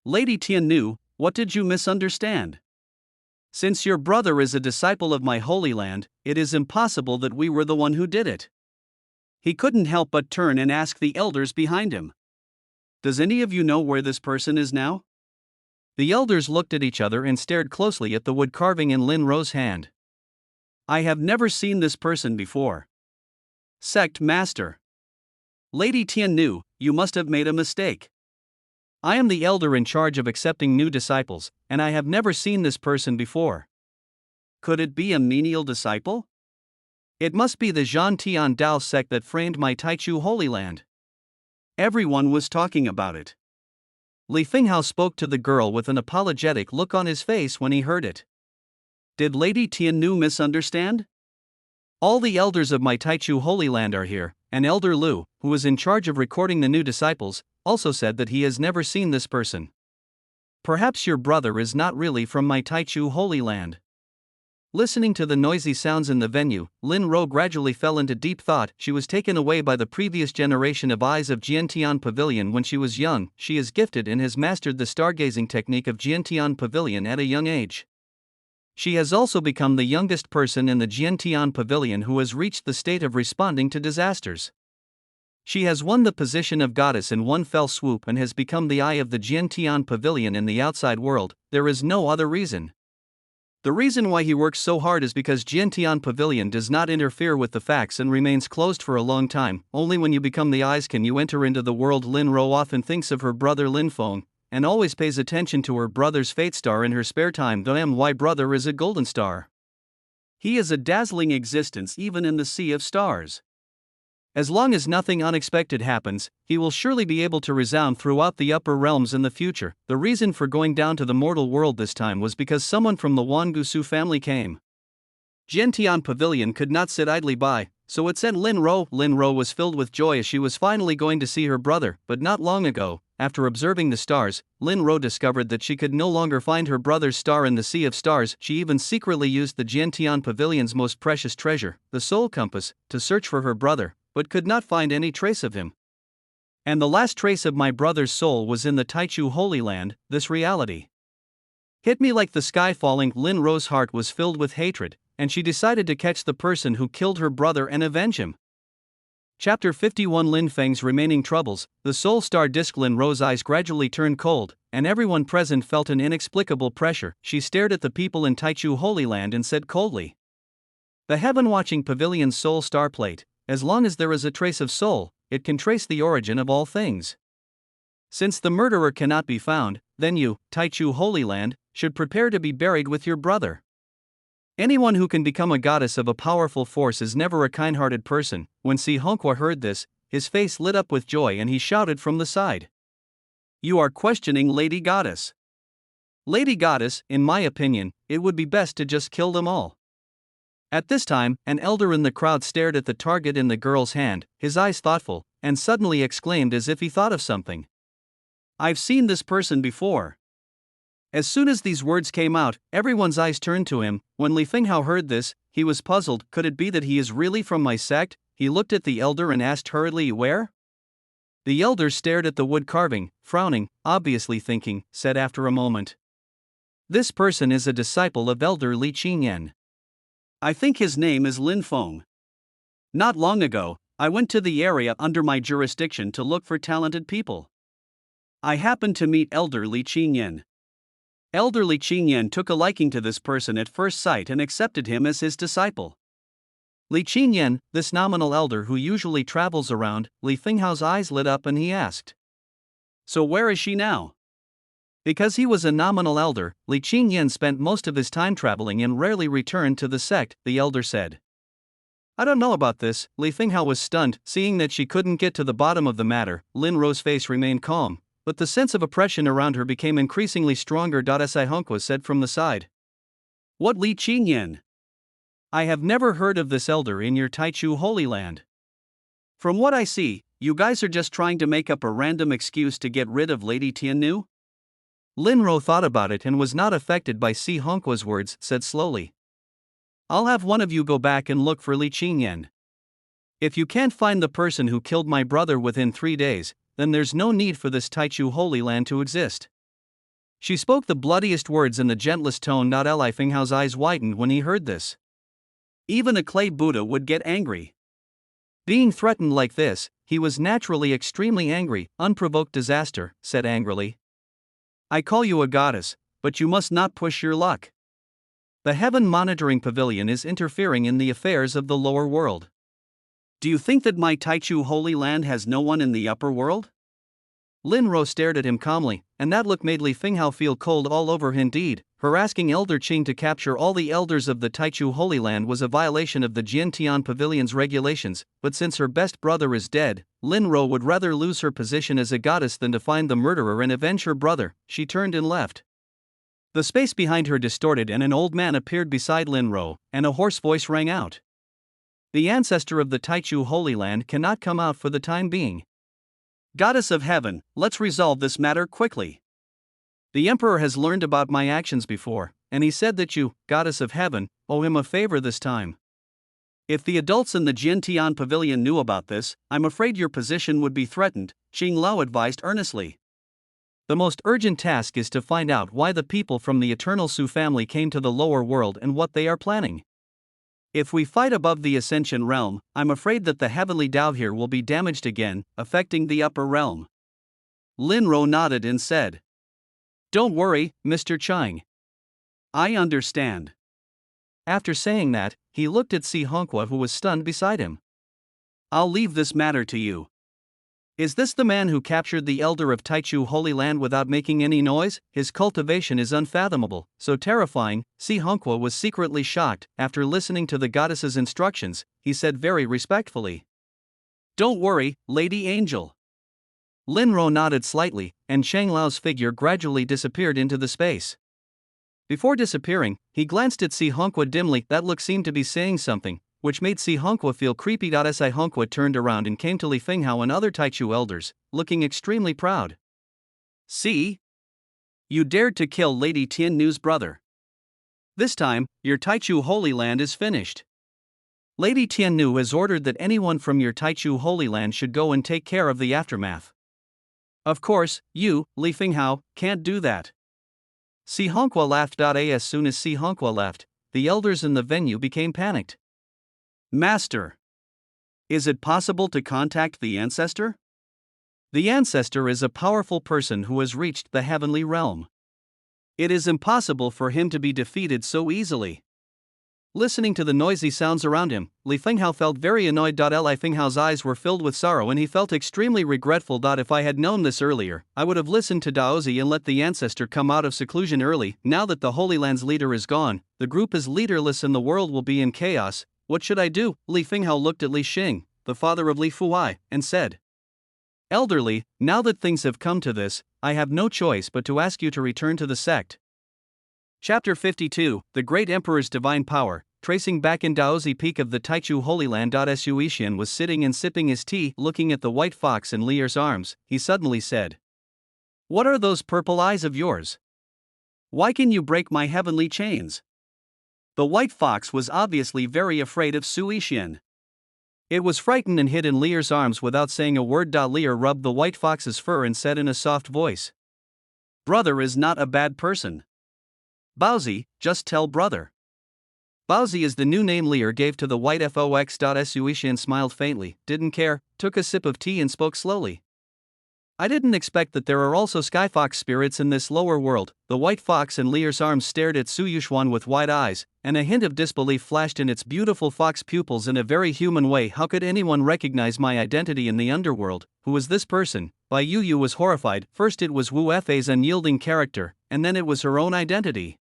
Lady Tiannu, what did you misunderstand? Since your brother is a disciple of my Holy Land, it is impossible that we were the one who did it. He couldn't help but turn and ask the elders behind him. Does any of you know where this person is now? The elders looked at each other and stared closely at the wood carving in Lin Ro's hand. I have never seen this person before. Sect Master. Lady Tiannu, you must have made a mistake. I am the elder in charge of accepting new disciples, and I have never seen this person before. Could it be a menial disciple? It must be the Zhan Tian Dao sect that framed my Taichu Holy Land. Everyone was talking about it. Li Finghao spoke to the girl with an apologetic look on his face when he heard it. Did Lady Tiannu misunderstand? All the elders of my Taichu Holy Land are here, and Elder Lu, who is in charge of recording the new disciples, also said that he has never seen this person. Perhaps your brother is not really from my Taichu Holy Land. Listening to the noisy sounds in the venue, Lin Ro gradually fell into deep thought. She was taken away by the previous generation of eyes of Jiantian Pavilion when she was young. She is gifted and has mastered the stargazing technique of Jiantian Pavilion at a young age. She has also become the youngest person in the Jiantian Pavilion who has reached the state of responding to disasters. She has won the position of goddess in one fell swoop and has become the eye of the Jiantian Pavilion in the outside world. There is no other reason. The reason why he works so hard is because Jiantian Pavilion does not interfere with the facts and remains closed for a long time. Only when you become the eyes can you enter into the world. Lin Ro often thinks of her brother Lin Feng, and always pays attention to her brother's fate star in her spare time. My brother is a golden star. He is a dazzling existence even in the sea of stars. As long as nothing unexpected happens, he will surely be able to resound throughout the upper realms in the future. The reason for going down to the mortal world this time was because someone from the Wangusu family came. Jiantian Pavilion could not sit idly by, so it sent Lin Ro. Lin Ro was filled with joy as she was finally going to see her brother, but not long ago, after observing the stars, Lin Ro discovered that she could no longer find her brother's star in the sea of stars. She even secretly used the Jiantian Pavilion's most precious treasure, the soul compass, to search for her brother, but could not find any trace of him. And the last trace of my brother's soul was in the Taichu Holy Land. This reality hit me like the sky falling. Lin Ro's heart was filled with hatred, and she decided to catch the person who killed her brother and avenge him. Chapter 51 Lin Feng's remaining troubles. The soul star disc. Lin Ro's eyes gradually turned cold, and everyone present felt an inexplicable pressure. She stared at the people in Taichu Holy Land and said coldly, the heaven-watching pavilion's soul star plate. As long as there is a trace of soul, it can trace the origin of all things. Since the murderer cannot be found, then you, Taichu Holy Land, should prepare to be buried with your brother. Anyone who can become a goddess of a powerful force is never a kind-hearted person. When Si Hongqua heard this, his face lit up with joy and he shouted from the side. You are questioning Lady Goddess. Lady Goddess, in my opinion, it would be best to just kill them all. At this time, an elder in the crowd stared at the target in the girl's hand, his eyes thoughtful, and suddenly exclaimed as if he thought of something. I've seen this person before. As soon as these words came out, everyone's eyes turned to him. When Li Finghao heard this, he was puzzled. Could it be that he is really from my sect? He looked at the elder and asked hurriedly, where? The elder stared at the wood carving, frowning, obviously thinking, said after a moment. This person is a disciple of Elder Li Qingyan. I think his name is Lin Feng. Not long ago, I went to the area under my jurisdiction to look for talented people. I happened to meet Elder Li Qingyan. Elderly Qingyan took a liking to this person at first sight and accepted him as his disciple. Li Qingyan, this nominal elder who usually travels around, Li Fenghao's eyes lit up and he asked, "So where is she now?" Because he was a nominal elder, Li Qingyan spent most of his time traveling and rarely returned to the sect, the elder said. "I don't know about this." Li Fenghao was stunned, seeing that she couldn't get to the bottom of the matter. Lin Ro's face remained calm, but the sense of oppression around her became increasingly stronger. Si Hongqua said from the side. "What, Li Qingyan? I have never heard of this elder in your Taichu Holy Land. From what I see, you guys are just trying to make up a random excuse to get rid of Lady Tiannu?" Lin Ro thought about it and was not affected by Si Hongqua's words, said slowly. "I'll have one of you go back and look for Li Qingyan. If you can't find the person who killed my brother within 3 days, then there's no need for this Taichu Holy Land to exist." She spoke the bloodiest words in the gentlest tone. Li Fenghao's eyes widened when he heard this. Even a clay Buddha would get angry. Being threatened like this, he was naturally extremely angry. "Unprovoked disaster," said angrily. "I call you a goddess, but you must not push your luck. The Heaven Monitoring Pavilion is interfering in the affairs of the lower world. Do you think that my Taichu Holy Land has no one in the upper world?" Lin Ro stared at him calmly, and that look made Li Fenghao feel cold all over. Indeed, her asking Elder Qing to capture all the elders of the Taichu Holy Land was a violation of the Jiantian Pavilion's regulations, but since her best brother is dead, Lin Ro would rather lose her position as a goddess than to find the murderer and avenge her brother. She turned and left. The space behind her distorted and an old man appeared beside Lin Ro, and a hoarse voice rang out. "The ancestor of the Taichu Holy Land cannot come out for the time being. Goddess of Heaven, let's resolve this matter quickly. The Emperor has learned about my actions before, and he said that you, Goddess of Heaven, owe him a favor this time. If the adults in the Jiantian Pavilion knew about this, I'm afraid your position would be threatened," Qing Lao advised earnestly. "The most urgent task is to find out why the people from the Eternal Su family came to the lower world and what they are planning. If we fight above the Ascension realm, I'm afraid that the heavenly Tao here will be damaged again, affecting the upper realm." Lin Ro nodded and said, "Don't worry, Mr. Chang. I understand." After saying that, he looked at Si Hongqua, who was stunned beside him. "I'll leave this matter to you. Is this the man who captured the elder of Taichu Holy Land without making any noise? His cultivation is unfathomable, so terrifying." Si Hongqua was secretly shocked. After listening to the goddess's instructions, he said very respectfully, "Don't worry, Lady Angel." Lin Ro nodded slightly, and Shang Lao's figure gradually disappeared into the space. Before disappearing, he glanced at Si Hongqua dimly. That look seemed to be saying something, which made Si Hongqua feel creepy. Si Hongqua turned around and came to Li Fenghao and other Taichu elders, looking extremely proud. "See? You dared to kill Lady Tiannu's brother. This time, your Taichu Holy Land is finished. Lady Tiannu has ordered that anyone from your Taichu Holy Land should go and take care of the aftermath. Of course, you, Li Fenghao, can't do that." Si Hongqua laughed. As soon as Si Hongqua left, the elders in the venue became panicked. "Master, is it possible to contact the ancestor?" "The ancestor is a powerful person who has reached the heavenly realm. It is impossible for him to be defeated so easily." Listening to the noisy sounds around him, Li Fenghao felt very annoyed. Li Fenghao's eyes were filled with sorrow and he felt extremely regretful. "If I had known this earlier, I would have listened to Daozi and let the ancestor come out of seclusion early. Now that the Holy Land's leader is gone, the group is leaderless and the world will be in chaos. What should I do?" Li Fenghao looked at Li Xing, the father of Li Fuai, and said, "Elderly, now that things have come to this, I have no choice but to ask you to return to the sect." Chapter 52, The Great Emperor's Divine Power. Tracing back in Daozi Peak of the Taichu Holy Land. Sui Xian was sitting and sipping his tea, looking at the white fox in Lier's arms. He suddenly said, "What are those purple eyes of yours? Why can you break my heavenly chains?" The white fox was obviously very afraid of Sui Xian. It was frightened and hid in Lier's arms without saying a word. Lier rubbed the white fox's fur and said in a soft voice, "Brother is not a bad person. Baozi, just tell brother." Baozi is the new name Lier gave to the white fox. Sui Xian smiled faintly, didn't care, took a sip of tea and spoke slowly. I didn't expect that there are also skyfox spirits in this lower world. The white fox in Lear's arms stared at Su Yuxuan with wide eyes, and a hint of disbelief flashed in its beautiful fox pupils in a very human way. How could anyone recognize my identity in the underworld? Who was this person? Bai Yu was horrified. First it was Wu Fei's unyielding character, and then it was her own identity.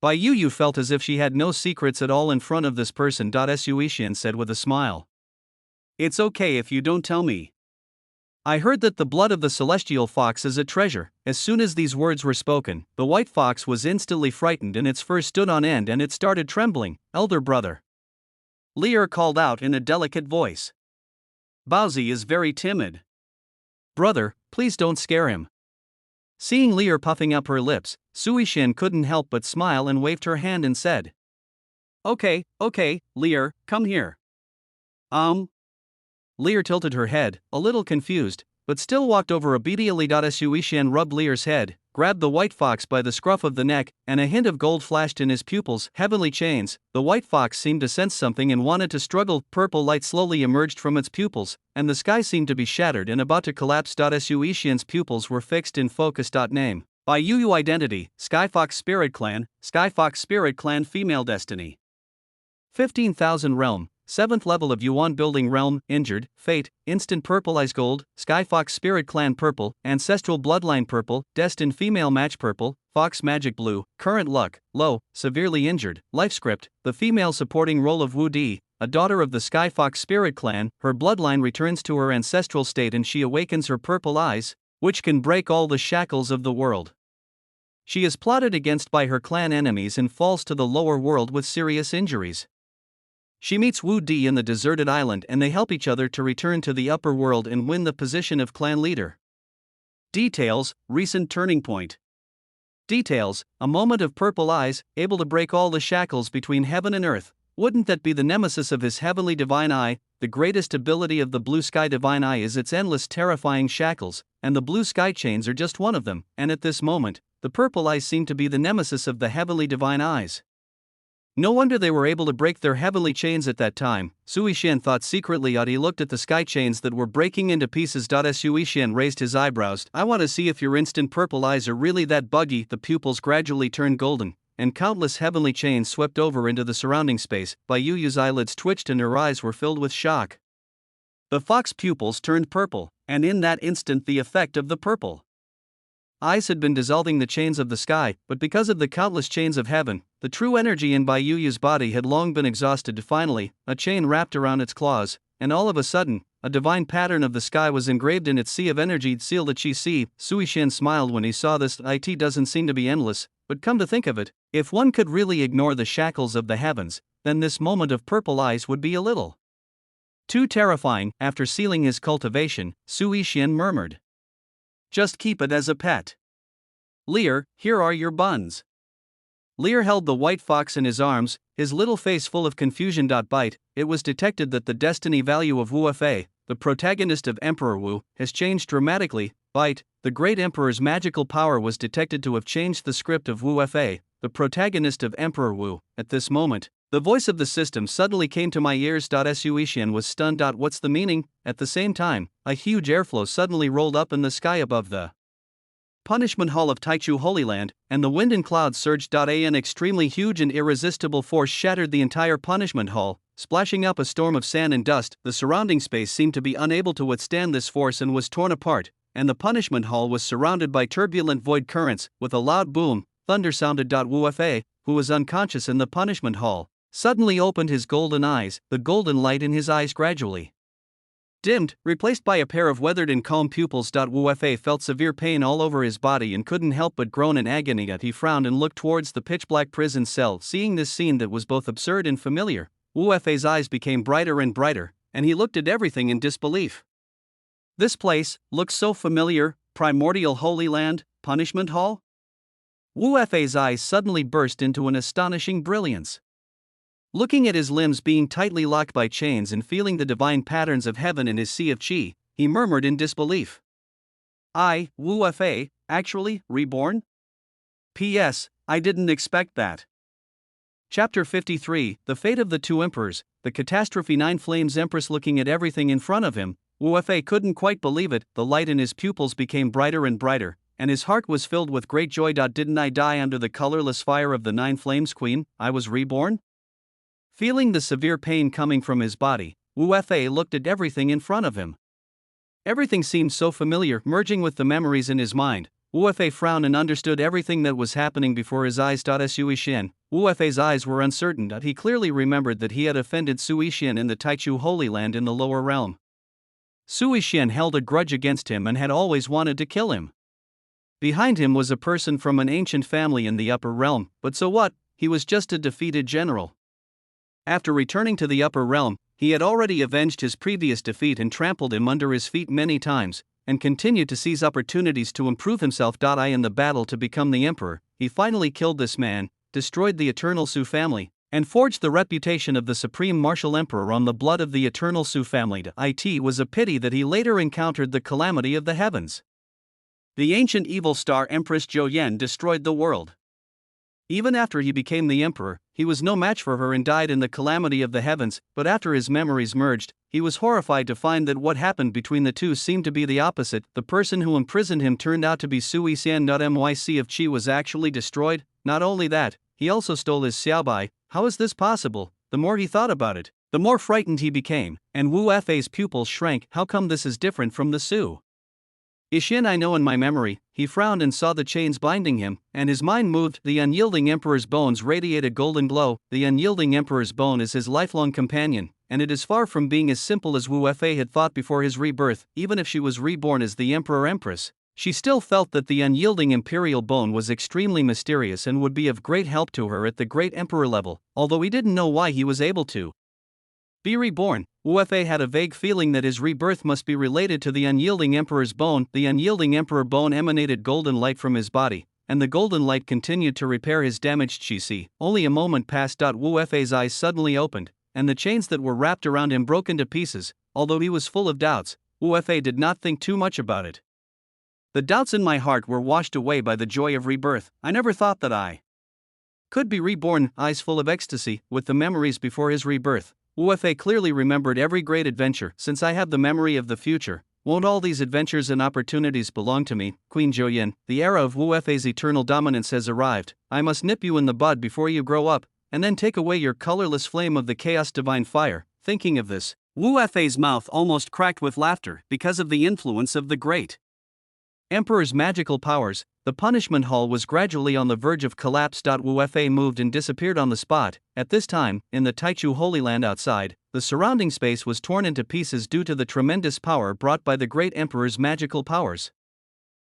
Bai Yu felt as if she had no secrets at all in front of this person. Su Yixian said with a smile. It's okay if you don't tell me. I heard that the blood of the celestial fox is a treasure. As soon as these words were spoken, the white fox was instantly frightened and its fur stood on end and it started trembling. Elder brother, Lear called out in a delicate voice. Baozi is very timid. Brother, please don't scare him. Seeing Lear puffing up her lips, Sui Shin couldn't help but smile and waved her hand and said, Okay, Lear, come here. Lear tilted her head, a little confused, but still walked over obediently. Sui Shin rubbed Lear's head, grabbed the white fox by the scruff of the neck, and a hint of gold flashed in his pupils. Heavenly chains. The white fox seemed to sense something and wanted to struggle. Purple light slowly emerged from its pupils, and the sky seemed to be shattered and about to collapse. Sui Shin's pupils were fixed in focus. Name. Bai Yu identity, Skyfox Spirit Clan female destiny. 15,000 realm. 7th level of Yuan building realm, injured, fate, instant purple eyes gold, Skyfox Spirit Clan purple, ancestral bloodline purple, destined female match purple, fox magic blue, current luck, low, severely injured, life script, the female supporting role of Wu Di, a daughter of the Skyfox Spirit Clan, her bloodline returns to her ancestral state and she awakens her purple eyes, which can break all the shackles of the world. She is plotted against by her clan enemies and falls to the lower world with serious injuries. She meets Wu Di in the deserted island and they help each other to return to the upper world and win the position of clan leader. Details, recent turning point. Details, a moment of purple eyes, able to break all the shackles between heaven and earth. Wouldn't that be the nemesis of his heavenly divine eye? The greatest ability of the blue sky divine eye is its endless terrifying shackles, and the blue sky chains are just one of them, and at this moment, the purple eyes seem to be the nemesis of the heavenly divine eyes. No wonder they were able to break their heavenly chains at that time, Sui Shin thought secretly. He looked at the sky chains that were breaking into pieces. Sui Shin raised his eyebrows. I want to see if your instant purple eyes are really that buggy. The pupils gradually turned golden, and countless heavenly chains swept over into the surrounding space. Bai Yu's eyelids twitched and her eyes were filled with shock. The fox pupils turned purple, and in that instant the effect of the purple eyes had been dissolving the chains of the sky, but because of the countless chains of heaven, the true energy in Bai Yu's body had long been exhausted. Finally, a chain wrapped around its claws, and all of a sudden, a divine pattern of the sky was engraved in its sea of energy. Seal the Chi Si. Sui Shin smiled when he saw this. It doesn't seem to be endless, but come to think of it, if one could really ignore the shackles of the heavens, then this moment of purple eyes would be a little too terrifying. After sealing his cultivation, Sui Shin murmured, Just keep it as a pet. Lear, here are your buns. Lear held the white fox in his arms, his little face full of confusion. Bite, it was detected that the destiny value of Wu Fei, the protagonist of Emperor Wu, has changed dramatically. Bite, the great emperor's magical power was detected to have changed the script of Wu Fei, the protagonist of Emperor Wu. At this moment, the voice of the system suddenly came to my ears. Sui Shin was stunned. What's the meaning? At the same time, a huge airflow suddenly rolled up in the sky above the punishment hall of Taichu Holy Land, and the wind and clouds surged. An extremely huge and irresistible force shattered the entire punishment hall, splashing up a storm of sand and dust. The surrounding space seemed to be unable to withstand this force and was torn apart, and the punishment hall was surrounded by turbulent void currents. With a loud boom, thunder sounded. Wu Fei, who was unconscious in the punishment hall, suddenly opened his golden eyes. The golden light in his eyes gradually dimmed, replaced by a pair of weathered and calm pupils. Wu Fei felt severe pain all over his body and couldn't help but groan in agony. He frowned and looked towards the pitch-black prison cell. Seeing this scene that was both absurd and familiar, Wu Fei's eyes became brighter and brighter, and he looked at everything in disbelief. This place looks so familiar. Primordial Holy Land, Punishment Hall? Wu Fei's eyes suddenly burst into an astonishing brilliance. Looking at his limbs being tightly locked by chains and feeling the divine patterns of heaven in his sea of chi, he murmured in disbelief. Wu Fei, actually reborn? P.S. I didn't expect that. Chapter 53, The Fate of the Two Emperors. The Catastrophe. 9 Flames. Empress looking at everything in front of him, Wu Fei couldn't quite believe it, the light in his pupils became brighter and brighter, and his heart was filled with great joy. Didn't I die under the colorless fire of the Nine Flames, Queen? I was reborn? Feeling the severe pain coming from his body, Wu Fei looked at everything in front of him. Everything seemed so familiar, merging with the memories in his mind. Wu Fei frowned and understood everything that was happening before his eyes. Sui Xian. Wu Fei's eyes were uncertain, but he clearly remembered that he had offended Sui Xian in the Taichu Holy Land in the lower realm. Sui Xian held a grudge against him and had always wanted to kill him. Behind him was a person from an ancient family in the upper realm, but so what? He was just a defeated general. After returning to the upper realm, he had already avenged his previous defeat and trampled him under his feet many times, and continued to seize opportunities to improve himself. In the battle to become the emperor, he finally killed this man, destroyed the eternal Su family, and forged the reputation of the supreme martial emperor on the blood of the eternal Su family. It was a pity that he later encountered the calamity of the heavens. The ancient evil star Empress Zhou destroyed the world. Even after he became the emperor, he was no match for her and died in the calamity of the heavens, but after his memories merged, he was horrified to find that what happened between the two seemed to be the opposite. The person who imprisoned him turned out to be Sui Xian. Myc of Qi was actually destroyed. Not only that, he also stole his Xiaobai. How is this possible? The more he thought about it, the more frightened he became, and Wu Fei's pupils shrank. How come this is different from the Su? Ishin, I know in my memory. He frowned and saw the chains binding him, and his mind moved. The unyielding emperor's bones radiate a golden glow. The unyielding emperor's bone is his lifelong companion, and it is far from being as simple as Wu Fei had thought before his rebirth. Even if she was reborn as the emperor empress, she still felt that the unyielding imperial bone was extremely mysterious and would be of great help to her at the great emperor level, although he didn't know why he was able to be reborn. Wu Fei had a vague feeling that his rebirth must be related to the unyielding emperor's bone. The unyielding emperor bone emanated golden light from his body, and the golden light continued to repair his damaged qi. Only a moment passed. Wu Fei's eyes suddenly opened, and the chains that were wrapped around him broke into pieces. Although he was full of doubts, Wu Fei did not think too much about it. The doubts in my heart were washed away by the joy of rebirth. I never thought that I could be reborn. Eyes full of ecstasy, with the memories before his rebirth, Wu Fei clearly remembered every great adventure. Since I have the memory of the future, won't all these adventures and opportunities belong to me? Queen Zhou, the era of Wu Fei's eternal dominance has arrived. I must nip you in the bud before you grow up, and then take away your colorless flame of the chaos divine fire. Thinking of this, Wu Fei's mouth almost cracked with laughter because of the influence of the great emperor's magical powers. The punishment hall was gradually on the verge of collapse. Wu Fei moved and disappeared on the spot. At this time, in the Taichu Holy Land outside, the surrounding space was torn into pieces due to the tremendous power brought by the great emperor's magical powers.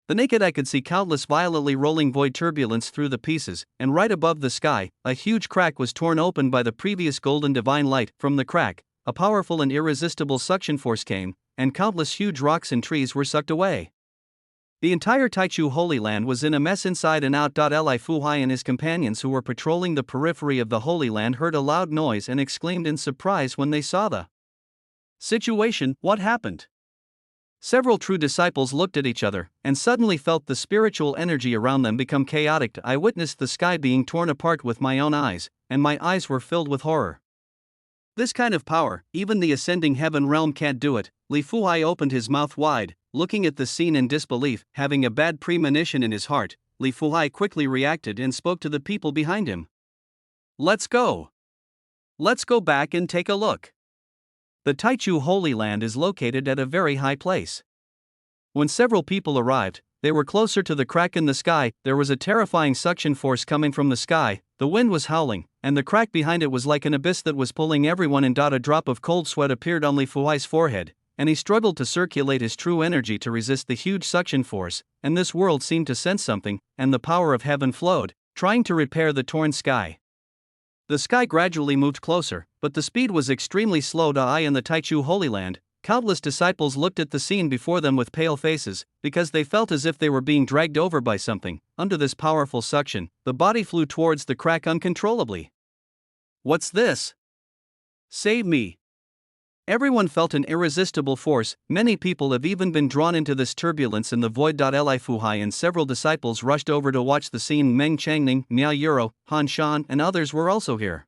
The naked eye could see countless violently rolling void turbulence through the pieces, and right above the sky, a huge crack was torn open by the previous golden divine light. From the crack, a powerful and irresistible suction force came, and countless huge rocks and trees were sucked away. The entire Taichu Holy Land was in a mess inside and out. Li Fuhai and his companions who were patrolling the periphery of the Holy Land heard a loud noise and exclaimed in surprise when they saw the situation. What happened? Several true disciples looked at each other, and suddenly felt the spiritual energy around them become chaotic. I witnessed the sky being torn apart with my own eyes, and my eyes were filled with horror. This kind of power, even the ascending heaven realm can't do it. Li Fuhai opened his mouth wide, looking at the scene in disbelief. Having a bad premonition in his heart, Li Fuhai quickly reacted and spoke to the people behind him. Let's go. Let's go back and take a look. The Taichu Holy Land is located at a very high place. When several people arrived, they were closer to the crack in the sky. There was a terrifying suction force coming from the sky, the wind was howling, and the crack behind it was like an abyss that was pulling everyone in. A drop of cold sweat appeared on Li Fuhai's forehead, and he struggled to circulate his true energy to resist the huge suction force, and this world seemed to sense something, and the power of heaven flowed, trying to repair the torn sky. The sky gradually moved closer, but the speed was extremely slow. In the Taichu Holy Land, countless disciples looked at the scene before them with pale faces, because they felt as if they were being dragged over by something. Under this powerful suction, the body flew towards the crack uncontrollably. What's this? Save me! Everyone felt an irresistible force. Many people have even been drawn into this turbulence in the void. Li Fuhai and several disciples rushed over to watch the scene. Meng Changning, Miao Yuro, Han Shan, and others were also here.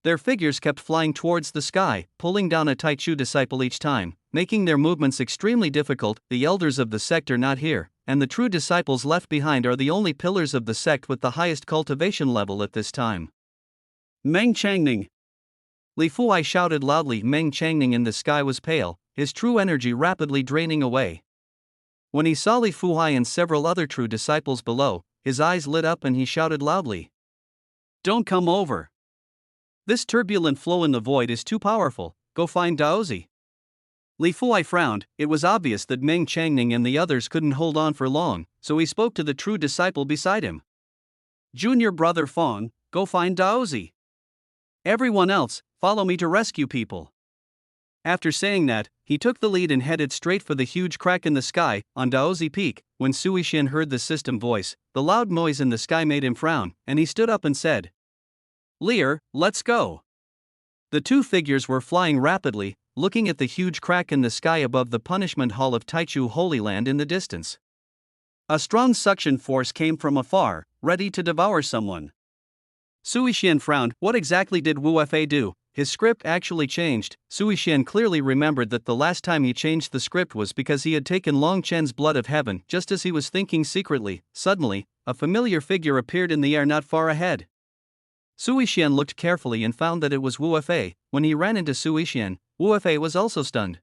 Their figures kept flying towards the sky, pulling down a Taichu disciple each time, making their movements extremely difficult. The elders of the sect are not here, and the true disciples left behind are the only pillars of the sect with the highest cultivation level at this time. Meng Changning! Li Fuai shouted loudly. Meng Changning in the sky was pale, his true energy rapidly draining away. When he saw Li Fuai and several other true disciples below, his eyes lit up and he shouted loudly, "Don't come over! This turbulent flow in the void is too powerful, go find Daozi." Li Fuai frowned. It was obvious that Meng Changning and the others couldn't hold on for long, so he spoke to the true disciple beside him. "Junior brother Fong, go find Daozi. Everyone else, follow me to rescue people." After saying that, he took the lead and headed straight for the huge crack in the sky, on Daozi Peak. When Sui Shin heard the system voice, the loud noise in the sky made him frown, and he stood up and said, "Lear, let's go." The two figures were flying rapidly, looking at the huge crack in the sky above the punishment hall of Taichu Holy Land in the distance. A strong suction force came from afar, ready to devour someone. Sui Xian frowned. What exactly did Wu Fei do? His script actually changed. Sui Xian clearly remembered that the last time he changed the script was because he had taken Long Chen's blood of heaven. Just as he was thinking secretly, suddenly, a familiar figure appeared in the air not far ahead. Sui Xian looked carefully and found that it was Wu Fei. When he ran into Sui Xian, Wu Fei was also stunned.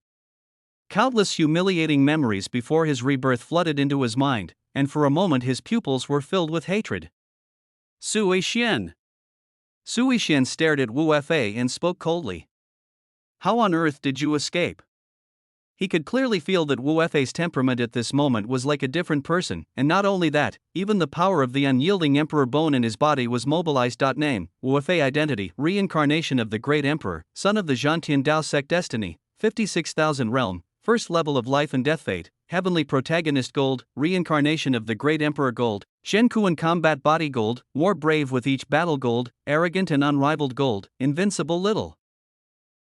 Countless humiliating memories before his rebirth flooded into his mind, and for a moment his pupils were filled with hatred. "Sui Xian!" Sui Xian stared at Wu Fei and spoke coldly. "How on earth did you escape?" He could clearly feel that Wu Fei's temperament at this moment was like a different person, and not only that, even the power of the unyielding emperor bone in his body was mobilized. Name, Wu Fei identity, reincarnation of the great emperor, son of the Zhantian Dao sect destiny, 56,000 realm, first level of life and death fate, heavenly protagonist gold, reincarnation of the great emperor gold, Shenkuan combat body gold, war brave with each battle gold, arrogant and unrivaled gold, invincible little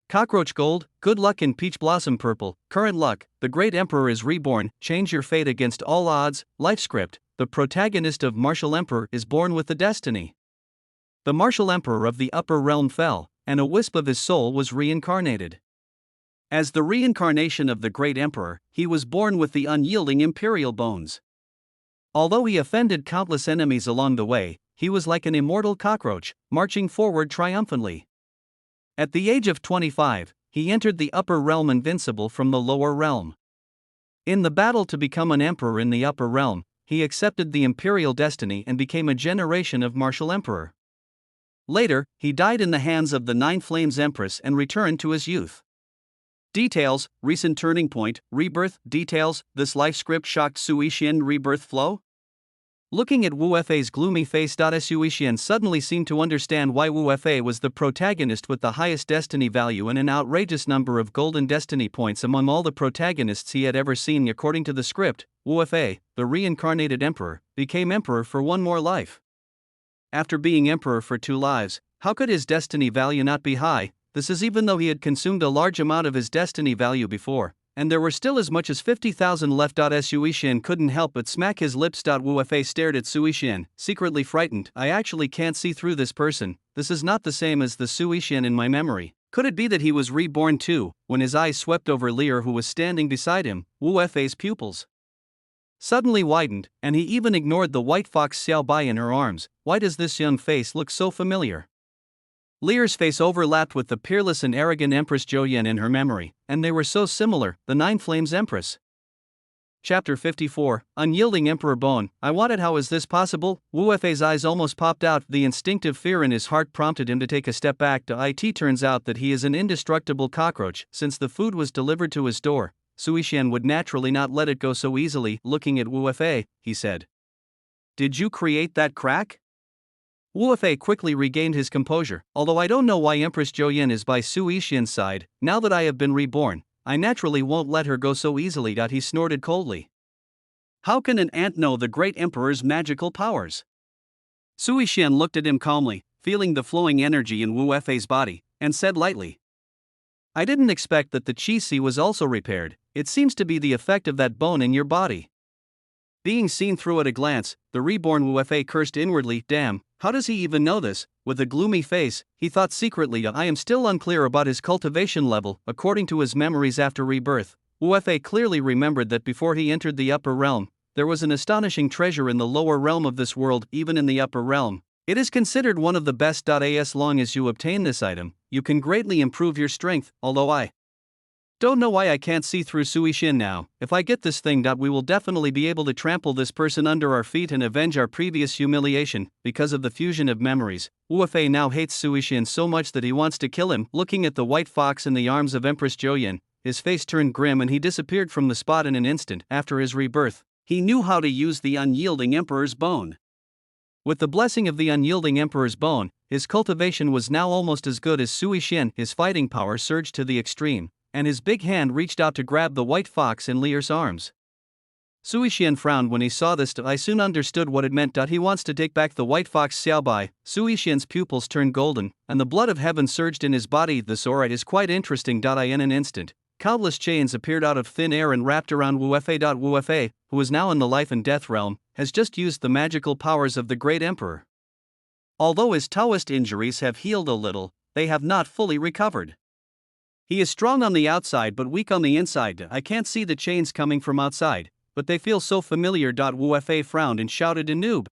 cockroach gold, good luck in peach blossom purple, current luck, the great emperor is reborn, change your fate against all odds, life script, the protagonist of martial emperor is born with the destiny. The martial emperor of the upper realm fell, and a wisp of his soul was reincarnated. As the reincarnation of the great emperor, he was born with the unyielding imperial bones. Although he offended countless enemies along the way, he was like an immortal cockroach, marching forward triumphantly. At the age of 25, he entered the upper realm invincible from the lower realm. In the battle to become an emperor in the upper realm, he accepted the imperial destiny and became a generation of martial emperor. Later, he died in the hands of the Nine Flames Empress and returned to his youth. Details, recent turning point, rebirth, details, this life script shocked Sui Xian rebirth flow? Looking at Wu Fei's gloomy face. Sui Xian suddenly seemed to understand why Wu Fei was the protagonist with the highest destiny value and an outrageous number of golden destiny points among all the protagonists he had ever seen. According to the script, Wu Fei, the reincarnated emperor, became emperor for one more life. After being emperor for 2 lives, how could his destiny value not be high? This is even though he had consumed a large amount of his destiny value before, and there were still as much as 50,000 left. Sui Xian couldn't help but smack his lips. Wu Fei stared at Sui Xian, secretly frightened. I actually can't see through this person, this is not the same as the Sui Xian in my memory. Could it be that he was reborn too? When his eyes swept over Lear who was standing beside him, Wu Fei's pupils suddenly widened, and he even ignored the white fox Xiao Bai in her arms. Why does this young face look so familiar? Lear's face overlapped with the peerless and arrogant Empress Zhou in her memory, and they were so similar, the Nine Flames Empress. Chapter 54, Unyielding Emperor Bone. I wanted. How is this possible? Wu Fei's eyes almost popped out. The instinctive fear in his heart prompted him to take a step back. It turns out that he is an indestructible cockroach. Since the food was delivered to his door, Sui Xian would naturally not let it go so easily. Looking at Wu Fei, he said, "Did you create that crack?" Wu Fei quickly regained his composure. Although I don't know why Empress Zhou is by Sui Xian's side, now that I have been reborn, I naturally won't let her go so easily. He snorted coldly. How can an ant know the great emperor's magical powers? Sui Xian looked at him calmly, feeling the flowing energy in Wu Fei's body, and said lightly, I didn't expect that the Qi was also repaired. It seems to be the effect of that bone in your body. Being seen through at a glance, the reborn Wu Fei cursed inwardly. Damn, How does he even know this? With a gloomy face, he thought secretly. I am still unclear about his cultivation level, according to his memories after rebirth. Wu Fei clearly remembered that before he entered the upper realm, there was an astonishing treasure in the lower realm of this world, even in the upper realm. It is considered one of the best. As long as you obtain this item, you can greatly improve your strength, although I don't know why I can't see through Sui Xin now. If I get this thing, we will definitely be able to trample this person under our feet and avenge our previous humiliation. Because of the fusion of memories, Wu Fei now hates Sui Xin so much that he wants to kill him. Looking at the white fox in the arms of Empress Joyin, his face turned grim and he disappeared from the spot in an instant. After his rebirth, he knew how to use the unyielding Emperor's bone. With the blessing of the unyielding Emperor's bone, his cultivation was now almost as good as Sui Xin. His fighting power surged to the extreme, and his big hand reached out to grab the white fox in Lier's arms. Sui Xian frowned when he saw this. I soon understood what it meant. He wants to take back the white fox Xiaobai. Sui Xian's pupils turned golden, and the blood of heaven surged in his body. This aura is quite interesting. In an instant, countless chains appeared out of thin air and wrapped around Wu Fei. Wu Fei, who is now in the life and death realm, has just used the magical powers of the great emperor. Although his Taoist injuries have healed a little, they have not fully recovered. He is strong on the outside but weak on the inside. I can't see the chains coming from outside, but they feel so familiar. Wu Fei frowned and shouted in noob.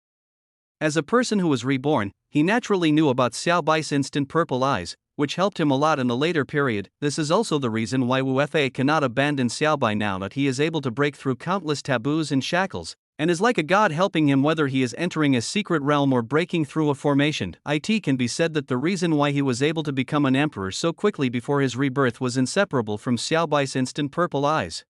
As a person who was reborn, he naturally knew about Xiao Bai's instant purple eyes, which helped him a lot in the later period. This is also the reason why Wu Fei cannot abandon Xiao Bai now that he is able to break through countless taboos and shackles, and is like a god helping him whether he is entering a secret realm or breaking through a formation. It can be said that the reason why he was able to become an emperor so quickly before his rebirth was inseparable from Xiao Bai's instant purple eyes.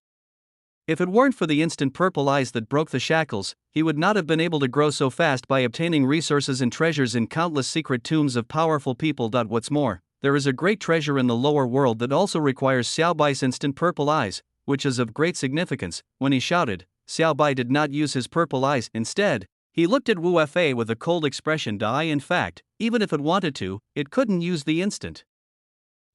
If it weren't for the instant purple eyes that broke the shackles, he would not have been able to grow so fast by obtaining resources and treasures in countless secret tombs of powerful people. What's more, there is a great treasure in the lower world that also requires Xiao Bai's instant purple eyes, which is of great significance. When he shouted, Xiao Bai did not use his purple eyes. Instead, he looked at Wu Fei with a cold expression. In fact, even if it wanted to, it couldn't use the instant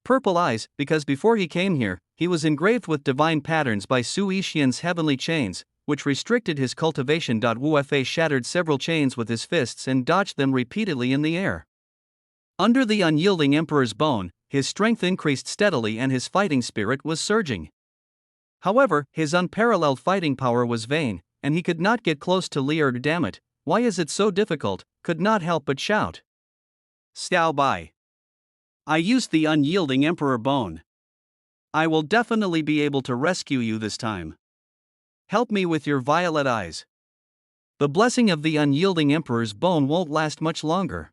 purple eyes, because before he came here, he was engraved with divine patterns by Sui Xian's heavenly chains, which restricted his cultivation. Wu Fei shattered several chains with his fists and dodged them repeatedly in the air. Under the unyielding emperor's bone, his strength increased steadily and his fighting spirit was surging. However, his unparalleled fighting power was vain, and he could not get close to Lier. Damn it, why is it so difficult? Could not help but shout. Xiao Bai. I used the unyielding emperor bone. I will definitely be able to rescue you this time. Help me with your violet eyes. The blessing of the unyielding emperor's bone won't last much longer.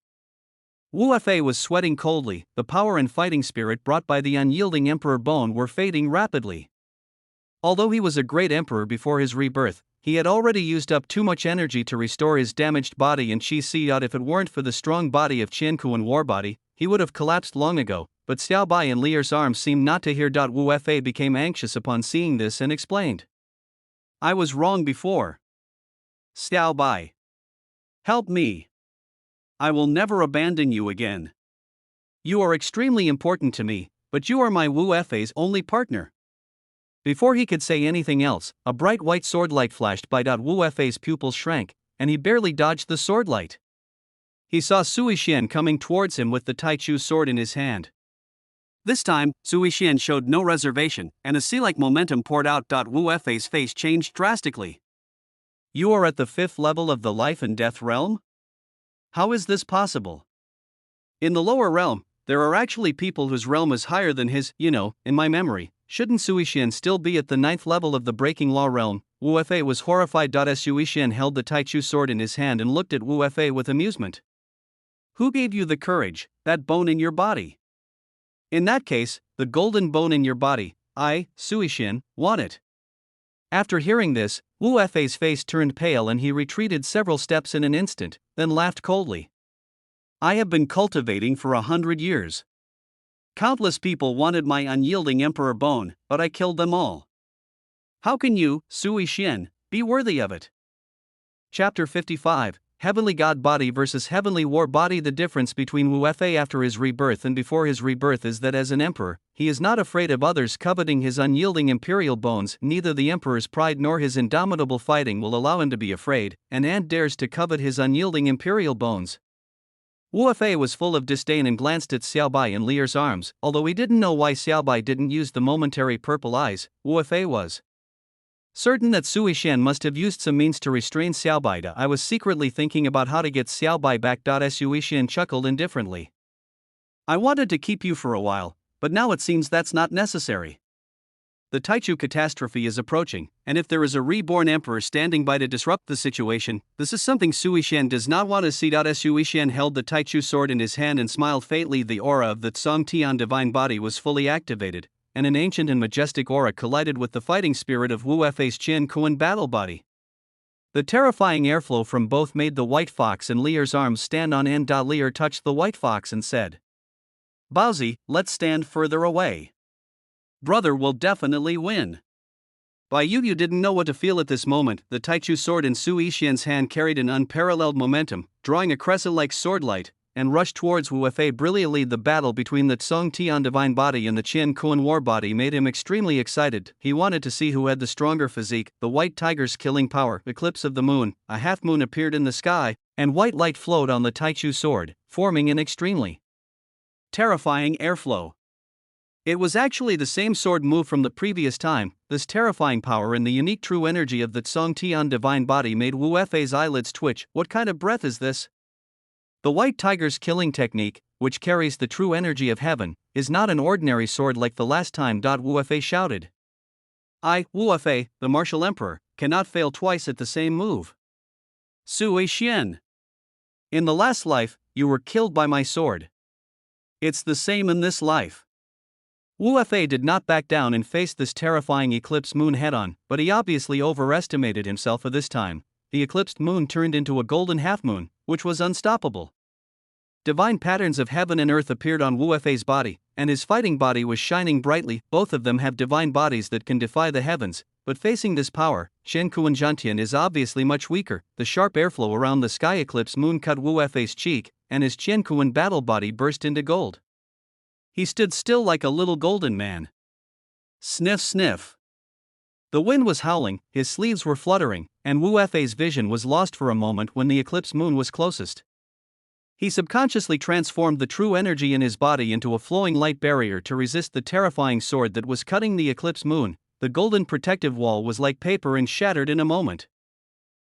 Wu Fei was sweating coldly. The power and fighting spirit brought by the unyielding emperor bone were fading rapidly. Although he was a great emperor before his rebirth, he had already used up too much energy to restore his damaged body and Qi Si. If it weren't for the strong body of Qianku and War Body, he would have collapsed long ago. But Xiao Bai and Lier's arms seemed not to hear. Wu Fei became anxious upon seeing this and explained. I was wrong before. Xiao Bai. Help me. I will never abandon you again. You are extremely important to me, but you are my Wu Fei's only partner. Before he could say anything else, a bright white swordlight flashed by. Wu Fei's pupils shrank, and he barely dodged the swordlight. He saw Sui Xian coming towards him with the Taichu sword in his hand. This time, Sui Xian showed no reservation, and a sea-like momentum poured out. Wu Fei's face changed drastically. You are at the 5th level of the life and death realm? How is this possible? In the lower realm, there are actually people whose realm is higher than his. In my memory, shouldn't Sui Xian still be at the 9th level of the breaking law realm? Wu Fei was horrified. Sui Xian held the Taichu sword in his hand and looked at Wu Fei with amusement. Who gave you the courage, that bone in your body? In that case, the golden bone in your body, I, Sui Xian, want it. After hearing this, Wu Fei's face turned pale and he retreated several steps in an instant, then laughed coldly. I have been cultivating for 100 years. Countless people wanted my unyielding emperor bone, but I killed them all. How can you, Sui Xian, be worthy of it? Chapter 55, Heavenly God Body versus Heavenly War Body. The difference between Wu Fei after his rebirth and before his rebirth is that as an emperor, he is not afraid of others coveting his unyielding imperial bones. Neither the emperor's pride nor his indomitable fighting will allow him to be afraid, and dares to covet his unyielding imperial bones. Wu Fei was full of disdain and glanced at Xiaobai and Leer's arms. Although he didn't know why Xiaobai didn't use the momentary purple eyes, Wu Fei was certain that Sui Shen must have used some means to restrain Xiaobai. I was secretly thinking about how to get Xiaobai back. Sui Shen chuckled indifferently. I wanted to keep you for a while, but now it seems that's not necessary. The Taichu catastrophe is approaching, and if there is a reborn emperor standing by to disrupt the situation, this is something Sui Shen does not want to see. Sui Shen held the Taichu sword in his hand and smiled faintly. The aura of the Tsong Tian divine body was fully activated, and an ancient and majestic aura collided with the fighting spirit of Wu Fei's Qian Kuan battle body. The terrifying airflow from both made the white fox and Leer's arms stand on end. Leer touched the white fox and said, Baozi, let's stand further away. Brother will definitely win. You didn't know what to feel at this moment. The Taichu sword in Sui Shen's hand carried an unparalleled momentum, drawing a crescent-like sword light, and rushed towards Wu Fei brilliantly. The battle between the Tsong Tian divine body and the Qian Kuan war body made him extremely excited. He wanted to see who had the stronger physique. The white tiger's killing power, eclipse of the moon, a half moon appeared in the sky, and white light flowed on the Taichu sword, forming an extremely terrifying airflow. It was actually the same sword move from the previous time. This terrifying power and the unique true energy of the Tsong Tian divine body made Wu Fei's eyelids twitch. What kind of breath is this? The white tiger's killing technique, which carries the true energy of heaven, is not an ordinary sword like the last time. Wu Fei shouted. Wu Fei, the martial emperor, cannot fail twice at the same move. Sui Shen. In the last life, you were killed by my sword. It's the same in this life. Wu Fei did not back down and face this terrifying eclipsed moon head-on, but he obviously overestimated himself at this time. The eclipsed moon turned into a golden half-moon, which was unstoppable. Divine patterns of heaven and earth appeared on Wu Fei's body, and his fighting body was shining brightly. Both of them have divine bodies that can defy the heavens, but facing this power, Shen Kuan Zhantian is obviously much weaker. The sharp airflow around the sky eclipse moon cut Wu Fei's cheek, and his Qian Kuan battle body burst into gold. He stood still like a little golden man. Sniff sniff. The wind was howling, his sleeves were fluttering, and Wu Fei's vision was lost for a moment when the eclipse moon was closest. He subconsciously transformed the true energy in his body into a flowing light barrier to resist the terrifying sword that was cutting the eclipse moon. The golden protective wall was like paper and shattered in a moment.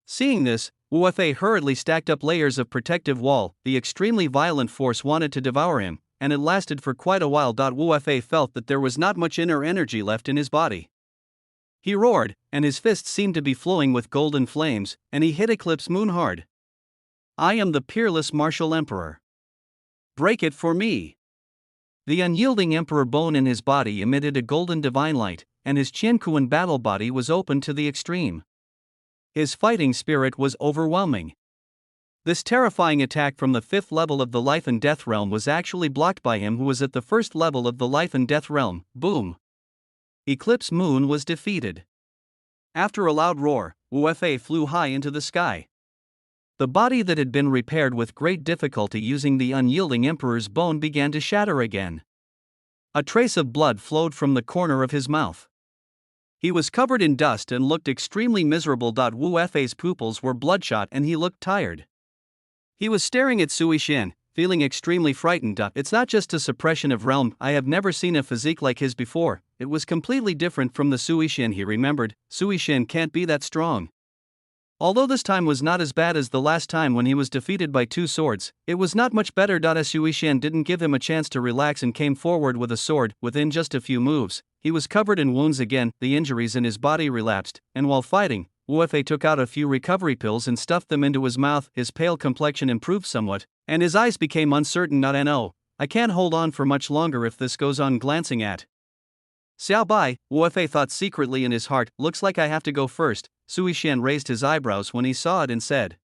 Seeing this, Wu Fei hurriedly stacked up layers of protective wall. The extremely violent force wanted to devour him, and it lasted for quite a while. Wu Fei felt that there was not much inner energy left in his body. He roared, and his fists seemed to be flowing with golden flames, and he hit Eclipse Moon hard. I am the peerless martial emperor. Break it for me. The unyielding emperor bone in his body emitted a golden divine light, and his Qian Kuan battle body was open to the extreme. His fighting spirit was overwhelming. This terrifying attack from the 5th level of the life and death realm was actually blocked by him who was at the 1st level of the life and death realm. Boom! Eclipse Moon was defeated. After a loud roar, Wu Fei flew high into the sky. The body that had been repaired with great difficulty using the unyielding emperor's bone began to shatter again. A trace of blood flowed from the corner of his mouth. He was covered in dust and looked extremely miserable. Wu Fei's pupils were bloodshot and he looked tired. He was staring at Sui Shen, feeling extremely frightened. It's not just a suppression of realm. I have never seen a physique like his before. It was completely different from the Sui Shen he remembered. Sui Shen can't be that strong. Although this time was not as bad as the last time when he was defeated by 2 swords, it was not much better. Sui Shen didn't give him a chance to relax and came forward with a sword. Within just a few moves, he was covered in wounds again. The injuries in his body relapsed, and while fighting, Wu Fei took out a few recovery pills and stuffed them into his mouth. His pale complexion improved somewhat, and his eyes became uncertain. No, I can't hold on for much longer if this goes on. Glancing at Xiaobai, Wu Fei thought secretly in his heart, looks like I have to go first. Sui Shen raised his eyebrows when he saw it and said,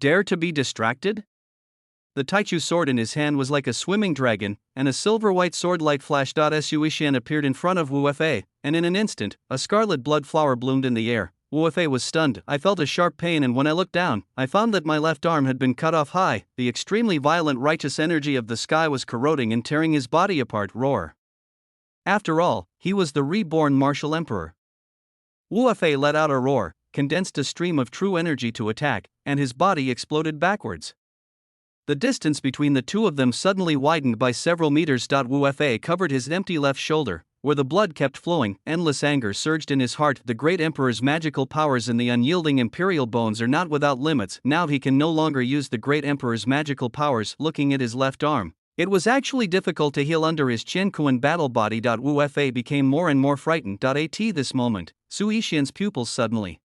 Dare to be distracted? The Taichu sword in his hand was like a swimming dragon, and a silver-white sword light flashed. Sui Shen appeared in front of Wu Fei, and in an instant, a scarlet blood flower bloomed in the air. Wu Fei was stunned. I felt a sharp pain, and when I looked down, I found that my left arm had been cut off high. The extremely violent righteous energy of the sky was corroding and tearing his body apart. Roar. After all, he was the reborn martial emperor. Wu Fei let out a roar, condensed a stream of true energy to attack, and his body exploded backwards. The distance between the two of them suddenly widened by several meters. Wu Fa covered his empty left shoulder, where the blood kept flowing. Endless anger surged in his heart. The great emperor's magical powers in the unyielding imperial bones are not without limits. Now he can no longer use the great emperor's magical powers. Looking at his left arm, it was actually difficult to heal under his Qian Kuan battle body. Wu Fa became more and more frightened. At this moment, Su Yixian's pupils suddenly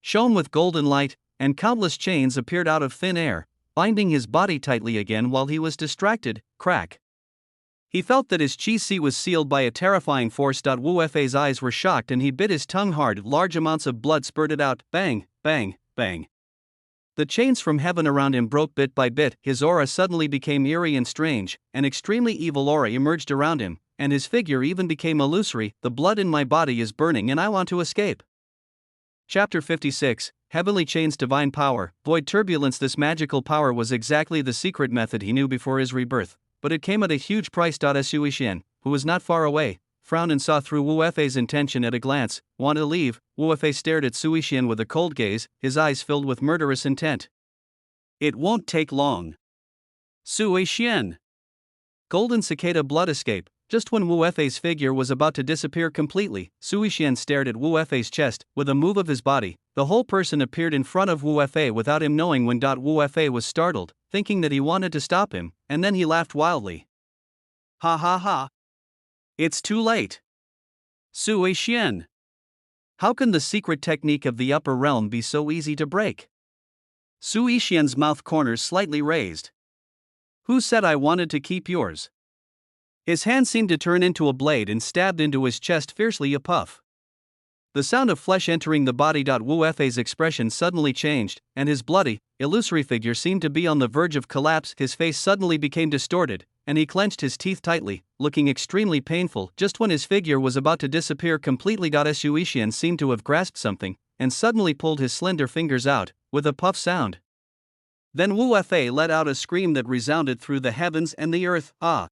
shone with golden light, and countless chains appeared out of thin air, binding his body tightly again while he was distracted. Crack. He felt that his chi was sealed by a terrifying force. Wu Fa's eyes were shocked and he bit his tongue hard. Large amounts of blood spurted out. Bang, bang, bang. The chains from heaven around him broke bit by bit. His aura suddenly became eerie and strange. An extremely evil aura emerged around him, and his figure even became illusory. The blood in my body is burning and I want to escape. Chapter 56, Heavenly Chains. Divine Power, Void Turbulence. This magical power was exactly the secret method he knew before his rebirth, but it came at a huge price. Su Yixian, who was not far away, frowned and saw through Wu Fa's intention at a glance. Want to leave? Wu Fa stared at Su Yixian with a cold gaze, his eyes filled with murderous intent. It won't take long. Su Yixian. Golden cicada blood escape. Just when Wu Fa's figure was about to disappear completely, Su Yixian stared at Wu Fa's chest. With a move of his body, the whole person appeared in front of Wu Fa without him knowing when. Wu Fa was startled, thinking that he wanted to stop him, and then he laughed wildly. Ha ha ha. It's too late. Su Yixian. How can the secret technique of the upper realm be so easy to break? Su Yixian's mouth corners slightly raised. Who said I wanted to keep yours? His hand seemed to turn into a blade and stabbed into his chest fiercely. A puff. The sound of flesh entering the body. Wu Fa's expression suddenly changed, and his bloody, illusory figure seemed to be on the verge of collapse. His face suddenly became distorted, and he clenched his teeth tightly, looking extremely painful. Just when his figure was about to disappear completely. Su Yixian seemed to have grasped something, and suddenly pulled his slender fingers out, with a puff sound. Then Wu Fa let out a scream that resounded through the heavens and the earth. Ah!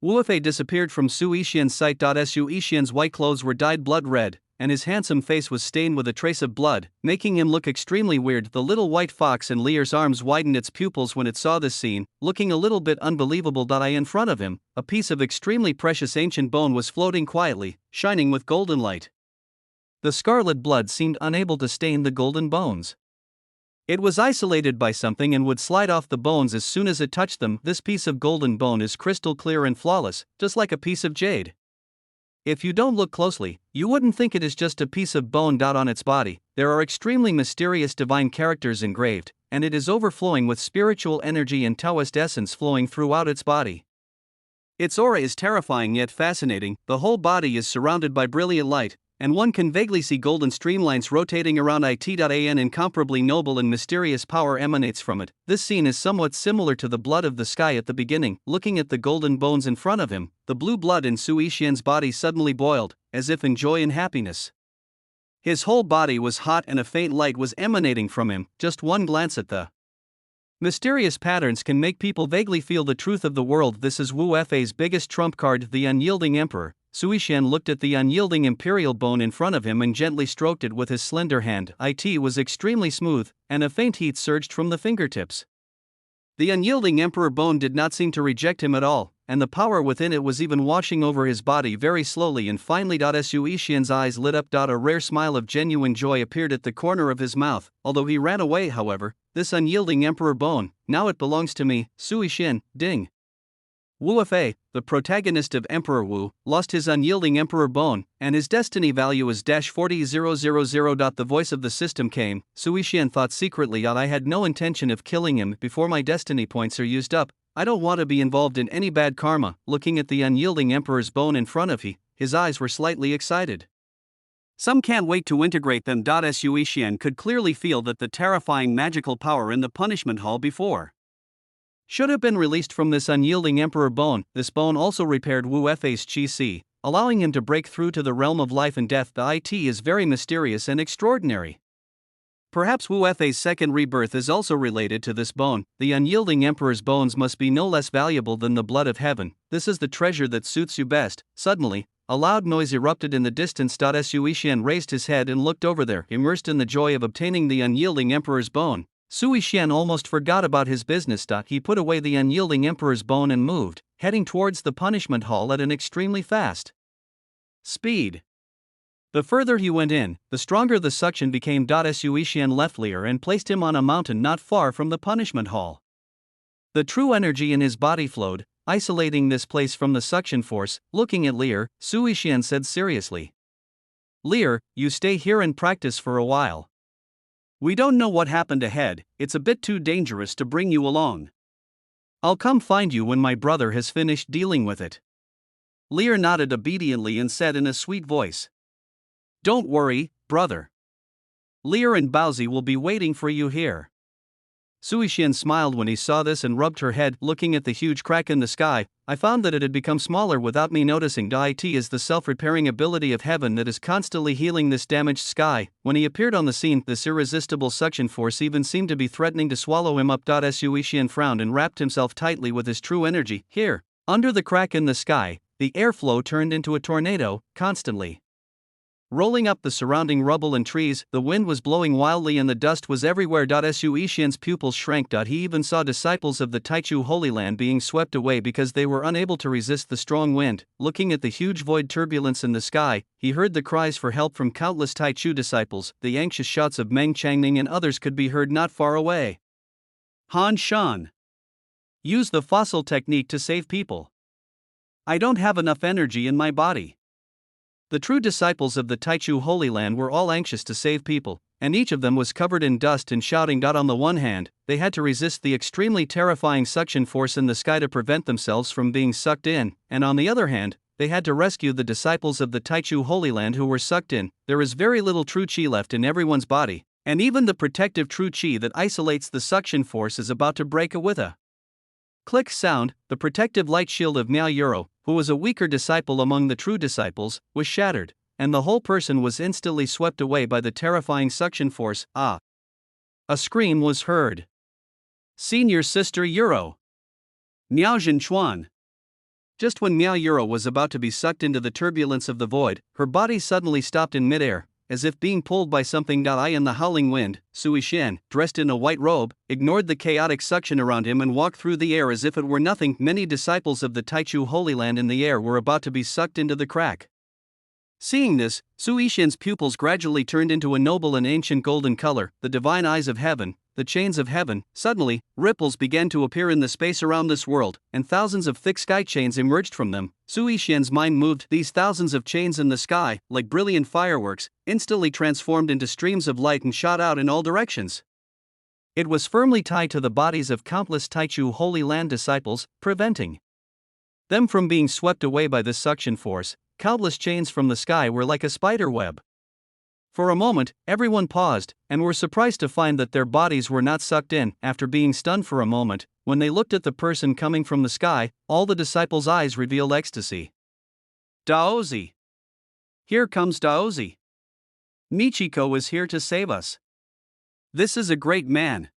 Wu Fa disappeared from Su Yixian's sight. Su Yixian's white clothes were dyed blood red, and his handsome face was stained with a trace of blood, making him look extremely weird. The little white fox in Lear's arms widened its pupils when it saw this scene, looking a little bit unbelievable. In front of him, a piece of extremely precious ancient bone was floating quietly, shining with golden light. The scarlet blood seemed unable to stain the golden bones. It was isolated by something and would slide off the bones as soon as it touched them. This piece of golden bone is crystal clear and flawless, just like a piece of jade. If you don't look closely, you wouldn't think it is just a piece of bone. On its body, there are extremely mysterious divine characters engraved, and it is overflowing with spiritual energy and Taoist essence flowing throughout its body. Its aura is terrifying yet fascinating. The whole body is surrounded by brilliant light, and one can vaguely see golden streamlines rotating around it. An incomparably noble and mysterious power emanates from it. This scene is somewhat similar to the blood of the sky at the beginning. Looking at the golden bones in front of him, the blue blood in Su Yixian's body suddenly boiled, as if in joy and happiness. His whole body was hot and a faint light was emanating from him. Just one glance at the mysterious patterns can make people vaguely feel the truth of the world. This is Wu Fa's biggest trump card, the unyielding emperor. Su Yixian looked at the unyielding imperial bone in front of him and gently stroked it with his slender hand. It was extremely smooth, and a faint heat surged from the fingertips. The unyielding emperor bone did not seem to reject him at all, and the power within it was even washing over his body very slowly and finally. Su Yixian's eyes lit up. A rare smile of genuine joy appeared at the corner of his mouth. Although he ran away, however, this unyielding emperor bone, now it belongs to me. Su Yixian, ding. Wu Fa, the protagonist of Emperor Wu, lost his unyielding emperor bone, and his destiny value is -40,000. The voice of the system came. Su Yixian thought secretly, I had no intention of killing him before my destiny points are used up. I don't want to be involved in any bad karma. Looking at the unyielding emperor's bone in front of him, his eyes were slightly excited. Some can't wait to integrate them. Su Yixian could clearly feel that the terrifying magical power in the punishment hall before should have been released from this unyielding emperor bone. This bone also repaired Wu Fa's chi, allowing him to break through to the realm of life and death. The IT is very mysterious and extraordinary. Perhaps Wu Fa's second rebirth is also related to this bone. The unyielding emperor's bones must be no less valuable than the blood of heaven. This is the treasure that suits you best. Suddenly, a loud noise erupted in the distance. Su Yixian raised his head and looked over there. Immersed in the joy of obtaining the unyielding emperor's bone, Sui Xian almost forgot about his business. He put away the unyielding emperor's bone and moved, heading towards the punishment hall at an extremely fast speed. The further he went in, the stronger the suction became. Sui Xian left Lear and placed him on a mountain not far from the punishment hall. The true energy in his body flowed, isolating this place from the suction force. Looking at Lear, Sui Xian said seriously, "Lear, you stay here and practice for a while. We don't know what happened ahead, it's a bit too dangerous to bring you along. I'll come find you when my brother has finished dealing with it." Lear nodded obediently and said in a sweet voice, "Don't worry, brother. Lear and Baozi will be waiting for you here." Sui Xian smiled when he saw this and rubbed her head. Looking at the huge crack in the sky, I found that it had become smaller without me noticing. It is the self-repairing ability of heaven that is constantly healing this damaged sky. When he appeared on the scene, this irresistible suction force even seemed to be threatening to swallow him up. Sui Xian frowned and wrapped himself tightly with his true energy. Here, under the crack in the sky, the airflow turned into a tornado, constantly rolling up the surrounding rubble and trees. The wind was blowing wildly and the dust was everywhere. Sui Xian's pupils shrank. He even saw disciples of the Taichu Holy Land being swept away because they were unable to resist the strong wind. Looking at the huge void turbulence in the sky, he heard the cries for help from countless Taichu disciples. The anxious shouts of Meng Changning and others could be heard not far away. "Han Shan, use the fossil technique to save people. I don't have enough energy in my body." The true disciples of the Taichu Holy Land were all anxious to save people, and each of them was covered in dust and shouting. On the one hand, they had to resist the extremely terrifying suction force in the sky to prevent themselves from being sucked in, and on the other hand, they had to rescue the disciples of the Taichu Holy Land who were sucked in. There is very little true qi left in everyone's body, and even the protective true qi that isolates the suction force is about to break with a click sound. The protective light shield of Miao Yuro, who was a weaker disciple among the true disciples, was shattered, and the whole person was instantly swept away by the terrifying suction force. Ah! A scream was heard. "Senior Sister Yuro! Miao Zhenchuan!" Just when Miao Yuro was about to be sucked into the turbulence of the void, her body suddenly stopped in midair, as if being pulled by something. In the howling wind, Sui Xian, dressed in a white robe, ignored the chaotic suction around him and walked through the air as if it were nothing. Many disciples of the Taichu Holy Land in the air were about to be sucked into the crack. Seeing this, Sui Xian's pupils gradually turned into a noble and ancient golden color, the divine eyes of heaven, the chains of heaven. Suddenly, ripples began to appear in the space around this world, and thousands of thick sky chains emerged from them. Sui Xian's mind moved. These thousands of chains in the sky, like brilliant fireworks, instantly transformed into streams of light and shot out in all directions. It was firmly tied to the bodies of countless Taichu Holy Land disciples, preventing them from being swept away by this suction force. Countless chains from the sky were like a spider web. For a moment, everyone paused, and were surprised to find that their bodies were not sucked in. After being stunned for a moment, when they looked at the person coming from the sky, all the disciples' eyes revealed ecstasy. "Daozi! Here comes Daozi! Michiko is here to save us. This is a great man."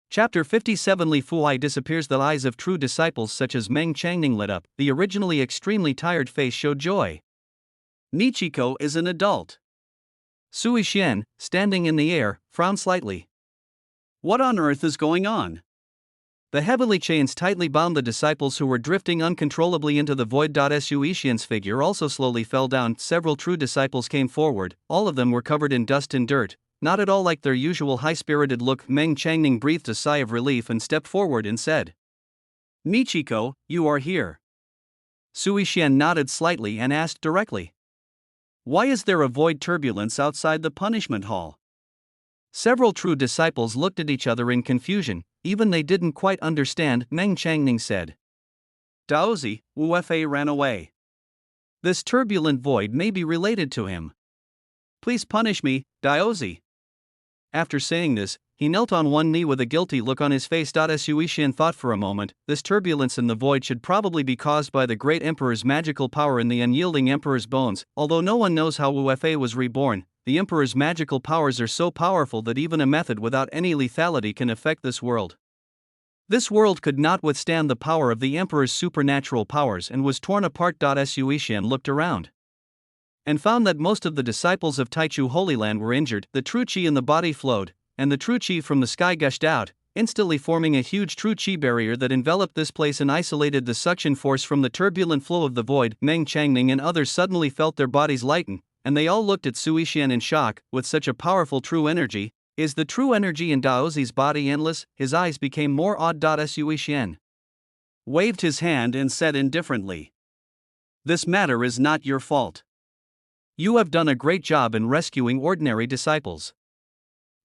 Chapter 57. Li Fuai disappears. The eyes of true disciples such as Meng Changning lit up. The originally extremely tired face showed joy. Michiko is an adult. Sui Xian, standing in the air, frowned slightly. What on earth is going on? The heavily chains tightly bound the disciples who were drifting uncontrollably into the void. Sui Xian's figure also slowly fell down. Several true disciples came forward. All of them were covered in dust and dirt, not at all like their usual high-spirited look. Meng Changning breathed a sigh of relief and stepped forward and said, "Michiko, you are here." Sui Xian nodded slightly and asked directly, "Why is there a void turbulence outside the punishment hall?" Several true disciples looked at each other in confusion, even they didn't quite understand. Meng Changning said, "Daozi, Wu Fa ran away. This turbulent void may be related to him. Please punish me, Daozi." After saying this, he knelt on one knee with a guilty look on his face. Sui Xian thought for a moment. This turbulence in the void should probably be caused by the great emperor's magical power in the unyielding emperor's bones. Although no one knows how Wu Fa was reborn, the emperor's magical powers are so powerful that even a method without any lethality can affect this world. This world could not withstand the power of the emperor's supernatural powers and was torn apart. Sui Xian looked around and found that most of the disciples of Taichu Holy Land were injured. The true qi in the body flowed, and the true chi from the sky gushed out, instantly forming a huge true chi barrier that enveloped this place and isolated the suction force from the turbulent flow of the void. Meng Changning and others suddenly felt their bodies lighten, and they all looked at Sui Xian in shock. With such a powerful true energy, is the true energy in Daozi's body endless? His eyes became more odd. Sui Xian waved his hand and said indifferently, "This matter is not your fault. You have done a great job in rescuing ordinary disciples."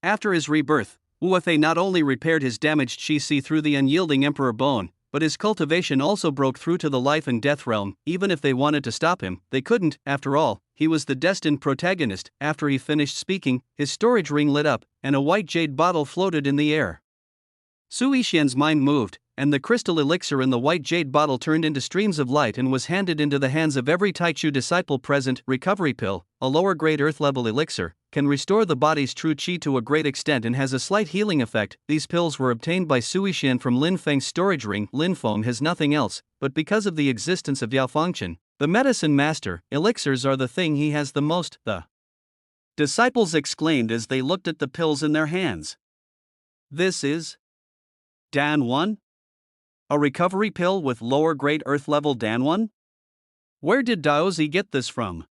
After his rebirth, Wu Fei not only repaired his damaged Qi through the unyielding emperor bone, but his cultivation also broke through to the life and death realm. Even if they wanted to stop him, they couldn't. After all, he was the destined protagonist. After he finished speaking, his storage ring lit up, and a white jade bottle floated in the air. Sui Xian's mind moved, and the crystal elixir in the white jade bottle turned into streams of light and was handed into the hands of every Taichu disciple present. Recovery pill, a lower grade earth level elixir, can restore the body's true qi to a great extent and has a slight healing effect. These pills were obtained by Sui Xian from Lin Feng's storage ring. Lin Feng has nothing else, but because of the existence of Yao Fengchen, the medicine master, elixirs are the thing he has the most. The disciples exclaimed as they looked at the pills in their hands. This is Dan 1? A recovery pill with lower grade earth level Dan 1? Where did Daozi get this from?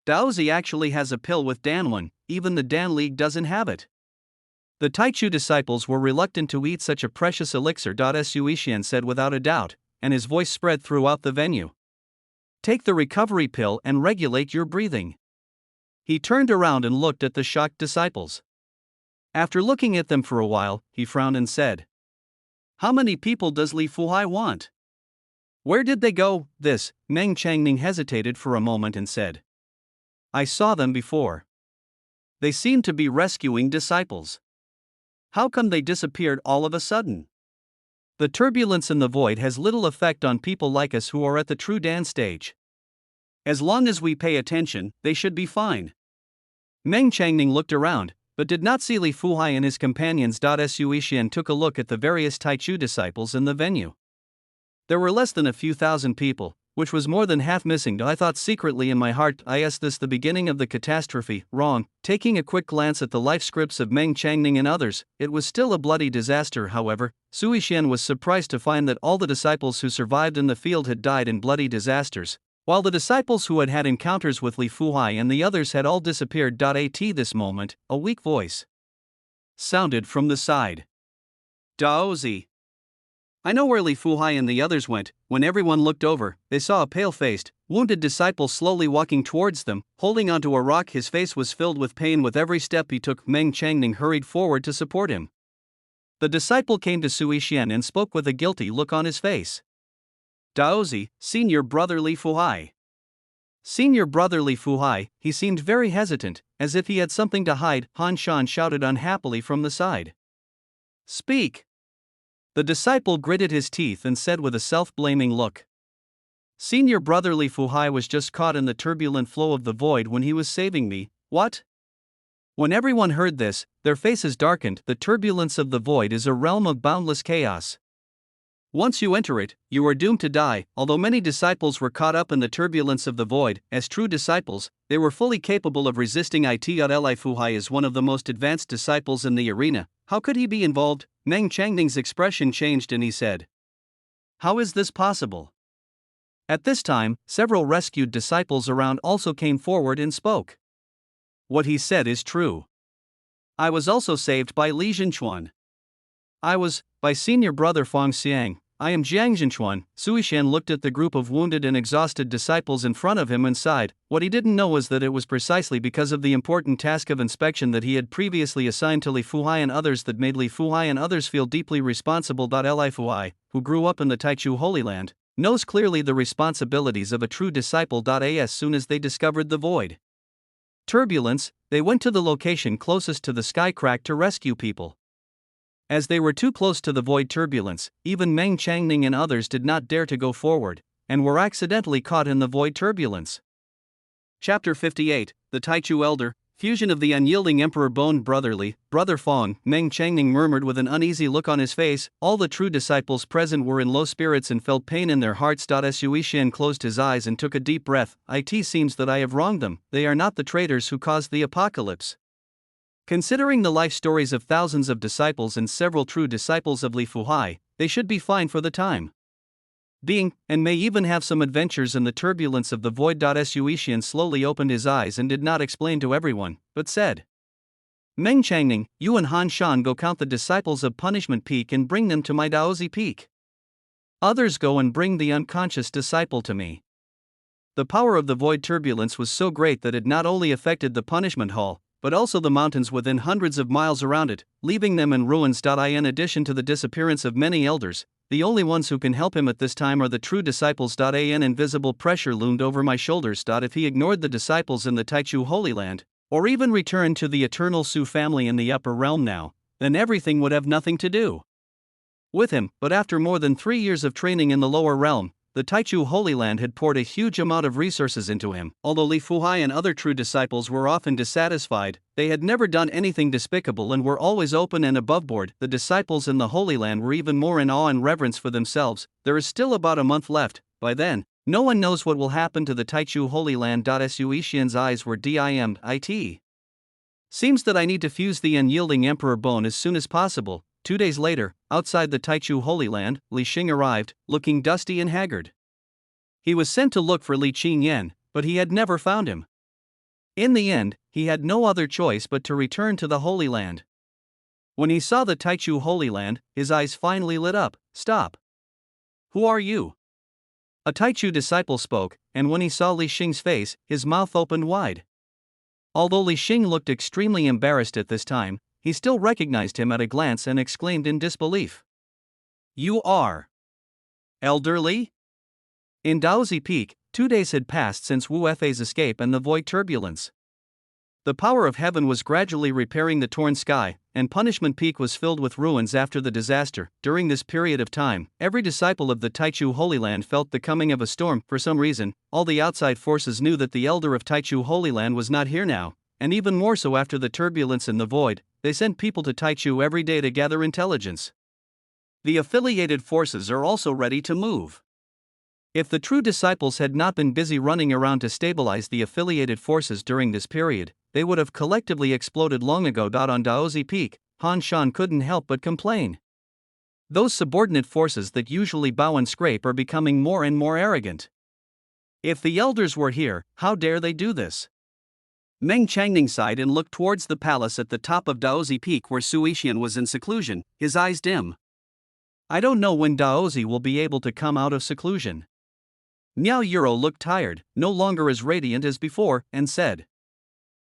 Daozi actually has a pill with Dan 1, even the Dan League doesn't have it. The Taichu disciples were reluctant to eat such a precious elixir. Sui Xian said without a doubt, and his voice spread throughout the venue. Take the recovery pill and regulate your breathing. He turned around and looked at the shocked disciples. After looking at them for a while, he frowned and said, "How many people does Li Fuhai want? Where did they go?" Meng Changning hesitated for a moment and said, "I saw them before. They seemed to be rescuing disciples. How come they disappeared all of a sudden? The turbulence in the void has little effect on people like us who are at the true Dan stage. As long as we pay attention, they should be fine." Meng Changning looked around, but did not see Li Fuhai and his companions. Sui Xian took a look at the various Taichu disciples in the venue. There were less than a few thousand people, which was more than half missing. I thought secretly in my heart, is this the beginning of the catastrophe? Wrong. Taking a quick glance at the life scripts of Meng Changning and others, it was still a bloody disaster. However, Sui Xian was surprised to find that all the disciples who survived in the field had died in bloody disasters, while the disciples who had had encounters with Li Fuhai and the others had all disappeared. At this moment, a weak voice sounded from the side. "Daozi. I know where Li Fuhai and the others went." When everyone looked over, they saw a pale-faced, wounded disciple slowly walking towards them, holding onto a rock. His face was filled with pain with every step he took. Meng Changning hurried forward to support him. The disciple came to Sui Xian and spoke with a guilty look on his face. "Daozi, senior brother Li Fuhai." Senior brother Li Fuhai, he seemed very hesitant, as if he had something to hide. Han Shan shouted unhappily from the side. "Speak." The disciple gritted his teeth and said with a self-blaming look, "Senior brother Li Fuhai was just caught in the turbulent flow of the void when he was saving me." "What?" When everyone heard this, their faces darkened. The turbulence of the void is a realm of boundless chaos. Once you enter it, you are doomed to die. Although many disciples were caught up in the turbulence of the void, as true disciples, they were fully capable of resisting it. Li Fuhai is one of the most advanced disciples in the arena. How could he be involved? Meng Changning's expression changed and he said, "How is this possible?" At this time, several rescued disciples around also came forward and spoke. "What he said is true. I was also saved by Li Zhenchuan. I was, by senior brother Fang Xiang. I am Jiang Zhenchuan." Sui Xian looked at the group of wounded and exhausted disciples in front of him and sighed. What he didn't know was that it was precisely because of the important task of inspection that he had previously assigned to Li Fuhai and others that made Li Fuhai and others feel deeply responsible. Li Fuhai, who grew up in the Taichu Holy Land, knows clearly the responsibilities of a true disciple. As soon as they discovered the void turbulence, they went to the location closest to the sky crack to rescue people. As they were too close to the void turbulence, even Meng Changning and others did not dare to go forward, and were accidentally caught in the void turbulence. Chapter 58, The Taichu Elder, Fusion of the Unyielding Emperor Bone. Brother Fong, Meng Changning murmured with an uneasy look on his face. All the true disciples present were in low spirits and felt pain in their hearts. Sui Xian closed his eyes and took a deep breath. It seems that I have wronged them. They are not the traitors who caused the apocalypse. Considering the life stories of thousands of disciples and several true disciples of Li Fuhai, they should be fine for the time being, and may even have some adventures in the turbulence of the void. Sui Xian slowly opened his eyes and did not explain to everyone, but said, Meng Changning, you and Han Shan go count the disciples of Punishment Peak and bring them to my Daozi Peak. Others go and bring the unconscious disciple to me. The power of the void turbulence was so great that it not only affected the punishment hall, but also the mountains within hundreds of miles around it, leaving them in ruins. In addition to the disappearance of many elders, the only ones who can help him at this time are the true disciples. An invisible pressure loomed over my shoulders. If he ignored the disciples in the Taichu Holy Land, or even returned to the eternal Su family in the upper realm now, then everything would have nothing to do with him. But after more than 3 years of training in the lower realm, the Taichu Holy Land had poured a huge amount of resources into him. Although Li Fuhai and other true disciples were often dissatisfied, they had never done anything despicable and were always open and aboveboard. The disciples in the Holy Land were even more in awe and reverence for themselves. There is still about a month left. By then, no one knows what will happen to the Taichu Holy Land. Sui Xian's eyes were dimmed. Seems that I need to fuse the unyielding Emperor bone as soon as possible. 2 days later, outside the Taichu Holy Land, Li Xing arrived, looking dusty and haggard. He was sent to look for Li Qingyan, but he had never found him. In the end, he had no other choice but to return to the Holy Land. When he saw the Taichu Holy Land, his eyes finally lit up. Stop. Who are you? A Taichu disciple spoke, and when he saw Li Xing's face, his mouth opened wide. Although Li Xing looked extremely embarrassed at this time, he still recognized him at a glance and exclaimed in disbelief. You are elderly? In Daozi Peak, 2 days had passed since Wu Fei's escape and the void turbulence. The power of heaven was gradually repairing the torn sky, and Punishment Peak was filled with ruins after the disaster. During this period of time, every disciple of the Taichu Holy Land felt the coming of a storm. For some reason, all the outside forces knew that the elder of Taichu Holy Land was not here now, and even more so after the turbulence in the void. They sent people to Taichu every day to gather intelligence. The affiliated forces are also ready to move. If the true disciples had not been busy running around to stabilize the affiliated forces during this period, they would have collectively exploded long ago. On Daozi Peak, Han Shan couldn't help but complain. Those subordinate forces that usually bow and scrape are becoming more and more arrogant. If the elders were here, how dare they do this? Meng Changning sighed and looked towards the palace at the top of Daozi Peak where Sui Xian was in seclusion, his eyes dim. I don't know when Daozi will be able to come out of seclusion. Miao Yuro looked tired, no longer as radiant as before, and said,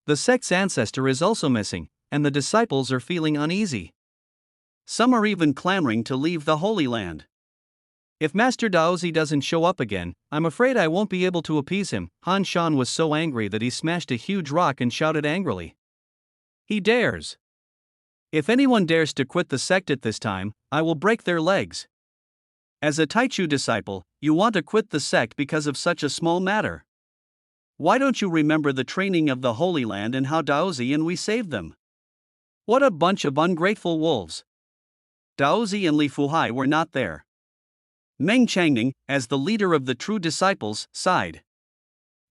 the sect's ancestor is also missing, and the disciples are feeling uneasy. Some are even clamoring to leave the Holy Land. If Master Daozi doesn't show up again, I'm afraid I won't be able to appease him. Han Shan was so angry that he smashed a huge rock and shouted angrily. He dares. If anyone dares to quit the sect at this time, I will break their legs. As a Taichu disciple, you want to quit the sect because of such a small matter. Why don't you remember the training of the Holy Land and how Daozi and we saved them? What a bunch of ungrateful wolves. Daozi and Li Fuhai were not there. Meng Changning, as the leader of the true disciples, sighed.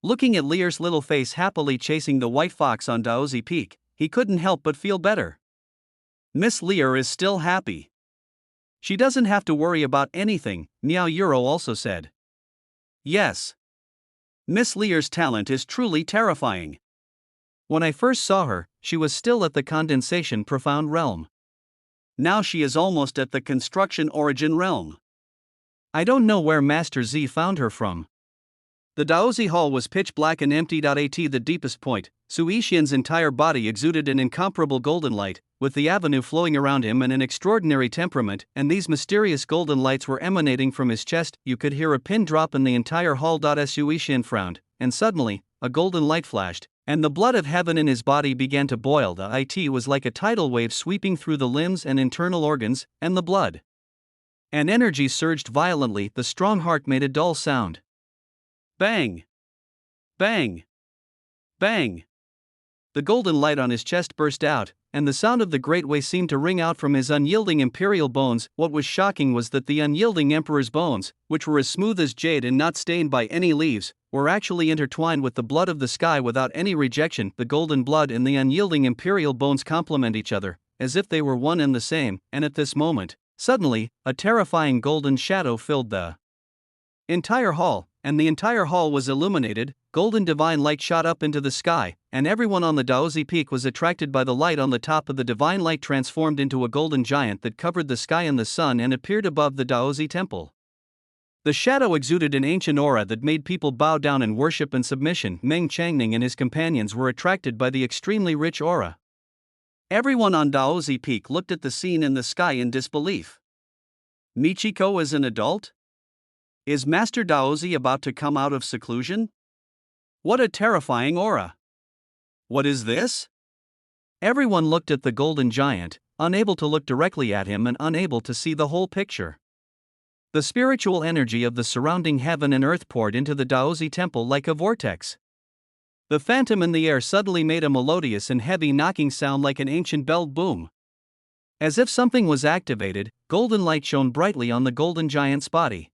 Looking at Lear's little face happily chasing the white fox on Daozi Peak, he couldn't help but feel better. Miss Lear is still happy. She doesn't have to worry about anything, Miao Yuro also said. Yes. Miss Lear's talent is truly terrifying. When I first saw her, she was still at the condensation profound realm. Now she is almost at the construction origin realm. I don't know where Master Z found her from. The Daozi Hall was pitch black and empty. At the deepest point, Sui Xian's entire body exuded an incomparable golden light, with the avenue flowing around him and an extraordinary temperament, and these mysterious golden lights were emanating from his chest. You could hear a pin drop in the entire hall. Sui Xian frowned, and suddenly, a golden light flashed, and the blood of heaven in his body began to boil. It was like a tidal wave sweeping through the limbs and internal organs, and the blood and energy surged violently. The strong heart made a dull sound. Bang! Bang! Bang! The golden light on his chest burst out, and the sound of the great way seemed to ring out from his unyielding imperial bones. What was shocking was that the unyielding emperor's bones, which were as smooth as jade and not stained by any leaves, were actually intertwined with the blood of the sky without any rejection. The golden blood and the unyielding imperial bones complement each other, as if they were one and the same, and at this moment, suddenly, a terrifying golden shadow filled the entire hall, and the entire hall was illuminated. Golden divine light shot up into the sky, and everyone on the Daozi Peak was attracted by the light on the top of the divine light transformed into a golden giant that covered the sky and the sun and appeared above the Daozi temple. The shadow exuded an ancient aura that made people bow down in worship and submission. Meng Changning and his companions were attracted by the extremely rich aura. Everyone on Daozi Peak looked at the scene in the sky in disbelief. Michiko as an adult? Is Master Daozi about to come out of seclusion? What a terrifying aura! What is this? Everyone looked at the golden giant, unable to look directly at him and unable to see the whole picture. The spiritual energy of the surrounding heaven and earth poured into the Daozi temple like a vortex. The phantom in the air suddenly made a melodious and heavy knocking sound like an ancient bell boom. As if something was activated, golden light shone brightly on the golden giant's body.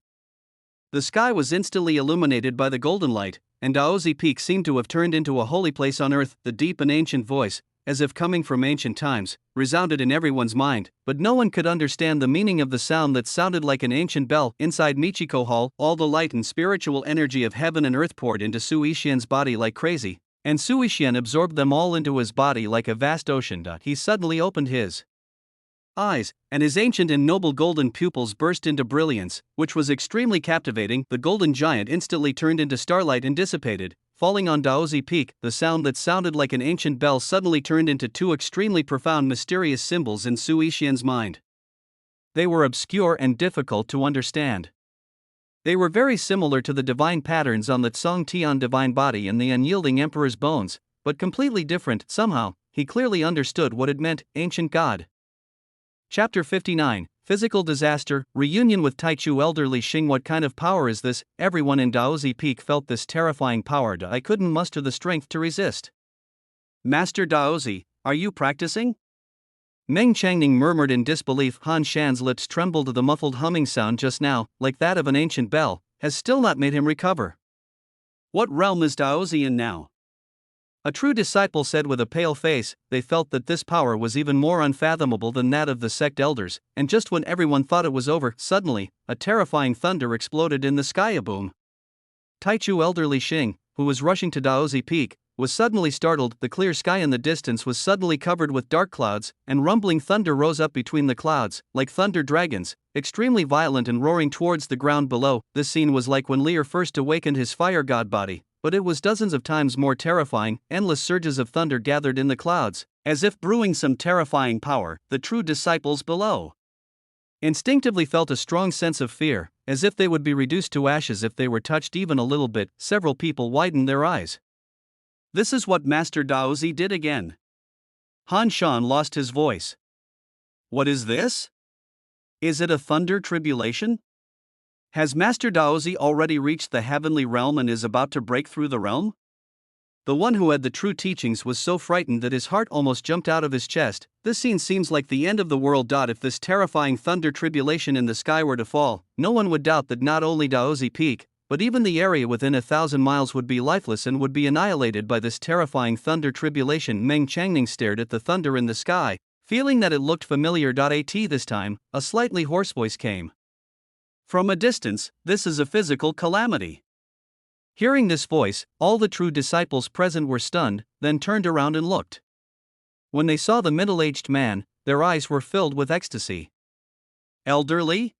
The sky was instantly illuminated by the golden light, and Daozi Peak seemed to have turned into a holy place on earth. The deep and ancient voice, as if coming from ancient times, resounded in everyone's mind, but no one could understand the meaning of the sound that sounded like an ancient bell. Inside Michiko Hall, all the light and spiritual energy of heaven and earth poured into Su Yixian's body like crazy, and Su Yixian absorbed them all into his body like a vast ocean. He suddenly opened his eyes, and his ancient and noble golden pupils burst into brilliance, which was extremely captivating. The golden giant instantly turned into starlight and dissipated, falling on Daozi Peak. The sound that sounded like an ancient bell suddenly turned into two extremely profound mysterious symbols in Su Yixian's mind. They were obscure and difficult to understand. They were very similar to the divine patterns on the Tsong Tian divine body and the unyielding emperor's bones, but completely different. Somehow, he clearly understood what it meant. Ancient God. Chapter 59, Physical Disaster, Reunion with Taichu. Elderly Xing. What kind of power is this? Everyone in Daozi Peak felt this terrifying power. I couldn't muster the strength to resist. Master Daozi, are you practicing? Meng Changning murmured in disbelief. Han Shan's lips trembled. The muffled humming sound just now, like that of an ancient bell, has still not made him recover. What realm is Daozi in now? A true disciple said with a pale face. They felt that this power was even more unfathomable than that of the sect elders, and just when everyone thought it was over, suddenly, a terrifying thunder exploded in the sky. A boom. Taichu. Elderly Xing, who was rushing to Daozi Peak, was suddenly startled. The clear sky in the distance was suddenly covered with dark clouds, and rumbling thunder rose up between the clouds, like thunder dragons, extremely violent and roaring towards the ground below. This scene was like when Lear first awakened his fire god body, but it was dozens of times more terrifying. Endless surges of thunder gathered in the clouds, as if brewing some terrifying power. The true disciples below instinctively felt a strong sense of fear, as if they would be reduced to ashes if they were touched even a little bit. Several people widened their eyes. This is what Master Daozi did again. Han Shan lost his voice. What is this? Is it a thunder tribulation? Has Master Daozi already reached the heavenly realm and is about to break through the realm? The one who had the true teachings was so frightened that his heart almost jumped out of his chest. This scene seems like the end of the world. If this terrifying thunder tribulation in the sky were to fall, no one would doubt that not only Daozi Peak, but even the area within 1,000 miles would be lifeless and would be annihilated by this terrifying thunder tribulation. Meng Changning stared at the thunder in the sky, feeling that it looked familiar. At this time, a slightly hoarse voice came from a distance. This is a physical calamity. Hearing this voice, all the true disciples present were stunned, then turned around and looked. When they saw the middle-aged man, their eyes were filled with ecstasy. Elderly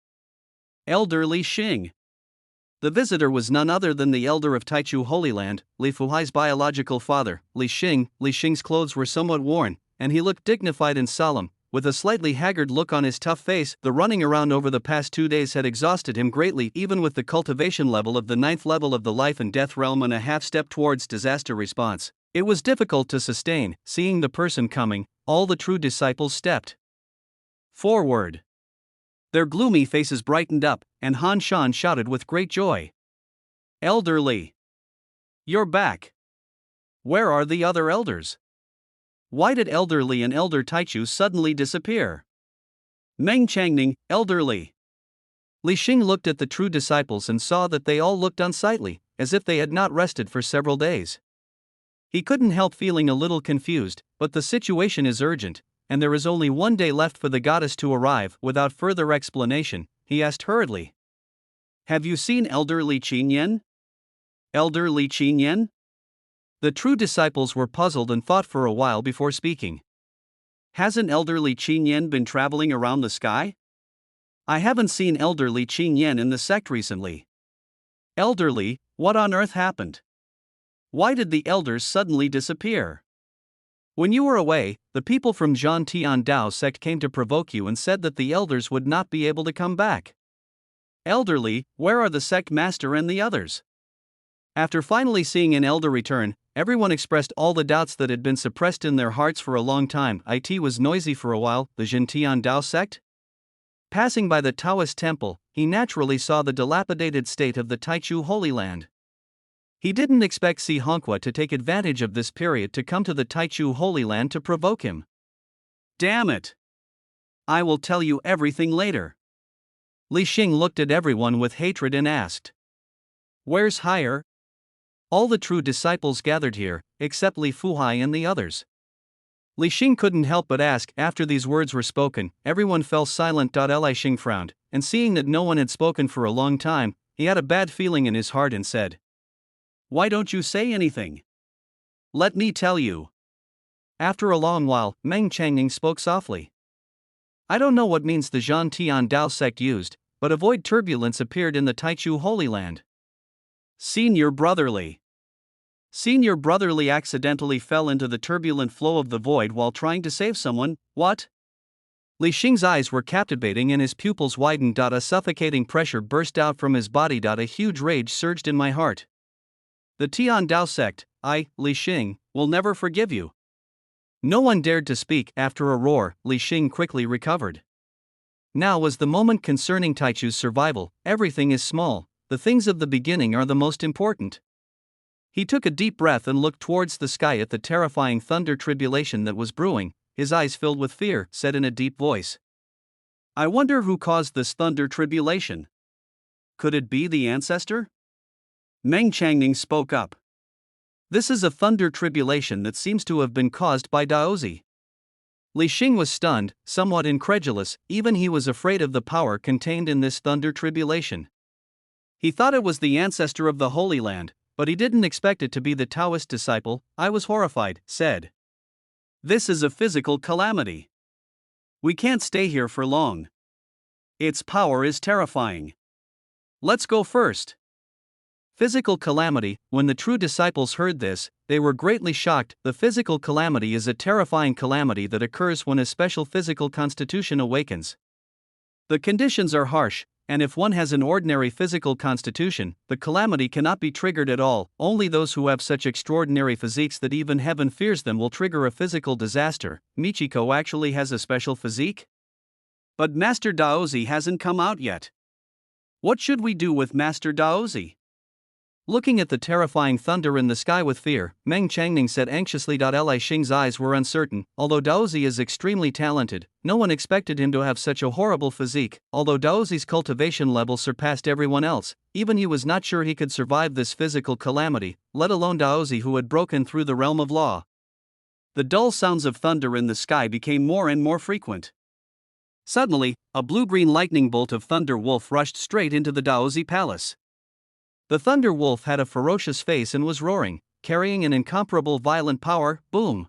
Xing. The visitor was none other than the elder of Taichu Holy Land, Li Fuhai's biological father, Li Xing. Li Xing's clothes were somewhat worn, and he looked dignified and solemn, with a slightly haggard look on his tough face. The running around over the past 2 days had exhausted him greatly. Even with the cultivation level of the 9th level of the life and death realm and a half step towards disaster response, it was difficult to sustain. Seeing the person coming, all the true disciples stepped forward. Their gloomy faces brightened up, and Han Shan shouted with great joy. Elderly! You're back! Where are the other elders? Why did Elder Li and Elder Taichu suddenly disappear? Meng Changning, Elder Li. Li Xing looked at the true disciples and saw that they all looked unsightly, as if they had not rested for several days. He couldn't help feeling a little confused, but the situation is urgent, and there is only 1 day left for the goddess to arrive. Without further explanation, he asked hurriedly, "Have you seen Elder Li Qinyan?" Elder Li Qinyan? The true disciples were puzzled and thought for a while before speaking. Hasn't Elder Li Qinyan been traveling around the sky? I haven't seen Elder Li Qinyan in the sect recently. Elder Li, what on earth happened? Why did the elders suddenly disappear? When you were away, the people from Zhan Tian Dao sect came to provoke you and said that the elders would not be able to come back. Elder Li, where are the sect master and the others? After finally seeing an elder return, everyone expressed all the doubts that had been suppressed in their hearts for a long time. It was noisy for a while. The Zhantian Dao sect? Passing by the Taoist temple, he naturally saw the dilapidated state of the Taichu Holy Land. He didn't expect Si Hongqua to take advantage of this period to come to the Taichu Holy Land to provoke him. Damn it! I will tell you everything later. Li Xing looked at everyone with hatred and asked, "Where's Higher?" All the true disciples gathered here, except Li Fuhai and the others. Li Xing couldn't help but ask. After these words were spoken, everyone fell silent. Li Xing frowned, and seeing that no one had spoken for a long time, he had a bad feeling in his heart and said, "Why don't you say anything? Let me tell you." After a long while, Meng Changning spoke softly. "I don't know what means the Zhan Tian Dao sect used, but avoid turbulence appeared in the Taichu Holy Land. Senior Brotherly accidentally fell into the turbulent flow of the void while trying to save someone. What?" Li Xing's eyes were captivating and his pupils widened. A suffocating pressure burst out from his body. A huge rage surged in my heart. The Tian Dao sect, Li Xing, will never forgive you. No one dared to speak. After a roar, Li Xing quickly recovered. Now was the moment concerning Taichu's survival. Everything is small, the things of the beginning are the most important. He took a deep breath and looked towards the sky at the terrifying thunder tribulation that was brewing. His eyes filled with fear, said in a deep voice, "I wonder who caused this thunder tribulation. Could it be the ancestor?" Meng Changning spoke up. "This is a thunder tribulation that seems to have been caused by Daozi." Li Xing was stunned, somewhat incredulous. Even he was afraid of the power contained in this thunder tribulation. He thought it was the ancestor of the Holy Land, but he didn't expect it to be the Taoist disciple. I was horrified, said, "This is a physical calamity. We can't stay here for long. Its power is terrifying. Let's go first." Physical calamity. When the true disciples heard this, they were greatly shocked. The physical calamity is a terrifying calamity that occurs when a special physical constitution awakens. The conditions are harsh, and if one has an ordinary physical constitution, the calamity cannot be triggered at all. Only those who have such extraordinary physiques that even heaven fears them will trigger a physical disaster. Michiko actually has a special physique? But Master Daozi hasn't come out yet. What should we do with Master Daozi? Looking at the terrifying thunder in the sky with fear, Meng Changning said anxiously. Li Xing's eyes were uncertain. Although Daozi is extremely talented, no one expected him to have such a horrible physique. Although Daozi's cultivation level surpassed everyone else, even he was not sure he could survive this physical calamity, let alone Daozi who had broken through the realm of law. The dull sounds of thunder in the sky became more and more frequent. Suddenly, a blue-green lightning bolt of Thunder Wolf rushed straight into the Daozi palace. The Thunder Wolf had a ferocious face and was roaring, carrying an incomparable violent power. Boom!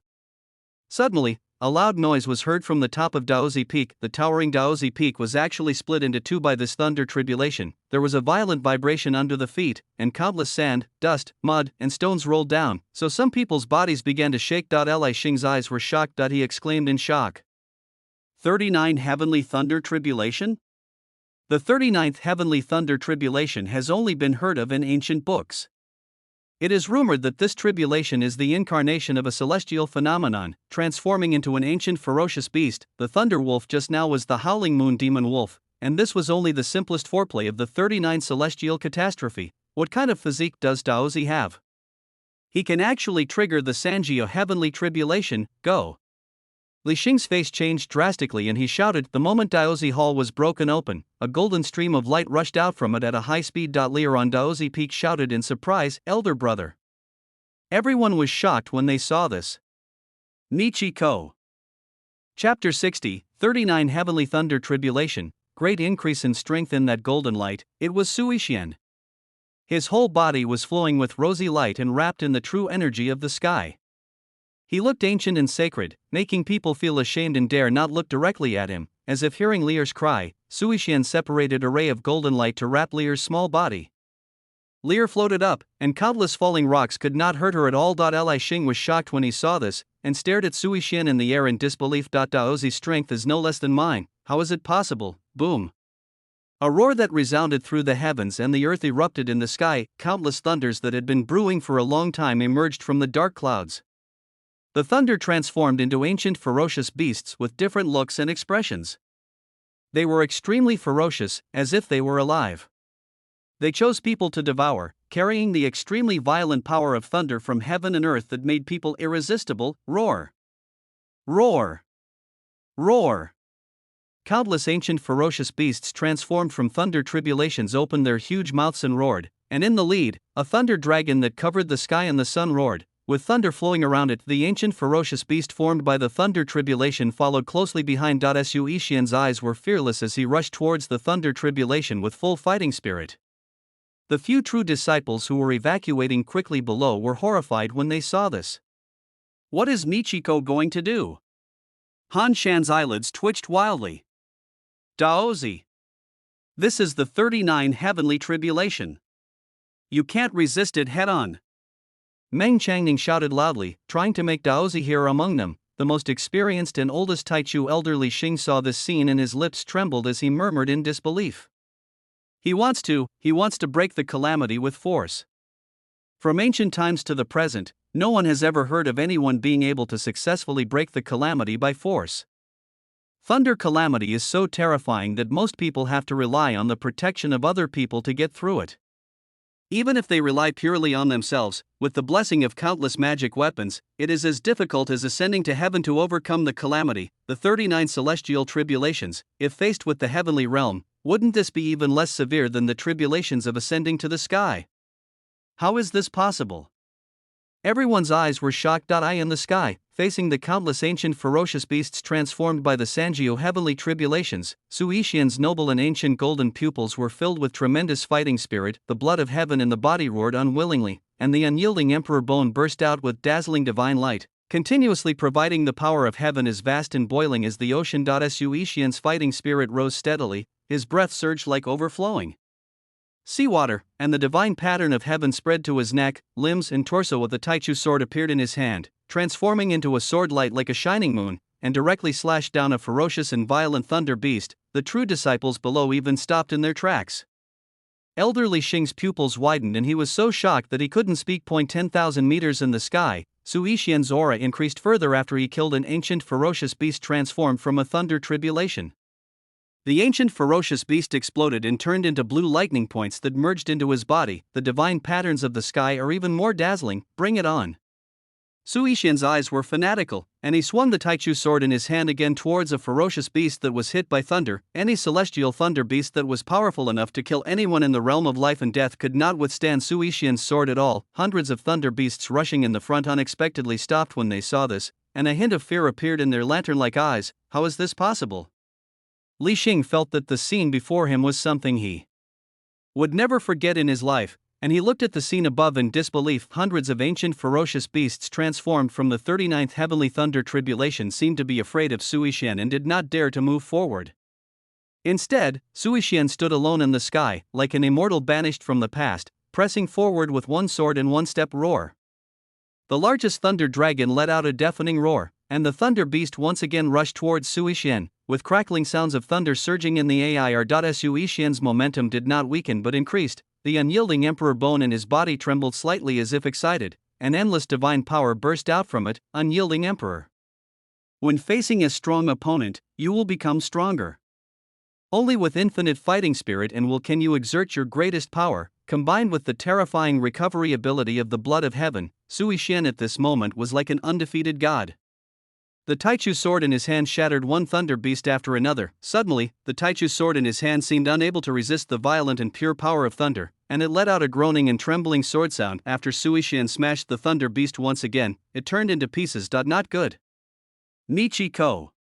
Suddenly, a loud noise was heard from the top of Daozi Peak. The towering Daozi Peak was actually split into two by this thunder tribulation. There was a violent vibration under the feet, and countless sand, dust, mud, and stones rolled down, so some people's bodies began to shake. Li Xing's eyes were shocked. He exclaimed in shock, 39 Heavenly Thunder Tribulation? The 39th Heavenly Thunder Tribulation has only been heard of in ancient books. It is rumored that this tribulation is the incarnation of a celestial phenomenon, transforming into an ancient ferocious beast. The Thunder Wolf just now was the Howling Moon Demon Wolf, and this was only the simplest foreplay of the 39 celestial catastrophe. What kind of physique does Daozi have? He can actually trigger the Sanjio heavenly tribulation, go. Li Xing's face changed drastically and he shouted. The moment Daozi Hall was broken open, a golden stream of light rushed out from it at a high speed. Leer on Daozi Peak shouted in surprise, Elder brother. Everyone was shocked when they saw this. Michi Ko. Chapter 60, 39 Heavenly Thunder Tribulation, great increase in strength in that golden light. It was Sui Xian. His whole body was flowing with rosy light and wrapped in the true energy of the sky. He looked ancient and sacred, making people feel ashamed and dare not look directly at him, as if hearing Leer's cry. Sui Xian separated a ray of golden light to wrap Leer's small body. Leer floated up, and countless falling rocks could not hurt her at all. Li Xing was shocked when he saw this, and stared at Sui Xian in the air in disbelief. Daozi's strength is no less than mine, how is it possible? Boom. A roar that resounded through the heavens and the earth erupted in the sky. Countless thunders that had been brewing for a long time emerged from the dark clouds. The thunder transformed into ancient ferocious beasts with different looks and expressions. They were extremely ferocious, as if they were alive. They chose people to devour, carrying the extremely violent power of thunder from heaven and earth that made people irresistible. Roar! Roar! Roar! Countless ancient ferocious beasts transformed from thunder tribulations opened their huge mouths and roared, and in the lead, a thunder dragon that covered the sky and the sun roared, with thunder flowing around it. The ancient ferocious beast formed by the thunder tribulation followed closely behind. Sui Xian's eyes were fearless as he rushed towards the thunder tribulation with full fighting spirit. The few true disciples who were evacuating quickly below were horrified when they saw this. What is Michiko going to do? Han Shan's eyelids twitched wildly. Daozi. This is the 39 heavenly tribulation. You can't resist it head on. Meng Changning shouted loudly, trying to make Daozi hear among them. The most experienced and oldest Taichu elder Li Xing saw this scene and his lips trembled as he murmured in disbelief. He wants to break the calamity with force. From ancient times to the present, no one has ever heard of anyone being able to successfully break the calamity by force. Thunder calamity is so terrifying that most people have to rely on the protection of other people to get through it. Even if they rely purely on themselves, with the blessing of countless magic weapons, it is as difficult as ascending to heaven to overcome the calamity, the 39 celestial tribulations. If faced with the heavenly realm, wouldn't this be even less severe than the tribulations of ascending to the sky? How is this possible? Everyone's eyes were shocked. In the sky, facing the countless ancient ferocious beasts transformed by the Sanjio heavenly tribulations, Sui Xian's noble and ancient golden pupils were filled with tremendous fighting spirit. The blood of heaven in the body roared unwillingly, and the unyielding emperor bone burst out with dazzling divine light, continuously providing the power of heaven as vast and boiling as the ocean. Sui Xian's fighting spirit rose steadily, his breath surged like overflowing seawater, and the divine pattern of heaven spread to his neck, limbs, and torso. With the Taichu sword appeared in his hand, transforming into a sword light like a shining moon, and directly slashed down a ferocious and violent thunder beast. The true disciples below even stopped in their tracks. Elder Li Xing's pupils widened and he was so shocked that he couldn't speak. 10,000 meters in the sky, Sui Xian's aura increased further after he killed an ancient ferocious beast transformed from a thunder tribulation. The ancient ferocious beast exploded and turned into blue lightning points that merged into his body. The divine patterns of the sky are even more dazzling, bring it on. Sui Xian's eyes were fanatical, and he swung the Taichu sword in his hand again towards a ferocious beast that was hit by thunder. Any celestial thunder beast that was powerful enough to kill anyone in the realm of life and death could not withstand Sui Xian's sword at all. Hundreds of thunder beasts rushing in the front unexpectedly stopped when they saw this, and a hint of fear appeared in their lantern-like eyes. How is this possible? Li Xing felt that the scene before him was something he would never forget in his life, and he looked at the scene above in disbelief. Hundreds of ancient ferocious beasts transformed from the 39th heavenly thunder tribulation seemed to be afraid of Sui Xian and did not dare to move forward. Instead, Sui Xian stood alone in the sky, like an immortal banished from the past, pressing forward with one sword and one-step roar. The largest thunder dragon let out a deafening roar, and the thunder beast once again rushed towards Sui Xian, with crackling sounds of thunder surging in the air. Sui Xian's momentum did not weaken but increased. The unyielding emperor bone in his body trembled slightly as if excited, and endless divine power burst out from it. Unyielding emperor. When facing a strong opponent, you will become stronger. Only with infinite fighting spirit can you exert your greatest power. combined with the terrifying recovery ability of the blood of heaven, Sui Xian at this moment was like an undefeated god. The Taichu sword in his hand shattered one thunder beast after another. Suddenly, the Taichu sword in his hand seemed unable to resist the violent and pure power of thunder, and it let out a groaning and trembling sword sound. After Sui Xian smashed the thunder beast once again, it turned into pieces. Not good. Nichi Ko.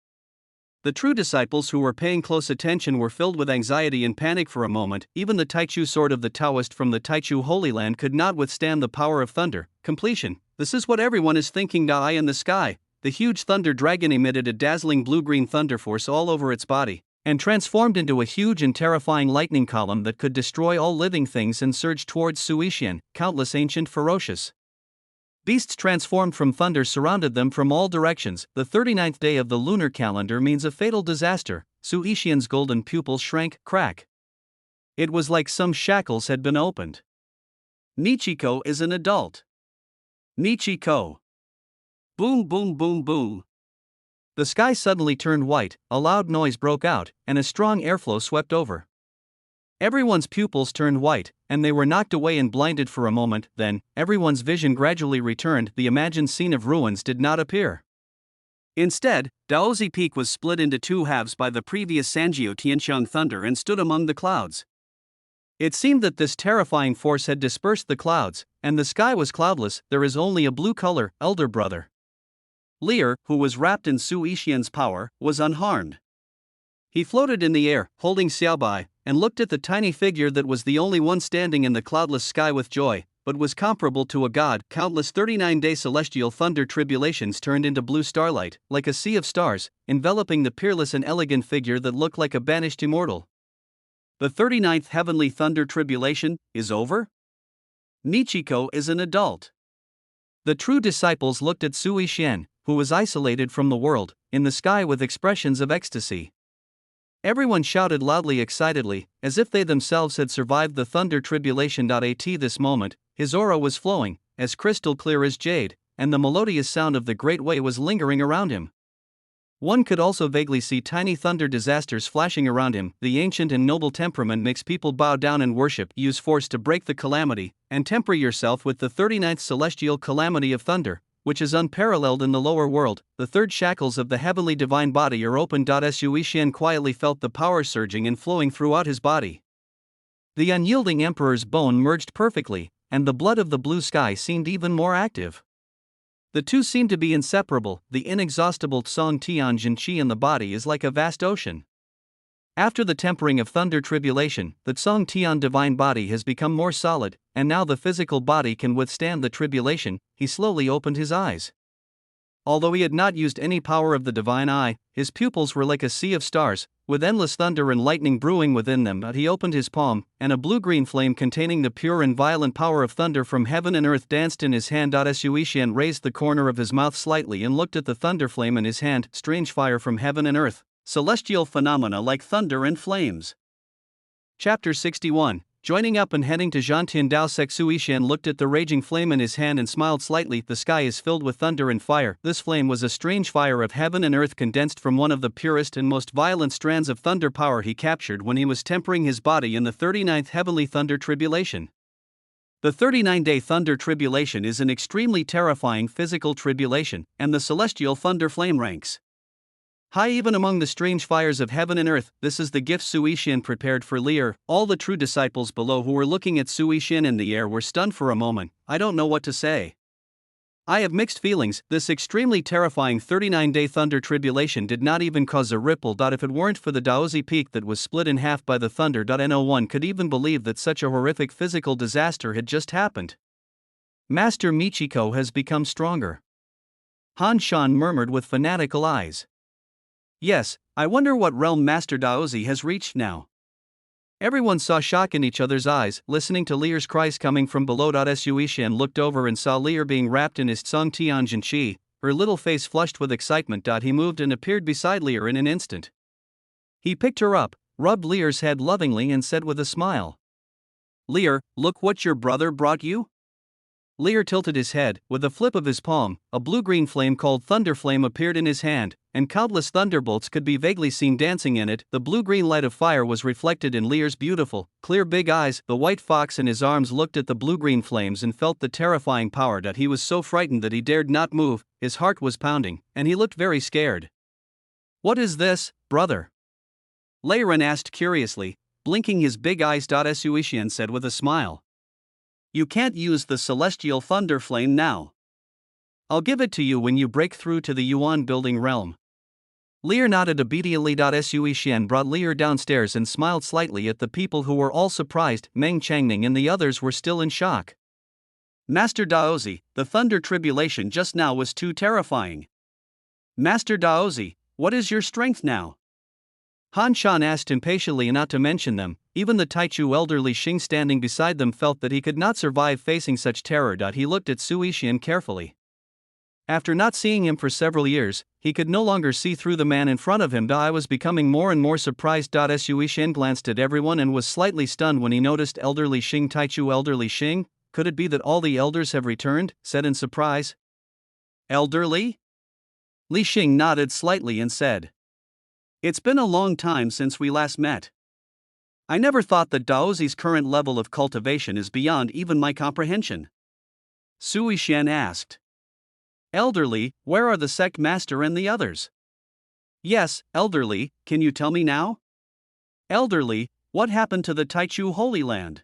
The true disciples who were paying close attention were filled with anxiety and panic for a moment. Even the Taichu sword of the Taoist from the Taichu Holy Land could not withstand the power of thunder. Completion. This is what everyone is thinking. Eye in the sky. The huge thunder dragon emitted a dazzling blue-green thunder force all over its body, and transformed into a huge and terrifying lightning column that could destroy all living things and surge towards Sui Xian. Countless ancient ferocious beasts transformed from thunder surrounded them from all directions. The 39th day of the lunar calendar means a fatal disaster. Sui Xian's golden pupils shrank, crack. It was like some shackles had been opened. Nichiko is an adult. Nichiko. Boom, boom, boom, boom. The sky suddenly turned white, a loud noise broke out, and a strong airflow swept over. Everyone's pupils turned white, and they were knocked away and blinded for a moment. Then, everyone's vision gradually returned. The imagined scene of ruins did not appear. Instead, Daozi Peak was split into two halves by the previous Sanjiu Tianqiang thunder and stood among the clouds. It seemed that this terrifying force had dispersed the clouds, and the sky was cloudless. There is only a blue color, elder brother. Lear, who was wrapped in Sui Xian's power, was unharmed. He floated in the air, holding Xiaobai, and looked at the tiny figure that was the only one standing in the cloudless sky with joy, but was comparable to a god. Countless 39-day celestial thunder tribulations turned into blue starlight, like a sea of stars, enveloping the peerless and elegant figure that looked like a banished immortal. The 39th heavenly thunder tribulation is over? Nichiko is an adult. The true disciples looked at Sui Xian, who was isolated from the world, in the sky with expressions of ecstasy. Everyone shouted loudly excitedly, as if they themselves had survived the thunder tribulation. At this moment, his aura was flowing, as crystal clear as jade, and the melodious sound of the great way was lingering around him. One could also vaguely see tiny thunder disasters flashing around him. The ancient and noble temperament makes people bow down and worship. Use force to break the calamity, and temper yourself with the 39th celestial calamity of thunder, which is unparalleled in the lower world. The third shackles of the heavenly divine body are opened. Sui Xian quietly felt the power surging and flowing throughout his body. The unyielding emperor's bone merged perfectly, and the blood of the blue sky seemed even more active. The two seem to be inseparable. The inexhaustible Tsong Tianjin Qi in the body is like a vast ocean. After the tempering of thunder tribulation, the Tsong Tian divine body has become more solid, and now the physical body can withstand the tribulation. He slowly opened his eyes. Although he had not used any power of the divine eye, his pupils were like a sea of stars, with endless thunder and lightning brewing within them. But he opened his palm, and a blue-green flame containing the pure and violent power of thunder from heaven and earth danced in his hand. Sui Xian raised the corner of his mouth slightly and looked at the thunder flame in his hand. Strange fire from heaven and earth, celestial phenomena like thunder and flames. Chapter 61. Joining up and heading to Zhantian Daosek. Sui Xian looked at the raging flame in his hand and smiled slightly. The sky is filled with thunder and fire. This flame was a strange fire of heaven and earth condensed from one of the purest and most violent strands of thunder power he captured when he was tempering his body in the 39th heavenly thunder tribulation. The 39-day thunder tribulation is an extremely terrifying physical tribulation, and the celestial thunder flame ranks high even among the strange fires of heaven and earth. This is the gift Sui Xian prepared for Lear. All the true disciples below who were looking at Sui Xian in the air were stunned for a moment. I don't know what to say. I have mixed feelings. This extremely terrifying 39-day thunder tribulation did not even cause a ripple. If it weren't for the Daozi Peak that was split in half by the thunder, no one could even believe that such a horrific physical disaster had just happened. Master Michiko has become stronger. Han Shan murmured with fanatical eyes. Yes, I wonder what realm Master Daozi has reached now. Everyone saw shock in each other's eyes, listening to Lear's cries coming from below. Sui Xian looked over and saw Lear being wrapped in his Tsong Tianjin Qi, her little face flushed with excitement. He moved and appeared beside Lear in an instant. He picked her up, rubbed Lear's head lovingly and said with a smile, "Lear, look what your brother brought you." Lear tilted his head. With a flip of his palm, a blue-green flame called Thunder Flame appeared in his hand, and countless thunderbolts could be vaguely seen dancing in it. The blue-green light of fire was reflected in Lear's beautiful, clear big eyes. The white fox in his arms looked at the blue-green flames and felt the terrifying power that he was so frightened that he dared not move. His heart was pounding, and he looked very scared. "What is this, brother?" Leiren asked curiously, blinking his big eyes. Suishian said with a smile. "You can't use the celestial thunder flame now. I'll give it to you when you break through to the Yuan building realm." Lear nodded obediently. Suishian brought Lear downstairs and smiled slightly at the people who were all surprised. Meng Changning and the others were still in shock. "Master Daozi, the thunder tribulation just now was too terrifying. Master Daozi, what is your strength now?" Han Shan asked impatiently. Not to mention them, even the Taichu elder Li Xing standing beside them felt that he could not survive facing such terror. He looked at Suishian carefully. After not seeing him for several years, he could no longer see through the man in front of him. I was becoming more and more surprised. Suishian glanced at everyone and was slightly stunned when he noticed Elder Li Xing. Taichu elder Li Xing, could it be that all the elders have returned? Said in surprise. "Elder Li?" Li Xing nodded slightly and said, "It's been a long time since we last met. I never thought that Daozi's current level of cultivation is beyond even my comprehension." Suishian asked, "Elderly, where are the sect master and the others?" "Yes, Elderly, can you tell me now? Elderly, what happened to the Taichu Holy Land?"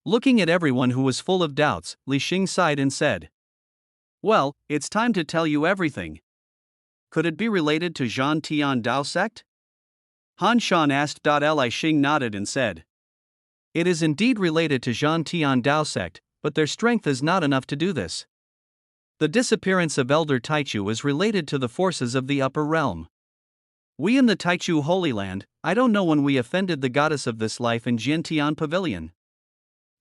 Looking at everyone who was full of doubts, Li Xing sighed and said, "Well, it's time to tell you everything. Could it be related to Zhan Tian Dao sect?" Han Shan asked. Li Xing nodded and said, "It is indeed related to Zhan Tian Dao sect, but their strength is not enough to do this. The disappearance of Elder Taichu is related to the forces of the upper realm. We in the Taichu Holy Land, I don't know when we offended the goddess of this life in Jiantian Pavilion.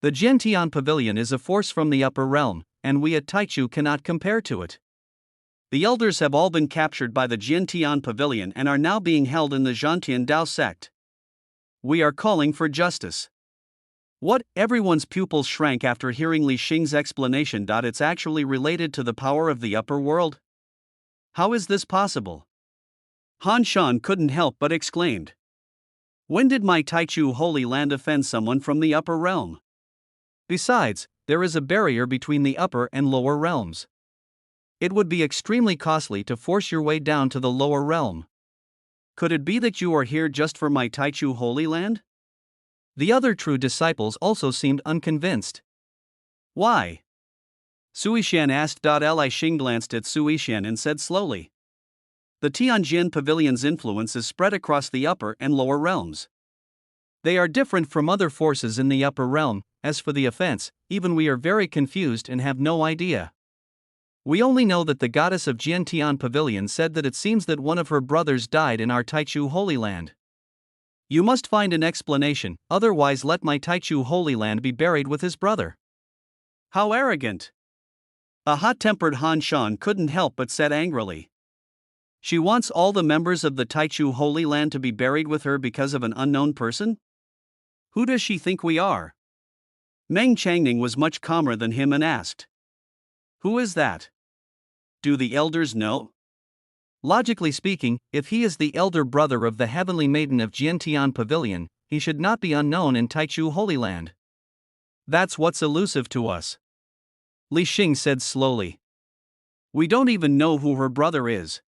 The Jiantian Pavilion is a force from the upper realm, and we at Taichu cannot compare to it. The elders have all been captured by the Jiantian Pavilion and are now being held in the Zhantian Dao sect. We are calling for justice." What? Everyone's pupils shrank after hearing Li Xing's explanation. It's actually related to the power of the upper world? How is this possible? Han Shan couldn't help but exclaimed. When did my Taichu Holy Land offend someone from the upper realm? Besides, there is a barrier between the upper and lower realms. It would be extremely costly to force your way down to the lower realm. Could it be that you are here just for my Taichu Holy Land? The other true disciples also seemed unconvinced. Why? Suishan asked. Li Xing glanced at Suishan and said slowly. The Tianjin Pavilion's influence is spread across the upper and lower realms. They are different from other forces in the upper realm. As for the offense, even we are very confused and have no idea. We only know that the goddess of Jiantian Pavilion said that it seems that one of her brothers died in our Taichu Holy Land. You must find an explanation, otherwise let my Taichu Holy Land be buried with his brother. How arrogant! A hot-tempered Han Shan couldn't help but said angrily. She wants all the members of the Taichu Holy Land to be buried with her because of an unknown person? Who does she think we are? Meng Changning was much calmer than him and asked. Who is that? Do the elders know? Logically speaking, if he is the elder brother of the heavenly maiden of Jiantian Pavilion, he should not be unknown in Taichu Holy Land. That's what's elusive to us. Li Xing said slowly. We don't even know who her brother is.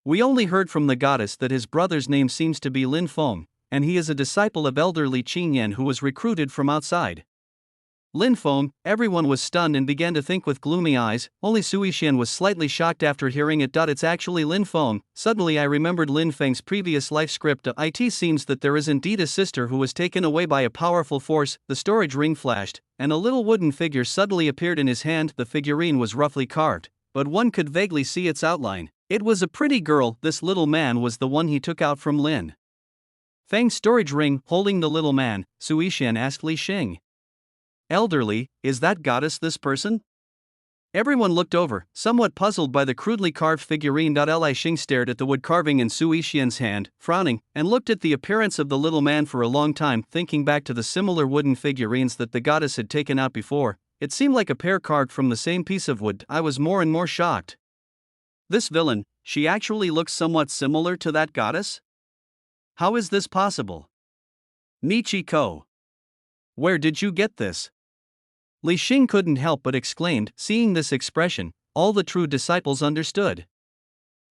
We only heard from the goddess that his brother's name seems to be Lin Feng, and he is a disciple of elder Li Qingyan who was recruited from outside. Lin Feng, everyone was stunned and began to think with gloomy eyes. Only Suishan was slightly shocked after hearing it. It's actually Lin Feng. Suddenly I remembered Lin Feng's previous life script. It seems that there is indeed a sister who was taken away by a powerful force. The storage ring flashed, and a little wooden figure suddenly appeared in his hand. The figurine was roughly carved, but one could vaguely see its outline. It was a pretty girl. This little man was the one he took out from Lin Feng's storage ring. Holding the little man, Suishan asked Li Xing. Elderly, is that goddess this person? Everyone looked over, somewhat puzzled by the crudely carved figurine. Li Xing stared at the wood carving in Suishan's hand, frowning, and looked at the appearance of the little man for a long time, thinking back to the similar wooden figurines that the goddess had taken out before. It seemed like a pair carved from the same piece of wood. I was more and more shocked. This villain, she actually looks somewhat similar to that goddess? How is this possible? Michiko. Where did you get this? Li Xing couldn't help but exclaimed, seeing this expression. All the true disciples understood.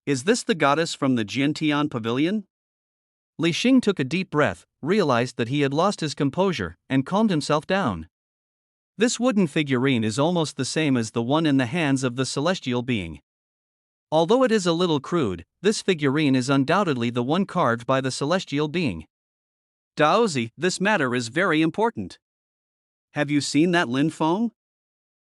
Is this the goddess from the Jiantian pavilion? Li Xing took a deep breath, realized that he had lost his composure, and calmed himself down. This wooden figurine is almost the same as the one in the hands of the celestial being. Although it is a little crude, this figurine is undoubtedly the one carved by the celestial being. Daozi, this matter is very important. Have you seen that Lin Feng?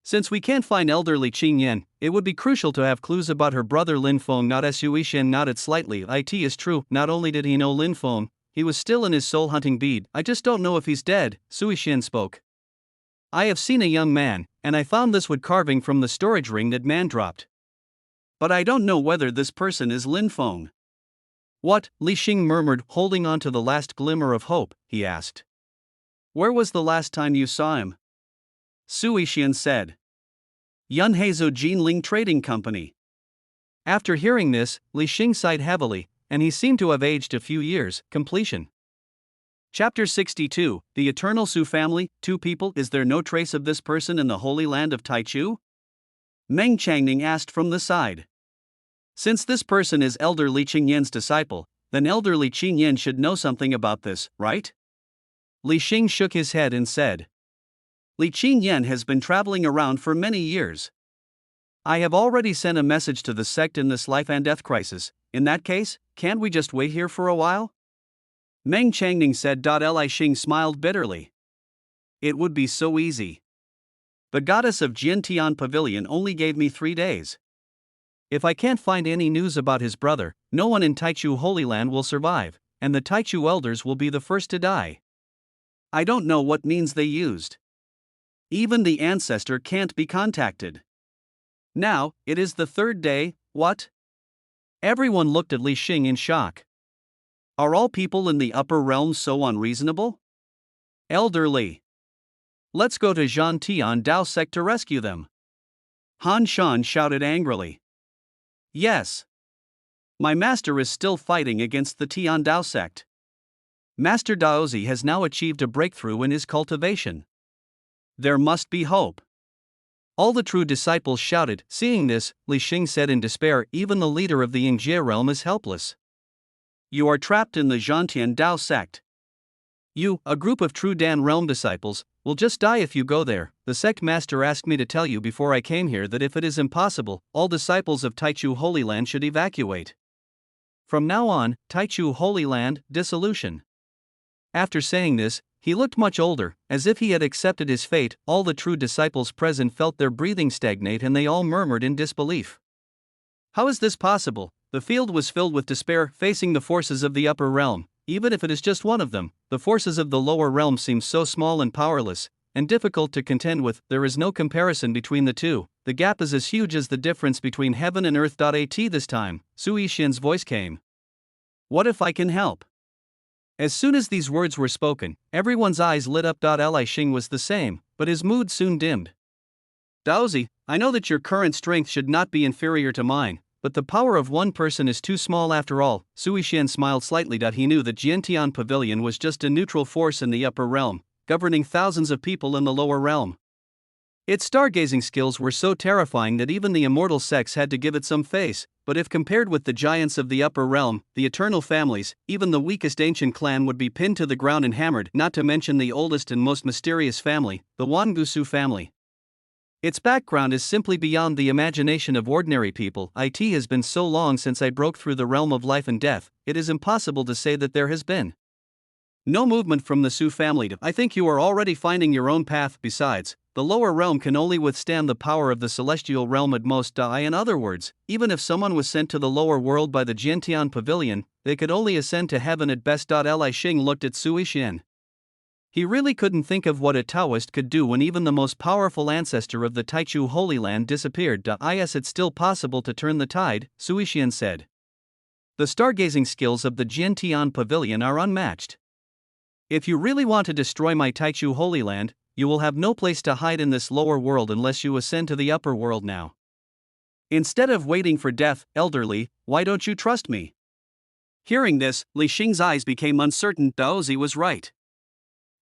Since we can't find elderly Qing Yan, it would be crucial to have clues about her brother Lin Feng. Sui Shen nodded slightly. It is true, not only did he know Lin Feng, he was still in his soul hunting bead. I just don't know if he's dead, Sui Shen spoke. I have seen a young man, and I found this wood carving from the storage ring that man dropped. But I don't know whether this person is Lin Feng. What? Li Xing murmured, holding on to the last glimmer of hope, he asked. Where was the last time you saw him? Sui Xian said. Yunheizu Jinling Trading Company. After hearing this, Li Xing sighed heavily, and he seemed to have aged a few years. Completion. Chapter 62, The Eternal Su Family, Two People. Is there no trace of this person in the Holy Land of Taichu? Meng Changning asked from the side. Since this person is Elder Li Qingyan's disciple, then Elder Li Qingyan should know something about this, right? Li Xing shook his head and said. Li Qingyan has been traveling around for many years. I have already sent a message to the sect in this life and death crisis. In that case, can't we just wait here for a while? Meng Changning said. Li Xing smiled bitterly. It would be so easy. The goddess of Jiantian Pavilion only gave me 3 days. If I can't find any news about his brother, no one in Taichu Holy Land will survive, and the Taichu elders will be the first to die. I don't know what means they used. Even the ancestor can't be contacted. Now, it is the 3rd day, what? Everyone looked at Li Xing in shock. Are all people in the upper realm so unreasonable? Elder Li. Let's go to Zhan Tian Dao sect to rescue them. Han Shan shouted angrily. Yes. My master is still fighting against the Tian Dao sect. Master Daozi has now achieved a breakthrough in his cultivation. There must be hope. All the true disciples shouted. Seeing this, Li Xing said in despair, even the leader of the Yingjie realm is helpless. You are trapped in the Zhantian Dao sect. You, a group of true Dan realm disciples, will just die if you go there. The sect master asked me to tell you before I came here that if it is impossible, all disciples of Taichu Holy Land should evacuate. From now on, Taichu Holy Land, dissolution. After saying this, he looked much older, as if he had accepted his fate. All the true disciples present felt their breathing stagnate and they all murmured in disbelief. How is this possible? The field was filled with despair, facing the forces of the upper realm. Even if it is just one of them, the forces of the lower realm seem so small and powerless, and difficult to contend with. There is no comparison between the two. The gap is as huge as the difference between heaven and earth. At this time, Sui Xian's voice came. What if I can help? As soon as these words were spoken, everyone's eyes lit up. Li Xing was the same, but his mood soon dimmed. Daozi, I know that your current strength should not be inferior to mine, but the power of one person is too small after all. Sui Xian smiled slightly. He knew that Jiantian Pavilion was just a neutral force in the upper realm, governing thousands of people in the lower realm. Its stargazing skills were so terrifying that even the immortal sects had to give it some face, but if compared with the giants of the upper realm, the eternal families, even the weakest ancient clan would be pinned to the ground and hammered, not to mention the oldest and most mysterious family, the Wangusu family. Its background is simply beyond the imagination of ordinary people. It has been so long since I broke through the realm of life and death, it is impossible to say that there has been no movement from the Su family. I think you are already finding your own path. Besides, the lower realm can only withstand the power of the celestial realm at most. In other words, even if someone was sent to the lower world by the Jiantian Pavilion, they could only ascend to heaven at best. Li Xing looked at Sui Xian. He really couldn't think of what a Taoist could do when even the most powerful ancestor of the Taichu Holy Land disappeared. Is it still possible to turn the tide? Sui Xian said. The stargazing skills of the Jiantian Pavilion are unmatched. If you really want to destroy my Taichu Holy Land, you will have no place to hide in this lower world unless you ascend to the upper world now. Instead of waiting for death, elderly, why don't you trust me? Hearing this, Li Xing's eyes became uncertain. Daozi was right.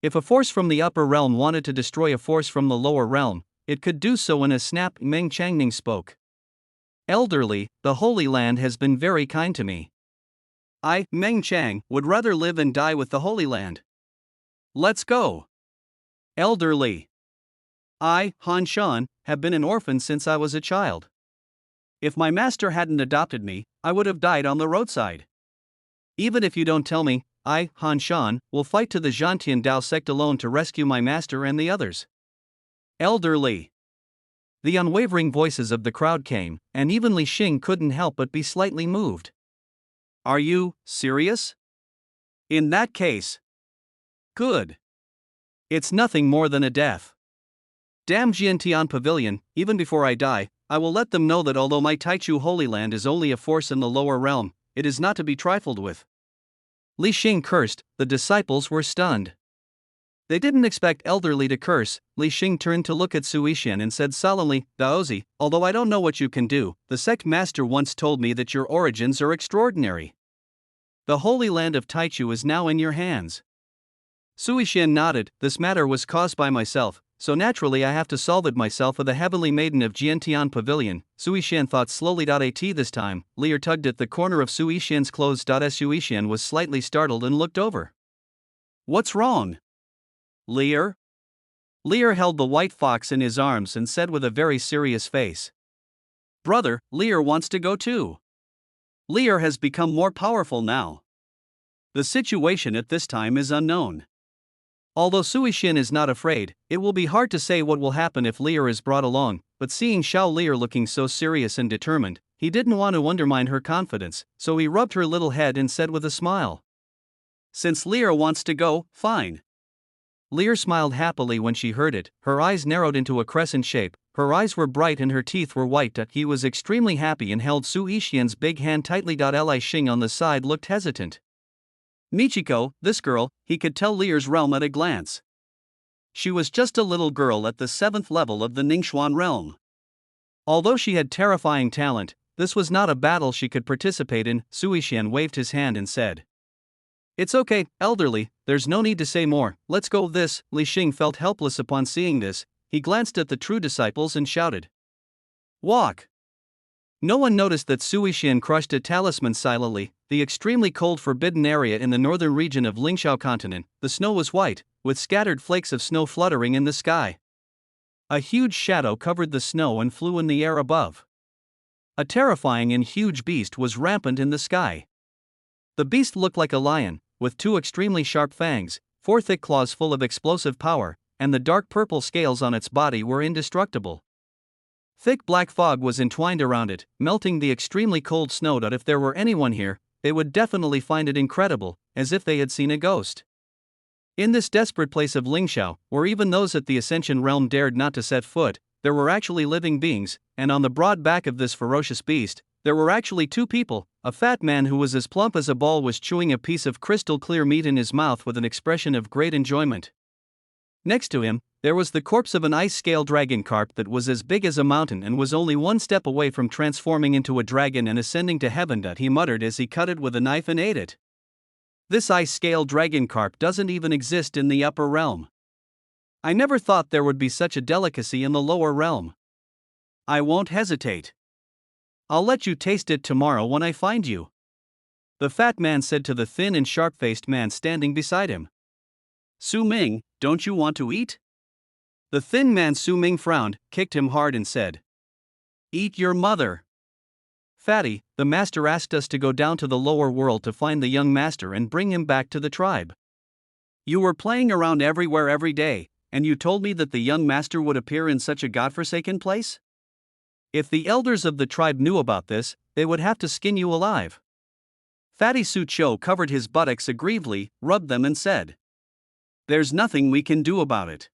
If a force from the upper realm wanted to destroy a force from the lower realm, it could do so in a snap. Meng Changning spoke. Elderly, the Holy Land has been very kind to me. I, Meng Chang, would rather live and die with the Holy Land. Let's go. Elderly. I, Han Shan, have been an orphan since I was a child. If my master hadn't adopted me, I would have died on the roadside. Even if you don't tell me, I, Han Shan, will fight to the Zhantian Dao sect alone to rescue my master and the others. Elderly. The unwavering voices of the crowd came, and even Li Xing couldn't help but be slightly moved. Are you serious? In that case. Good. It's nothing more than a death. Damn Jiantian Pavilion, even before I die, I will let them know that although my Taichu Holy Land is only a force in the lower realm, it is not to be trifled with. Li Xing cursed. The disciples were stunned. They didn't expect elderly to curse. Li Xing turned to look at Sui Xian and said solemnly, Daozi, although I don't know what you can do, the sect master once told me that your origins are extraordinary. The Holy Land of Taichu is now in your hands. Sui Xian nodded. This matter was caused by myself, so naturally I have to solve it myself. Of the Heavenly Maiden of Jiantian Pavilion, Sui Xian thought slowly. At this time, Lear tugged at the corner of Sui Xian's clothes. Sui Xian was slightly startled and looked over. What's wrong? Lear? Lear held the white fox in his arms and said with a very serious face. Brother, Lear wants to go too. Lear has become more powerful now. The situation at this time is unknown. Although Sui Xian is not afraid, it will be hard to say what will happen if Lear is brought along, but seeing Xiao Lear looking so serious and determined, he didn't want to undermine her confidence, so he rubbed her little head and said with a smile. Since Lear wants to go, fine. Lear smiled happily when she heard it. Her eyes narrowed into a crescent shape, her eyes were bright and her teeth were white. He was extremely happy and held Sui Xian's big hand tightly. Li Xing on the side looked hesitant. Michiko, this girl, he could tell Lear's realm at a glance. She was just a little girl at the 7th level of the Ningxuan realm. Although she had terrifying talent, this was not a battle she could participate in. Sui Xian waved his hand and said. It's okay, elderly, there's no need to say more, let's go. Li Xing felt helpless upon seeing this. He glanced at the true disciples and shouted. Walk! No one noticed that Sui Xian crushed a talisman silently. The extremely cold forbidden area in the northern region of Lingxiao continent, the snow was white, with scattered flakes of snow fluttering in the sky. A huge shadow covered the snow and flew in the air above. A terrifying and huge beast was rampant in the sky. The beast looked like a lion, with 2 extremely sharp fangs, 4 thick claws full of explosive power, and the dark purple scales on its body were indestructible. Thick black fog was entwined around it, melting the extremely cold snow. If there were anyone here, they would definitely find it incredible, as if they had seen a ghost. In this desperate place of Lingxiao, where even those at the Ascension realm dared not to set foot, there were actually living beings, and on the broad back of this ferocious beast, there were actually 2 people. A fat man who was as plump as a ball was chewing a piece of crystal clear meat in his mouth with an expression of great enjoyment. Next to him, there was the corpse of an ice-scale dragon carp that was as big as a mountain and was only 1 step away from transforming into a dragon and ascending to heaven. He muttered as he cut it with a knife and ate it. This ice-scale dragon carp doesn't even exist in the upper realm. I never thought there would be such a delicacy in the lower realm. I won't hesitate. I'll let you taste it tomorrow when I find you. The fat man said to the thin and sharp-faced man standing beside him. Su Ming, don't you want to eat? The thin man Su Ming frowned, kicked him hard and said. Eat your mother. Fatty, the master asked us to go down to the lower world to find the young master and bring him back to the tribe. You were playing around everywhere every day, and you told me that the young master would appear in such a godforsaken place? If the elders of the tribe knew about this, they would have to skin you alive. Fatty Su Cho covered his buttocks aggrievedly, rubbed them and said. There's nothing we can do about it.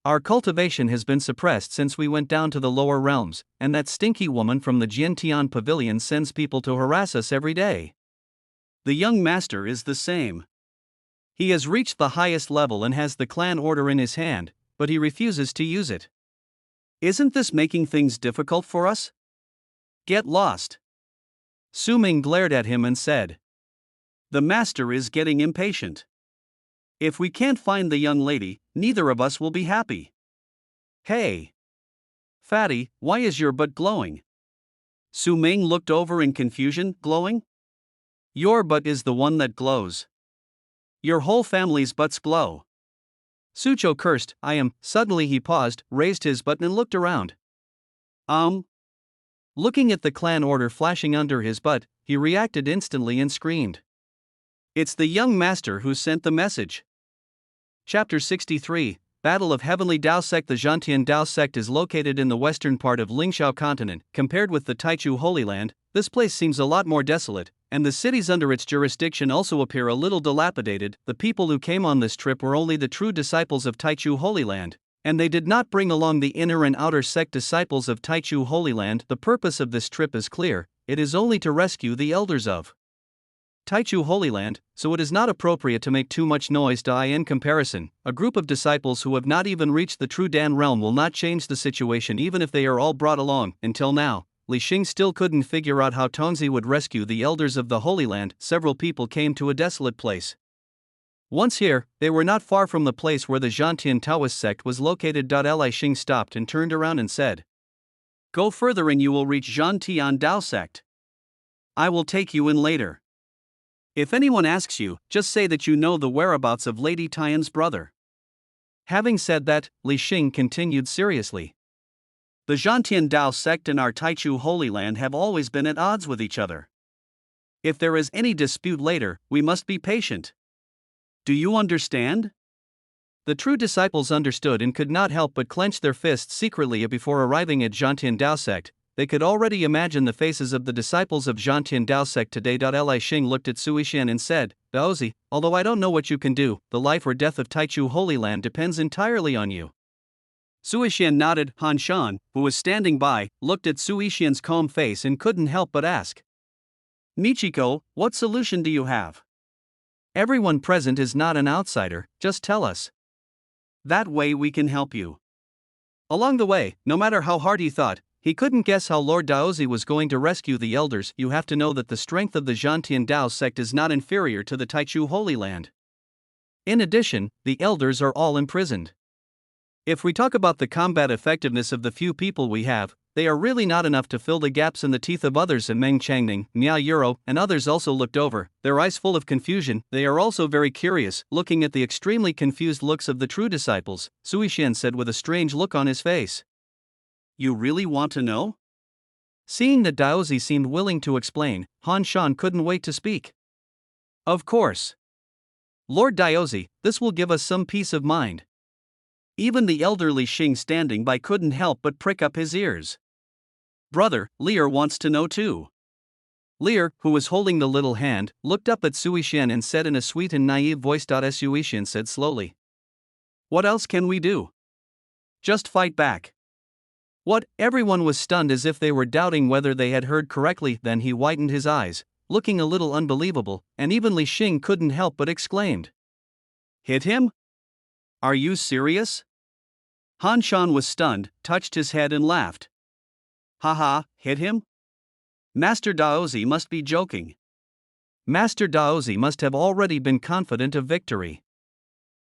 Our cultivation has been suppressed since we went down to the lower realms, and that stinky woman from the Jiantian Pavilion sends people to harass us every day. The young master is the same. He has reached the highest level and has the clan order in his hand, but he refuses to use it. Isn't this making things difficult for us? Get lost. Su Ming glared at him and said. The master is getting impatient. If we can't find the young lady, neither of us will be happy. Hey! Fatty, why is your butt glowing? Su Ming looked over in confusion. Glowing? Your butt is the one that glows. Your whole family's butts glow. Sucho cursed. Suddenly he paused, raised his butt and looked around. Looking at the clan order flashing under his butt, he reacted instantly and screamed. It's the young master who sent the message. Chapter 63, Battle of Heavenly Dao Sect. The Zhantian Dao Sect is located in the western part of Lingxiao continent. Compared with the Taichu Holy Land, this place seems a lot more desolate, and the cities under its jurisdiction also appear a little dilapidated. The people who came on this trip were only the true disciples of Taichu Holy Land, and they did not bring along the inner and outer sect disciples of Taichu Holy Land. The purpose of this trip is clear, it is only to rescue the elders of Taichu Holy Land, so it is not appropriate to make too much noise. In comparison, a group of disciples who have not even reached the true Dan realm will not change the situation even if they are all brought along. Until now, Li Xing still couldn't figure out how Tongzi would rescue the elders of the Holy Land. Several people came to a desolate place. Once here, they were not far from the place where the Zhantian Taoist sect was located. Li Xing stopped and turned around and said, Go further and you will reach Zhantian Dao sect. I will take you in later. If anyone asks you, just say that you know the whereabouts of Lady Tian's brother. Having said that, Li Xing continued seriously. The Zhantian Dao sect and our Taichu Holy Land have always been at odds with each other. If there is any dispute later, we must be patient. Do you understand? The true disciples understood and could not help but clench their fists secretly. Before arriving at Zhantian Dao sect, they could already imagine the faces of the disciples of Zhantian Dao sect today. Li Xing looked at Sui Xian and said, Daozi, although I don't know what you can do, the life or death of Taichu Holy Land depends entirely on you. Sui Xian nodded. Han Shan, who was standing by, looked at Sui Xian's calm face and couldn't help but ask. Michiko, what solution do you have? Everyone present is not an outsider, just tell us. That way we can help you. Along the way, no matter how hard he thought, he couldn't guess how Lord Daozi was going to rescue the elders. You have to know that the strength of the Zhantian Dao sect is not inferior to the Taichu Holy Land. In addition, the elders are all imprisoned. If we talk about the combat effectiveness of the few people we have, they are really not enough to fill the gaps in the teeth of others. And Meng Changning, Miao Euro, and others also looked over, their eyes full of confusion. They are also very curious, looking at the extremely confused looks of the true disciples. Sui Xian said with a strange look on his face. You really want to know? Seeing that Daozi seemed willing to explain, Han Shan couldn't wait to speak. Of course. Lord Daozi, this will give us some peace of mind. Even the elderly Xing standing by couldn't help but prick up his ears. Brother, Lear wants to know too. Lear, who was holding the little hand, looked up at Sui Xian and said in a sweet and naive voice. Sui Xian said slowly. What else can we do? Just fight back. What? Everyone was stunned as if they were doubting whether they had heard correctly. Then he widened his eyes, looking a little unbelievable, and even Li Xing couldn't help but exclaimed. Hit him? Are you serious? Han Shan was stunned, touched his head and laughed. Haha, hit him? Master Daozi must be joking. Master Daozi must have already been confident of victory.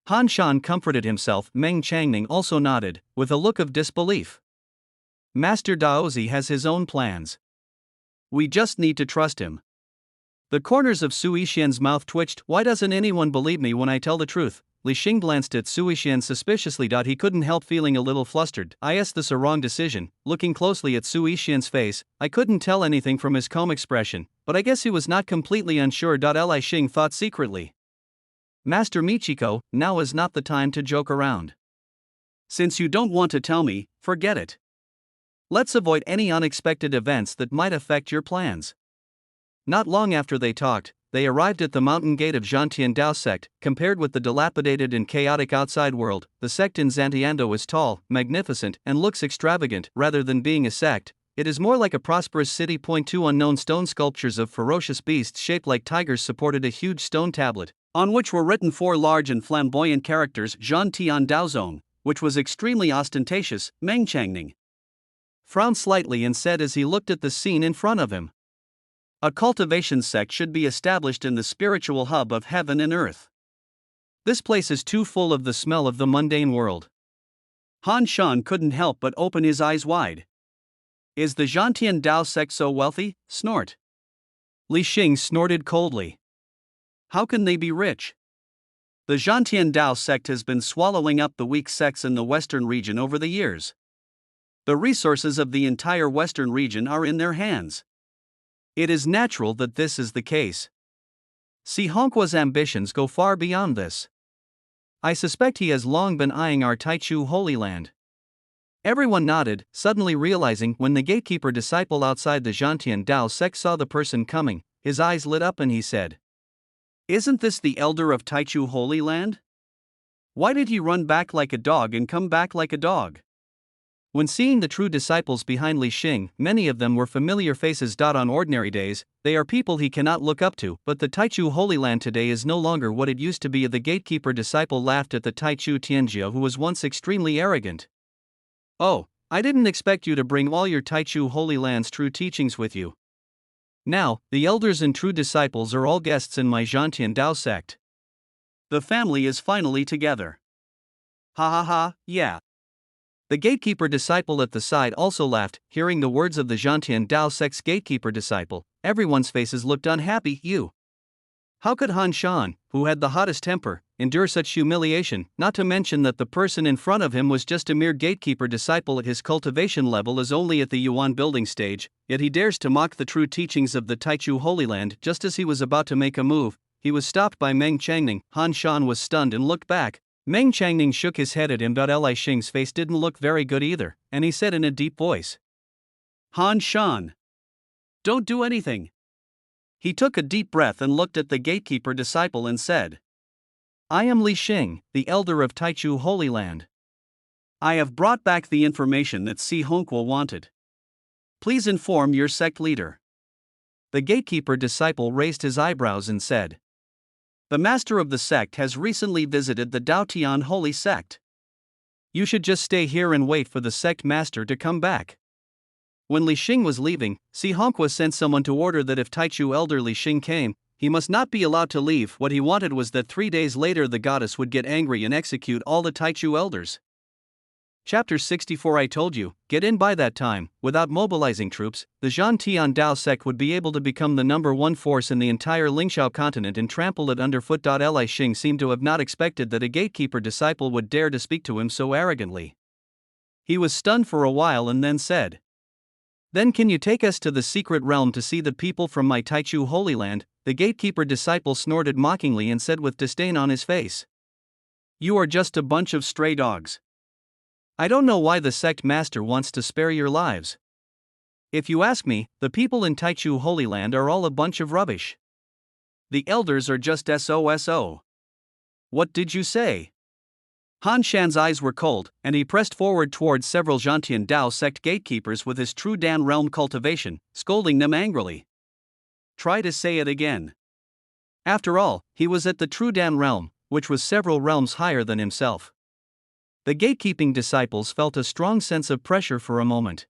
Han Shan comforted himself. Meng Changning also nodded, with a look of disbelief. Master Daozi has his own plans. We just need to trust him. The corners of Sui Xian's mouth twitched. Why doesn't anyone believe me when I tell the truth? Li Xing glanced at Sui Xian suspiciously. He couldn't help feeling a little flustered. Is this a wrong decision? Looking closely at Sui Xian's face, I couldn't tell anything from his calm expression, but I guess he was not completely unsure. Li Xing thought secretly. Master Michiko, now is not the time to joke around. Since you don't want to tell me, forget it. Let's avoid any unexpected events that might affect your plans. Not long after they talked, they arrived at the mountain gate of Zhantian Dao sect. Compared with the dilapidated and chaotic outside world, the sect in Zhantiando is tall, magnificent, and looks extravagant. Rather than being a sect, it is more like a prosperous city. Two unknown stone sculptures of ferocious beasts shaped like tigers supported a huge stone tablet, on which were written 4 large and flamboyant characters: Zhantian Daozong, which was extremely ostentatious, Meng Changning. frowned slightly and said as he looked at the scene in front of him. A cultivation sect should be established in the spiritual hub of heaven and earth. This place is too full of the smell of the mundane world. Han Shan couldn't help but open his eyes wide. Is the Zhantian Dao sect so wealthy? Snort. Li Xing snorted coldly. How can they be rich? The Zhantian Dao sect has been swallowing up the weak sects in the western region over the years. The resources of the entire western region are in their hands. It is natural that this is the case. Si Honghua's ambitions go far beyond this. I suspect he has long been eyeing our Taichu Holy Land. Everyone nodded, suddenly realizing when the gatekeeper disciple outside the Zhantian Dao sect saw the person coming, his eyes lit up and he said, "Isn't this the elder of Taichu Holy Land? Why did he run back like a dog and come back like a dog?" When seeing the true disciples behind Li Xing, many of them were familiar faces. On ordinary days, they are people he cannot look up to, but the Taichu Holy Land today is no longer what it used to be. The gatekeeper disciple laughed at the Taichu Tianjia, who was once extremely arrogant. "Oh, I didn't expect you to bring all your Taichu Holy Land's true teachings with you. Now, the elders and true disciples are all guests in my Zhantian Dao sect. The family is finally together. Ha ha ha, yeah." The gatekeeper disciple at the side also laughed, hearing the words of the Zhantian Dao sect's gatekeeper disciple. Everyone's faces looked unhappy. How could Han Shan, who had the hottest temper, endure such humiliation, not to mention that the person in front of him was just a mere gatekeeper disciple at his cultivation level is only at the Yuan building stage, yet he dares to mock the true teachings of the Taichu Holy Land. Just as he was about to make a move, he was stopped by Meng Changning. Han Shan was stunned and looked back. Meng Changning shook his head at him, but Li Xing's face didn't look very good either, and he said in a deep voice, "Han Shan, don't do anything." He took a deep breath and looked at the gatekeeper disciple and said, "I am Li Xing, the elder of Taichu Holy Land. I have brought back the information that Si Honghuo wanted. Please inform your sect leader." The gatekeeper disciple raised his eyebrows and said, "The master of the sect has recently visited the Daotian Holy Sect. You should just stay here and wait for the sect master to come back." When Li Xing was leaving, Si Honghuo sent someone to order that if Taichu elder Li Xing came, he must not be allowed to leave. What he wanted was that 3 days later the goddess would get angry and execute all the Taichu elders. Chapter 64. I told you, get in by that time. Without mobilizing troops, the Zhantian Dao sect would be able to become the #1 force in the entire Lingxiao continent and trample it underfoot. Li Xing seemed to have not expected that a gatekeeper disciple would dare to speak to him so arrogantly. He was stunned for a while and then said, "Then can you take us to the secret realm to see the people from my Taichu Holy Land?" The gatekeeper disciple snorted mockingly and said with disdain on his face, "You are just a bunch of stray dogs. I don't know why the sect master wants to spare your lives. If you ask me, the people in Taichu Holy Land are all a bunch of rubbish. The elders are just SOSO. What did you say?" Han Shan's eyes were cold, and he pressed forward towards several Zhantian Dao sect gatekeepers with his true Dan realm cultivation, scolding them angrily. Try to say it again. After all, he was at the true Dan realm, which was several realms higher than himself. The gatekeeping disciples felt a strong sense of pressure for a moment.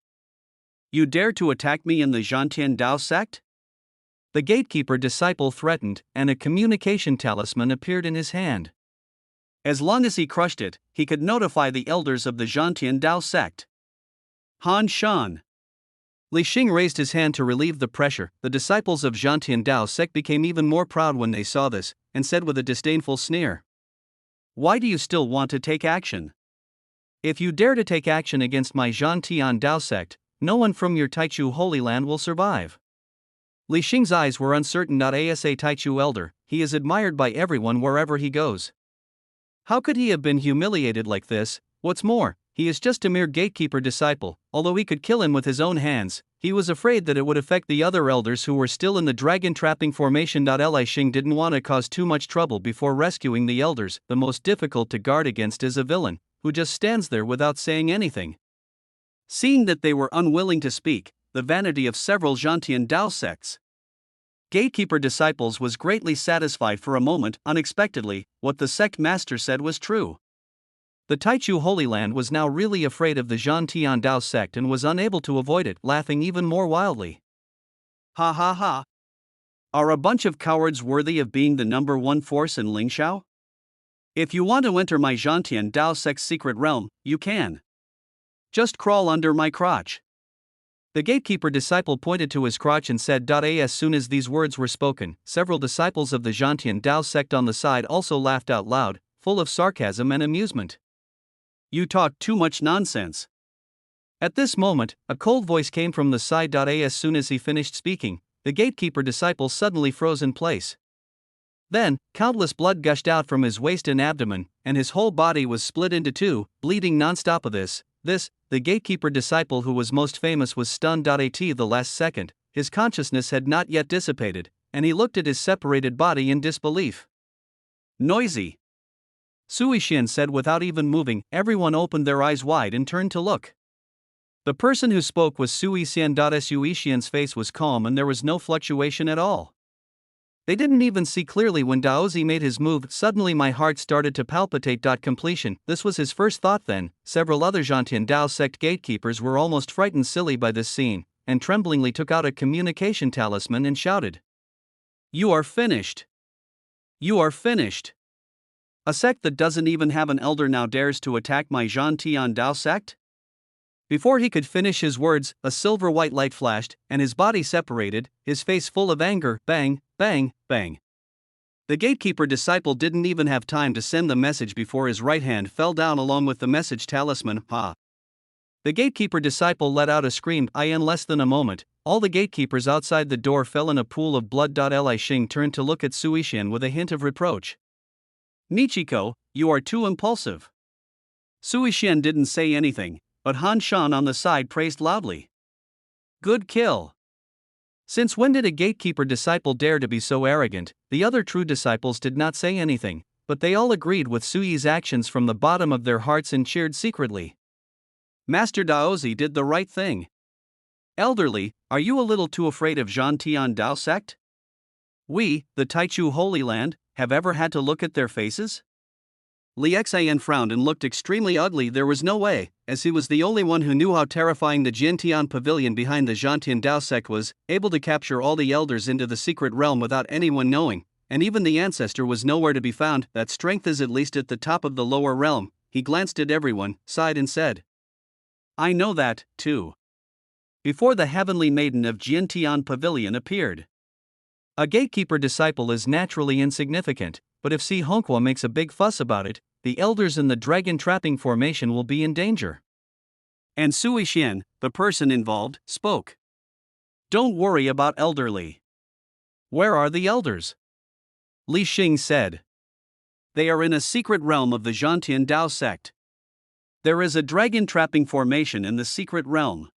"You dare to attack me in the Zhantian Dao sect?" The gatekeeper disciple threatened, and a communication talisman appeared in his hand. As long as he crushed it, he could notify the elders of the Zhantian Dao sect. Han Shan. Li Xing raised his hand to relieve the pressure. The disciples of Zhantian Dao sect became even more proud when they saw this, and said with a disdainful sneer, "Why do you still want to take action? If you dare to take action against my Zhantian Dao sect, no one from your Taichu Holy Land will survive." Li Xing's eyes were uncertain. Asa Taichu elder, he is admired by everyone wherever he goes. How could he have been humiliated like this? What's more, he is just a mere gatekeeper disciple. Although he could kill him with his own hands, he was afraid that it would affect the other elders who were still in the dragon trapping formation. Li Xing didn't want to cause too much trouble before rescuing the elders. The most difficult to guard against is a villain, who just stands there without saying anything. Seeing that they were unwilling to speak, the vanity of several Zhantian Dao sects gatekeeper disciples was greatly satisfied for a moment. Unexpectedly, what the sect master said was true. The Taichu Holy Land was now really afraid of the Zhantian Dao sect and was unable to avoid it, laughing even more wildly. Ha ha ha. Are a bunch of cowards worthy of being the number one force in Lingxiao? If you want to enter my Zhantian Dao sect's secret realm, you can. Just crawl under my crotch. The gatekeeper disciple pointed to his crotch and said, As soon as these words were spoken, several disciples of the Zhantian Dao sect on the side also laughed out loud, full of sarcasm and amusement. You talk too much nonsense. At this moment, a cold voice came from the side. As soon as he finished speaking, the gatekeeper disciple suddenly froze in place. Then, countless blood gushed out from his waist and abdomen, and his whole body was split into two, bleeding non-stop. The gatekeeper disciple who was most famous was stunned. At the last second, his consciousness had not yet dissipated, and he looked at his separated body in disbelief. Noisy! Sui Xian said without even moving. Everyone opened their eyes wide and turned to look. The person who spoke was Sui Xian. Sui Xian's face was calm and there was no fluctuation at all. They didn't even see clearly when Daozi made his move. Suddenly my heart started to palpitate. Completion. This was his first thought then. Several other Zhantian Dao sect gatekeepers were almost frightened silly by this scene, and tremblingly took out a communication talisman and shouted. You are finished. You are finished. A sect that doesn't even have an elder now dares to attack my Zhantian Dao sect? Before he could finish his words, a silver white light flashed, and his body separated, his face full of anger. Bang, bang, bang. The gatekeeper disciple didn't even have time to send the message before his right hand fell down along with the message talisman. Ha! The gatekeeper disciple let out a scream. In less than a moment, all the gatekeepers outside the door fell in a pool of blood. Li Xing turned to look at Sui Xian with a hint of reproach. Michiko, you are too impulsive. Sui Xian didn't say anything, but Han Shan on the side praised loudly. Good kill. Since when did a gatekeeper disciple dare to be so arrogant? The other true disciples did not say anything, but they all agreed with Sui's actions from the bottom of their hearts and cheered secretly. Master Daozi did the right thing. Elderly, are you a little too afraid of Zhantian Dao sect? We, the Taichu Holy Land, have ever had to look at their faces? Li Xian frowned and looked extremely ugly. There was no way, as he was the only one who knew how terrifying the Jiantian pavilion behind the Zhantian Dao sect was, able to capture all the elders into the secret realm without anyone knowing, and even the ancestor was nowhere to be found. That strength is at least at the top of the lower realm. He glanced at everyone, sighed and said, I know that, too. Before the heavenly maiden of Jiantian pavilion appeared. A gatekeeper disciple is naturally insignificant, but if Si Honghua makes a big fuss about it, the elders in the dragon trapping formation will be in danger. And Sui Xian, the person involved, spoke. Don't worry about elderly. Where are the elders? Li Xing said. They are in a secret realm of the Zhantian Dao sect. There is a dragon trapping formation in the secret realm.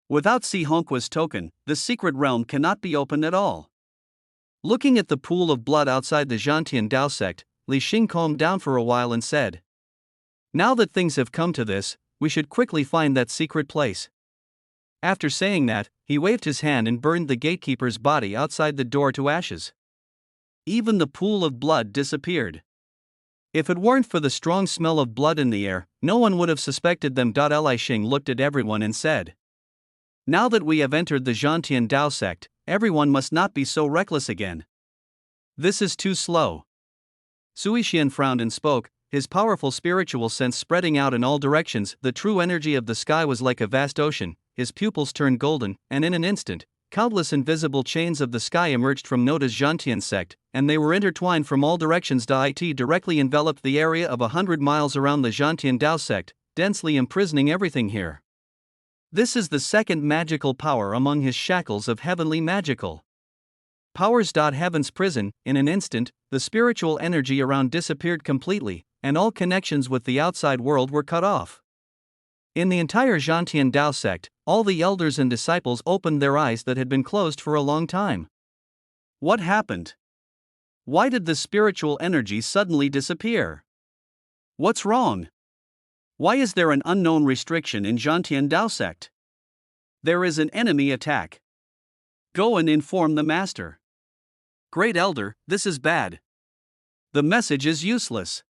Without Si Honghua's token, the secret realm cannot be opened at all. Looking at the pool of blood outside the Zhantian Dao sect, Li Xing calmed down for a while and said, Now that things have come to this, we should quickly find that secret place. After saying that, he waved his hand and burned the gatekeeper's body outside the door to ashes. Even the pool of blood disappeared. If it weren't for the strong smell of blood in the air, no one would have suspected them. Li Xing looked at everyone and said, Now that we have entered the Zhantian Dao sect, everyone must not be so reckless again. This is too slow. Sui Xian frowned and spoke, his powerful spiritual sense spreading out in all directions. The true energy of the sky was like a vast ocean. His pupils turned golden, and in an instant, countless invisible chains of the sky emerged from Noda's Zhantian sect, and they were intertwined from all directions. It directly enveloped the area of 100 miles around the Zhantian Dao sect, densely imprisoning everything here. This is the second magical power among his shackles of heavenly magical powers. Heaven's prison. In an instant, the spiritual energy around disappeared completely, and all connections with the outside world were cut off. In the entire Zhantian Dao sect, all the elders and disciples opened their eyes that had been closed for a long time. What happened? Why did the spiritual energy suddenly disappear? What's wrong? Why is there an unknown restriction in Zhantian Dao sect? There is an enemy attack. Go and inform the master. Great Elder, this is bad. The message is useless.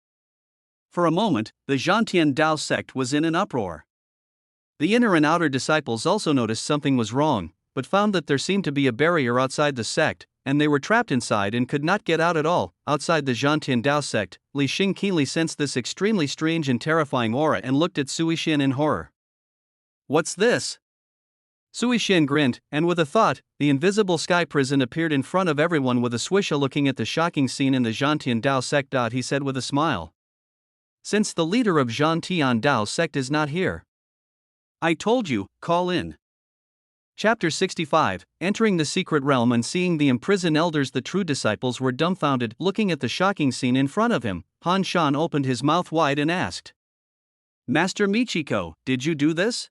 For a moment, the Zhantian Dao sect was in an uproar. The inner and outer disciples also noticed something was wrong, but found that there seemed to be a barrier outside the sect, and they were trapped inside and could not get out at all. Outside the Zhantian Dao sect, Li Xing keenly sensed this extremely strange and terrifying aura and looked at Sui Xian in horror. "What's this?" Sui Xian grinned, and with a thought, the invisible sky prison appeared in front of everyone with a swish. Looking at the shocking scene in the Zhantian Dao sect, he said with a smile. "Since the leader of Zhantian Dao sect is not here, I told you, call in." Chapter 65, Entering the Secret Realm and Seeing the Imprisoned Elders. The true disciples were dumbfounded, looking at the shocking scene in front of him. Han Shan opened his mouth wide and asked, "Master Michiko, did you do this?"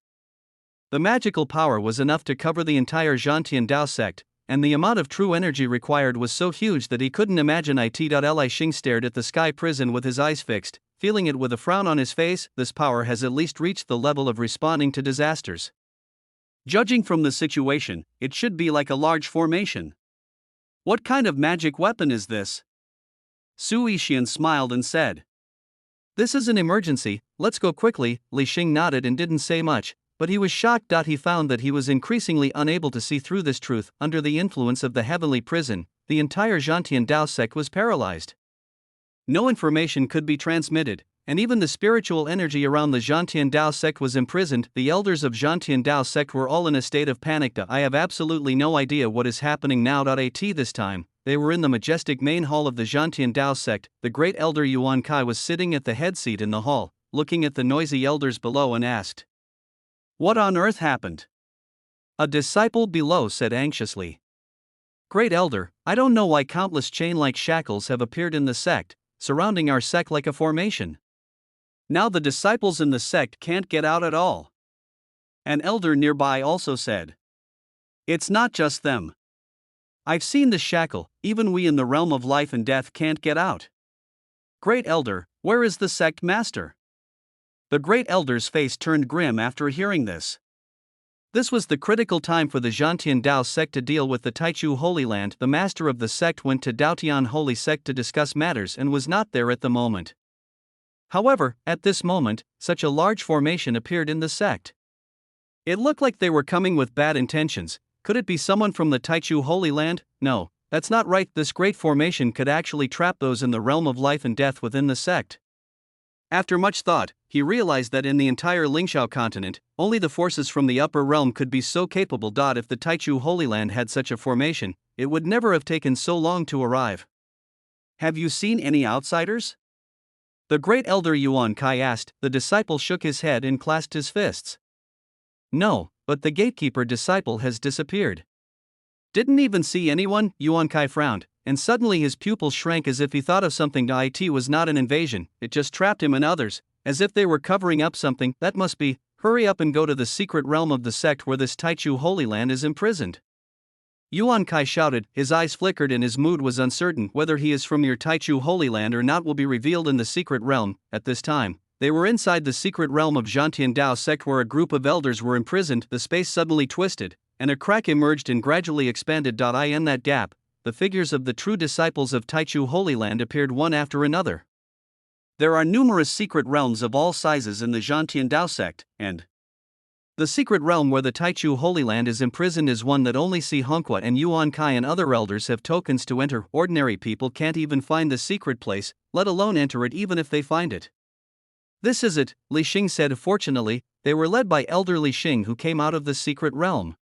The magical power was enough to cover the entire Zhantian Dao sect, and the amount of true energy required was so huge that he couldn't imagine it. Li Xing stared at the sky prison with his eyes fixed, feeling it with a frown on his face. This power has at least reached the level of responding to disasters. Judging from the situation, it should be like a large formation. What kind of magic weapon is this? Sui Xian smiled and said, "This is an emergency, let's go quickly." Li Xing nodded and didn't say much, but he was shocked. He found that he was increasingly unable to see through this truth. Under the influence of the heavenly prison, the entire Zhantian Dao sect was paralyzed. No information could be transmitted, and even the spiritual energy around the Zhantian Dao sect was imprisoned. The elders of Zhantian Dao sect were all in a state of panic. "I have absolutely no idea what is happening now." This time, they were in the majestic main hall of the Zhantian Dao sect. The great elder Yuan Kai was sitting at the head seat in the hall, looking at the noisy elders below and asked, "What on earth happened?" A disciple below said anxiously, "Great elder, I don't know why countless chain-like shackles have appeared in the sect, surrounding our sect like a formation. Now the disciples in the sect can't get out at all." An elder nearby also said, "It's not just them. I've seen the shackle, even we in the realm of life and death can't get out." "Great elder, where is the sect master?" The great elder's face turned grim after hearing this. This was the critical time for the Zhantian Dao sect to deal with the Taichu Holy Land. The master of the sect went to Daotian Holy Sect to discuss matters and was not there at the moment. However, at this moment, such a large formation appeared in the sect. It looked like they were coming with bad intentions. Could it be someone from the Taichu Holy Land? No, that's not right. This great formation could actually trap those in the realm of life and death within the sect. After much thought, he realized that in the entire Lingxiao continent, only the forces from the upper realm could be so capable. If the Taichu Holy Land had such a formation, it would never have taken so long to arrive. "Have you seen any outsiders?" the great elder Yuan Kai asked. The disciple shook his head and clasped his fists. "No, but the gatekeeper disciple has disappeared." "Didn't even see anyone?" Yuan Kai frowned, and suddenly his pupils shrank as if he thought of something. It was not an invasion, it just trapped him and others, as if they were covering up something. "That must be, hurry up and go to the secret realm of the sect where this Taichu Holy Land is imprisoned." Yuan Kai shouted, his eyes flickered and his mood was uncertain. Whether he is from your Taichu Holy Land or not will be revealed in the secret realm. At this time, they were inside the secret realm of Zhantian Dao sect where a group of elders were imprisoned. The space suddenly twisted, and a crack emerged and gradually expanded. In that gap, the figures of the true disciples of Taichu Holy Land appeared one after another. There are numerous secret realms of all sizes in the Zhantian Dao sect, and the secret realm where the Taichu Holy Land is imprisoned is one that only Si Hongqua and Yuan Kai and other elders have tokens to enter. Ordinary people can't even find the secret place, let alone enter it even if they find it. "This is it," Li Xing said. Fortunately, they were led by Elder Li Xing who came out of the secret realm.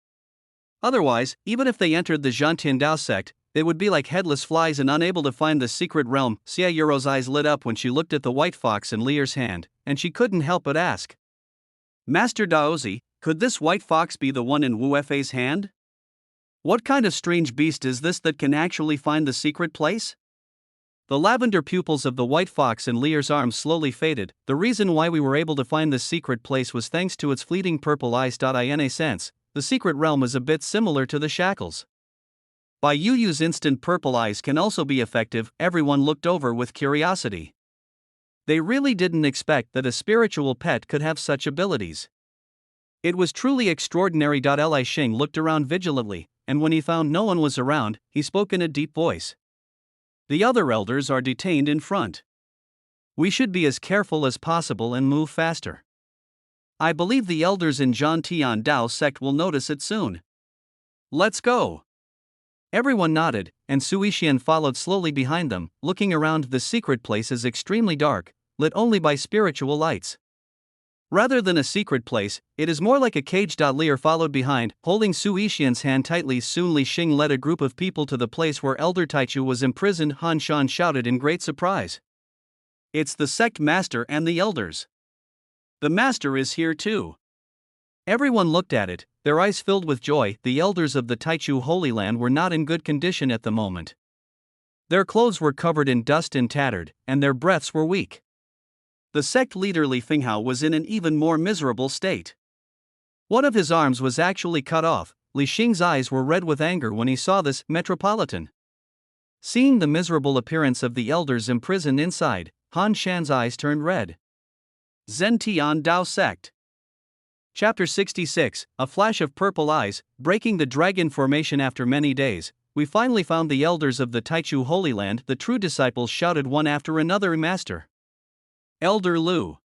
Otherwise, even if they entered the Zhantian Dao sect, they would be like headless flies and unable to find the secret realm. Xia Yuro's eyes lit up when she looked at the white fox in Lear's hand, and she couldn't help but ask, "Master Daozi, could this white fox be the one in Wu Fei's hand? What kind of strange beast is this that can actually find the secret place?" The lavender pupils of the white fox in Lear's arms slowly faded. "The reason why we were able to find this secret place was thanks to its fleeting purple eyes. In a sense, the secret realm is a bit similar to the shackles. By Yu's instant purple eyes can also be effective." Everyone looked over with curiosity. They really didn't expect that a spiritual pet could have such abilities. It was truly extraordinary. Li Xing looked around vigilantly, and when he found no one was around, he spoke in a deep voice. "The other elders are detained in front. We should be as careful as possible and move faster. I believe the elders in Zhantian Dao sect will notice it soon. Let's go. Everyone nodded, and Suishian followed slowly behind them, looking around. The secret place is extremely dark, lit only by spiritual lights. Rather than a secret place, it is more like a cage. Lear followed behind, holding Su Ishian's hand tightly. Soon Li Xing led a group of people to the place where Elder Taichu was imprisoned. Han Shan shouted in great surprise. It's the sect master and the elders. The master is here too. Everyone looked at it, their eyes filled with joy. The elders of the Taichu Holy Land were not in good condition at the moment. Their clothes were covered in dust and tattered, and their breaths were weak. The sect leader Li Finghao was in an even more miserable state. One of his arms was actually cut off. Li Xing's eyes were red with anger when he saw this. Metropolitan. Seeing the miserable appearance of the elders imprisoned inside, Han Shan's eyes turned red. Zhantian Dao Sect. Chapter 66, A Flash of Purple Eyes. Breaking the dragon formation. After many days, we finally found the elders of the Taichu Holy Land. The true disciples shouted one after another. Master. Elder Lu.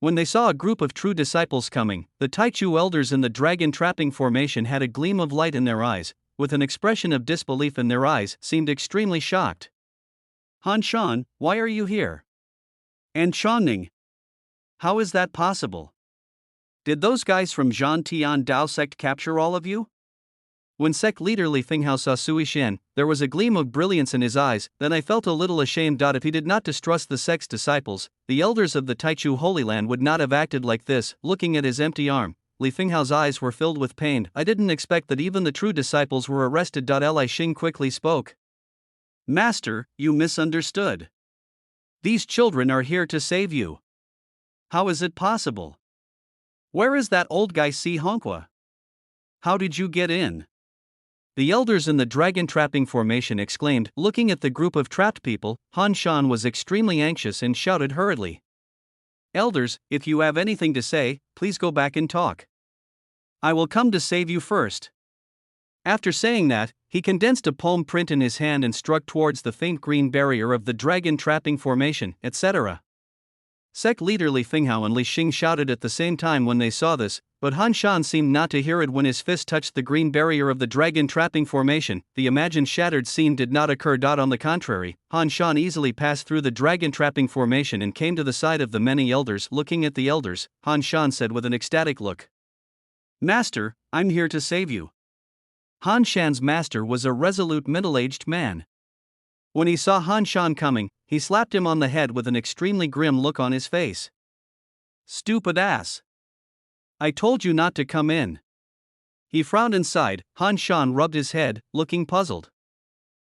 When they saw a group of true disciples coming, the Taichu elders in the dragon trapping formation had a gleam of light in their eyes, with an expression of disbelief in their eyes, seemed extremely shocked. Han Shan, why are you here? And Channing. How is that possible? Did those guys from Zhantian Dao sect capture all of you? When sect leader Li Finghao saw Sui Shen, there was a gleam of brilliance in his eyes. Then I felt a little ashamed. If he did not distrust the sect's disciples, the elders of the Taichu Holy Land would not have acted like this. Looking at his empty arm, Li Finghao's eyes were filled with pain. I didn't expect that even the true disciples were arrested. Li Xing quickly spoke. Master, you misunderstood. These children are here to save you. How is it possible? Where is that old guy Si Hongqua? How did you get in? The elders in the dragon trapping formation exclaimed. Looking at the group of trapped people, Han Shan was extremely anxious and shouted hurriedly. Elders, if you have anything to say, please go back and talk. I will come to save you first. After saying that, he condensed a palm print in his hand and struck towards the faint green barrier of the dragon trapping formation, etc. Sect leader Li Finghao and Li Xing shouted at the same time when they saw this, but Han Shan seemed not to hear it. When his fist touched the green barrier of the dragon trapping formation, the imagined shattered scene did not occur. On the contrary, Han Shan easily passed through the dragon trapping formation and came to the side of the many elders. Looking at the elders, Han Shan said with an ecstatic look. Master, I'm here to save you. Han Shan's master was a resolute middle-aged man. When he saw Han Shan coming, he slapped him on the head with an extremely grim look on his face. Stupid ass. I told you not to come in. He frowned inside. Han Shan rubbed his head, looking puzzled.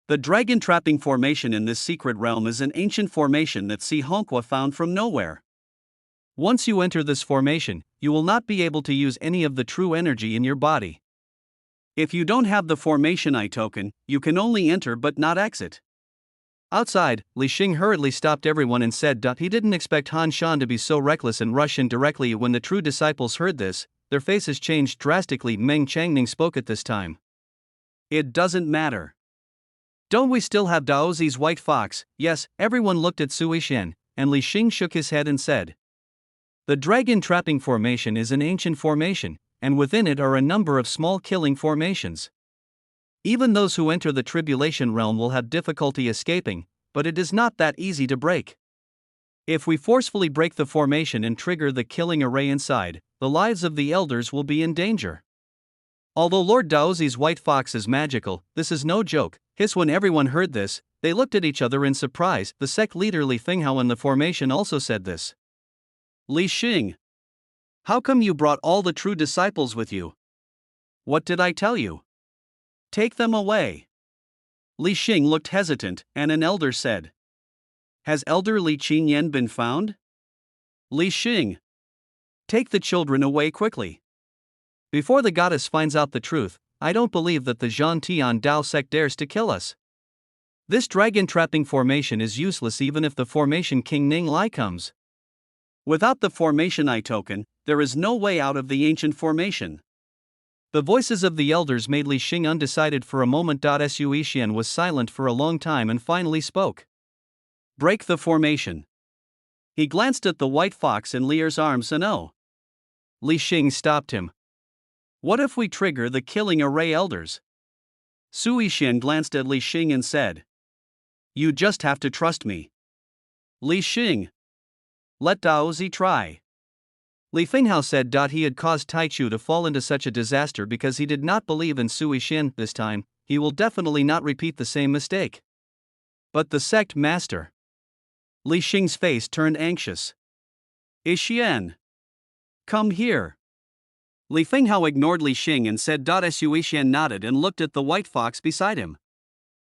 The dragon trapping formation in this secret realm is an ancient formation that Si Hongqua found from nowhere. Once you enter this formation, you will not be able to use any of the true energy in your body. If you don't have the formation eye token, you can only enter but not exit. Outside, Li Xing hurriedly stopped everyone and said he didn't expect Han Shan to be so reckless and rush in directly. When the true disciples heard this, their faces changed drastically. Meng Changning spoke at this time. It doesn't matter. Don't we still have Daozi's white fox? Yes. Everyone looked at Sui Shen, and Li Xing shook his head and said. The dragon trapping formation is an ancient formation, and within it are a number of small killing formations. Even those who enter the tribulation realm will have difficulty escaping, but it is not that easy to break. If we forcefully break the formation and trigger the killing array inside, the lives of the elders will be in danger. Although Lord Daozi's white fox is magical, this is no joke. When everyone heard this, they looked at each other in surprise. The sect leader Li Finghao in the formation also said this. Li Xing. How come you brought all the true disciples with you? What did I tell you? Take them away. Li Xing looked hesitant, and an elder said. Has Elder Li Qingyan been found? Li Xing. Take the children away quickly. Before the goddess finds out the truth, I don't believe that the Zhantian Dao sect dares to kill us. This dragon trapping formation is useless even if the formation King Ning Lai comes. Without the formation eye token, there is no way out of the ancient formation. The voices of the elders made Li Xing undecided for a moment. Sui Xian was silent for a long time and finally spoke. Break the formation. He glanced at the white fox in Lear's arms and oh. Li Xing stopped him. What if we trigger the killing array elders? Su Yixian glanced at Li Xing and said. You just have to trust me. Li Xing. Let Daozi try. Li Finghao said. He had caused Taichu to fall into such a disaster because he did not believe in Su Yixian this time. He will definitely not repeat the same mistake. But the sect master. Li Xing's face turned anxious. Yixian. Come here. Li Finghao ignored Li Xing and said. Su Yixian nodded and looked at the white fox beside him.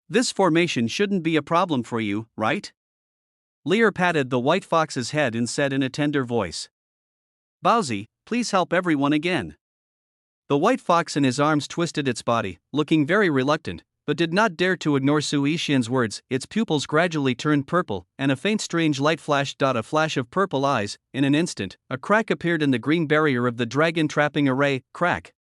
This formation shouldn't be a problem for you, right? Lear patted the white fox's head and said in a tender voice. Baozi, please help everyone again. The white fox in his arms twisted its body, looking very reluctant, but did not dare to ignore Su Yixian's words. Its pupils gradually turned purple, and a faint strange light flashed. A flash of purple eyes. In an instant, a crack appeared in the green barrier of the dragon trapping array. Crack.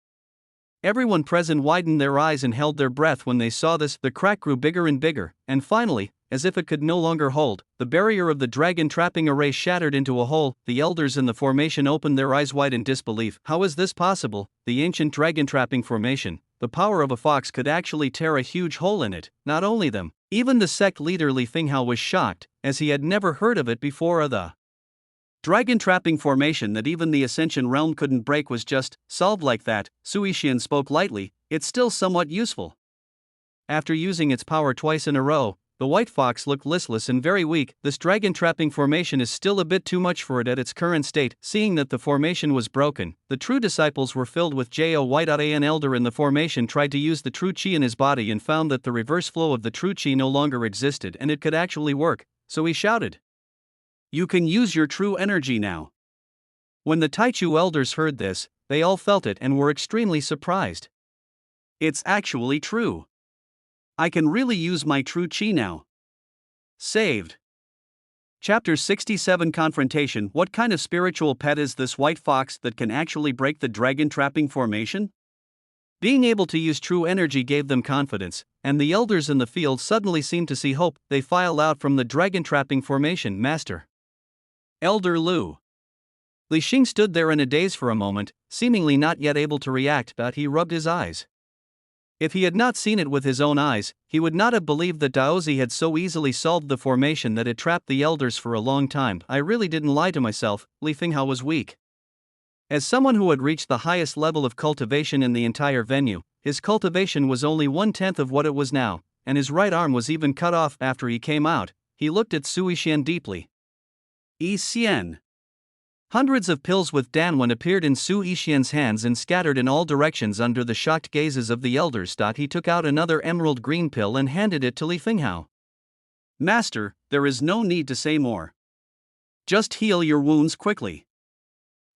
Everyone present widened their eyes and held their breath when they saw this. The crack grew bigger and bigger, and finally, as if it could no longer hold, the barrier of the dragon trapping array shattered into a hole. The elders in the formation opened their eyes wide in disbelief. How is this possible? The ancient dragon trapping formation, the power of a fox could actually tear a huge hole in it. Not only them, even the sect leader Li Finghao was shocked, as he had never heard of it before. The dragon trapping formation that even the Ascension realm couldn't break was just solved like that. Su Yixian spoke lightly. It's still somewhat useful. After using its power twice in a row, the white fox looked listless and very weak. This dragon trapping formation is still a bit too much for it at its current state. Seeing that the formation was broken, the true disciples were filled with joy. An elder in the formation tried to use the true chi in his body and found that the reverse flow of the true chi no longer existed and it could actually work, so he shouted. You can use your true energy now. When the Taichu elders heard this, they all felt it and were extremely surprised. It's actually true. I can really use my true chi now. Saved. Chapter 67 Confrontation. What kind of spiritual pet is this white fox that can actually break the dragon trapping formation? Being able to use true energy gave them confidence, and the elders in the field suddenly seemed to see hope. They filed out from the dragon trapping formation. Master. Elder Lu. Li Xing stood there in a daze for a moment, seemingly not yet able to react, but he rubbed his eyes. If he had not seen it with his own eyes, he would not have believed that Daozi had so easily solved the formation that had trapped the elders for a long time. I really didn't lie to myself. Li Finghao was weak. As someone who had reached the highest level of cultivation in the entire venue, his cultivation was only 1/10 of what it was now, and his right arm was even cut off. After he came out, he looked at Su Yixian deeply. Yixian. Hundreds of pills with Danwen appeared in Su Yixian's hands and scattered in all directions under the shocked gazes of the elders. He took out another emerald green pill and handed it to Li Finghao. Master, there is no need to say more. Just heal your wounds quickly.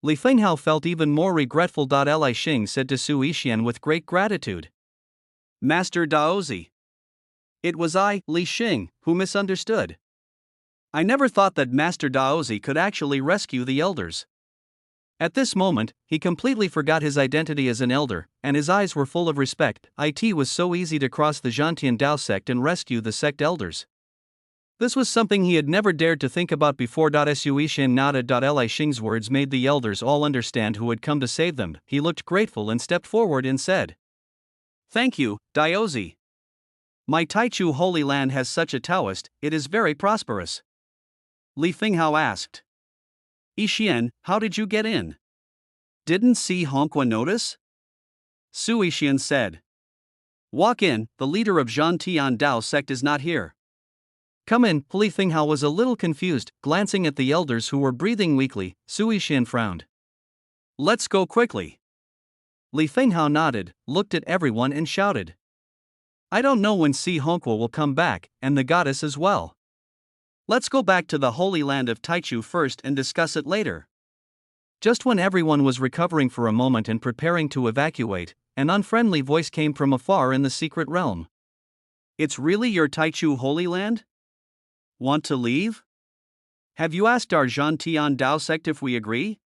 Li Finghao felt even more regretful. Li Xing said to Su Yixian with great gratitude. Master Daozi. It was I, Li Xing, who misunderstood. I never thought that Master Daozi could actually rescue the elders. At this moment, he completely forgot his identity as an elder, and his eyes were full of respect. It was so easy to cross the Zhantian Dao sect and rescue the sect elders. This was something he had never dared to think about before. Su Yixian nodded. Li Xing's words made the elders all understand who had come to save them. He looked grateful and stepped forward and said, Thank you, Daozi. My Taichu Holy Land has such a Taoist, it is very prosperous. Li Finghao asked. Yixian, how did you get in? Didn't Si Hongqua notice? Su Yixian said. Walk in, the leader of Zhantian Dao sect is not here. Come in. Li Finghao was a little confused, glancing at the elders who were breathing weakly. Su Yixian frowned. Let's go quickly. Li Finghao nodded, looked at everyone and shouted. I don't know when Si Hongqua will come back, and the goddess as well. Let's go back to the Holy Land of Taichu first and discuss it later. Just when everyone was recovering for a moment and preparing to evacuate, an unfriendly voice came from afar in the secret realm. It's really your Taichu Holy Land? Want to leave? Have you asked our Zhantian Dao sect if we agree?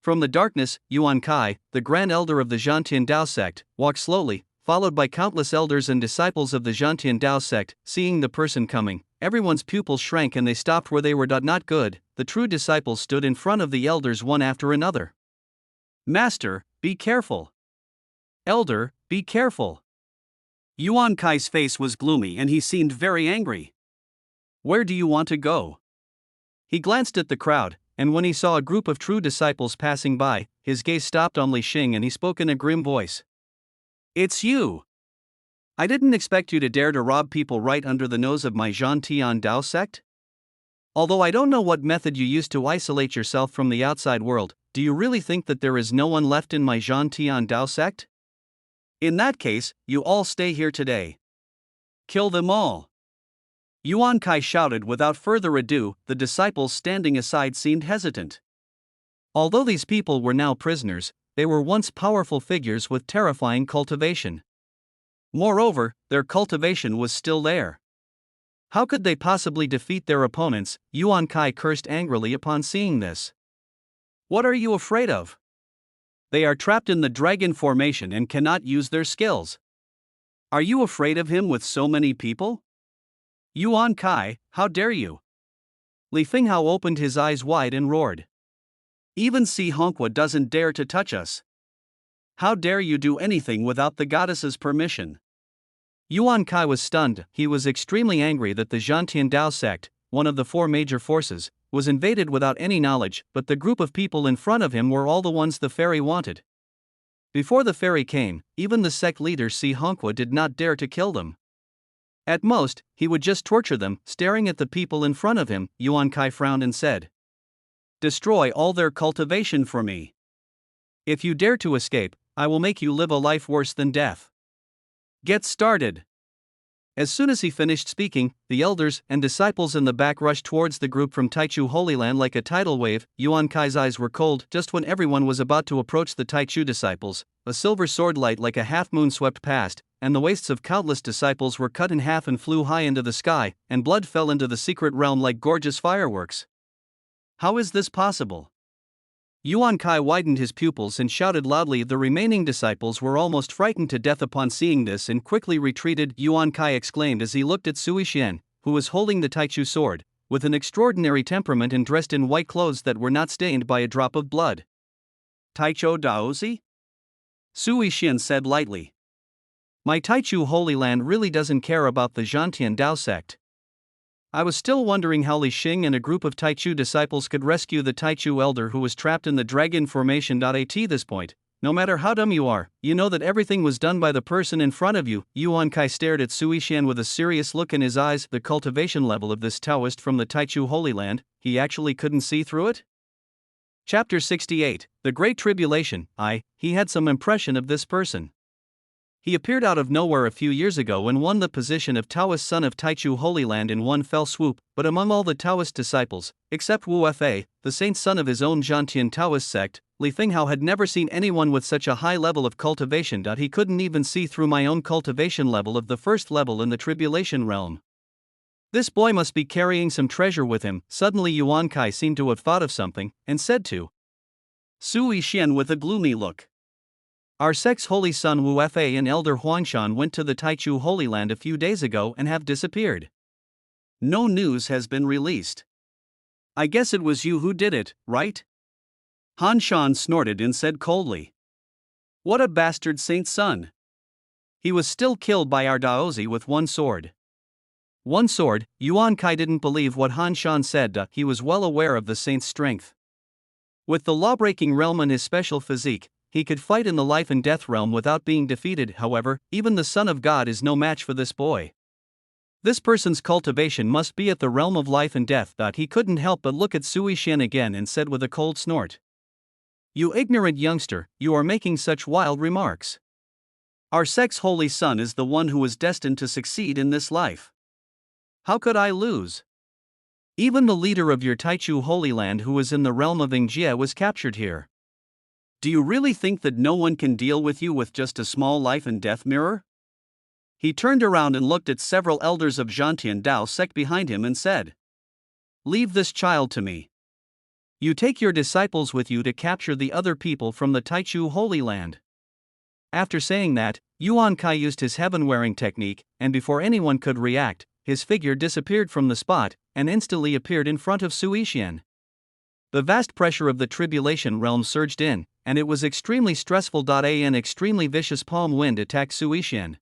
From the darkness, Yuan Kai, the Grand Elder of the Zhantian Dao sect, walked slowly, followed by countless elders and disciples of the Zhantian Dao sect. Seeing the person coming, everyone's pupils shrank and they stopped where they were. Not good. The true disciples stood in front of the elders one after another. Master, be careful. Elder, be careful. Yuan Kai's face was gloomy and he seemed very angry. Where do you want to go? He glanced at the crowd, and when he saw a group of true disciples passing by, his gaze stopped on Li Xing and he spoke in a grim voice. It's you! I didn't expect you to dare to rob people right under the nose of my Zhantian Dao sect. Although I don't know what method you used to isolate yourself from the outside world, do you really think that there is no one left in my Zhantian Dao sect? In that case, you all stay here today. Kill them all. Yuan Kai shouted without further ado. The disciples standing aside seemed hesitant. Although these people were now prisoners, they were once powerful figures with terrifying cultivation. Moreover, their cultivation was still there. How could they possibly defeat their opponents? Yuan Kai cursed angrily upon seeing this. What are you afraid of? They are trapped in the dragon formation and cannot use their skills. Are you afraid of him with so many people? Yuan Kai, how dare you? Li Finghao opened his eyes wide and roared. Even Si Hongqua doesn't dare to touch us. How dare you do anything without the goddess's permission? Yuan Kai was stunned. He was extremely angry that the Zhantian Dao sect, one of the four major forces, was invaded without any knowledge, but the group of people in front of him were all the ones the fairy wanted. Before the fairy came, even the sect leader Si Hongqua did not dare to kill them. At most, he would just torture them. Staring at the people in front of him, Yuan Kai frowned and said, Destroy all their cultivation for me. If you dare to escape, I will make you live a life worse than death. Get started. As soon as he finished speaking, the elders and disciples in the back rushed towards the group from Taichu Holy Land like a tidal wave. Yuan Kai's eyes were cold. Just when everyone was about to approach the Taichu disciples, a silver sword light like a half-moon swept past, and the waists of countless disciples were cut in half and flew high into the sky, and blood fell into the secret realm like gorgeous fireworks. How is this possible? Yuan Kai widened his pupils and shouted loudly. The remaining disciples were almost frightened to death upon seeing this and quickly retreated. Yuan Kai exclaimed as he looked at Sui Xian, who was holding the Taichu sword, with an extraordinary temperament and dressed in white clothes that were not stained by a drop of blood. Taichu Daozi? Sui Xian said lightly. My Taichu Holy Land really doesn't care about the Zhantian Dao sect. I was still wondering how Li Xing and a group of Taichu disciples could rescue the Taichu elder who was trapped in the dragon formation. At this point, no matter how dumb you are, you know that everything was done by the person in front of you. Yuan Kai stared at Sui Xian with a serious look in his eyes. The cultivation level of this Taoist from the Taichu Holy Land, he actually couldn't see through it? Chapter 68, The Great Tribulation. He had some impression of this person. He appeared out of nowhere a few years ago and won the position of Taoist son of Taichu Holy Land in one fell swoop, but among all the Taoist disciples, except Wu Fa, the saint son of his own Zhantian Taoist sect, Li Finghao had never seen anyone with such a high level of cultivation. He couldn't even see through my own cultivation level of the first level in the tribulation realm. This boy must be carrying some treasure with him. Suddenly Yuan Kai seemed to have thought of something, and said to Sui Xian with a gloomy look. Our sect's holy son Wu Fa and elder Huangshan went to the Taichu Holy Land a few days ago and have disappeared. No news has been released. I guess it was you who did it, right? Han Shan snorted and said coldly. What a bastard saint's son. He was still killed by our Daozi with one sword. One sword? Yuan Kai didn't believe what Han Shan said. He was well aware of the saint's strength. With the lawbreaking realm and his special physique, he could fight in the life and death realm without being defeated. However, even the Son of God is no match for this boy. This person's cultivation must be at the realm of life and death. He couldn't help but look at Sui Xian again and said with a cold snort. You ignorant youngster, you are making such wild remarks. Our sect's holy son is the one who is destined to succeed in this life. How could I lose? Even the leader of your Taichu Holy Land who is in the realm of Yingjie was captured here. Do you really think that no one can deal with you with just a small life and death mirror? He turned around and looked at several elders of Zhantian Dao sect behind him and said, Leave this child to me. You take your disciples with you to capture the other people from the Taichu Holy Land. After saying that, Yuan Kai used his heaven-wearing technique, and before anyone could react, his figure disappeared from the spot and instantly appeared in front of Su Yixian. The vast pressure of the tribulation realm surged in, and it was extremely stressful. An extremely vicious palm wind attacked Su Yixian.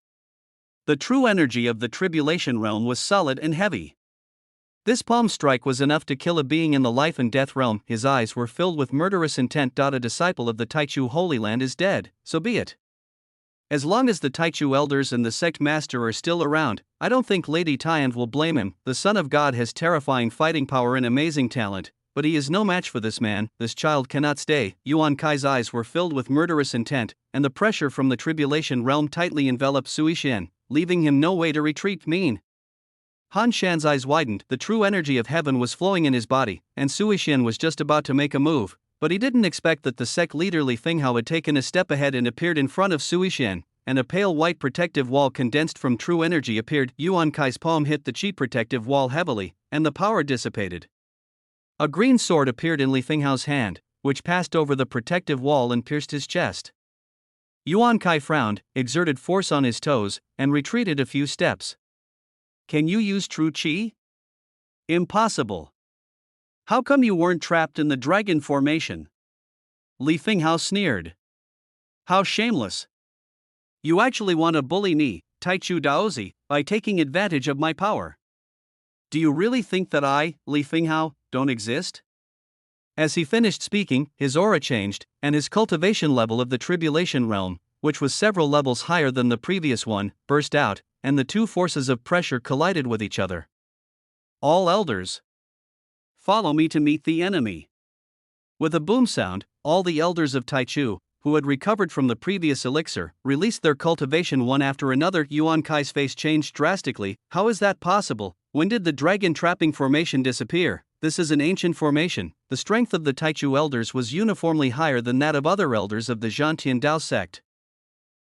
The true energy of the tribulation realm was solid and heavy. This palm strike was enough to kill a being in the life and death realm. His eyes were filled with murderous intent. A disciple of the Taichu Holy Land is dead, so be it. As long as the Taichu elders and the sect master are still around, I don't think Lady Tian will blame him. The Son of God has terrifying fighting power and amazing talent, but he is no match for this man. This child cannot stay. Yuan Kai's eyes were filled with murderous intent, and the pressure from the tribulation realm tightly enveloped Su Yixian, leaving him no way to retreat. Han Shan's eyes widened. The true energy of heaven was flowing in his body, and Su Yixian was just about to make a move, but he didn't expect that the sect leader Li Finghao had taken a step ahead and appeared in front of Su Yixian, and a pale white protective wall condensed from true energy appeared. Yuan Kai's palm hit the chi protective wall heavily, and the power dissipated. A green sword appeared in Li Finghao's hand, which passed over the protective wall and pierced his chest. Yuan Kai frowned, exerted force on his toes, and retreated a few steps. Can you use true chi? Impossible. How come you weren't trapped in the dragon formation? Li Finghao sneered. How shameless. You actually want to bully me, Taichu Daozi, by taking advantage of my power. Do you really think that I, Li Finghao, don't exist? As he finished speaking, his aura changed, and his cultivation level of the tribulation realm, which was several levels higher than the previous one, burst out, and the two forces of pressure collided with each other. All elders, follow me to meet the enemy. With a boom sound, all the elders of Taichu, who had recovered from the previous elixir, released their cultivation one after another. Yuan Kai's face changed drastically. How is that possible? When did the dragon trapping formation disappear? This is an ancient formation. The strength of the Taichu elders was uniformly higher than that of other elders of the Zhantian Dao sect.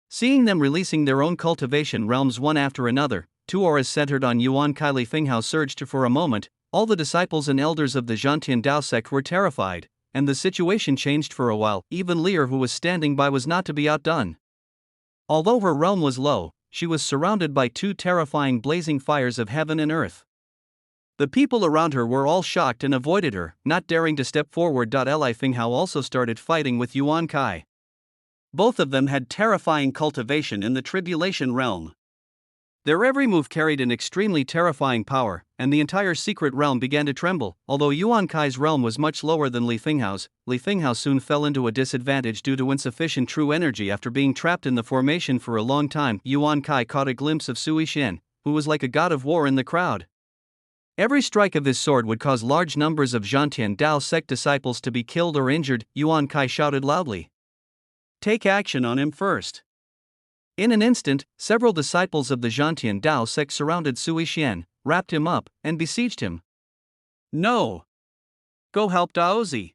Seeing them releasing their own cultivation realms one after another, two auras centered on Yuan Kai. Li Finghao surged. For a moment, all the disciples and elders of the Zhantian Dao sect were terrified, and the situation changed for a while. Even Lear, who was standing by, was not to be outdone. Although her realm was low, she was surrounded by two terrifying blazing fires of heaven and earth. The people around her were all shocked and avoided her, not daring to step forward. Li Finghao also started fighting with Yuan Kai. Both of them had terrifying cultivation in the tribulation realm. Their every move carried an extremely terrifying power, and the entire secret realm began to tremble. Although Yuan Kai's realm was much lower than Li Finghao's, Li Finghao soon fell into a disadvantage due to insufficient true energy after being trapped in the formation for a long time. Yuan Kai caught a glimpse of Su Yixian, who was like a god of war in the crowd. Every strike of his sword would cause large numbers of Zhantian Dao sect disciples to be killed or injured. Yuan Kai shouted loudly, "Take action on him first." In an instant, several disciples of the Zhantian Dao sect surrounded Su Yixian, wrapped him up, and besieged him. No! Go help Daozi!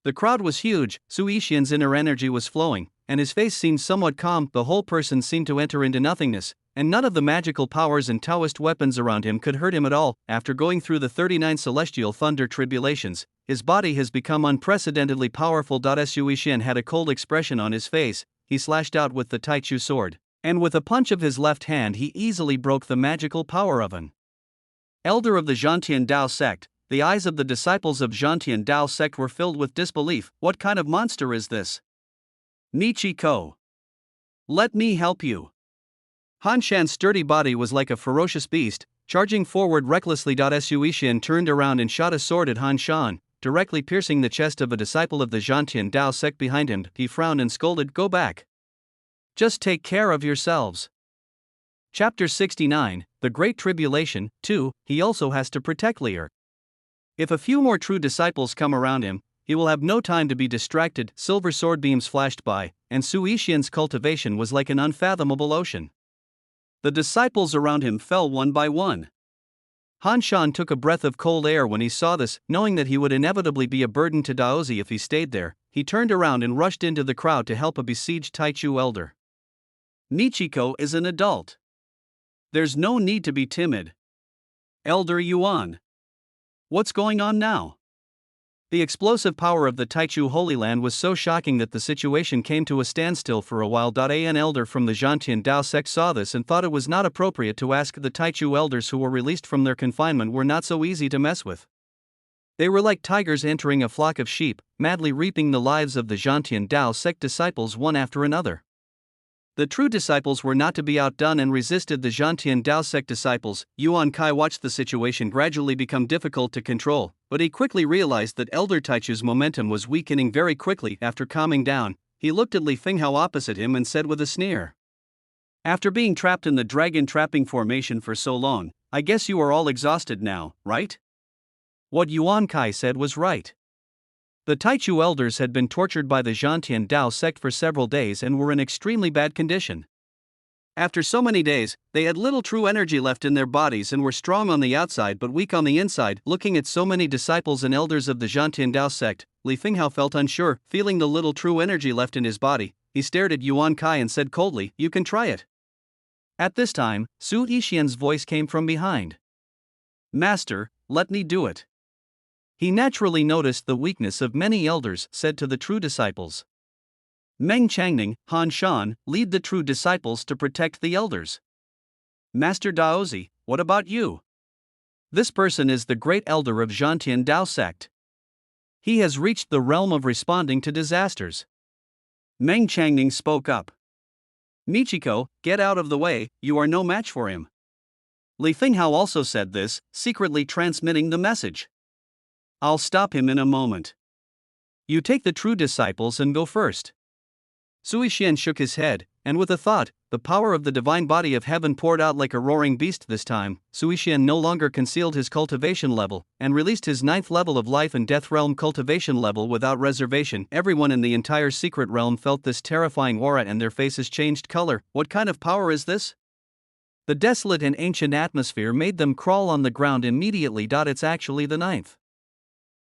The crowd was huge. Su Yixian's inner energy was flowing, and his face seemed somewhat calm. The whole person seemed to enter into nothingness, and none of the magical powers and Taoist weapons around him could hurt him at all. After going through the 39 celestial thunder tribulations, his body has become unprecedentedly powerful. Su Yixian had a cold expression on his face. He slashed out with the Taichu sword, and with a punch of his left hand he easily broke the magical power of an elder of the Zhantian Dao sect. The eyes of the disciples of Zhantian Dao sect were filled with disbelief. What kind of monster is this? Nichiko! Let me help you! Han Shan's sturdy body was like a ferocious beast, charging forward recklessly. Su Yixian turned around and shot a sword at Han Shan, directly piercing the chest of a disciple of the Zhantian Dao sect behind him. He frowned and scolded, "Go back. Just take care of yourselves." Chapter 69, The Great Tribulation. 2. He also has to protect Lear. If a few more true disciples come around him, he will have no time to be distracted. Silver sword beams flashed by, and Su Yixian's cultivation was like an unfathomable ocean. The disciples around him fell one by one. Han Shan took a breath of cold air when he saw this, knowing that he would inevitably be a burden to Daozi if he stayed there. He turned around and rushed into the crowd to help a besieged Taichu elder. Nichiko is an adult. There's no need to be timid. Elder Yuan. What's going on now? The explosive power of the Taichu Holy Land was so shocking that the situation came to a standstill for a while. An elder from the Zhantian Dao sect saw this and thought it was not appropriate to ask. The Taichu elders who were released from their confinement were not so easy to mess with. They were like tigers entering a flock of sheep, madly reaping the lives of the Zhantian Dao sect disciples one after another. The true disciples were not to be outdone and resisted the Zhantian Dao sect disciples. Yuan Kai watched the situation gradually become difficult to control, but he quickly realized that Elder Taichu's momentum was weakening very quickly. After calming down, he looked at Li Finghao opposite him and said with a sneer, "After being trapped in the dragon trapping formation for so long, I guess you are all exhausted now, right?" What Yuan Kai said was right. The Taichu elders had been tortured by the Zhantian Dao sect for several days and were in extremely bad condition. After so many days, they had little true energy left in their bodies and were strong on the outside but weak on the inside. Looking at so many disciples and elders of the Zhantian Dao sect, Li Finghao felt unsure. Feeling the little true energy left in his body, he stared at Yuan Kai and said coldly, "You can try it." At this time, Su Yixian's voice came from behind. "Master, let me do it." He naturally noticed the weakness of many elders, said to the true disciples. Meng Changning, Han Shan, lead the true disciples to protect the elders. Master Daozi, what about you? This person is the great elder of Zhantian Dao sect. He has reached the realm of responding to disasters. Meng Changning spoke up. Michiko, get out of the way, you are no match for him. Li Finghao also said this, secretly transmitting the message. I'll stop him in a moment. You take the true disciples and go first. Sui Xian shook his head, and with a thought, the power of the divine body of heaven poured out like a roaring beast. This time, Sui Xian no longer concealed his cultivation level, and released his 9th level of life and death realm cultivation level without reservation. Everyone in the entire secret realm felt this terrifying aura and their faces changed color. What kind of power is this? The desolate and ancient atmosphere made them crawl on the ground immediately. It's actually the 9th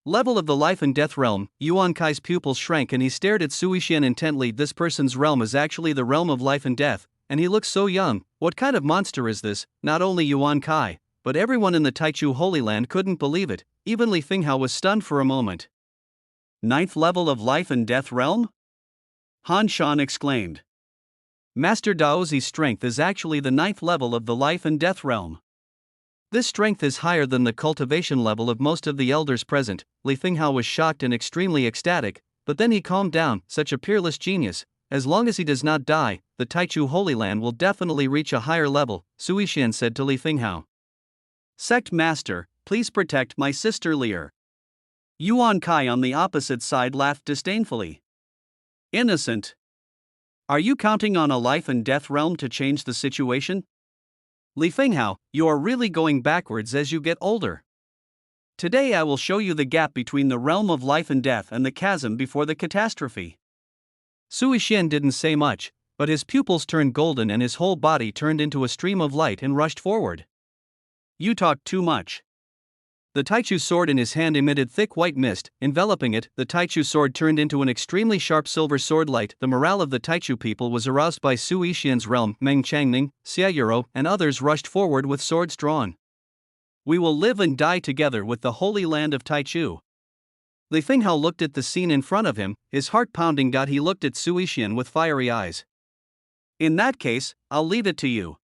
level of the life and death realm. Yuan Kai's pupils shrank and he stared at Sui Xian intently. This person's realm is actually the realm of life and death, and he looks so young. What kind of monster is this? Not only Yuan Kai, but everyone in the Taichu Holy Land couldn't believe it. Even Li Finghao was stunned for a moment. 9th level of life and death realm? Han Shan exclaimed. Master Daozi's strength is actually the 9th level of the life and death realm. This strength is higher than the cultivation level of most of the elders present. Li Finghao was shocked and extremely ecstatic, but then he calmed down. Such a peerless genius. As long as he does not die, the Taichu Holy Land will definitely reach a higher level, Sui Xian said to Li Finghao. Sect Master, please protect my sister Leer. Yuan Kai on the opposite side laughed disdainfully. Innocent. Are you counting on a life and death realm to change the situation? Li Finghao, you are really going backwards as you get older. Today I will show you the gap between the realm of life and death and the chasm before the catastrophe. Sui Xian didn't say much, but his pupils turned golden and his whole body turned into a stream of light and rushed forward. You talk too much. The Taichu sword in his hand emitted thick white mist, enveloping it. The Taichu sword turned into an extremely sharp silver sword light. The morale of the Taichu people was aroused by Sui Xian's realm. Meng Changning, Xia Yuro, and others rushed forward with swords drawn. We will live and die together with the holy land of Taichu. Li Finghao looked at the scene in front of him, his heart pounding. He looked at Sui Xian with fiery eyes. In that case, I'll leave it to you.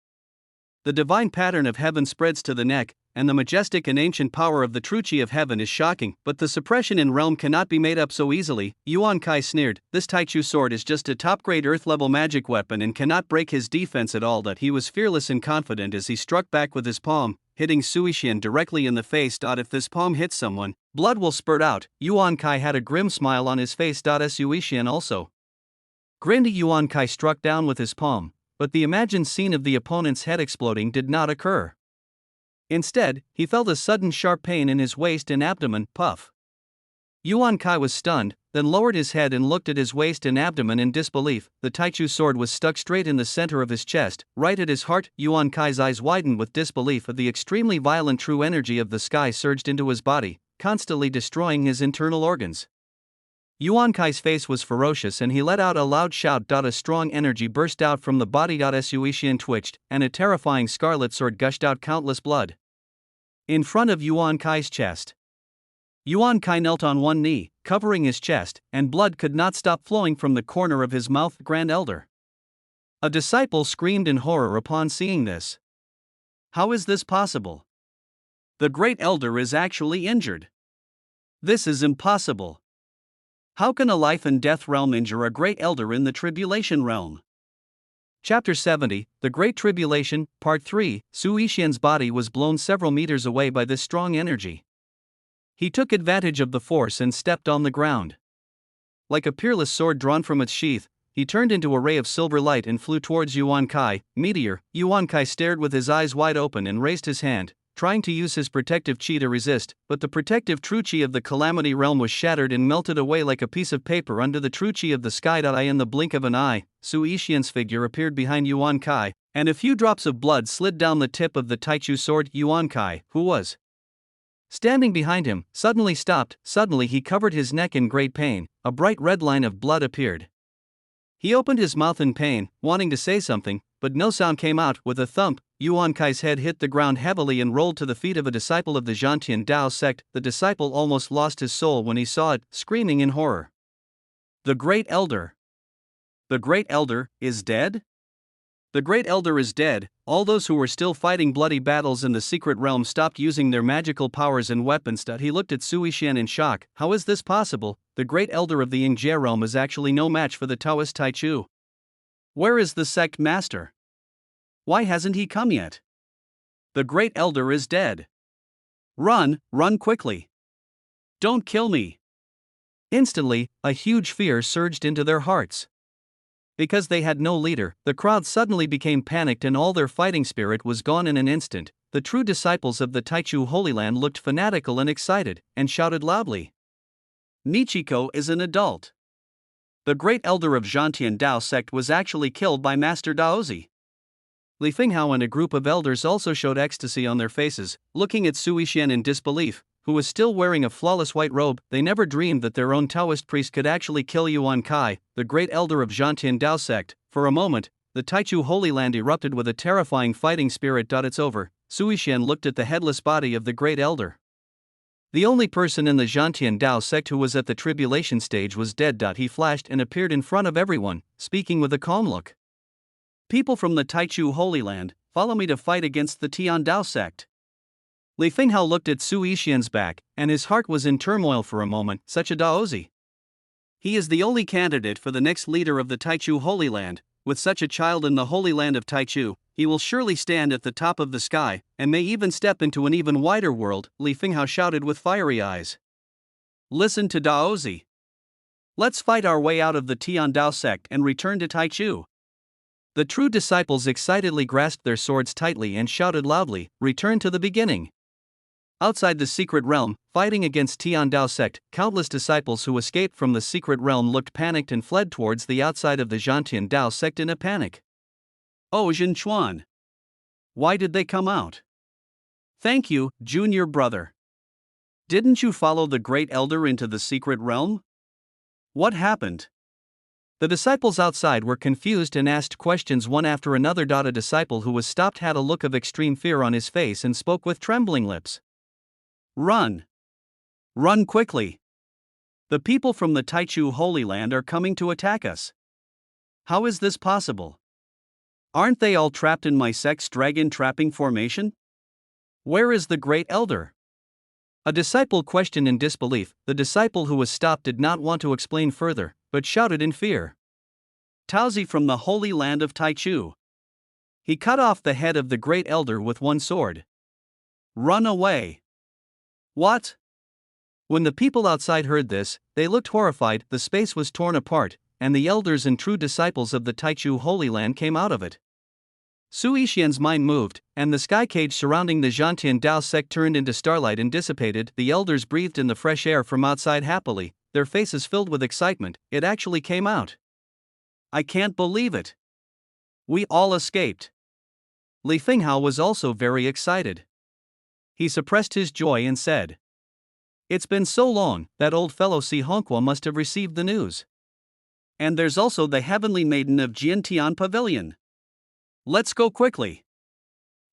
The divine pattern of heaven spreads to the neck, and the majestic and ancient power of the true chi of heaven is shocking, but the suppression in realm cannot be made up so easily. Yuan Kai sneered, this Taichu sword is just a top-grade earth-level magic weapon and cannot break his defense at all. He was fearless and confident as he struck back with his palm, hitting Sui Xian directly in the face. If this palm hits someone, blood will spurt out. Yuan Kai had a grim smile on his face. Sui Xian also grinned. Yuan Kai struck down with his palm, but the imagined scene of the opponent's head exploding did not occur. Instead, he felt a sudden sharp pain in his waist and abdomen. Puff. Yuan Kai was stunned, then lowered his head and looked at his waist and abdomen in disbelief. The Taichu sword was stuck straight in the center of his chest, right at his heart. Yuan Kai's eyes widened with disbelief. The extremely violent true energy of the sky surged into his body, constantly destroying his internal organs. Yuan Kai's face was ferocious and he let out a loud shout. A strong energy burst out from the body. Sui Xian twitched, and a terrifying scarlet sword gushed out countless blood in front of Yuan Kai's chest. Yuan Kai knelt on one knee, covering his chest, and blood could not stop flowing from the corner of his mouth. Grand Elder. A disciple screamed in horror upon seeing this. How is this possible? The Great Elder is actually injured. This is impossible. How can a life and death realm injure a Great Elder in the Tribulation realm? Chapter 70, The Great Tribulation, Part 3. Su Yixian's body was blown several meters away by this strong energy. He took advantage of the force and stepped on the ground. Like a peerless sword drawn from its sheath, he turned into a ray of silver light and flew towards Yuan Kai. Meteor. Yuan Kai stared with his eyes wide open and raised his hand, trying to use his protective chi to resist, but the protective true chi of the Calamity Realm was shattered and melted away like a piece of paper under the true chi of the sky. In the blink of an eye, Su Yixian's figure appeared behind Yuan Kai, and a few drops of blood slid down the tip of the Taichu sword. Yuan Kai, who was standing behind him, suddenly stopped. Suddenly he covered his neck in great pain. A bright red line of blood appeared. He opened his mouth in pain, wanting to say something, but no sound came out. With a thump, Yuan Kai's head hit the ground heavily and rolled to the feet of a disciple of the Zhantian Dao sect. The disciple almost lost his soul when he saw it, screaming in horror. The Great Elder. The Great Elder is dead? The Great Elder is dead. All those who were still fighting bloody battles in the secret realm stopped using their magical powers and weapons. He looked at Su Yixian in shock. How is this possible? The Great Elder of the Yingjie realm is actually no match for the Taoist Taichu. Where is the sect master? Why hasn't he come yet? The Great Elder is dead. Run quickly. Don't kill me. Instantly, a huge fear surged into their hearts. Because they had no leader, the crowd suddenly became panicked and all their fighting spirit was gone in an instant. The true disciples of the Taichu Holy Land looked fanatical and excited, and shouted loudly. Nichiko is an adult. The Great Elder of Zhantian Dao sect was actually killed by Master Daozi. Li Finghao and a group of elders also showed ecstasy on their faces, looking at Su Yixian in disbelief, who was still wearing a flawless white robe. They never dreamed that their own Taoist priest could actually kill Yuan Kai, the Great Elder of Zhantian Dao sect. For a moment, the Taichu Holy Land erupted with a terrifying fighting spirit. It's over. Su Yixian looked at the headless body of the Great Elder. The only person in the Zhantian Dao sect who was at the tribulation stage was dead. He flashed and appeared in front of everyone, speaking with a calm look. People from the Taichu Holy Land, follow me to fight against the Tian Dao sect. Li Finghao looked at Su Yixian's back, and his heart was in turmoil for a moment. Such a Daozi. He is the only candidate for the next leader of the Taichu Holy Land. With such a child in the Holy Land of Taichu, he will surely stand at the top of the sky, and may even step into an even wider world. Li Finghao shouted with fiery eyes. Listen to Daozi. Let's fight our way out of the Tian Dao sect and return to Taichu. The true disciples excitedly grasped their swords tightly and shouted loudly, return to the beginning. Outside the secret realm, fighting against Tian Dao sect, countless disciples who escaped from the secret realm looked panicked and fled towards the outside of the Zhantian Dao sect in a panic. Oh Jin Chuan. Why did they come out? Thank you, junior brother. Didn't you follow the Great Elder into the secret realm? What happened? The disciples outside were confused and asked questions one after another. A disciple who was stopped had a look of extreme fear on his face and spoke with trembling lips. Run! Run quickly! The people from the Taichu Holy Land are coming to attack us. How is this possible? Aren't they all trapped in my sect's dragon trapping formation? Where is the Great Elder? A disciple questioned in disbelief. The disciple who was stopped did not want to explain further, but shouted in fear. Taozi from the Holy Land of Taichu. He cut off the head of the Great Elder with one sword. Run away! What? When the people outside heard this, they looked horrified. The space was torn apart, and the elders and true disciples of the Taichu Holy Land came out of it. Su Yixian's mind moved, and the sky cage surrounding the Zhantian Dao sect turned into starlight and dissipated. The elders breathed in the fresh air from outside happily, their faces filled with excitement. It actually came out. I can't believe it. We all escaped. Li Finghao was also very excited. He suppressed his joy and said, It's been so long, that old fellow Si Hongqua must have received the news. And there's also the Heavenly Maiden of Jiantian Pavilion. Let's go quickly.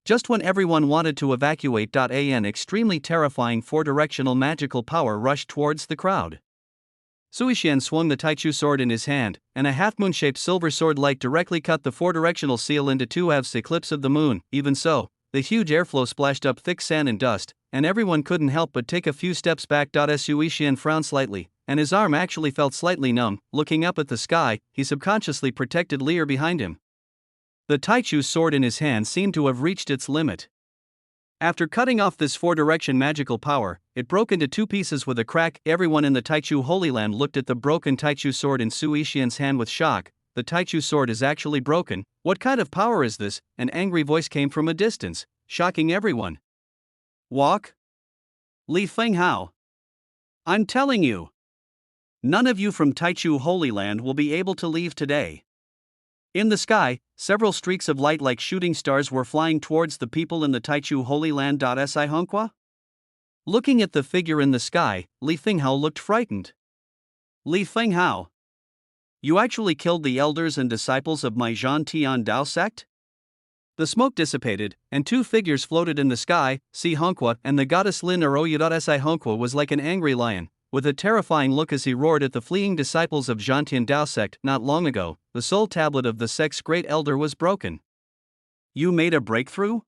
Just when everyone wanted to evacuate, an extremely terrifying four-directional magical power rushed towards the crowd. Suishan swung the Taichu sword in his hand, and a half-moon-shaped silver sword light directly cut the four-directional seal into two halves. Eclipse of the moon. Even so, the huge airflow splashed up thick sand and dust, and everyone couldn't help but take a few steps back. Suishan frowned slightly, and his arm actually felt slightly numb. Looking up at the sky, he subconsciously protected Lear behind him. The Taichu sword in his hand seemed to have reached its limit. After cutting off this four-direction magical power, it broke into two pieces with a crack. Everyone in the Taichu Holy Land looked at the broken Taichu sword in Su Yixian's hand with shock. The Taichu sword is actually broken. What kind of power is this? An angry voice came from a distance, shocking everyone. Walk? Li Fenghao. I'm telling you. None of you from Taichu Holy Land will be able to leave today. In the sky, several streaks of light like shooting stars were flying towards the people in the Taichu Holy Land. Si Hongqua? Looking at the figure in the sky, Li Fenghao looked frightened. Li Fenghao? You actually killed the elders and disciples of my Zhan Tian Dao sect? The smoke dissipated, and two figures floated in the sky, Si Hongqua and the goddess Lin Aroyu. Si Hongqua was like an angry lion, with a terrifying look as he roared at the fleeing disciples of Zhan Tian Dao sect. Not long ago, the soul tablet of the sect's great elder was broken. You made a breakthrough?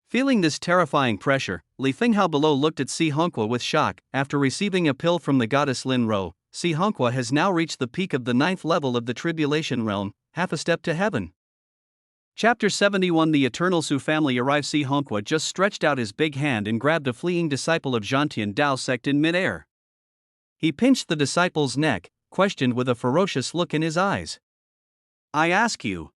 Feeling this terrifying pressure, Li Fenghao below looked at Si Hongqua with shock. After receiving a pill from the goddess Lin Ro, Si Hongqua has now reached the peak of the 9th level of the Tribulation Realm, half a step to heaven. Chapter 71. The Eternal Su family arrived. Si Hongqua just stretched out his big hand and grabbed a fleeing disciple of Zhan Tian Dao sect in midair. He pinched the disciple's neck, questioned with a ferocious look in his eyes. I ask you,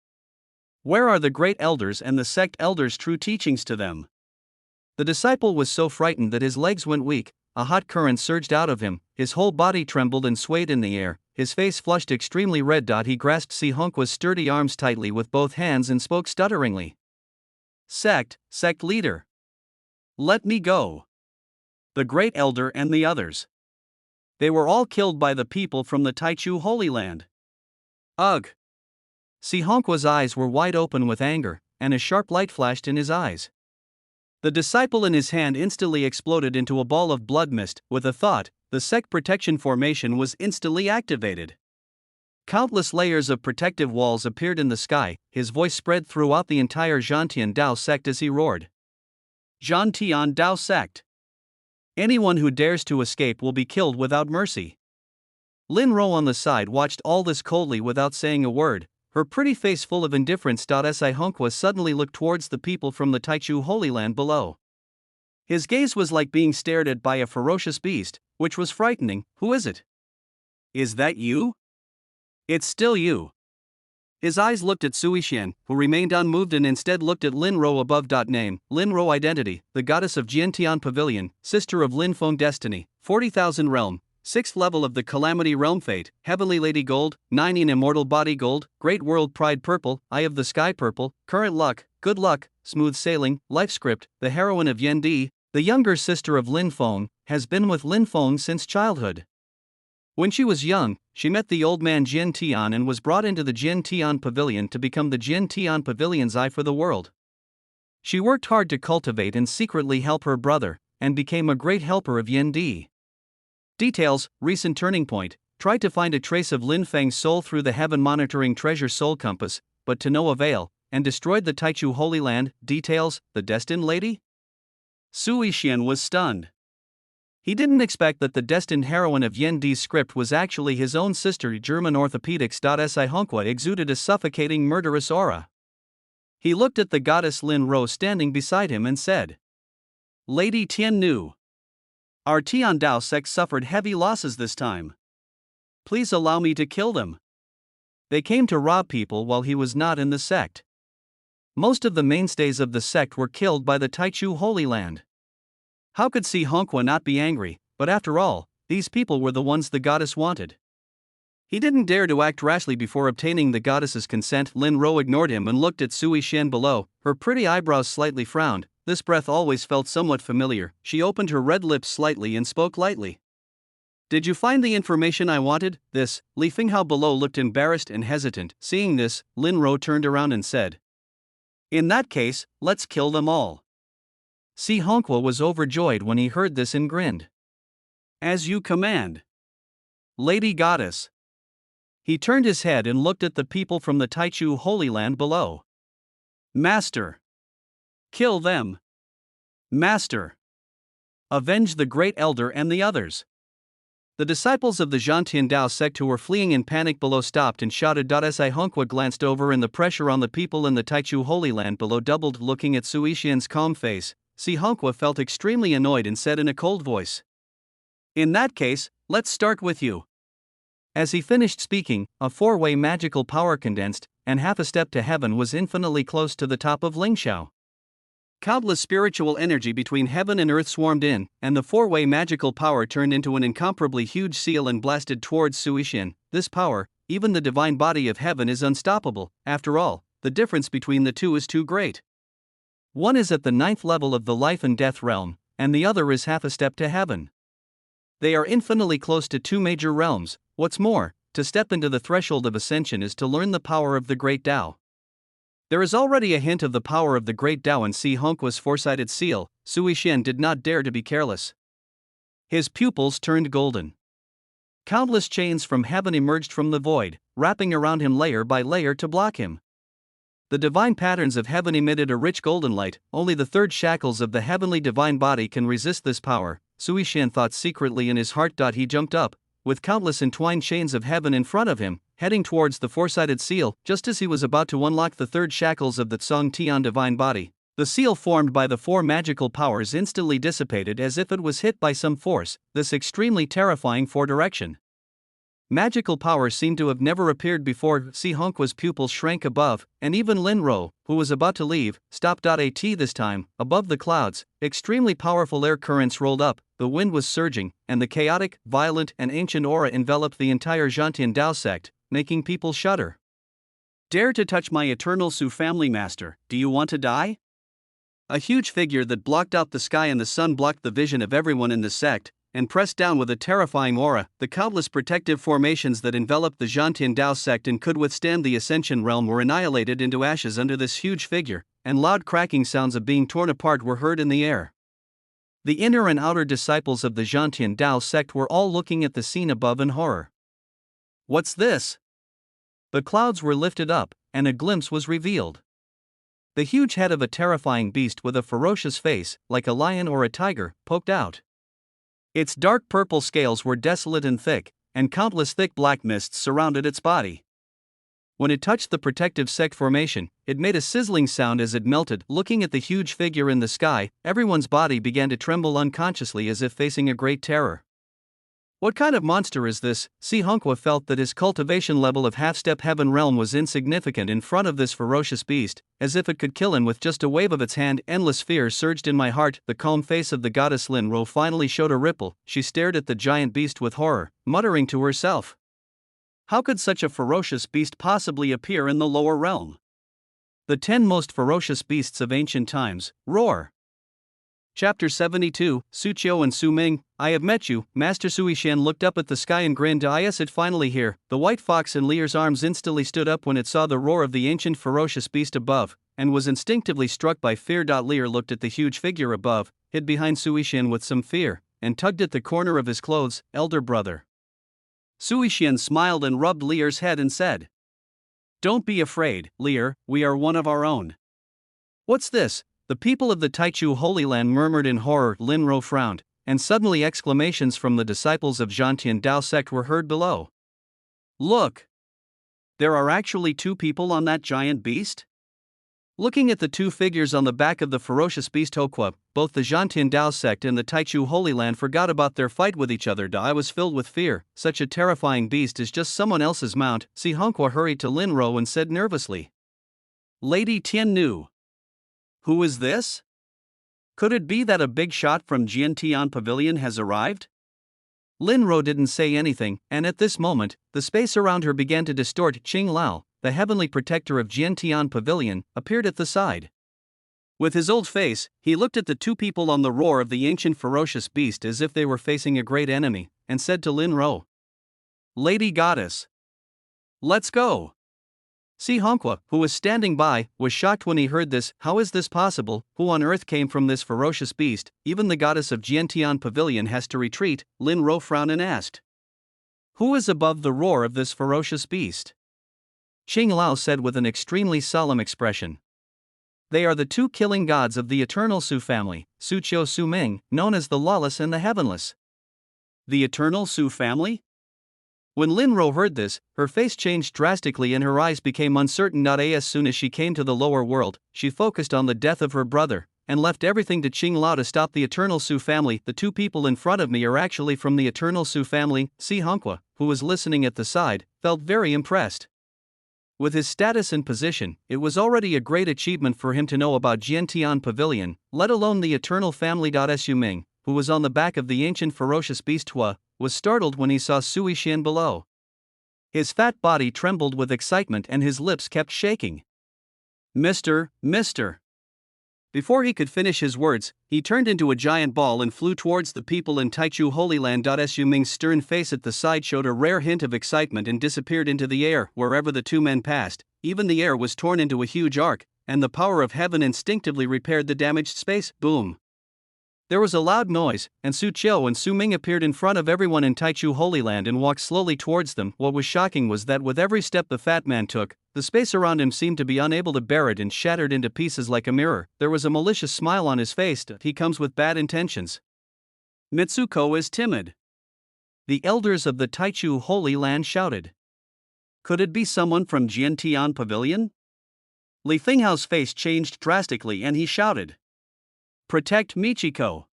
where are the great elders and the sect elders' true teachings to them? The disciple was so frightened that his legs went weak, a hot current surged out of him, his whole body trembled and swayed in the air, his face flushed extremely red. He grasped Si Hongqua's sturdy arms tightly with both hands and spoke stutteringly. Sect leader. Let me go. The great elder and the others. They were all killed by the people from the Taichu Holy Land. Ugh! Si Hongqua's eyes were wide open with anger, and a sharp light flashed in his eyes. The disciple in his hand instantly exploded into a ball of blood mist. With a thought, the sect protection formation was instantly activated. Countless layers of protective walls appeared in the sky. His voice spread throughout the entire Zhan Tian Dao sect as he roared. Zhan Tian Dao sect. Anyone who dares to escape will be killed without mercy. Lin Ro on the side watched all this coldly without saying a word, her pretty face full of indifference. Si Hongqua suddenly looked towards the people from the Taichu Holy Land below. His gaze was like being stared at by a ferocious beast, which was frightening. Who is it? Is that you? It's still you. His eyes looked at Sui Xian, who remained unmoved and instead looked at Lin Ro above. Name, Lin Ro identity, the goddess of Jiantian Pavilion, sister of Lin Feng destiny, 40,000 realm, 6th level of the Calamity Realm fate, Heavenly Lady Gold, 9 in Immortal Body Gold, Great World Pride Purple, Eye of the Sky Purple, Current Luck, Good Luck, Smooth Sailing, Life Script, the heroine of Yen Di, the younger sister of Lin Feng, has been with Lin Feng since childhood. When she was young, she met the old man Jin Tian and was brought into the Jin Tian Pavilion to become the Jin Tian Pavilion's eye for the world. She worked hard to cultivate and secretly help her brother, and became a great helper of Yen Di. Details, recent turning point, tried to find a trace of Lin Feng's soul through the heaven monitoring treasure soul compass, but to no avail, and destroyed the Taichu Holy Land. Details, the destined lady? Sui Xian was stunned. He didn't expect that the destined heroine of Yen Di's script was actually his own sister. German orthopedics. Si Hongqua exuded a suffocating murderous aura. He looked at the goddess Lin Ro standing beside him and said, Lady Tian Nu. Our Tian Dao sect suffered heavy losses this time. Please allow me to kill them. They came to rob people while he was not in the sect. Most of the mainstays of the sect were killed by the Taichu Holy Land. How could Si Hongqua not be angry? But after all, these people were the ones the goddess wanted. He didn't dare to act rashly before obtaining the goddess's consent. Lin Ro ignored him and looked at Sui Xian below. Her pretty eyebrows slightly frowned. This breath always felt somewhat familiar. She opened her red lips slightly and spoke lightly. Did you find the information I wanted? This. Li Fenghao below looked embarrassed and hesitant. Seeing this, Lin Ro turned around and said, In that case, let's kill them all. Si Honghua was overjoyed when he heard this and grinned. As you command, Lady Goddess. He turned his head and looked at the people from the Taichu Holy Land below. Master. Kill them. Master. Avenge the Great Elder and the others. The disciples of the Zhantian Dao sect who were fleeing in panic below stopped and shouted. Si Honghua glanced over and the pressure on the people in the Taichu Holy Land below doubled. Looking at Sui Xian's calm face, Si Honghua felt extremely annoyed and said in a cold voice, "In that case, let's start with you." As he finished speaking, a four-way magical power condensed, and half a step to heaven was infinitely close to the top of Lingxiao. Countless spiritual energy between heaven and earth swarmed in, and the four-way magical power turned into an incomparably huge seal and blasted towards Sui Xian. This power, even the divine body of heaven, is unstoppable. After all, the difference between the two is too great. One is at the 9th level of the life and death realm, and the other is half a step to heaven. They are infinitely close to two major realms. What's more, to step into the threshold of ascension is to learn the power of the Great Tao. There is already a hint of the power of the Great Tao in Si Honghua's four-sided seal. Sui Xian did not dare to be careless. His pupils turned golden. Countless chains from heaven emerged from the void, wrapping around him layer by layer to block him. The divine patterns of heaven emitted a rich golden light. Only the third shackles of the heavenly divine body can resist this power, Sui Xian thought secretly in his heart. He jumped up, with countless entwined chains of heaven in front of him, heading towards the four-sided seal. Just as he was about to unlock the third shackles of the Tsong Tian divine body, the seal formed by the four magical powers instantly dissipated as if it was hit by some force. This extremely terrifying four-direction magical power seemed to have never appeared before. Si Honghua's pupils shrank above, and even Lin Ro, who was about to leave, stopped. This time, above the clouds, extremely powerful air currents rolled up, the wind was surging, and the chaotic, violent, and ancient aura enveloped the entire Zhantian Dao sect, making people shudder. Dare to touch my eternal Su family master, do you want to die? A huge figure that blocked out the sky and the sun blocked the vision of everyone in the sect, and pressed down with a terrifying aura. The countless protective formations that enveloped the Zhantian Dao sect and could withstand the Ascension realm were annihilated into ashes under this huge figure, and loud cracking sounds of being torn apart were heard in the air. The inner and outer disciples of the Zhantian Dao sect were all looking at the scene above in horror. What's this? The clouds were lifted up, and a glimpse was revealed. The huge head of a terrifying beast with a ferocious face, like a lion or a tiger, poked out. Its dark purple scales were desolate and thick, and countless thick black mists surrounded its body. When it touched the protective sect formation, it made a sizzling sound as it melted. Looking at the huge figure in the sky, everyone's body began to tremble unconsciously as if facing a great terror. What kind of monster is this? Si Honghua felt that his cultivation level of half-step heaven realm was insignificant in front of this ferocious beast, as if it could kill him with just a wave of its hand. Endless fear surged in my heart. The calm face of the goddess Lin Ro finally showed a ripple. She stared at the giant beast with horror, muttering to herself. How could such a ferocious beast possibly appear in the lower realm? The 10 most ferocious beasts of ancient times. Roar. Chapter 72, Suqiu and Su Ming. I have met you. Master Sui Xian looked up at the sky and grinned. Yes, it finally here. The white fox in Lear's arms instantly stood up when it saw the roar of the ancient ferocious beast above, and was instinctively struck by fear. Lear looked at the huge figure above, hid behind Sui Xian with some fear, and tugged at the corner of his clothes. Elder brother. Sui Xian smiled and rubbed Lear's head and said, "Don't be afraid, Lear, we are one of our own." What's this? The people of the Taichu Holy Land murmured in horror. Lin Ro frowned, and suddenly exclamations from the disciples of Zhantian Dao sect were heard below. Look! There are actually 2 people on that giant beast? Looking at the 2 figures on the back of the ferocious beast Honghua, both the Zhantian Dao sect and the Taichu Holy Land forgot about their fight with each other. I was filled with fear. Such a terrifying beast is just someone else's mount. Si Honghua hurried to Lin Ro and said nervously, "Lady Tian Nu. Who is this? Could it be that a big shot from Jiantian Pavilion has arrived?" Lin Ro didn't say anything, and at this moment, the space around her began to distort. Qing Lao, the heavenly protector of Jiantian Pavilion, appeared at the side. With his old face, he looked at the 2 people on the roar of the ancient ferocious beast as if they were facing a great enemy, and said to Lin Ro, "Lady Goddess, let's go." Si Hongqua, who was standing by, was shocked when he heard this. How is this possible? Who on earth came from this ferocious beast? Even the goddess of Jiantian Pavilion has to retreat. Lin Ro frowned and asked. Who is above the roar of this ferocious beast? Qing Lao said with an extremely solemn expression. They are the two killing gods of the eternal Su family, Su Qiu Su Ming, known as the lawless and the heavenless. The eternal Su family? When Lin Ro heard this, her face changed drastically and her eyes became uncertain. As soon as she came to the lower world, she focused on the death of her brother, and left everything to Qing Lao to stop the eternal Su family. The two people in front of me are actually from the eternal Su family. Si Hongqua, who was listening at the side, felt very impressed. With his status and position, it was already a great achievement for him to know about Jiantian Pavilion, let alone the eternal family. Su Ming, who was on the back of the ancient ferocious beast Hua, was startled when he saw Sui Xian below. His fat body trembled with excitement and his lips kept shaking. Mister. Before he could finish his words, he turned into a giant ball and flew towards the people in Taichu Holy Land. Su Ming's stern face at the side showed a rare hint of excitement and disappeared into the air. Wherever the two men passed, even the air was torn into a huge arc, and the power of heaven instinctively repaired the damaged space. Boom! There was a loud noise, and Su Qiu and Su Ming appeared in front of everyone in Taichu Holy Land and walked slowly towards them. What was shocking was that with every step the fat man took, the space around him seemed to be unable to bear it and shattered into pieces like a mirror. There was a malicious smile on his face. He comes with bad intentions. Mitsuko is timid. The elders of the Taichu Holy Land shouted. Could it be someone from Jiantian Pavilion? Li Fenghao's face changed drastically and he shouted. Protect Michiko.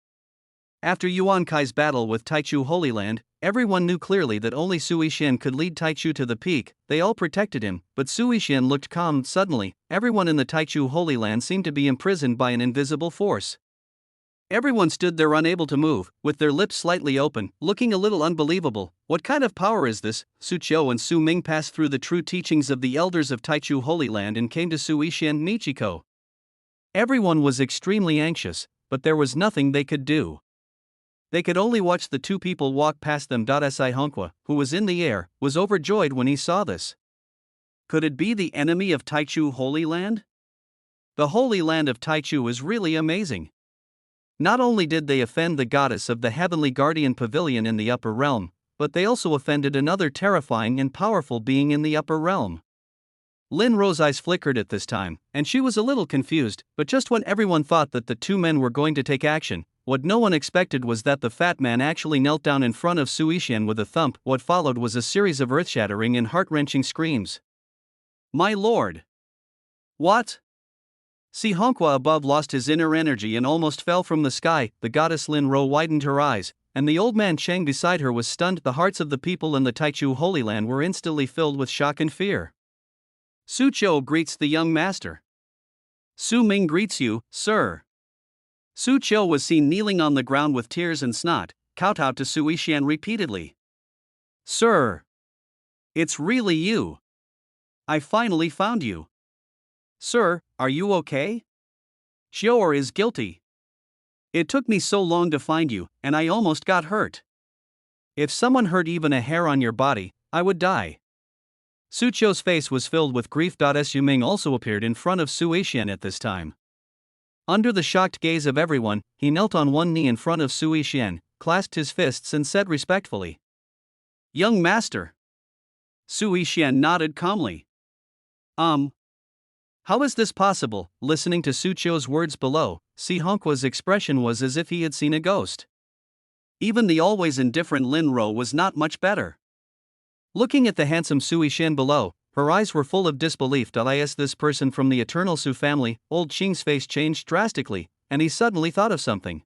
After Yuan Kai's battle with Taichu Holy Land, everyone knew clearly that only Sui Xian could lead Taichu to the peak. They all protected him, but Sui Xian looked calm. Suddenly, everyone in the Taichu Holy Land seemed to be imprisoned by an invisible force. Everyone stood there unable to move, with their lips slightly open, looking a little unbelievable. What kind of power is this? Su Qiu and Su Ming passed through the true teachings of the elders of Taichu Holy Land and came to Sui Xian Michiko. Everyone was extremely anxious, but there was nothing they could do. They could only watch the two people walk past them. Si Hongqua, who was in the air, was overjoyed when he saw this. Could it be the enemy of Taichu Holy Land? The Holy Land of Taichu is really amazing. Not only did they offend the goddess of the heavenly guardian pavilion in the upper realm, but they also offended another terrifying and powerful being in the upper realm. Lin Ro's eyes flickered at this time, and she was a little confused, but just when everyone thought that the two men were going to take action, what no one expected was that the fat man actually knelt down in front of Sui Xian with a thump. What followed was a series of earth-shattering and heart-wrenching screams. My lord! What? Si Hongqua above lost his inner energy and almost fell from the sky. The goddess Lin Ro widened her eyes, and the old man Cheng beside her was stunned. The hearts of the people in the Taichu Holy Land were instantly filled with shock and fear. Su Qiu greets the young master. Su Ming greets you, sir. Su Qiu was seen kneeling on the ground with tears and snot, kowtowed to Sui Xian repeatedly. Sir! It's really you! I finally found you! Sir, are you okay? Xiu'er is guilty. It took me so long to find you, and I almost got hurt. If someone hurt even a hair on your body, I would die. Su Qiu's face was filled with grief. Su Ming also appeared in front of Sui Xian at this time. Under the shocked gaze of everyone, he knelt on one knee in front of Sui Xian, clasped his fists and said respectfully, Young master. Sui Xian nodded calmly. How is this possible? Listening to Su Qiu's words below, Si Hongqua's expression was as if he had seen a ghost. Even the always indifferent Lin Ro was not much better. Looking at the handsome Sui Xian below, her eyes were full of disbelief. Is this person from the eternal Su family? Old Qing's face changed drastically, and he suddenly thought of something.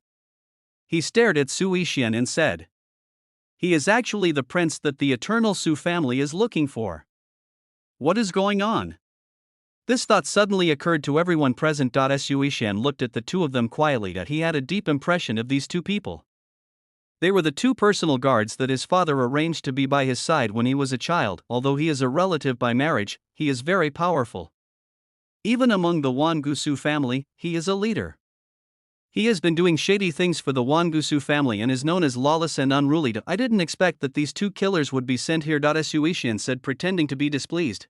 He stared at Sui Xian and said, He is actually the prince that the eternal Su family is looking for. What is going on? This thought suddenly occurred to everyone present. Sui Xian looked at the two of them quietly. He had a deep impression of these two people. They were the two personal guards that his father arranged to be by his side when he was a child. Although he is a relative by marriage, he is very powerful. Even among the Wangusu family, he is a leader. He has been doing shady things for the Wangusu family and is known as lawless and unruly. I didn't expect that these two killers would be sent here. Sui Xian said, pretending to be displeased.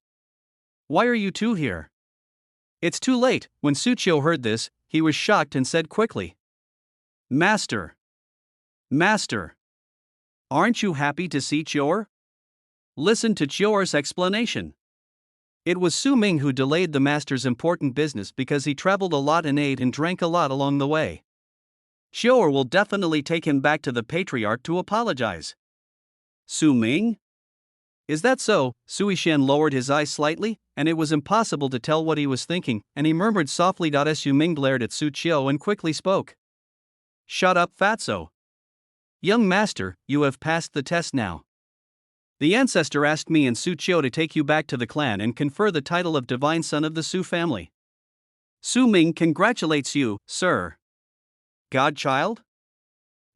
Why are you two here? It's too late. When Suchio heard this, he was shocked and said quickly, Master! Master! Aren't you happy to see Chior? Listen to Chior's explanation. It was Su Ming who delayed the master's important business because he traveled a lot and ate and drank a lot along the way. Chior will definitely take him back to the patriarch to apologize. Su Ming? Is that so? Suishan lowered his eyes slightly, and it was impossible to tell what he was thinking, and he murmured softly. Su Ming glared at Su Chio and quickly spoke. Shut up, Fatso. Young master, you have passed the test now. The ancestor asked me and Su Chio to take you back to the clan and confer the title of divine son of the Su family. Su Ming congratulates you, sir. Godchild?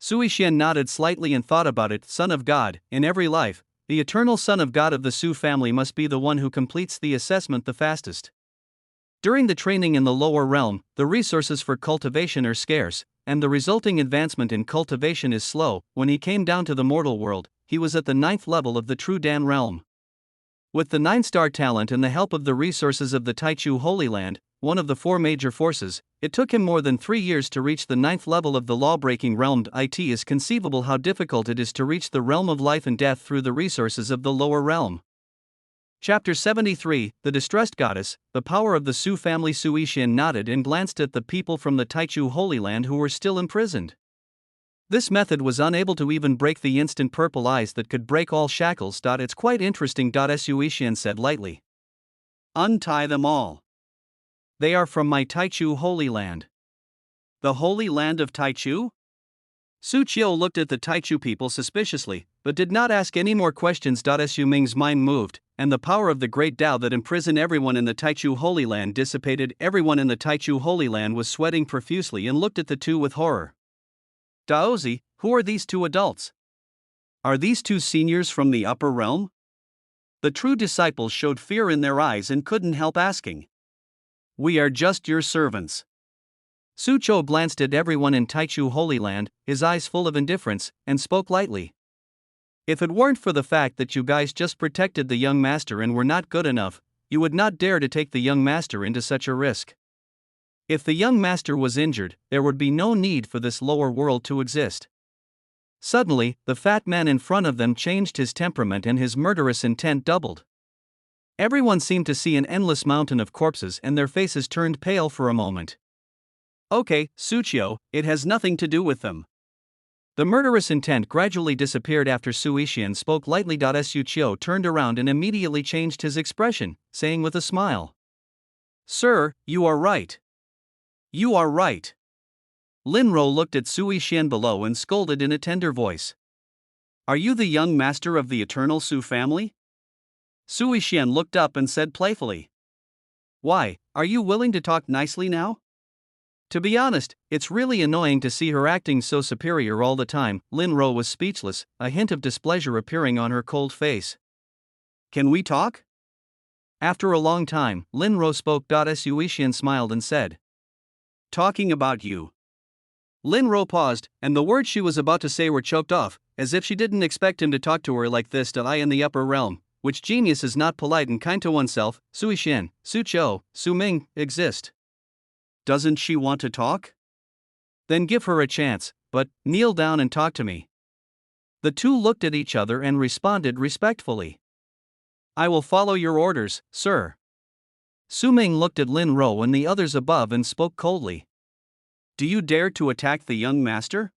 Suishan nodded slightly and thought about it. Son of God, in every life, the eternal son of God of the Su family must be the one who completes the assessment the fastest. During the training in the lower realm, the resources for cultivation are scarce, and the resulting advancement in cultivation is slow. When he came down to the mortal world, he was at the 9th level of the true Dan realm. With the 9-star talent and the help of the resources of the Taichu Holy Land, one of the 4 major forces, it took him more than 3 years to reach the 9th level of the law-breaking realm. It is conceivable how difficult it is to reach the realm of life and death through the resources of the lower realm. Chapter 73, The Distressed Goddess, the power of the Su family. Suishan nodded and glanced at the people from the Taichu Holy Land who were still imprisoned. This method was unable to even break the instant purple eyes that could break all shackles. It's quite interesting. Suishan said lightly. Untie them all. They are from my Taichu Holy Land. The Holy Land of Taichu? Su Chio looked at the Taichu people suspiciously, but did not ask any more questions. Su Ming's mind moved, and the power of the great Tao that imprisoned everyone in the Taichu Holy Land dissipated. Everyone in the Taichu Holy Land was sweating profusely and looked at the two with horror. Daozi, who are these two adults? Are these two seniors from the upper realm? The true disciples showed fear in their eyes and couldn't help asking. We are just your servants. Su Chio glanced at everyone in Taichu Holy Land, his eyes full of indifference, and spoke lightly. If it weren't for the fact that you guys just protected the young master and were not good enough, you would not dare to take the young master into such a risk. If the young master was injured, there would be no need for this lower world to exist. Suddenly, the fat man in front of them changed his temperament and his murderous intent doubled. Everyone seemed to see an endless mountain of corpses and their faces turned pale for a moment. Okay, Suchio, it has nothing to do with them. The murderous intent gradually disappeared after Suishan spoke lightly. Suchio turned around and immediately changed his expression, saying with a smile. Sir, you are right. You are right. Linro looked at Suishan below and scolded in a tender voice. Are you the young master of the eternal Su family? Suishan looked up and said playfully. Why, are you willing to talk nicely now? To be honest, it's really annoying to see her acting so superior all the time. Linro was speechless, a hint of displeasure appearing on her cold face. Can we talk? After a long time, Linro spoke. Suishan smiled and said. Talking about you. Linro paused, and the words she was about to say were choked off, as if she didn't expect him to talk to her like this. I in the upper realm, which genius is not polite and kind to oneself, Suishan, Su Chio, Su Ming, exist. Doesn't she want to talk? Then give her a chance, but kneel down and talk to me. The two looked at each other and responded respectfully. I will follow your orders, sir. Su Ming looked at Linro and the others above and spoke coldly. Do you dare to attack the young master?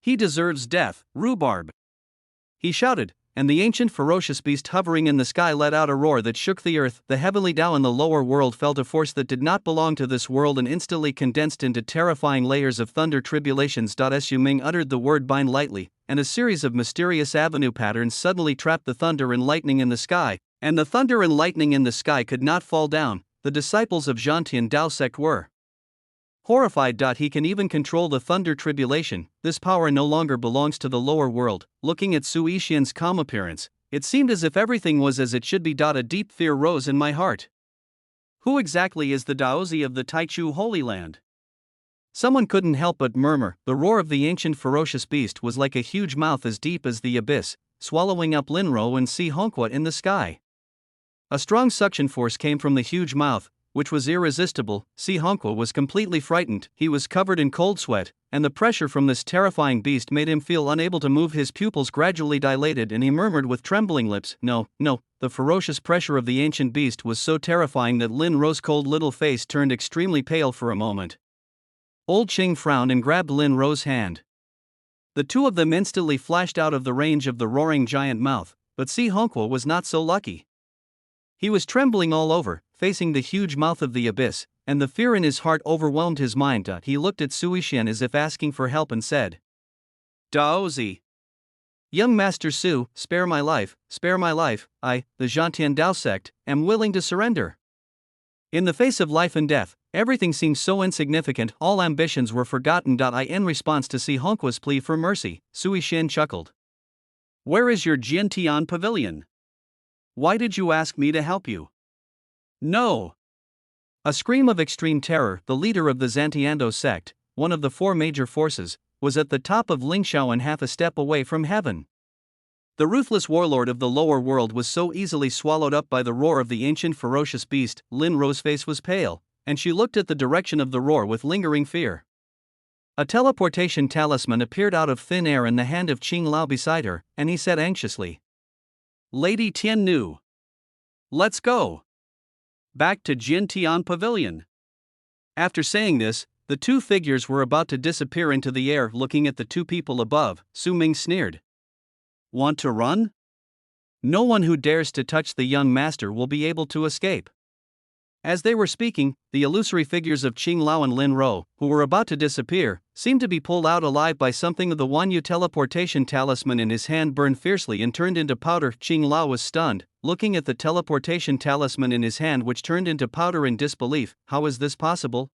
He deserves death, rhubarb. He shouted, and the ancient ferocious beast hovering in the sky let out a roar that shook the earth. The heavenly Tao in the lower world felt a force that did not belong to this world and instantly condensed into terrifying layers of thunder. Tribulations. Su Ming uttered the word bind lightly, and a series of mysterious avenue patterns suddenly trapped the thunder and lightning in the sky, and the thunder and lightning in the sky could not fall down. The disciples of Zhantian Dao sect were horrified. He can even control the thunder. Tribulation. This power no longer belongs to the lower world. Looking at Suishan's calm appearance, it seemed as if everything was as it should be. A deep fear rose in my heart. Who exactly is the Daozi of the Taichu Holy Land? Someone couldn't help but murmur. The roar of the ancient ferocious beast was like a huge mouth as deep as the abyss, swallowing up Linro and Si Hongqua in the sky. A strong suction force came from the huge mouth, which was irresistible. Si Hongkwa was completely frightened, he was covered in cold sweat, and the pressure from this terrifying beast made him feel unable to move. His pupils gradually dilated and he murmured with trembling lips, "No, no." The ferocious pressure of the ancient beast was so terrifying that Lin Ro's cold little face turned extremely pale for a moment. Old Ching frowned and grabbed Lin Ro's hand. The two of them instantly flashed out of the range of the roaring giant mouth, but Si Hongkwa was not so lucky. He was trembling all over, facing the huge mouth of the abyss, and the fear in his heart overwhelmed his mind. He looked at Sui Xian as if asking for help and said, "Daozi. Young Master Su, spare my life, spare my life. I, the Zhantian Dao sect, am willing to surrender." In the face of life and death, everything seemed so insignificant, all ambitions were forgotten. In response to Si Hongkwa's plea for mercy, Sui Xian chuckled. "Where is your Jiantian pavilion? Why did you ask me to help you?" "No." A scream of extreme terror. The leader of the Zhantiando sect, one of the four major forces, was at the top of Lingshao and half a step away from heaven. The ruthless warlord of the lower world was so easily swallowed up by the roar of the ancient ferocious beast. Lin Ro's face was pale, and she looked at the direction of the roar with lingering fear. A teleportation talisman appeared out of thin air in the hand of Qing Lao beside her, and he said anxiously, "Lady Tian Nu. Let's go back to Jintian Pavilion." After saying this, the two figures were about to disappear into the air. Looking at the two people above, Su Ming sneered. "Want to run? No one who dares to touch the young master will be able to escape." As they were speaking, the illusory figures of Qing Lao and Lin Ro, who were about to disappear, seemed to be pulled out alive by something. The Wanyu teleportation talisman in his hand burned fiercely and turned into powder. Qing Lao was stunned, looking at the teleportation talisman in his hand, which turned into powder, in disbelief. How is this possible?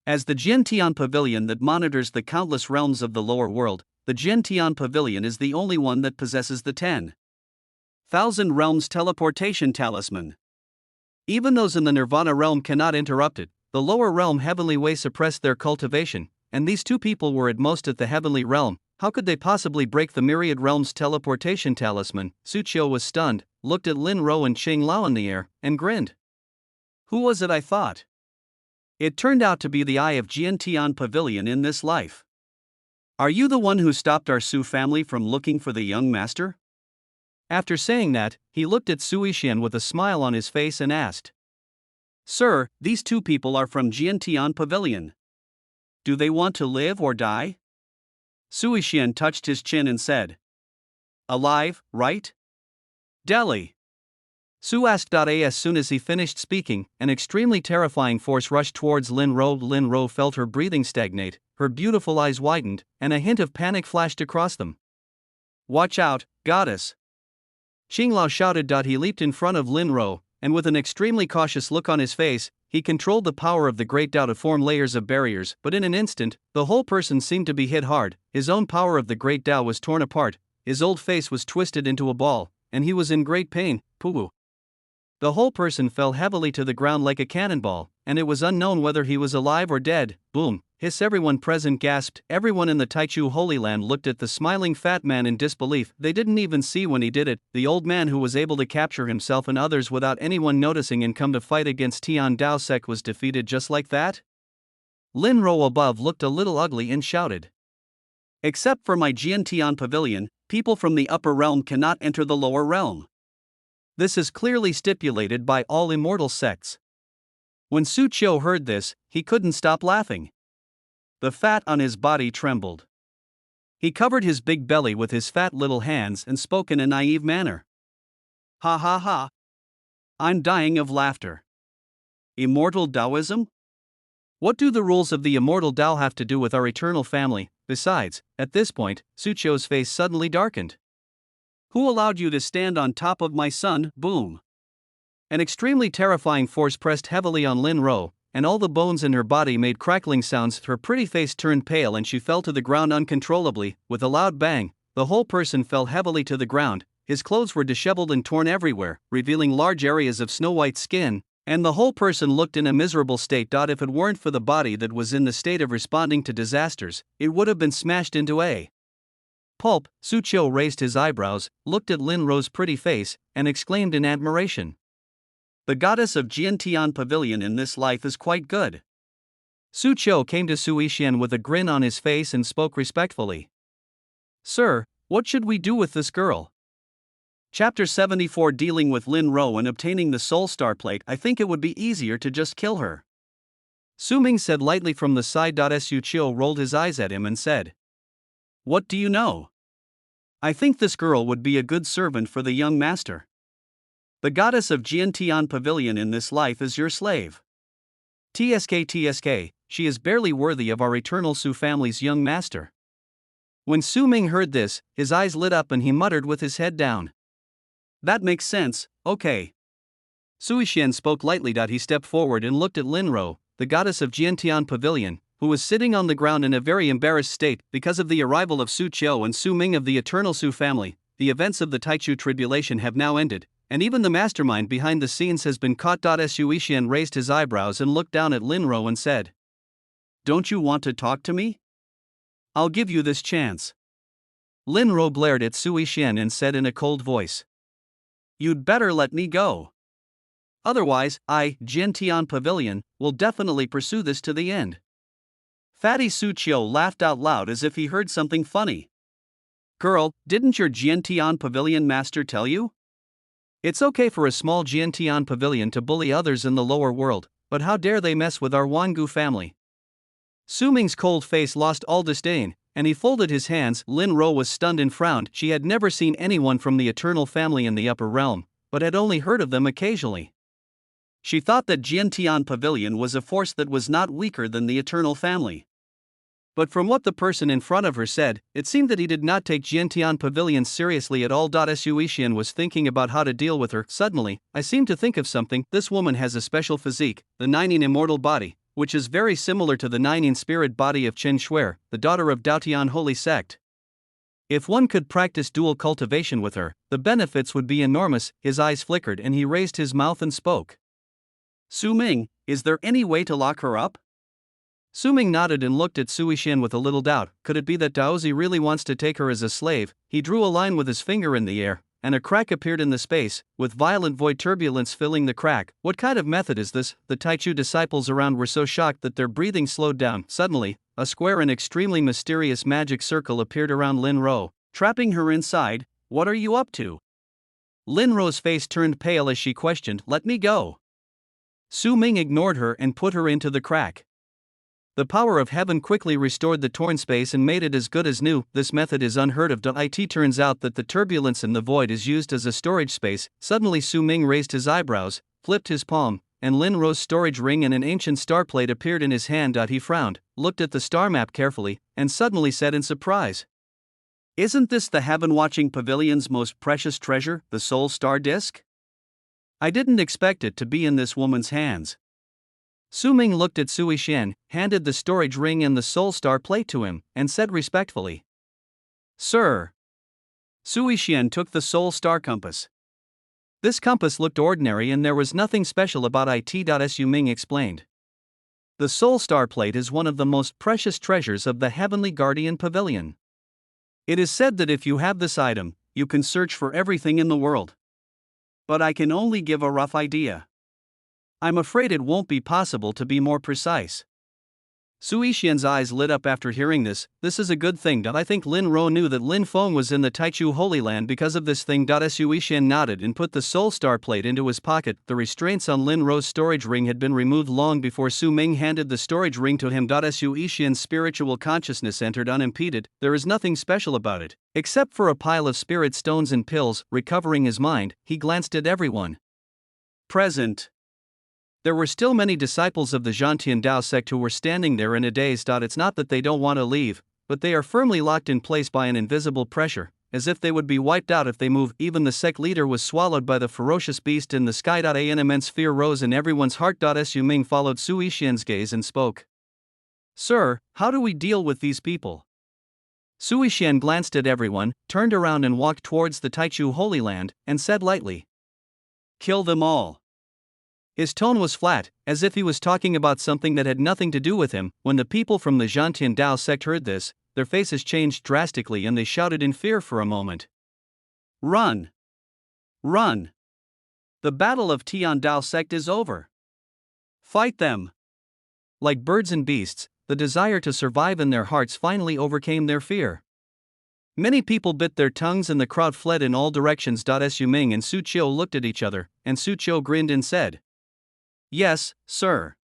As the Jintian Pavilion that monitors the countless realms of the lower world, the Jintian Pavilion is the only one that possesses the 10,000 realms teleportation talisman. Even those in the Nirvana realm cannot interrupt it. The lower realm heavenly way suppressed their cultivation, and these two people were at most at the heavenly realm. How could they possibly break the myriad realms teleportation talisman? Su Qiu was stunned, looked at Lin Ro and Qing Lao in the air, and grinned. Who was it I thought? It turned out to be the Eye of Jiantian Pavilion in this life. Are you the one who stopped our Su family from looking for the young master? After saying that, he looked at Sui Xian with a smile on his face and asked, "Sir, these two people are from Jiantian Pavilion. Do they want to live or die?" Sui Xian touched his chin and said, "Alive, right?" "Delhi." Su asked. As soon as he finished speaking, an extremely terrifying force rushed towards Lin Ro. Lin Ro felt her breathing stagnate, her beautiful eyes widened, and a hint of panic flashed across them. "Watch out, goddess!" Qing Lao shouted. He leaped in front of Lin Ro, and with an extremely cautious look on his face, he controlled the power of the great Dao to form layers of barriers. But in an instant, the whole person seemed to be hit hard. His own power of the great Dao was torn apart, his old face was twisted into a ball, and he was in great pain. Poo. The whole person fell heavily to the ground like a cannonball, and it was unknown whether he was alive or dead. Boom! Hiss! Everyone present gasped. Everyone in the Taichu Holy Land looked at the smiling fat man in disbelief. They didn't even see when he did it. The old man who was able to capture himself and others without anyone noticing and come to fight against Tian Dao sect was defeated just like that? Lin Ro above looked a little ugly and shouted, "Except for my Jiantian Pavilion, people from the upper realm cannot enter the lower realm. This is clearly stipulated by all immortal sects." When Su Qiu heard this, he couldn't stop laughing. The fat on his body trembled. He covered his big belly with his fat little hands and spoke in a naive manner. "Ha ha ha. I'm dying of laughter. Immortal Taoism? What do the rules of the immortal Tao have to do with our eternal family? Besides," at this point, Su Qiu's face suddenly darkened. "Who allowed you to stand on top of my son?" Boom! An extremely terrifying force pressed heavily on Lin Ro, and all the bones in her body made crackling sounds. Her pretty face turned pale and she fell to the ground uncontrollably. With a loud bang, the whole person fell heavily to the ground. His clothes were disheveled and torn everywhere, revealing large areas of snow-white skin, and the whole person looked in a miserable state. If it weren't for the body that was in the state of responding to disasters, it would have been smashed into a pulp. Su Qiu raised his eyebrows, looked at Lin Ro's pretty face, and exclaimed in admiration, The goddess of Jiantian Pavilion in this life is quite good. Su Qiu came to Su Yixian with a grin on his face and spoke respectfully. Sir, what should we do with this girl? Chapter 74 Dealing with Lin Ro and obtaining the Soul Star Plate. I think it would be easier to just kill her. Su Ming said lightly from the side. Su Qiu rolled his eyes at him and said, What do you know? I think this girl would be a good servant for the young master. The goddess of Jiantian Pavilion in this life is your slave. TSK, she is barely worthy of our eternal Su family's young master. When Su Ming heard this, his eyes lit up and he muttered with his head down. That makes sense, okay. Su Yixian spoke lightly. He stepped forward and looked at Lin Ro, the goddess of Jiantian Pavilion, who was sitting on the ground in a very embarrassed state because of the arrival of Su Qiu and Su Ming of the eternal Su family. The events of the Taichu tribulation have now ended, and even the mastermind behind the scenes has been caught. Su Yixian raised his eyebrows and looked down at Lin Ro and said, Don't you want to talk to me? I'll give you this chance. Lin Ro glared at Su Yixian and said in a cold voice, You'd better let me go. Otherwise, Jiantian Pavilion, will definitely pursue this to the end. Fatty Su Qiu laughed out loud as if he heard something funny. Girl, didn't your Jiantian Pavilion master tell you? It's okay for a small Jiantian Pavilion to bully others in the lower world, but how dare they mess with our Wangu family? Su Ming's cold face lost all disdain, and he folded his hands. Lin Ro was stunned and frowned. She had never seen anyone from the Eternal family in the upper realm, but had only heard of them occasionally. She thought that Jiantian Pavilion was a force that was not weaker than the Eternal family. But from what the person in front of her said, it seemed that he did not take Jiantian Pavilion seriously at all. Su Yixian was thinking about how to deal with her. Suddenly, I seem to think of something. This woman has a special physique, the Nining immortal body, which is very similar to the Nining spirit body of Chen Shuer, the daughter of Daotian holy sect. If one could practice dual cultivation with her, the benefits would be enormous. His eyes flickered and he raised his mouth and spoke. Su Ming, is there any way to lock her up? Su Ming nodded and looked at Su Yixian with a little doubt. Could it be that Daozi really wants to take her as a slave? He drew a line with his finger in the air, and a crack appeared in the space, with violent void turbulence filling the crack. What kind of method is this? The Taichu disciples around were so shocked that their breathing slowed down. Suddenly, a square and extremely mysterious magic circle appeared around Lin Ro, trapping her inside. What are you up to? Lin Ro's face turned pale as she questioned, Let me go. Su Ming ignored her and put her into the crack. The power of heaven quickly restored the torn space and made it as good as new. This method is unheard of. It turns out that the turbulence in the void is used as a storage space. Suddenly Su Ming raised his eyebrows, flipped his palm, and Lin Ro's storage ring and an ancient star plate appeared in his hand. He frowned, looked at the star map carefully, and suddenly said in surprise, Isn't this the Heaven-Watching Pavilion's most precious treasure, the Soul Star Disc? I didn't expect it to be in this woman's hands. Su Ming looked at Su Yixian, handed the storage ring and the Soul Star plate to him, and said respectfully, Sir. Su Yixian took the Soul Star compass. This compass looked ordinary and there was nothing special about it. Su Ming explained. The Soul Star plate is one of the most precious treasures of the Heavenly Guardian Pavilion. It is said that if you have this item, you can search for everything in the world. But I can only give a rough idea. I'm afraid it won't be possible to be more precise. Su Yixian's eyes lit up after hearing this. This is a good thing. I think Lin Ro knew that Lin Feng was in the Taichu Holy Land because of this thing. Su Yixian nodded and put the Soul Star plate into his pocket. The restraints on Lin Ro's storage ring had been removed long before Su Ming handed the storage ring to him. Su Yixian's spiritual consciousness entered unimpeded. There is nothing special about it, except for a pile of spirit stones and pills. Recovering his mind, he glanced at everyone present. There were still many disciples of the Zhantian Dao sect who were standing there in a daze. It's not that they don't want to leave, but they are firmly locked in place by an invisible pressure, as if they would be wiped out if they move. Even the sect leader was swallowed by the ferocious beast in the sky. An immense fear rose in everyone's heart. Su Ming followed Su Yixian's gaze and spoke. Sir, how do we deal with these people? Su Yixian glanced at everyone, turned around and walked towards the Taichu Holy Land, and said lightly, Kill them all. His tone was flat, as if he was talking about something that had nothing to do with him. When the people from the Zhantian Dao sect heard this, their faces changed drastically and they shouted in fear for a moment. Run! Run! The battle of Tian Dao sect is over. Fight them. Like birds and beasts, the desire to survive in their hearts finally overcame their fear. Many people bit their tongues and the crowd fled in all directions. Su Ming and Su Qiu looked at each other, and Su Qiu grinned and said, "Yes, sir."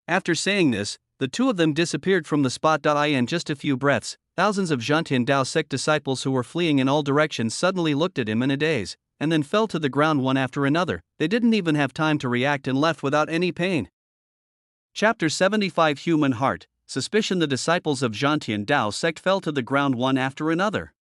After saying this, the two of them disappeared from the spot. In just a few breaths, thousands of Zhantian Dao sect disciples who were fleeing in all directions suddenly looked at him in a daze, and then fell to the ground one after another. They didn't even have time to react and left without any pain. Chapter 75 Human Heart. Suspicion. The disciples of Zhantian Dao sect fell to the ground one after another.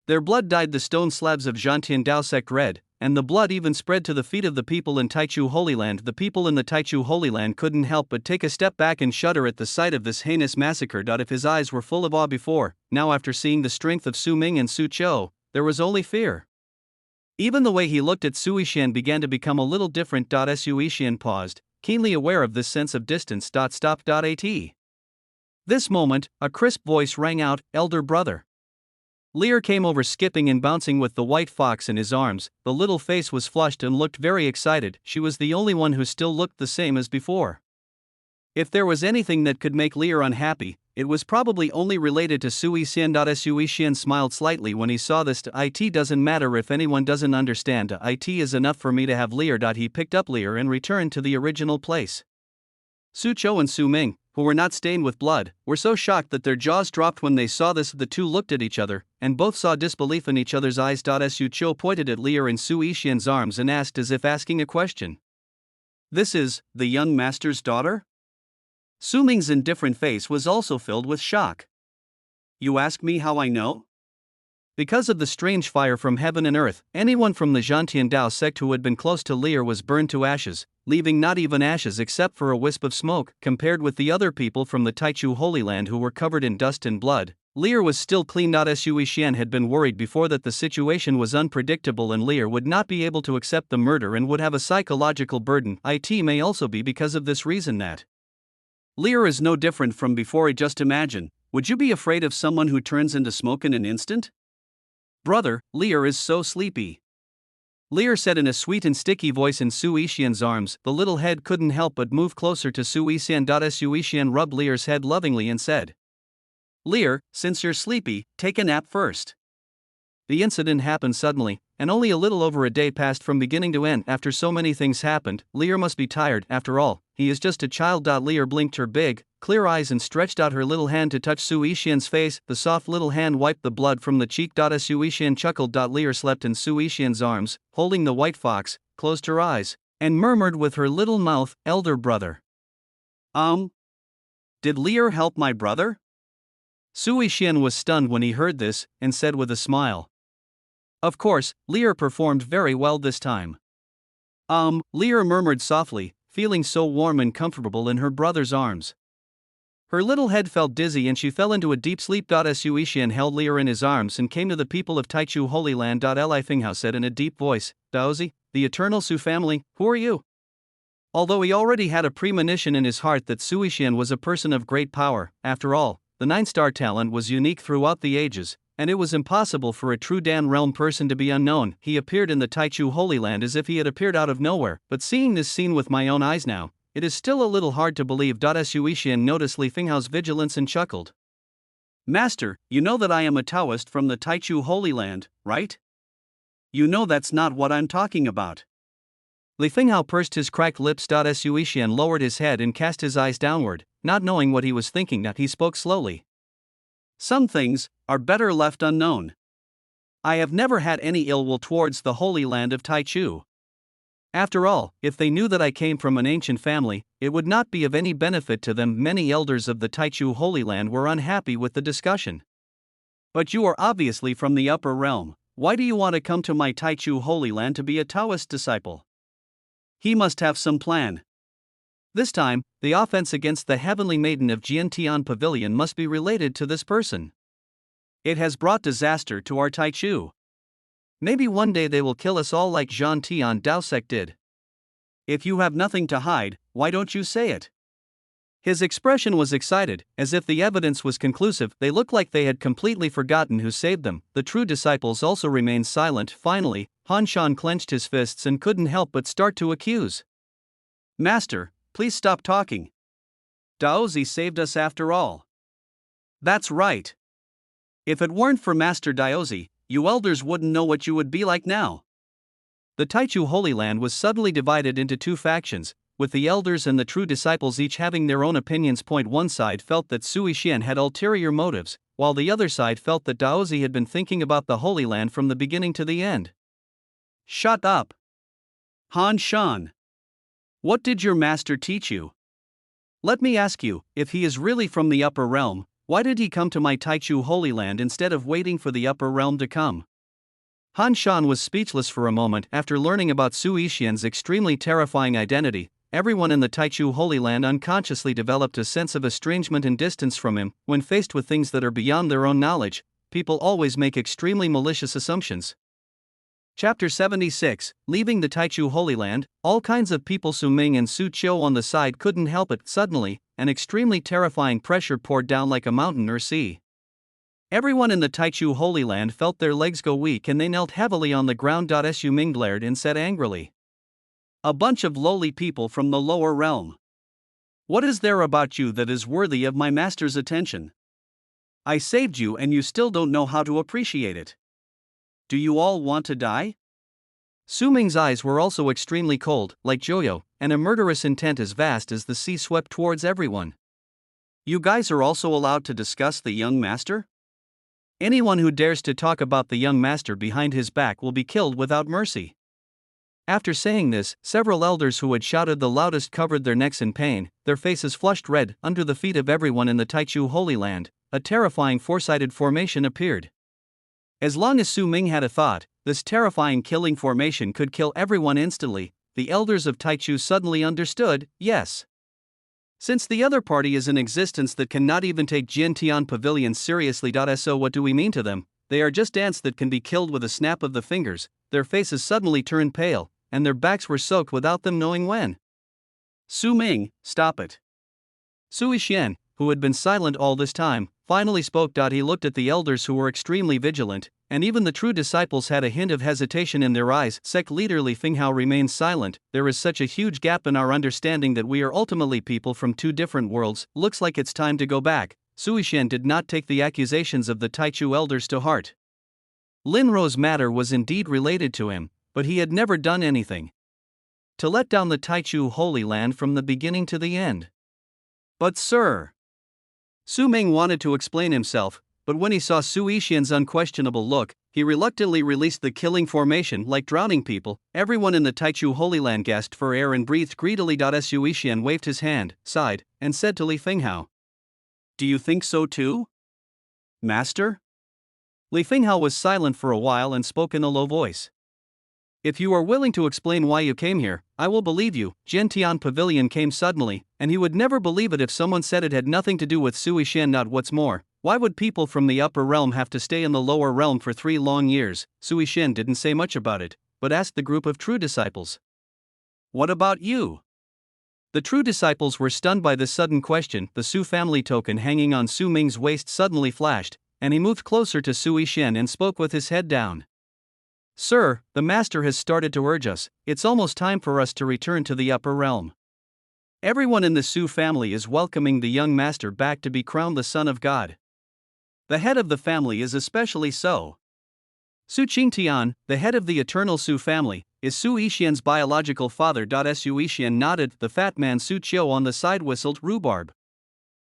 Their blood dyed the stone slabs of Zhantian Dao sect red, and the blood even spread to the feet of the people in Taichu Holy Land. The people in the Taichu Holy Land couldn't help but take a step back and shudder at the sight of this heinous massacre. If his eyes were full of awe before, now after seeing the strength of Su Ming and Su Qiu, there was only fear. Even the way he looked at Su Yishan began to become a little different. Su Yishan paused, keenly aware of this sense of distance. Stop. At this moment, a crisp voice rang out, "Elder brother." Lear came over skipping and bouncing with the white fox in his arms. The little face was flushed and looked very excited. She was the only one who still looked the same as before. If there was anything that could make Lear unhappy, it was probably only related to Su Yishan. Su Yishan smiled slightly when he saw this. It doesn't matter if anyone doesn't understand. It is enough for me to have Lear. He picked up Lear and returned to the original place. Su Qiu and Su Ming, who were not stained with blood, were so shocked that their jaws dropped when they saw this. The two looked at each other, and both saw disbelief in each other's eyes. Su Qiu pointed at Lear in Su Yishan's arms and asked as if asking a question. "This is the young master's daughter?" Su Ming's indifferent face was also filled with shock. "You ask me how I know?" Because of the strange fire from heaven and earth, anyone from the Zhantian Dao sect who had been close to Lear was burned to ashes, leaving not even ashes except for a wisp of smoke. Compared with the other people from the Taichu Holy Land who were covered in dust and blood, Lear was still clean. Su Yishan had been worried before that the situation was unpredictable and Lear would not be able to accept the murder and would have a psychological burden. It may also be because of this reason that Lear is no different from before. Just imagine, would you be afraid of someone who turns into smoke in an instant? "Brother, Lear is so sleepy," Lear said in a sweet and sticky voice in Su Yishan's arms. The little head couldn't help but move closer to Su Yishan. Su Yishan rubbed Lear's head lovingly and said, "Lear, since you're sleepy, take a nap first." The incident happened suddenly, and only a little over a day passed from beginning to end. After so many things happened, Lear must be tired. After all, he is just a child. Lear blinked her big, clear eyes and stretched out her little hand to touch Su Yishan's face. The soft little hand wiped the blood from the cheek. Su Yishan chuckled. Lear slept in Su Yishan's arms, holding the white fox, closed her eyes, and murmured with her little mouth, "Elder brother." Did Lear help my brother?" Su Yishan was stunned when he heard this, and said with a smile, "Of course, Lear performed very well this time." Lear murmured softly, feeling so warm and comfortable in her brother's arms. Her little head felt dizzy and she fell into a deep sleep. Su Yishan held Lear in his arms and came to the people of Taichu Holy Land. Li Finghao said in a deep voice, "Daozi, the eternal Su family, who are you?" Although he already had a premonition in his heart that Su Yishan was a person of great power, after all, the 9-star talent was unique throughout the ages, and it was impossible for a true Dan realm person to be unknown. He appeared in the Taichu Holy Land as if he had appeared out of nowhere, but seeing this scene with my own eyes now, it is still a little hard to believe. Su Yishan noticed Li Finghao's vigilance and chuckled. "Master, you know that I am a Taoist from the Taichu Holy Land, right? You know that's not what I'm talking about." Li Finghao pursed his cracked lips. Su Yishan lowered his head and cast his eyes downward, not knowing what he was thinking. He spoke slowly. "Some things are better left unknown. I have never had any ill will towards the Holy Land of Taichu. After all, if they knew that I came from an ancient family, it would not be of any benefit to them." Many elders of the Taichu Holy Land were unhappy with the discussion. "But you are obviously from the upper realm. Why do you want to come to my Taichu Holy Land to be a Taoist disciple?" He must have some plan. This time, the offense against the heavenly maiden of Jiantian Pavilion must be related to this person. It has brought disaster to our Taichu. Maybe one day they will kill us all like Zhantian Dao sect did. If you have nothing to hide, why don't you say it? His expression was excited, as if the evidence was conclusive. They looked like they had completely forgotten who saved them. The true disciples also remained silent. Finally, Han Shan clenched his fists and couldn't help but start to accuse. Master, please stop talking. Daozi saved us after all. That's right. If it weren't for Master Daozi, you elders wouldn't know what you would be like now. The Taichu Holy Land was suddenly divided into two factions, with the elders and the true disciples each having their own opinions. One side felt that Sui Xian had ulterior motives, while the other side felt that Daozi had been thinking about the Holy Land from the beginning to the end. Shut up! Han Shan! What did your master teach you? Let me ask you, if he is really from the upper realm, why did he come to my Taichu Holy Land instead of waiting for the upper realm to come? Han Shan was speechless for a moment after learning about Sui Xian's extremely terrifying identity. Everyone in the Taichu Holy Land unconsciously developed a sense of estrangement and distance from him. When faced with things that are beyond their own knowledge, people always make extremely malicious assumptions. Chapter 76, Leaving the Taichu Holy Land. All kinds of people. Su Ming and Su Qiu on the side couldn't help it. Suddenly, an extremely terrifying pressure poured down like a mountain or sea. Everyone in the Taichu Holy Land felt their legs go weak and they knelt heavily on the ground. Su Ming glared and said angrily, "A bunch of lowly people from the lower realm. What is there about you that is worthy of my master's attention? I saved you and you still don't know how to appreciate it. Do you all want to die?" Su Ming's eyes were also extremely cold, like Joyo, and a murderous intent as vast as the sea swept towards everyone. You guys are also allowed to discuss the young master? Anyone who dares to talk about the young master behind his back will be killed without mercy. After saying this, several elders who had shouted the loudest covered their necks in pain, their faces flushed red. Under the feet of everyone in the Taichu Holy Land, a terrifying four-sided formation appeared. As long as Su Ming had a thought, this terrifying killing formation could kill everyone instantly. The elders of Taichu suddenly understood, yes. Since the other party is in existence that cannot even take Jin Tian Pavilion seriously. So what do we mean to them? They are just ants that can be killed with a snap of the fingers. Their faces suddenly turned pale, and their backs were soaked without them knowing when. Su Ming, stop it. Sui Xian, who had been silent all this time, finally spoke. He looked at the elders who were extremely vigilant, and even the true disciples had a hint of hesitation in their eyes. Sect leader Li Finghao remained silent. There is such a huge gap in our understanding that we are ultimately people from two different worlds. Looks like it's time to go back. Sui Xian did not take the accusations of the Taichu elders to heart. Lin Ro's matter was indeed related to him, but he had never done anything to let down the Taichu Holy Land from the beginning to the end. But sir, Su Ming wanted to explain himself, but when he saw Sui Xian's unquestionable look, he reluctantly released the killing formation. Like drowning people, everyone in the Taichu Holy Land gasped for air and breathed greedily. Sui Xian waved his hand, sighed, and said to Li Finghao, "Do you think so too, Master?" Li Finghao was silent for a while and spoke in a low voice. "If you are willing to explain why you came here, I will believe you. Jin Tian Pavilion came suddenly, and he would never believe it if someone said it had nothing to do with Sui Xian. Not what's more, why would people from the upper realm have to stay in the lower realm for 3 long years? Sui Xian didn't say much about it, but asked the group of true disciples, "What about you?" The true disciples were stunned by this sudden question. The Su family token hanging on Su Ming's waist suddenly flashed, and he moved closer to Sui Xian and spoke with his head down. "Sir, the master has started to urge us. It's almost time for us to return to the upper realm. Everyone in the Su family is welcoming the young master back to be crowned the Son of God. The head of the family is especially so. Su Qingtian, the head of the eternal Su family, is Su Yixian's biological father. Su Yixian nodded. The fat man Su Qiu on the side whistled rhubarb.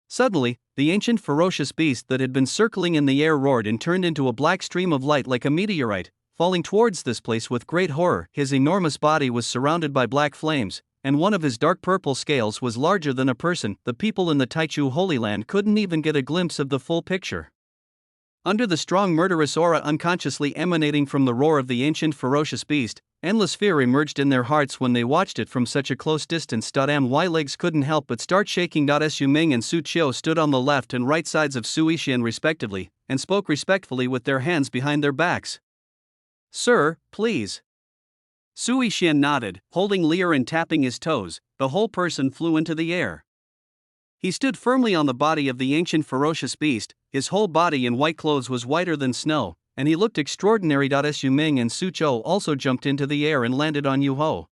Suddenly, the ancient ferocious beast that had been circling in the air roared and turned into a black stream of light like a meteorite, falling towards this place with great horror. His enormous body was surrounded by black flames, and one of his dark purple scales was larger than a person. The people in the Taichu Holy Land couldn't even get a glimpse of the full picture. Under the strong murderous aura unconsciously emanating from the roar of the ancient ferocious beast, endless fear emerged in their hearts when they watched it from such a close distance. My legs couldn't help but start shaking. Su Ming and Su Qiu stood on the left and right sides of Sui Xian respectively, and spoke respectfully with their hands behind their backs. "Sir, please." Sui Xian nodded, holding Leer and tapping his toes. The whole person flew into the air. He stood firmly on the body of the ancient ferocious beast. His whole body in white clothes was whiter than snow, and he looked extraordinary. Su Ming and Su Chou also jumped into the air and landed on Yu Ho.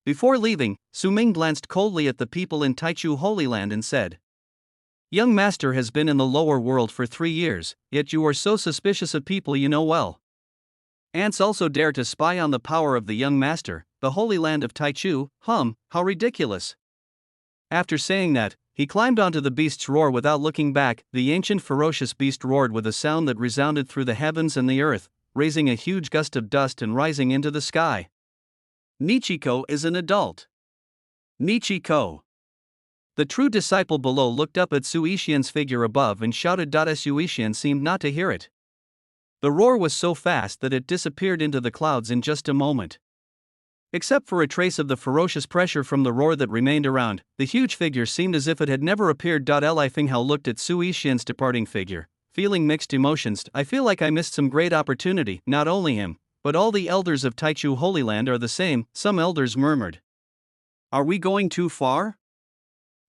Before leaving, Su Ming glanced coldly at the people in Taichu Holy Land and said, "Young master has been in the lower world for 3 years, yet you are so suspicious of people you know well. Ants also dare to spy on the power of the young master, the Holy Land of Taichu, how ridiculous." After saying that, he climbed onto the beast's roar without looking back. The ancient ferocious beast roared with a sound that resounded through the heavens and the earth, raising a huge gust of dust and rising into the sky. Michiko is an adult. Michiko. The true disciple below looked up at Su Ishian's figure above and shouted. Su Ishian seemed not to hear it. The roar was so fast that it disappeared into the clouds in just a moment. Except for a trace of the ferocious pressure from the roar that remained around, the huge figure seemed as if it had never appeared. Li Finghao looked at Su Ishian's departing figure, feeling mixed emotions. "I feel like I missed some great opportunity. Not only him, but all the elders of Taichu Holy Land are the same," some elders murmured. "Are we going too far?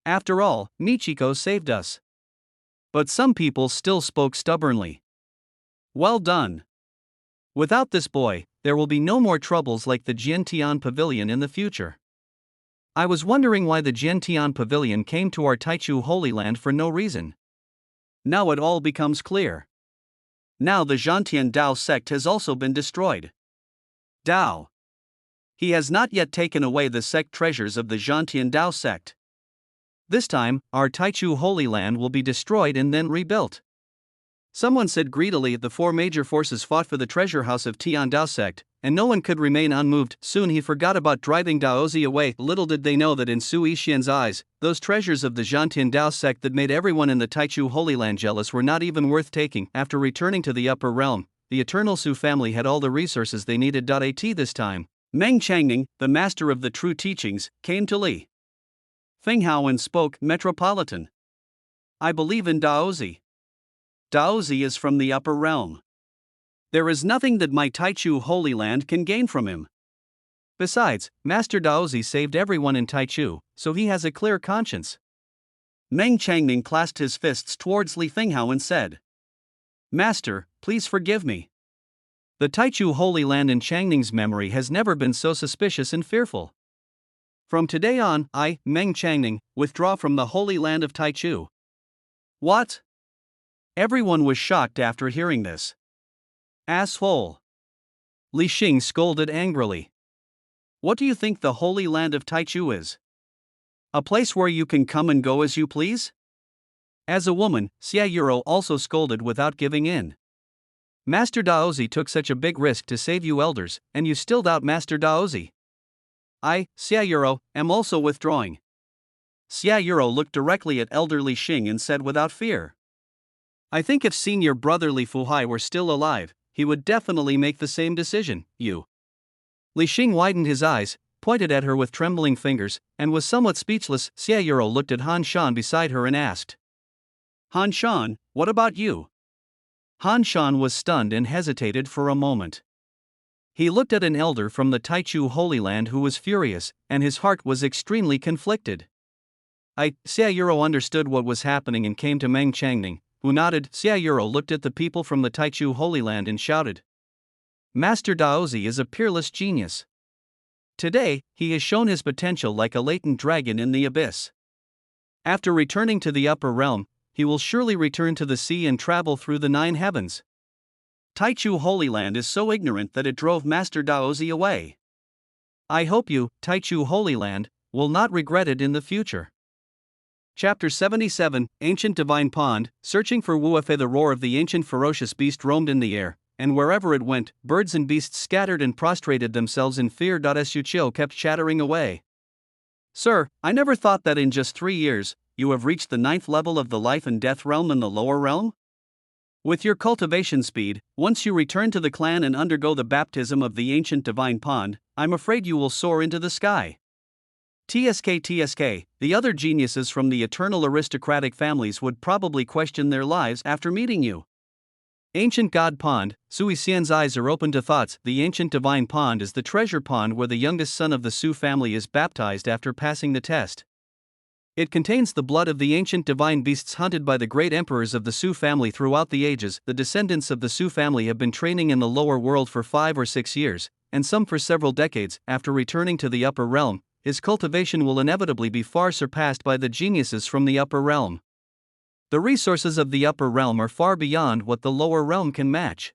After all, Michiko saved us." But some people still spoke stubbornly. "Well done. Without this boy, there will be no more troubles like the Jiantian Pavilion in the future. I was wondering why the Jiantian Pavilion came to our Taichu Holy Land for no reason. Now it all becomes clear. Now the Zhantian Dao sect has also been destroyed. Dao. He has not yet taken away the sect treasures of the Zhantian Dao sect. This time, our Taichu Holy Land will be destroyed and then rebuilt." Someone said greedily. The 4 major forces fought for the treasure house of Tian Dao sect, and no one could remain unmoved. Soon he forgot about driving Daozi away. Little did they know that in Su Ishian's eyes, those treasures of the Zhantian Dao sect that made everyone in the Taichu Holy Land jealous were not even worth taking. After returning to the upper realm, the eternal Su family had all the resources they needed. At this time, Meng Changning, the master of the true teachings, came to Li Finghao and spoke. "Metropolitan, I believe in Daozi. Daozi is from the upper realm. There is nothing that my Taichu Holy Land can gain from him. Besides, Master Daozi saved everyone in Taichu, so he has a clear conscience." Meng Changning clasped his fists towards Li Finghao and said, "Master, please forgive me. The Taichu Holy Land in Changning's memory has never been so suspicious and fearful. From today on, I, Meng Changning, withdraw from the Holy Land of Taichu." "What?" Everyone was shocked after hearing this. "Asshole!" Li Xing scolded angrily. "What do you think the Holy Land of Taichu is? A place where you can come and go as you please?" As a woman, Xia Yuro also scolded without giving in. "Master Daozi took such a big risk to save you elders, and you still doubt Master Daozi?" "I, Xia Yuro, am also withdrawing." Xia Yuro looked directly at elder Li Xing and said without fear, "I think if senior brother Li Fuhai were still alive, he would definitely make the same decision." "You?" Li Xing widened his eyes, pointed at her with trembling fingers, and was somewhat speechless. Xia Yuro looked at Han Shan beside her and asked, "Han Shan, what about you?" Han Shan was stunned and hesitated for a moment. He looked at an elder from the Taichu Holy Land who was furious, and his heart was extremely conflicted. Xia Yuro understood what was happening and came to Meng Changning, who nodded. Xia Yuro looked at the people from the Taichu Holy Land and shouted, "Master Daozi is a peerless genius. Today, he has shown his potential like a latent dragon in the abyss. After returning to the upper realm, he will surely return to the sea and travel through the 9 heavens. Taichu Holy Land is so ignorant that it drove Master Daozi away. I hope you, Taichu Holy Land, will not regret it in the future." Chapter 77, Ancient Divine Pond. Searching for Wuefei, the roar of the ancient ferocious beast roamed in the air, and wherever it went, birds and beasts scattered and prostrated themselves in fear. Su Chiu kept chattering away. "Sir, I never thought that in just 3 years, you have reached the 9th level of the life and death realm in the lower realm? With your cultivation speed, once you return to the clan and undergo the baptism of the ancient divine pond, I'm afraid you will soar into the sky. TSK, the other geniuses from the eternal aristocratic families would probably question their lives after meeting you." Ancient God Pond. Sui Xian's eyes are open to thoughts. The ancient divine pond is the treasure pond where the youngest son of the Su family is baptized after passing the test. It contains the blood of the ancient divine beasts hunted by the great emperors of the Su family throughout the ages. The descendants of the Su family have been training in the lower world for 5 or 6 years, and some for several decades. After returning to the upper realm, his cultivation will inevitably be far surpassed by the geniuses from the upper realm. The resources of the upper realm are far beyond what the lower realm can match.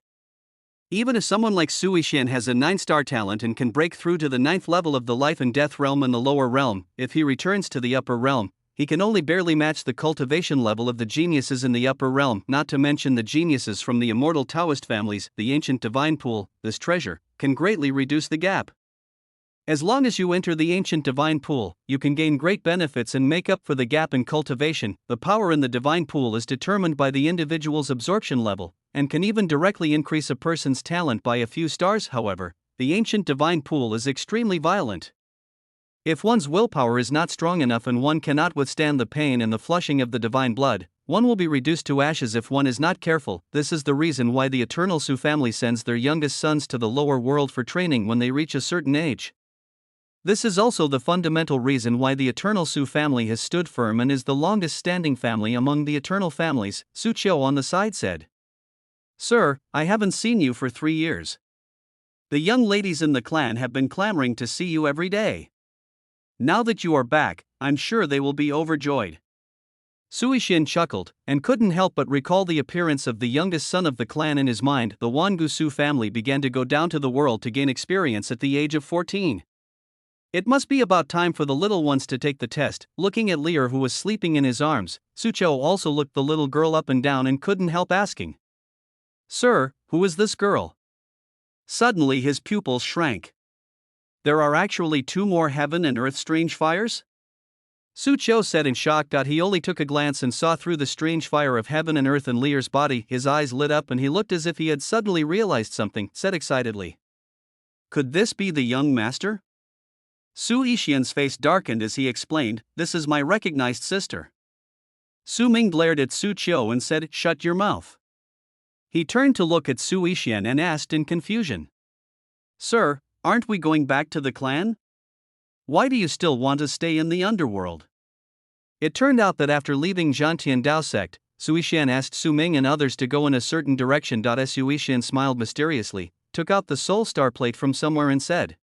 Even if someone like Su Yishan has a 9-star talent and can break through to the 9th level of the life and death realm in the lower realm, if he returns to the upper realm, he can only barely match the cultivation level of the geniuses in the upper realm, not to mention the geniuses from the immortal Taoist families. The ancient divine pool, this treasure, can greatly reduce the gap. As long as you enter the ancient divine pool, you can gain great benefits and make up for the gap in cultivation. The power in the divine pool is determined by the individual's absorption level, and can even directly increase a person's talent by a few stars. However, the ancient divine pool is extremely violent. If one's willpower is not strong enough and one cannot withstand the pain and the flushing of the divine blood, one will be reduced to ashes if one is not careful. This is the reason why the eternal Su family sends their youngest sons to the lower world for training when they reach a certain age. This is also the fundamental reason why the eternal Su family has stood firm and is the longest standing family among the eternal families. Su Qiu on the side said, "Sir, I haven't seen you for 3 years. The young ladies in the clan have been clamoring to see you every day. Now that you are back, I'm sure they will be overjoyed." Su Yishan chuckled, and couldn't help but recall the appearance of the youngest son of the clan in his mind. The Wangu Su family began to go down to the world to gain experience at the age of 14. It must be about time for the little ones to take the test. Looking at Lear, who was sleeping in his arms, Su Qiu also looked the little girl up and down and couldn't help asking, "Sir, who is this girl?" Suddenly his pupils shrank. "There are actually 2 more heaven and earth strange fires?" Su Qiu said in shock. He only took a glance and saw through the strange fire of heaven and earth in Lear's body. His eyes lit up and he looked as if he had suddenly realized something, said excitedly, "Could this be the young master?" Su Yishan's face darkened as he explained, "This is my recognized sister." Su Ming glared at Su Qiu and said, "Shut your mouth." He turned to look at Su Yishan and asked in confusion, "Sir, aren't we going back to the clan? Why do you still want to stay in the underworld?" It turned out that after leaving Zhantian Dao sect, Su Yishan asked Su Ming and others to go in a certain direction. Su Yishan smiled mysteriously, took out the soul star plate from somewhere and said,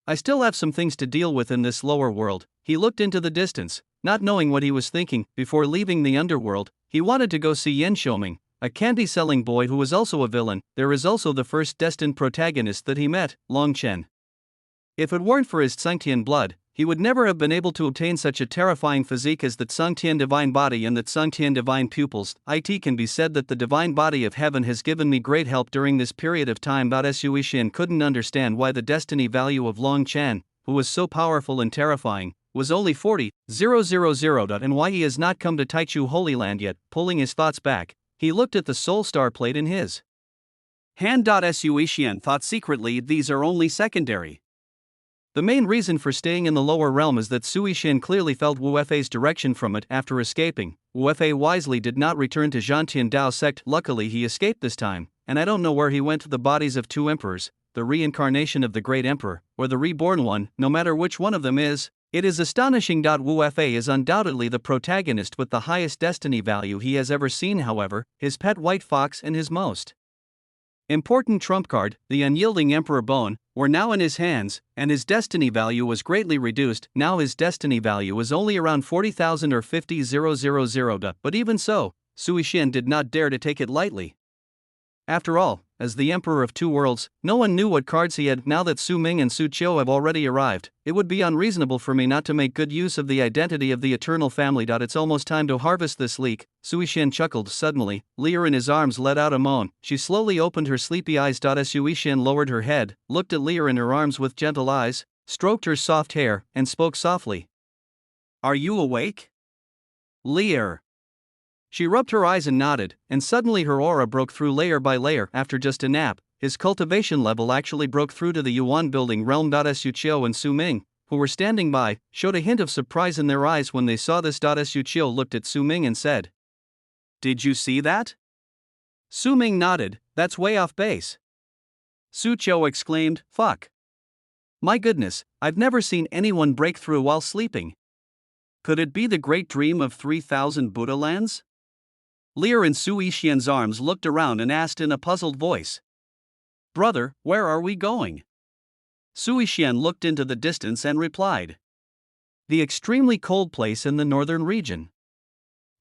"I still have some things to deal with in this lower world." He looked into the distance, not knowing what he was thinking. Before leaving the underworld, he wanted to go see Yen Xiaoming, a candy-selling boy who was also a villain. There is also the first destined protagonist that he met, Long Chen. If it weren't for his Tsungtian blood, he would never have been able to obtain such a terrifying physique as the Tsungtian divine body and the Tsungtian divine pupils. It can be said that the divine body of heaven has given me great help during this period of time. Su Yishan couldn't understand why the destiny value of Long Chen, who was so powerful and terrifying, was only 40,000, and why he has not come to Taichu Holy Land yet. Pulling his thoughts back, he looked at the soul star plate in his hand. Su Yishan thought secretly, these are only secondary. The main reason for staying in the lower realm is that Su Yishan clearly felt Wu Fei's direction from it. After escaping, Wu Fei wisely did not return to Zhantian Dao sect. Luckily he escaped this time, and I don't know where he went. The bodies of 2 emperors, the reincarnation of the great emperor, or the reborn one, no matter which one of them is, it is astonishing. Wu Fei is undoubtedly the protagonist with the highest destiny value he has ever seen. However, his pet white fox and his most important trump card, the unyielding Emperor Bone, were now in his hands, and his destiny value was greatly reduced. Now his destiny value is only around 40,000 or 50,000. But even so, Su Yishan did not dare to take it lightly. After all, as the Emperor of 2 worlds, no one knew what cards he had. Now that Su Ming and Su Qiu have already arrived, it would be unreasonable for me not to make good use of the identity of the eternal family. It's almost time to harvest this leek. Su Yishan chuckled suddenly. Lear in his arms let out a moan. She slowly opened her sleepy eyes. Su Yishan lowered her head, looked at Lear in her arms with gentle eyes, stroked her soft hair, and spoke softly. "Are you awake?" "Lear." She rubbed her eyes and nodded, and suddenly her aura broke through layer by layer. After just a nap, his cultivation level actually broke through to the Yuan building realm. Su Qiu and Su Ming, who were standing by, showed a hint of surprise in their eyes when they saw this. Su Qiu looked at Su Ming and said, "Did you see that?" Su Ming nodded, "That's way off base." Su Qiu exclaimed, "Fuck. My goodness, I've never seen anyone break through while sleeping." Could it be the great dream of 3,000 Buddha lands? Lear in Su Yixian's arms looked around and asked in a puzzled voice. Brother, where are we going? Su Yixian looked into the distance and replied. The extremely cold place in the northern region.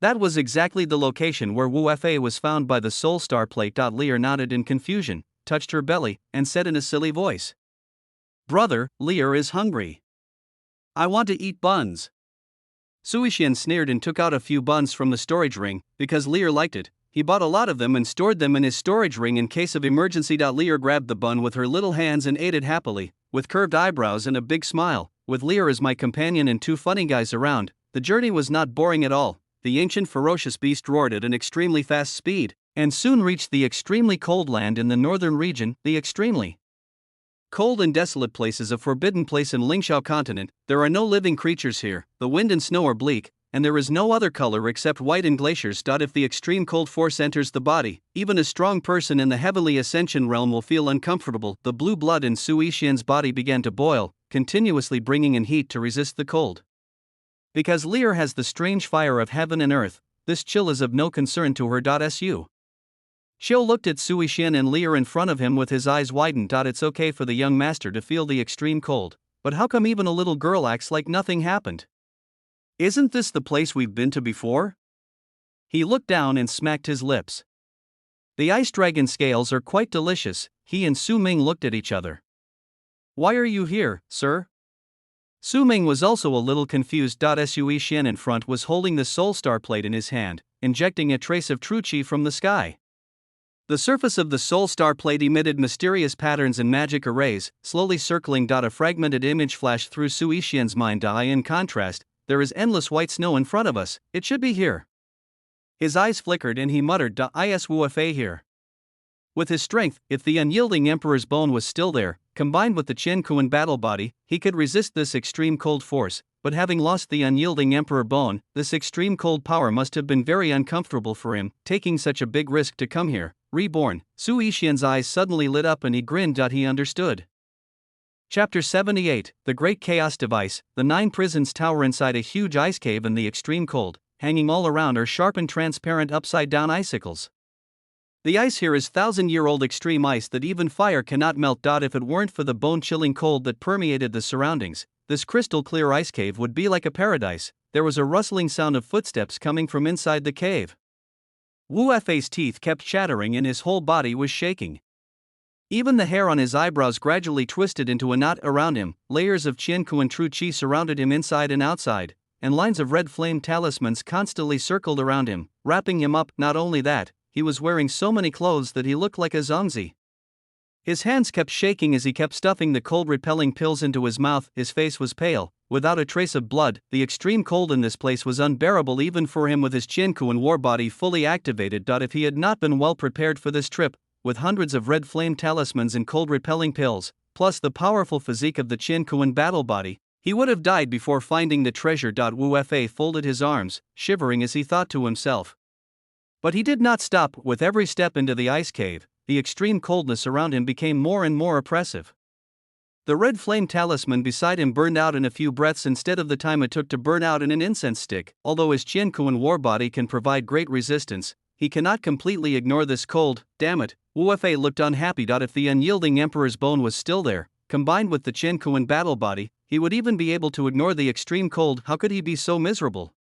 That was exactly the location where Wu Fei was found by the soul star plate. Lear nodded in confusion, touched her belly, and said in a silly voice. Brother, Lear is hungry. I want to eat buns. Su Yixian sneered and took out a few buns from the storage ring. Because Lear liked it, he bought a lot of them and stored them in his storage ring in case of emergency. Lear grabbed the bun with her little hands and ate it happily, with curved eyebrows and a big smile. With Lear as my companion and two funny guys around, the journey was not boring at all. The ancient ferocious beast roared at an extremely fast speed, and soon reached the extremely cold land in the northern region. The extremely cold and desolate place is a forbidden place in Lingxiao continent. There are no living creatures here, the wind and snow are bleak, and there is no other color except white and glaciers. If the extreme cold force enters the body, even a strong person in the heavenly ascension realm will feel uncomfortable. The blue blood in Su Yixian's body began to boil, continuously bringing in heat to resist the cold. Because Lear has the strange fire of heaven and earth, this chill is of no concern to her. Su Xiu looked at Su Yixian and Lear in front of him with his eyes widened. It's okay for the young master to feel the extreme cold, but how come even a little girl acts like nothing happened? Isn't this the place we've been to before? He looked down and smacked his lips. The ice dragon scales are quite delicious. He and Su Ming looked at each other. Why are you here, sir? Su Ming was also a little confused. Su Yixian in front was holding the soul star plate in his hand, injecting a trace of true qi from the sky. The surface of the soul star plate emitted mysterious patterns and magic arrays, slowly circling. A fragmented image flashed through Su Yixian's mind. In contrast, there is endless white snow in front of us, it should be here. His eyes flickered and he muttered, Is Wu Fei here? With his strength, if the unyielding emperor's bone was still there, combined with the Qian Kuan battle body, he could resist this extreme cold force, but having lost the unyielding emperor bone, this extreme cold power must have been very uncomfortable for him, taking such a big risk to come here, reborn. Su Yixian's eyes suddenly lit up and he grinned. He understood. Chapter 78, The Great Chaos Device. The 9 prisons tower inside a huge ice cave in the extreme cold. Hanging all around are sharpened transparent upside-down icicles. The ice here is 1,000-year-old extreme ice that even fire cannot melt. If it weren't for the bone-chilling cold that permeated the surroundings, this crystal-clear ice cave would be like a paradise. There was a rustling sound of footsteps coming from inside the cave. Wu Fei's teeth kept chattering and his whole body was shaking. Even the hair on his eyebrows gradually twisted into a knot around him. Layers of Qian Kuan true qi surrounded him inside and outside, and lines of red flame talismans constantly circled around him, wrapping him up. Not only that, he was wearing so many clothes that he looked like a zongzi. His hands kept shaking as he kept stuffing the cold-repelling pills into his mouth. His face was pale, without a trace of blood. The extreme cold in this place was unbearable even for him with his Qian Kuan war body fully activated. If he had not been well prepared for this trip, with hundreds of red flame talismans and cold-repelling pills, plus the powerful physique of the Qian Kuan battle body, he would have died before finding the treasure. Wu Fei folded his arms, shivering as he thought to himself. But he did not stop. With every step into the ice cave, the extreme coldness around him became more and more oppressive. The red flame talisman beside him burned out in a few breaths instead of the time it took to burn out in an incense stick. Although his Qian Kuan war body can provide great resistance, he cannot completely ignore this cold. Damn it, Wu Fei looked unhappy. If the unyielding emperor's bone was still there, combined with the Qian Kuan battle body, he would even be able to ignore the extreme cold. How could he be so miserable?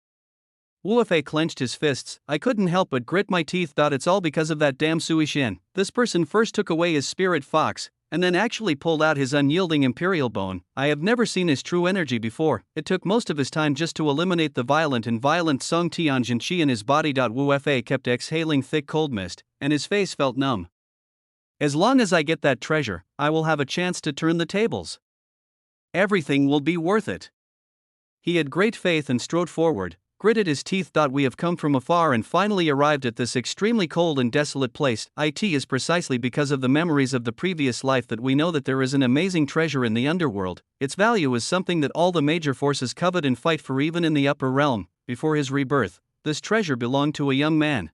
Wu Fei clenched his fists. I couldn't help but grit my teeth. It's all because of that damn Su Yixian. This person first took away his spirit fox, and then actually pulled out his unyielding imperial bone. I have never seen his true energy before. It took most of his time just to eliminate the violent Song Tianjin Qi in his body. Wu Fei kept exhaling thick cold mist, and his face felt numb. As long as I get that treasure, I will have a chance to turn the tables. Everything will be worth it. He had great faith and strode forward, gritted his teeth. We have come from afar and finally arrived at this extremely cold and desolate place. It is precisely because of the memories of the previous life that we know that there is an amazing treasure in the underworld. Its value is something that all the major forces covet and fight for even in the upper realm. Before his rebirth, this treasure belonged to a young man.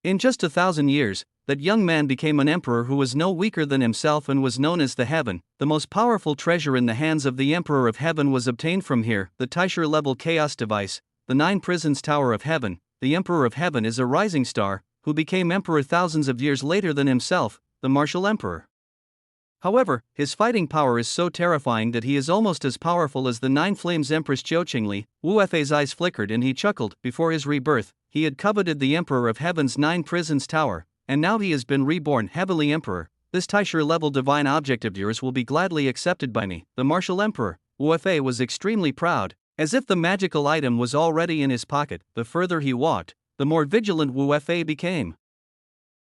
In just 1,000 years, that young man became an emperor who was no weaker than himself and was known as the Heaven. The most powerful treasure in the hands of the Emperor of Heaven was obtained from here, the Teicher level chaos device, the 9 prisons Tower of Heaven. The Emperor of Heaven is a rising star, who became emperor thousands of years later than himself, the martial emperor. However, his fighting power is so terrifying that he is almost as powerful as the 9 Flames Empress Qingli. Wu Fei's eyes flickered and he chuckled. Before his rebirth, he had coveted the Emperor of Heaven's 9 prisons tower, and now he has been reborn heavenly emperor. This Teicher level divine object of yours will be gladly accepted by me, the martial emperor. Wu Fei was extremely proud, as if the magical item was already in his pocket. The further he walked, the more vigilant Wu Fei became.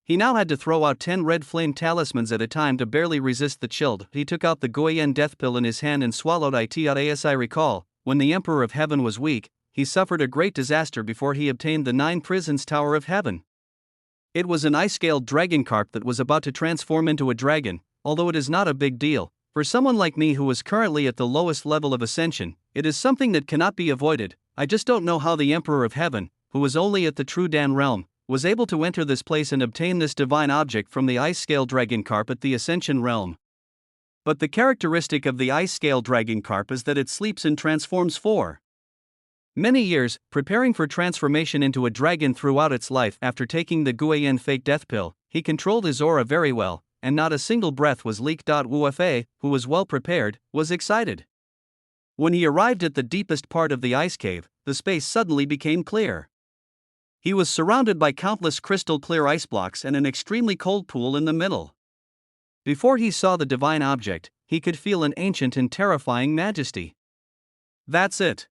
He now had to throw out 10 red flame talismans at a time to barely resist the chill. He took out the Guoyan death pill in his hand and swallowed it. As I recall, when the Emperor of Heaven was weak, he suffered a great disaster before he obtained the 9 prisons Tower of Heaven. It was an ice-scaled dragon carp that was about to transform into a dragon. Although it is not a big deal, for someone like me who is currently at the lowest level of ascension, it is something that cannot be avoided. I just don't know how the Emperor of Heaven, who was only at the True Dan realm, was able to enter this place and obtain this divine object from the ice-scale dragon carp at the Ascension realm. But the characteristic of the ice-scale dragon carp is that it sleeps and transforms for many years, preparing for transformation into a dragon throughout its life. After taking the Guoyan fake death pill, he controlled his aura very well, and not a single breath was leaked. Wu Fei, who was well prepared, was excited. When he arrived at the deepest part of the ice cave, the space suddenly became clear. He was surrounded by countless crystal-clear ice blocks and an extremely cold pool in the middle. Before he saw the divine object, he could feel an ancient and terrifying majesty. That's it.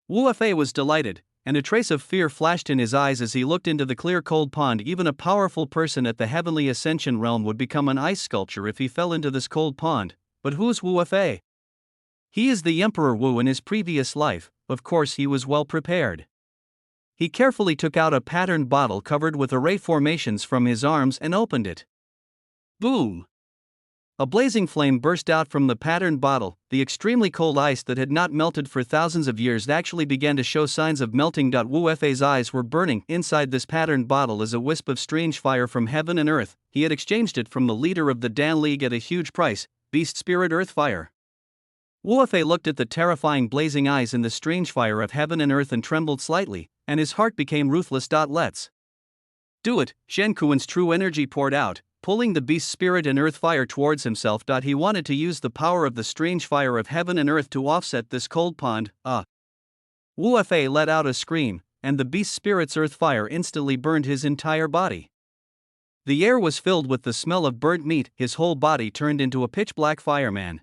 Wu Fei was delighted, and a trace of fear flashed in his eyes as he looked into the clear cold pond. Even a powerful person at the heavenly ascension realm would become an ice sculpture if he fell into this cold pond. But who's Wu Fei? He is the Emperor Wu in his previous life. Of course he was well prepared. He carefully took out a patterned bottle covered with array formations from his arms and opened it. Boom! A blazing flame burst out from the patterned bottle. The extremely cold ice that had not melted for thousands of years actually began to show signs of melting. Wu Fei's eyes were burning. Inside this patterned bottle is a wisp of strange fire from heaven and earth. He had exchanged it from the leader of the Dan League at a huge price, Beast Spirit Earth Fire. Wu Fei looked at the terrifying blazing eyes in the strange fire of heaven and earth and trembled slightly, and his heart became ruthless. Let's do it. Shen Kuan's true energy poured out, pulling the beast spirit and earth fire towards himself. He wanted to use the power of the strange fire of heaven and earth to offset this cold pond. Wu Fei let out a scream, and the beast spirit's earth fire instantly burned his entire body. The air was filled with the smell of burnt meat. His whole body turned into a pitch-black fireman.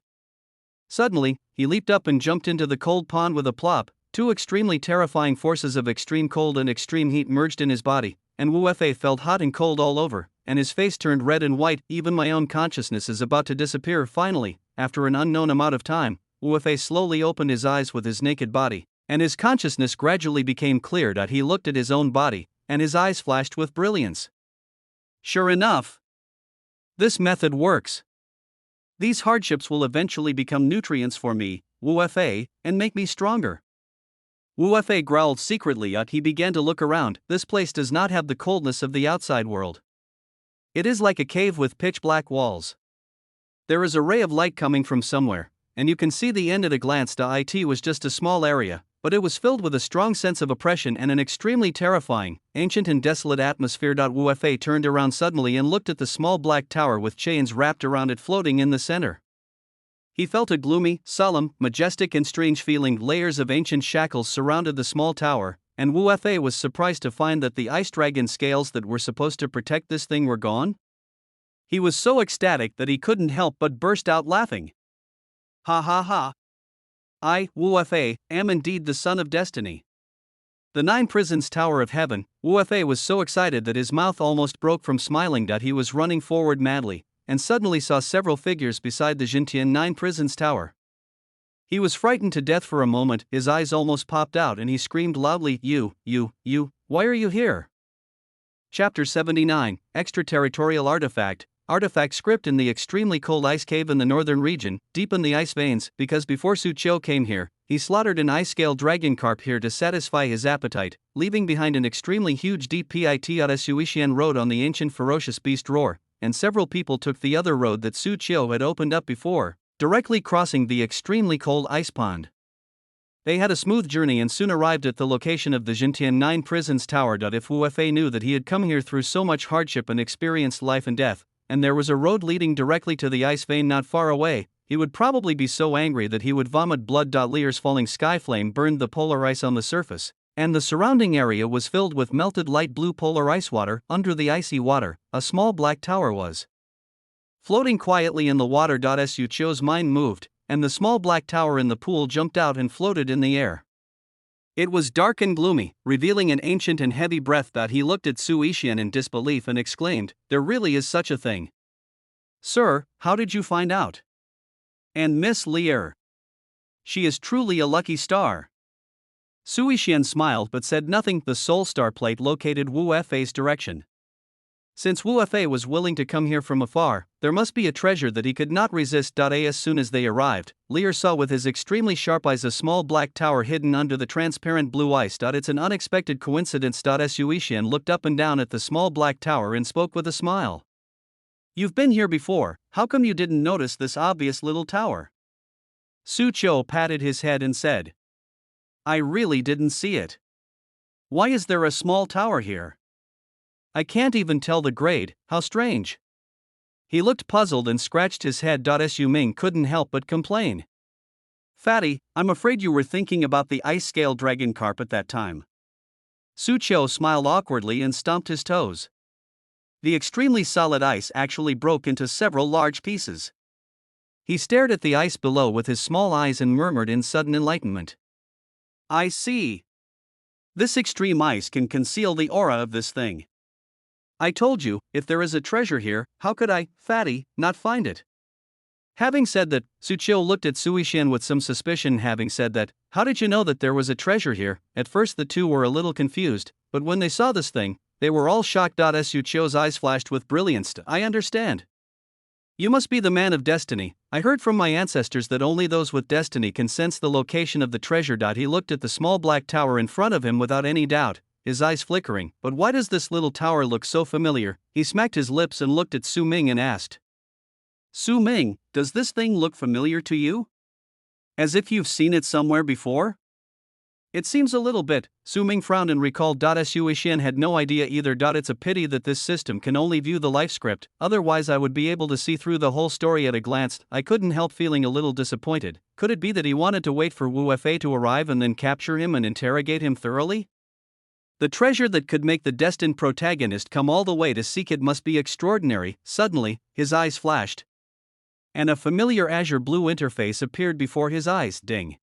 Suddenly, he leaped up and jumped into the cold pond with a plop. 2 extremely terrifying forces of extreme cold and extreme heat merged in his body, and Wu Fei felt hot and cold all over, and his face turned red and white. Even my own consciousness is about to disappear. Finally, after an unknown amount of time, Wu Fei slowly opened his eyes with his naked body, and his consciousness gradually became clear. He looked at his own body, and his eyes flashed with brilliance. Sure enough, this method works. These hardships will eventually become nutrients for me, Wu Fei, and make me stronger. Wu Fei growled secretly. He began to look around. This place does not have the coldness of the outside world. It is like a cave with pitch-black walls. There is a ray of light coming from somewhere, and you can see the end at a glance. It was just a small area, but it was filled with a strong sense of oppression and an extremely terrifying, ancient and desolate atmosphere. Wu Fei turned around suddenly and looked at the small black tower with chains wrapped around it floating in the center. He felt a gloomy, solemn, majestic and strange feeling. Layers of ancient shackles surrounded the small tower, and Wu Fei was surprised to find that the ice dragon scales that were supposed to protect this thing were gone. He was so ecstatic that he couldn't help but burst out laughing. Ha ha ha! I, Wu Fei, am indeed the son of destiny. The 9 prisons Tower of Heaven. Wu Fei was so excited that his mouth almost broke from smiling. He was running forward madly, and suddenly saw several figures beside the Jintian 9 prisons tower. He was frightened to death for a moment. His eyes almost popped out and he screamed loudly, You, why are you here? Chapter 79, Extraterritorial Artifact. artifact script in the extremely cold ice cave in the northern region, deep in the ice veins, because before Su Qiu came here, he slaughtered an ice-scale dragon carp here to satisfy his appetite, leaving behind an extremely huge deep Pit-Suishian road on the ancient ferocious beast roar, and several people took the other road that Su Qiu had opened up before, directly crossing the extremely cold ice pond. They had a smooth journey and soon arrived at the location of the Jintian 9 prison's tower. If Wu Fei knew that he had come here through so much hardship and experienced life and death, and there was a road leading directly to the ice vein not far away, he would probably be so angry that he would vomit blood. Lear's falling sky flame burned the polar ice on the surface, and the surrounding area was filled with melted light blue polar ice water. Under the icy water, a small black tower was floating quietly in the water. Su Qiu's mind moved, and the small black tower in the pool jumped out and floated in the air. It was dark and gloomy, revealing an ancient and heavy breath. He looked at Su Ishian in disbelief and exclaimed, "There really is such a thing. Sir, how did you find out? And Miss Lear? She is truly a lucky star." Su Ishian smiled but said nothing. The soul star plate located Wu Fei's direction. Since Wu Fei was willing to come here from afar, there must be a treasure that he could not resist. As soon as they arrived, Lear saw with his extremely sharp eyes a small black tower hidden under the transparent blue ice. It's an unexpected coincidence. Su Ishian looked up and down at the small black tower and spoke with a smile. "You've been here before, how come you didn't notice this obvious little tower?" Su Qiu patted his head and said, "I really didn't see it. Why is there a small tower here? I can't even tell the grade, how strange." He looked puzzled and scratched his head. Su Ming couldn't help but complain. "Fatty, I'm afraid you were thinking about the ice-scale dragon carp at that time." Su Qiu smiled awkwardly and stomped his toes. The extremely solid ice actually broke into several large pieces. He stared at the ice below with his small eyes and murmured in sudden enlightenment, "I see. This extreme ice can conceal the aura of this thing. I told you, if there is a treasure here, how could I, Fatty, not find it?" Having said that, Su Qiu looked at Su Ishian with some suspicion. Having said that, "How did you know that there was a treasure here?" At first the two were a little confused, but when they saw this thing, they were all shocked. Su Qiu's eyes flashed with brilliance. "I understand. You must be the man of destiny. I heard from my ancestors that only those with destiny can sense the location of the treasure." He looked at the small black tower in front of him without any doubt, his eyes flickering. "But why does this little tower look so familiar?" He smacked his lips and looked at Su Ming and asked, "Su Ming, does this thing look familiar to you? As if you've seen it somewhere before?" "It seems a little bit." Su Ming frowned and recalled. Su Ishian had no idea either. "It's a pity that this system can only view the life script, otherwise I would be able to see through the whole story at a glance." I couldn't help feeling a little disappointed. Could it be that he wanted to wait for Wu Fei to arrive and then capture him and interrogate him thoroughly? The treasure that could make the destined protagonist come all the way to seek it must be extraordinary. Suddenly, his eyes flashed, and a familiar azure blue interface appeared before his eyes. Ding.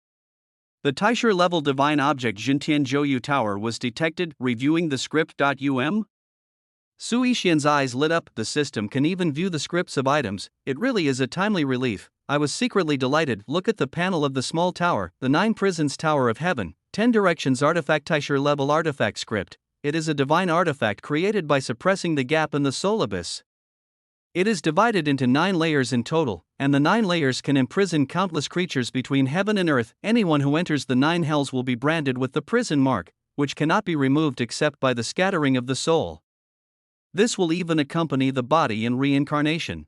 The Taisher level divine object Jintian Zhouyu Tower was detected. Reviewing the script. Su Ishian's eyes lit up. The system can even view the scripts of items. It really is a timely relief. I was secretly delighted. Look at the panel of the small tower, the 9 prisons Tower of Heaven, 10 directions artifact. Taisher level artifact script. It is a divine artifact created by suppressing the gap in the soul abyss. It is divided into 9 layers in total, and the 9 layers can imprison countless creatures between heaven and earth. Anyone who enters the 9 hells will be branded with the prison mark, which cannot be removed except by the scattering of the soul. This will even accompany the body in reincarnation.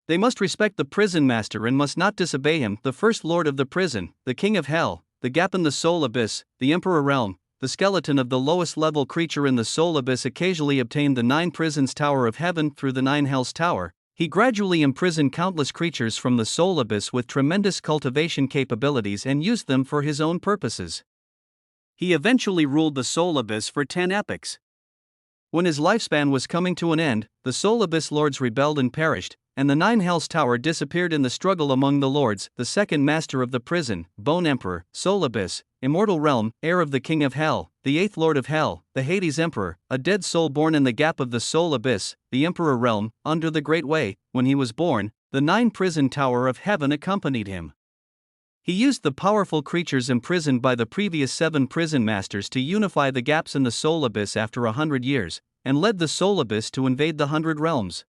They must respect the prison master and must not disobey him. The first lord of the prison, the king of hell, the gap in the soul abyss, the emperor realm, the skeleton of the lowest level creature in the soul abyss occasionally obtained the 9 prisons Tower of Heaven through the 9 hells tower. He gradually imprisoned countless creatures from the soul abyss with tremendous cultivation capabilities and used them for his own purposes. He eventually ruled the soul abyss for 10 epochs. When his lifespan was coming to an end, the soul abyss lords rebelled and perished, and the 9 hells tower disappeared in the struggle among the lords. The second master of the prison, Bone Emperor, Soul Abyss, Immortal Realm, heir of the King of Hell, the 8th Lord of Hell, the Hades Emperor, a dead soul born in the gap of the Soul Abyss, the Emperor Realm, under the Great Way. When he was born, the 9 prison Tower of Heaven accompanied him. He used the powerful creatures imprisoned by the previous 7 prison masters to unify the gaps in the Soul Abyss after 100 years, and led the Soul Abyss to invade the 100 realms.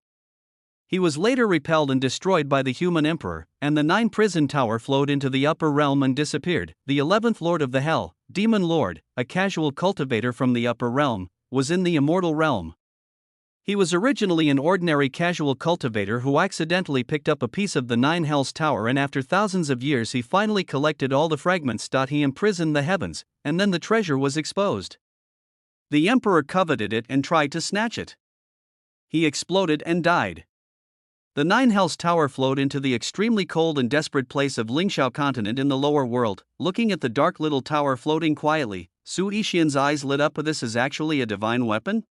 He was later repelled and destroyed by the human emperor, and the 9 prison tower flowed into the upper realm and disappeared. The 11th lord of the hell, demon lord, a casual cultivator from the upper realm, was in the immortal realm. He was originally an ordinary casual cultivator who accidentally picked up a piece of the 9 hells tower, and after thousands of years he finally collected all the fragments. He imprisoned the heavens, and then the treasure was exposed. The emperor coveted it and tried to snatch it. He exploded and died. The 9 hells tower flowed into the extremely cold and desperate place of Lingxiao continent in the lower world. Looking at the dark little tower floating quietly, Su Yixian's eyes lit up. This is actually a divine weapon?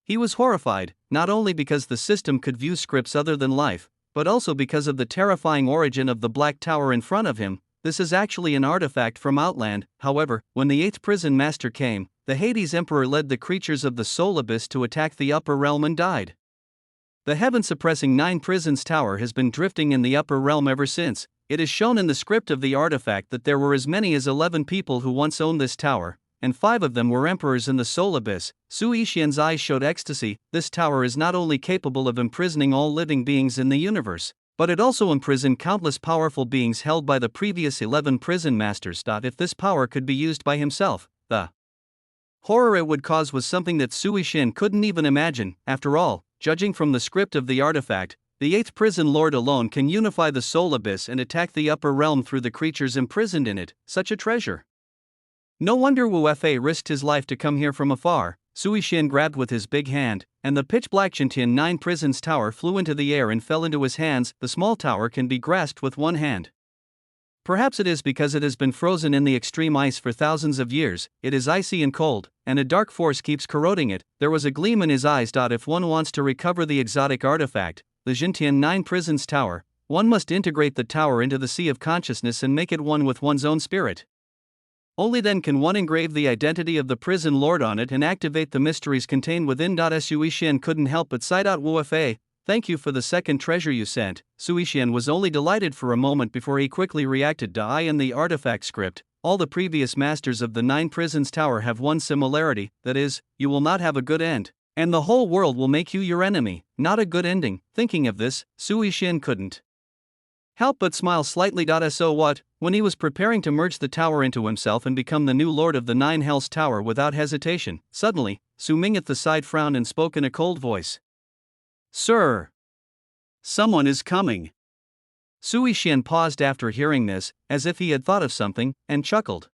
He was horrified, not only because the system could view scripts other than life, but also because of the terrifying origin of the black tower in front of him. This is actually an artifact from Outland. However, when the 8th prison master came, the Hades emperor led the creatures of the soul abyss to attack the upper realm and died. The heaven-suppressing 9 prisons tower has been drifting in the upper realm ever since. It is shown in the script of the artifact that there were as many as 11 people who once owned this tower, and 5 of them were emperors in the soul abyss. Su Yixian's eyes showed ecstasy. This tower is not only capable of imprisoning all living beings in the universe, but it also imprisoned countless powerful beings held by the previous 11 prison masters. If this power could be used by himself, the horror it would cause was something that Su Yixian couldn't even imagine. After all, judging from the script of the artifact, the 8th prison lord alone can unify the soul abyss and attack the upper realm through the creatures imprisoned in it. Such a treasure. No wonder Wu Fa risked his life to come here from afar. Su Yixian grabbed with his big hand, and the pitch-black Jintian 9 prisons tower flew into the air and fell into his hands. The small tower can be grasped with one hand. Perhaps it is because it has been frozen in the extreme ice for thousands of years. It is icy and cold, and a dark force keeps corroding it. There was a gleam in his eyes. If one wants to recover the exotic artifact, the Jintian 9 prisons tower, one must integrate the tower into the sea of consciousness and make it one with one's own spirit. Only then can one engrave the identity of the prison lord on it and activate the mysteries contained within. Su Yixian couldn't help but sigh out. Wu Fa, thank you for the second treasure you sent. Su Yixian was only delighted for a moment before he quickly reacted. I and the artifact script, all the previous masters of the 9 prisons tower have one similarity, that is, you will not have a good end, and the whole world will make you your enemy. Not a good ending. Thinking of this, Su Yixian couldn't help but smile slightly. So what? When he was preparing to merge the tower into himself and become the new lord of the 9 hells tower without hesitation, suddenly, Su Ming at the side frowned and spoke in a cold voice. Sir, someone is coming. Su Yixian paused after hearing this, as if he had thought of something, and chuckled.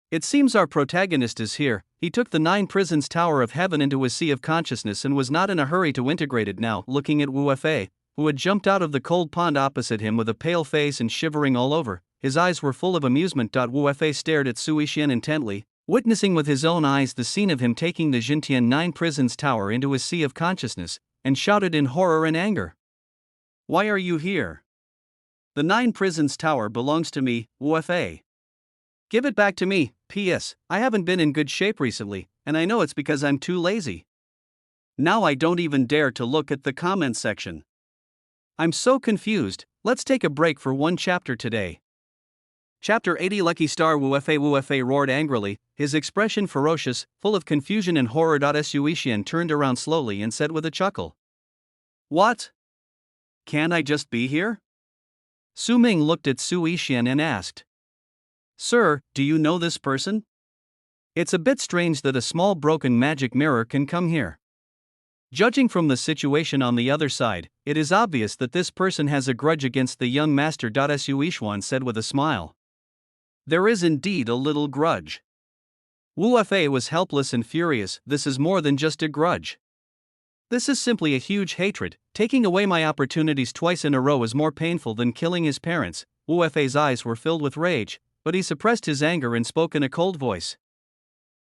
It seems our protagonist is here. He took the 9 prisons tower of heaven into his sea of consciousness and was not in a hurry to integrate it now. Looking at Wu Fa, who had jumped out of the cold pond opposite him with a pale face and shivering all over, his eyes were full of amusement. Wu Fa stared at Su Yixian intently, witnessing with his own eyes the scene of him taking the Jintian 9 prisons tower into his sea of consciousness, and shouted in horror and anger. Why are you here? The 9 prisons tower belongs to me, Wu Fa. Give it back to me. P.S. I haven't been in good shape recently, and I know it's because I'm too lazy. Now I don't even dare to look at the comment section. I'm so confused. Let's take a break for one chapter today. Chapter 80 Lucky Star. Wu Fa roared angrily, his expression ferocious, full of confusion and horror. Su Yixian turned around slowly and said with a chuckle. What? Can't I just be here? Su Ming looked at Su Yixian and asked. Sir, do you know this person? It's a bit strange that a small broken magic mirror can come here. Judging from the situation on the other side, it is obvious that this person has a grudge against the young master. Su Yixian said with a smile. There is indeed a little grudge. Wu Fa was helpless and furious. This is more than just a grudge. This is simply a huge hatred. Taking away my opportunities twice in a row is more painful than killing his parents. Wu Fa's eyes were filled with rage, but he suppressed his anger and spoke in a cold voice.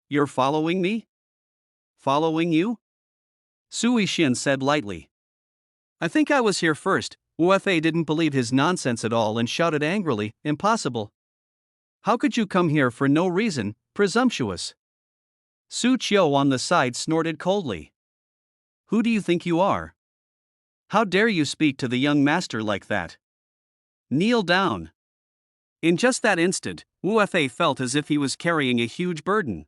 You're following me? Following you? Su Yixian said lightly. I think I was here first. Wu Fa didn't believe his nonsense at all and shouted angrily, Impossible. How could you come here for no reason, presumptuous? Su Qiu on the side snorted coldly. Who do you think you are? How dare you speak to the young master like that? Kneel down. In just that instant, Wu Fa felt as if he was carrying a huge burden.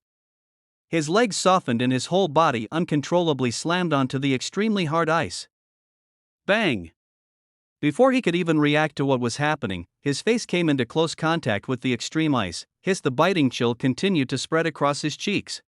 His legs softened and his whole body uncontrollably slammed onto the extremely hard ice. Bang! Before he could even react to what was happening, his face came into close contact with the extreme ice. The biting chill continued to spread across his cheeks.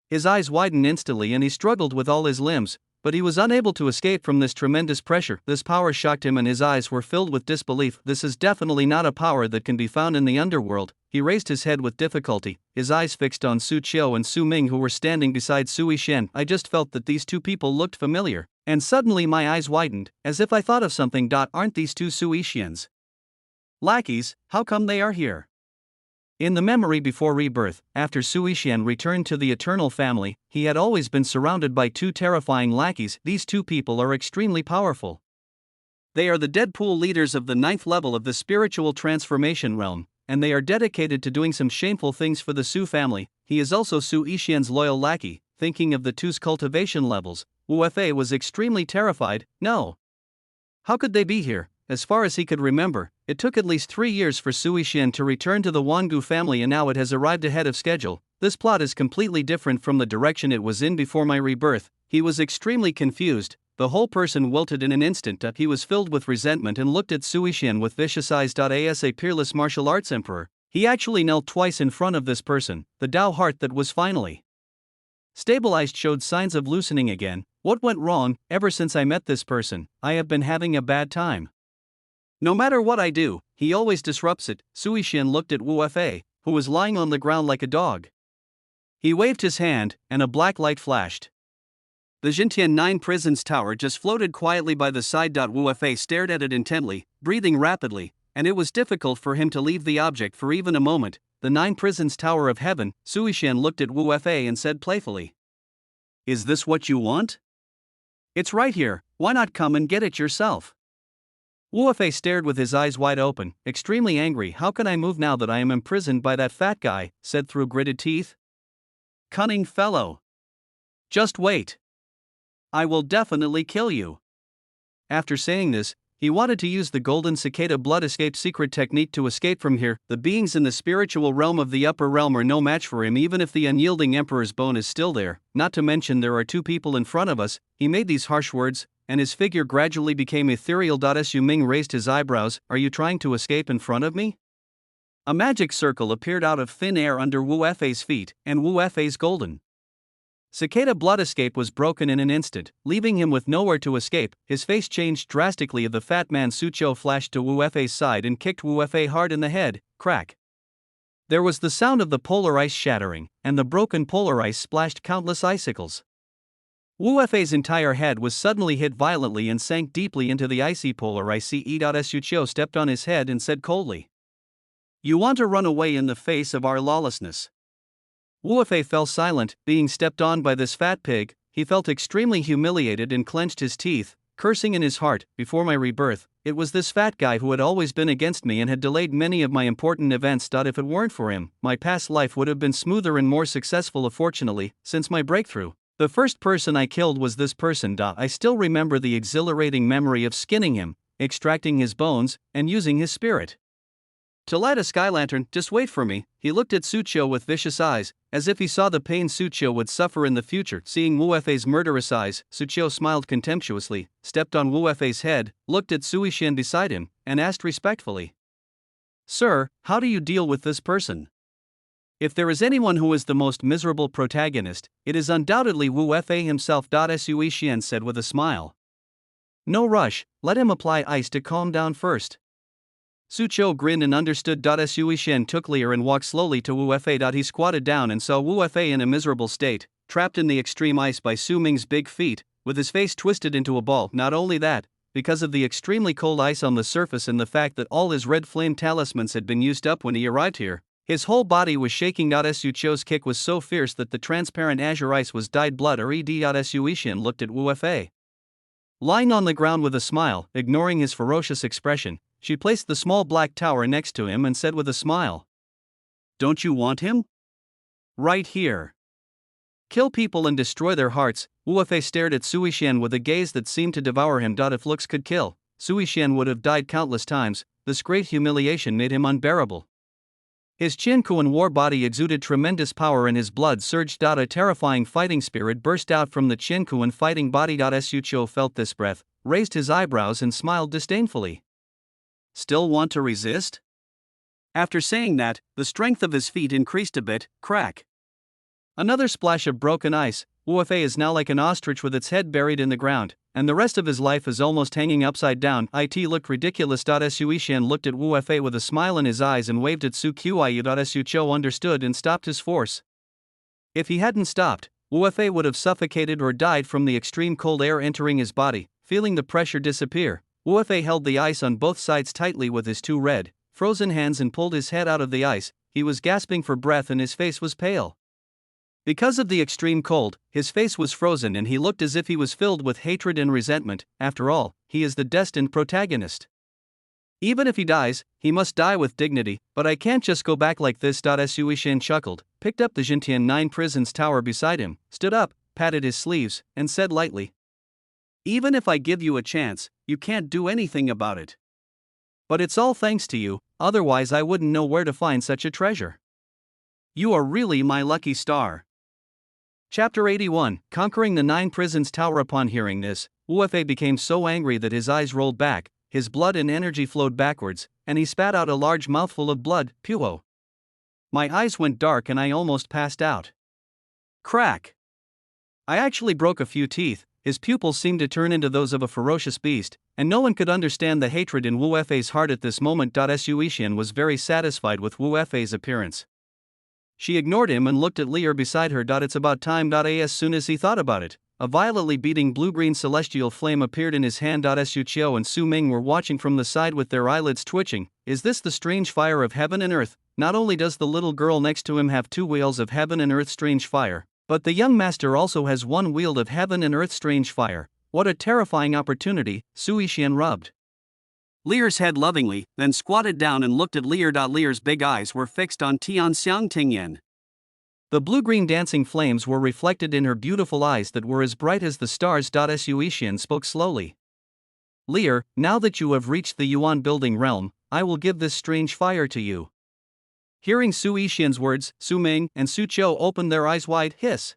His eyes widened instantly and he struggled with all his limbs, but he was unable to escape from this tremendous pressure. This power shocked him and his eyes were filled with disbelief. This is definitely not a power that can be found in the underworld. He raised his head with difficulty, his eyes fixed on Su Qiu and Su Ming who were standing beside Sui Shen. I just felt that these two people looked familiar, and suddenly my eyes widened, as if I thought of something. Aren't these two Sui Shens lackeys? How come they are here? In the memory before rebirth, after Sui Shen returned to the Eternal Family, he had always been surrounded by two terrifying lackeys. These two people are extremely powerful. They are the Deadpool leaders of the 9th level of the spiritual transformation realm, and they are dedicated to doing some shameful things for the Su family. He is also Su Ishian's loyal lackey. Thinking of the two's cultivation levels, Wu Fei was extremely terrified. No. How could they be here? As far as he could remember, it took at least 3 years for Sui Shen to return to the Wangu family and now it has arrived ahead of schedule. This plot is completely different from the direction it was in before my rebirth. He was extremely confused. The whole person wilted in an instant. He was filled with resentment and looked at Sui Shen with vicious eyes. As a peerless martial arts emperor, he actually knelt twice in front of this person. The Tao heart that was finally stabilized showed signs of loosening again. What went wrong? Ever since I met this person, I have been having a bad time. No matter what I do, he always disrupts it. Sui Shen looked at Wu Fei, who was lying on the ground like a dog. He waved his hand, and a black light flashed. The Jintian 9 prison's tower just floated quietly by the side. Wu Fei stared at it intently, breathing rapidly, and it was difficult for him to leave the object for even a moment. The 9 prison's tower of heaven. Sui Shen looked at Wu Fei and said playfully, "Is this what you want? It's right here, why not come and get it yourself?" Wu Fei stared with his eyes wide open, extremely angry. "How can I move now that I am imprisoned by that fat guy?" said through gritted teeth. "Cunning fellow. Just wait. I will definitely kill you." After saying this, he wanted to use the golden cicada blood escape secret technique to escape from here. The beings in the spiritual realm of the upper realm are no match for him even if the unyielding emperor's bone is still there, not to mention there are two people in front of us. He made these harsh words, and his figure gradually became ethereal. Su Ming raised his eyebrows. "Are you trying to escape in front of me?" A magic circle appeared out of thin air under Wu Fei's feet, and Wu Fei's golden cicada blood escape was broken in an instant, leaving him with nowhere to escape. His face changed drastically. The fat man Su Qiu flashed to Wu Fei's side and kicked Wu Fei hard in the head. Crack. There was the sound of the polar ice shattering, and the broken polar ice splashed countless icicles. Wu Fei's entire head was suddenly hit violently and sank deeply into the icy polar ice. Su Qiu stepped on his head and said coldly, "You want to run away in the face of our lawlessness?" Wu Fei fell silent, being stepped on by this fat pig. He felt extremely humiliated and clenched his teeth, cursing in his heart. Before my rebirth, it was this fat guy who had always been against me and had delayed many of my important events. If it weren't for him, my past life would have been smoother and more successful. Fortunately, since my breakthrough, the first person I killed was this person. I still remember the exhilarating memory of skinning him, extracting his bones, and using his spirit to light a sky lantern. "Just wait for me." He looked at Su Qiu with vicious eyes, as if he saw the pain Su Qiu would suffer in the future. Seeing Wu Fei's murderous eyes, Su Qiu smiled contemptuously, stepped on Wu Fei's head, looked at Sui Shen beside him, and asked respectfully, "Sir, how do you deal with this person?" If there is anyone who is the most miserable protagonist, it is undoubtedly Wu Fei himself. Sui Shen said with a smile. "No rush, let him apply ice to calm down first." Su Qiu grinned and understood. Sui Shen took Leer and walked slowly to Wu Fei. He squatted down and saw Wu Fei in a miserable state, trapped in the extreme ice by Su Ming's big feet, with his face twisted into a ball. Not only that, because of the extremely cold ice on the surface and the fact that all his red flame talismans had been used up when he arrived here, his whole body was shaking. Su Qiu's kick was so fierce that the transparent azure ice was dyed blood. Sui Shen looked at Wu Fei. Lying on the ground with a smile, ignoring his ferocious expression, she placed the small black tower next to him and said with a smile, "Don't you want him? Right here. Kill people and destroy their hearts." Wu Fei stared at Sui Shen with a gaze that seemed to devour him. If looks could kill, Sui Shen would have died countless times. This great humiliation made him unbearable. His Qin Kuan war body exuded tremendous power and his blood surged. A terrifying fighting spirit burst out from the Qin Kuan fighting body. Su Qiu felt this breath, raised his eyebrows and smiled disdainfully. Still want to resist? After saying that, the strength of his feet increased a bit. Crack. Another splash of broken ice. Wu Fei is now like an ostrich with its head buried in the ground, and the rest of his life is almost hanging upside down. It looked ridiculous. Sui Shan looked at Wu Fei with a smile in his eyes and waved at Su Qiu. Su Chou understood and stopped his force. If he hadn't stopped, Wu Fei would have suffocated or died from the extreme cold air entering his body. Feeling the pressure disappear, Wu Fei held the ice on both sides tightly with his two red, frozen hands and pulled his head out of the ice. He was gasping for breath and his face was pale. Because of the extreme cold, his face was frozen and he looked as if he was filled with hatred and resentment. After all, he is the destined protagonist. Even if he dies, he must die with dignity, but I can't just go back like this. Sui Shan chuckled, picked up the Jintian 9 prison's tower beside him, stood up, patted his sleeves, and said lightly, "Even if I give you a chance, you can't do anything about it. But it's all thanks to you, otherwise I wouldn't know where to find such a treasure. You are really my lucky star." Chapter 81, Conquering the 9 prisons tower. Upon hearing this, Wu Fei became so angry that his eyes rolled back, his blood and energy flowed backwards, and he spat out a large mouthful of blood. Puo. My eyes went dark and I almost passed out. Crack. I actually broke a few teeth. His pupils seemed to turn into those of a ferocious beast, and no one could understand the hatred in Wu Fei's heart at this moment. Sui Shan was very satisfied with Wu Fei's appearance. She ignored him and looked at Lear beside her. It's about time. As soon as he thought about it, a violently beating blue-green celestial flame appeared in his hand. Su Qiu and Su Ming were watching from the side with their eyelids twitching. Is this the strange fire of heaven and earth? Not only does the little girl next to him have 2 wheels of heaven and earth strange fire, but the young master also has 1 wheel of heaven and earth strange fire. What a terrifying opportunity. Sui Shan rubbed Lear's head lovingly, then squatted down and looked at Lear. Lear's big eyes were fixed on Tianxiang Tingyan. The blue-green dancing flames were reflected in her beautiful eyes that were as bright as the stars. Sui Shan spoke slowly. Lear, now that you have reached the Yuan building realm, I will give this strange fire to you. Hearing Sui Shan's words, Su Ming and Su Qiu opened their eyes wide. Hiss.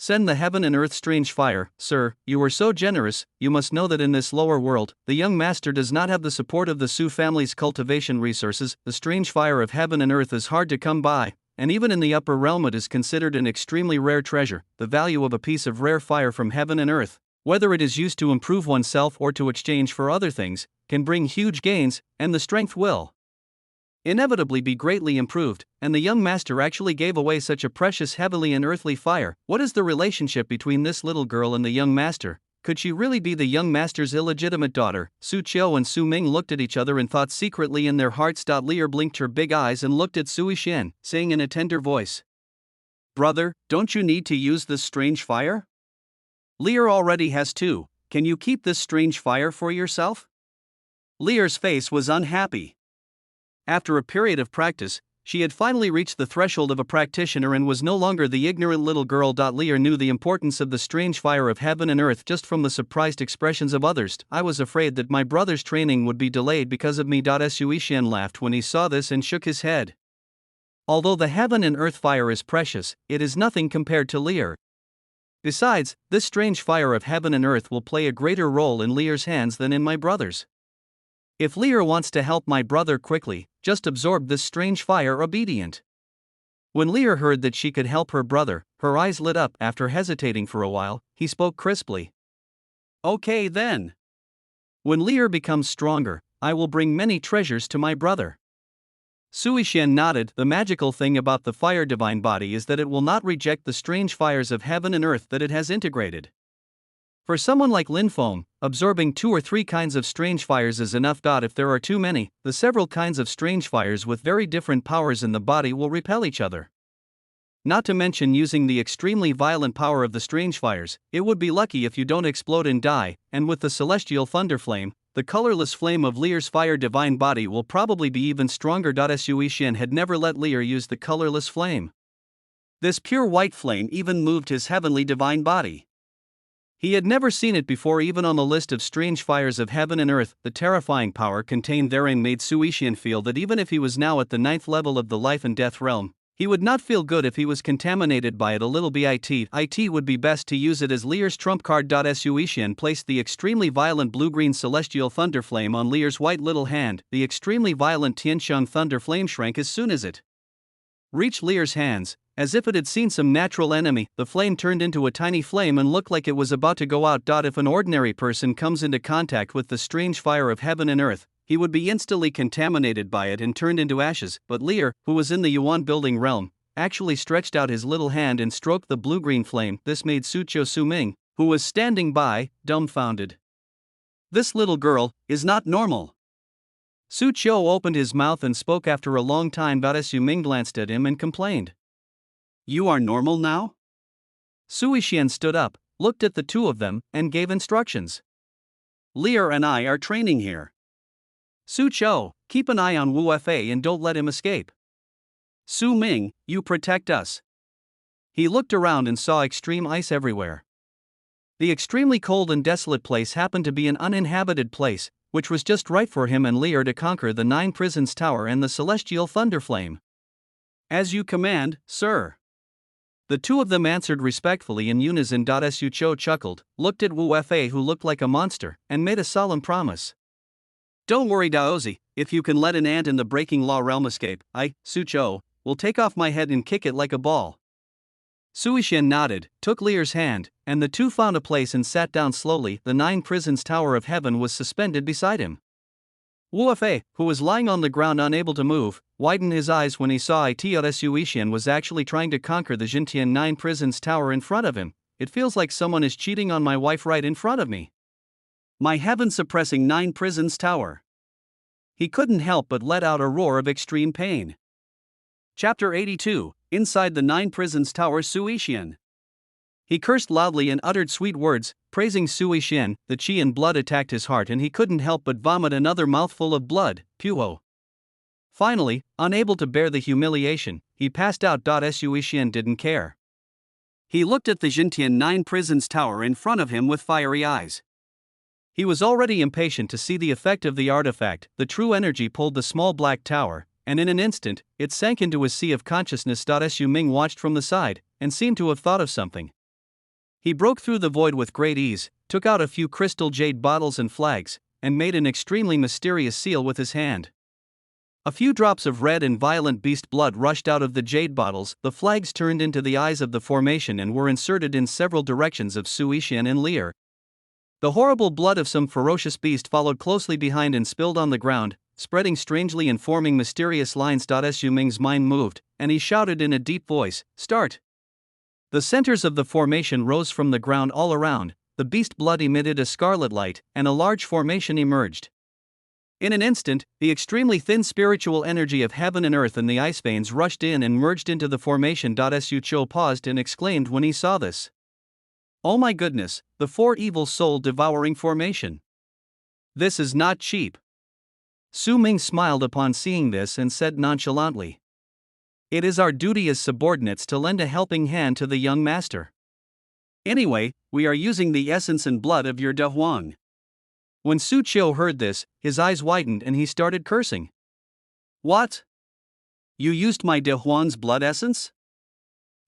Send the heaven and earth strange fire, sir, you are so generous. You must know that in this lower world, the young master does not have the support of the Su family's cultivation resources. The strange fire of heaven and earth is hard to come by, and even in the upper realm it is considered an extremely rare treasure. The value of a piece of rare fire from heaven and earth, whether it is used to improve oneself or to exchange for other things, can bring huge gains, and the strength will inevitably be greatly improved, and the young master actually gave away such a precious heavenly and earthly fire. What is the relationship between this little girl and the young master? Could she really be the young master's illegitimate daughter? Su Qiu and Su Ming looked at each other and thought secretly in their hearts. Lear blinked her big eyes and looked at Sui Shan, saying in a tender voice, "Brother, don't you need to use this strange fire? Lear already has 2. Can you keep this strange fire for yourself?" Lear's face was unhappy. After a period of practice, she had finally reached the threshold of a practitioner and was no longer the ignorant little girl. Lear knew the importance of the strange fire of heaven and earth just from the surprised expressions of others. I was afraid that my brother's training would be delayed because of me. Sui Shan laughed when he saw this and shook his head. Although the heaven and earth fire is precious, it is nothing compared to Lear. Besides, this strange fire of heaven and earth will play a greater role in Lear's hands than in my brother's. If Lear wants to help my brother quickly, just absorb this strange fire. Obedient. When Lear heard that she could help her brother, her eyes lit up. After hesitating for a while, he spoke crisply. Okay then. When Lear becomes stronger, I will bring many treasures to my brother. Sui Shan nodded. The magical thing about the fire divine body is that it will not reject the strange fires of heaven and earth that it has integrated. For someone like Lin Feng, absorbing 2 or 3 kinds of strange fires is enough. If there are too many, the several kinds of strange fires with very different powers in the body will repel each other. Not to mention using the extremely violent power of the strange fires, it would be lucky if you don't explode and die, and with the celestial thunder flame, the colorless flame of Lear's fire divine body will probably be even stronger. Sui Shan had never let Lear use the colorless flame. This pure white flame even moved his heavenly divine body. He had never seen it before. Even on the list of strange fires of heaven and earth, the terrifying power contained therein made Sui Shan feel that even if he was now at the 9th level of the life and death realm, He would not feel good if he was contaminated by it a little bit. It would be best to use it as Lear's trump card. Suishan placed the extremely violent blue-green celestial thunderflame on Lear's white little hand. The extremely violent Tiansheng thunderflame shrank as soon as it reached Lear's hands. As if it had seen some natural enemy, the flame turned into a tiny flame and looked like it was about to go out. If an ordinary person comes into contact with the strange fire of heaven and earth, he would be instantly contaminated by it and turned into ashes. But Lear, who was in the Yuan building realm, actually stretched out his little hand and stroked the blue-green flame. This made Su Ming, who was standing by, dumbfounded. This little girl is not normal. Su Qiu opened his mouth and spoke after a long time. Su Ming glanced at him and complained. You are normal now? Sui Xian stood up, looked at the two of them, and gave instructions. Lear and I are training here. Su Qiu, keep an eye on Wu Fa and don't let him escape. Su Ming, you protect us. He looked around and saw extreme ice everywhere. The extremely cold and desolate place happened to be an uninhabited place, which was just right for him and Lear to conquer the 9 Prisons Tower and the Celestial Thunderflame. As you command, sir. The two of them answered respectfully in unison. Su Qiu chuckled, looked at Wu Fa, who looked like a monster, and made a solemn promise. Don't worry, Daozi, if you can let an ant in the breaking law realm escape, I, Su Qiu, will take off my head and kick it like a ball. Sui Xian nodded, took Lear's hand, and the two found a place and sat down slowly. The 9 Prisons Tower of Heaven was suspended beside him. Wu Fei, who was lying on the ground unable to move, widened his eyes when he saw Sui Xian was actually trying to conquer the Jintian 9 Prisons Tower in front of him. It feels like someone is cheating on my wife right in front of me. My heaven-suppressing 9 Prisons Tower. He couldn't help but let out a roar of extreme pain. Chapter 82, Inside the 9 Prisons Tower. Sui Xian. He cursed loudly and uttered sweet words, praising Sui Xian. The qi and blood attacked his heart and he couldn't help but vomit another mouthful of blood. Puo. Finally, unable to bear the humiliation, he passed out. Sui Xian didn't care. He looked at the Jintian 9 Prisons Tower in front of him with fiery eyes. He was already impatient to see the effect of the artifact. The true energy pulled the small black tower, and in an instant, it sank into a sea of consciousness. Su Ming watched from the side, and seemed to have thought of something. He broke through the void with great ease, took out a few crystal jade bottles and flags, and made an extremely mysterious seal with his hand. A few drops of red and violent beast blood rushed out of the jade bottles. The flags turned into the eyes of the formation and were inserted in several directions of Sui Xian and Lear. The horrible blood of some ferocious beast followed closely behind and spilled on the ground, spreading strangely and forming mysterious lines. Su Ming's mind moved, and he shouted in a deep voice, "Start!" The centers of the formation rose from the ground all around, the beast blood emitted a scarlet light, and a large formation emerged. In an instant, the extremely thin spiritual energy of heaven and earth and the ice veins rushed in and merged into the formation. Su Qiu paused and exclaimed when he saw this. Oh my goodness, the 4 evil soul-devouring formation. This is not cheap. Su Ming smiled upon seeing this and said nonchalantly. It is our duty as subordinates to lend a helping hand to the young master. Anyway, we are using the essence and blood of your De Huang. When Su Qiu heard this, his eyes widened and he started cursing. What? You used my De Huang's blood essence?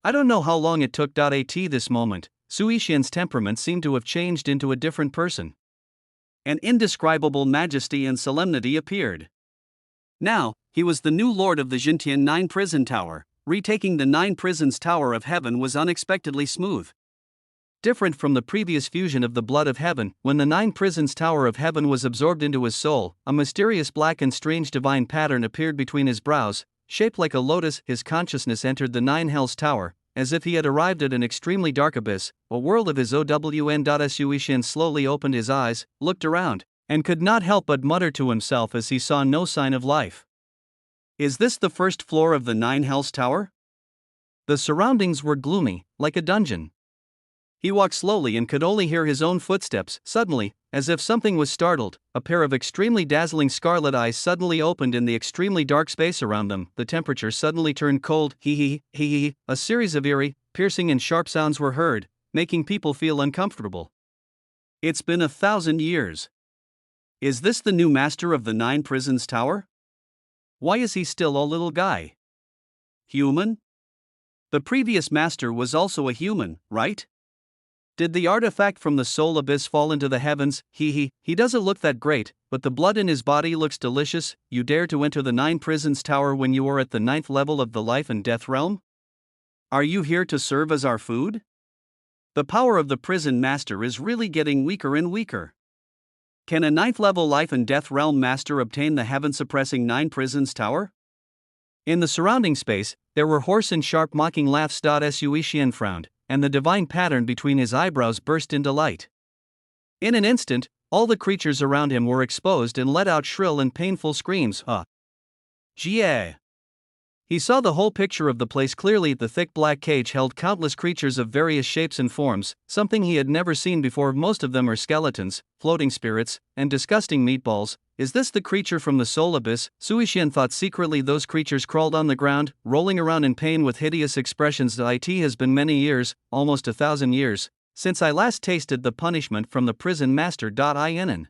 I don't know how long it took. At this moment, Sui Xian's temperament seemed to have changed into a different person. An indescribable majesty and solemnity appeared. Now, he was the new lord of the Jintian 9 Prison Tower. Retaking the 9 Prisons Tower of Heaven was unexpectedly smooth. Different from the previous fusion of the blood of heaven, when the 9 Prisons Tower of Heaven was absorbed into his soul, a mysterious black and strange divine pattern appeared between his brows, shaped like a lotus. His consciousness entered the 9 Hells Tower, as if he had arrived at an extremely dark abyss, a world of his own. Sui Xian slowly opened his eyes, looked around, and could not help but mutter to himself as he saw no sign of life. Is this the first floor of the 9 Hells Tower? The surroundings were gloomy, like a dungeon. He walked slowly and could only hear his own footsteps. Suddenly, as if something was startled, a pair of extremely dazzling scarlet eyes suddenly opened in the extremely dark space around them. The temperature suddenly turned cold. Hee. A series of eerie, piercing and sharp sounds were heard, making people feel uncomfortable. It's been 1,000 years. Is this the new master of the 9 Prisons Tower? Why is he still a little guy? Human? The previous master was also a human, right? Did the artifact from the soul abyss fall into the heavens? He doesn't look that great, but the blood in his body looks delicious. You dare to enter the 9 prisons tower when you are at the 9th level of the life and death realm? Are you here to serve as our food? The power of the prison master is really getting weaker and weaker. Can a 9th level life and death realm master obtain the heaven suppressing 9 prisons tower? In the surrounding space, there were hoarse and sharp mocking laughs. Suishian frowned, and the divine pattern between his eyebrows burst into light. In an instant, all the creatures around him were exposed and let out shrill and painful screams. Jie! He saw the whole picture of the place clearly. The thick black cage held countless creatures of various shapes and forms, something he had never seen before. Most of them are skeletons, floating spirits, and disgusting meatballs. Is this the creature from the soul abyss? Suishian thought secretly. Those creatures crawled on the ground, rolling around in pain with hideous expressions. It has been many years, almost 1,000 years, since I last tasted the punishment from the prison master. In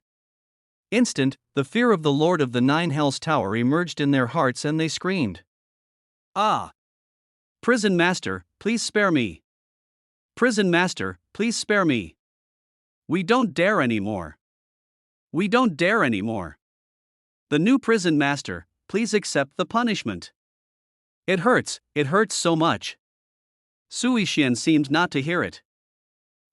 instant, the fear of the Lord of the 9 Hells Tower emerged in their hearts and they screamed. Prison master, please spare me. Prison master, please spare me. We don't dare anymore. We don't dare anymore. The new prison master, please accept the punishment. It hurts so much. Suishian seemed not to hear it.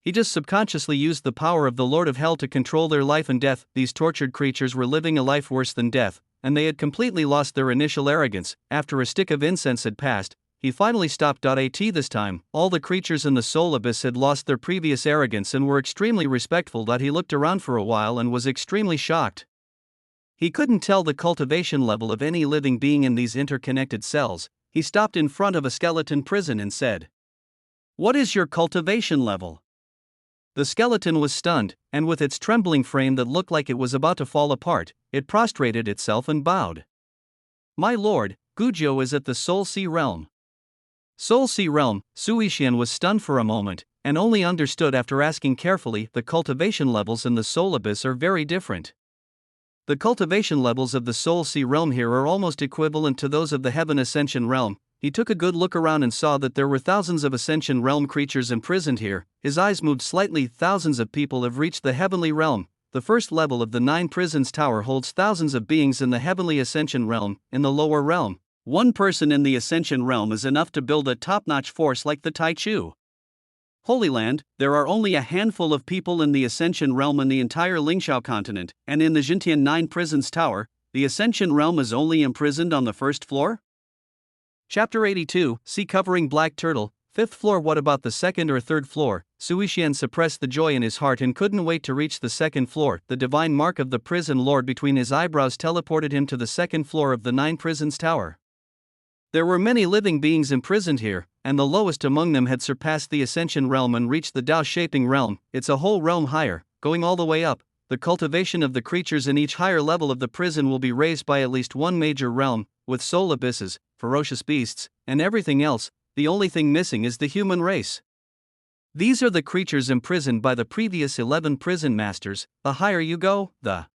He just subconsciously used the power of the Lord of Hell to control their life and death. These tortured creatures were living a life worse than death, and they had completely lost their initial arrogance. After a stick of incense had passed, he finally stopped. This time, all the creatures in the soul abyss had lost their previous arrogance and were extremely respectful. He looked around for a while and was extremely shocked. He couldn't tell the cultivation level of any living being in these interconnected cells. He stopped in front of a skeleton prison and said, "What is your cultivation level?" The skeleton was stunned, and with its trembling frame that looked like it was about to fall apart, it prostrated itself and bowed. "My lord, Gujo is at the Soul Sea realm." Soul Sea realm. Suishian was stunned for a moment, and only understood after asking carefully. The cultivation levels in the soul abyss are very different. The cultivation levels of the Soul Sea realm here are almost equivalent to those of the Heaven Ascension realm. He took a good look around and saw that there were thousands of Ascension realm creatures imprisoned here. His eyes moved slightly. Thousands of people have reached the heavenly realm. The first level of the 9 prisons tower holds thousands of beings in the heavenly Ascension realm. In the lower realm, one person in the Ascension realm is enough to build a top-notch force like the Taichu. Holy Land, there are only a handful of people in the Ascension realm in the entire Lingxiao continent, and in the Jintian 9 prisons tower, the Ascension realm is only imprisoned on the first floor? Chapter 82, Sea Covering Black Turtle, 5th floor. What about the 2nd or 3rd floor? Suishian suppressed the joy in his heart and couldn't wait to reach the 2nd floor. The divine mark of the prison lord between his eyebrows teleported him to the 2nd floor of the 9 prisons tower. There were many living beings imprisoned here, and the lowest among them had surpassed the Ascension realm and reached the Tao-shaping realm. It's a whole realm higher, going all the way up. The cultivation of the creatures in each higher level of the prison will be raised by at least one major realm, with soul abysses, ferocious beasts, and everything else. The only thing missing is the human race. These are the creatures imprisoned by the previous 11 prison masters. The higher you go, the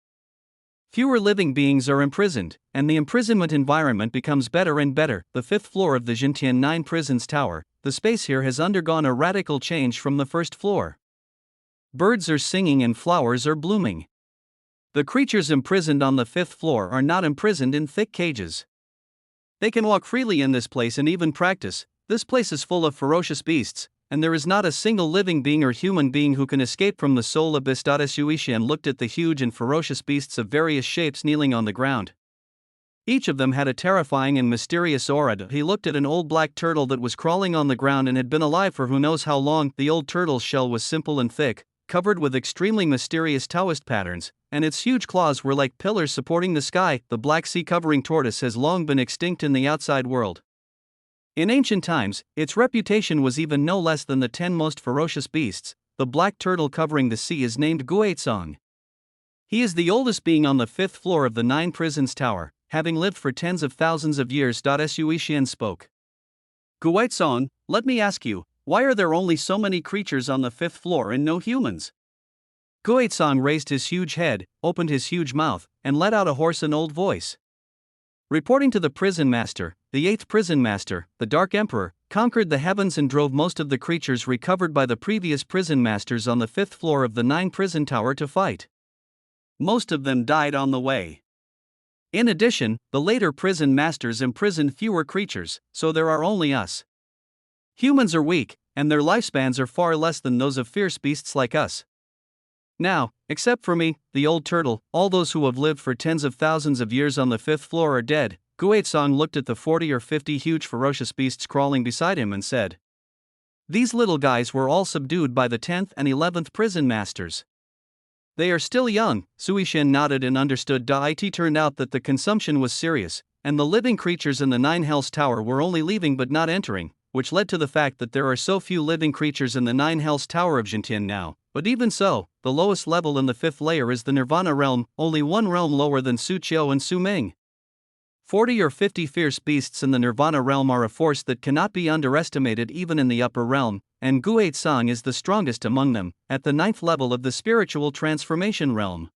fewer living beings are imprisoned, and the imprisonment environment becomes better and better. The 5th floor of the Jintian 9 prisons tower, the space here has undergone a radical change from the 1st floor. Birds are singing and flowers are blooming. The creatures imprisoned on the 5th floor are not imprisoned in thick cages. They can walk freely in this place and even practice. This place is full of ferocious beasts, and there is not a single living being or human being who can escape from the soul abyss. Suishian looked at the huge and ferocious beasts of various shapes kneeling on the ground. Each of them had a terrifying and mysterious aura. He looked at an old black turtle that was crawling on the ground and had been alive for who knows how long. The old turtle's shell was simple and thick, covered with extremely mysterious Taoist patterns, and its huge claws were like pillars supporting the sky. The black sea covering tortoise has long been extinct in the outside world. In ancient times, its reputation was even no less than the 10 most ferocious beasts. The black turtle covering the sea is named Guizong. He is the oldest being on the 5th floor of the 9 prisons tower, having lived for tens of thousands of years. Suishian spoke. Guizong, let me ask you, why are there only so many creatures on the 5th floor and no humans? Guizong raised his huge head, opened his huge mouth, and let out a hoarse and old voice. Reporting to the prison master, the eighth prison master, the Dark Emperor, conquered the heavens and drove most of the creatures recovered by the previous prison masters on the fifth floor of the 9 prison tower to fight. Most of them died on the way. In addition, the later prison masters imprisoned fewer creatures, so there are only us. Humans are weak, and their lifespans are far less than those of fierce beasts like us. Now, except for me, the old turtle, all those who have lived for tens of thousands of years on the fifth floor are dead. Guizhong looked at the 40 or 50 huge ferocious beasts crawling beside him and said, "These little guys were all subdued by the 10th and 11th prison masters. They are still young." Sui Shen nodded and understood. It turned out that the consumption was serious, and the living creatures in the 9 Hells Tower were only leaving but not entering, which led to the fact that there are so few living creatures in the 9 Hells Tower of Jintian now. But even so, the lowest level in the 5th layer is the Nirvana realm, only one realm lower than Su Qiu and Su Ming. 40 or 50 fierce beasts in the Nirvana realm are a force that cannot be underestimated even in the upper realm, and Guizhong is the strongest among them, at the 9th level of the spiritual transformation realm.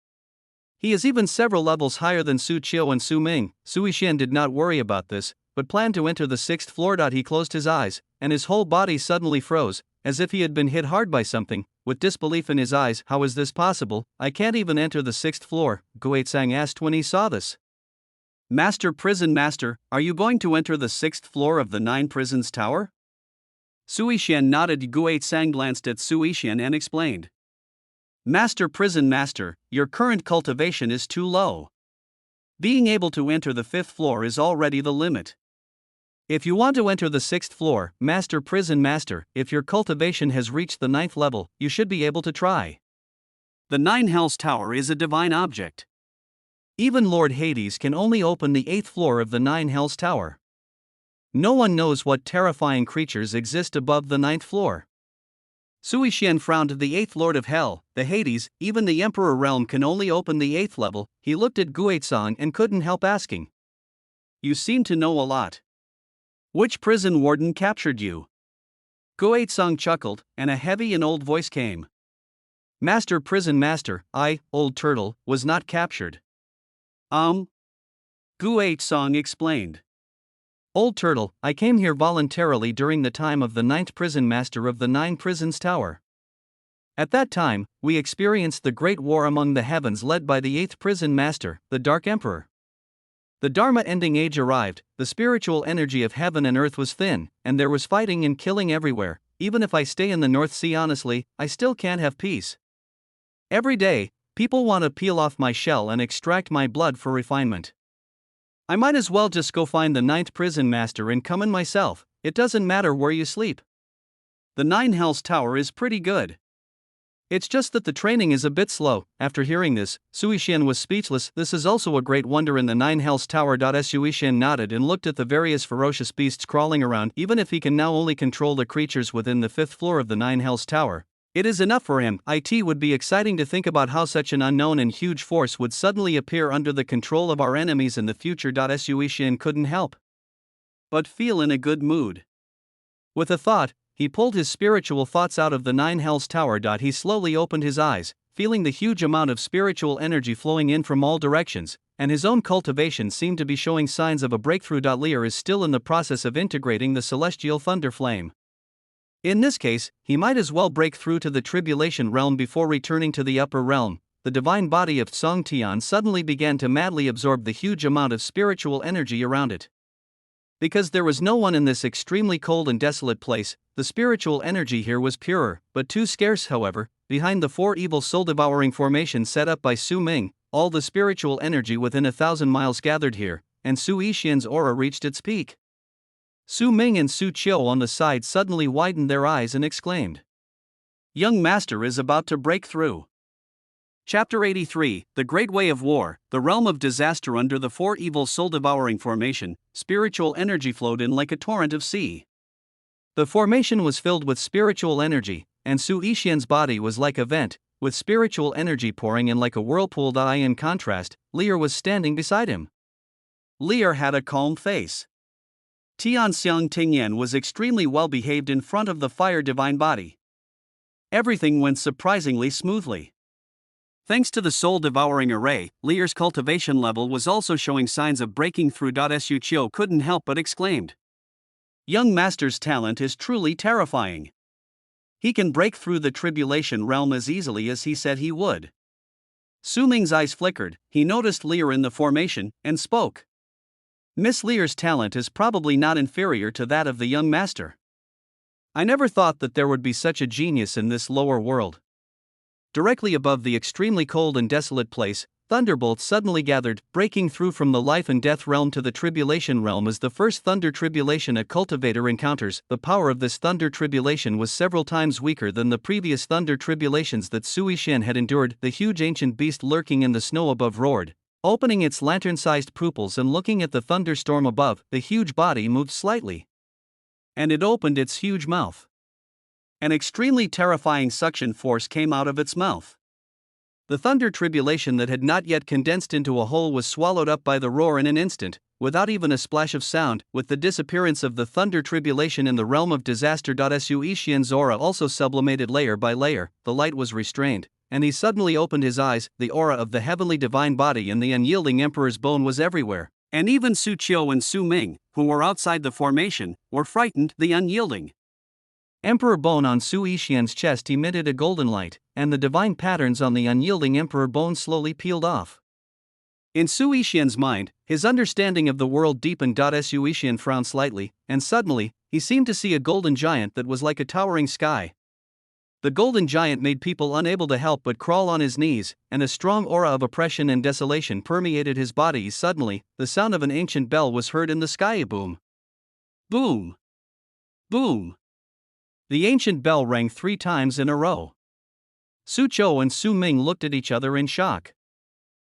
He is even several levels higher than Su Qiu and Su Ming. Sui Shen did not worry about this, but planned to enter the 6th floor. He closed his eyes, and his whole body suddenly froze, as if he had been hit hard by something. With disbelief in his eyes, "How is this possible? I can't even enter the 6th floor," Guizhong asked when he saw this. "Master Prison Master, are you going to enter the 6th floor of the 9 Prisons Tower?" Sui Shen nodded. Guizhong glanced at Sui Shen and explained, "Master Prison Master, your current cultivation is too low. Being able to enter the 5th floor is already the limit. If you want to enter the 6th floor, Master Prison Master, if your cultivation has reached the 9th level, you should be able to try. The 9 Hells Tower is a divine object. Even Lord Hades can only open the 8th floor of the 9 Hells Tower. No one knows what terrifying creatures exist above the 9th floor." Sui Shen frowned. "The 8th Lord of Hell, the Hades, even the Emperor realm can only open the 8th level." He looked at Guizhong and couldn't help asking, "You seem to know a lot. Which prison warden captured you?" Guizhong chuckled, and a heavy and old voice came. "Master Prison Master, I, Old Turtle, was not captured." Guizhong explained. "Old Turtle, I came here voluntarily during the time of the 9th prison master of the 9 Prisons Tower. At that time, we experienced the great war among the heavens led by the 8th prison master, the Dark Emperor. The Dharma ending age arrived, the spiritual energy of heaven and earth was thin, and there was fighting and killing everywhere. Even if I stay in the North Sea honestly, I still can't have peace. Every day, people want to peel off my shell and extract my blood for refinement. I might as well just go find the 9th prison master and come in myself. It doesn't matter where you sleep. The 9 Hells Tower is pretty good. It's just that the training is a bit slow." After hearing this, Sui Shen was speechless. "This is also a great wonder in the 9 Hells Tower." Sui Shen nodded and looked at the various ferocious beasts crawling around. Even if he can now only control the creatures within the 5th floor of the 9 Hells Tower, it is enough for him. It would be exciting to think about how such an unknown and huge force would suddenly appear under the control of our enemies in the future. Sui Shen couldn't help but feel in a good mood. With a thought, he pulled his spiritual thoughts out of the 9 Hells Tower. He slowly opened his eyes, feeling the huge amount of spiritual energy flowing in from all directions, and his own cultivation seemed to be showing signs of a breakthrough. Lear is still in the process of integrating the celestial thunder flame. In this case, he might as well break through to the tribulation realm before returning to the upper realm. The divine body of Song Tian suddenly began to madly absorb the huge amount of spiritual energy around it. Because there was no one in this extremely cold and desolate place, the spiritual energy here was purer, but too scarce. However, behind the 4 evil soul-devouring formations set up by Su Ming, all the spiritual energy within 1,000 miles gathered here, and Su Yishian's aura reached its peak. Su Ming and Su Qiu on the side suddenly widened their eyes and exclaimed, "Young Master is about to break through." Chapter 83, The Great Way of War, the realm of disaster. Under the 4 evil soul-devouring formation, spiritual energy flowed in like a torrent of sea. The formation was filled with spiritual energy, and Su Yishian's body was like a vent, with spiritual energy pouring in like a whirlpool. In contrast, Lear was standing beside him. Lear had a calm face. Tianxiang Tingyan was extremely well behaved in front of the fire divine body. Everything went surprisingly smoothly. Thanks to the soul-devouring array, Lear's cultivation level was also showing signs of breaking through. Su Qiu couldn't help but exclaimed. Young Master's talent is truly terrifying. He can break through the tribulation realm as easily as he said he would. Su Ming's eyes flickered, he noticed Lear in the formation, and spoke. Miss Lear's talent is probably not inferior to that of the young master. I never thought that there would be such a genius in this lower world. Directly above the extremely cold and desolate place, thunderbolts suddenly gathered, breaking through from the life and death realm to the tribulation realm as the first thunder tribulation a cultivator encounters. The power of this thunder tribulation was several times weaker than the previous thunder tribulations that Sui Shen had endured. The huge ancient beast lurking in the snow above roared, opening its lantern-sized pupils and looking at the thunderstorm above. The huge body moved slightly, and it opened its huge mouth. An extremely terrifying suction force came out of its mouth. The thunder tribulation that had not yet condensed into a hole was swallowed up by the roar in an instant, without even a splash of sound. With the disappearance of the thunder tribulation in the realm of disaster. Sui Xian's aura also sublimated layer by layer. The light was restrained, and he suddenly opened his eyes. The aura of the heavenly divine body in the unyielding emperor's bone was everywhere, and even Su Qiu and Su Ming, who were outside the formation, were frightened. The unyielding Emperor bone on Sui Xian's chest emitted a golden light, and the divine patterns on the unyielding emperor bone slowly peeled off. In Sui Xian's mind, his understanding of the world deepened. Sui Xian frowned slightly, and suddenly, he seemed to see a golden giant that was like a towering sky. The golden giant made people unable to help but crawl on his knees, and a strong aura of oppression and desolation permeated his body. Suddenly, the sound of an ancient bell was heard in the sky. Boom! Boom! Boom! The ancient bell rang 3 times in a row. Su Qiu and Su Ming looked at each other in shock.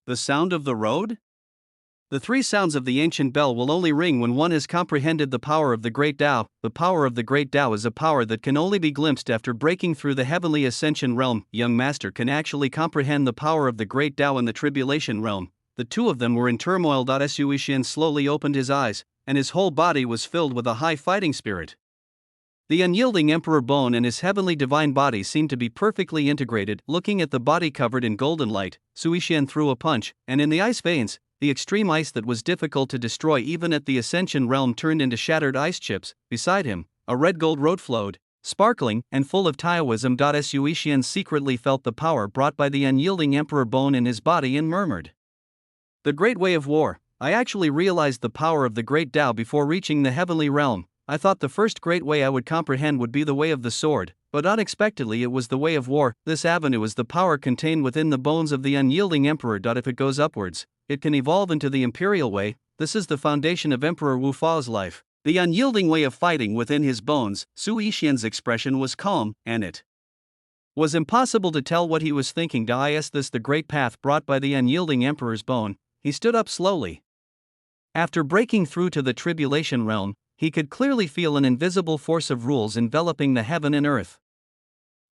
The sound of the road? The 3 sounds of the ancient bell will only ring when one has comprehended the power of the Great Tao. The power of the Great Tao is a power that can only be glimpsed after breaking through the heavenly ascension realm. Young Master can actually comprehend the power of the Great Tao in the tribulation realm. The 2 of them were in turmoil. Sui Xian slowly opened his eyes, and his whole body was filled with a high fighting spirit. The unyielding emperor bone and his heavenly divine body seemed to be perfectly integrated. Looking at the body covered in golden light, Sui Xian threw a punch, and in the ice veins, the extreme ice that was difficult to destroy even at the ascension realm turned into shattered ice chips. Beside him, a red gold road flowed, sparkling and full of Taoism. Sui Xian secretly felt the power brought by the unyielding emperor bone in his body and murmured, "The great way of war. I actually realized the power of the great Tao before reaching the heavenly realm. I thought the first great way I would comprehend would be the way of the sword, but unexpectedly it was the way of war. This avenue is the power contained within the bones of the unyielding emperor. If it goes upwards, it can evolve into the imperial way. This is the foundation of Emperor Wu Fao's life. The unyielding way of fighting within his bones." Sui Xian's expression was calm, and it was impossible to tell what he was thinking. Is this the great path brought by the unyielding emperor's bone? He stood up slowly. After breaking through to the tribulation realm, he could clearly feel an invisible force of rules enveloping the heaven and earth.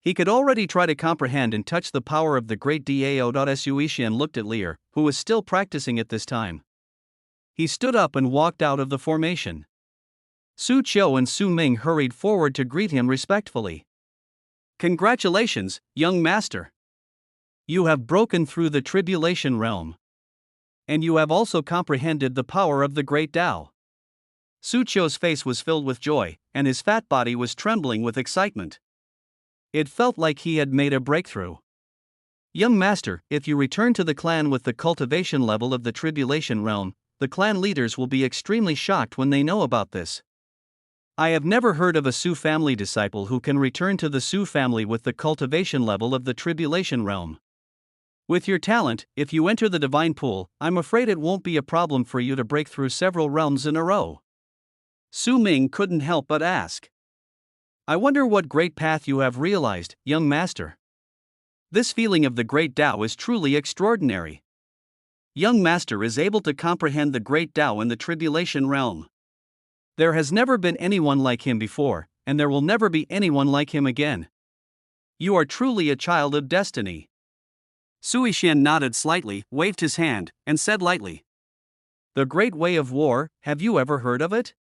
He could already try to comprehend and touch the power of the great Dao. Sui Xian looked at Lear, who was still practicing at this time. He stood up and walked out of the formation. Su Qiu and Su Ming hurried forward to greet him respectfully. "Congratulations, young master. You have broken through the tribulation realm. And you have also comprehended the power of the great Tao." Su Qiu's face was filled with joy, and his fat body was trembling with excitement. It felt like he had made a breakthrough. "Young master, if you return to the clan with the cultivation level of the tribulation realm, the clan leaders will be extremely shocked when they know about this. I have never heard of a Su family disciple who can return to the Su family with the cultivation level of the tribulation realm. With your talent, if you enter the divine pool, I'm afraid it won't be a problem for you to break through several realms in a row." Su Ming couldn't help but ask, "I wonder what great path you have realized, young master. This feeling of the great Tao is truly extraordinary. Young master is able to comprehend the great Tao in the tribulation realm. There has never been anyone like him before, and there will never be anyone like him again. You are truly a child of destiny." Sui Xian nodded slightly, waved his hand, and said lightly, "The great way of war, have you ever heard of it?"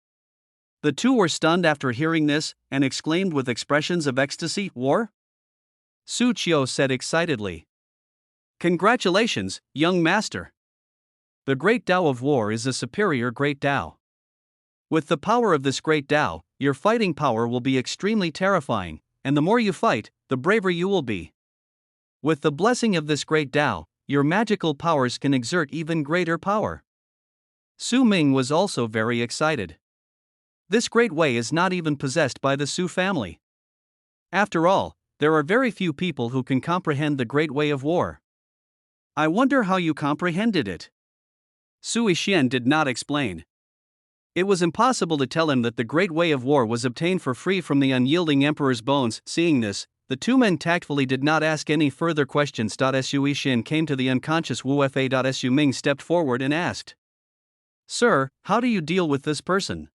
The 2 were stunned after hearing this, and exclaimed with expressions of ecstasy, "War?" Su Qiu said excitedly, Congratulations, young master. The great Tao of war is a superior great Tao. With the power of this great Tao, your fighting power will be extremely terrifying, and the more you fight, the braver you will be. With the blessing of this great Tao, your magical powers can exert even greater power. Su Ming was also very excited. This great way is not even possessed by the Su family. After all, there are very few people who can comprehend the great way of war. I wonder how you comprehended it. Sui Xian did not explain. It was impossible to tell him that the great way of war was obtained for free from the unyielding emperor's bones. Seeing this, the two men tactfully did not ask any further questions. Sui Xian came to the unconscious Wu Fa. Su Ming stepped forward and asked, "Sir, how do you deal with this person?"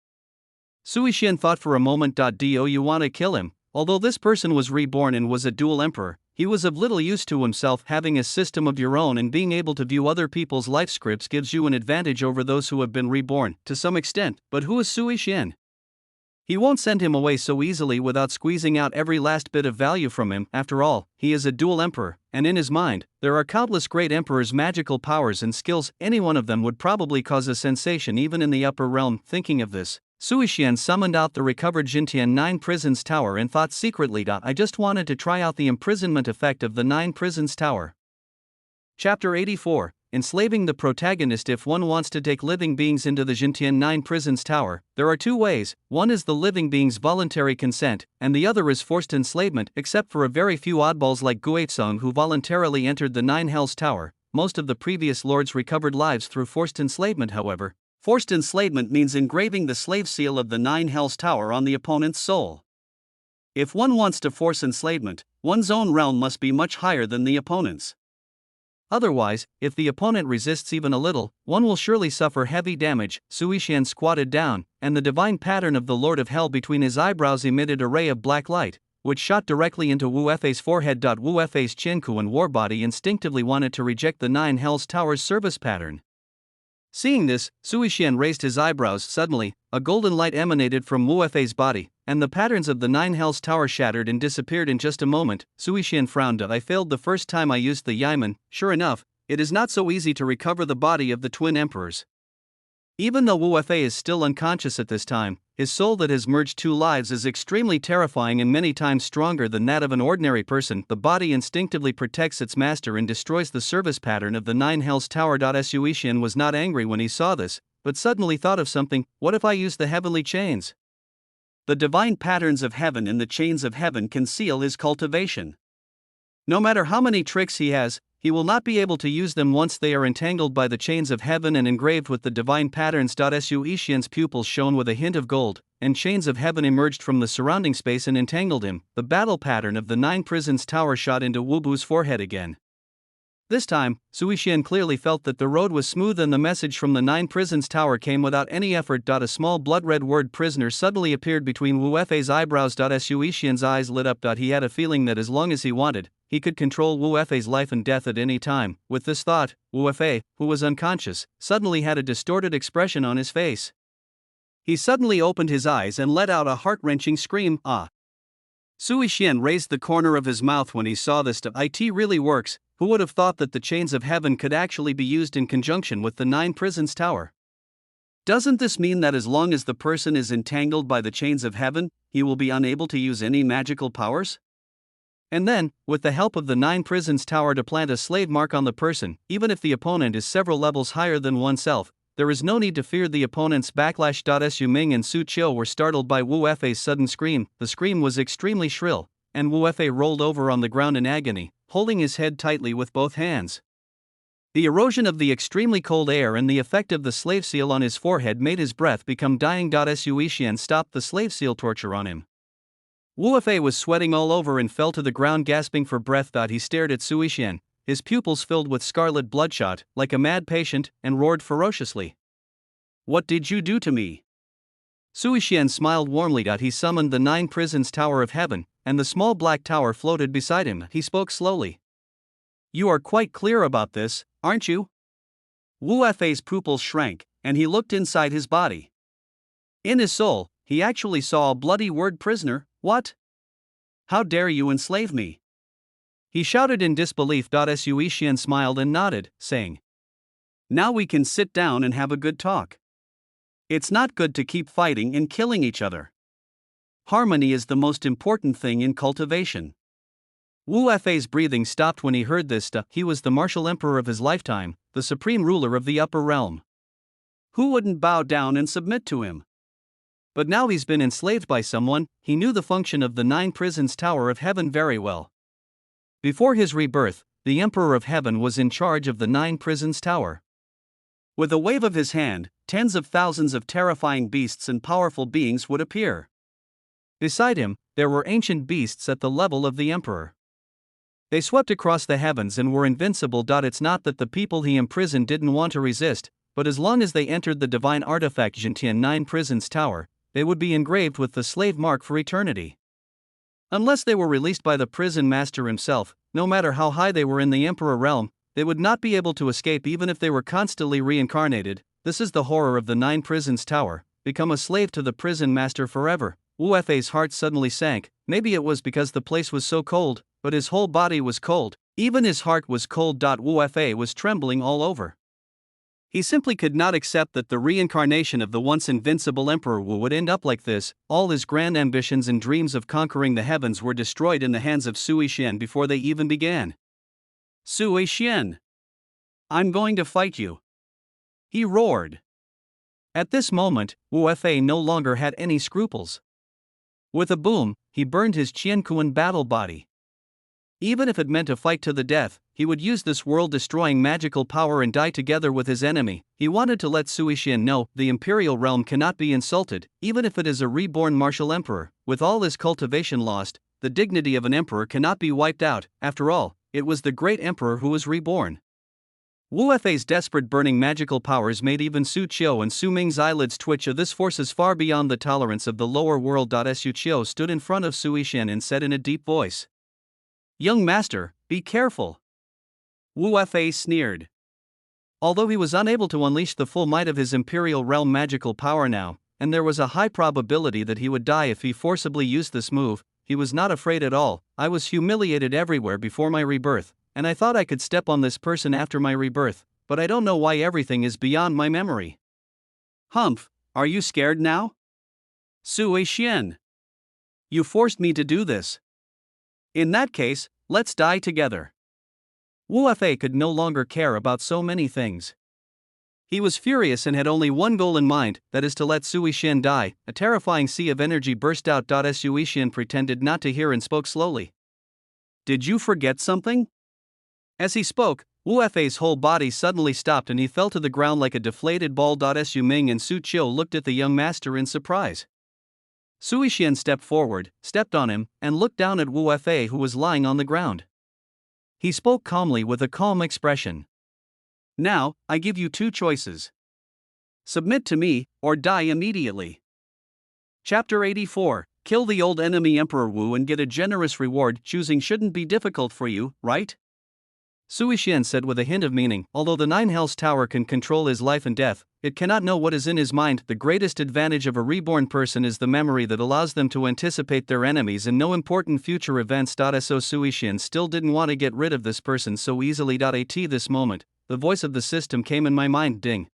Sui Xian thought for a moment. Do you want to kill him? Although this person was reborn and was a dual emperor, he was of little use to himself. Having a system of your own and being able to view other people's life scripts gives you an advantage over those who have been reborn, to some extent. But who is Sui Xian? He won't send him away so easily without squeezing out every last bit of value from him. After all, he is a dual emperor, and in his mind, there are countless great emperors' magical powers and skills. Any one of them would probably cause a sensation even in the upper realm. Thinking of this, Sui Xian summoned out the recovered Jintian 9 Prisons Tower and thought secretly, I just wanted to try out the imprisonment effect of the 9 Prisons Tower. Chapter 84, Enslaving the Protagonist. If one wants to take living beings into the Jintian 9 Prisons Tower, there are two ways. One is the living being's voluntary consent, and the other is forced enslavement. Except for a very few oddballs like Guizong who voluntarily entered the 9 Hells Tower, most of the previous lords recovered lives through forced enslavement. However, forced enslavement means engraving the slave seal of the 9 Hells Tower on the opponent's soul. If one wants to force enslavement, one's own realm must be much higher than the opponent's. Otherwise, if the opponent resists even a little, one will surely suffer heavy damage. Sui Xian squatted down, and the divine pattern of the Lord of Hell between his eyebrows emitted a ray of black light, which shot directly into Wu Fei's forehead. Wu Fei's Qinku and war body instinctively wanted to reject the 9 Hells Tower's service pattern. Seeing this, Sui Xian raised his eyebrows. Suddenly, a golden light emanated from Wu Fei's body, and the patterns of the 9 Hells Tower shattered and disappeared in just a moment. Sui Xian frowned. I failed the first time I used the Yamen. Sure enough, it is not so easy to recover the body of the twin emperors. Even though Wu Fei is still unconscious at this time, his soul that has merged two lives is extremely terrifying and many times stronger than that of an ordinary person. The body instinctively protects its master and destroys the service pattern of the 9 Hells Tower. Sui Xian was not angry when he saw this, but suddenly thought of something. What if I use the heavenly chains? The divine patterns of heaven and the chains of heaven can seal his cultivation. No matter how many tricks he has, he will not be able to use them once they are entangled by the chains of heaven and engraved with the divine patterns. Sui Xian's pupils shone with a hint of gold, and chains of heaven emerged from the surrounding space and entangled him. The battle pattern of the 9 Prisons Tower shot into Wu Bu's forehead again. This time, Sui Xian clearly felt that the road was smooth and the message from the 9 Prisons Tower came without any effort. A small blood-red word prisoner suddenly appeared between Wu Fei's eyebrows. Sui Xian's eyes lit up. He had a feeling that as long as he wanted, he could control Wu Fei's life and death at any time. With this thought, Wu Fei, who was unconscious, suddenly had a distorted expression on his face. He suddenly opened his eyes and let out a heart-wrenching scream. Ah! Sui Xian raised the corner of his mouth when he saw this. It really works. Who would have thought that the chains of heaven could actually be used in conjunction with the 9 Prisons Tower? Doesn't this mean that as long as the person is entangled by the chains of heaven, he will be unable to use any magical powers? And then, with the help of the 9 Prisons Tower to plant a slave mark on the person, even if the opponent is several levels higher than oneself, there is no need to fear the opponent's backlash. Su Ming and Su Qiu were startled by Wu Fei's sudden scream. The scream was extremely shrill, and Wu Fei rolled over on the ground in agony, holding his head tightly with both hands. The erosion of the extremely cold air and the effect of the slave seal on his forehead made his breath become dying. Sui Xian stopped the slave seal torture on him. Wu Fei was sweating all over and fell to the ground gasping for breath. He stared at Sui Xian, his pupils filled with scarlet bloodshot, like a mad patient, and roared ferociously. What did you do to me? Sui Xian smiled warmly. He summoned the 9 Prisons Tower of Heaven, and the small black tower floated beside him. He spoke slowly. You are quite clear about this, aren't you? Wu Fei's pupils shrank, and he looked inside his body. In his soul, he actually saw a bloody word prisoner. What? How dare you enslave me? He shouted in disbelief. Sui Xian smiled and nodded, saying, "Now we can sit down and have a good talk. It's not good to keep fighting and killing each other. Harmony is the most important thing in cultivation." Wu Fei's breathing stopped when he heard this. He was the martial emperor of his lifetime, the supreme ruler of the upper realm. Who wouldn't bow down and submit to him? But now he's been enslaved by someone. He knew the function of the 9 prisons Tower of Heaven very well. Before his rebirth, the Emperor of Heaven was in charge of the 9 prisons tower. With a wave of his hand, tens of thousands of terrifying beasts and powerful beings would appear. Beside him, there were ancient beasts at the level of the Emperor. They swept across the heavens and were invincible. It's not that the people he imprisoned didn't want to resist, but as long as they entered the divine artifact Jintian 9 prisons tower, they would be engraved with the slave mark for eternity. Unless they were released by the prison master himself, no matter how high they were in the Emperor realm, they would not be able to escape even if they were constantly reincarnated. This is the horror of the 9 prisons tower: become a slave to the prison master forever. Wu Fei's heart suddenly sank. Maybe it was because the place was so cold, but his whole body was cold. Even his heart was cold. Wu Fei was trembling all over. He simply could not accept that the reincarnation of the once invincible Emperor Wu would end up like this. All his grand ambitions and dreams of conquering the heavens were destroyed in the hands of Sui Xian before they even began. "Sui Xian! I'm going to fight you!" he roared. At this moment, Wu Fei no longer had any scruples. With a boom, he burned his Qiankuan battle body. Even if it meant a fight to the death, he would use this world-destroying magical power and die together with his enemy. He wanted to let Sui Xian know the imperial realm cannot be insulted, even if it is a reborn martial emperor. With all his cultivation lost, the dignity of an emperor cannot be wiped out. After all, it was the great emperor who was reborn. Wu Fei's desperate burning magical powers made even Su Qiu and Su Ming's eyelids twitch. This force is far beyond the tolerance of the lower world. Su Qiu stood in front of Sui Xian and said in a deep voice, "Young master, be careful." Wu Fei sneered. Although he was unable to unleash the full might of his imperial realm magical power now, and there was a high probability that he would die if he forcibly used this move, he was not afraid at all. "I was humiliated everywhere before my rebirth, and I thought I could step on this person after my rebirth, but I don't know why everything is beyond my memory." "Humph, are you scared now? Sui Xian, you forced me to do this. In that case, let's die together." Wu Fei could no longer care about so many things. He was furious and had only one goal in mind, that is to let Sui Xian die. A terrifying sea of energy burst out. Sui Xian pretended not to hear and spoke slowly. "Did you forget something?" As he spoke, Wu Fei's whole body suddenly stopped and he fell to the ground like a deflated ball. Su Ming and Su Qiu looked at the young master in surprise. Sui Xian stepped forward, stepped on him, and looked down at Wu Fei, who was lying on the ground. He spoke calmly with a calm expression. "Now, I give you 2 choices. Submit to me, or die immediately." Chapter 84. Kill the old enemy Emperor Wu and get a generous reward. Choosing shouldn't be difficult for you, right? Sui Xian said with a hint of meaning. Although the 9 Hells Tower can control his life and death, it cannot know what is in his mind. The greatest advantage of a reborn person is the memory that allows them to anticipate their enemies and know important future events. So Sui Xian still didn't want to get rid of this person so easily. At this moment, the voice of the system came in my mind. Ding.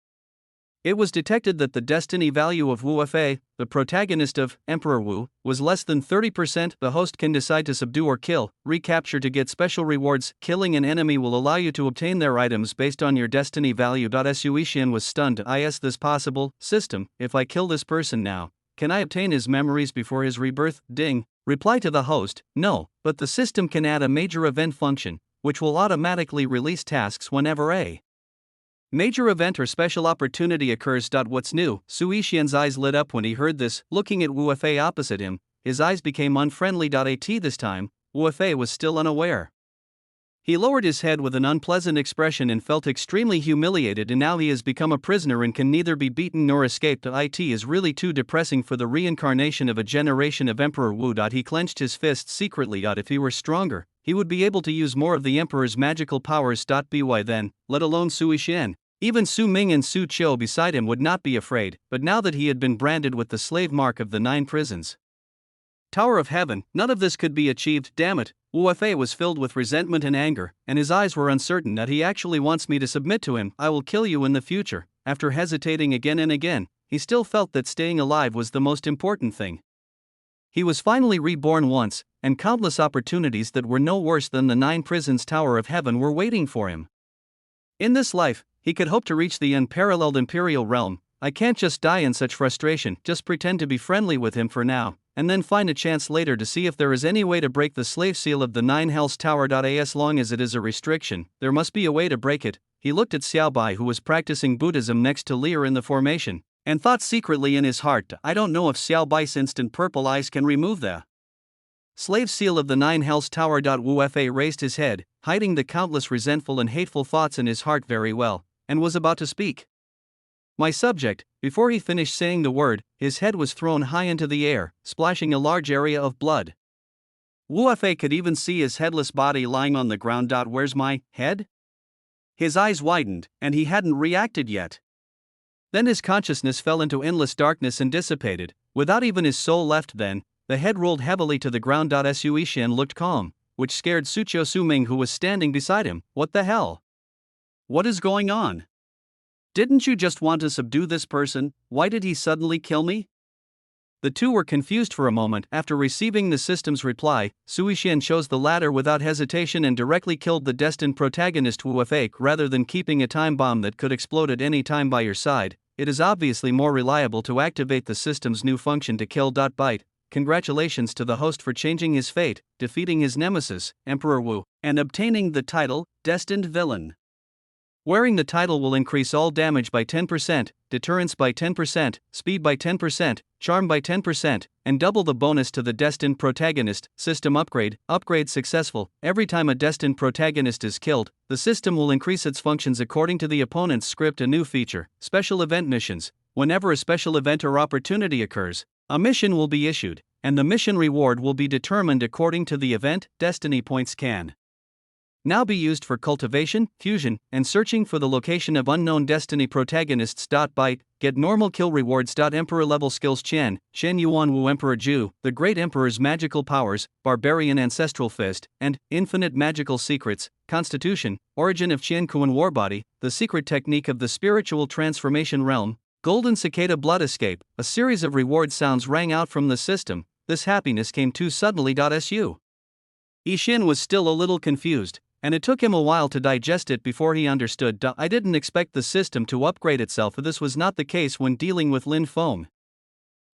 It was detected that the destiny value of Wu Fei, the protagonist of Emperor Wu, was less than 30%. The host can decide to subdue or kill, recapture to get special rewards. Killing an enemy will allow you to obtain their items based on your destiny value. Sui Xian was stunned. Is this possible? System, if I kill this person now, can I obtain his memories before his rebirth? Ding. Reply to the host, no, but the system can add a major event function, which will automatically release tasks whenever a major event or special opportunity occurs. What's new? Sui Xian's eyes lit up when he heard this. Looking at Wu Fei opposite him, his eyes became unfriendly. This time, Wu Fei was still unaware. He lowered his head with an unpleasant expression and felt extremely humiliated, and now he has become a prisoner and can neither be beaten nor escape. It is really too depressing for the reincarnation of a generation of Emperor Wu. He clenched his fists secretly. If he were stronger, he would be able to use more of the Emperor's magical powers. By then, let alone Sui Xian. Even Su Ming and Su Qiu beside him would not be afraid, but now that he had been branded with the slave mark of the 9 prisons, Tower of Heaven, none of this could be achieved, damn it. Wu Fei was filled with resentment and anger, and his eyes were uncertain that he actually wants me to submit to him. I will kill you in the future. After hesitating again and again, he still felt that staying alive was the most important thing. He was finally reborn once, and countless opportunities that were no worse than the 9 prisons Tower of Heaven were waiting for him. In this life, he could hope to reach the unparalleled imperial realm. I can't just die in such frustration, just pretend to be friendly with him for now, and then find a chance later to see if there is any way to break the slave seal of the 9 Hells Tower. As long as it is a restriction, there must be a way to break it. He looked at Xiaobai, who was practicing Buddhism next to Lear in the formation, and thought secretly in his heart, I don't know if Xiaobai's instant purple eyes can remove the slave seal of the 9 Hells Tower. Wu Fei raised his head, hiding the countless resentful and hateful thoughts in his heart very well, and was about to speak. My subject, before he finished saying the word, his head was thrown high into the air, splashing a large area of blood. Wu Fei could even see his headless body lying on the ground. Where's my head? His eyes widened, and he hadn't reacted yet. Then his consciousness fell into endless darkness and dissipated, without even his soul left. Then, the head rolled heavily to the ground. Sui Shan looked calm, which scared Suqiu Suming, who was standing beside him. What the hell? What is going on? Didn't you just want to subdue this person? Why did he suddenly kill me? The two were confused for a moment. After receiving the system's reply, Sui Shan chose the latter without hesitation and directly killed the destined protagonist Wu Fei. Rather than keeping a time bomb that could explode at any time by your side, it is obviously more reliable to activate the system's new function to kill. Byte. Congratulations to the host for changing his fate, defeating his nemesis, Emperor Wu, and obtaining the title, Destined Villain. Wearing the title will increase all damage by 10%, deterrence by 10%, speed by 10%, charm by 10%, and double the bonus to the destined protagonist. System upgrade. Upgrade successful. Every time a destined protagonist is killed, the system will increase its functions according to the opponent's script. A new feature, special event missions. Whenever a special event or opportunity occurs, a mission will be issued, and the mission reward will be determined according to the event. Destiny points can now be used for cultivation, fusion, and searching for the location of unknown destiny protagonists. Byte. Get normal kill rewards. Emperor level skills. Shen Yuan Wu Emperor Ju, the Great Emperor's magical powers, Barbarian Ancestral Fist, and Infinite Magical Secrets, Constitution, Origin of Qiankuan Warbody, the secret technique of the spiritual transformation realm, Golden Cicada Blood Escape. A series of reward sounds rang out from the system. This happiness came too suddenly. Su Yixin was still a little confused, and it took him a while to digest it before he understood. I didn't expect the system to upgrade itself. This was not the case when dealing with Lin Feng.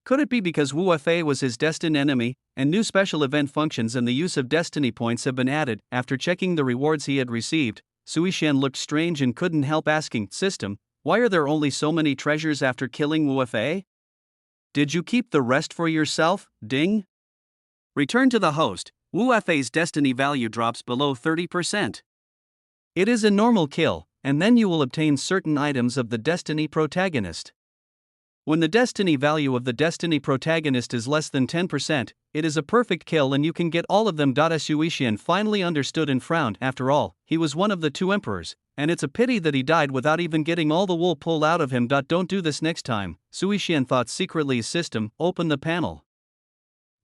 Could it be because Wu Fei was his destined enemy, and new special event functions and the use of destiny points have been added? After checking the rewards he had received, Sui Shan looked strange and couldn't help asking, System, why are there only so many treasures after killing Wu Fei? Did you keep the rest for yourself? Ding. Return to the host. Wu Fei's destiny value drops below 30%. It is a normal kill, and then you will obtain certain items of the destiny protagonist. When the destiny value of the destiny protagonist is less than 10%, it is a perfect kill and you can get all of them. Sui Shan finally understood and frowned. After all, he was one of the 2 emperors, and it's a pity that he died without even getting all the wool pulled out of him. Don't do this next time, Sui Shan thought secretly. System, open the panel.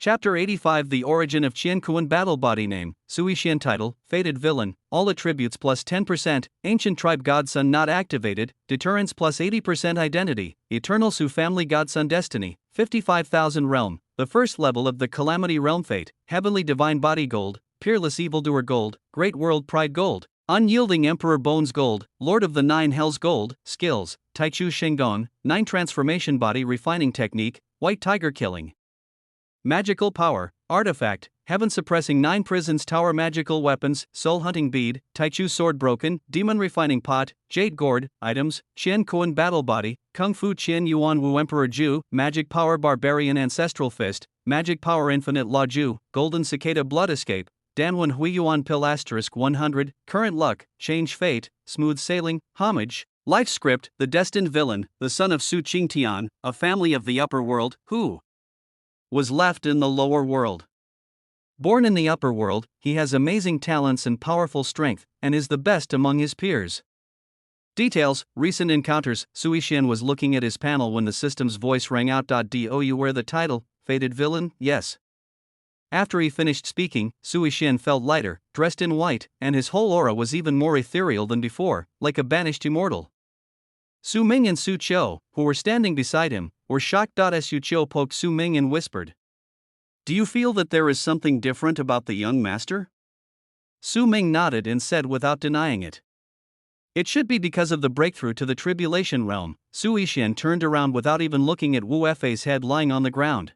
Chapter 85. The Origin of Qiankuan Battle. Body name, Sui Shan. Title, Fated Villain, all attributes plus 10%, Ancient Tribe Godson not activated, Deterrence plus 80%, Identity, Eternal Su Family Godson. Destiny, 55,000. Realm, the first level of the Calamity Realm. Fate, Heavenly Divine Body Gold, Peerless Evildoer Gold, Great World Pride Gold, Unyielding Emperor Bones Gold, Lord of the 9 Hells Gold. Skills, Taichu Shenggong, 9 Transformation Body Refining Technique, White Tiger Killing. Magical Power, Artifact, Heaven Suppressing 9 Prisons Tower. Magical Weapons, Soul Hunting Bead, Taichu Sword Broken, Demon Refining Pot, Jade Gourd. Items, Qiankuan Battle Body, Kung Fu Qian Yuan Wu Emperor Ju, Magic Power Barbarian Ancestral Fist, Magic Power Infinite Law Ju, Golden Cicada Blood Escape, Danwen Hui Yuan Pill * 100, Current Luck, Change Fate, Smooth Sailing, Homage. Life Script, the Destined Villain, the son of Su Qingtian, a family of the upper world, who was left in the lower world. Born in the upper world, he has amazing talents and powerful strength, and is the best among his peers. Details, recent encounters. Sui Shan was looking at his panel when the system's voice rang out. Do you wear the title, Fated Villain? Yes. After he finished speaking, Sui Xian felt lighter, dressed in white, and his whole aura was even more ethereal than before, like a banished immortal. Su Ming and Su Qiu, who were standing beside him, were shocked. Su Qiu poked Su Ming and whispered, "Do you feel that there is something different about the young master?" Su Ming nodded and said without denying it, "It should be because of the breakthrough to the tribulation realm." Sui Xian turned around without even looking at Wu Fei's head lying on the ground.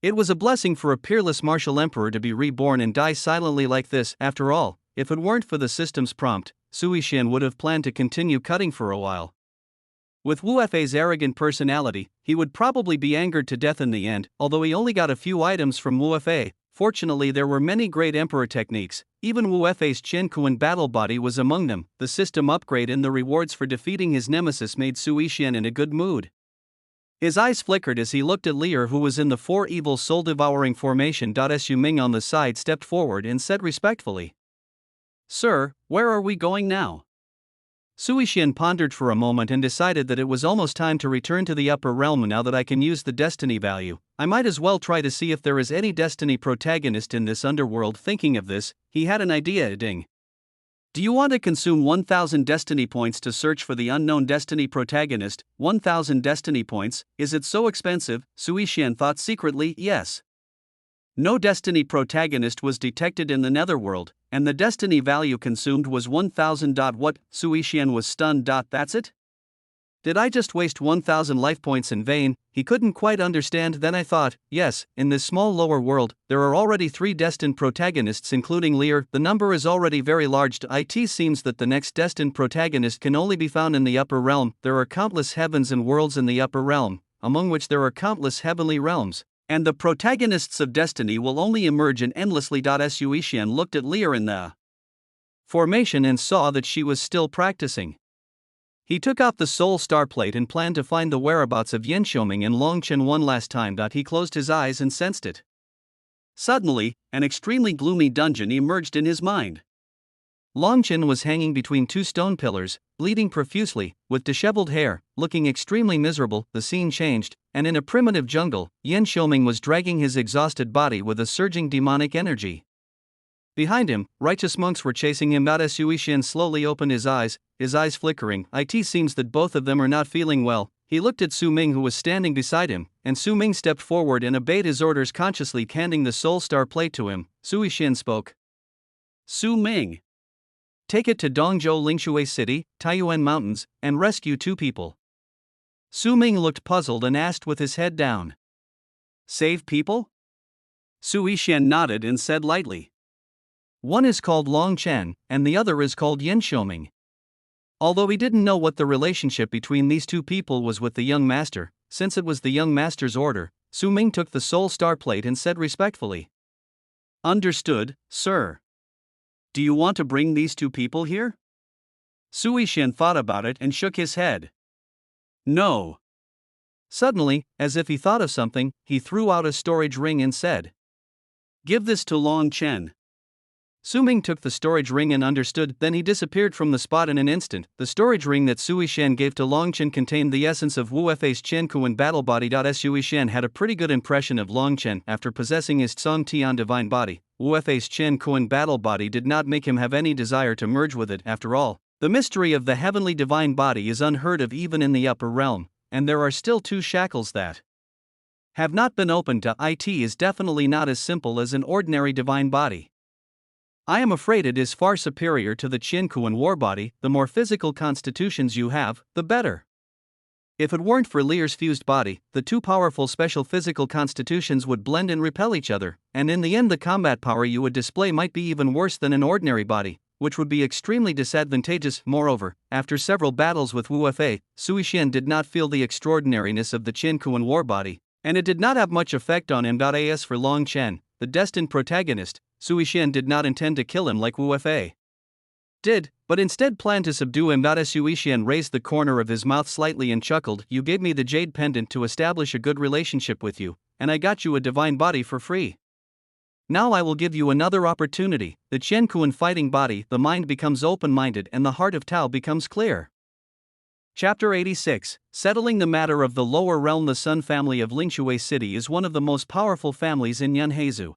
It was a blessing for a peerless martial emperor to be reborn and die silently like this. After all, if it weren't for the system's prompt, Sui Xian would have planned to continue cutting for a while. With Wu Fei's arrogant personality, he would probably be angered to death in the end. Although he only got a few items from Wu Fei, fortunately there were many great emperor techniques. Even Wu Fei's Qin Kuan battle body was among them. The system upgrade and the rewards for defeating his nemesis made Sui Xian in a good mood. His eyes flickered as he looked at Lier, who was in the four evil soul-devouring formation. Su Ming on the side stepped forward and said respectfully, "Sir, where are we going now?" Sui Xian pondered for a moment and decided that it was almost time to return to the upper realm. Now that I can use the destiny value, I might as well try to see if there is any destiny protagonist in this underworld. Thinking of this, he had an idea. Ding. Do you want to consume 1,000 destiny points to search for the unknown destiny protagonist? 1,000 destiny points, is it so expensive? Sui Xian thought secretly. Yes. No destiny protagonist was detected in the netherworld, and the destiny value consumed was 1,000. What? Sui Xian was stunned. That's it? Did I just waste 1,000 life points in vain? He couldn't quite understand. Then I thought, yes, in this small lower world, there are already 3 destined protagonists including Lier. The number is already very large. It seems that the next destined protagonist can only be found in the upper realm. There are countless heavens and worlds in the upper realm, among which there are countless heavenly realms, and the protagonists of destiny will only emerge in endlessly. Sui Xian looked at Lier in the formation and saw that she was still practicing. He took off the soul star plate and planned to find the whereabouts of Yan Xiaoming and Long Chen one last time. He closed his eyes and sensed it. Suddenly, an extremely gloomy dungeon emerged in his mind. Long Chen was hanging between 2 stone pillars, bleeding profusely, with disheveled hair, looking extremely miserable. The scene changed, and in a primitive jungle, Yan Xiaoming was dragging his exhausted body with a surging demonic energy. Behind him, righteous monks were chasing him. Sui Xian slowly opened his eyes flickering. It seems that both of them are not feeling well. He looked at Su Ming, who was standing beside him, and Su Ming stepped forward and obeyed his orders, consciously handing the soul star plate to him. Sui Xian spoke. "Su Ming, take it to Dongzhou Lingshui City, Taiyuan Mountains, and rescue 2 people." Su Ming looked puzzled and asked with his head down, "Save people?" Sui Xian nodded and said lightly, "One is called Long Chen, and the other is called Yan Xiaoming." Although he didn't know what the relationship between these 2 people was with the young master, since it was the young master's order, Su Ming took the soul star plate and said respectfully, "Understood, sir. Do you want to bring these 2 people here?" Sui Xian thought about it and shook his head. "No." Suddenly, as if he thought of something, he threw out a storage ring and said, "Give this to Long Chen." Su Ming took the storage ring and understood. Then he disappeared from the spot in an instant. The storage ring that Sui Xian gave to Long Chen contained the essence of Wu Fei's Chen Kuan battle body. Sui Xian had a pretty good impression of Long Chen after possessing his Tsong Tian divine body. Wu Fei's Chen Kuan battle body did not make him have any desire to merge with it. After all, the mystery of the heavenly divine body is unheard of even in the upper realm, and there are still 2 shackles that have not been opened. It is definitely not as simple as an ordinary divine body. I am afraid it is far superior to the Qin Kuan war body. The more physical constitutions you have, the better. If it weren't for Lier's fused body, the 2 powerful special physical constitutions would blend and repel each other, and in the end the combat power you would display might be even worse than an ordinary body, which would be extremely disadvantageous. Moreover, after several battles with Wu Fei, Sui Xian did not feel the extraordinariness of the Qin Kuan war body, and it did not have much effect on him. As for Long Chen, the destined protagonist, Sui Xian did not intend to kill him like Wu Fei did, but instead planned to subdue him. Sui Xian raised the corner of his mouth slightly and chuckled. "You gave me the jade pendant to establish a good relationship with you, and I got you a divine body for free. Now I will give you another opportunity. The Chen Kuan fighting body, the mind becomes open-minded and the heart of Tao becomes clear." Chapter 86, Settling the matter of the lower realm. The Sun family of Lingshui City is one of the most powerful families in Yunheizu.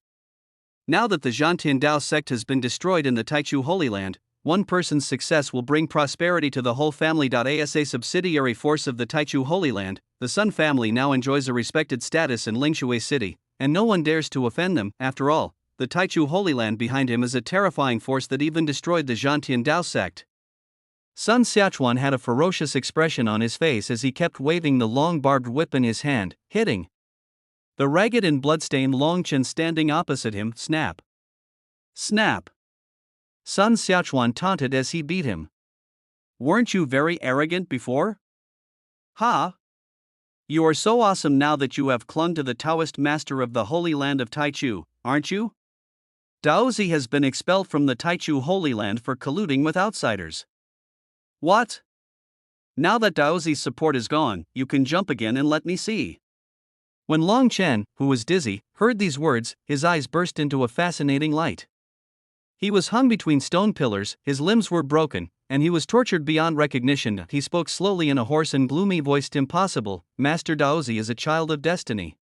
Now that the Zhantian Dao sect has been destroyed in the Taichu Holy Land, one person's success will bring prosperity to the whole family. As a subsidiary force of the Taichu Holy Land, the Sun family now enjoys a respected status in Lingshui City, and no one dares to offend them. After all, the Taichu Holy Land behind him is a terrifying force that even destroyed the Zhantian Dao sect. Sun Xiachuan had a ferocious expression on his face as he kept waving the long barbed whip in his hand, hitting the ragged and bloodstained Longchen standing opposite him. Snap! Snap! Sun Xiachuan taunted as he beat him. Weren't you very arrogant before? Ha! You are so awesome now that you have clung to the Taoist master of the Holy Land of Taichu, aren't you? Daozi has been expelled from the Taichu Holy Land for colluding with outsiders. What? Now that Daozi's support is gone, you can jump again and let me see. When Long Chen, who was dizzy, heard these words, his eyes burst into a fascinating light. He was hung between stone pillars, his limbs were broken, and he was tortured beyond recognition. He spoke slowly in a hoarse and gloomy voice. Impossible, Master Daozi is a child of destiny.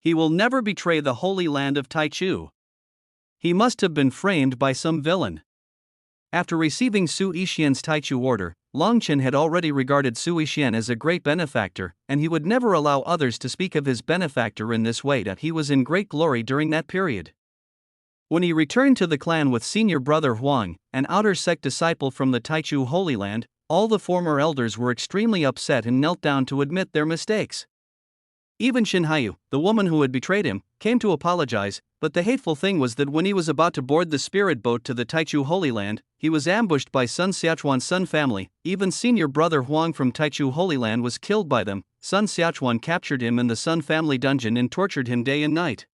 He will never betray the Holy Land of Taichu. He must have been framed by some villain. After receiving Su Yixian's Taichu order, Longchen had already regarded Su Yixian as a great benefactor, and he would never allow others to speak of his benefactor in this way. He was in great glory during that period. When he returned to the clan with senior brother Huang, an outer sect disciple from the Taichu Holy Land, all the former elders were extremely upset and knelt down to admit their mistakes. Even Shinhayu, the woman who had betrayed him, came to apologize, but the hateful thing was that when he was about to board the spirit boat to the Taichu Holy Land, he was ambushed by Sun Xiachuan's Sun family. Even senior brother Huang from Taichu Holy Land was killed by them. Sun Xiachuan captured him in the Sun family dungeon and tortured him day and night.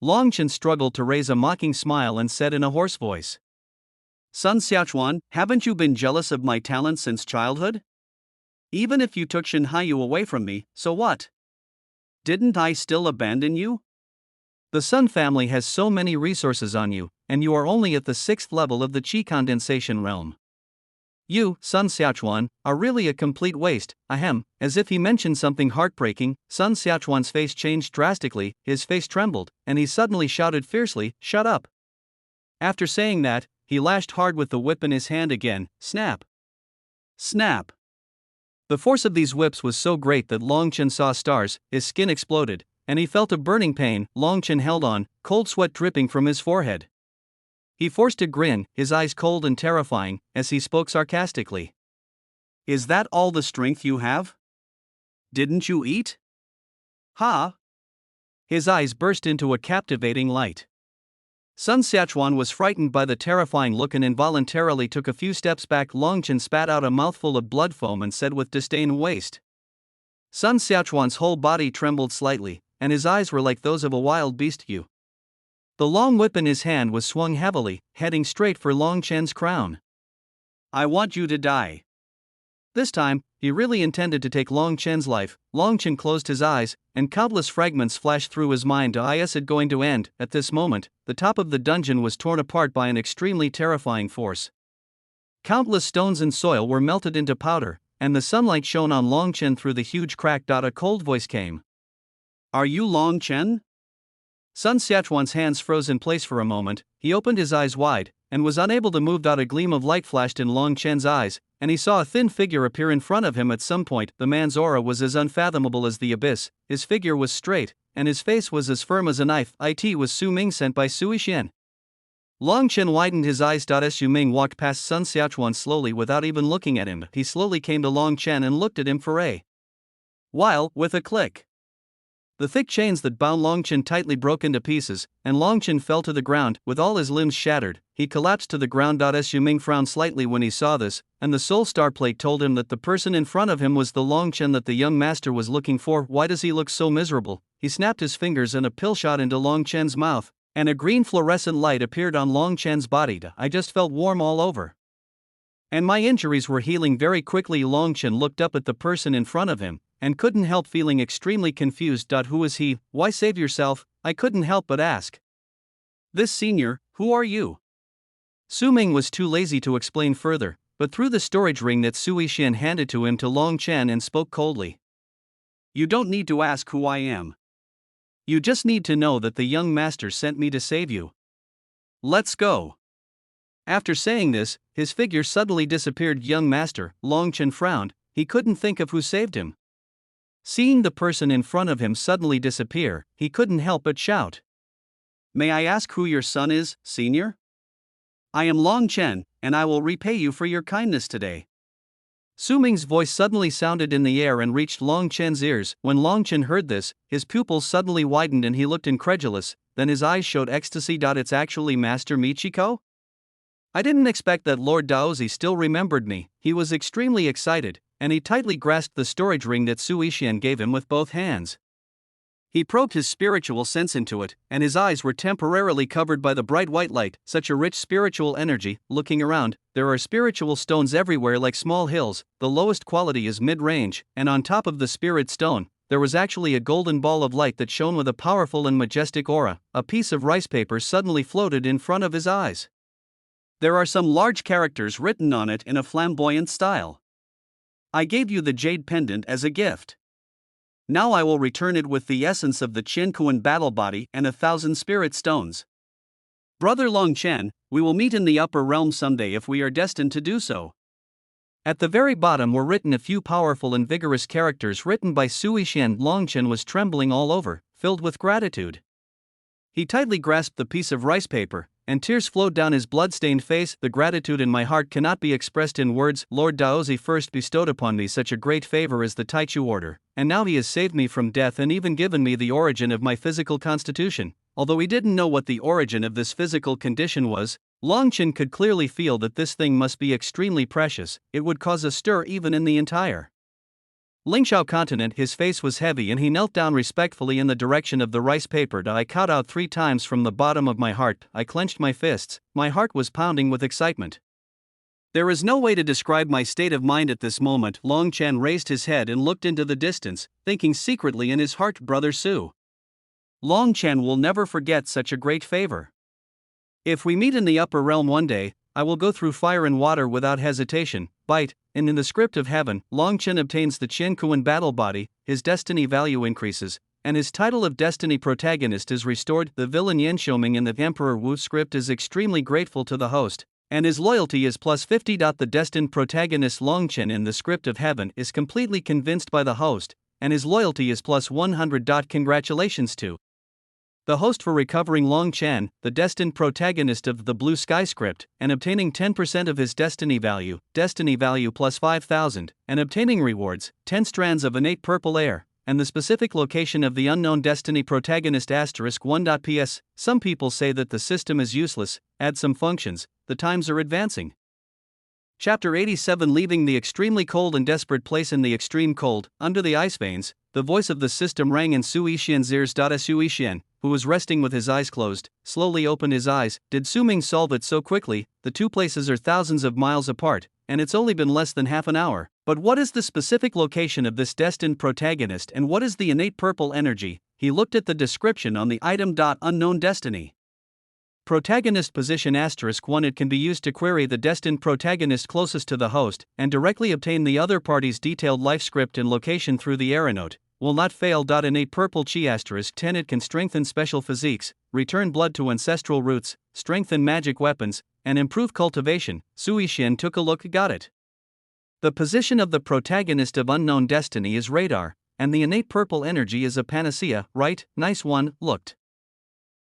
Longchen struggled to raise a mocking smile and said in a hoarse voice, Sun Xiachuan, haven't you been jealous of my talent since childhood? Even if you took Shinhayu away from me, so what? Didn't I still abandon you? The Sun family has so many resources on you, and you are only at the 6th level of the Qi condensation realm. You, Sun Xiachuan, are really a complete waste. Ahem. As if he mentioned something heartbreaking, Sun Xiachuan's face changed drastically, his face trembled, and he suddenly shouted fiercely, Shut up! After saying that, he lashed hard with the whip in his hand again. Snap! Snap! The force of these whips was so great that Longchen saw stars, his skin exploded, and he felt a burning pain. Longchen held on, cold sweat dripping from his forehead. He forced a grin, his eyes cold and terrifying, as he spoke sarcastically. Is that all the strength you have? Didn't you eat? Ha! His eyes burst into a captivating light. Sun Xiachuan was frightened by the terrifying look and involuntarily took a few steps back. Longchen spat out a mouthful of blood foam and said with disdain, Waste. Sun Xiachuan's whole body trembled slightly, and his eyes were like those of a wild beast. The long whip in his hand was swung heavily, heading straight for Longchen's crown. I want you to die. This time, he really intended to take Longchen's life. Longchen closed his eyes, and countless fragments flashed through his mind. Is it going to end? At this moment, the top of the dungeon was torn apart by an extremely terrifying force. Countless stones and soil were melted into powder, and the sunlight shone on Longchen through the huge crack. A cold voice came. Are you Longchen? Sun Xiachuan's hands froze in place for a moment. He opened his eyes wide, and was unable to move. A gleam of light flashed in Longchen's eyes, and he saw a thin figure appear in front of him at some point. The man's aura was as unfathomable as the abyss, his figure was straight, and his face was as firm as a knife. It was Su Ming sent by Su Yixian. Longchen widened his eyes. Su Ming walked past Sun Xiachuan slowly without even looking at him. He slowly came to Longchen and looked at him for a while, with a click. The thick chains that bound Longchen tightly broke into pieces, and Longchen fell to the ground, with all his limbs shattered. He collapsed to the ground. Su Ming frowned slightly when he saw this, and the soul star plate told him that the person in front of him was the Longchen that the young master was looking for. Why does he look so miserable? He snapped his fingers and a pill shot into Longchen's mouth, and a green fluorescent light appeared on Longchen's body. I just felt warm all over. And my injuries were healing very quickly. Longchen looked up at the person in front of him, and couldn't help feeling extremely confused. Who is he? Why save yourself? I couldn't help but ask. This senior, who are you? Su Ming was too lazy to explain further, but threw the storage ring that Su Yixian handed to him to Longchen and spoke coldly. You don't need to ask who I am. You just need to know that the young master sent me to save you. Let's go. After saying this, his figure suddenly disappeared. Young master, Longchen frowned, he couldn't think of who saved him. Seeing the person in front of him suddenly disappear, he couldn't help but shout. May I ask who your son is, senior? I am Longchen, and I will repay you for your kindness today. Su Ming's voice suddenly sounded in the air and reached Longchen's ears. When Longchen heard this, his pupils suddenly widened and he looked incredulous, then his eyes showed ecstasy. It's actually Master Michiko? I didn't expect that Lord Daozi still remembered me. He was extremely excited, and he tightly grasped the storage ring that Su Yixian gave him with both hands. He probed his spiritual sense into it, and his eyes were temporarily covered by the bright white light, such a rich spiritual energy. Looking around, there are spiritual stones everywhere like small hills. The lowest quality is mid-range, and on top of the spirit stone, there was actually a golden ball of light that shone with a powerful and majestic aura. A piece of rice paper suddenly floated in front of his eyes. There are some large characters written on it in a flamboyant style. I gave you the jade pendant as a gift. Now I will return it with the essence of the Qiankuan battle body and 1,000 spirit stones. Brother Longchen, we will meet in the upper realm someday if we are destined to do so. At the very bottom were written a few powerful and vigorous characters written by Su Yixian. Longchen was trembling all over, filled with gratitude. He tightly grasped the piece of rice paper, and tears flowed down his blood-stained face. The gratitude in my heart cannot be expressed in words. Lord Daozi first bestowed upon me such a great favor as the Taichu order, and now he has saved me from death and even given me the origin of my physical constitution. Although he didn't know what the origin of this physical condition was, Longchen could clearly feel that this thing must be extremely precious. It would cause a stir even in the entire Lingxiao continent. His face was heavy and he knelt down respectfully in the direction of the rice paper. I caught out 3 times from the bottom of my heart. I clenched my fists, my heart was pounding with excitement. There is no way to describe my state of mind at this moment. Longchen raised his head and looked into the distance, thinking secretly in his heart, Brother Su. Longchen will never forget such a great favor. If we meet in the upper realm one day, I will go through fire and water without hesitation. Bite, and in the script of heaven, Longchen obtains the Qiankuan battle body, his destiny value increases, and his title of destiny protagonist is restored. The villain Yan Xiuming in the Emperor Wu script is extremely grateful to the host, and his loyalty is plus 50. The destined protagonist Longchen in the script of heaven is completely convinced by the host, and his loyalty is plus 100. Congratulations to the host for recovering Longchen, the destined protagonist of the Blue Sky script, and obtaining 10% of his destiny value plus 5,000, and obtaining rewards, 10 strands of innate purple air, and the specific location of the unknown destiny protagonist *1. PS, some people say that the system is useless, add some functions, the times are advancing. Chapter 87. Leaving the extremely cold and desperate place. In the extreme cold, under the ice veins, the voice of the system rang in Su Yixian's ears. Su Yixian, who was resting with his eyes closed, slowly opened his eyes. Did Su Ming solve it so quickly? The two places are thousands of miles apart, and it's only been less than half an hour. But what is the specific location of this destined protagonist and what is the innate purple energy? He looked at the description on the item. Unknown destiny. Protagonist position *1. It can be used to query the destined protagonist closest to the host and directly obtain the other party's detailed life script and location through the error note. Will not fail. Innate purple chi *10. It can strengthen special physiques, return blood to ancestral roots, strengthen magic weapons, and improve cultivation. Su Yixian took a look. Got it. The position of the protagonist of Unknown Destiny is radar, and the innate purple energy is a panacea, right? Nice one. Looked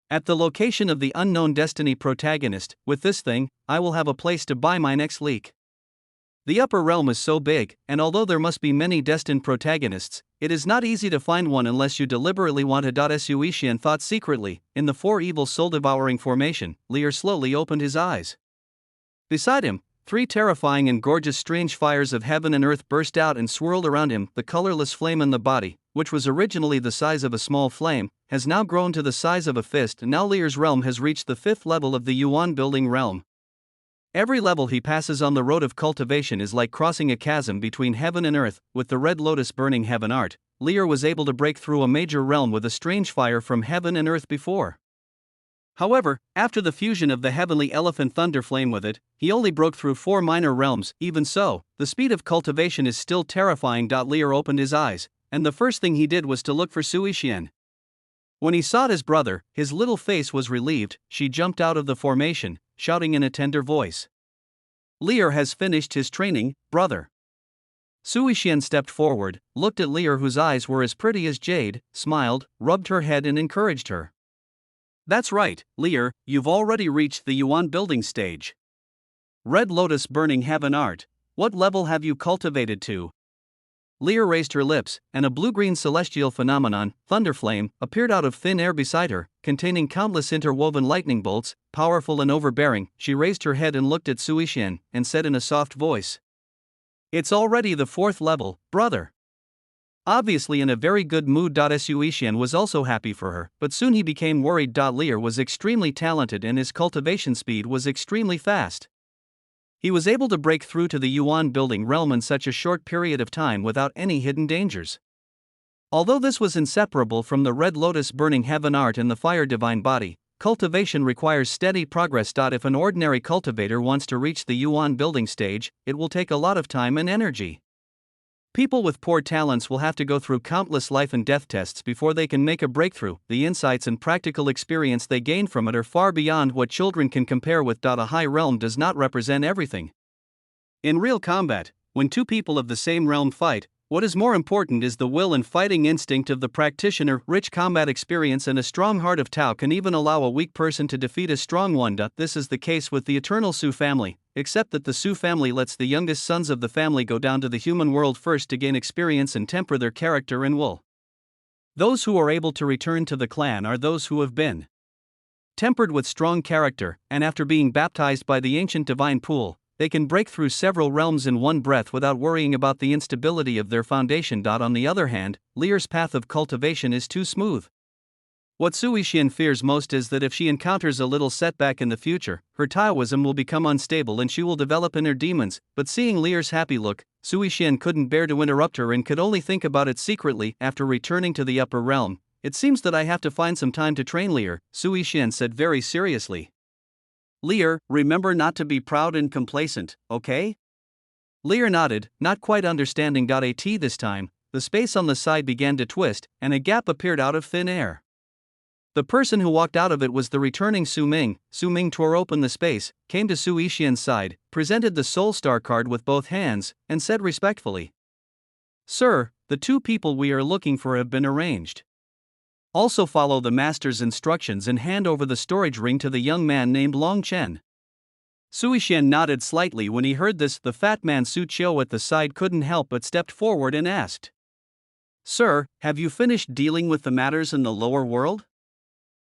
at the location of the Unknown Destiny protagonist. With this thing, I will have a place to buy my next leak. The upper realm is so big, and although there must be many destined protagonists, it is not easy to find one unless you deliberately want to. Su Yixian thought secretly. In the four evil soul-devouring formation, Lear slowly opened his eyes. Beside him, 3 terrifying and gorgeous strange fires of heaven and earth burst out and swirled around him. The colorless flame in the body, which was originally the size of a small flame, has now grown to the size of a fist. And now Lear's realm has reached the 5th level of the Yuan building realm. Every level he passes on the road of cultivation is like crossing a chasm between heaven and earth. With the red lotus burning heaven art, Lear was able to break through a major realm with a strange fire from heaven and earth before. However, after the fusion of the heavenly elephant thunder flame with it, he only broke through 4 minor realms. Even so, the speed of cultivation is still terrifying. Lear opened his eyes, and the first thing he did was to look for Su Yixian. When he saw his brother, his little face was relieved. She jumped out of the formation, shouting in a tender voice. Lear has finished his training, brother. Sui Xian stepped forward, looked at Lear, whose eyes were as pretty as jade, smiled, rubbed her head and encouraged her. That's right, Lear, you've already reached the Yuan building stage. Red Lotus Burning Heaven Art, what level have you cultivated to? Lear raised her lips, and a blue-green celestial phenomenon, Thunderflame, appeared out of thin air beside her, containing countless interwoven lightning bolts, powerful and overbearing. She raised her head and looked at Sui Xian, and said in a soft voice, "It's already the 4th level, brother." Obviously in a very good mood. Sui Xian was also happy for her, but soon he became worried. Lear was extremely talented and his cultivation speed was extremely fast. He was able to break through to the Yuan building realm in such a short period of time without any hidden dangers. Although this was inseparable from the Red Lotus Burning Heaven Art and the Fire Divine Body, cultivation requires steady progress. If an ordinary cultivator wants to reach the Yuan building stage, it will take a lot of time and energy. People with poor talents will have to go through countless life and death tests before they can make a breakthrough. The insights and practical experience they gain from it are far beyond what children can compare with. A high realm does not represent everything. In real combat, when two people of the same realm fight, what is more important is the will and fighting instinct of the practitioner. Rich combat experience and a strong heart of Tao can even allow a weak person to defeat a strong one. This is the case with the eternal Su family, except that the Su family lets the youngest sons of the family go down to the human world first to gain experience and temper their character and will. Those who are able to return to the clan are those who have been tempered with strong character, and after being baptized by the ancient divine pool, they can break through several realms in one breath without worrying about the instability of their foundation. On the other hand, Lear's path of cultivation is too smooth. What Sui Xian fears most is that if she encounters a little setback in the future, her Taoism will become unstable and she will develop inner demons. But seeing Lear's happy look, Sui Xian couldn't bear to interrupt her and could only think about it secretly. After returning to the upper realm, "It seems that I have to find some time to train Lear," Sui Xian said very seriously. "Lear, remember not to be proud and complacent, okay?" Lear nodded, not quite understanding. At this time, the space on the side began to twist, and a gap appeared out of thin air. The person who walked out of it was the returning Su Ming. Su Ming tore open the space, came to Sui Xian's side, presented the Soul Star card with both hands, and said respectfully, "Sir, the two people we are looking for have been arranged. Also follow the master's instructions and hand over the storage ring to the young man named Long Chen." Sui Xian nodded slightly when he heard this. The fat man Su Qiu at the side couldn't help but stepped forward and asked, "Sir, have you finished dealing with the matters in the lower world?"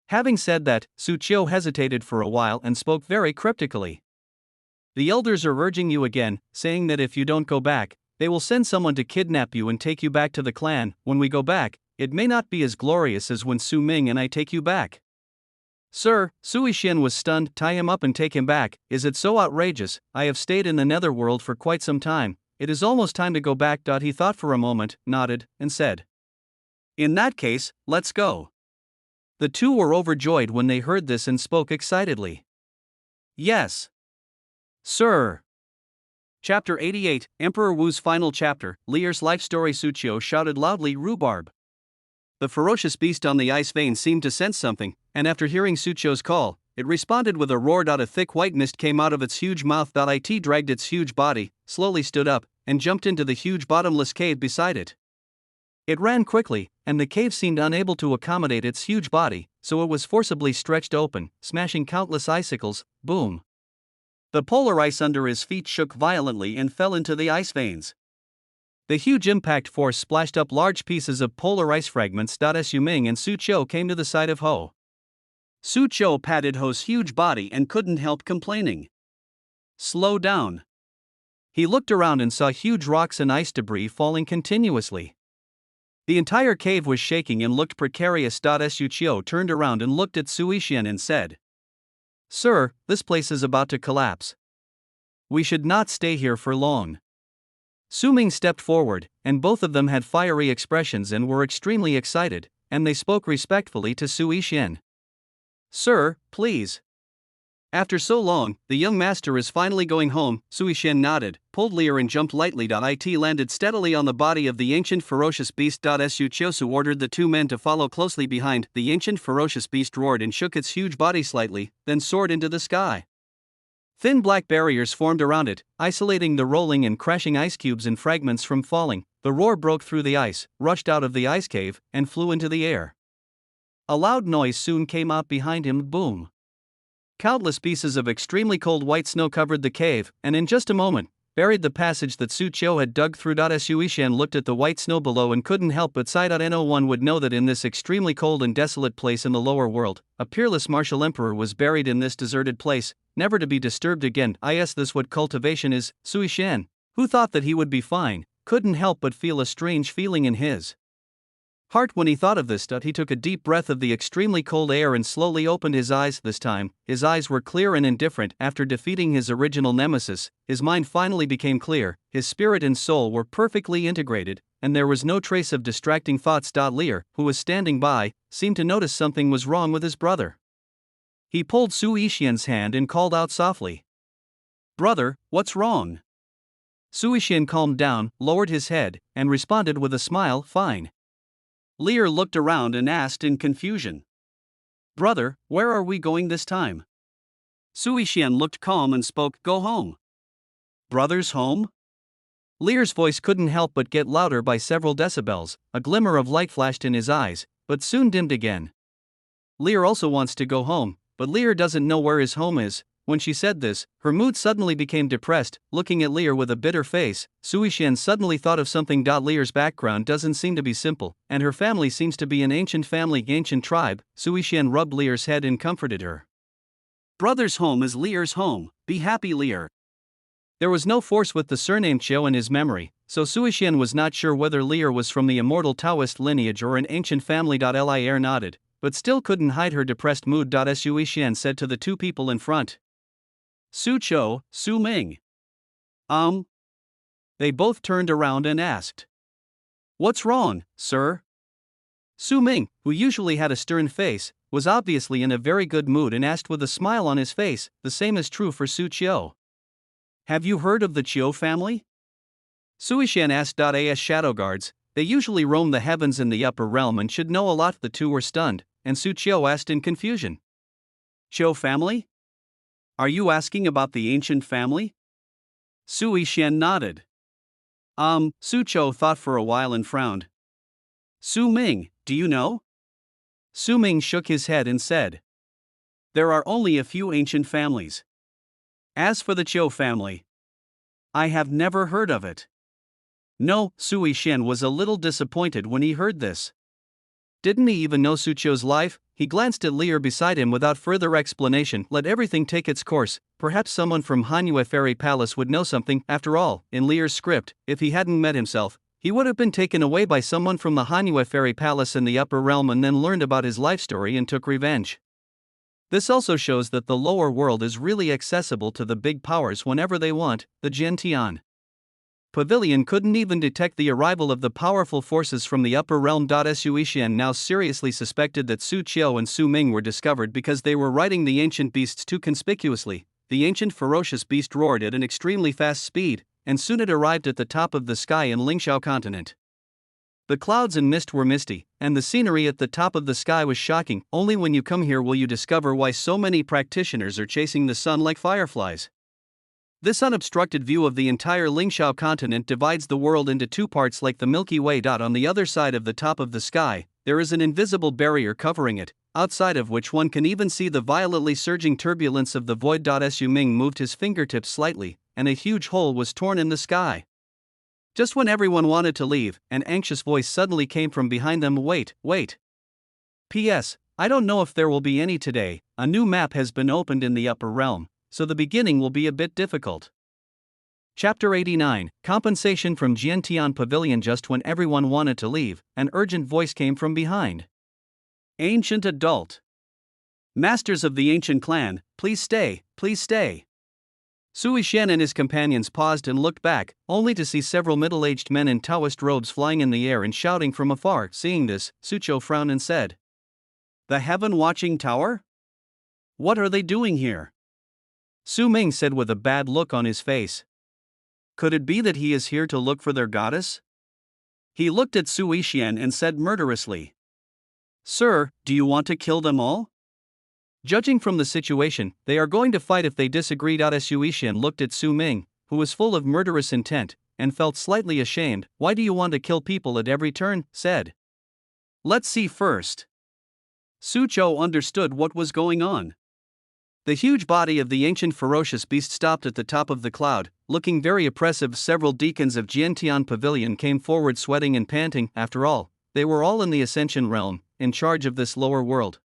Having said that, Su Qiu hesitated for a while and spoke very cryptically. "The elders are urging you again, saying that if you don't go back, they will send someone to kidnap you and take you back to the clan. When we go back, it may not be as glorious as when Su Ming and I take you back." "Sir," Sui Xian was stunned. "Tie him up and take him back. Is it so outrageous? I have stayed in the netherworld for quite some time. It is almost time to go back." He thought for a moment, nodded, and said, "In that case, let's go." The two were overjoyed when they heard this and spoke excitedly. "Yes, sir." Chapter 88, Emperor Wu's Final Chapter. Lear's Life Story. Su Qiu shouted loudly, "Rhubarb!" The ferocious beast on the ice vein seemed to sense something, and after hearing Su Qiu's call, it responded with a roar. A thick white mist came out of its huge mouth. It dragged its huge body, slowly stood up, and jumped into the huge bottomless cave beside it. It ran quickly, and the cave seemed unable to accommodate its huge body, so it was forcibly stretched open, smashing countless icicles. Boom! The polar ice under his feet shook violently and fell into the ice veins. The huge impact force splashed up large pieces of polar ice fragments. Su Ming and Su Qiu came to the side of Ho. Su Qiu patted Ho's huge body and couldn't help complaining. "Slow down." He looked around and saw huge rocks and ice debris falling continuously. The entire cave was shaking and looked precarious. Su Qiu turned around and looked at Sui Xian and said, "Sir, this place is about to collapse. We should not stay here for long." Su Ming stepped forward, and both of them had fiery expressions and were extremely excited, and they spoke respectfully to Sui Xian. "Sir, please. After so long, the young master is finally going home. Sui Shen nodded, pulled Lear and jumped lightly. It landed steadily on the body of the ancient ferocious beast. Su Chiosu ordered the two men to follow closely behind. The ancient ferocious beast roared and shook its huge body slightly, then soared into the sky. Thin black barriers formed around it, isolating the rolling and crashing ice cubes and fragments from falling. The roar broke through the ice, rushed out of the ice cave, and flew into the air. A loud noise soon came out behind him. Boom! Countless pieces of extremely cold white snow covered the cave, and in just a moment, buried the passage that Su Qiu had dug through. Sui Shen looked at the white snow below and couldn't help but sigh. No one would know that in this extremely cold and desolate place in the lower world, a peerless martial emperor was buried in this deserted place, never to be disturbed again. Is this what cultivation is? Sui Shen, who thought that he would be fine, couldn't help but feel a strange feeling in his heart when he thought of this. He took a deep breath of the extremely cold air and slowly opened his eyes. This time, his eyes were clear and indifferent. After defeating his original nemesis, his mind finally became clear, his spirit and soul were perfectly integrated, and there was no trace of distracting thoughts. Lear, who was standing by, seemed to notice something was wrong with his brother. He pulled Su Ishian's hand and called out softly, "Brother, what's wrong?" Su Ishian calmed down, lowered his head, and responded with a smile, "Fine." Lear looked around and asked in confusion, "Brother, where are we going this time?" Su Ishian looked calm and spoke, "Go home." "Brother's home?" Lear's voice couldn't help but get louder by several decibels. A glimmer of light flashed in his eyes, but soon dimmed again. Lear also wants to go home, but Lear doesn't know where his home is. When she said this, her mood suddenly became depressed. Looking at Lear with a bitter face, Su Ishian suddenly thought of something. Lear's background doesn't seem to be simple, and her family seems to be an ancient family, ancient tribe. Su Ishian rubbed Lear's head and comforted her. "Brother's home is Lear's home, be happy, Lear." There was no force with the surname Qiu in his memory, so Su Ishian was not sure whether Lear was from the immortal Taoist lineage or an ancient family. Lear nodded, but still couldn't hide her depressed mood. Su Ishian said to the two people in front, "Su Qiu, Su Ming." They both turned around and asked, "What's wrong, sir?" Su Ming, who usually had a stern face, was obviously in a very good mood and asked with a smile on his face. The same is true for Su Qiu. "Have you heard of the Qiu family?" Su Ishian asked. As shadow guards, they usually roam the heavens in the upper realm and should know a lot. The two were stunned, and Su Qiu asked in confusion, "Qiu family? Are you asking about the ancient family?" Su Ishian nodded. Su Qiu thought for a while and frowned. "Su Ming, do you know?" Su Ming shook his head and said, "There are only a few ancient families. As for the Qiu family, I have never heard of it." No, Su Ishian was a little disappointed when he heard this. Didn't he even know Su Qiu's life? He glanced at Lear beside him without further explanation. Let everything take its course. Perhaps someone from Hanyue Fairy Palace would know something. After all, in Lear's script, if he hadn't met himself, he would have been taken away by someone from the Hanyue Fairy Palace in the upper realm and then learned about his life story and took revenge. This also shows that the lower world is really accessible to the big powers whenever they want. The Gentian Pavilion couldn't even detect the arrival of the powerful forces from the upper realm. Su Ishian now seriously suspected that Su Qiu and Su Ming were discovered because they were riding the ancient beasts too conspicuously. The ancient ferocious beast roared at an extremely fast speed, and soon it arrived at the top of the sky in Lingxiao continent. The clouds and mist were misty, and the scenery at the top of the sky was shocking. Only when you come here will you discover why so many practitioners are chasing the sun like fireflies. This unobstructed view of the entire Lingxiao continent divides the world into two parts like the Milky Way. On the other side of the top of the sky, there is an invisible barrier covering it, outside of which one can even see the violently surging turbulence of the void. Su Ming moved his fingertips slightly, and a huge hole was torn in the sky. Just when everyone wanted to leave, an anxious voice suddenly came from behind them. Wait. P.S. I don't know if there will be any today. A new map has been opened in the upper realm, so the beginning will be a bit difficult. Chapter 89, Compensation from Jiantian Pavilion. Just when everyone wanted to leave, an urgent voice came from behind. Ancient adult. Masters of the ancient clan, please stay, please stay. Su Ishian and his companions paused and looked back, only to see several middle-aged men in Taoist robes flying in the air and shouting from afar. Seeing this, Su Qiu frowned and said, "The Heaven Watching Tower? What are they doing here?" Su Ming said with a bad look on his face. Could it be that he is here to look for their goddess? He looked at Su Yixian and said murderously. Sir, do you want to kill them all? Judging from the situation, they are going to fight if they disagree. Su Yixian looked at Su Ming, who was full of murderous intent, and felt slightly ashamed. Why do you want to kill people at every turn? Said. Let's see first. Su Chou understood what was going on. The huge body of the ancient ferocious beast stopped at the top of the cloud, looking very oppressive. Several deacons of Jiantian Pavilion came forward sweating and panting. After all, they were all in the Ascension realm, in charge of this lower world.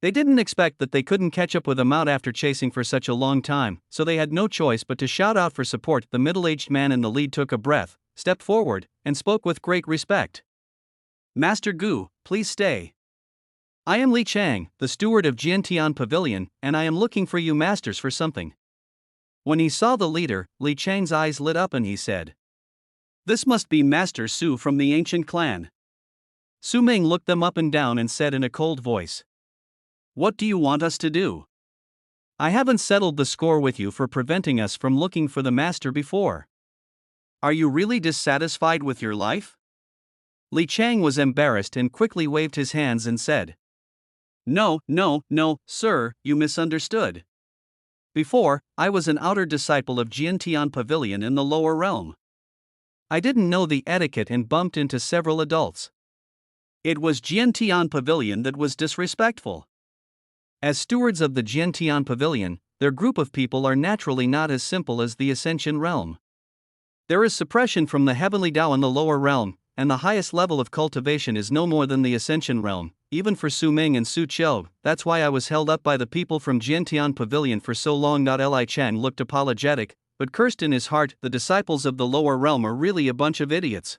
They didn't expect that they couldn't catch up with them out after chasing for such a long time, so they had no choice but to shout out for support. The middle-aged man in the lead took a breath, stepped forward, and spoke with great respect. Master Gu, please stay. I am Li Chang, the steward of Jiantian Pavilion, and I am looking for you masters for something. When he saw the leader, Li Chang's eyes lit up and he said, This must be Master Su from the ancient clan. Su Ming looked them up and down and said in a cold voice, What do you want us to do? I haven't settled the score with you for preventing us from looking for the master before. Are you really dissatisfied with your life? Li Chang was embarrassed and quickly waved his hands and said, No, sir, you misunderstood. Before, I was an outer disciple of Jiantian Pavilion in the lower realm. I didn't know the etiquette and bumped into several adults. It was Jiantian Pavilion that was disrespectful. As stewards of the Jiantian Pavilion, their group of people are naturally not as simple as the Ascension realm. There is suppression from the heavenly Tao in the lower realm, and the highest level of cultivation is no more than the Ascension realm, even for Su Ming and Su Chou. That's why I was held up by the people from Jiantian Pavilion for so long. Li Chang looked apologetic, but cursed in his heart. The disciples of the lower realm are really a bunch of idiots.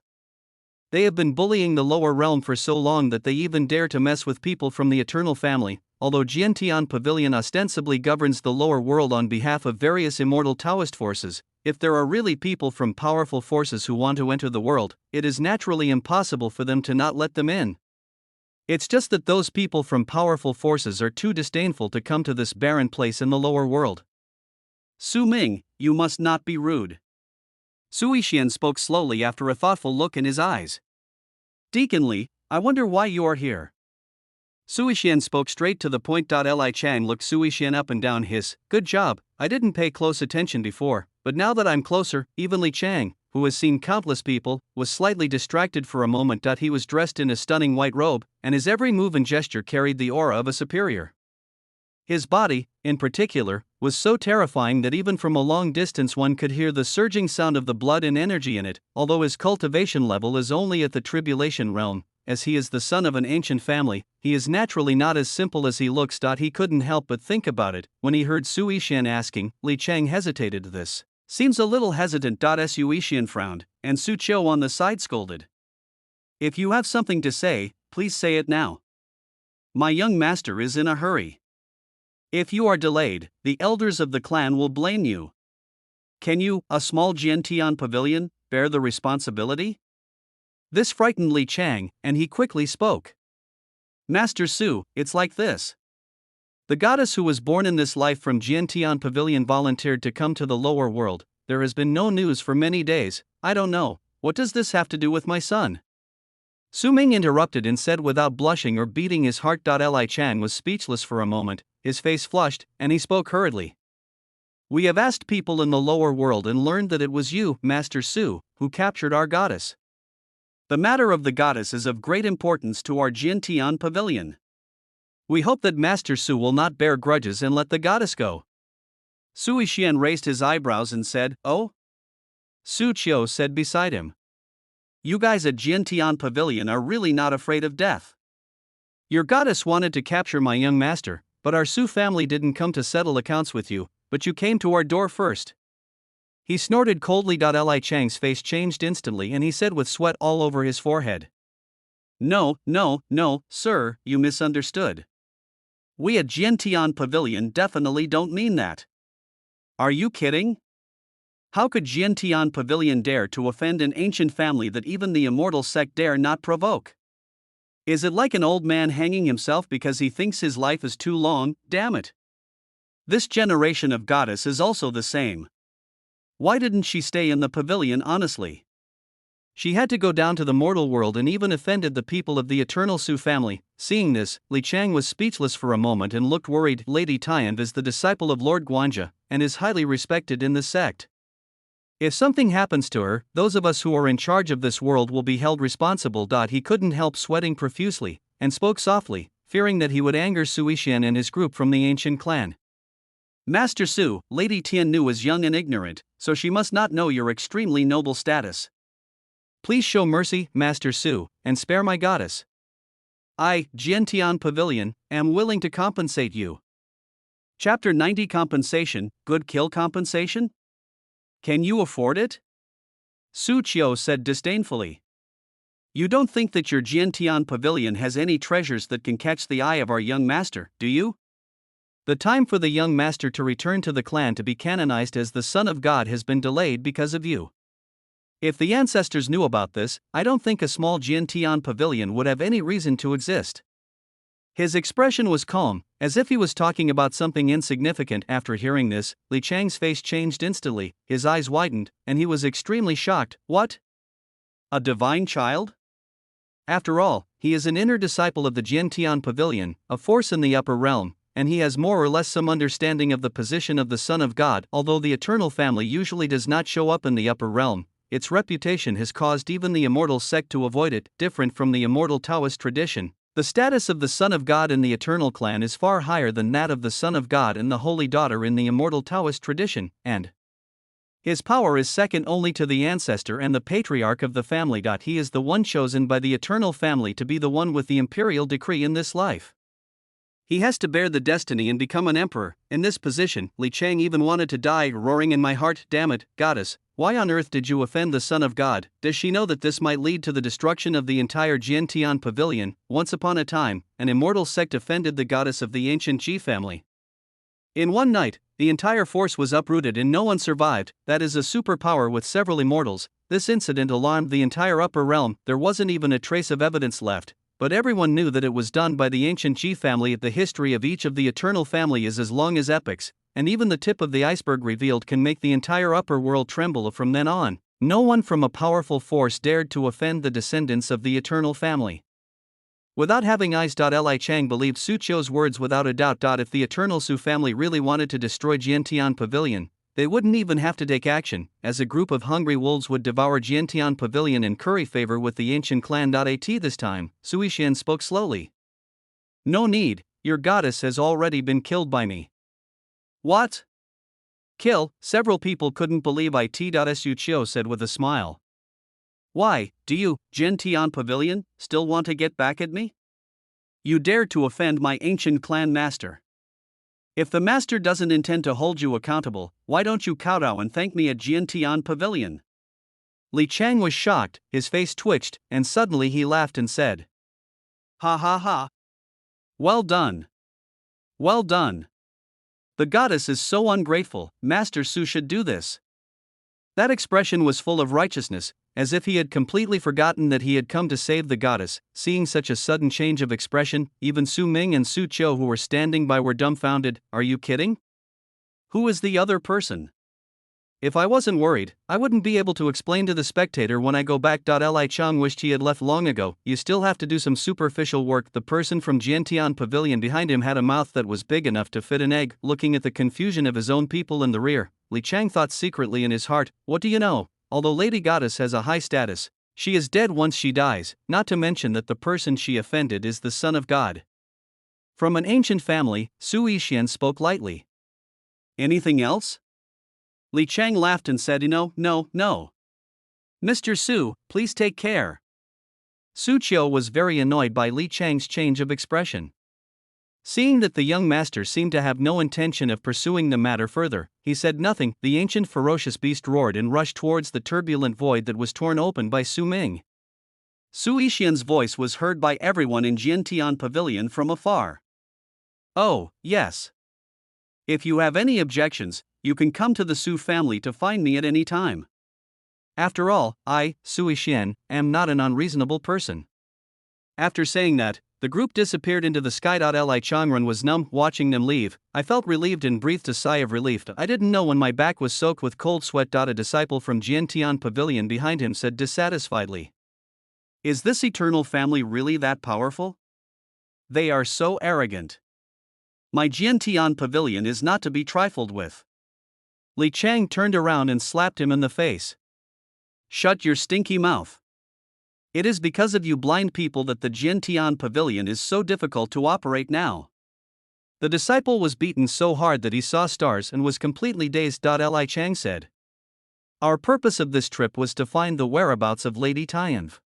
They have been bullying the lower realm for so long that they even dare to mess with people from the Eternal Family. Although Jiantian Pavilion ostensibly governs the lower world on behalf of various immortal Taoist forces, if there are really people from powerful forces who want to enter the world, it is naturally impossible for them to not let them in. It's just that those people from powerful forces are too disdainful to come to this barren place in the lower world. Su Ming, you must not be rude. Su Yixian spoke slowly after a thoughtful look in his eyes. Deacon Li, I wonder why you are here. Su Yixian spoke straight to the point. Li Chang looked Su Yixian up and down. Good job, I didn't pay close attention before, but now that I'm closer, even Li Chang, who has seen countless people, was slightly distracted for a moment. He was dressed in a stunning white robe, and his every move and gesture carried the aura of a superior. His body, in particular, was so terrifying that even from a long distance one could hear the surging sound of the blood and energy in it. Although his cultivation level is only at the tribulation realm, as he is the son of an ancient family, he is naturally not as simple as he looks. He couldn't help but think about it when he heard Su Yixian asking. Li Chang hesitated. This seems a little hesitant. Su Yixian frowned, and Su Chou on the side scolded. If you have something to say, please say it now. My young master is in a hurry. If you are delayed, the elders of the clan will blame you. Can you, a small Jiantian Pavilion, bear the responsibility? This frightened Li Chang, and he quickly spoke. Master Su, it's like this. The goddess who was born in this life from Jiantian Pavilion volunteered to come to the lower world. There has been no news for many days. I don't know, what does this have to do with my son? Su Ming interrupted and said without blushing or beating his heart. Li Chang was speechless for a moment, his face flushed, and he spoke hurriedly. We have asked people in the lower world and learned that it was you, Master Su, who captured our goddess. The matter of the goddess is of great importance to our Jiantian Pavilion. We hope that Master Su will not bear grudges and let the goddess go. Su Yixian raised his eyebrows and said, Oh? Su Chou said beside him. You guys at Jiantian Pavilion are really not afraid of death. Your goddess wanted to capture my young master, but our Su family didn't come to settle accounts with you, but you came to our door first. He snorted coldly. Li Chang's face changed instantly and he said with sweat all over his forehead. No, sir, you misunderstood. We at Jiantian Pavilion definitely don't mean that. Are you kidding? How could Jiantian Pavilion dare to offend an ancient family that even the immortal sect dare not provoke? Is it like an old man hanging himself because he thinks his life is too long? Damn it. This generation of goddess is also the same. Why didn't she stay in the pavilion honestly? She had to go down to the mortal world and even offended the people of the eternal Su family. Seeing this, Li Chang was speechless for a moment and looked worried. Lady Tian is the disciple of Lord Guanja, and is highly respected in the sect. If something happens to her, those of us who are in charge of this world will be held responsible. He couldn't help sweating profusely, and spoke softly, fearing that he would anger Su Yixian and his group from the ancient clan. Master Su, Lady Tian Nu is young and ignorant, so she must not know your extremely noble status. Please show mercy, Master Su, and spare my goddess. I, Jiantian Pavilion, am willing to compensate you. Chapter 90 Compensation, Good Kill Compensation? Can you afford it? Su Qiu said disdainfully. You don't think that your Jiantian Pavilion has any treasures that can catch the eye of our young master, do you? The time for the young master to return to the clan to be canonized as the Son of God has been delayed because of you. If the ancestors knew about this, I don't think a small Jiantian Pavilion would have any reason to exist. His expression was calm, as if he was talking about something insignificant. After hearing this, Li Chang's face changed instantly, his eyes widened, and he was extremely shocked. What? A divine child? After all, he is an inner disciple of the Jiantian Pavilion, a force in the upper realm, and he has more or less some understanding of the position of the Son of God. Although the eternal family usually does not show up in the upper realm, its reputation has caused even the immortal sect to avoid it. Different from the immortal Taoist tradition, the status of the Son of God in the eternal clan is far higher than that of the Son of God and the Holy Daughter in the immortal Taoist tradition, and his power is second only to the ancestor and the patriarch of the family. He is the one chosen by the eternal family to be the one with the imperial decree in this life. He has to bear the destiny and become an emperor. In this position, Li Chang even wanted to die, roaring in my heart, damn it, goddess, why on earth did you offend the Son of God? Does she know that this might lead to the destruction of the entire Jiantian Pavilion? Once upon a time, an immortal sect offended the goddess of the ancient Ji family. In one night, the entire force was uprooted and no one survived. That is a superpower with several immortals. This incident alarmed the entire upper realm. There wasn't even a trace of evidence left, but everyone knew that it was done by the ancient Ji family. The history of each of the eternal family is as long as epics, and even the tip of the iceberg revealed can make the entire upper world tremble. From then on, no one from a powerful force dared to offend the descendants of the eternal family. Without having eyes, Li Chang believed Su Qiu's words without a doubt. If the eternal Su family really wanted to destroy Jiantian Pavilion, they wouldn't even have to take action, as a group of hungry wolves would devour Jiantian Pavilion and curry favor with the ancient clan. This time, Su Yixian spoke slowly. No need, your goddess has already been killed by me. What? Kill? Several people couldn't believe it. Su Qiu said with a smile. Why, do you, Jiantian Pavilion, still want to get back at me? You dared to offend my ancient clan master. If the master doesn't intend to hold you accountable, why don't you kowtow and thank me at Jiantian Pavilion? Li Chang was shocked, his face twitched, and suddenly he laughed and said, ha ha ha. Well done. Well done. The goddess is so ungrateful, Master Su should do this. That expression was full of righteousness, as if he had completely forgotten that he had come to save the goddess. Seeing such a sudden change of expression, even Su Ming and Su Qiu, who were standing by, were dumbfounded. Are you kidding? Who is the other person? If I wasn't worried, I wouldn't be able to explain to the spectator when I go back. Li Chang wished he had left long ago. You still have to do some superficial work. The person from Jiantian Pavilion behind him had a mouth that was big enough to fit an egg. Looking at the confusion of his own people in the rear, Li Chang thought secretly in his heart, what do you know? Although Lady Goddess has a high status, she is dead once she dies, not to mention that the person she offended is the Son of God. From an ancient family, Su Yixian spoke lightly. Anything else? Li Chang laughed and said, no. Mr. Su, please take care. Su Qiu was very annoyed by Li Chang's change of expression. Seeing that the young master seemed to have no intention of pursuing the matter further, he said nothing. The ancient ferocious beast roared and rushed towards the turbulent void that was torn open by Su Ming. Su Yixian's voice was heard by everyone in Jiantian Pavilion from afar. Oh, yes. If you have any objections, you can come to the Su family to find me at any time. After all, I, Su Yixian, am not an unreasonable person. After saying that, The group disappeared into the sky. Li Changren was numb watching them leave. I felt relieved and breathed a sigh of relief. I didn't know when my back was soaked with cold sweat. A disciple from Jiantian Pavilion behind him said dissatisfiedly. Is this eternal family really that powerful? They are so arrogant. My Jiantian Pavilion is not to be trifled with. Li Chang turned around and slapped him in the face. Shut your stinky mouth. It is because of you blind people that the Jiantian Pavilion is so difficult to operate now. The disciple was beaten so hard that he saw stars and was completely dazed. Li Chang said. Our purpose of this trip was to find the whereabouts of Lady Tianf.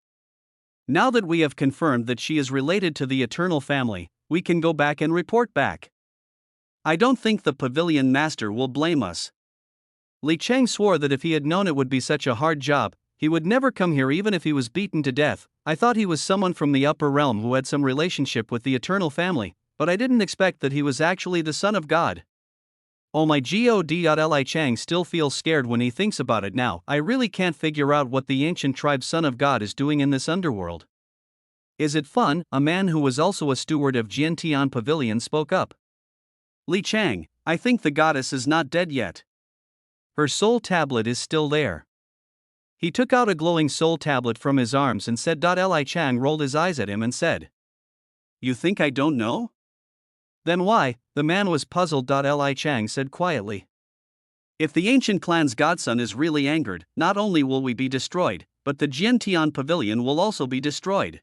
Now that we have confirmed that she is related to the eternal family, we can go back and report back. I don't think the pavilion master will blame us. Li Chang swore that if he had known it would be such a hard job, he would never come here even if he was beaten to death. I thought he was someone from the upper realm who had some relationship with the eternal family, but I didn't expect that he was actually the son of God. Oh my god. Li Chang still feels scared when he thinks about it now. I really can't figure out what the ancient tribe son of God is doing in this underworld. Is it fun? A man who was also a steward of Jiantian Pavilion spoke up. Li Chang, I think the goddess is not dead yet. Her soul tablet is still there. He took out a glowing soul tablet from his arms and said. Li Chang rolled his eyes at him and said. You think I don't know? Then why? The man was puzzled. Li Chang said quietly. If the ancient clan's godson is really angered, not only will we be destroyed, but the Jiantian Pavilion will also be destroyed.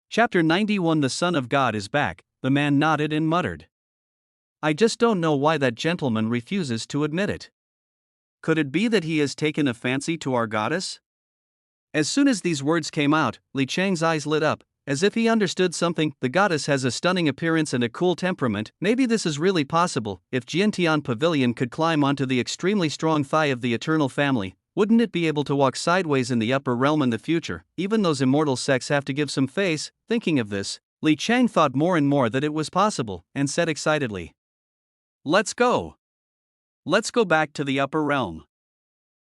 Chapter 91. The Son of God is back. The man nodded and muttered. I just don't know why that gentleman refuses to admit it. Could it be that he has taken a fancy to our goddess? As soon as these words came out, Li Chang's eyes lit up, as if he understood something. The goddess has a stunning appearance and a cool temperament. Maybe this is really possible. If Jiantian Pavilion could climb onto the extremely strong thigh of the eternal family, wouldn't it be able to walk sideways in the upper realm in the future? Even those immortal sects have to give some face. Thinking of this, Li Chang thought more and more that it was possible, and said excitedly. Let's go. Let's go back to the upper realm.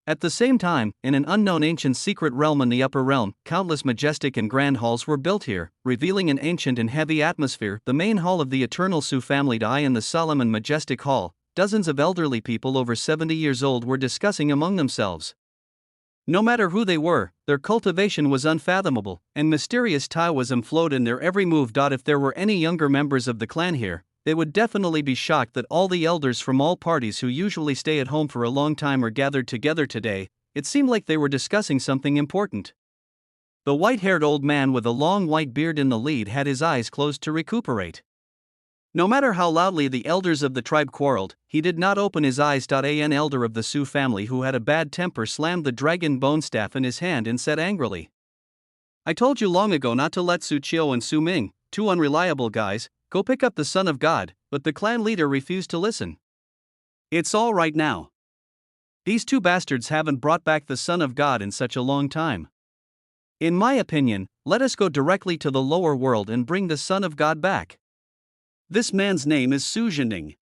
At the same time, in an unknown ancient secret realm in the upper realm, countless majestic and grand halls were built here, revealing an ancient and heavy atmosphere. The main hall of the eternal Su family died in the solemn and majestic hall. Dozens of elderly people over 70 years old were discussing among themselves. No matter who they were, their cultivation was unfathomable, and mysterious Taoism flowed in their every move. If there were any younger members of the clan here, they would definitely be shocked that all the elders from all parties who usually stay at home for a long time are gathered together today. It seemed like they were discussing something important. The white-haired old man with a long white beard in the lead had his eyes closed to recuperate. No matter how loudly the elders of the tribe quarreled, he did not open his eyes. An elder of the Su family who had a bad temper slammed the dragon bone staff in his hand and said angrily. I told you long ago not to let Su Qiu and Su Ming, two unreliable guys, go pick up the Son of God, but the clan leader refused to listen. It's all right now. These two bastards haven't brought back the Son of God in such a long time. In my opinion, let us go directly to the lower world and bring the Son of God back. This man's name is Su Zhening.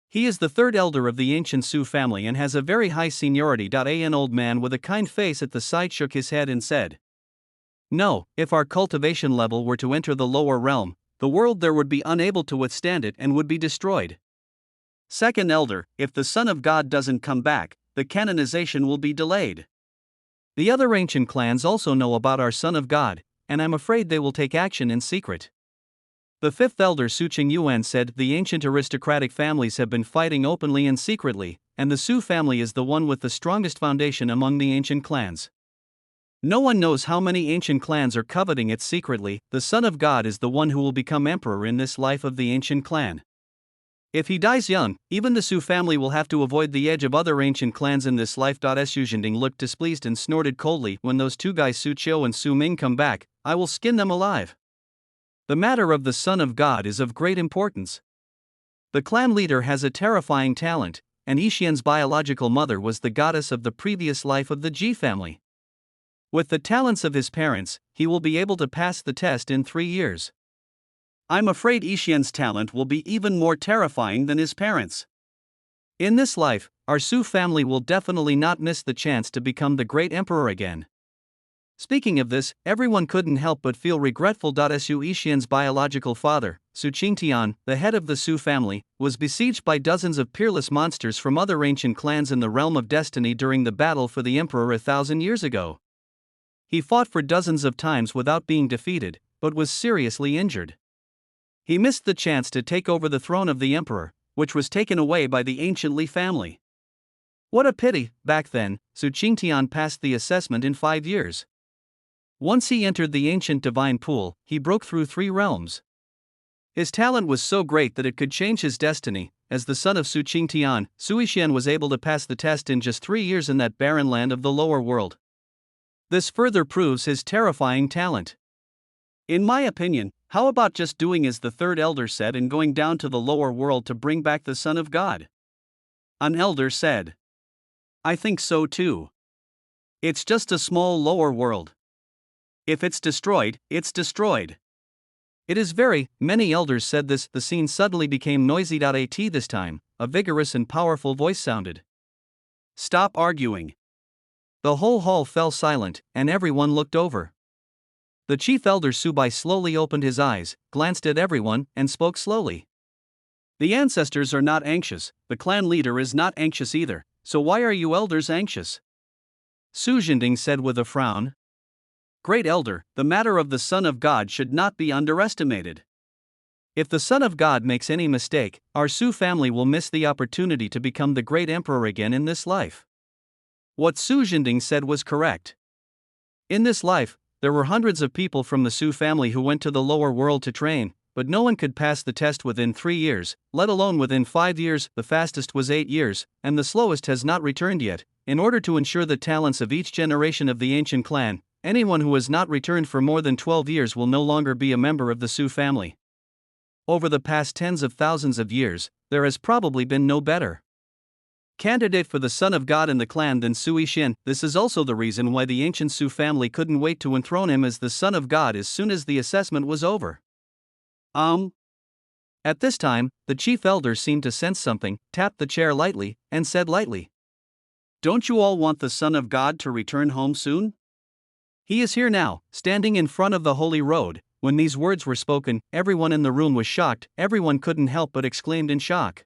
He is the third elder of the ancient Su family and has a very high seniority. An old man with a kind face at the side shook his head and said. No, if our cultivation level were to enter the lower realm, the world there would be unable to withstand it and would be destroyed. Second elder, if the Son of God doesn't come back, the canonization will be delayed. The other ancient clans also know about our Son of God, and I'm afraid they will take action in secret. The fifth elder Su Qingyuan said the ancient aristocratic families have been fighting openly and secretly, and the Su family is the one with the strongest foundation among the ancient clans. No one knows how many ancient clans are coveting it secretly. The Son of God is the one who will become emperor in this life of the ancient clan. If he dies young, even the Su family will have to avoid the edge of other ancient clans in this life. Su Zhending looked displeased and snorted coldly. When those two guys Su Qiu and Su Ming come back, I will skin them alive. The matter of the Son of God is of great importance. The clan leader has a terrifying talent, and Yixian's biological mother was the goddess of the previous life of the Ji family. With the talents of his parents, he will be able to pass the test in 3 years. I'm afraid Yixian's talent will be even more terrifying than his parents. In this life, our Su family will definitely not miss the chance to become the great emperor again. Speaking of this, everyone couldn't help but feel regretful. Su Ishian's biological father, Su Qingtian, the head of the Su family, was besieged by dozens of peerless monsters from other ancient clans in the realm of destiny during the battle for the emperor 1,000 years ago. He fought for dozens of times without being defeated, but was seriously injured. He missed the chance to take over the throne of the emperor, which was taken away by the ancient Li family. What a pity. Back then, Su Qingtian passed the assessment in 5 years. Once he entered the ancient divine pool, he broke through 3 realms. His talent was so great that it could change his destiny. As the son of Su Qingtian, Su Ishian was able to pass the test in just 3 years in that barren land of the lower world. This further proves his terrifying talent. In my opinion, how about just doing as the third elder said and going down to the lower world to bring back the Son of God? An elder said. I think so too. It's just a small lower world. If it's destroyed, it's destroyed. It is very, many elders said this. The scene suddenly became noisy. At this time, a vigorous and powerful voice sounded. Stop arguing. The whole hall fell silent, and everyone looked over. The chief elder Subai slowly opened his eyes, glanced at everyone, and spoke slowly. The ancestors are not anxious, the clan leader is not anxious either, so why are you elders anxious? Su Jinding said with a frown. Great elder, the matter of the Son of God should not be underestimated. If the Son of God makes any mistake, our Su family will miss the opportunity to become the great emperor again in this life. What Su Jinding said was correct. In this life, there were hundreds of people from the Su family who went to the lower world to train, but no one could pass the test within 3 years, let alone within 5 years. The fastest was 8 years, and the slowest has not returned yet. In order to ensure the talents of each generation of the ancient clan, anyone who has not returned for more than 12 years will no longer be a member of the Su family. Over the past tens of thousands of years, there has probably been no better candidate for the Son of God in the clan than Su Ishian. This is also the reason why the ancient Su family couldn't wait to enthrone him as the Son of God as soon as the assessment was over. At this time, the chief elder seemed to sense something, tapped the chair lightly, and said lightly, Don't you all want the Son of God to return home soon? He is here now, standing in front of the holy road. When these words were spoken, everyone in the room was shocked. Everyone couldn't help but exclaimed in shock.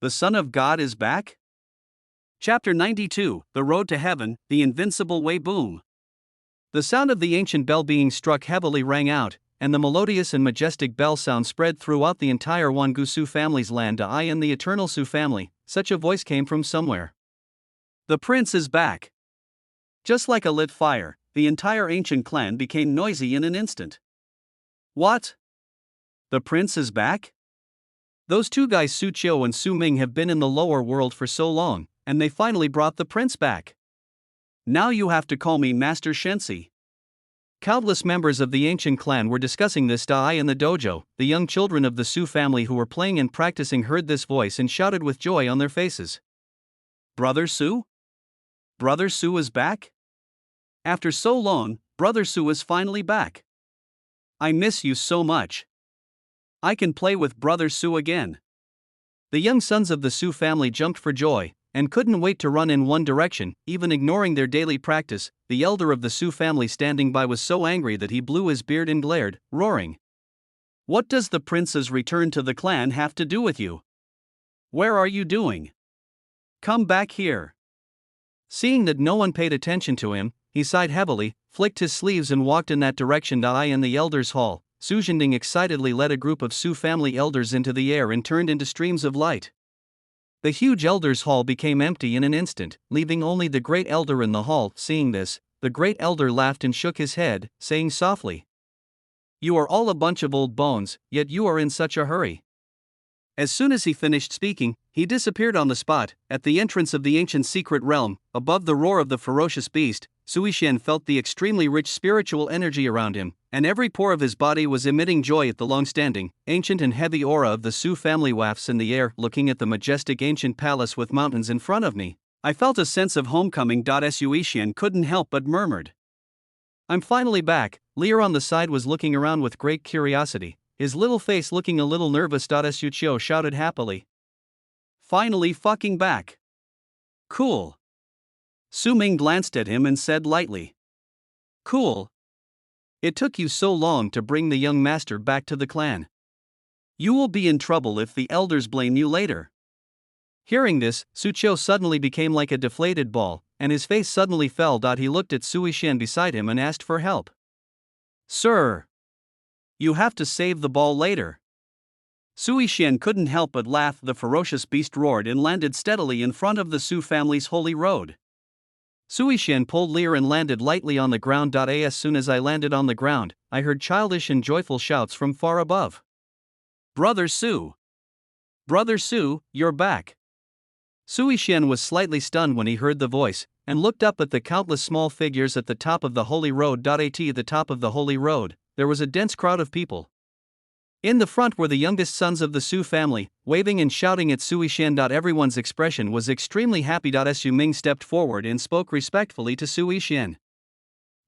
The Son of God is back? Chapter 92, The Road to Heaven, The Invincible Way. Boom. The sound of the ancient bell being struck heavily rang out, and the melodious and majestic bell sound spread throughout the entire Wangu Su family's land. I and the eternal Su family, such a voice came from somewhere. The prince is back. Just like a lit fire, the entire ancient clan became noisy in an instant. What? The prince is back? Those 2 guys Su Qiu and Su Ming have been in the lower world for so long, and they finally brought the prince back. Now you have to call me Master Shensi. Countless members of the ancient clan were discussing this. In the dojo, the young children of the Su family who were playing and practicing heard this voice and shouted with joy on their faces. Brother Su? Brother Su is back? After so long, Brother Su is finally back. I miss you so much. I can play with Brother Su again. The young sons of the Su family jumped for joy, and couldn't wait to run in one direction, even ignoring their daily practice. The elder of the Su family standing by was so angry that he blew his beard and glared, roaring. What does the prince's return to the clan have to do with you? Where are you doing? Come back here. Seeing that no one paid attention to him, he sighed heavily, flicked his sleeves and walked in that direction. In the elders' hall, Su Jinding excitedly led a group of Su family elders into the air and turned into streams of light. The huge elders' hall became empty in an instant, leaving only the great elder in the hall. Seeing this, the great elder laughed and shook his head, saying softly, You are all a bunch of old bones, yet you are in such a hurry. As soon as he finished speaking, he disappeared on the spot. At the entrance of the ancient secret realm, above the roar of the ferocious beast, Su Ishian felt the extremely rich spiritual energy around him, and every pore of his body was emitting joy at the long-standing, ancient and heavy aura of the Su family. Wafts in the air. Looking at the majestic ancient palace with mountains in front of me, I felt a sense of homecoming. Su Ishian couldn't help but murmured. I'm finally back. Lear on the side was looking around with great curiosity, his little face looking a little nervous. Su Qiu shouted happily. Finally fucking back. Cool. Su Ming glanced at him and said lightly. Cool. It took you so long to bring the young master back to the clan. You will be in trouble if the elders blame you later. Hearing this, Sucho suddenly became like a deflated ball, and his face suddenly fell. He looked at Sui Shen beside him and asked for help. Sir! You have to save the ball later. Sui Shen couldn't help but laugh. The ferocious beast roared and landed steadily in front of the Su family's holy road. Sui Shen pulled Lear and landed lightly on the ground. As soon as I landed on the ground, I heard childish and joyful shouts from far above. Brother Su! Brother Su, you're back! Sui Shen was slightly stunned when he heard the voice, and looked up at the countless small figures at the top of the holy road. At the top of the holy road, there was a dense crowd of people. In the front were the youngest sons of the Su family, waving and shouting at Sui Shen. Everyone's expression was extremely happy. Su Ming stepped forward and spoke respectfully to Sui Shen.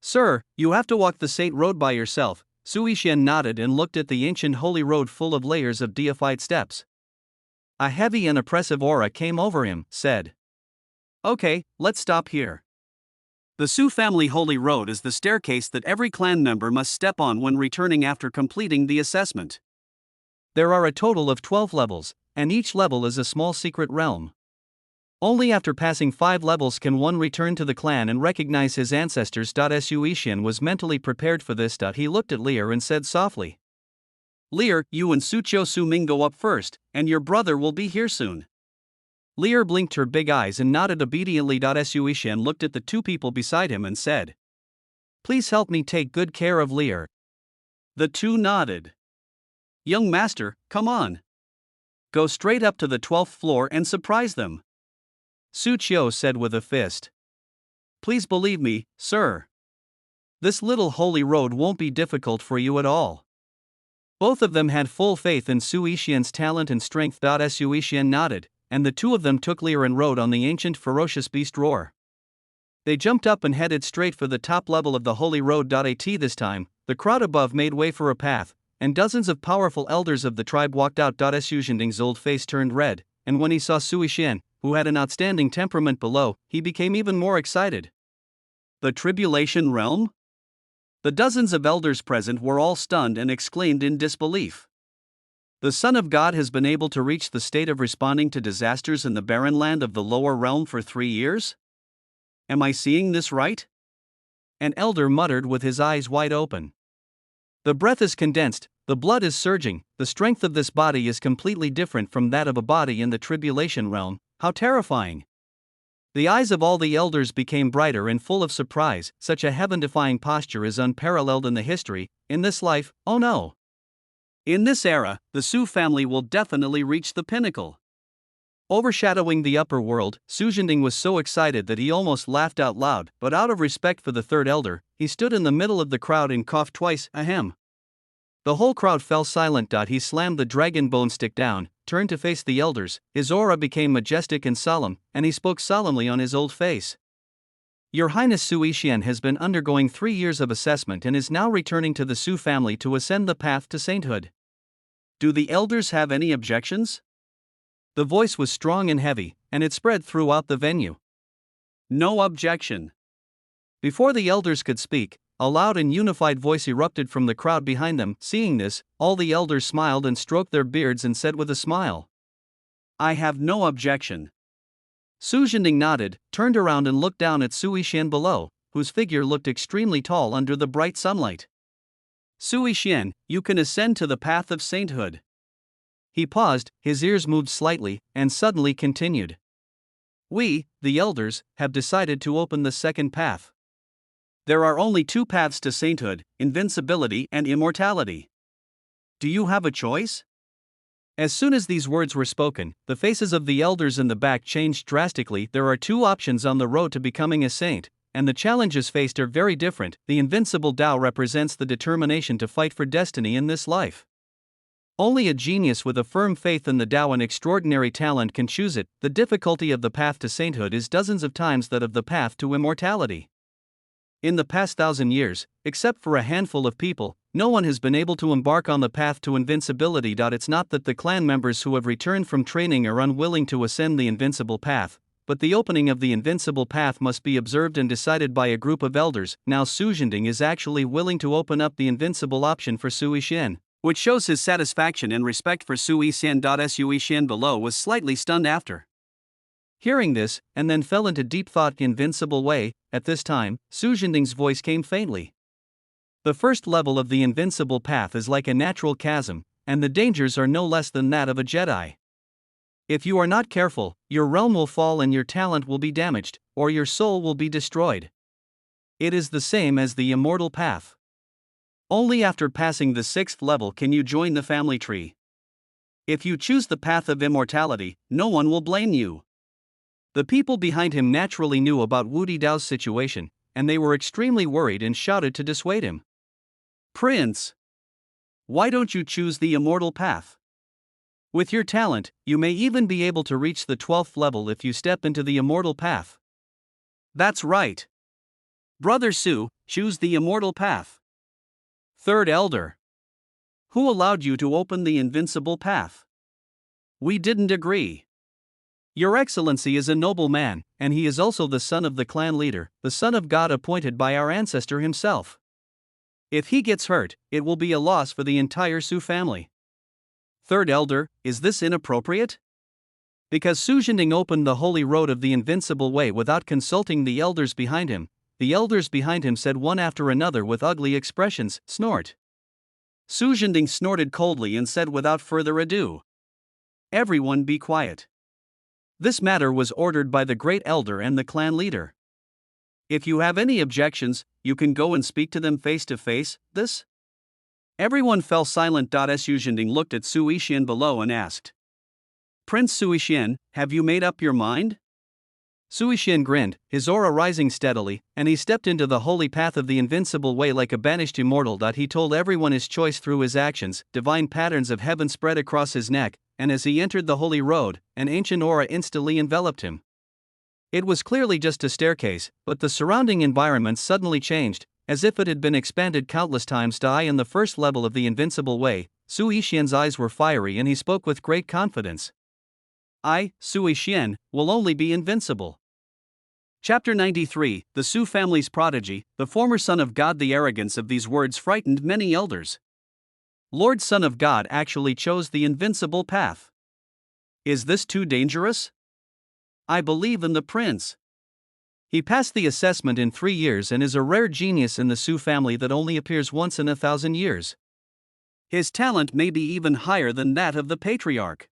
Sir, you have to walk the Saint Road by yourself. Sui Shen nodded and looked at the ancient holy road full of layers of deified steps. A heavy and oppressive aura came over him, said. Okay, let's stop here. The Su family holy road is the staircase that every clan member must step on when returning after completing the assessment. There are a total of 12 levels, and each level is a small secret realm. Only after passing 5 levels can one return to the clan and recognize his ancestors. Sui Shen was mentally prepared for this. He looked at Lear and said softly. Lear, you and Sucho Su Ming go up first, and your brother will be here soon. Lear blinked her big eyes and nodded obediently. Sui Shen looked at the two people beside him and said. Please help me take good care of Lear. The two nodded. Young master, come on. Go straight up to the 12th floor and surprise them. Sucho said with a fist. Please believe me, sir. This little holy road won't be difficult for you at all. Both of them had full faith in Sui Shen's talent and strength. Sui Shen nodded, and the two of them took Lear and rode on the ancient ferocious beast roar. They jumped up and headed straight for the top level of the holy road. This time, the crowd above made way for a path, and dozens of powerful elders of the tribe walked out. Su Zhending's old face turned red, and when he saw Sui Shen, who had an outstanding temperament below, he became even more excited. The Tribulation Realm? The dozens of elders present were all stunned and exclaimed in disbelief. The Son of God has been able to reach the state of responding to disasters in the barren land of the lower realm for 3 years? Am I seeing this right? An elder muttered with his eyes wide open. The breath is condensed, the blood is surging, the strength of this body is completely different from that of a body in the tribulation realm. How terrifying! The eyes of all the elders became brighter and full of surprise. Such a heaven-defying posture is unparalleled in the history, in this life, oh no! In this era, the Su family will definitely reach the pinnacle. Overshadowing the upper world, Su Zhending was so excited that he almost laughed out loud, but out of respect for the third elder, he stood in the middle of the crowd and coughed twice, ahem. The whole crowd fell silent. He slammed the dragon bone stick down, turned to face the elders, his aura became majestic and solemn, and he spoke solemnly on his old face. Your Highness Sui Shen has been undergoing 3 years of assessment and is now returning to the Su family to ascend the path to sainthood. Do the elders have any objections? The voice was strong and heavy, and it spread throughout the venue. No objection. Before the elders could speak, a loud and unified voice erupted from the crowd behind them. Seeing this, all the elders smiled and stroked their beards and said with a smile, I have no objection. Su Zhending nodded, turned around and looked down at Sui Shen below, whose figure looked extremely tall under the bright sunlight. Sui Shen, you can ascend to the path of sainthood. He paused, his ears moved slightly, and suddenly continued. We, the elders, have decided to open the second path. There are only 2 paths to sainthood, invincibility and immortality. Do you have a choice? As soon as these words were spoken, the faces of the elders in the back changed drastically. There are 2 options on the road to becoming a saint, and the challenges faced are very different. The invincible Tao represents the determination to fight for destiny in this life. Only a genius with a firm faith in the Tao and extraordinary talent can choose it. The difficulty of the path to sainthood is dozens of times that of the path to immortality. In the past 1,000 years, except for a handful of people, no one has been able to embark on the path to invincibility. It's not that the clan members who have returned from training are unwilling to ascend the invincible path, but the opening of the invincible path must be observed and decided by a group of elders. Now Su Zhending is actually willing to open up the invincible option for Su Yixian, which shows his satisfaction and respect for Su Yixian. Su Yixian below was slightly stunned after hearing this, and then fell into deep thought. Invincible way. At this time, Su Zhending's voice came faintly. The first level of the invincible path is like a natural chasm, and the dangers are no less than that of a Jedi. If you are not careful, your realm will fall and your talent will be damaged, or your soul will be destroyed. It is the same as the immortal path. Only after passing the 6th level can you join the family tree. If you choose the path of immortality, no one will blame you. The people behind him naturally knew about Wu Didao's situation, and they were extremely worried and shouted to dissuade him. Prince, why don't you choose the immortal path? With your talent, you may even be able to reach the 12th level if you step into the immortal path. That's right. Brother Su, choose the immortal path. Third Elder. Who allowed you to open the invincible path? We didn't agree. Your Excellency is a noble man, and he is also the son of the clan leader, the son of God appointed by our ancestor himself. If he gets hurt, it will be a loss for the entire Su family. Third Elder, is this inappropriate? Because Su Zhending opened the holy road of the invincible way without consulting the elders behind him, the elders behind him said one after another with ugly expressions, snort. Su Zhending snorted coldly and said without further ado, everyone be quiet. This matter was ordered by the great elder and the clan leader. If you have any objections, you can go and speak to them face to face. This? Everyone fell silent. Su Zhending looked at Su Yixian below and asked, Prince Su Yixian, have you made up your mind? Su Yixian grinned, his aura rising steadily, and he stepped into the holy path of the invincible way like a banished immortal. He told everyone his choice through his actions. Divine patterns of heaven spread across his neck, and as he entered the holy road, an ancient aura instantly enveloped him. It was clearly just a staircase, but the surrounding environment suddenly changed, as if it had been expanded countless times. In the first level of the invincible way, Su Yixian's eyes were fiery and he spoke with great confidence. I, Su Yixian, will only be invincible. Chapter 93, The Su Family's Prodigy, the former son of God. The arrogance of these words frightened many elders. Lord Son of God actually chose the invincible path. Is this too dangerous? I believe in the prince. He passed the assessment in 3 years and is a rare genius in the Su family that only appears once in 1,000 years. His talent may be even higher than that of the patriarch.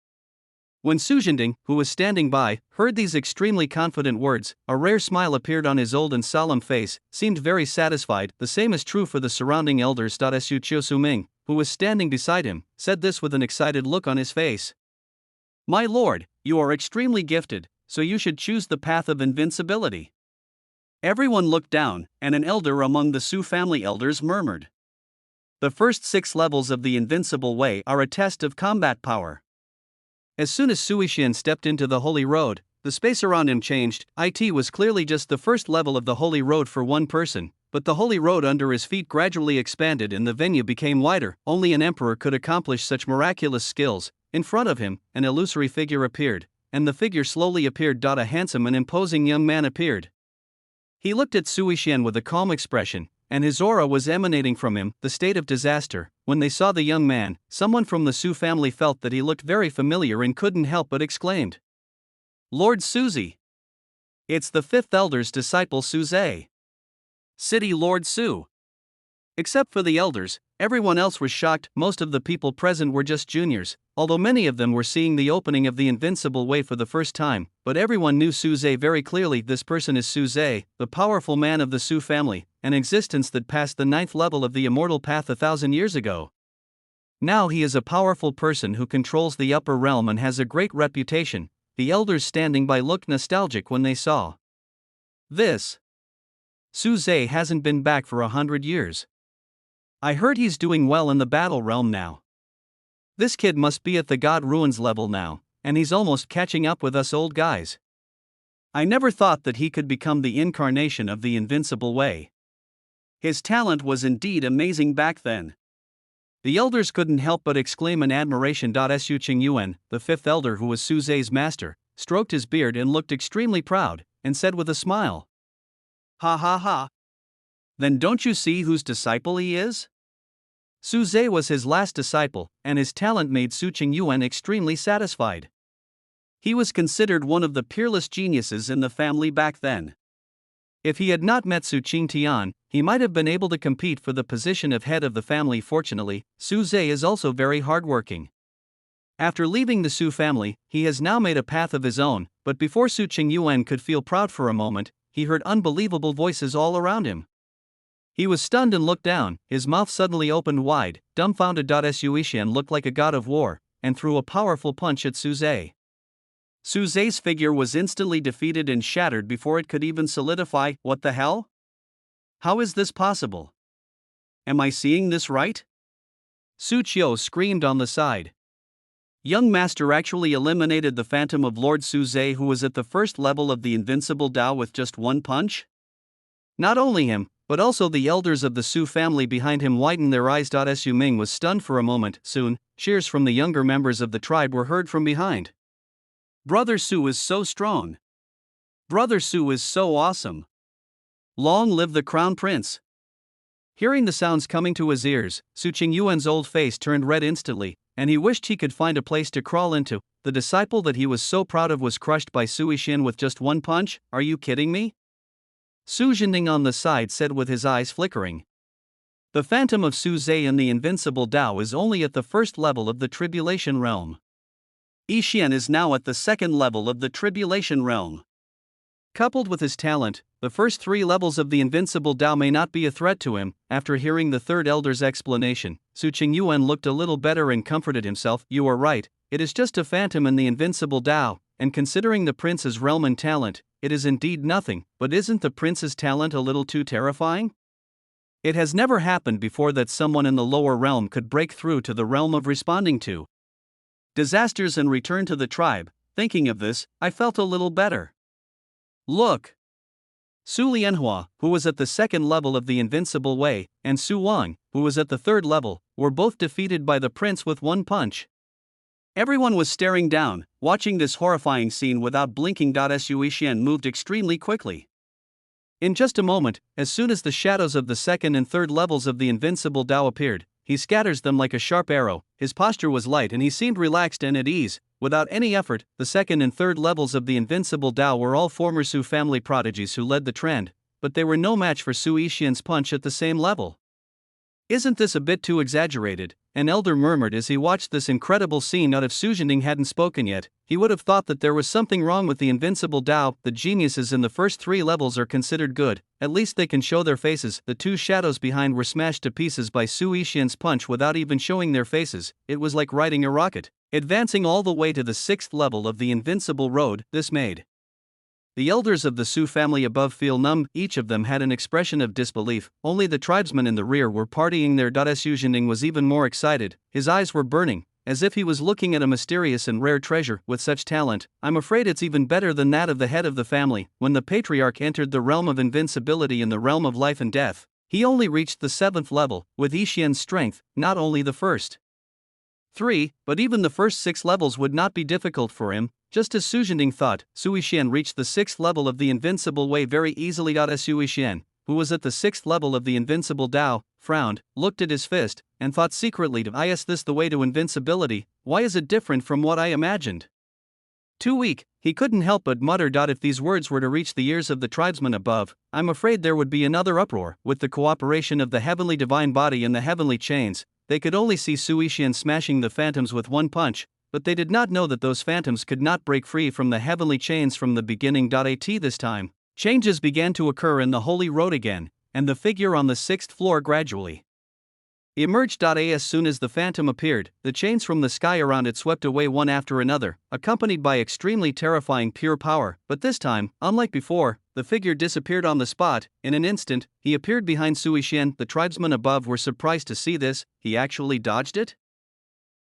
When Su Zhending, who was standing by, heard these extremely confident words, a rare smile appeared on his old and solemn face, seemed very satisfied. The same is true for the surrounding elders. Su Chiu-Su-Ming, who was standing beside him, said this with an excited look on his face. My lord, you are extremely gifted, so you should choose the path of invincibility. Everyone looked down, and an elder among the Su family elders murmured. The first 6 levels of the invincible way are a test of combat power. As soon as Su Yixian stepped into the holy road, the space around him changed. It was clearly just the first level of the holy road for one person, but the holy road under his feet gradually expanded and the venue became wider. Only an emperor could accomplish such miraculous skills. In front of him, an illusory figure appeared, and the figure slowly appeared. A handsome and imposing young man appeared. He looked at Su Yixian with a calm expression, and his aura was emanating from him. The state of disaster. When they saw the young man, someone from the Su family felt that he looked very familiar and couldn't help but exclaimed, Lord Suzi. It's the 5th elder's disciple Suze. City Lord Su. Except for the elders, everyone else was shocked. Most of the people present were just juniors, although many of them were seeing the opening of the invincible way for the first time, but everyone knew Suze very clearly. This person is Suze, the powerful man of the Su family, an existence that passed the 9th level of the immortal path 1,000 years ago. Now he is a powerful person who controls the upper realm and has a great reputation. The elders standing by looked nostalgic when they saw this. Suze hasn't been back for 100 years. I heard he's doing well in the battle realm now. This kid must be at the God Ruins level now, and he's almost catching up with us old guys. I never thought that he could become the incarnation of the invincible way. His talent was indeed amazing back then. The elders couldn't help but exclaim in admiration. Su Qingyuan, the 5th elder who was Suze's master, stroked his beard and looked extremely proud, and said with a smile, "Ha ha ha. Then don't you see whose disciple he is?" Su Zhe was his last disciple, and his talent made Su Qingyuan extremely satisfied. He was considered one of the peerless geniuses in the family back then. If he had not met Su Qingtian, he might have been able to compete for the position of head of the family. Fortunately, Su Zhe is also very hardworking. After leaving the Su family, he has now made a path of his own, but before Su Qingyuan could feel proud for a moment, he heard unbelievable voices all around him. He was stunned and looked down, his mouth suddenly opened wide, dumbfounded. Su Yixian looked like a god of war, and threw a powerful punch at Su Zhe. Su Zhe's figure was instantly defeated and shattered before it could even solidify. What the hell? How is this possible? Am I seeing this right? Su Qiu screamed on the side. Young Master actually eliminated the phantom of Lord Su Zhe, who was at the first level of the invincible Dao, with just one punch? Not only him, but also the elders of the Su family behind him widened their eyes. Su Ming was stunned for a moment. Soon, cheers from the younger members of the tribe were heard from behind. Brother Su is so strong. Brother Su is so awesome. Long live the Crown Prince. Hearing the sounds coming to his ears, Su Qingyuan's old face turned red instantly, and he wished he could find a place to crawl into. The disciple that he was so proud of was crushed by Su Yixian with just one punch? Are you kidding me? Su Zhending on the side said with his eyes flickering. The phantom of Su Zhe in the invincible Dao is only at the first level of the tribulation realm. Yixian is now at the second level of the tribulation realm. Coupled with his talent, the first three levels of the invincible Dao may not be a threat to him. After hearing the third elder's explanation, Su Qingyuan looked a little better and comforted himself. You are right, it is just a phantom in the invincible Dao, and considering the prince's realm and talent, it is indeed nothing. But isn't the prince's talent a little too terrifying? It has never happened before that someone in the lower realm could break through to the realm of responding to disasters and return to the tribe. Thinking of this, I felt a little better. Look! Su Lianhua, who was at the second level of the invincible Wei, and Su Wang, who was at the third level, were both defeated by the prince with one punch. Everyone was staring down, watching this horrifying scene without blinking. Su Yixian moved extremely quickly. In just a moment, as soon as the shadows of the second and third levels of the invincible Dao appeared, he scatters them like a sharp arrow. His posture was light and he seemed relaxed and at ease. Without any effort, the second and third levels of the invincible Dao were all former Su family prodigies who led the trend, but they were no match for Su Yixian's punch at the same level. Isn't this a bit too exaggerated? An elder murmured as he watched this incredible scene. If Su Zhending hadn't spoken yet, he would have thought that there was something wrong with the invincible Dao. The geniuses in the first three levels are considered good, at least they can show their faces. The two shadows behind were smashed to pieces by Su Yixian's punch without even showing their faces. It was like riding a rocket, advancing all the way to the sixth level of the invincible road. This made the elders of the Su family above feel numb. Each of them had an expression of disbelief. Only the tribesmen in the rear were partying there. Su Zhending was even more excited. His eyes were burning, as if he was looking at a mysterious and rare treasure. With such talent, I'm afraid it's even better than that of the head of the family. When the patriarch entered the realm of invincibility in the realm of life and death, he only reached the seventh level, with Yixian's strength, not only the first three, but even the first 6 levels would not be difficult for him. Just as Su Zhending thought, Su Yixian reached the 6th level of the invincible Wei very easily. Su Yixian, who was at the 6th level of the invincible Dao, frowned, looked at his fist, and thought secretly, is this the way to invincibility? Why is it different from what I imagined? Too weak, he couldn't help but mutter. If these words were to reach the ears of the tribesmen above, I'm afraid there would be another uproar. With the cooperation of the heavenly divine body and the heavenly chains, they could only see Su Yixian smashing the phantoms with one punch, but they did not know that those phantoms could not break free from the heavenly chains from the beginning. This time, changes began to occur in the holy road again, and the figure on the 6th floor gradually emerged. As soon as the phantom appeared, the chains from the sky around it swept away one after another, accompanied by extremely terrifying pure power. But this time, unlike before, the figure disappeared on the spot. In an instant, he appeared behind Su Yixian. The tribesmen above were surprised to see this. He actually dodged it?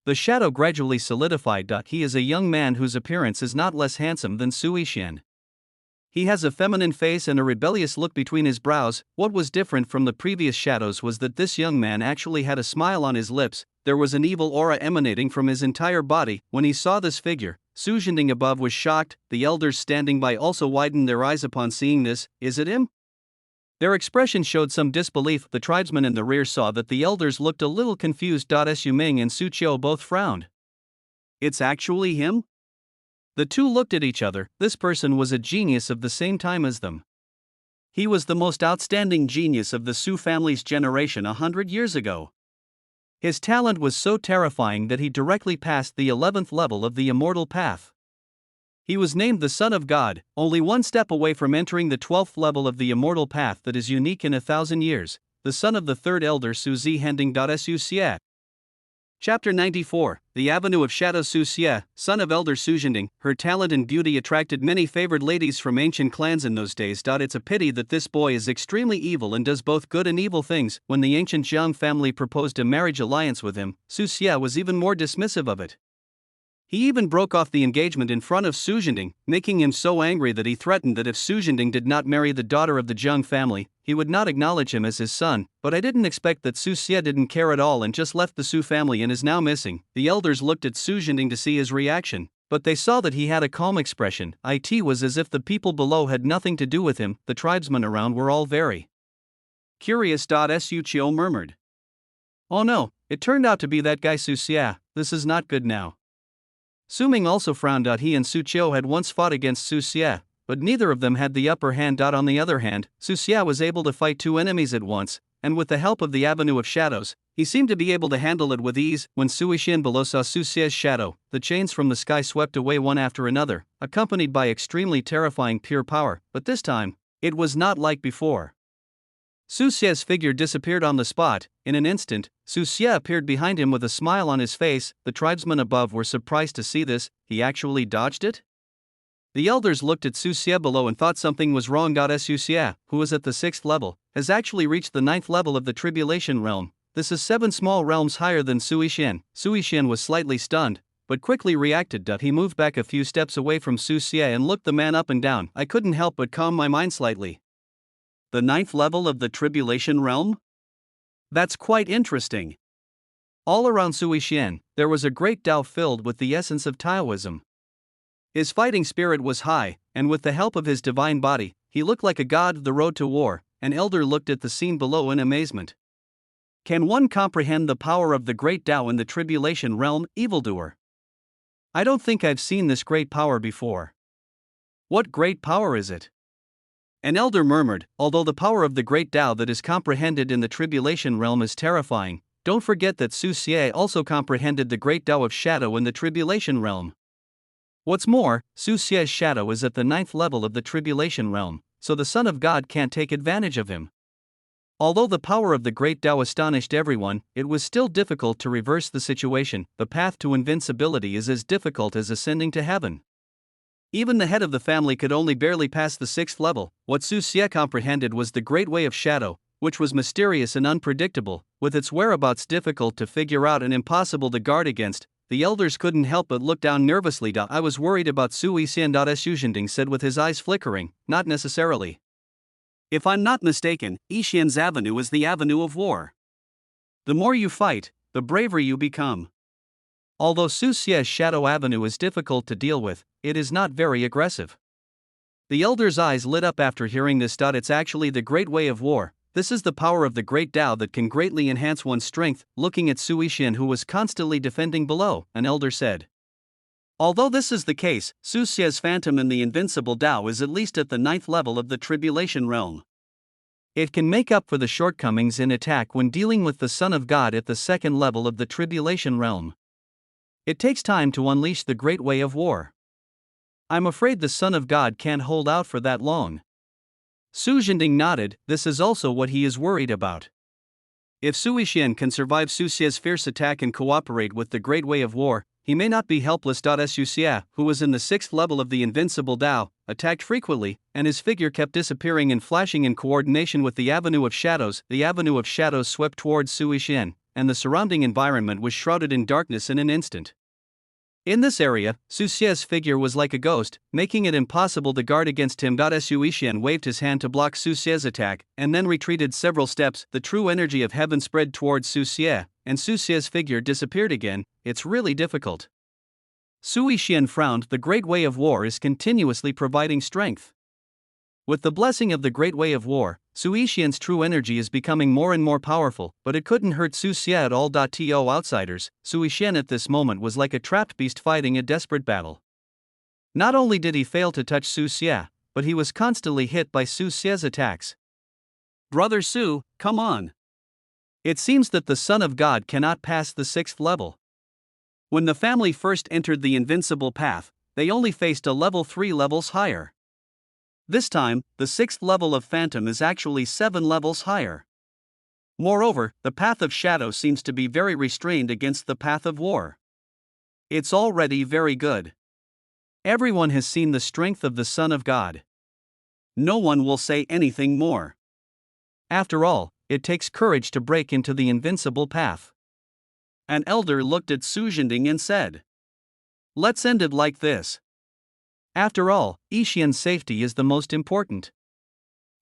The shadow gradually solidified. He is a young man whose appearance is not less handsome than Su Yixian. He has a feminine face and a rebellious look between his brows. What was different from the previous shadows was that this young man actually had a smile on his lips. There was an evil aura emanating from his entire body. When he saw this figure, Su Jinding above was shocked, the elders standing by also widened their eyes upon seeing this. Is it him? Their expression showed some disbelief. The tribesmen in the rear saw that the elders looked a little confused. Su Ming and Su Qiu both frowned. It's actually him? The two looked at each other. This person was a genius of the same time as them. He was the most outstanding genius of the Su family's generation 100 years ago. His talent was so terrifying that he directly passed the 11th level of the immortal path. He was named the Son of God, only one step away from entering the 12th level of the immortal path that is unique in 1,000 years, the son of the third elder Su Zi Hending. Su Xie. Chapter 94, The Avenue of Shadow. Su Xie, son of Elder Su Jinding, her talent and beauty attracted many favored ladies from ancient clans in those days. It's a pity that this boy is extremely evil and does both good and evil things. When the ancient Jiang family proposed a marriage alliance with him, Su Xie was even more dismissive of it. He even broke off the engagement in front of Su Jinding, making him so angry that he threatened that if Su Jinding did not marry the daughter of the Jiang family, he would not acknowledge him as his son. But I didn't expect that Su Xie didn't care at all and just left the Su family and is now missing. The elders looked at Su Jinding to see his reaction, but they saw that he had a calm expression. It was as if the people below had nothing to do with him. The tribesmen around were all very curious. Su Qiu murmured. Oh no, it turned out to be that guy Su Xie. This is not good now. Su Ming also frowned. He and Su Qiu had once fought against Su Xie, but neither of them had the upper hand. On the other hand, Su Xie was able to fight two enemies at once, and with the help of the Avenue of Shadows, he seemed to be able to handle it with ease. When Su Yixin below saw Su Xie's shadow, the chains from the sky swept away one after another, accompanied by extremely terrifying pure power, but this time, it was not like before. Su Xie's figure disappeared on the spot. In an instant, Su Xie appeared behind him with a smile on his face. The tribesmen above were surprised to see this. He actually dodged it? The elders looked at Su Xie below and thought something was wrong. Su Xie, who was at the 6th level, has actually reached the 9th level of the Tribulation Realm. This is 7 small realms higher than Su Yixin. Su Yixin was slightly stunned, but quickly reacted. He moved back a few steps away from Su Xie and looked the man up and down. I couldn't help but calm my mind slightly. The 9th level of the Tribulation Realm? That's quite interesting. All around Su Yixin, there was a great Tao filled with the essence of Taoism. His fighting spirit was high, and with the help of his divine body, he looked like a god. The road to war. An elder looked at the scene below in amazement. Can one comprehend the power of the great Tao in the Tribulation Realm, evildoer? I don't think I've seen this great power before. What great power is it? An elder murmured, although the power of the great Tao that is comprehended in the Tribulation Realm is terrifying, don't forget that Su Xie also comprehended the great Tao of shadow in the Tribulation Realm. What's more, Su Xie's shadow is at the 9th level of the Tribulation Realm, so the Son of God can't take advantage of him. Although the power of the great Tao astonished everyone, it was still difficult to reverse the situation. The path to invincibility is as difficult as ascending to heaven. Even the head of the family could only barely pass the 6th level. What Su Xie comprehended was the great way of shadow, which was mysterious and unpredictable, with its whereabouts difficult to figure out and impossible to guard against. The elders couldn't help but look down nervously. I was worried about Su Yixin. Su Jinding said with his eyes flickering. Not necessarily. If I'm not mistaken, Yixin's avenue is the avenue of war. The more you fight, the braver you become. Although Su Xie's shadow avenue is difficult to deal with, it is not very aggressive. The elder's eyes lit up after hearing this. It's actually the great way of war. This is the power of the great Tao that can greatly enhance one's strength. Looking at Su Yixin, who was constantly defending below, an elder said. Although this is the case, Su Xie's phantom in the invincible Tao is at least at the 9th level of the Tribulation Realm. It can make up for the shortcomings in attack when dealing with the Son of God at the 2nd level of the Tribulation Realm. It takes time to unleash the great way of war. I'm afraid the Son of God can't hold out for that long. Su Jinding nodded. This is also what he is worried about. If Su Yixin can survive Su Xie's fierce attack and cooperate with the great way of war, he may not be helpless. Su Xie, who was in the 6th level of the invincible Tao, attacked frequently, and his figure kept disappearing and flashing in coordination with the Avenue of Shadows. The Avenue of Shadows swept towards Su Yixin, and the surrounding environment was shrouded in darkness in an instant. In this area, Su Xie's figure was like a ghost, making it impossible to guard against him. Su Yixin waved his hand to block Su Xie's attack, and then retreated several steps. The true energy of heaven spread towards Su Xie, and Su Xie's figure disappeared again. It's really difficult. Sui Xian frowned. The Great Way of War is continuously providing strength. With the blessing of the Great Way of War, Sui Xian's true energy is becoming more and more powerful, but it couldn't hurt Su Xia at all. To outsiders, Sui Xian at this moment was like a trapped beast fighting a desperate battle. Not only did he fail to touch Su Xia, but he was constantly hit by Su Xia's attacks. Brother Su, come on. It seems that the Son of God cannot pass the 6th level. When the family first entered the invincible path, they only faced a level 3 levels higher. This time, the 6th level of Phantom is actually 7 levels higher. Moreover, the path of shadow seems to be very restrained against the path of war. It's already very good. Everyone has seen the strength of the Son of God. No one will say anything more. After all, it takes courage to break into the invincible path. An elder looked at Su Zhending and said, "Let's end it like this. After all, Yixian's safety is the most important."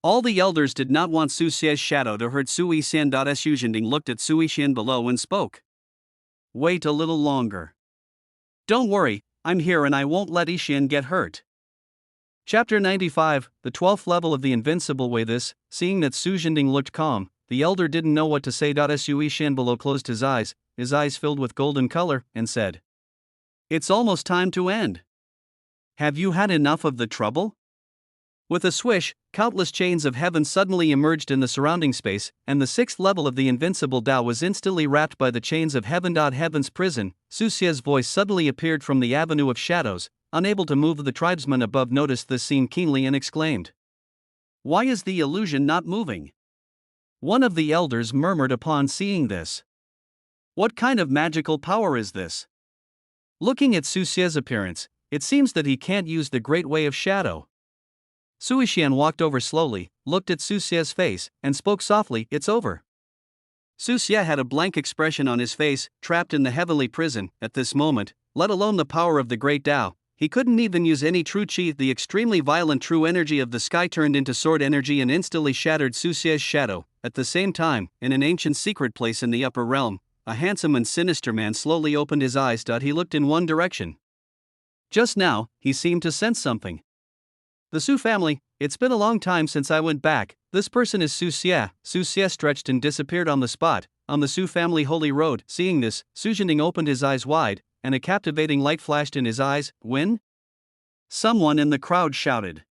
All the elders did not want Su Xia's shadow to hurt Sui Xian. Su Zhending looked at Sui Xian below and spoke. "Wait a little longer. Don't worry, I'm here and I won't let Yixian get hurt." Chapter 95, the 12th level of the Invincible Way. Seeing that Su Zhending looked calm, the elder didn't know what to say. Sui Xian below closed his eyes filled with golden color, and said, "It's almost time to end. Have you had enough of the trouble?" With a swish, countless chains of heaven suddenly emerged in the surrounding space, and the 6th level of the invincible Tao was instantly wrapped by the chains of heaven. Heaven's prison. Su Xia's voice suddenly appeared from the avenue of shadows. Unable to move, the tribesman above noticed this scene keenly and exclaimed, "Why is the illusion not moving?" One of the elders murmured upon seeing this. "What kind of magical power is this?" Looking at Su Xia's appearance, it seems that he can't use the Great Way of Shadow. Sui Xian walked over slowly, looked at Su Xia's face, and spoke softly, "It's over." Su Xia had a blank expression on his face, trapped in the heavenly prison. At this moment, let alone the power of the great Tao, he couldn't even use any true chi. The extremely violent true energy of the sky turned into sword energy and instantly shattered Su Xia's shadow. At the same time, in an ancient secret place in the upper realm, a handsome and sinister man slowly opened his eyes. He looked in one direction. Just now, he seemed to sense something. "The Su family, it's been a long time since I went back. This person is Su Xia." Su Xia stretched and disappeared on the spot, on the Su family holy road. Seeing this, Su Zhending opened his eyes wide, and a captivating light flashed in his eyes. "Win?" Someone in the crowd shouted.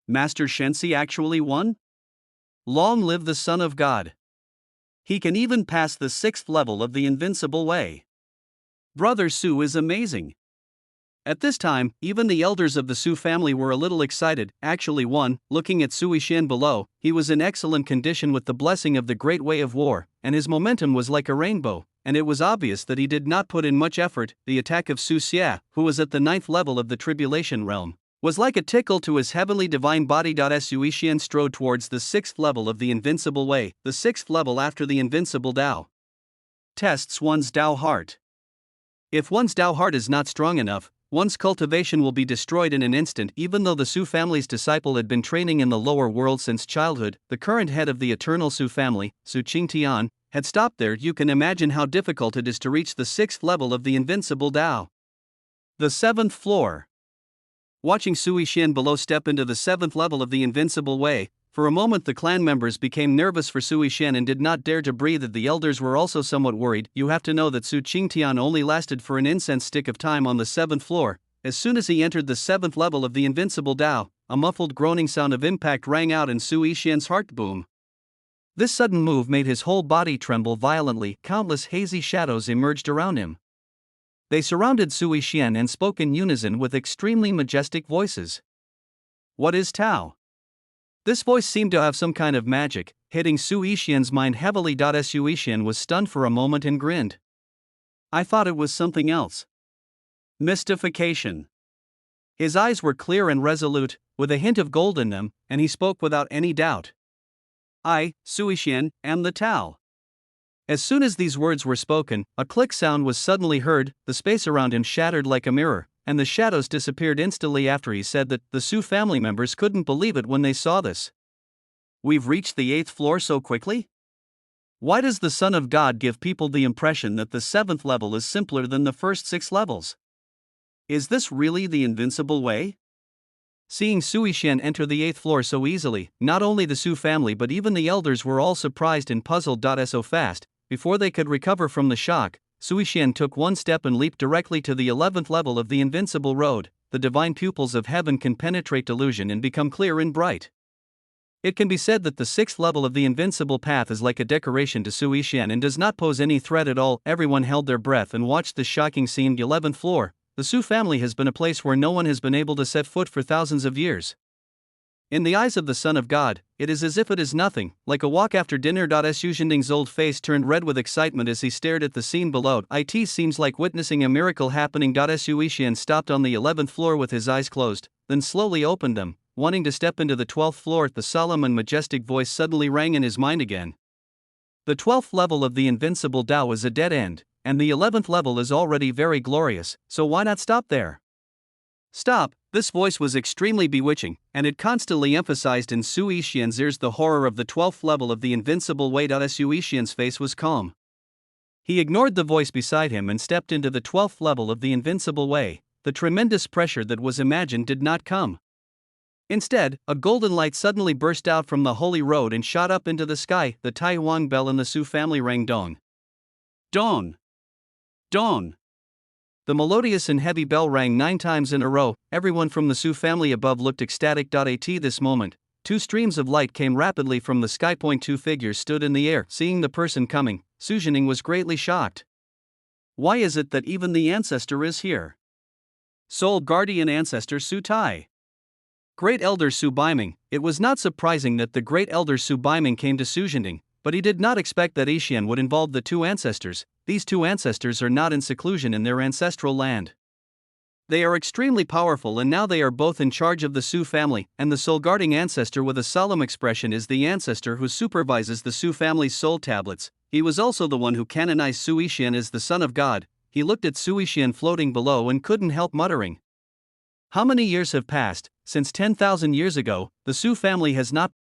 "Master Shenxi actually won? Long live the Son of God. He can even pass the 6th level of the Invincible Way. Brother Su is amazing." At this time, even the elders of the Su family were a little excited. "Actually won." Looking at Sui Xian below, he was in excellent condition with the blessing of the Great Way of War, and his momentum was like a rainbow, and it was obvious that he did not put in much effort. The attack of Su Xia, who was at the 9th level of the Tribulation Realm, was like a tickle to his heavenly divine body. Sui Xian strode towards the 6th level of the Invincible Way, the 6th level after the Invincible Tao. Tests one's Tao heart. If one's Tao heart is not strong enough, one's cultivation will be destroyed in an instant. Even though the Su family's disciple had been training in the lower world since childhood, the current head of the eternal Su family, Su Qingtian, had stopped there. You can imagine how difficult it is to reach the 6th level of the invincible Tao. The 7th floor. Watching Sui Xian below step into the 7th level of the Invincible Way, for a moment the clan members became nervous for Sui Xian and did not dare to breathe. The elders were also somewhat worried. You have to know that Su Qingtian only lasted for an incense stick of time on the 7th floor. As soon as he entered the 7th level of the Invincible Tao, a muffled groaning sound of impact rang out and Sui Xian's heart boom. This sudden move made his whole body tremble violently. Countless hazy shadows emerged around him. They surrounded Sui Xian and spoke in unison with extremely majestic voices. "What is Tao?" This voice seemed to have some kind of magic, hitting Sui Xian's mind heavily. Sui Xian was stunned for a moment and grinned. "I thought it was something else." Mystification. His eyes were clear and resolute, with a hint of gold in them, and he spoke without any doubt. "I, Sui Xian, am the Tao." As soon as these words were spoken, a click sound was suddenly heard. The space around him shattered like a mirror, and the shadows disappeared instantly after he said that. The Su family members couldn't believe it when they saw this. "We've reached the 8th floor so quickly? Why does the Son of God give people the impression that the 7th level is simpler than the first 6 levels?" Is this really the invincible way? Seeing Sui Shen enter the 8th floor so easily, not only the Su family but even the elders were all surprised and puzzled. So fast, before they could recover from the shock, Sui Shen took one step and leaped directly to the 11th level of the invincible road. The divine pupils of heaven can penetrate delusion and become clear and bright. It can be said that the 6th level of the invincible path is like a decoration to Sui Shen and does not pose any threat at all. Everyone held their breath and watched the shocking scene. 11th floor. The Su family has been a place where no one has been able to set foot for thousands of years. In the eyes of the Son of God, it is as if it is nothing, like a walk after dinner. Su Zhending's old face turned red with excitement as he stared at the scene below. It seems like witnessing a miracle happening. Sui Shen stopped on the 11th floor with his eyes closed, then slowly opened them, wanting to step into the 12th floor. The solemn and majestic voice suddenly rang in his mind again. The 12th level of the invincible Tao is a dead end, and the 11th level is already very glorious, so why not stop there? Stop! This voice was extremely bewitching, and it constantly emphasized in Sui Shen's ears the horror of the 12th level of the invincible way. Sui Shen's face was calm. He ignored the voice beside him and stepped into the 12th level of the invincible way. The tremendous pressure that was imagined did not come. Instead, a golden light suddenly burst out from the holy road and shot up into the sky. The Tai Huang bell in the Su family rang dong. Dong! Dong! The melodious and heavy bell rang 9 times in a row. Everyone from the Su family above looked ecstatic. At this moment, 2 streams of light came rapidly from the sky. 2 figures stood in the air. Seeing the person coming, Su Zhending was greatly shocked. Why is it that even the ancestor is here? Soul guardian ancestor Su Tai. Great Elder Su Baiming. It was not surprising that the Great Elder Su Baiming came to Su Zhending, but he did not expect that Ishian would involve the 2 ancestors. These 2 ancestors are not in seclusion in their ancestral land. They are extremely powerful, and now they are both in charge of the Su family, and the soul guarding ancestor with a solemn expression is the ancestor who supervises the Su family's soul tablets. He was also the one who canonized Sui Shen as the Son of God. He looked at Sui Shen floating below and couldn't help muttering. How many years have passed? Since 10,000 years ago, the Su family has not